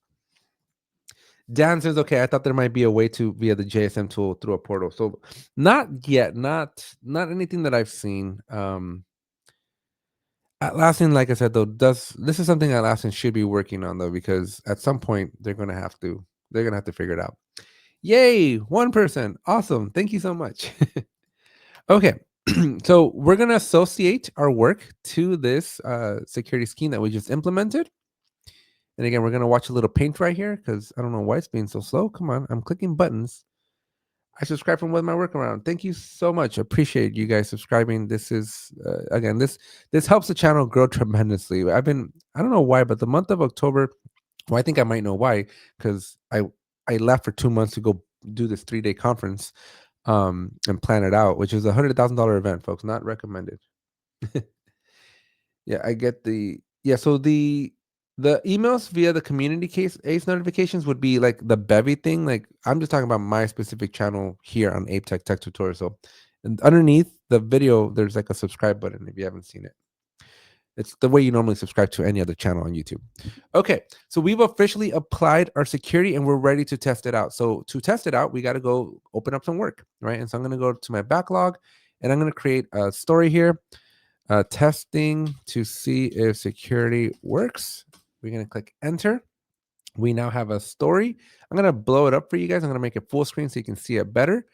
Speaker 2: Dan says, okay, I thought there might be a way to via the JSM tool through a portal. So not yet, not anything that I've seen. Atlassian, like I said, though, this is something Atlassian should be working on, though, because at some point they're gonna have to figure it out. Yay, one person. Awesome. Thank you so much. Okay. So we're gonna associate our work to this security scheme that we just implemented. And again, we're going to watch a little paint right here because I don't know why it's being so slow. Come on, I'm clicking buttons. I subscribe from with my workaround. Thank you so much. Appreciate you guys subscribing. This is again, this helps the channel grow tremendously. I don't know why, but the month of October, well, I think I might know why, because I left for 2 months to go do this 3-day conference and plan it out, which is $100,000 event, folks. Not recommended. Yeah, I get the yeah. So the emails via the community case ACE notifications would be like the bevy thing. Like I'm just talking about my specific channel here on Ape Tech Tutorial. So and underneath the video, there's like a subscribe button if you haven't seen it. It's the way you normally subscribe to any other channel on YouTube. Okay, so we've officially applied our security and we're ready to test it out. So to test it out, we got to go open up some work, right? And so I'm going to go to my backlog and I'm going to create a story here, testing to see if security works. We're going to click enter. We now have a story. I'm going to blow it up for you guys. I'm going to make it full screen so you can see it better.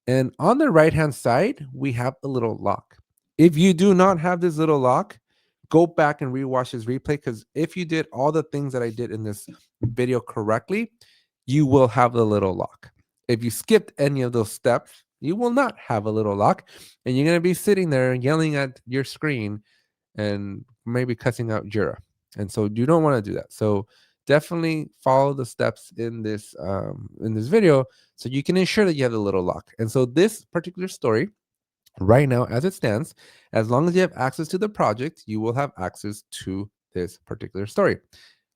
Speaker 2: And on the right-hand side, we have a little lock. If you do not have this little lock, go back and rewatch this replay, because if you did all the things that I did in this video correctly, you will have the little lock. If you skipped any of those steps, you will not have a little lock, and you're going to be sitting there yelling at your screen and maybe cussing out Jira. And so you don't want to do that. So definitely follow the steps in this video so you can ensure that you have the little lock. And so this particular story right now, as it stands, as long as you have access to the project, you will have access to this particular story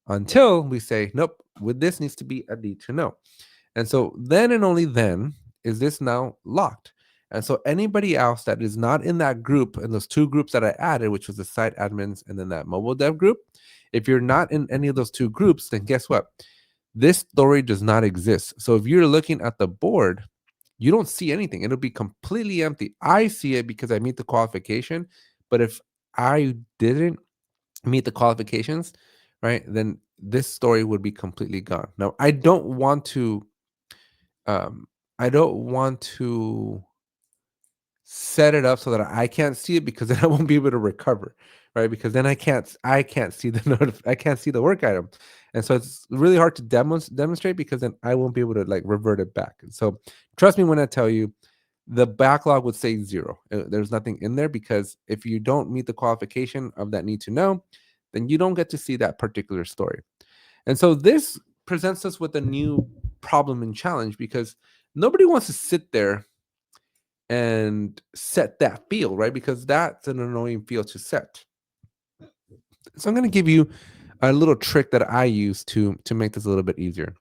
Speaker 2: until we say, nope, with this needs to be a need to know. And so then and only then is this now locked. And so anybody else that is not in that group, in those two groups that I added, which was the site admins and then that mobile dev group, if you're not in any of those two groups, then guess what? This story does not exist. So if you're looking at the board, you don't see anything. It'll be completely empty. I see it because I meet the qualification. But if I didn't meet the qualifications, right, then this story would be completely gone. Now, I don't want to set it up so that I can't see it, because then I won't be able to recover, right? Because then I can't see the I can't see the work item, and so it's really hard to demonstrate, because then I won't be able to like revert it back. And so trust me when I tell you, the backlog would say 0. There's nothing in there, because if you don't meet the qualification of that need to know, then you don't get to see that particular story. And so this presents us with a new problem and challenge, because nobody wants to sit there and set that field, right? Because that's an annoying field to set. So I'm going to give you a little trick that I use to make this a little bit easier.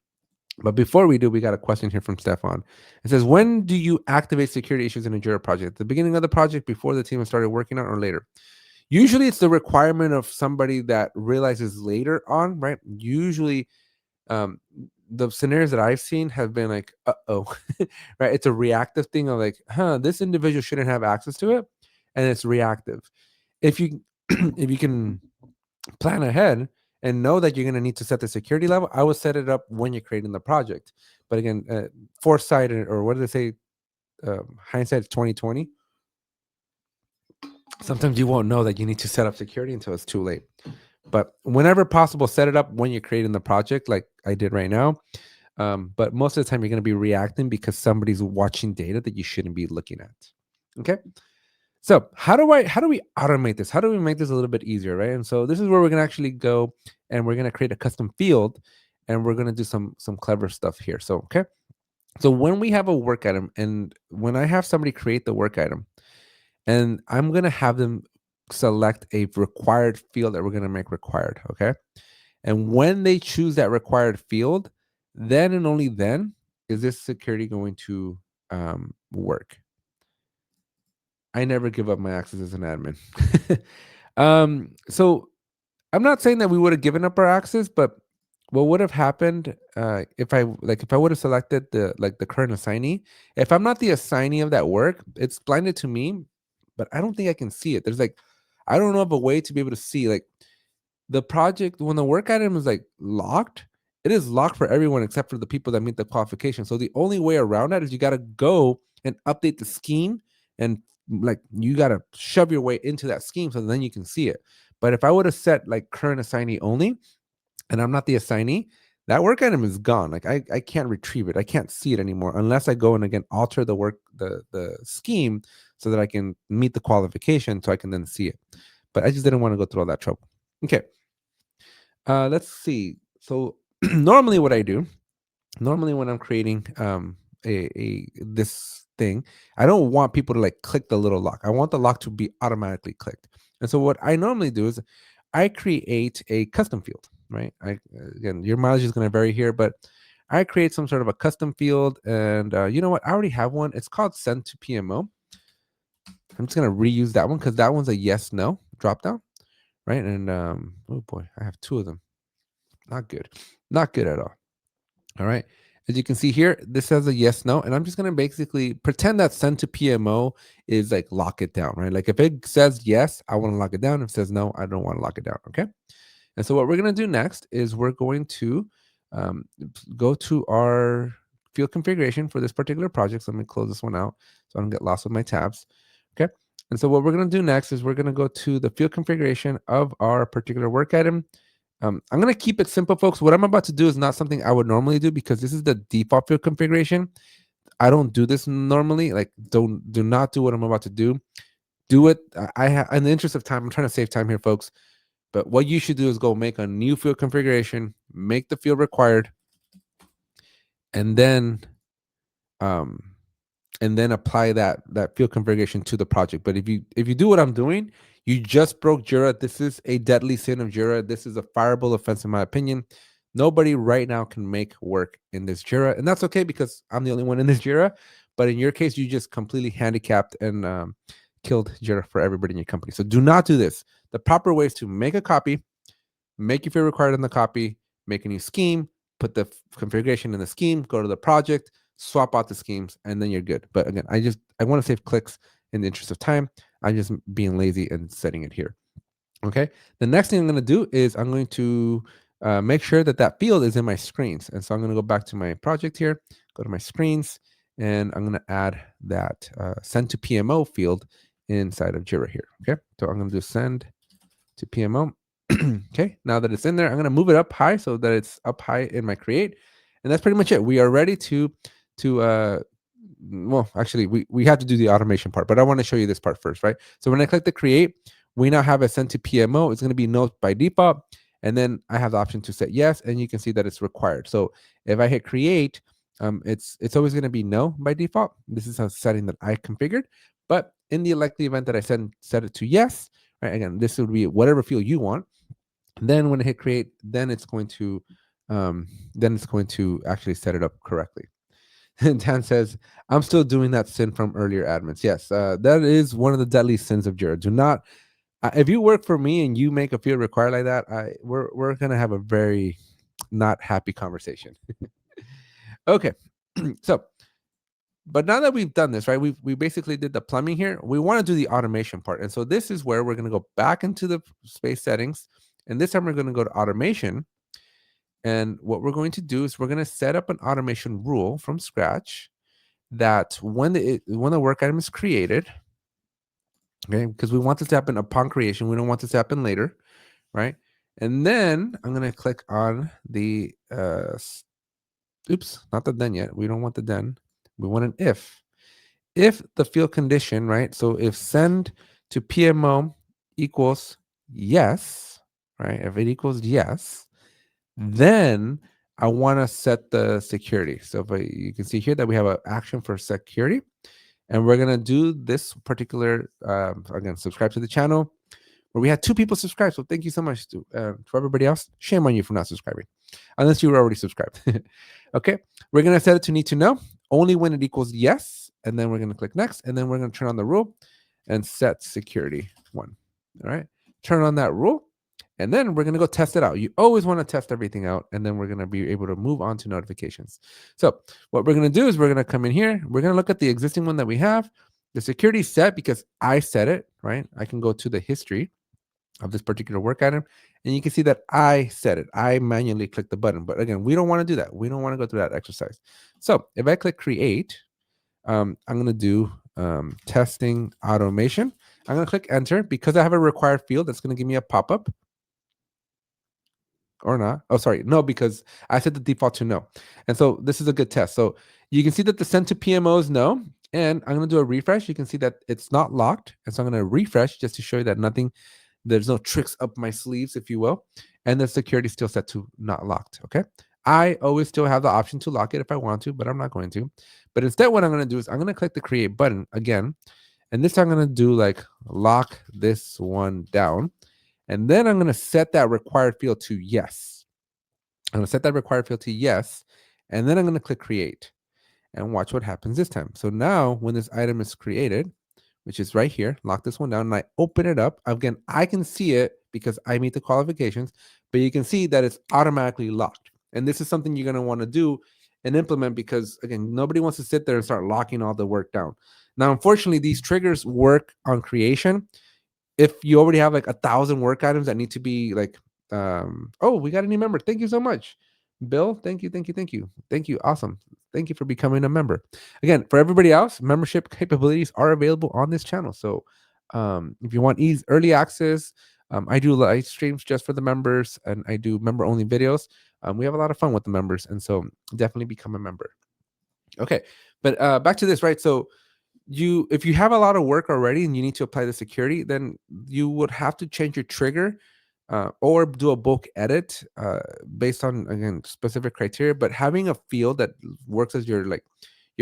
Speaker 2: But before we do, we got a question here from Stefan. It says, when do you activate security issues in a Jira project? At the beginning of the project, before the team has started working on, or later? Usually it's the requirement of somebody that realizes later on, right? Usually the scenarios that I've seen have been like, right? It's a reactive thing of like, this individual shouldn't have access to it. And it's reactive. If you if you can plan ahead and know that you're going to need to set the security level, I would set it up when you're creating the project. But again, foresight, or what do they say? Hindsight is 2020. Sometimes you won't know that you need to set up security until it's too late. But whenever possible, set it up when you're creating the project, like I did right now. But most of the time, you're going to be reacting because somebody's watching data that you shouldn't be looking at. Okay. So how do we automate this? How do we make this a little bit easier, right? And so this is where we're going to actually go, and we're going to create a custom field, and we're going to do some clever stuff here. So, okay. So when we have a work item, and when I have somebody create the work item, and I'm going to have them select a required field that we're going to make required, okay? And when they choose that required field, then and only then is this security going to work. I never give up my access as an admin. So I'm not saying that we would have given up our access, but what would have happened if I would have selected the current assignee? If I'm not the assignee of that work, it's blinded to me, but I don't think I can see it. There's like, I don't know of a way to be able to see like the project when the work item is like locked. It is locked for everyone except for the people that meet the qualification. So the only way around that is you got to go and update the scheme, and like you got to shove your way into that scheme so then you can see it. But if I would have set like current assignee only, and I'm not the assignee, that work item is gone. Like I can't retrieve it. I can't see it anymore unless I go and again alter the scheme so that I can meet the qualification so I can then see it. But I just didn't want to go through all that trouble. Okay. Let's see. So normally what I do, when I'm creating a this thing, I don't want people to like click the little lock. I want the lock to be automatically clicked. And so what I normally do is I create a custom field, right? Again, your mileage is going to vary here, but I create some sort of a custom field. And you know what? I already have one. It's called send to PMO. I'm just going to reuse that one because that one's a yes no drop down, right? And oh boy, I have two of them. Not good. Not good at all. All right. As you can see here, this has a yes, no, and I'm just going to basically pretend that send to PMO is like lock it down, right? Like if it says yes, I want to lock it down. If it says no, I don't want to lock it down. Okay. And so what we're going to do next is we're going to um, go to our field configuration for this particular project. So let me close this one out so I don't get lost with my tabs. Okay. And so what we're going to do next is we're going to go to the field configuration of our particular work item. I'm going to keep it simple, folks. What I'm about to do is not something I would normally do because this is the default field configuration. I don't do this normally. Like, do not do what I'm about to do. Do it. In the interest of time, I'm trying to save time here, folks. But what you should do is go make a new field configuration, make the field required, and then um, apply that field configuration to the project. But if you do what I'm doing, you just broke Jira. This is a deadly sin of Jira. This is a fireable offense in my opinion. Nobody right now can make work in this Jira, and that's okay because I'm the only one in this Jira. But in your case, you just completely handicapped and killed Jira for everybody in your company. So do not do this. The proper way is to make a copy, make your field required in the copy, make a new scheme, put the configuration in the scheme, go to the project, swap out the schemes, and then you're good. But again, I want to save clicks in the interest of time. I'm just being lazy and setting it here. Okay. The next thing I'm going to do is I'm going to make sure that that field is in my screens. And so I'm going to go back to my project here, go to my screens, and I'm going to add that send to PMO field inside of Jira here. Okay. So I'm going to do send to PMO. Okay. Now that it's in there, I'm going to move it up high so that it's up high in my create. And that's pretty much it. We are ready to well, actually, we have to do the automation part, but I want to show you this part first, right? So when I click the create, we now have a send to PMO. It's going to be no by default. And then I have the option to set yes, and you can see that it's required. So if I hit create, it's always going to be no by default. This is a setting that I configured. But in the likely event that I set it to yes, right? Again, this would be whatever field you want. Then when I hit create, then it's going to actually set it up correctly. And Dan says, I'm still doing that sin from earlier admins. Yes, that is one of the deadly sins of Jira. Do not, if you work for me and you make a field required like that, we're going to have a very not happy conversation. Okay. So, but now that we've done this, right, we basically did the plumbing here. We want to do the automation part. And so this is where we're going to go back into the space settings. And this time we're going to go to automation. And what we're going to do is we're going to set up an automation rule from scratch that when the work item is created, okay, because we want this to happen upon creation, we don't want this to happen later, right? And then I'm going to click on the oops, not the then yet. We don't want the then. We want an if. If the field condition, right? So if send to PMO equals yes, right? If it equals yes, then I want to set the security. So if you can see here that we have an action for security, and we're going to do this particular, again, subscribe to the channel, where we had 2 people subscribe. So thank you so much to everybody else. Shame on you for not subscribing, unless you were already subscribed. Okay, we're going to set it to need to know only when it equals yes, and then we're going to click next, and then we're going to turn on the rule and set security 1. All right, turn on that rule. And then we're going to go test it out. You always want to test everything out, and then we're going to be able to move on to notifications. So what we're going to do is we're going to come in here. We're going to look at the existing one that we have. The security set because I set it, right? I can go to the history of this particular work item, and you can see that I set it. I manually clicked the button. But again, we don't want to do that. We don't want to go through that exercise. So if I click create, I'm going to do testing automation. I'm going to click enter because I have a required field that's going to give me a pop-up. Or not. Oh, sorry. No, because I set the default to no. And so this is a good test. So you can see that the send to PMO is no. And I'm going to do a refresh. You can see that it's not locked. And so I'm going to refresh just to show you that there's no tricks up my sleeves, if you will. And the security is still set to not locked. Okay. I always still have the option to lock it if I want to, but I'm not going to. But instead, what I'm going to do is I'm going to click the create button again. And this I'm going to do like lock this one down. And then I'm going to set that required field to yes. I'm going to set that required field to yes. And then I'm going to click create and watch what happens this time. So now when this item is created, which is right here, lock this one down and I open it up. Again, I can see it because I meet the qualifications, but you can see that it's automatically locked. And this is something you're going to want to do and implement because, again, nobody wants to sit there and start locking all the work down. Now, unfortunately, these triggers work on creation. If you already have like 1,000 work items that need to be like, oh, we got a new member. Thank you so much, Bill. Thank you, thank you, thank you, thank you. Awesome. Thank you for becoming a member. Again, for everybody else, membership capabilities are available on this channel. So, if you want early access, I do live streams just for the members, and I do member only videos. We have a lot of fun with the members, and so definitely become a member. Okay, but back to this, right? So if you have a lot of work already and you need to apply the security, then you would have to change your trigger or do a bulk edit based on, again, specific criteria. But having a field that works as your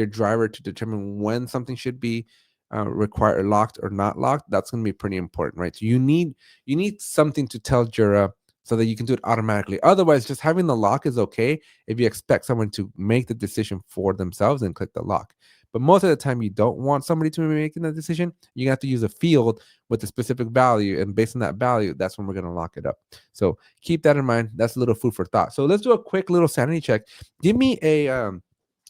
Speaker 2: driver to determine when something should be required locked or not locked, that's going to be pretty important, right? So you need something to tell Jira so that you can do it automatically. Otherwise, just having the lock is okay if you expect someone to make the decision for themselves and click the lock. But most of the time, you don't want somebody to be making that decision. You have to use a field with a specific value, and based on that value, that's when we're going to lock it up. So keep that in mind. That's a little food for thought. So let's do a quick little sanity check. Give me a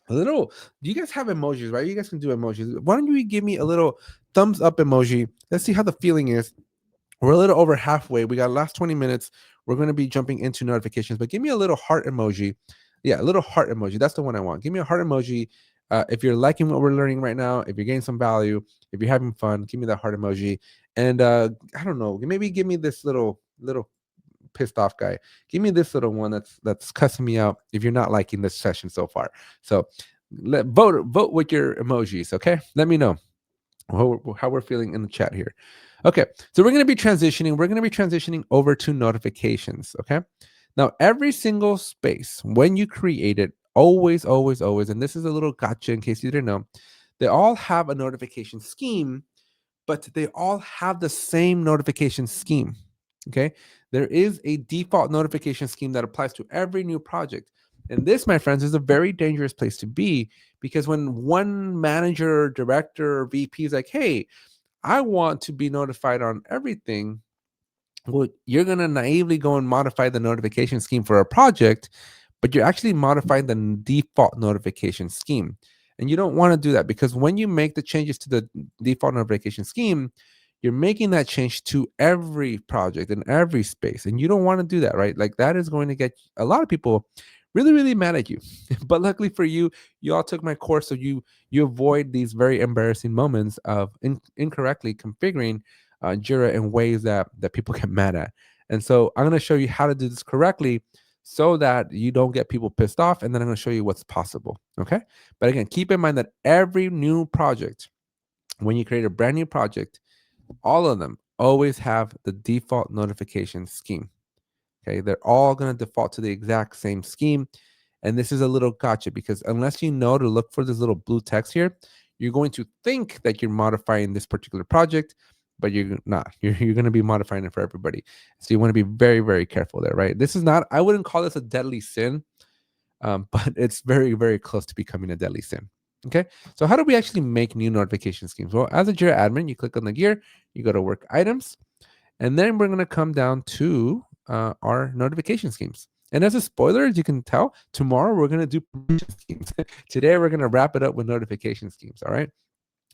Speaker 2: little. Do you guys have emojis, right? You guys can do emojis. Why don't you give me a little thumbs up emoji? Let's see how the feeling is. We're a little over halfway. We got last 20 minutes. We're going to be jumping into notifications, but give me a little heart emoji. Yeah, a little heart emoji. That's the one I want. Give me a heart emoji. If you're liking what we're learning right now, if you're getting some value, if you're having fun, give me that heart emoji. And I don't know, maybe give me this little pissed off guy. Give me this little one that's cussing me out if you're not liking this session so far. So vote with your emojis, okay? Let me know how we're feeling in the chat here. Okay, so we're going to be transitioning. We're going to be transitioning over to notifications. Okay, now every single space when you create it, always, always, always, and this is a little gotcha in case you didn't know, they all have a notification scheme, but they all have the same notification scheme. Okay, there is a default notification scheme that applies to every new project. And this, my friends, is a very dangerous place to be because when one manager, director, or VP is like, hey, I want to be notified on everything, well, you're going to naively go and modify the notification scheme for a project, but you're actually modifying the default notification scheme. And you don't want to do that because when you make the changes to the default notification scheme, you're making that change to every project and every space. And you don't want to do that, right? Like that is going to get a lot of people really, really mad at you. But luckily for you, you all took my course. So you avoid these very embarrassing moments of incorrectly configuring Jira in ways that people get mad at. And so I'm going to show you how to do this correctly so that you don't get people pissed off. And then I'm going to show you what's possible. Okay. But again, keep in mind that every new project, when you create a brand new project, all of them always have the default notification scheme. Okay. They're all going to default to the exact same scheme. And this is a little gotcha because unless you know to look for this little blue text here, you're going to think that you're modifying this particular project, but you're not. You're going to be modifying it for everybody. So you want to be very, very careful there, right? This is not, I wouldn't call this a deadly sin, but it's very, very close to becoming a deadly sin. Okay, so how do we actually make new notification schemes? Well, as a Jira admin, you click on the gear, you go to work items, and then we're going to come down to our notification schemes. And as a spoiler, as you can tell, tomorrow we're going to do permission schemes. Today we're going to wrap it up with notification schemes. All right.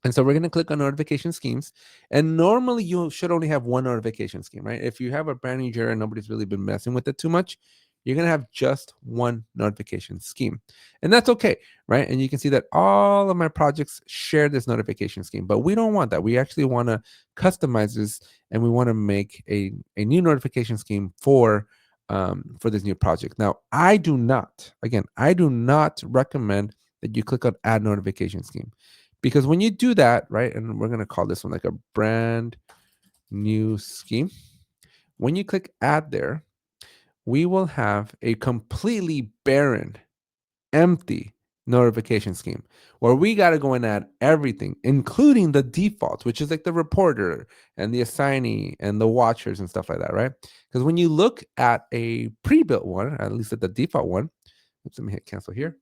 Speaker 2: And so we're going to click on notification schemes. And normally you should only have one notification scheme, right? If you have a brand new Jira and nobody's really been messing with it too much, you're going to have just one notification scheme. And that's okay, right? And you can see that all of my projects share this notification scheme, but we don't want that. We actually want to customize this and we want to make a new notification scheme for this new project. Now, I do not recommend that you click on add notification scheme. Because when you do that, right, and we're going to call this one like a brand new scheme. When you click add there, we will have a completely barren, empty notification scheme where we got to go and add everything, including the defaults, which is like the reporter and the assignee and the watchers and stuff like that, right? Because when you look at a pre-built one, at least at the default one, oops, let me hit cancel here.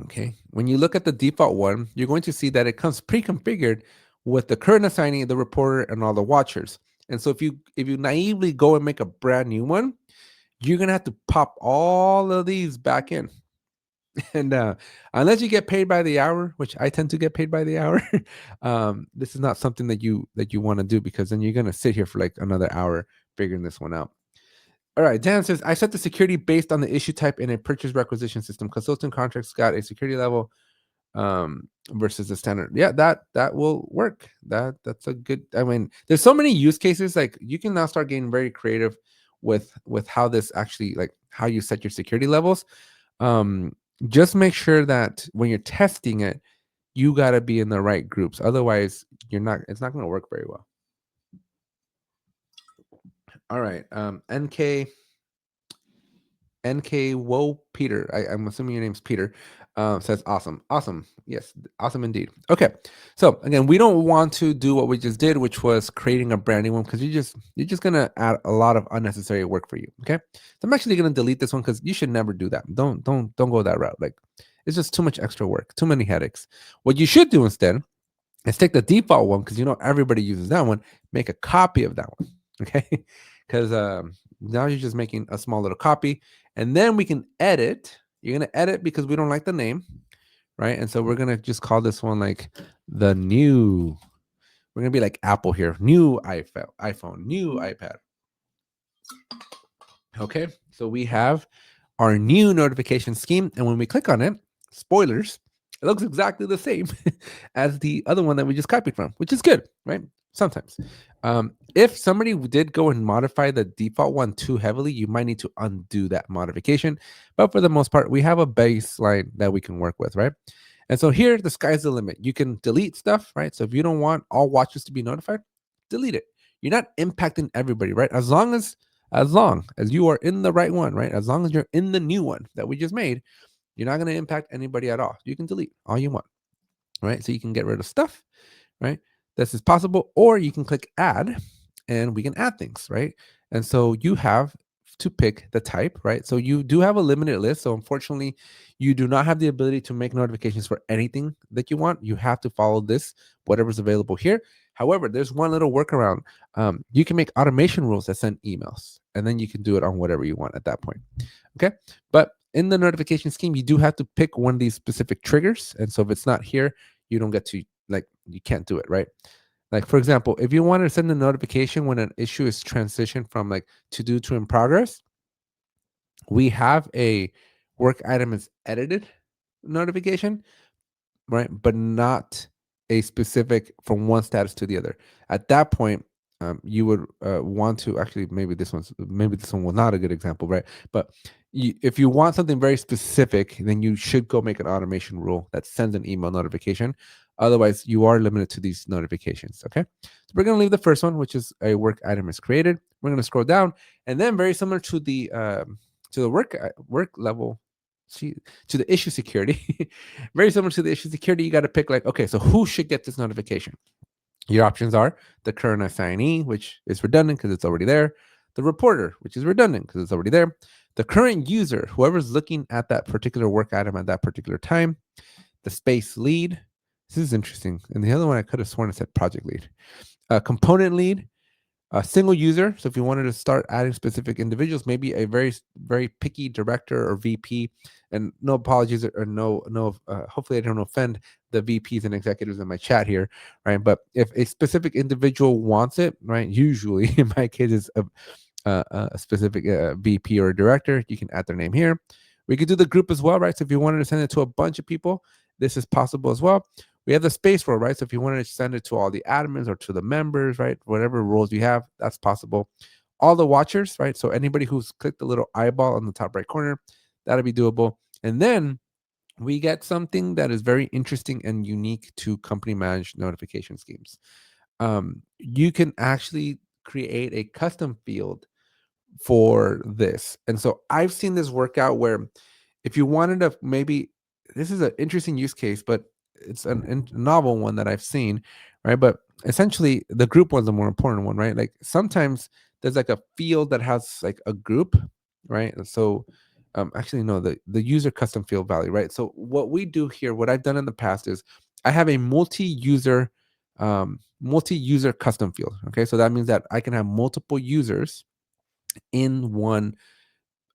Speaker 2: Okay, when you look at the default one, you're going to see that it comes pre-configured with the current assignee, the reporter, and all the watchers. And so if you naively go and make a brand new one, you're gonna have to pop all of these back in. And unless you get paid by the hour, which I tend to get paid by the hour, this is not something that you want to do, because then you're gonna sit here for like another hour figuring this one out. All right, Dan says I set the security based on the issue type in a purchase requisition system. Consultant contracts got a security level versus the standard. Yeah, that will work. That's a good. I mean, there's so many use cases. Like you can now start getting very creative with how this actually, like how you set your security levels. Um, just make sure that when you're testing it, you got to be in the right groups. Otherwise, you're not. It's not going to work very well. All right. NK Whoa Peter. I'm assuming your name's Peter. Says awesome. Awesome. Yes, awesome indeed. Okay. So again, we don't want to do what we just did, which was creating a brand new one, because you're just gonna add a lot of unnecessary work for you. Okay. So I'm actually gonna delete this one because you should never do that. Don't go that route. Like it's just too much extra work, too many headaches. What you should do instead, let's take the default one, because everybody uses that one. Make a copy of that one, okay? Because now you're just making a small little copy, and then we can edit. You're gonna edit because we don't like the name, right? And so we're gonna just call this one like the new. We're gonna be like Apple here. New iPhone, new iPad. Okay, so we have our new notification scheme, and when we click on it, spoilers, it looks exactly the same as the other one that we just copied from, which is good, right? Sometimes. If somebody did go and modify the default one too heavily, you might need to undo that modification. But for the most part, we have a baseline that we can work with, right? And so here, the sky's the limit. You can delete stuff, right? So if you don't want all watches to be notified, delete it. You're not impacting everybody, right? As long as you are in the right one, right? As long as you're in the new one that we just made, you're not going to impact anybody at all. You can delete all you want, right? So you can get rid of stuff, right? This is possible, or you can click add and we can add things, right? And so you have to pick the type, right? So you do have a limited list. So unfortunately, you do not have the ability to make notifications for anything that you want. You have to follow this, whatever's available here. However, there's one little workaround. You can make automation rules that send emails, and then you can do it on whatever you want at that point. Okay. But in the notification scheme, you do have to pick one of these specific triggers. And so if it's not here, you don't get to, like, you can't do it, right? Like, for example, if you want to send a notification when an issue is transitioned from like to do to in progress, we have a work item is edited notification, right? But not a specific from one status to the other. At that point, you would want to actually, maybe this one was not a good example, right? But if you want something very specific, then you should go make an automation rule that sends an email notification. Otherwise, you are limited to these notifications. Okay, so we're gonna leave the first one, which is a work item is created. We're gonna scroll down, and then very similar to the work level, see, to the issue security. Very similar to the issue security, you got to pick like, okay, so who should get this notification? Your options are the current assignee, which is redundant because it's already there, the reporter, which is redundant because it's already there, the current user, whoever's looking at that particular work item at that particular time, the space lead. This is interesting. And the other one I could have sworn it said project lead. Component lead, a single user. So if you wanted to start adding specific individuals, maybe a very picky director or VP, and no apologies or no, hopefully I don't offend the VPs and executives in my chat here, right? But if a specific individual wants it, right, usually in my case it's a specific VP or a director, you can add their name here. We could do the group as well, right? So if you wanted to send it to a bunch of people, this is possible as well. We have the space role, right? So if you wanted to send it to all the admins or to the members, right? Whatever roles you have, that's possible. All the watchers, right? So anybody who's clicked the little eyeball on the top right corner, that'll be doable. And then we get something that is very interesting and unique to company managed notification schemes. You can actually create a custom field for this. And so I've seen this work out where if you wanted to maybe, this is an interesting use case, but it's a novel one that I've seen, right? But essentially, the group one's a more important one, right? Like sometimes there's like a field that has like a group, right? And so, actually, no, the user custom field value, right? So what we do here, what I've done in the past is I have a multi-user custom field. Okay, so that means that I can have multiple users in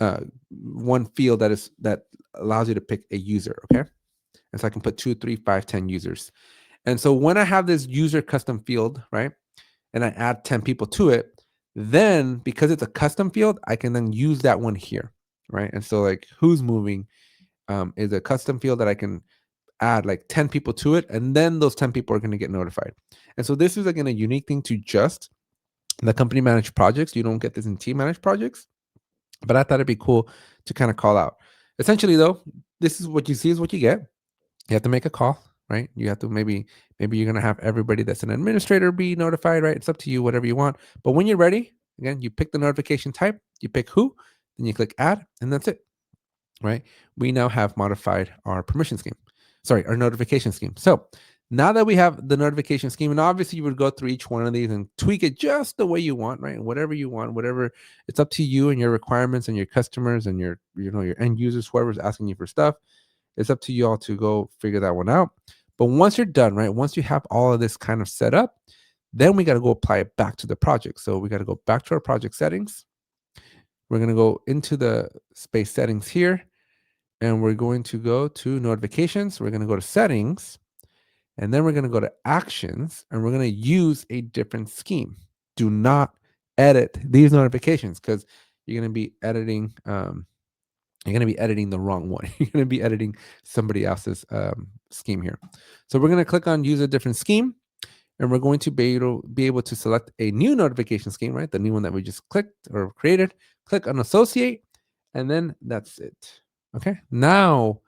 Speaker 2: uh, one field that allows you to pick a user. Okay, and so I can put 2, 3, 5, 10 users. And so when I have this user custom field, right, and I add 10 people to it, then because it's a custom field, I can then use that one here, right? And so like who's moving is a custom field that I can add like 10 people to it, and then those 10 people are going to get notified. And so this is again a unique thing to just the company managed projects. You don't get this in team managed projects, but I thought it'd be cool to kind of call out. Essentially, though, this is what you see is what you get. You have to make a call, right? You have to maybe you're gonna have everybody that's an administrator be notified, right? It's up to you, whatever you want. But when you're ready, again, you pick the notification type, you pick who, then you click add, and that's it, right? We now have modified our permission scheme. Sorry, our notification scheme. So now that we have the notification scheme, and obviously you would go through each one of these and tweak it just the way you want, right? Whatever you want, whatever, it's up to you and your requirements and your customers and your end users, whoever's asking you for stuff. It's up to you all to go figure that one out. But once you're done, right? Once you have all of this kind of set up, then we got to go apply it back to the project. So we got to go back to our project settings. We're going to go into the space settings here, and we're going to go to notifications. We're going to go to settings, and then we're going to go to actions, and we're going to use a different scheme. Do not edit these notifications because you're going to be editing you're going to be editing the wrong one. You're going to be editing somebody else's scheme here. So we're going to click on use a different scheme, and we're going to be able to select a new notification scheme, right? The new one that we just clicked or created. Click on associate, and then that's it. Okay. Now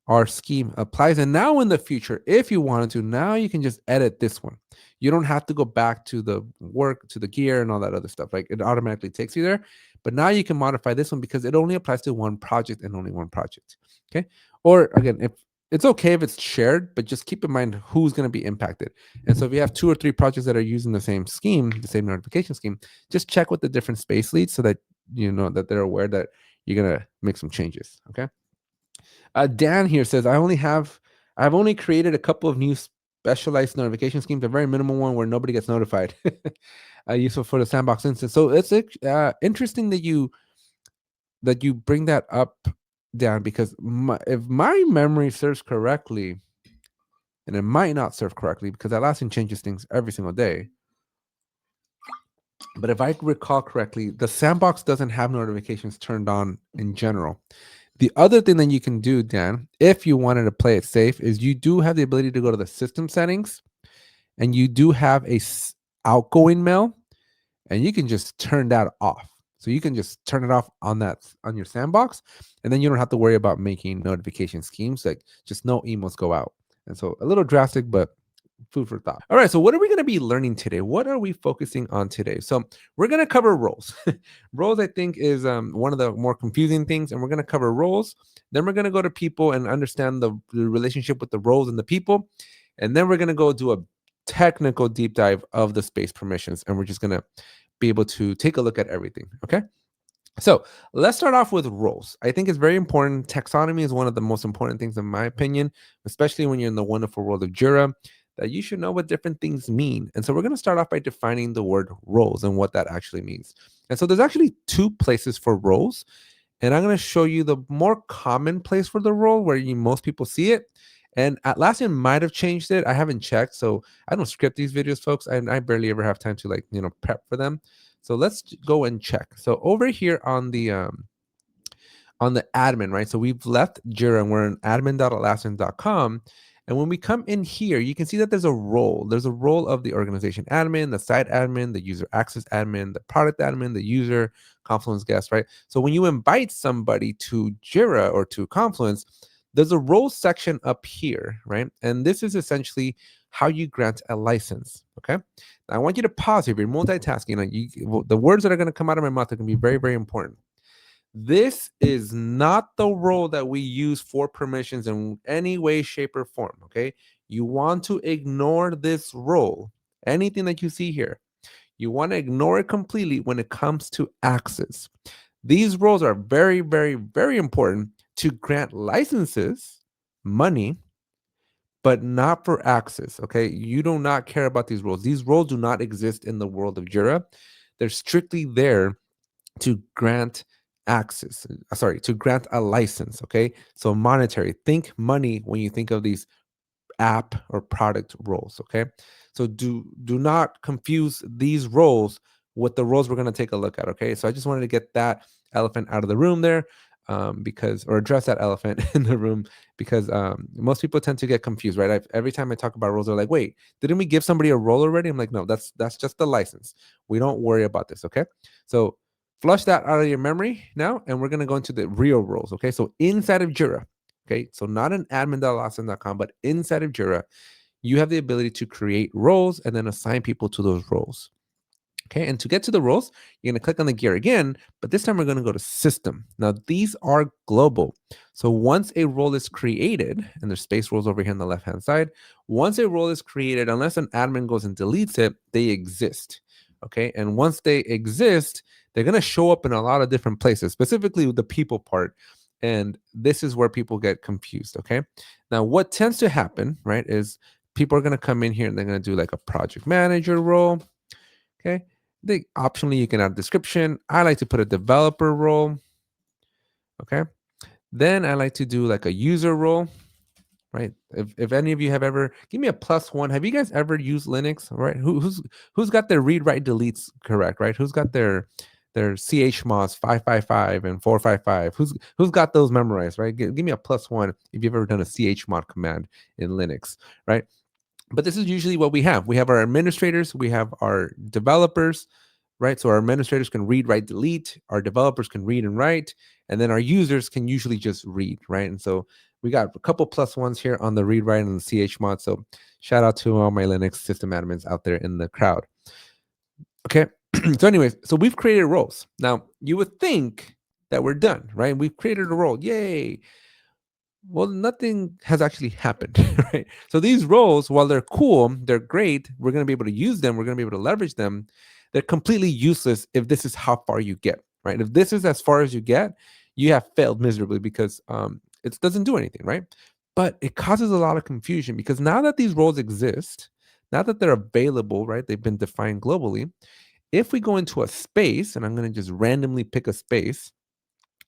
Speaker 2: our scheme applies. And now in the future, if you wanted to, now you can just edit this one. You don't have to go back to the work, to the gear and all that other stuff. Like it automatically takes you there. But now you can modify this one because it only applies to one project and only one project. Okay. Or again, if it's okay if it's shared, but just keep in mind who's going to be impacted. And so if you have 2 or 3 projects that are using the same scheme, the same notification scheme, just check with the different space leads so that you know that they're aware that you're going to make some changes. Okay. Dan here says, I've only created a couple of new specialized notification schemes, a very minimal one where nobody gets notified. Useful for the sandbox instance. So it's interesting that you bring that up, Dan, because if my memory serves correctly, and it might not serve correctly because Atlassian changes things every single day. But if I recall correctly, the sandbox doesn't have notifications turned on in general. The other thing that you can do, Dan, if you wanted to play it safe, is you do have the ability to go to the system settings, and you do have a outgoing mail, and you can just turn that off. So you can just turn it off on your sandbox, and then you don't have to worry about making notification schemes. Like just no emails go out. And so a little drastic, but food for thought. All right, so what are we going to be learning today? What are we focusing on today? So we're going to cover roles. Roles, I think, is one of the more confusing things, and we're going to cover roles. Then we're going to go to people and understand the relationship with the roles and the people, and then we're going to go do a technical deep dive of the space permissions, and we're just going to be able to take a look at everything. Okay. So let's start off with roles. I think it's very important. Taxonomy is one of the most important things, in my opinion, especially when you're in the wonderful world of Jira, that you should know what different things mean. And so we're going to start off by defining the word roles and what that actually means. And so there's actually 2 places for roles. And I'm going to show you the more common place for the role where most people see it. And Atlassian might have changed it. I haven't checked. So I don't script these videos, folks. And I barely ever have time to prep for them. So let's go and check. So over here on the admin, right? So we've left Jira and we're in admin.atlassian.com. And when we come in here, you can see that there's a role. There's a role of the organization admin, the site admin, the user access admin, the product admin, the user, Confluence guest, right? So when you invite somebody to Jira or to Confluence, there's a role section up here, right? And this is essentially how you grant a license. Okay. Now, I want you to pause. If you're multitasking, the words that are going to come out of my mouth are going to be very, very important. This is not the role that we use for permissions in any way, shape, or form. Okay. You want to ignore this role. Anything that you see here, you want to ignore it completely when it comes to access. These roles are very, very, very important to grant licenses, money, but not for access. Okay. You do not care about these roles. These roles do not exist in the world of Jira. They're strictly there to grant access. Sorry, to grant a license. Okay. So monetary. Think money when you think of these app or product roles. Okay. So do not confuse these roles with the roles we're going to take a look at. Okay. So I just wanted to get that elephant out of the room there, because, or address that elephant in the room, because most people tend to get confused, right? Every time I talk about roles, they're like, wait, didn't we give somebody a role already? I'm like, no, that's just the license. We don't worry about this. Okay. So flush that out of your memory now, and we're going to go into the real roles. Okay. So inside of Jira, okay, so not an admin.lawson.com, but inside of Jira, you have the ability to create roles and then assign people to those roles. Okay, and to get to the roles, you're going to click on the gear again, but this time we're going to go to system. Now, these are global. So once a role is created, and there's space roles over here on the left-hand side, once a role is created, unless an admin goes and deletes it, they exist. Okay, and once they exist, they're going to show up in a lot of different places, specifically with the people part. And this is where people get confused. Okay, now what tends to happen, right, is people are going to come in here and they're going to do like a project manager role. Okay, optionally, you can add a description. I like to put a developer role. Okay. Then I like to do like a user role, right? If any of you have ever, give me a +1. Have you guys ever used Linux? Right? Who's got their read write deletes correct? Right? Who's got their chmos 555 and 455? Who's got those memorized? Right? Give me a +1 if you've ever done a chmod command in Linux, right? But this is usually what we have. We have our administrators, we have our developers, right? So our administrators can read, write, delete. Our developers can read and write, and then our users can usually just read, right? And so we got a couple +1s here on the read, write, and the chmod. So shout out to all my Linux system admins out there in the crowd. Okay. So anyways, so we've created roles. Now you would think that we're done, right? We've created a role. Yay. Well, nothing has actually happened, right? So these roles, while they're cool, they're great. We're going to be able to use them. We're going to be able to leverage them. They're completely useless if this is how far you get, right? If this is as far as you get, you have failed miserably, because it doesn't do anything, right? But it causes a lot of confusion, because now that these roles exist, now that they're available, right? They've been defined globally. If we go into a space, and I'm going to just randomly pick a space,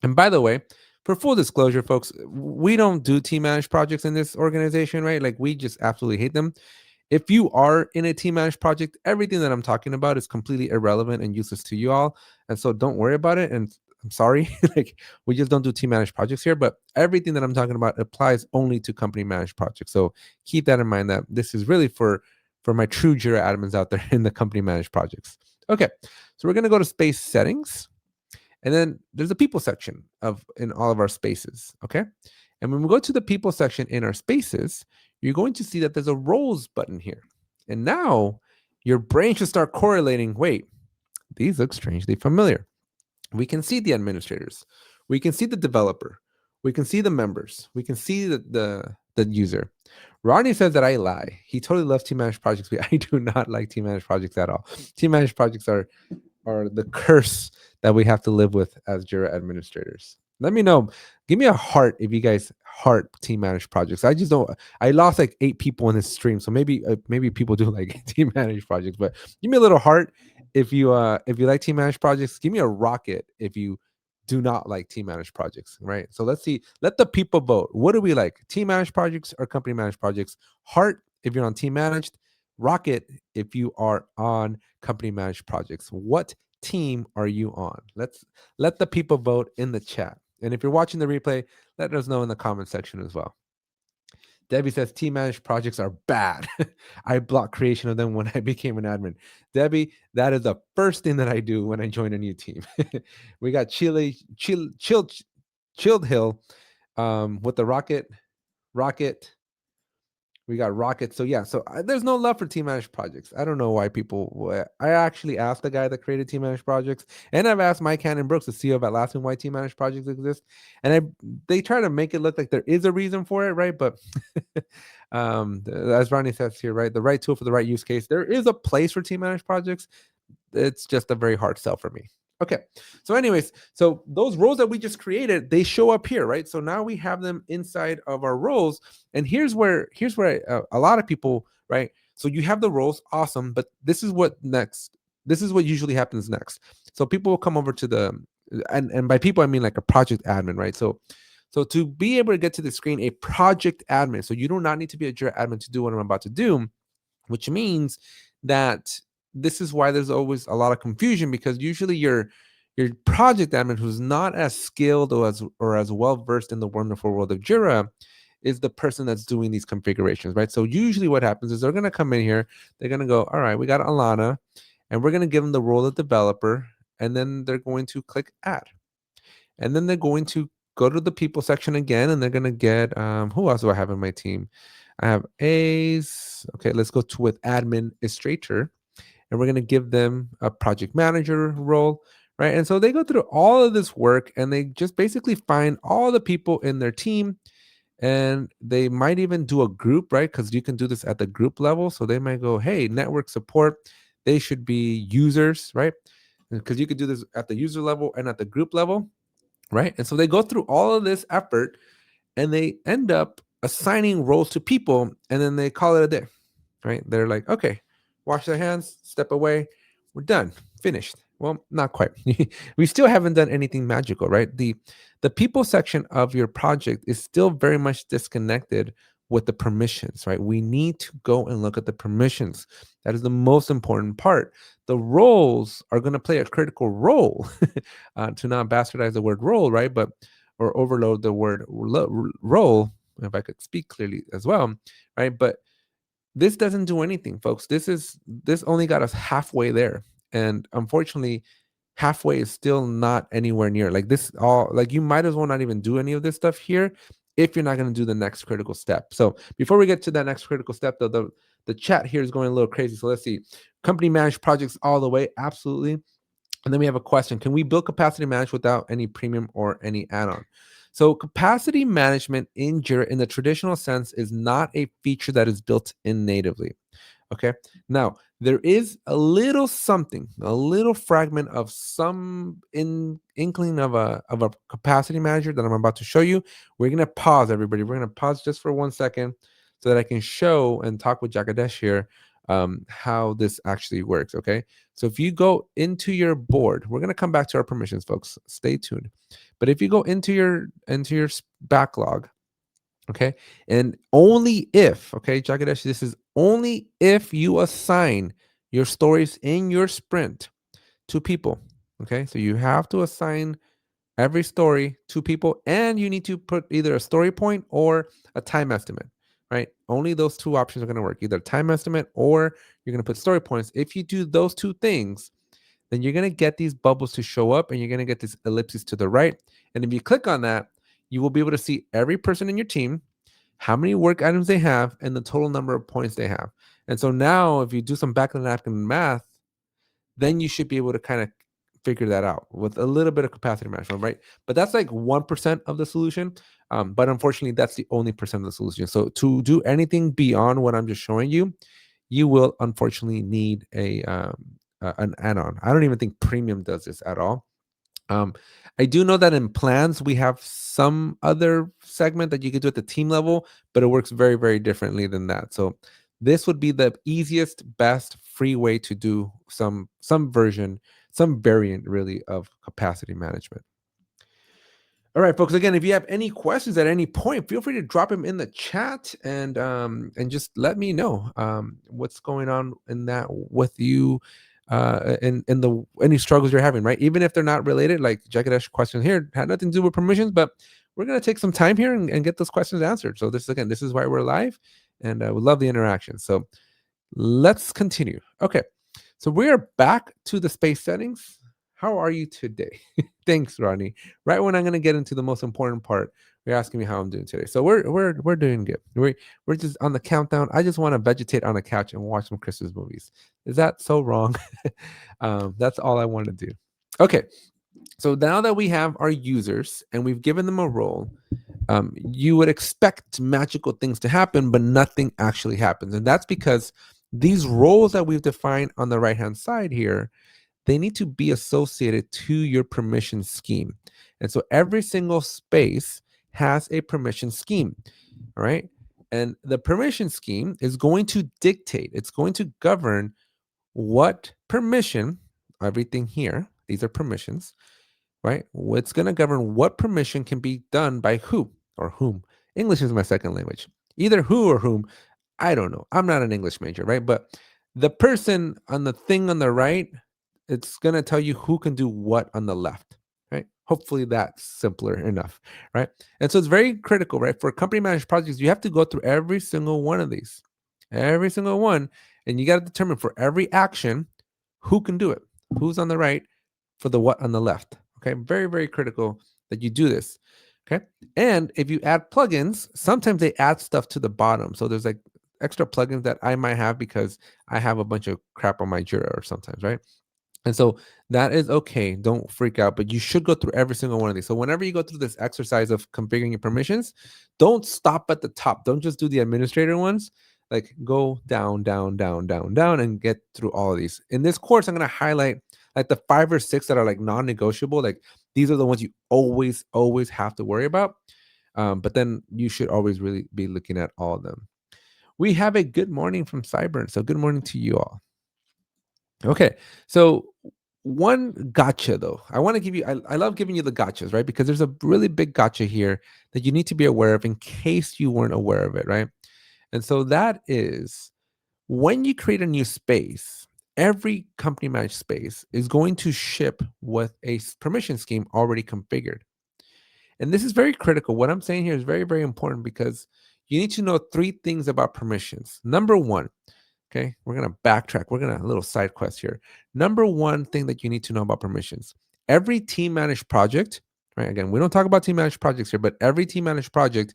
Speaker 2: and by the way, for full disclosure, folks, we don't do team managed projects in this organization, right? Like, we just absolutely hate them. If you are in a team managed project, everything that I'm talking about is completely irrelevant and useless to you all. And so don't worry about it. And I'm sorry, like, we just don't do team managed projects here, but everything that I'm talking about applies only to company managed projects. So keep that in mind, that this is really for my true Jira admins out there in the company managed projects. Okay. So we're going to go to space settings. And then there's a people section in all of our spaces. Okay. And when we go to the people section in our spaces, you're going to see that there's a roles button here. And now your brain should start correlating. Wait, these look strangely familiar. We can see the administrators. We can see the developer. We can see the members. We can see the user. Ronnie says that I lie. He totally loves team managed projects, but I do not like team managed projects at all. Team managed projects are the curse that we have to live with as Jira administrators. Let me know. Give me a heart if you guys heart team managed projects. I just don't. I lost like 8 people in this stream, so maybe people do like team managed projects. But give me a little heart if you like team managed projects. Give me a rocket if you do not like team managed projects. Right. So let's see. Let the people vote. What do we like? Team managed projects or company managed projects? Heart if you're on team managed. Rocket if you are on company managed projects. What team are you on? Let the people vote in the chat. And if you're watching the replay, let us know in the comment section as well. Debbie says team managed projects are bad. I blocked creation of them when I became an admin. Debbie, that is the first thing that I do when I join a new team. We got Chilled Hill with the rocket We got rockets. So yeah, so there's no love for team managed projects. I don't know why people. I actually asked the guy that created team managed projects, and I've asked Mike Cannon Brooks, the CEO of Atlassian, why team managed projects exist, and they try to make it look like there is a reason for it, right? But as Ronnie says here, right, the right tool for the right use case. There is a place for team managed projects. It's just a very hard sell for me. Okay. So, anyways, so those roles that we just created, they show up here, right? So now we have them inside of our roles, and here's where a lot of people, right? So you have the roles, awesome, but this is what next. This is what usually happens next. So people will come over to the, and by people I mean like a project admin, right? So to be able to get to the screen, a project admin. So you do not need to be a Jira admin to do what I'm about to do, which means that this is why there's always a lot of confusion, because usually your project admin who's not as skilled or as well versed in the wonderful world of Jira is the person that's doing these configurations, right? So usually what happens is they're going to come in here, they're going to go, all right, we got Alana, and we're going to give them the role of developer, and then they're going to click add, and then they're going to go to the people section again, and they're going to get who else do I have in my team? I have A's. Okay, let's go to with administrator, and we're going to give them a project manager role, right? And so they go through all of this work, and they just basically find all the people in their team, and they might even do a group, right? Because you can do this at the group level. So they might go, hey, network support, they should be users, right? Because you could do this at the user level and at the group level, right? And so they go through all of this effort, and they end up assigning roles to people, and then they call it a day, right? They're like, okay, wash their hands, step away, we're done, finished. Well, not quite. We still haven't done anything magical, right? The people section of your project is still very much disconnected with the permissions, right? We need to go and look at the permissions. That is the most important part. The roles are going to play a critical role, to not bastardize the word role, right? But or overload the word role, if I could speak clearly as well, right? But this doesn't do anything, folks. This only got us halfway there, and unfortunately halfway is still not anywhere near. Like this all, like you might as well not even do any of this stuff here if you're not going to do the next critical step. So before we get to that next critical step, though, the chat here is going a little crazy. So let's see. Company managed projects all the way, absolutely. And then we have a question: can we build capacity management without any premium or any add-on? So capacity management in Jira in the traditional sense is not a feature that is built in natively. Okay. Now, there is a little something, a little fragment of some inkling of a capacity manager that I'm about to show you. We're gonna pause, everybody. We're gonna pause just for 1 second so that I can show and talk with Jagadesh here how this actually works. Okay. So if you go into your board, we're gonna come back to our permissions, folks. Stay tuned. But if you go into your backlog, okay, and only if, okay, Jagadesh, this is only if you assign your stories in your sprint to people. Okay, so you have to assign every story to people, and you need to put either a story point or a time estimate, right? Only those two options are going to work, either time estimate or you're going to put story points. If you do those two things, then you're going to get these bubbles to show up, and you're going to get this ellipses to the right. And if you click on that, you will be able to see every person in your team, how many work items they have, and the total number of points they have. And so now if you do some back of the napkin math, then you should be able to kind of figure that out with a little bit of capacity management, right? But that's like 1% of the solution. But unfortunately, that's the only percent of the solution. So to do anything beyond what I'm just showing you, you will unfortunately need an add-on. I don't even think premium does this at all. Um, I do know that in plans we have some other segment that you could do at the team level, but it works very, very differently than that. So this would be the easiest, best free way to do some version, some variant really of capacity management. All right, folks. Again, if you have any questions at any point, feel free to drop them in the chat and just let me know what's going on in that with you, in the any struggles you're having. Right, even if they're not related, like Jagadesh question here had nothing to do with permissions, but we're gonna take some time here and get those questions answered. So this is why we're live, and we love the interaction. So let's continue. Okay, so we are back to the space settings. How are you today? Thanks, Rodney. Right when I'm gonna get into the most important part, you're asking me how I'm doing today. So we're doing good. We're just on the countdown. I just want to vegetate on the couch and watch some Christmas movies. Is that so wrong? That's all I want to do. Okay, so now that we have our users and we've given them a role, you would expect magical things to happen, but nothing actually happens. And that's because these roles that we've defined on the right hand side here, they need to be associated to your permission scheme. And so every single space has a permission scheme. All right. And the permission scheme is going to dictate, it's going to govern what permission, everything here, these are permissions, right? It's going to govern what permission can be done by who or whom. English is my second language. Either who or whom, I don't know. I'm not an English major, right? But the person on the thing on the right, it's going to tell you who can do what on the left, right? Hopefully that's simpler enough, right? And so it's very critical, right? For company managed projects, you have to go through every single one of these, every single one. And you got to determine for every action, who can do it, who's on the right for the what on the left. Okay, very, very critical that you do this. Okay, and if you add plugins, sometimes they add stuff to the bottom. So there's like extra plugins that I might have because I have a bunch of crap on my Jira or sometimes, right? And so that is okay. Don't freak out, but you should go through every single one of these. So whenever you go through this exercise of configuring your permissions, don't stop at the top. Don't just do the administrator ones. Like go down, down, down, down, down, and get through all of these. In this course, I'm going to highlight like the 5 or 6 that are like non-negotiable. Like these are the ones you always, always have to worry about. But then you should always really be looking at all of them. We have a good morning from Cyber. So good morning to you all. Okay. So one gotcha though. I want to give you, I love giving you the gotchas, right? Because there's a really big gotcha here that you need to be aware of in case you weren't aware of it, right? And so that is when you create a new space, every company managed space is going to ship with a permission scheme already configured. And this is very critical. What I'm saying here is very, very important because you need to know 3 things about permissions. Number 1, okay, we're going to backtrack. We're going to a little side quest here. Number 1 thing that you need to know about permissions. Every team managed project, right? Again, we don't talk about team managed projects here, but every team managed project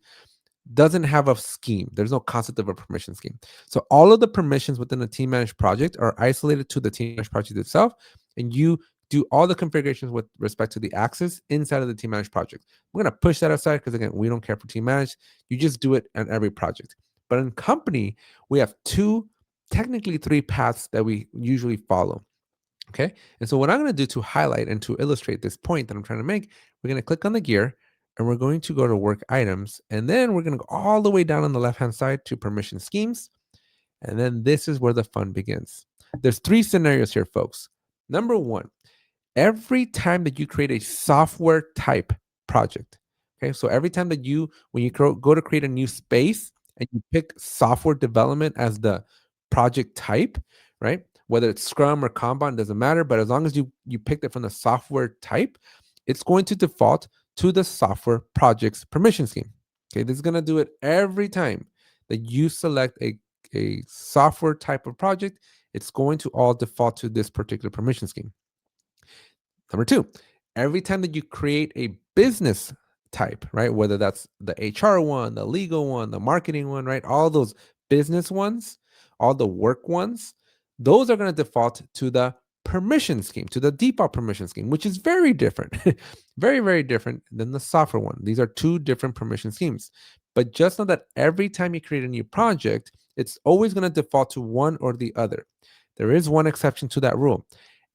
Speaker 2: doesn't have a scheme. There's no concept of a permission scheme. So all of the permissions within a team managed project are isolated to the team managed project itself, and you do all the configurations with respect to the access inside of the team managed project. We're going to push that aside because again, we don't care for team managed. You just do it on every project. But in company, we have 2, technically 3 paths that we usually follow. Okay. And so what I'm going to do to highlight and to illustrate this point that I'm trying to make, we're going to click on the gear and we're going to go to work items. And then we're going to go all the way down on the left-hand side to permission schemes. And then this is where the fun begins. There's 3 scenarios here, folks. Number 1, every time that you create a software type project, okay, so every time that when you go to create a new space and you pick software development as the project type, right, whether it's Scrum or Kanban, doesn't matter, but as long as you picked it from the software type, it's going to default to the software project's permission scheme. Okay, this is going to do it every time that you select a software type of project. It's going to all default to this particular permission scheme. Number 2, every time that you create a business type, right? Whether that's the HR one, the legal one, the marketing one, right? All those business ones, all the work ones, those are going to default to the permission scheme, to the default permission scheme, which is very different, very, very different than the software one. These are 2 different permission schemes. But just know that every time you create a new project, it's always going to default to one or the other. There is one exception to that rule.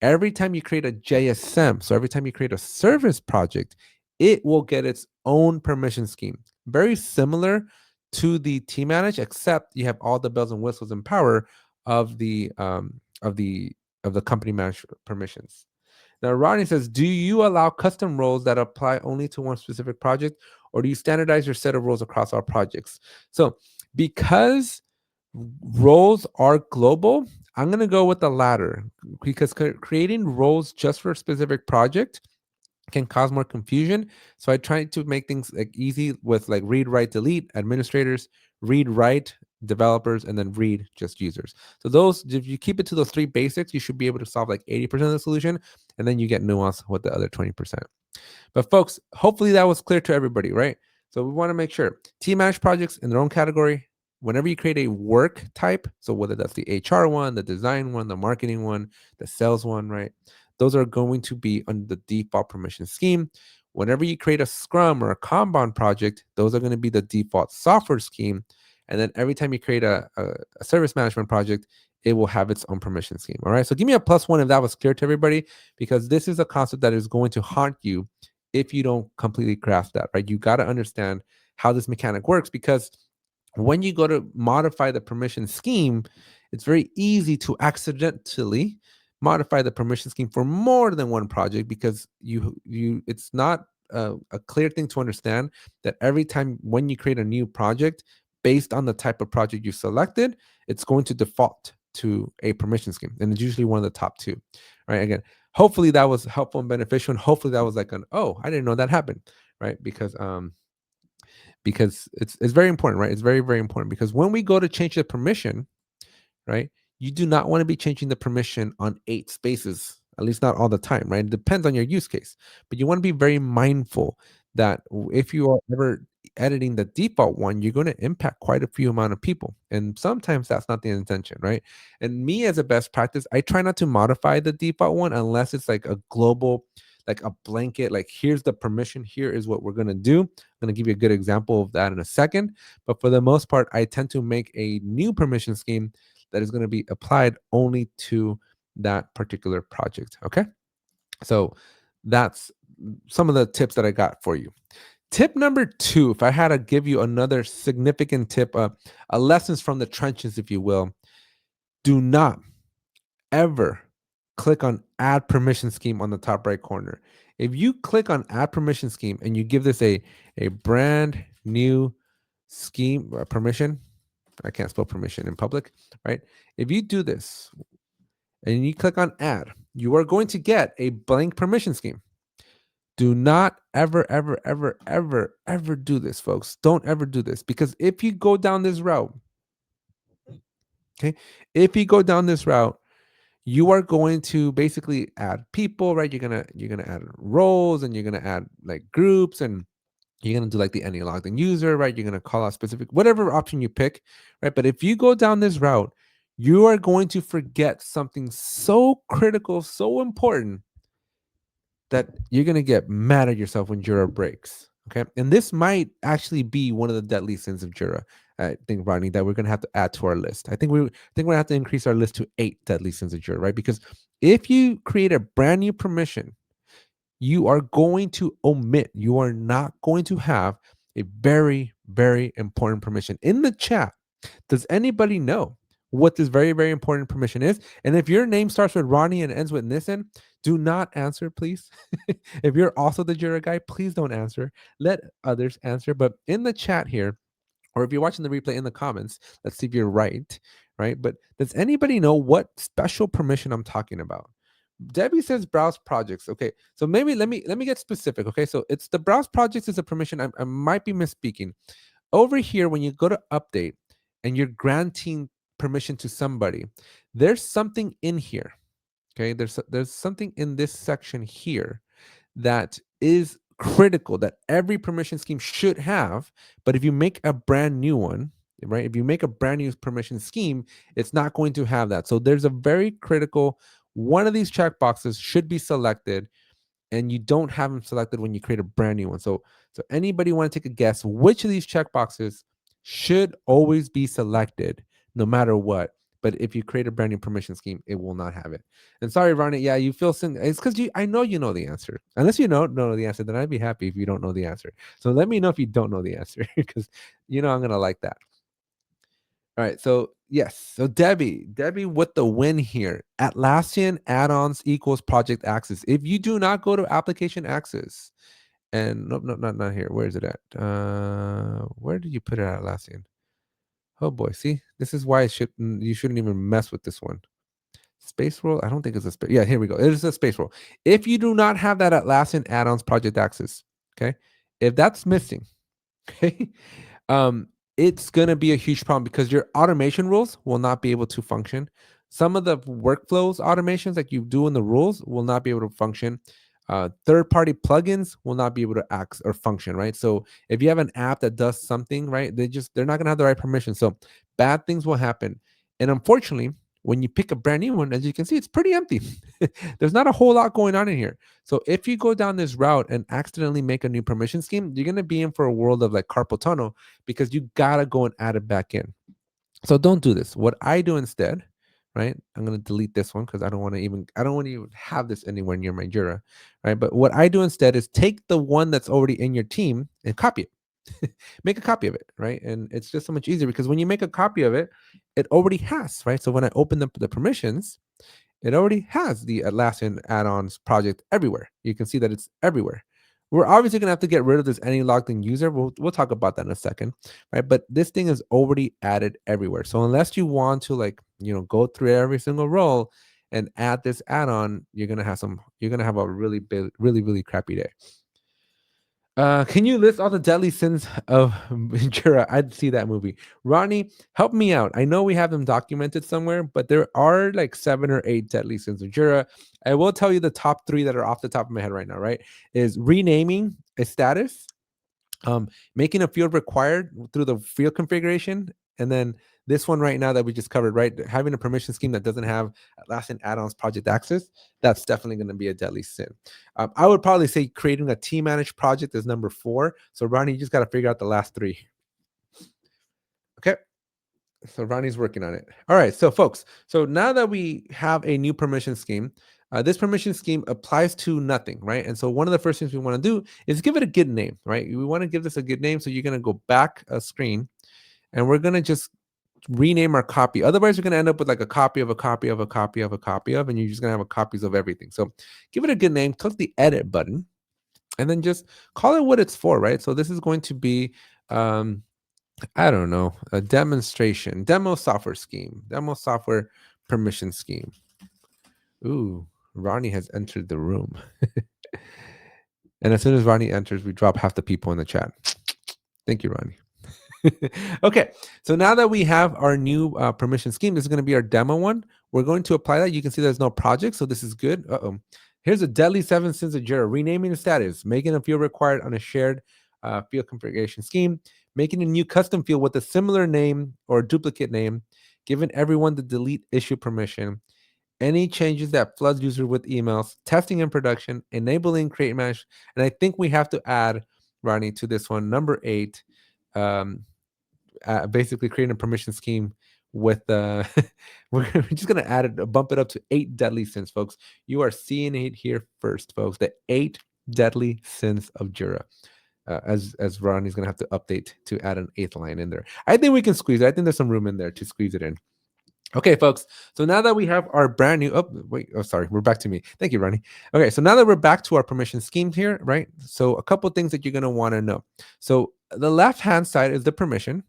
Speaker 2: Every time you create a JSM, so every time you create a service project, it will get its own permission scheme. Very similar to the team manage, except you have all the bells and whistles and power of the company managed permissions. Now, Ronnie says, do you allow custom roles that apply only to one specific project, or do you standardize your set of roles across all projects? So because roles are global, I'm going to go with the latter because creating roles just for a specific project can cause more confusion. So I try to make things like easy with like read, write, delete, administrators, read, write, developers, and then read just users. So those, if you keep it to those three basics, you should be able to solve like 80% of the solution, and then you get nuance with the other 20%. But folks, hopefully that was clear to everybody, right? So we want to make sure team managed projects in their own category. Whenever you create a work type, so whether that's the HR one, the design one, the marketing one, the sales one, right? Those are going to be under the default permission scheme. Whenever you create a Scrum or a Kanban project, those are going to be the default software scheme. And then every time you create a service management project, it will have its own permission scheme. All right. So give me a +1 if that was clear to everybody, because this is a concept that is going to haunt you if you don't completely grasp that, right? You got to understand how this mechanic works, because when you go to modify the permission scheme, it's very easy to accidentally modify the permission scheme for more than one project, because it's not a clear thing to understand that every time when you create a new project based on the type of project you selected, it's going to default to a permission scheme, and it's usually one of the top two, right? Again, hopefully that was helpful and beneficial, and hopefully that was like an, oh, I didn't know that happened, right? Because it's very important, right? It's very, very important, because when we go to change the permission, right, you do not want to be changing the permission on 8 spaces, at least not all the time, right? It depends on your use case, but you want to be very mindful that if you are ever editing the default one, you're going to impact quite a few amount of people, and sometimes that's not the intention, right? And me, as a best practice, I try not to modify the default one unless it's like a global, like a blanket, like here's the permission, here is what we're going to do. I'm going to give you a good example of that in a second, but for the most part, I tend to make a new permission scheme that is going to be applied only to that particular project. Okay. So that's some of the tips that I got for you. Tip number 2, if I had to give you another significant tip, a lessons from the trenches, if you will, do not ever click on add permission scheme on the top right corner. If you click on add permission scheme and you give this a brand new scheme permission, I can't spell permission in public, right? If you do this and you click on add, you are going to get a blank permission scheme. Do not ever, ever, ever, ever, ever do this, folks. Don't ever do this, because if you go down this route, okay, if you go down this route, you are going to basically add people, right? You're gonna add roles, and you're gonna add like groups, and you're gonna do like the any logged in user, right? You're gonna call out specific whatever option you pick, right? But if you go down this route, you are going to forget something so critical, so important, that you're gonna get mad at yourself when Jira breaks. Okay, and this might actually be one of the deadly sins of Jira. I think, Rodney, that we're gonna have to add to our list. I think we're gonna have to increase our list to 8 deadly sins of Jira, right? Because if you create a brand new permission, you are going to omit. You are not going to have a very, very important permission in the chat. Does anybody know what this very, very important permission is? And if your name starts with Ronnie and ends with Nissen, do not answer, please. If you're also the Jira guy, please don't answer. Let others answer. But in the chat here, or if you're watching the replay in the comments, let's see if you're right, right? But does anybody know what special permission I'm talking about? Debbie says browse projects. Okay, so maybe let me get specific. Okay, so it's the browse projects is a permission. I might be misspeaking. Over here, when you go to update and you're granting permission to somebody, there's something in here. Okay, there's something in this section here that is critical, that every permission scheme should have. But if you make a brand new one, right? If you make a brand new permission scheme, it's not going to have that. So there's a very critical one of these checkboxes should be selected, and you don't have them selected when you create a brand new one. So anybody want to take a guess which of these checkboxes should always be selected no matter what? But if you create a brand new permission scheme, it will not have it. And sorry, Ronnie, yeah, you feel it's because I know you know the answer. Unless you don't know the answer, then I'd be happy if you don't know the answer. So let me know if you don't know the answer, because I'm gonna like that. All right, so yes, so Debbie with the win here. Atlassian add-ons equals project access. If you do not go to application access, and nope, not here. Where is it at? Where did you put it at, Atlassian? Oh boy, see, this is why you shouldn't even mess with this one. Space roll? I don't think it's a space. Yeah, here we go. It is a space roll. If you do not have that Atlassian add-ons project access, okay, if that's missing, okay, it's going to be a huge problem because your automation rules will not be able to function. Some of the workflows automations like you do in the rules will not be able to function. Third-party plugins will not be able to act or function, right? So if you have an app that does something, right, they're not going to have the right permission. So bad things will happen. And unfortunately, when you pick a brand new one, as you can see, it's pretty empty. There's not a whole lot going on in here. So if you go down this route and accidentally make a new permission scheme, you're going to be in for a world of like carpal tunnel because you got to go and add it back in. So don't do this. What I do instead, right? I'm going to delete this one because I don't want to even have this anywhere near my Jira, right? But what I do instead is take the one that's already in your team and copy it. Make a copy of it, right? And it's just so much easier because when you make a copy of it, it already has, right? So when I open the permissions, it already has the Atlassian add-ons project everywhere. You can see that it's everywhere. We're obviously gonna have to get rid of this any logged in user. We'll talk about that in a second, right? But this thing is already added everywhere. So unless you want to like go through every single role and add this add-on, you're gonna have a really big, really crappy day. Can you list all the deadly sins of Jira? I'd see that movie. Ronnie, help me out. I know we have them documented somewhere, but there are like 7 or 8 deadly sins of Jira. I will tell you the top 3 that are off the top of my head right now, right? Is renaming a status, making a field required through the field configuration, and then this one right now that we just covered, right? Having a permission scheme that doesn't have Atlassian add-ons project access, that's definitely going to be a deadly sin. I would probably say creating a team managed project is number 4. So Ronnie, you just got to figure out the last 3. Okay. So Ronnie's working on it. All right. So folks, so now that we have a new permission scheme, this permission scheme applies to nothing, right? And so one of the first things we want to do is give it a good name, right? We want to give this a good name. So you're going to go back a screen and we're going to just rename our copy. Otherwise, you're going to end up with like a copy of a copy of a copy of a copy of, and you're just going to have copies of everything. So give it a good name, click the edit button, and then just call it what it's for, right? So this is going to be, I don't know, a demonstration, demo software permission scheme. Ooh, Ronnie has entered the room. And as soon as Ronnie enters, we drop half the people in the chat. Thank you, Ronnie. Okay, so now that we have our new permission scheme, this is going to be our demo one. We're going to apply that. You can see there's no project, so this is good. Here's a deadly 7 sins of Jira: renaming the status, making a field required on a shared field configuration scheme, making a new custom field with a similar name or duplicate name, giving everyone the delete issue permission, any changes that floods user with emails, testing in production, enabling create manage. And I think we have to add, Ronnie, to this one, number 8, basically creating a permission scheme with we're just going to add it, bump it up to 8 deadly sins, folks. You are seeing it here first, folks. The 8 deadly sins of Jira. As Ronnie's going to have to update to add an 8th line in there. I think we can squeeze it. I think there's some room in there to squeeze it in. Okay, folks. So now that we have our brand new, sorry, we're back to me. Thank you, Ronnie. Okay, so now that we're back to our permission scheme here, right? So a couple things that you're going to want to know. So the left-hand side is the permission.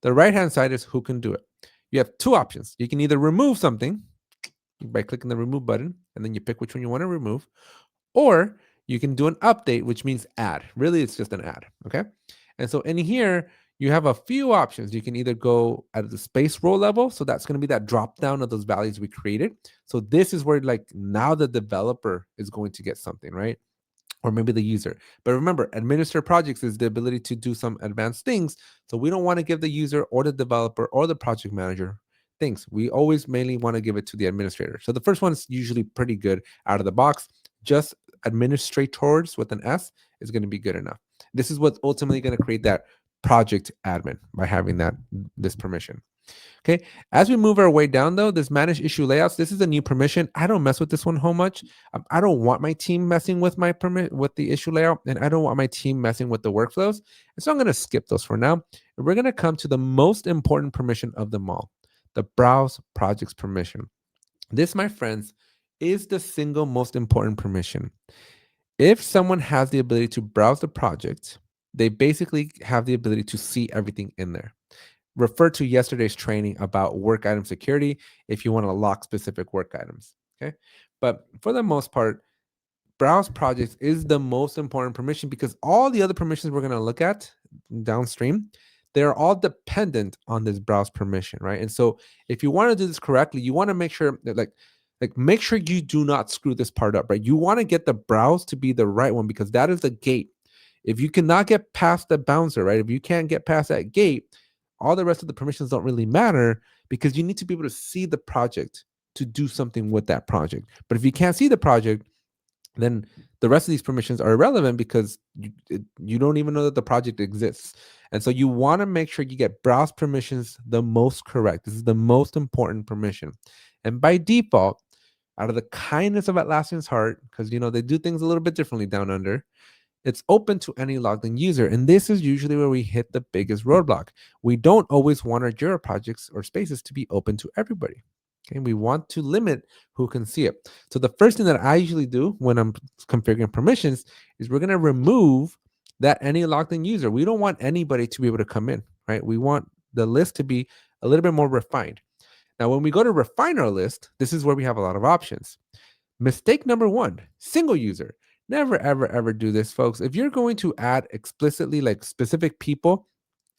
Speaker 2: The right-hand side is who can do it. You have 2 options. You can either remove something by clicking the remove button, and then you pick which one you want to remove, or you can do an update, which means add. Really, it's just an add, okay? And so in here, you have a few options. You can either go at the space row level. So that's going to be that drop down of those values we created. So this is where like now the developer is going to get something, right? Or maybe the user. But remember, administer projects is the ability to do some advanced things. So we don't want to give the user or the developer or the project manager things. We always mainly want to give it to the administrator. So the first one is usually pretty good out of the box. Just administrators with an S is going to be good enough. This is what's ultimately going to create that project admin by having this permission. Okay, as we move our way down though, this manage issue layouts, this is a new permission. I don't mess with this one whole much. I don't want my team messing with my with the issue layout, and I don't want my team messing with the workflows. And so I'm going to skip those for now. And we're going to come to the most important permission of them all, the browse projects permission. This, my friends, is the single most important permission. If someone has the ability to browse the project, they basically have the ability to see everything in there. Refer to yesterday's training about work item security if you want to lock specific work items. Okay. But for the most part, browse projects is the most important permission because all the other permissions we're going to look at downstream, they're all dependent on this browse permission, right? And so if you want to do this correctly, you want to make sure that like make sure you do not screw this part up, right? You want to get the browse to be the right one because that is the gate. If you cannot get past the bouncer, right? If you can't get past that gate, all the rest of the permissions don't really matter because you need to be able to see the project to do something with that project. But if you can't see the project, then the rest of these permissions are irrelevant because you don't even know that the project exists. And so you want to make sure you get browse permissions the most correct. This is the most important permission. And by default, out of the kindness of Atlassian's heart, because they do things a little bit differently down under, it's open to any logged in user. And this is usually where we hit the biggest roadblock. We don't always want our Jira projects or spaces to be open to everybody. Okay, we want to limit who can see it. So the first thing that I usually do when I'm configuring permissions is we're going to remove that any logged in user. We don't want anybody to be able to come in, right? We want the list to be a little bit more refined. Now, when we go to refine our list, this is where we have a lot of options. Mistake number one, single user. Never, ever, ever do this, folks. If you're going to add explicitly like specific people,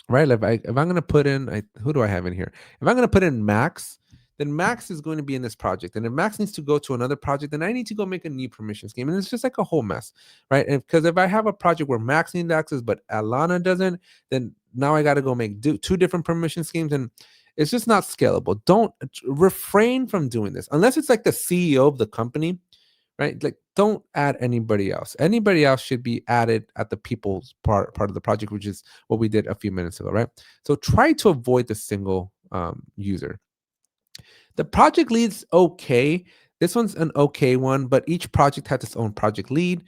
Speaker 2: right? If I'm going to put in, who do I have in here? If I'm going to put in Max, then Max is going to be in this project. And if Max needs to go to another project, then I need to go make a new permission scheme. And it's just like a whole mess, right? And because if I have a project where Max needs access, but Alana doesn't, then now I got to go make two different permission schemes. And it's just not scalable. Don't refrain from doing this unless it's like the CEO of the company, right? Like, don't add anybody else. Anybody else should be added at the people's part of the project, which is what we did a few minutes ago, right? So try to avoid the single user. The project lead's okay. This one's an okay one, but each project has its own project lead.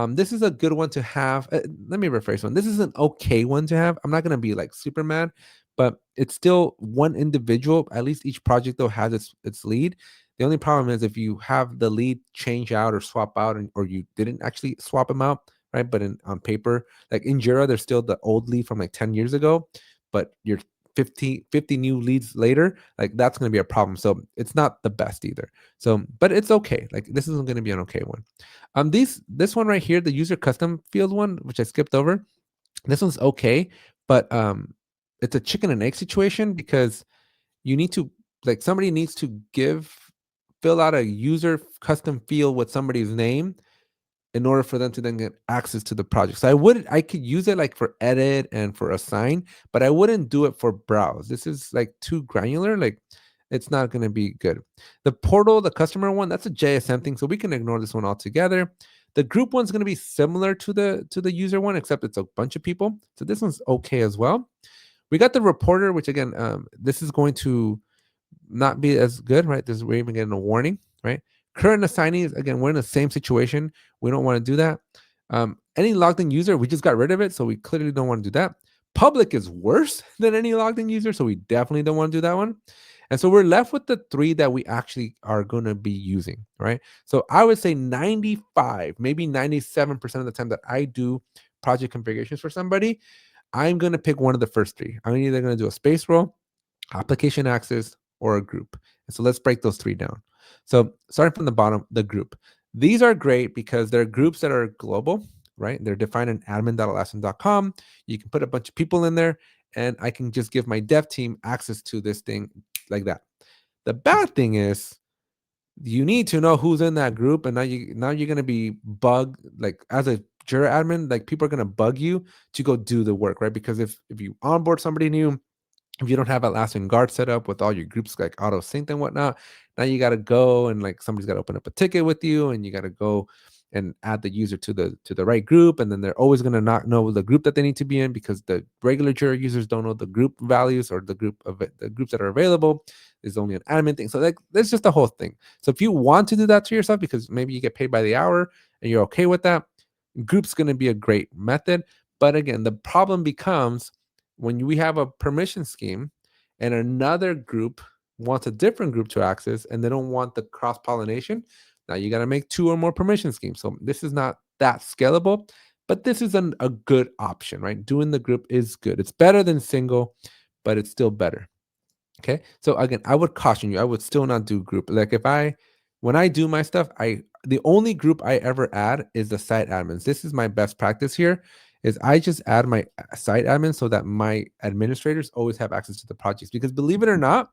Speaker 2: This is a good one to have. Let me rephrase one. This is an okay one to have. I'm not going to be like super mad, but it's still one individual. At least each project though has its lead. The only problem is if you have the lead change out or swap out, or you didn't actually swap them out, right? But on paper, like in Jira, there's still the old lead from like 10 years ago, but you're 50 new leads later, like that's going to be a problem. So it's not the best either. So, but it's okay. Like this isn't going to be an okay one. This one right here, the user custom field one, which I skipped over, this one's okay, but it's a chicken and egg situation because you need to, like, somebody needs to fill out a user custom field with somebody's name in order for them to then get access to the project. So I could use it like for edit and for assign, but I wouldn't do it for browse. This is like too granular. Like it's not going to be good. The portal, the customer one, that's a JSM thing. So we can ignore this one altogether. The group one's going to be similar to the user one, except it's a bunch of people. So this one's okay as well. We got the reporter, which again, this is going to not be as good, right? We're even getting a warning, right? Current assignees, again, we're in the same situation. We don't want to do that. Any logged in user, we just got rid of it, so we clearly don't want to do that. Public is worse than any logged in user, so we definitely don't want to do that one. And so we're left with the three that we actually are going to be using, right? So I would say 95, maybe 97% of the time that I do project configurations for somebody, I'm going to pick one of the first three. I'm either going to do a space role, application access, or a group. And so let's break those three down. So starting from the bottom, the group. These are great because they're groups that are global, right? They're defined in admin.atlassian.com. You can put a bunch of people in there, and I can just give my dev team access to this thing like that. The bad thing is you need to know who's in that group, and now you're gonna be bugged, like as a Jira admin, like people are gonna bug you to go do the work, right? Because if you onboard somebody new, if you don't have Atlassian Guard set up with all your groups like auto synced and whatnot, now you got to go and like somebody's got to open up a ticket with you, and you got to go and add the user to the right group, and then they're always going to not know the group that they need to be in because the regular Jira users don't know the group values or the groups that are available. Is only an admin thing, so like that's just the whole thing. So if you want to do that to yourself because maybe you get paid by the hour and you're okay with that, group's going to be a great method. But again, the problem becomes when we have a permission scheme and another group wants a different group to access and they don't want the cross pollination. Now you got to make two or more permission schemes. So this is not that scalable, but this is a good option, right? Doing the group is good. It's better than single, but it's still better. Okay. So again, I would caution you, I would still not do group. Like when I do my stuff, the only group I ever add is the site admins. This is my best practice here. is I just add my site admin so that my administrators always have access to the projects. Because believe it or not,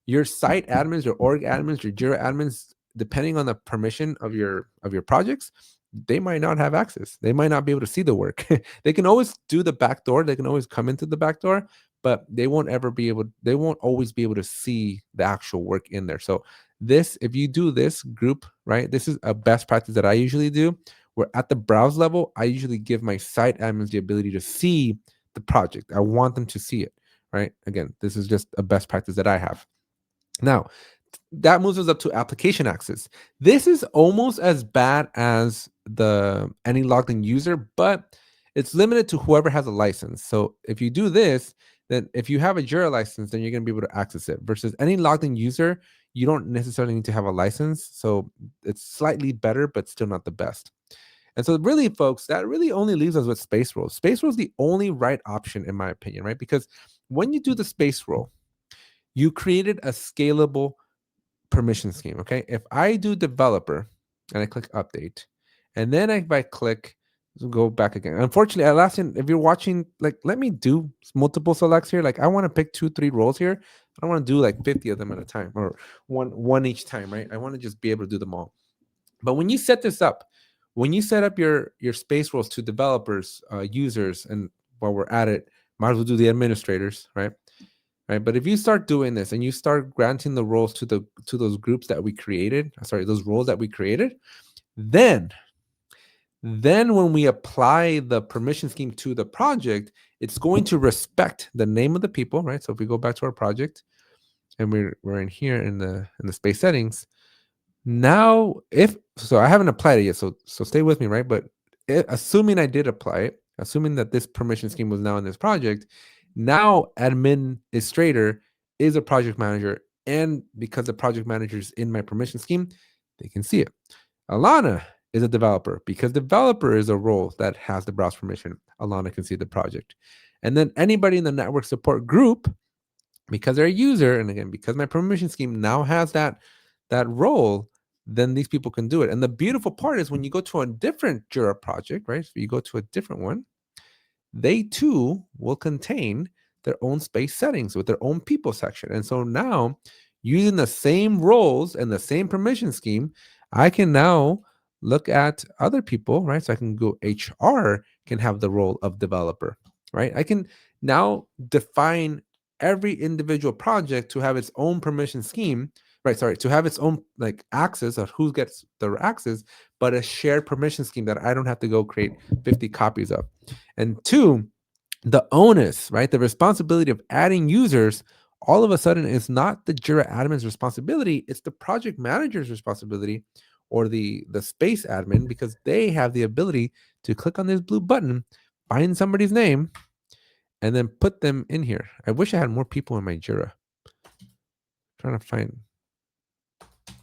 Speaker 2: your site admins, your org admins, your Jira admins, depending on the permission of your projects, they might not have access. They might not be able to see the work. They can always do the back door. They can always come into the back door, but they won't ever be able. They won't always be able to see the actual work in there. So this, if you do this group, right, this is a best practice that I usually do. Where at the browse level, I usually give my site admins the ability to see the project. I want them to see it, right? Again, this is just a best practice that I have. Now, that moves us up to application access. This is almost as bad as the any logged in user, but it's limited to whoever has a license. So if you do this, then if you have a Jira license, then you're going to be able to access it. Versus any logged in user, you don't necessarily need to have a license. So it's slightly better, but still not the best. And so, really, folks, that really only leaves us with space roles. Space role is the only right option, in my opinion, right? Because when you do the space role, you created a scalable permission scheme. Okay. If I do developer and I click update, and then if I click go back again. Unfortunately, Atlassian, if you're watching, like, let me do multiple selects here. Like, I want to pick 2, 3 roles here. I don't want to do like 50 of them at a time or one each time, right? I want to just be able to do them all. But when you set this up, when you set up your space roles to developers, users, and while we're at it, might as well do the administrators, right? Right. But if you start doing this and you start granting the roles to those groups that we created, sorry, those roles that we created, then when we apply the permission scheme to the project, it's going to respect the name of the people, right? So if we go back to our project and we're in here in the space settings, now if so I haven't applied it yet, so stay with me, right? But assuming I did apply it, assuming that this permission scheme was now in this project, now administrator is a project manager, and because the project manager is in my permission scheme, they can see it. Alana is a developer. Because developer is a role that has the browse permission, Alana can see the project. And then anybody in the network support group, because they're a user, and again, because my permission scheme now has that role, then these people can do it. And the beautiful part is when you go to a different Jira project, right? So you go to a different one, they too will contain their own space settings with their own people section. And so now, using the same roles and the same permission scheme, I can now look at other people, right? So I can go HR can have the role of developer, right? I can now define every individual project to have its own permission scheme, right? Sorry, to have its own like access of who gets the access, but a shared permission scheme that I don't have to go create 50 copies of. And two, the onus, right? The responsibility of adding users all of a sudden is not the Jira admin's responsibility, it's the project manager's responsibility or the space admin, because they have the ability to click on this blue button, find somebody's name, and then put them in here. I wish I had more people in my Jira. I'm trying to find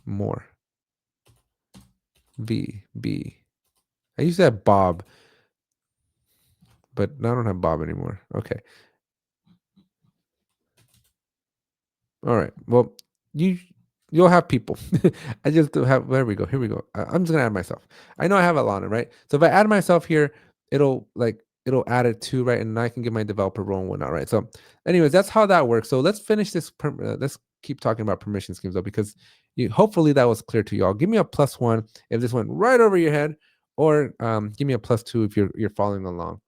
Speaker 2: more. B. I used to have Bob, but now I don't have Bob anymore. Okay. All right. Well, you'll have people. I just don't have. There we go. Here we go. I'm just gonna add myself. I know I have Alana, right? So if I add myself here, it'll add it to, right, and I can get my developer role and whatnot, right? So, anyways, that's how that works. So let's finish this. Let's keep talking about permission schemes though, because hopefully that was clear to y'all. Give me a +1 if this went right over your head, or give me a +2 if you're following along.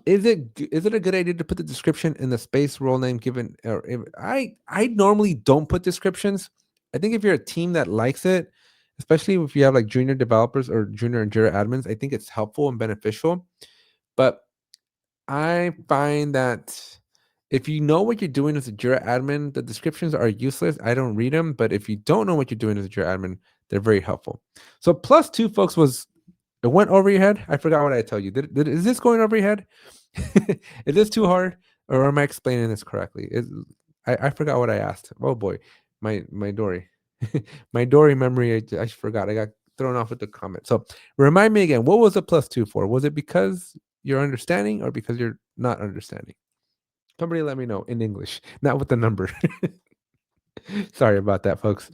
Speaker 2: Is it a good idea to put the description in the space role name given? Or I normally don't put descriptions. I think if you're a team that likes it, especially if you have like junior developers or junior and Jira admins, I think it's helpful and beneficial. But I find that if you know what you're doing as a Jira admin, the descriptions are useless. I don't read them. But if you don't know what you're doing as a Jira admin, they're very helpful. So +2, folks, was it went over your head? I forgot what I tell you. Is this going over your head? Is this too hard, or am I explaining this correctly? I forgot what I asked. Oh boy, my Dory, my Dory memory. I forgot. I got thrown off with the comment. So remind me again. What was the +2 for? Was it because you're understanding, or because you're not understanding? Somebody let me know in English, not with the number. Sorry about that, folks.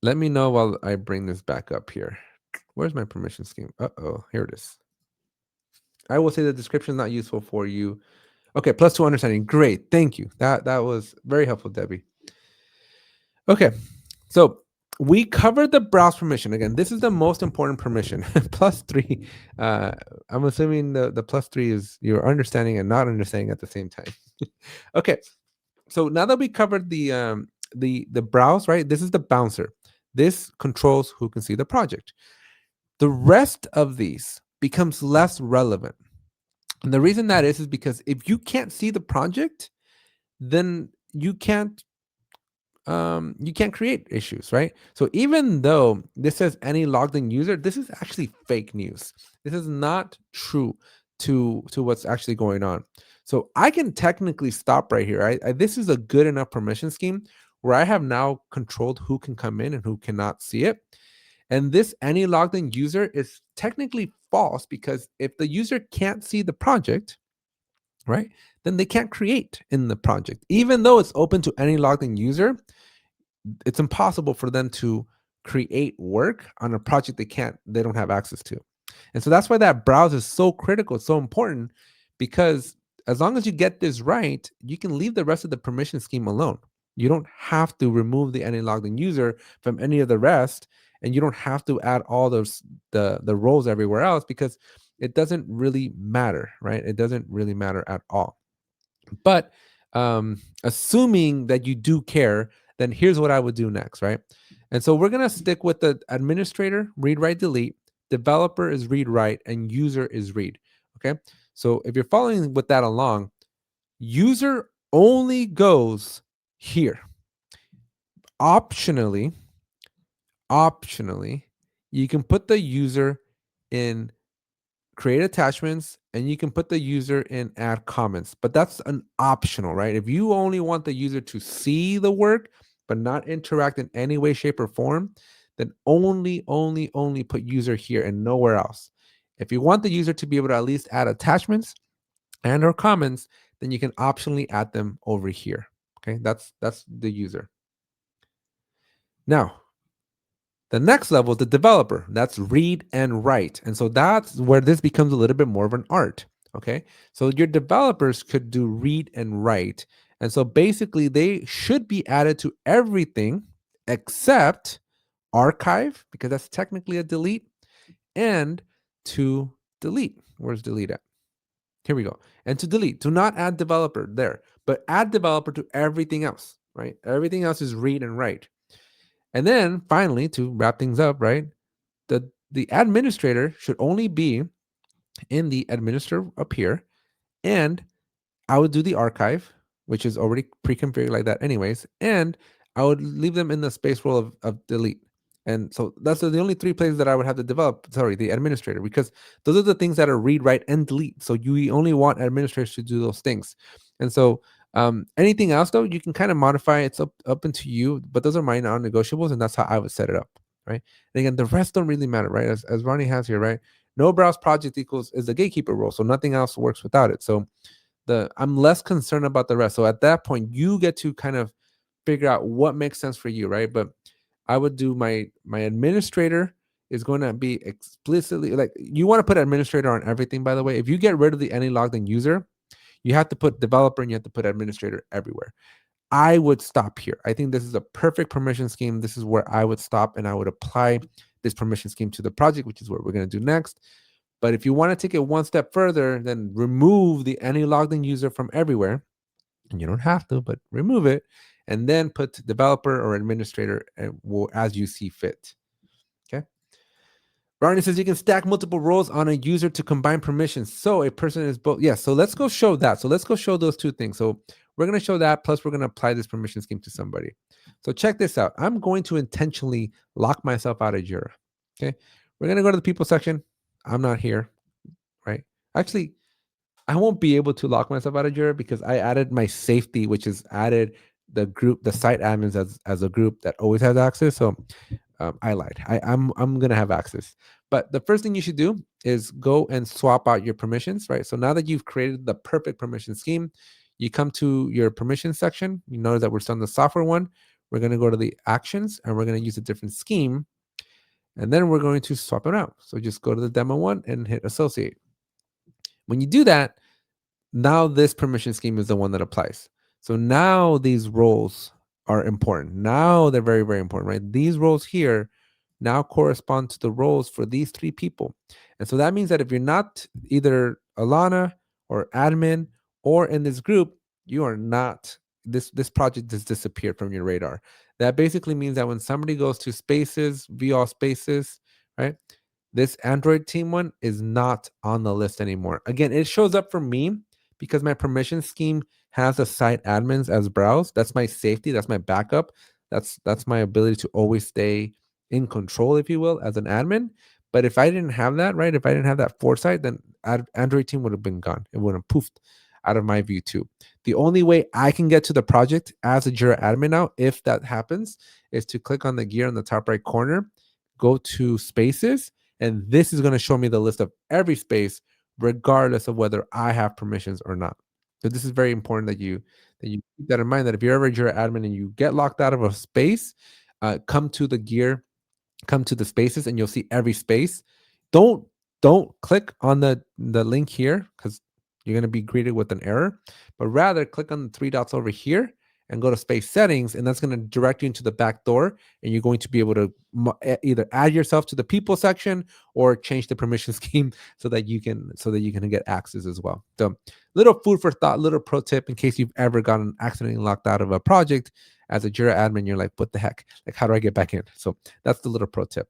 Speaker 2: Let me know while I bring this back up here. Where's my permission scheme? Uh-oh, here it is. I will say the description is not useful for you. Okay, +2 understanding. Great. Thank you. That was very helpful, Debbie. Okay. So we covered the browse permission. Again, this is the most important permission. +3. Uh, I'm assuming the +3 is your understanding and not understanding at the same time. Okay. So now that we covered the browse, right? This is the bouncer. This controls who can see the project. The rest of these becomes less relevant. And the reason that is because if you can't see the project, then you can't create issues, right? So even though this says any logged in user, this is actually fake news. This is not true to what's actually going on. So I can technically stop right here. This is a good enough permission scheme where I have now controlled who can come in and who cannot see it. And this any logged in user is technically false because if the user can't see the project, right, then they can't create in the project. Even though it's open to any logged in user, it's impossible for them to create work on a project they don't have access to. And so that's why that browse is so critical, it's so important, because as long as you get this right, you can leave the rest of the permission scheme alone. You don't have to remove the any logged in user from any of the rest, and you don't have to add all those the roles everywhere else, because it doesn't really matter, right? It doesn't really matter at all. But assuming that you do care, then here's what I would do next, right? And so we're going to stick with the administrator, read, write, delete, developer is read, write, and user is read. Okay. So if you're following with that along, user only goes here. Optionally, you can put the user in create attachments, and you can put the user in add comments, but that's an optional, right? If you only want the user to see the work but not interact in any way, shape, or form, then only put user here and nowhere else. If you want the user to be able to at least add attachments and or comments, then you can optionally add them over here. Okay, that's the user. Now the next level is the developer. That's read and write. And so that's where this becomes a little bit more of an art. Okay. So your developers could do read and write. And so basically, they should be added to everything except archive, because that's technically a delete, and to delete. Where's delete at? Here we go. And to delete. Do not add developer there, but add developer to everything else, right? Everything else is read and write. And then finally, to wrap things up, right? The administrator should only be in the administrator up here, and I would do the archive, which is already pre-configured like that anyways, and I would leave them in the space role of delete. And so that's the only three places that I would have to develop, sorry, the administrator, because those are the things that are read, write, and delete. So you only want administrators to do those things. And so anything else though, you can kind of modify. It's up into you, but those are my non-negotiables, and that's how I would set it up, right? And again, the rest don't really matter, right? As Ronnie has here, right? No browse project equals is the gatekeeper role, so nothing else works without it. So I'm less concerned about the rest. So at that point, you get to kind of figure out what makes sense for you, right? But I would do my administrator is going to be explicitly, like, you want to put administrator on everything, by the way. If you get rid of the any logged in user, you have to put developer and you have to put administrator everywhere. I would stop here. I think this is a perfect permission scheme. This is where I would stop, and I would apply this permission scheme to the project, which is what we're going to do next. But if you want to take it one step further, then remove the any logged in user from everywhere. And you don't have to, but remove it, and then put developer or administrator as you see fit. Okay. Ronnie says you can stack multiple roles on a user to combine permissions. So a person is both. Yes. So let's go show that. So let's go show those two things. So we're going to show that. Plus, we're going to apply this permission scheme to somebody. So check this out. I'm going to intentionally lock myself out of Jira. Okay. We're going to go to the people section. I'm not here. Right. Actually, I won't be able to lock myself out of Jira because I added my safety, which is added the group, the site admins as a group that always has access. So I lied. I'm gonna have access. But the first thing you should do is go and swap out your permissions, right? So now that you've created the perfect permission scheme, you come to your permission section. You notice that we're still on the software one. We're gonna go to the actions and we're gonna use a different scheme. And then we're going to swap it out. So just go to the demo one and hit associate. When you do that, now this permission scheme is the one that applies. So now these roles are important. Now they're very, very important, right? These roles here now correspond to the roles for these three people. And so that means that if you're not either Alana or admin or in this group, you are not, this project has disappeared from your radar. That basically means that when somebody goes to spaces, view all spaces, right? This Android team one is not on the list anymore. Again, it shows up for me because my permission scheme has the site admins as browse. That's my safety. That's my backup. That's my ability to always stay in control, if you will, as an admin. But if I didn't have that, right? If I didn't have that foresight, then Android team would have been gone. It would have poofed out of my view too. The only way I can get to the project as a Jira admin now, if that happens, is to click on the gear in the top right corner, go to spaces, and this is going to show me the list of every space regardless of whether I have permissions or not. So this is very important that you keep that in mind, that if you're ever Jira admin and you get locked out of a space, come to the gear, come to the spaces, and you'll see every space. Don't don't click on the link here because you're going to be greeted with an error, but rather click on the three dots over here and go to space settings, and that's going to direct you into the back door, and you're going to be able to either add yourself to the people section or change the permission scheme so that you can get access as well. So little food for thought, little pro tip in case you've ever gotten accidentally locked out of a project as a Jira admin. You're like, what the heck? Like, how do I get back in? So that's the little pro tip.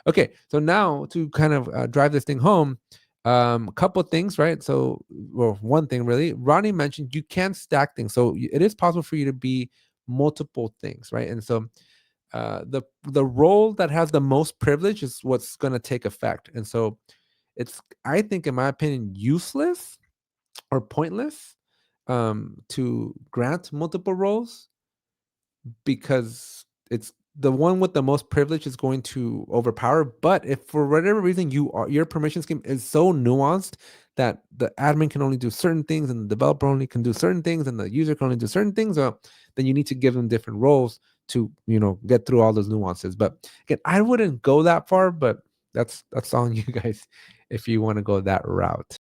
Speaker 2: Okay, so now to kind of drive this thing home, a couple things, right? So, well, one thing really, Ronnie mentioned you can stack things, so it is possible for you to be multiple things, right? And so the role that has the most privilege is what's going to take effect. And so it's, I think, in my opinion, useless or pointless to grant multiple roles, because it's the one with the most privilege is going to overpower. But if for whatever reason your permission scheme is so nuanced that the admin can only do certain things and the developer only can do certain things and the user can only do certain things, then you need to give them different roles to get through all those nuances. But again, I wouldn't go that far, but that's on you guys if you want to go that route.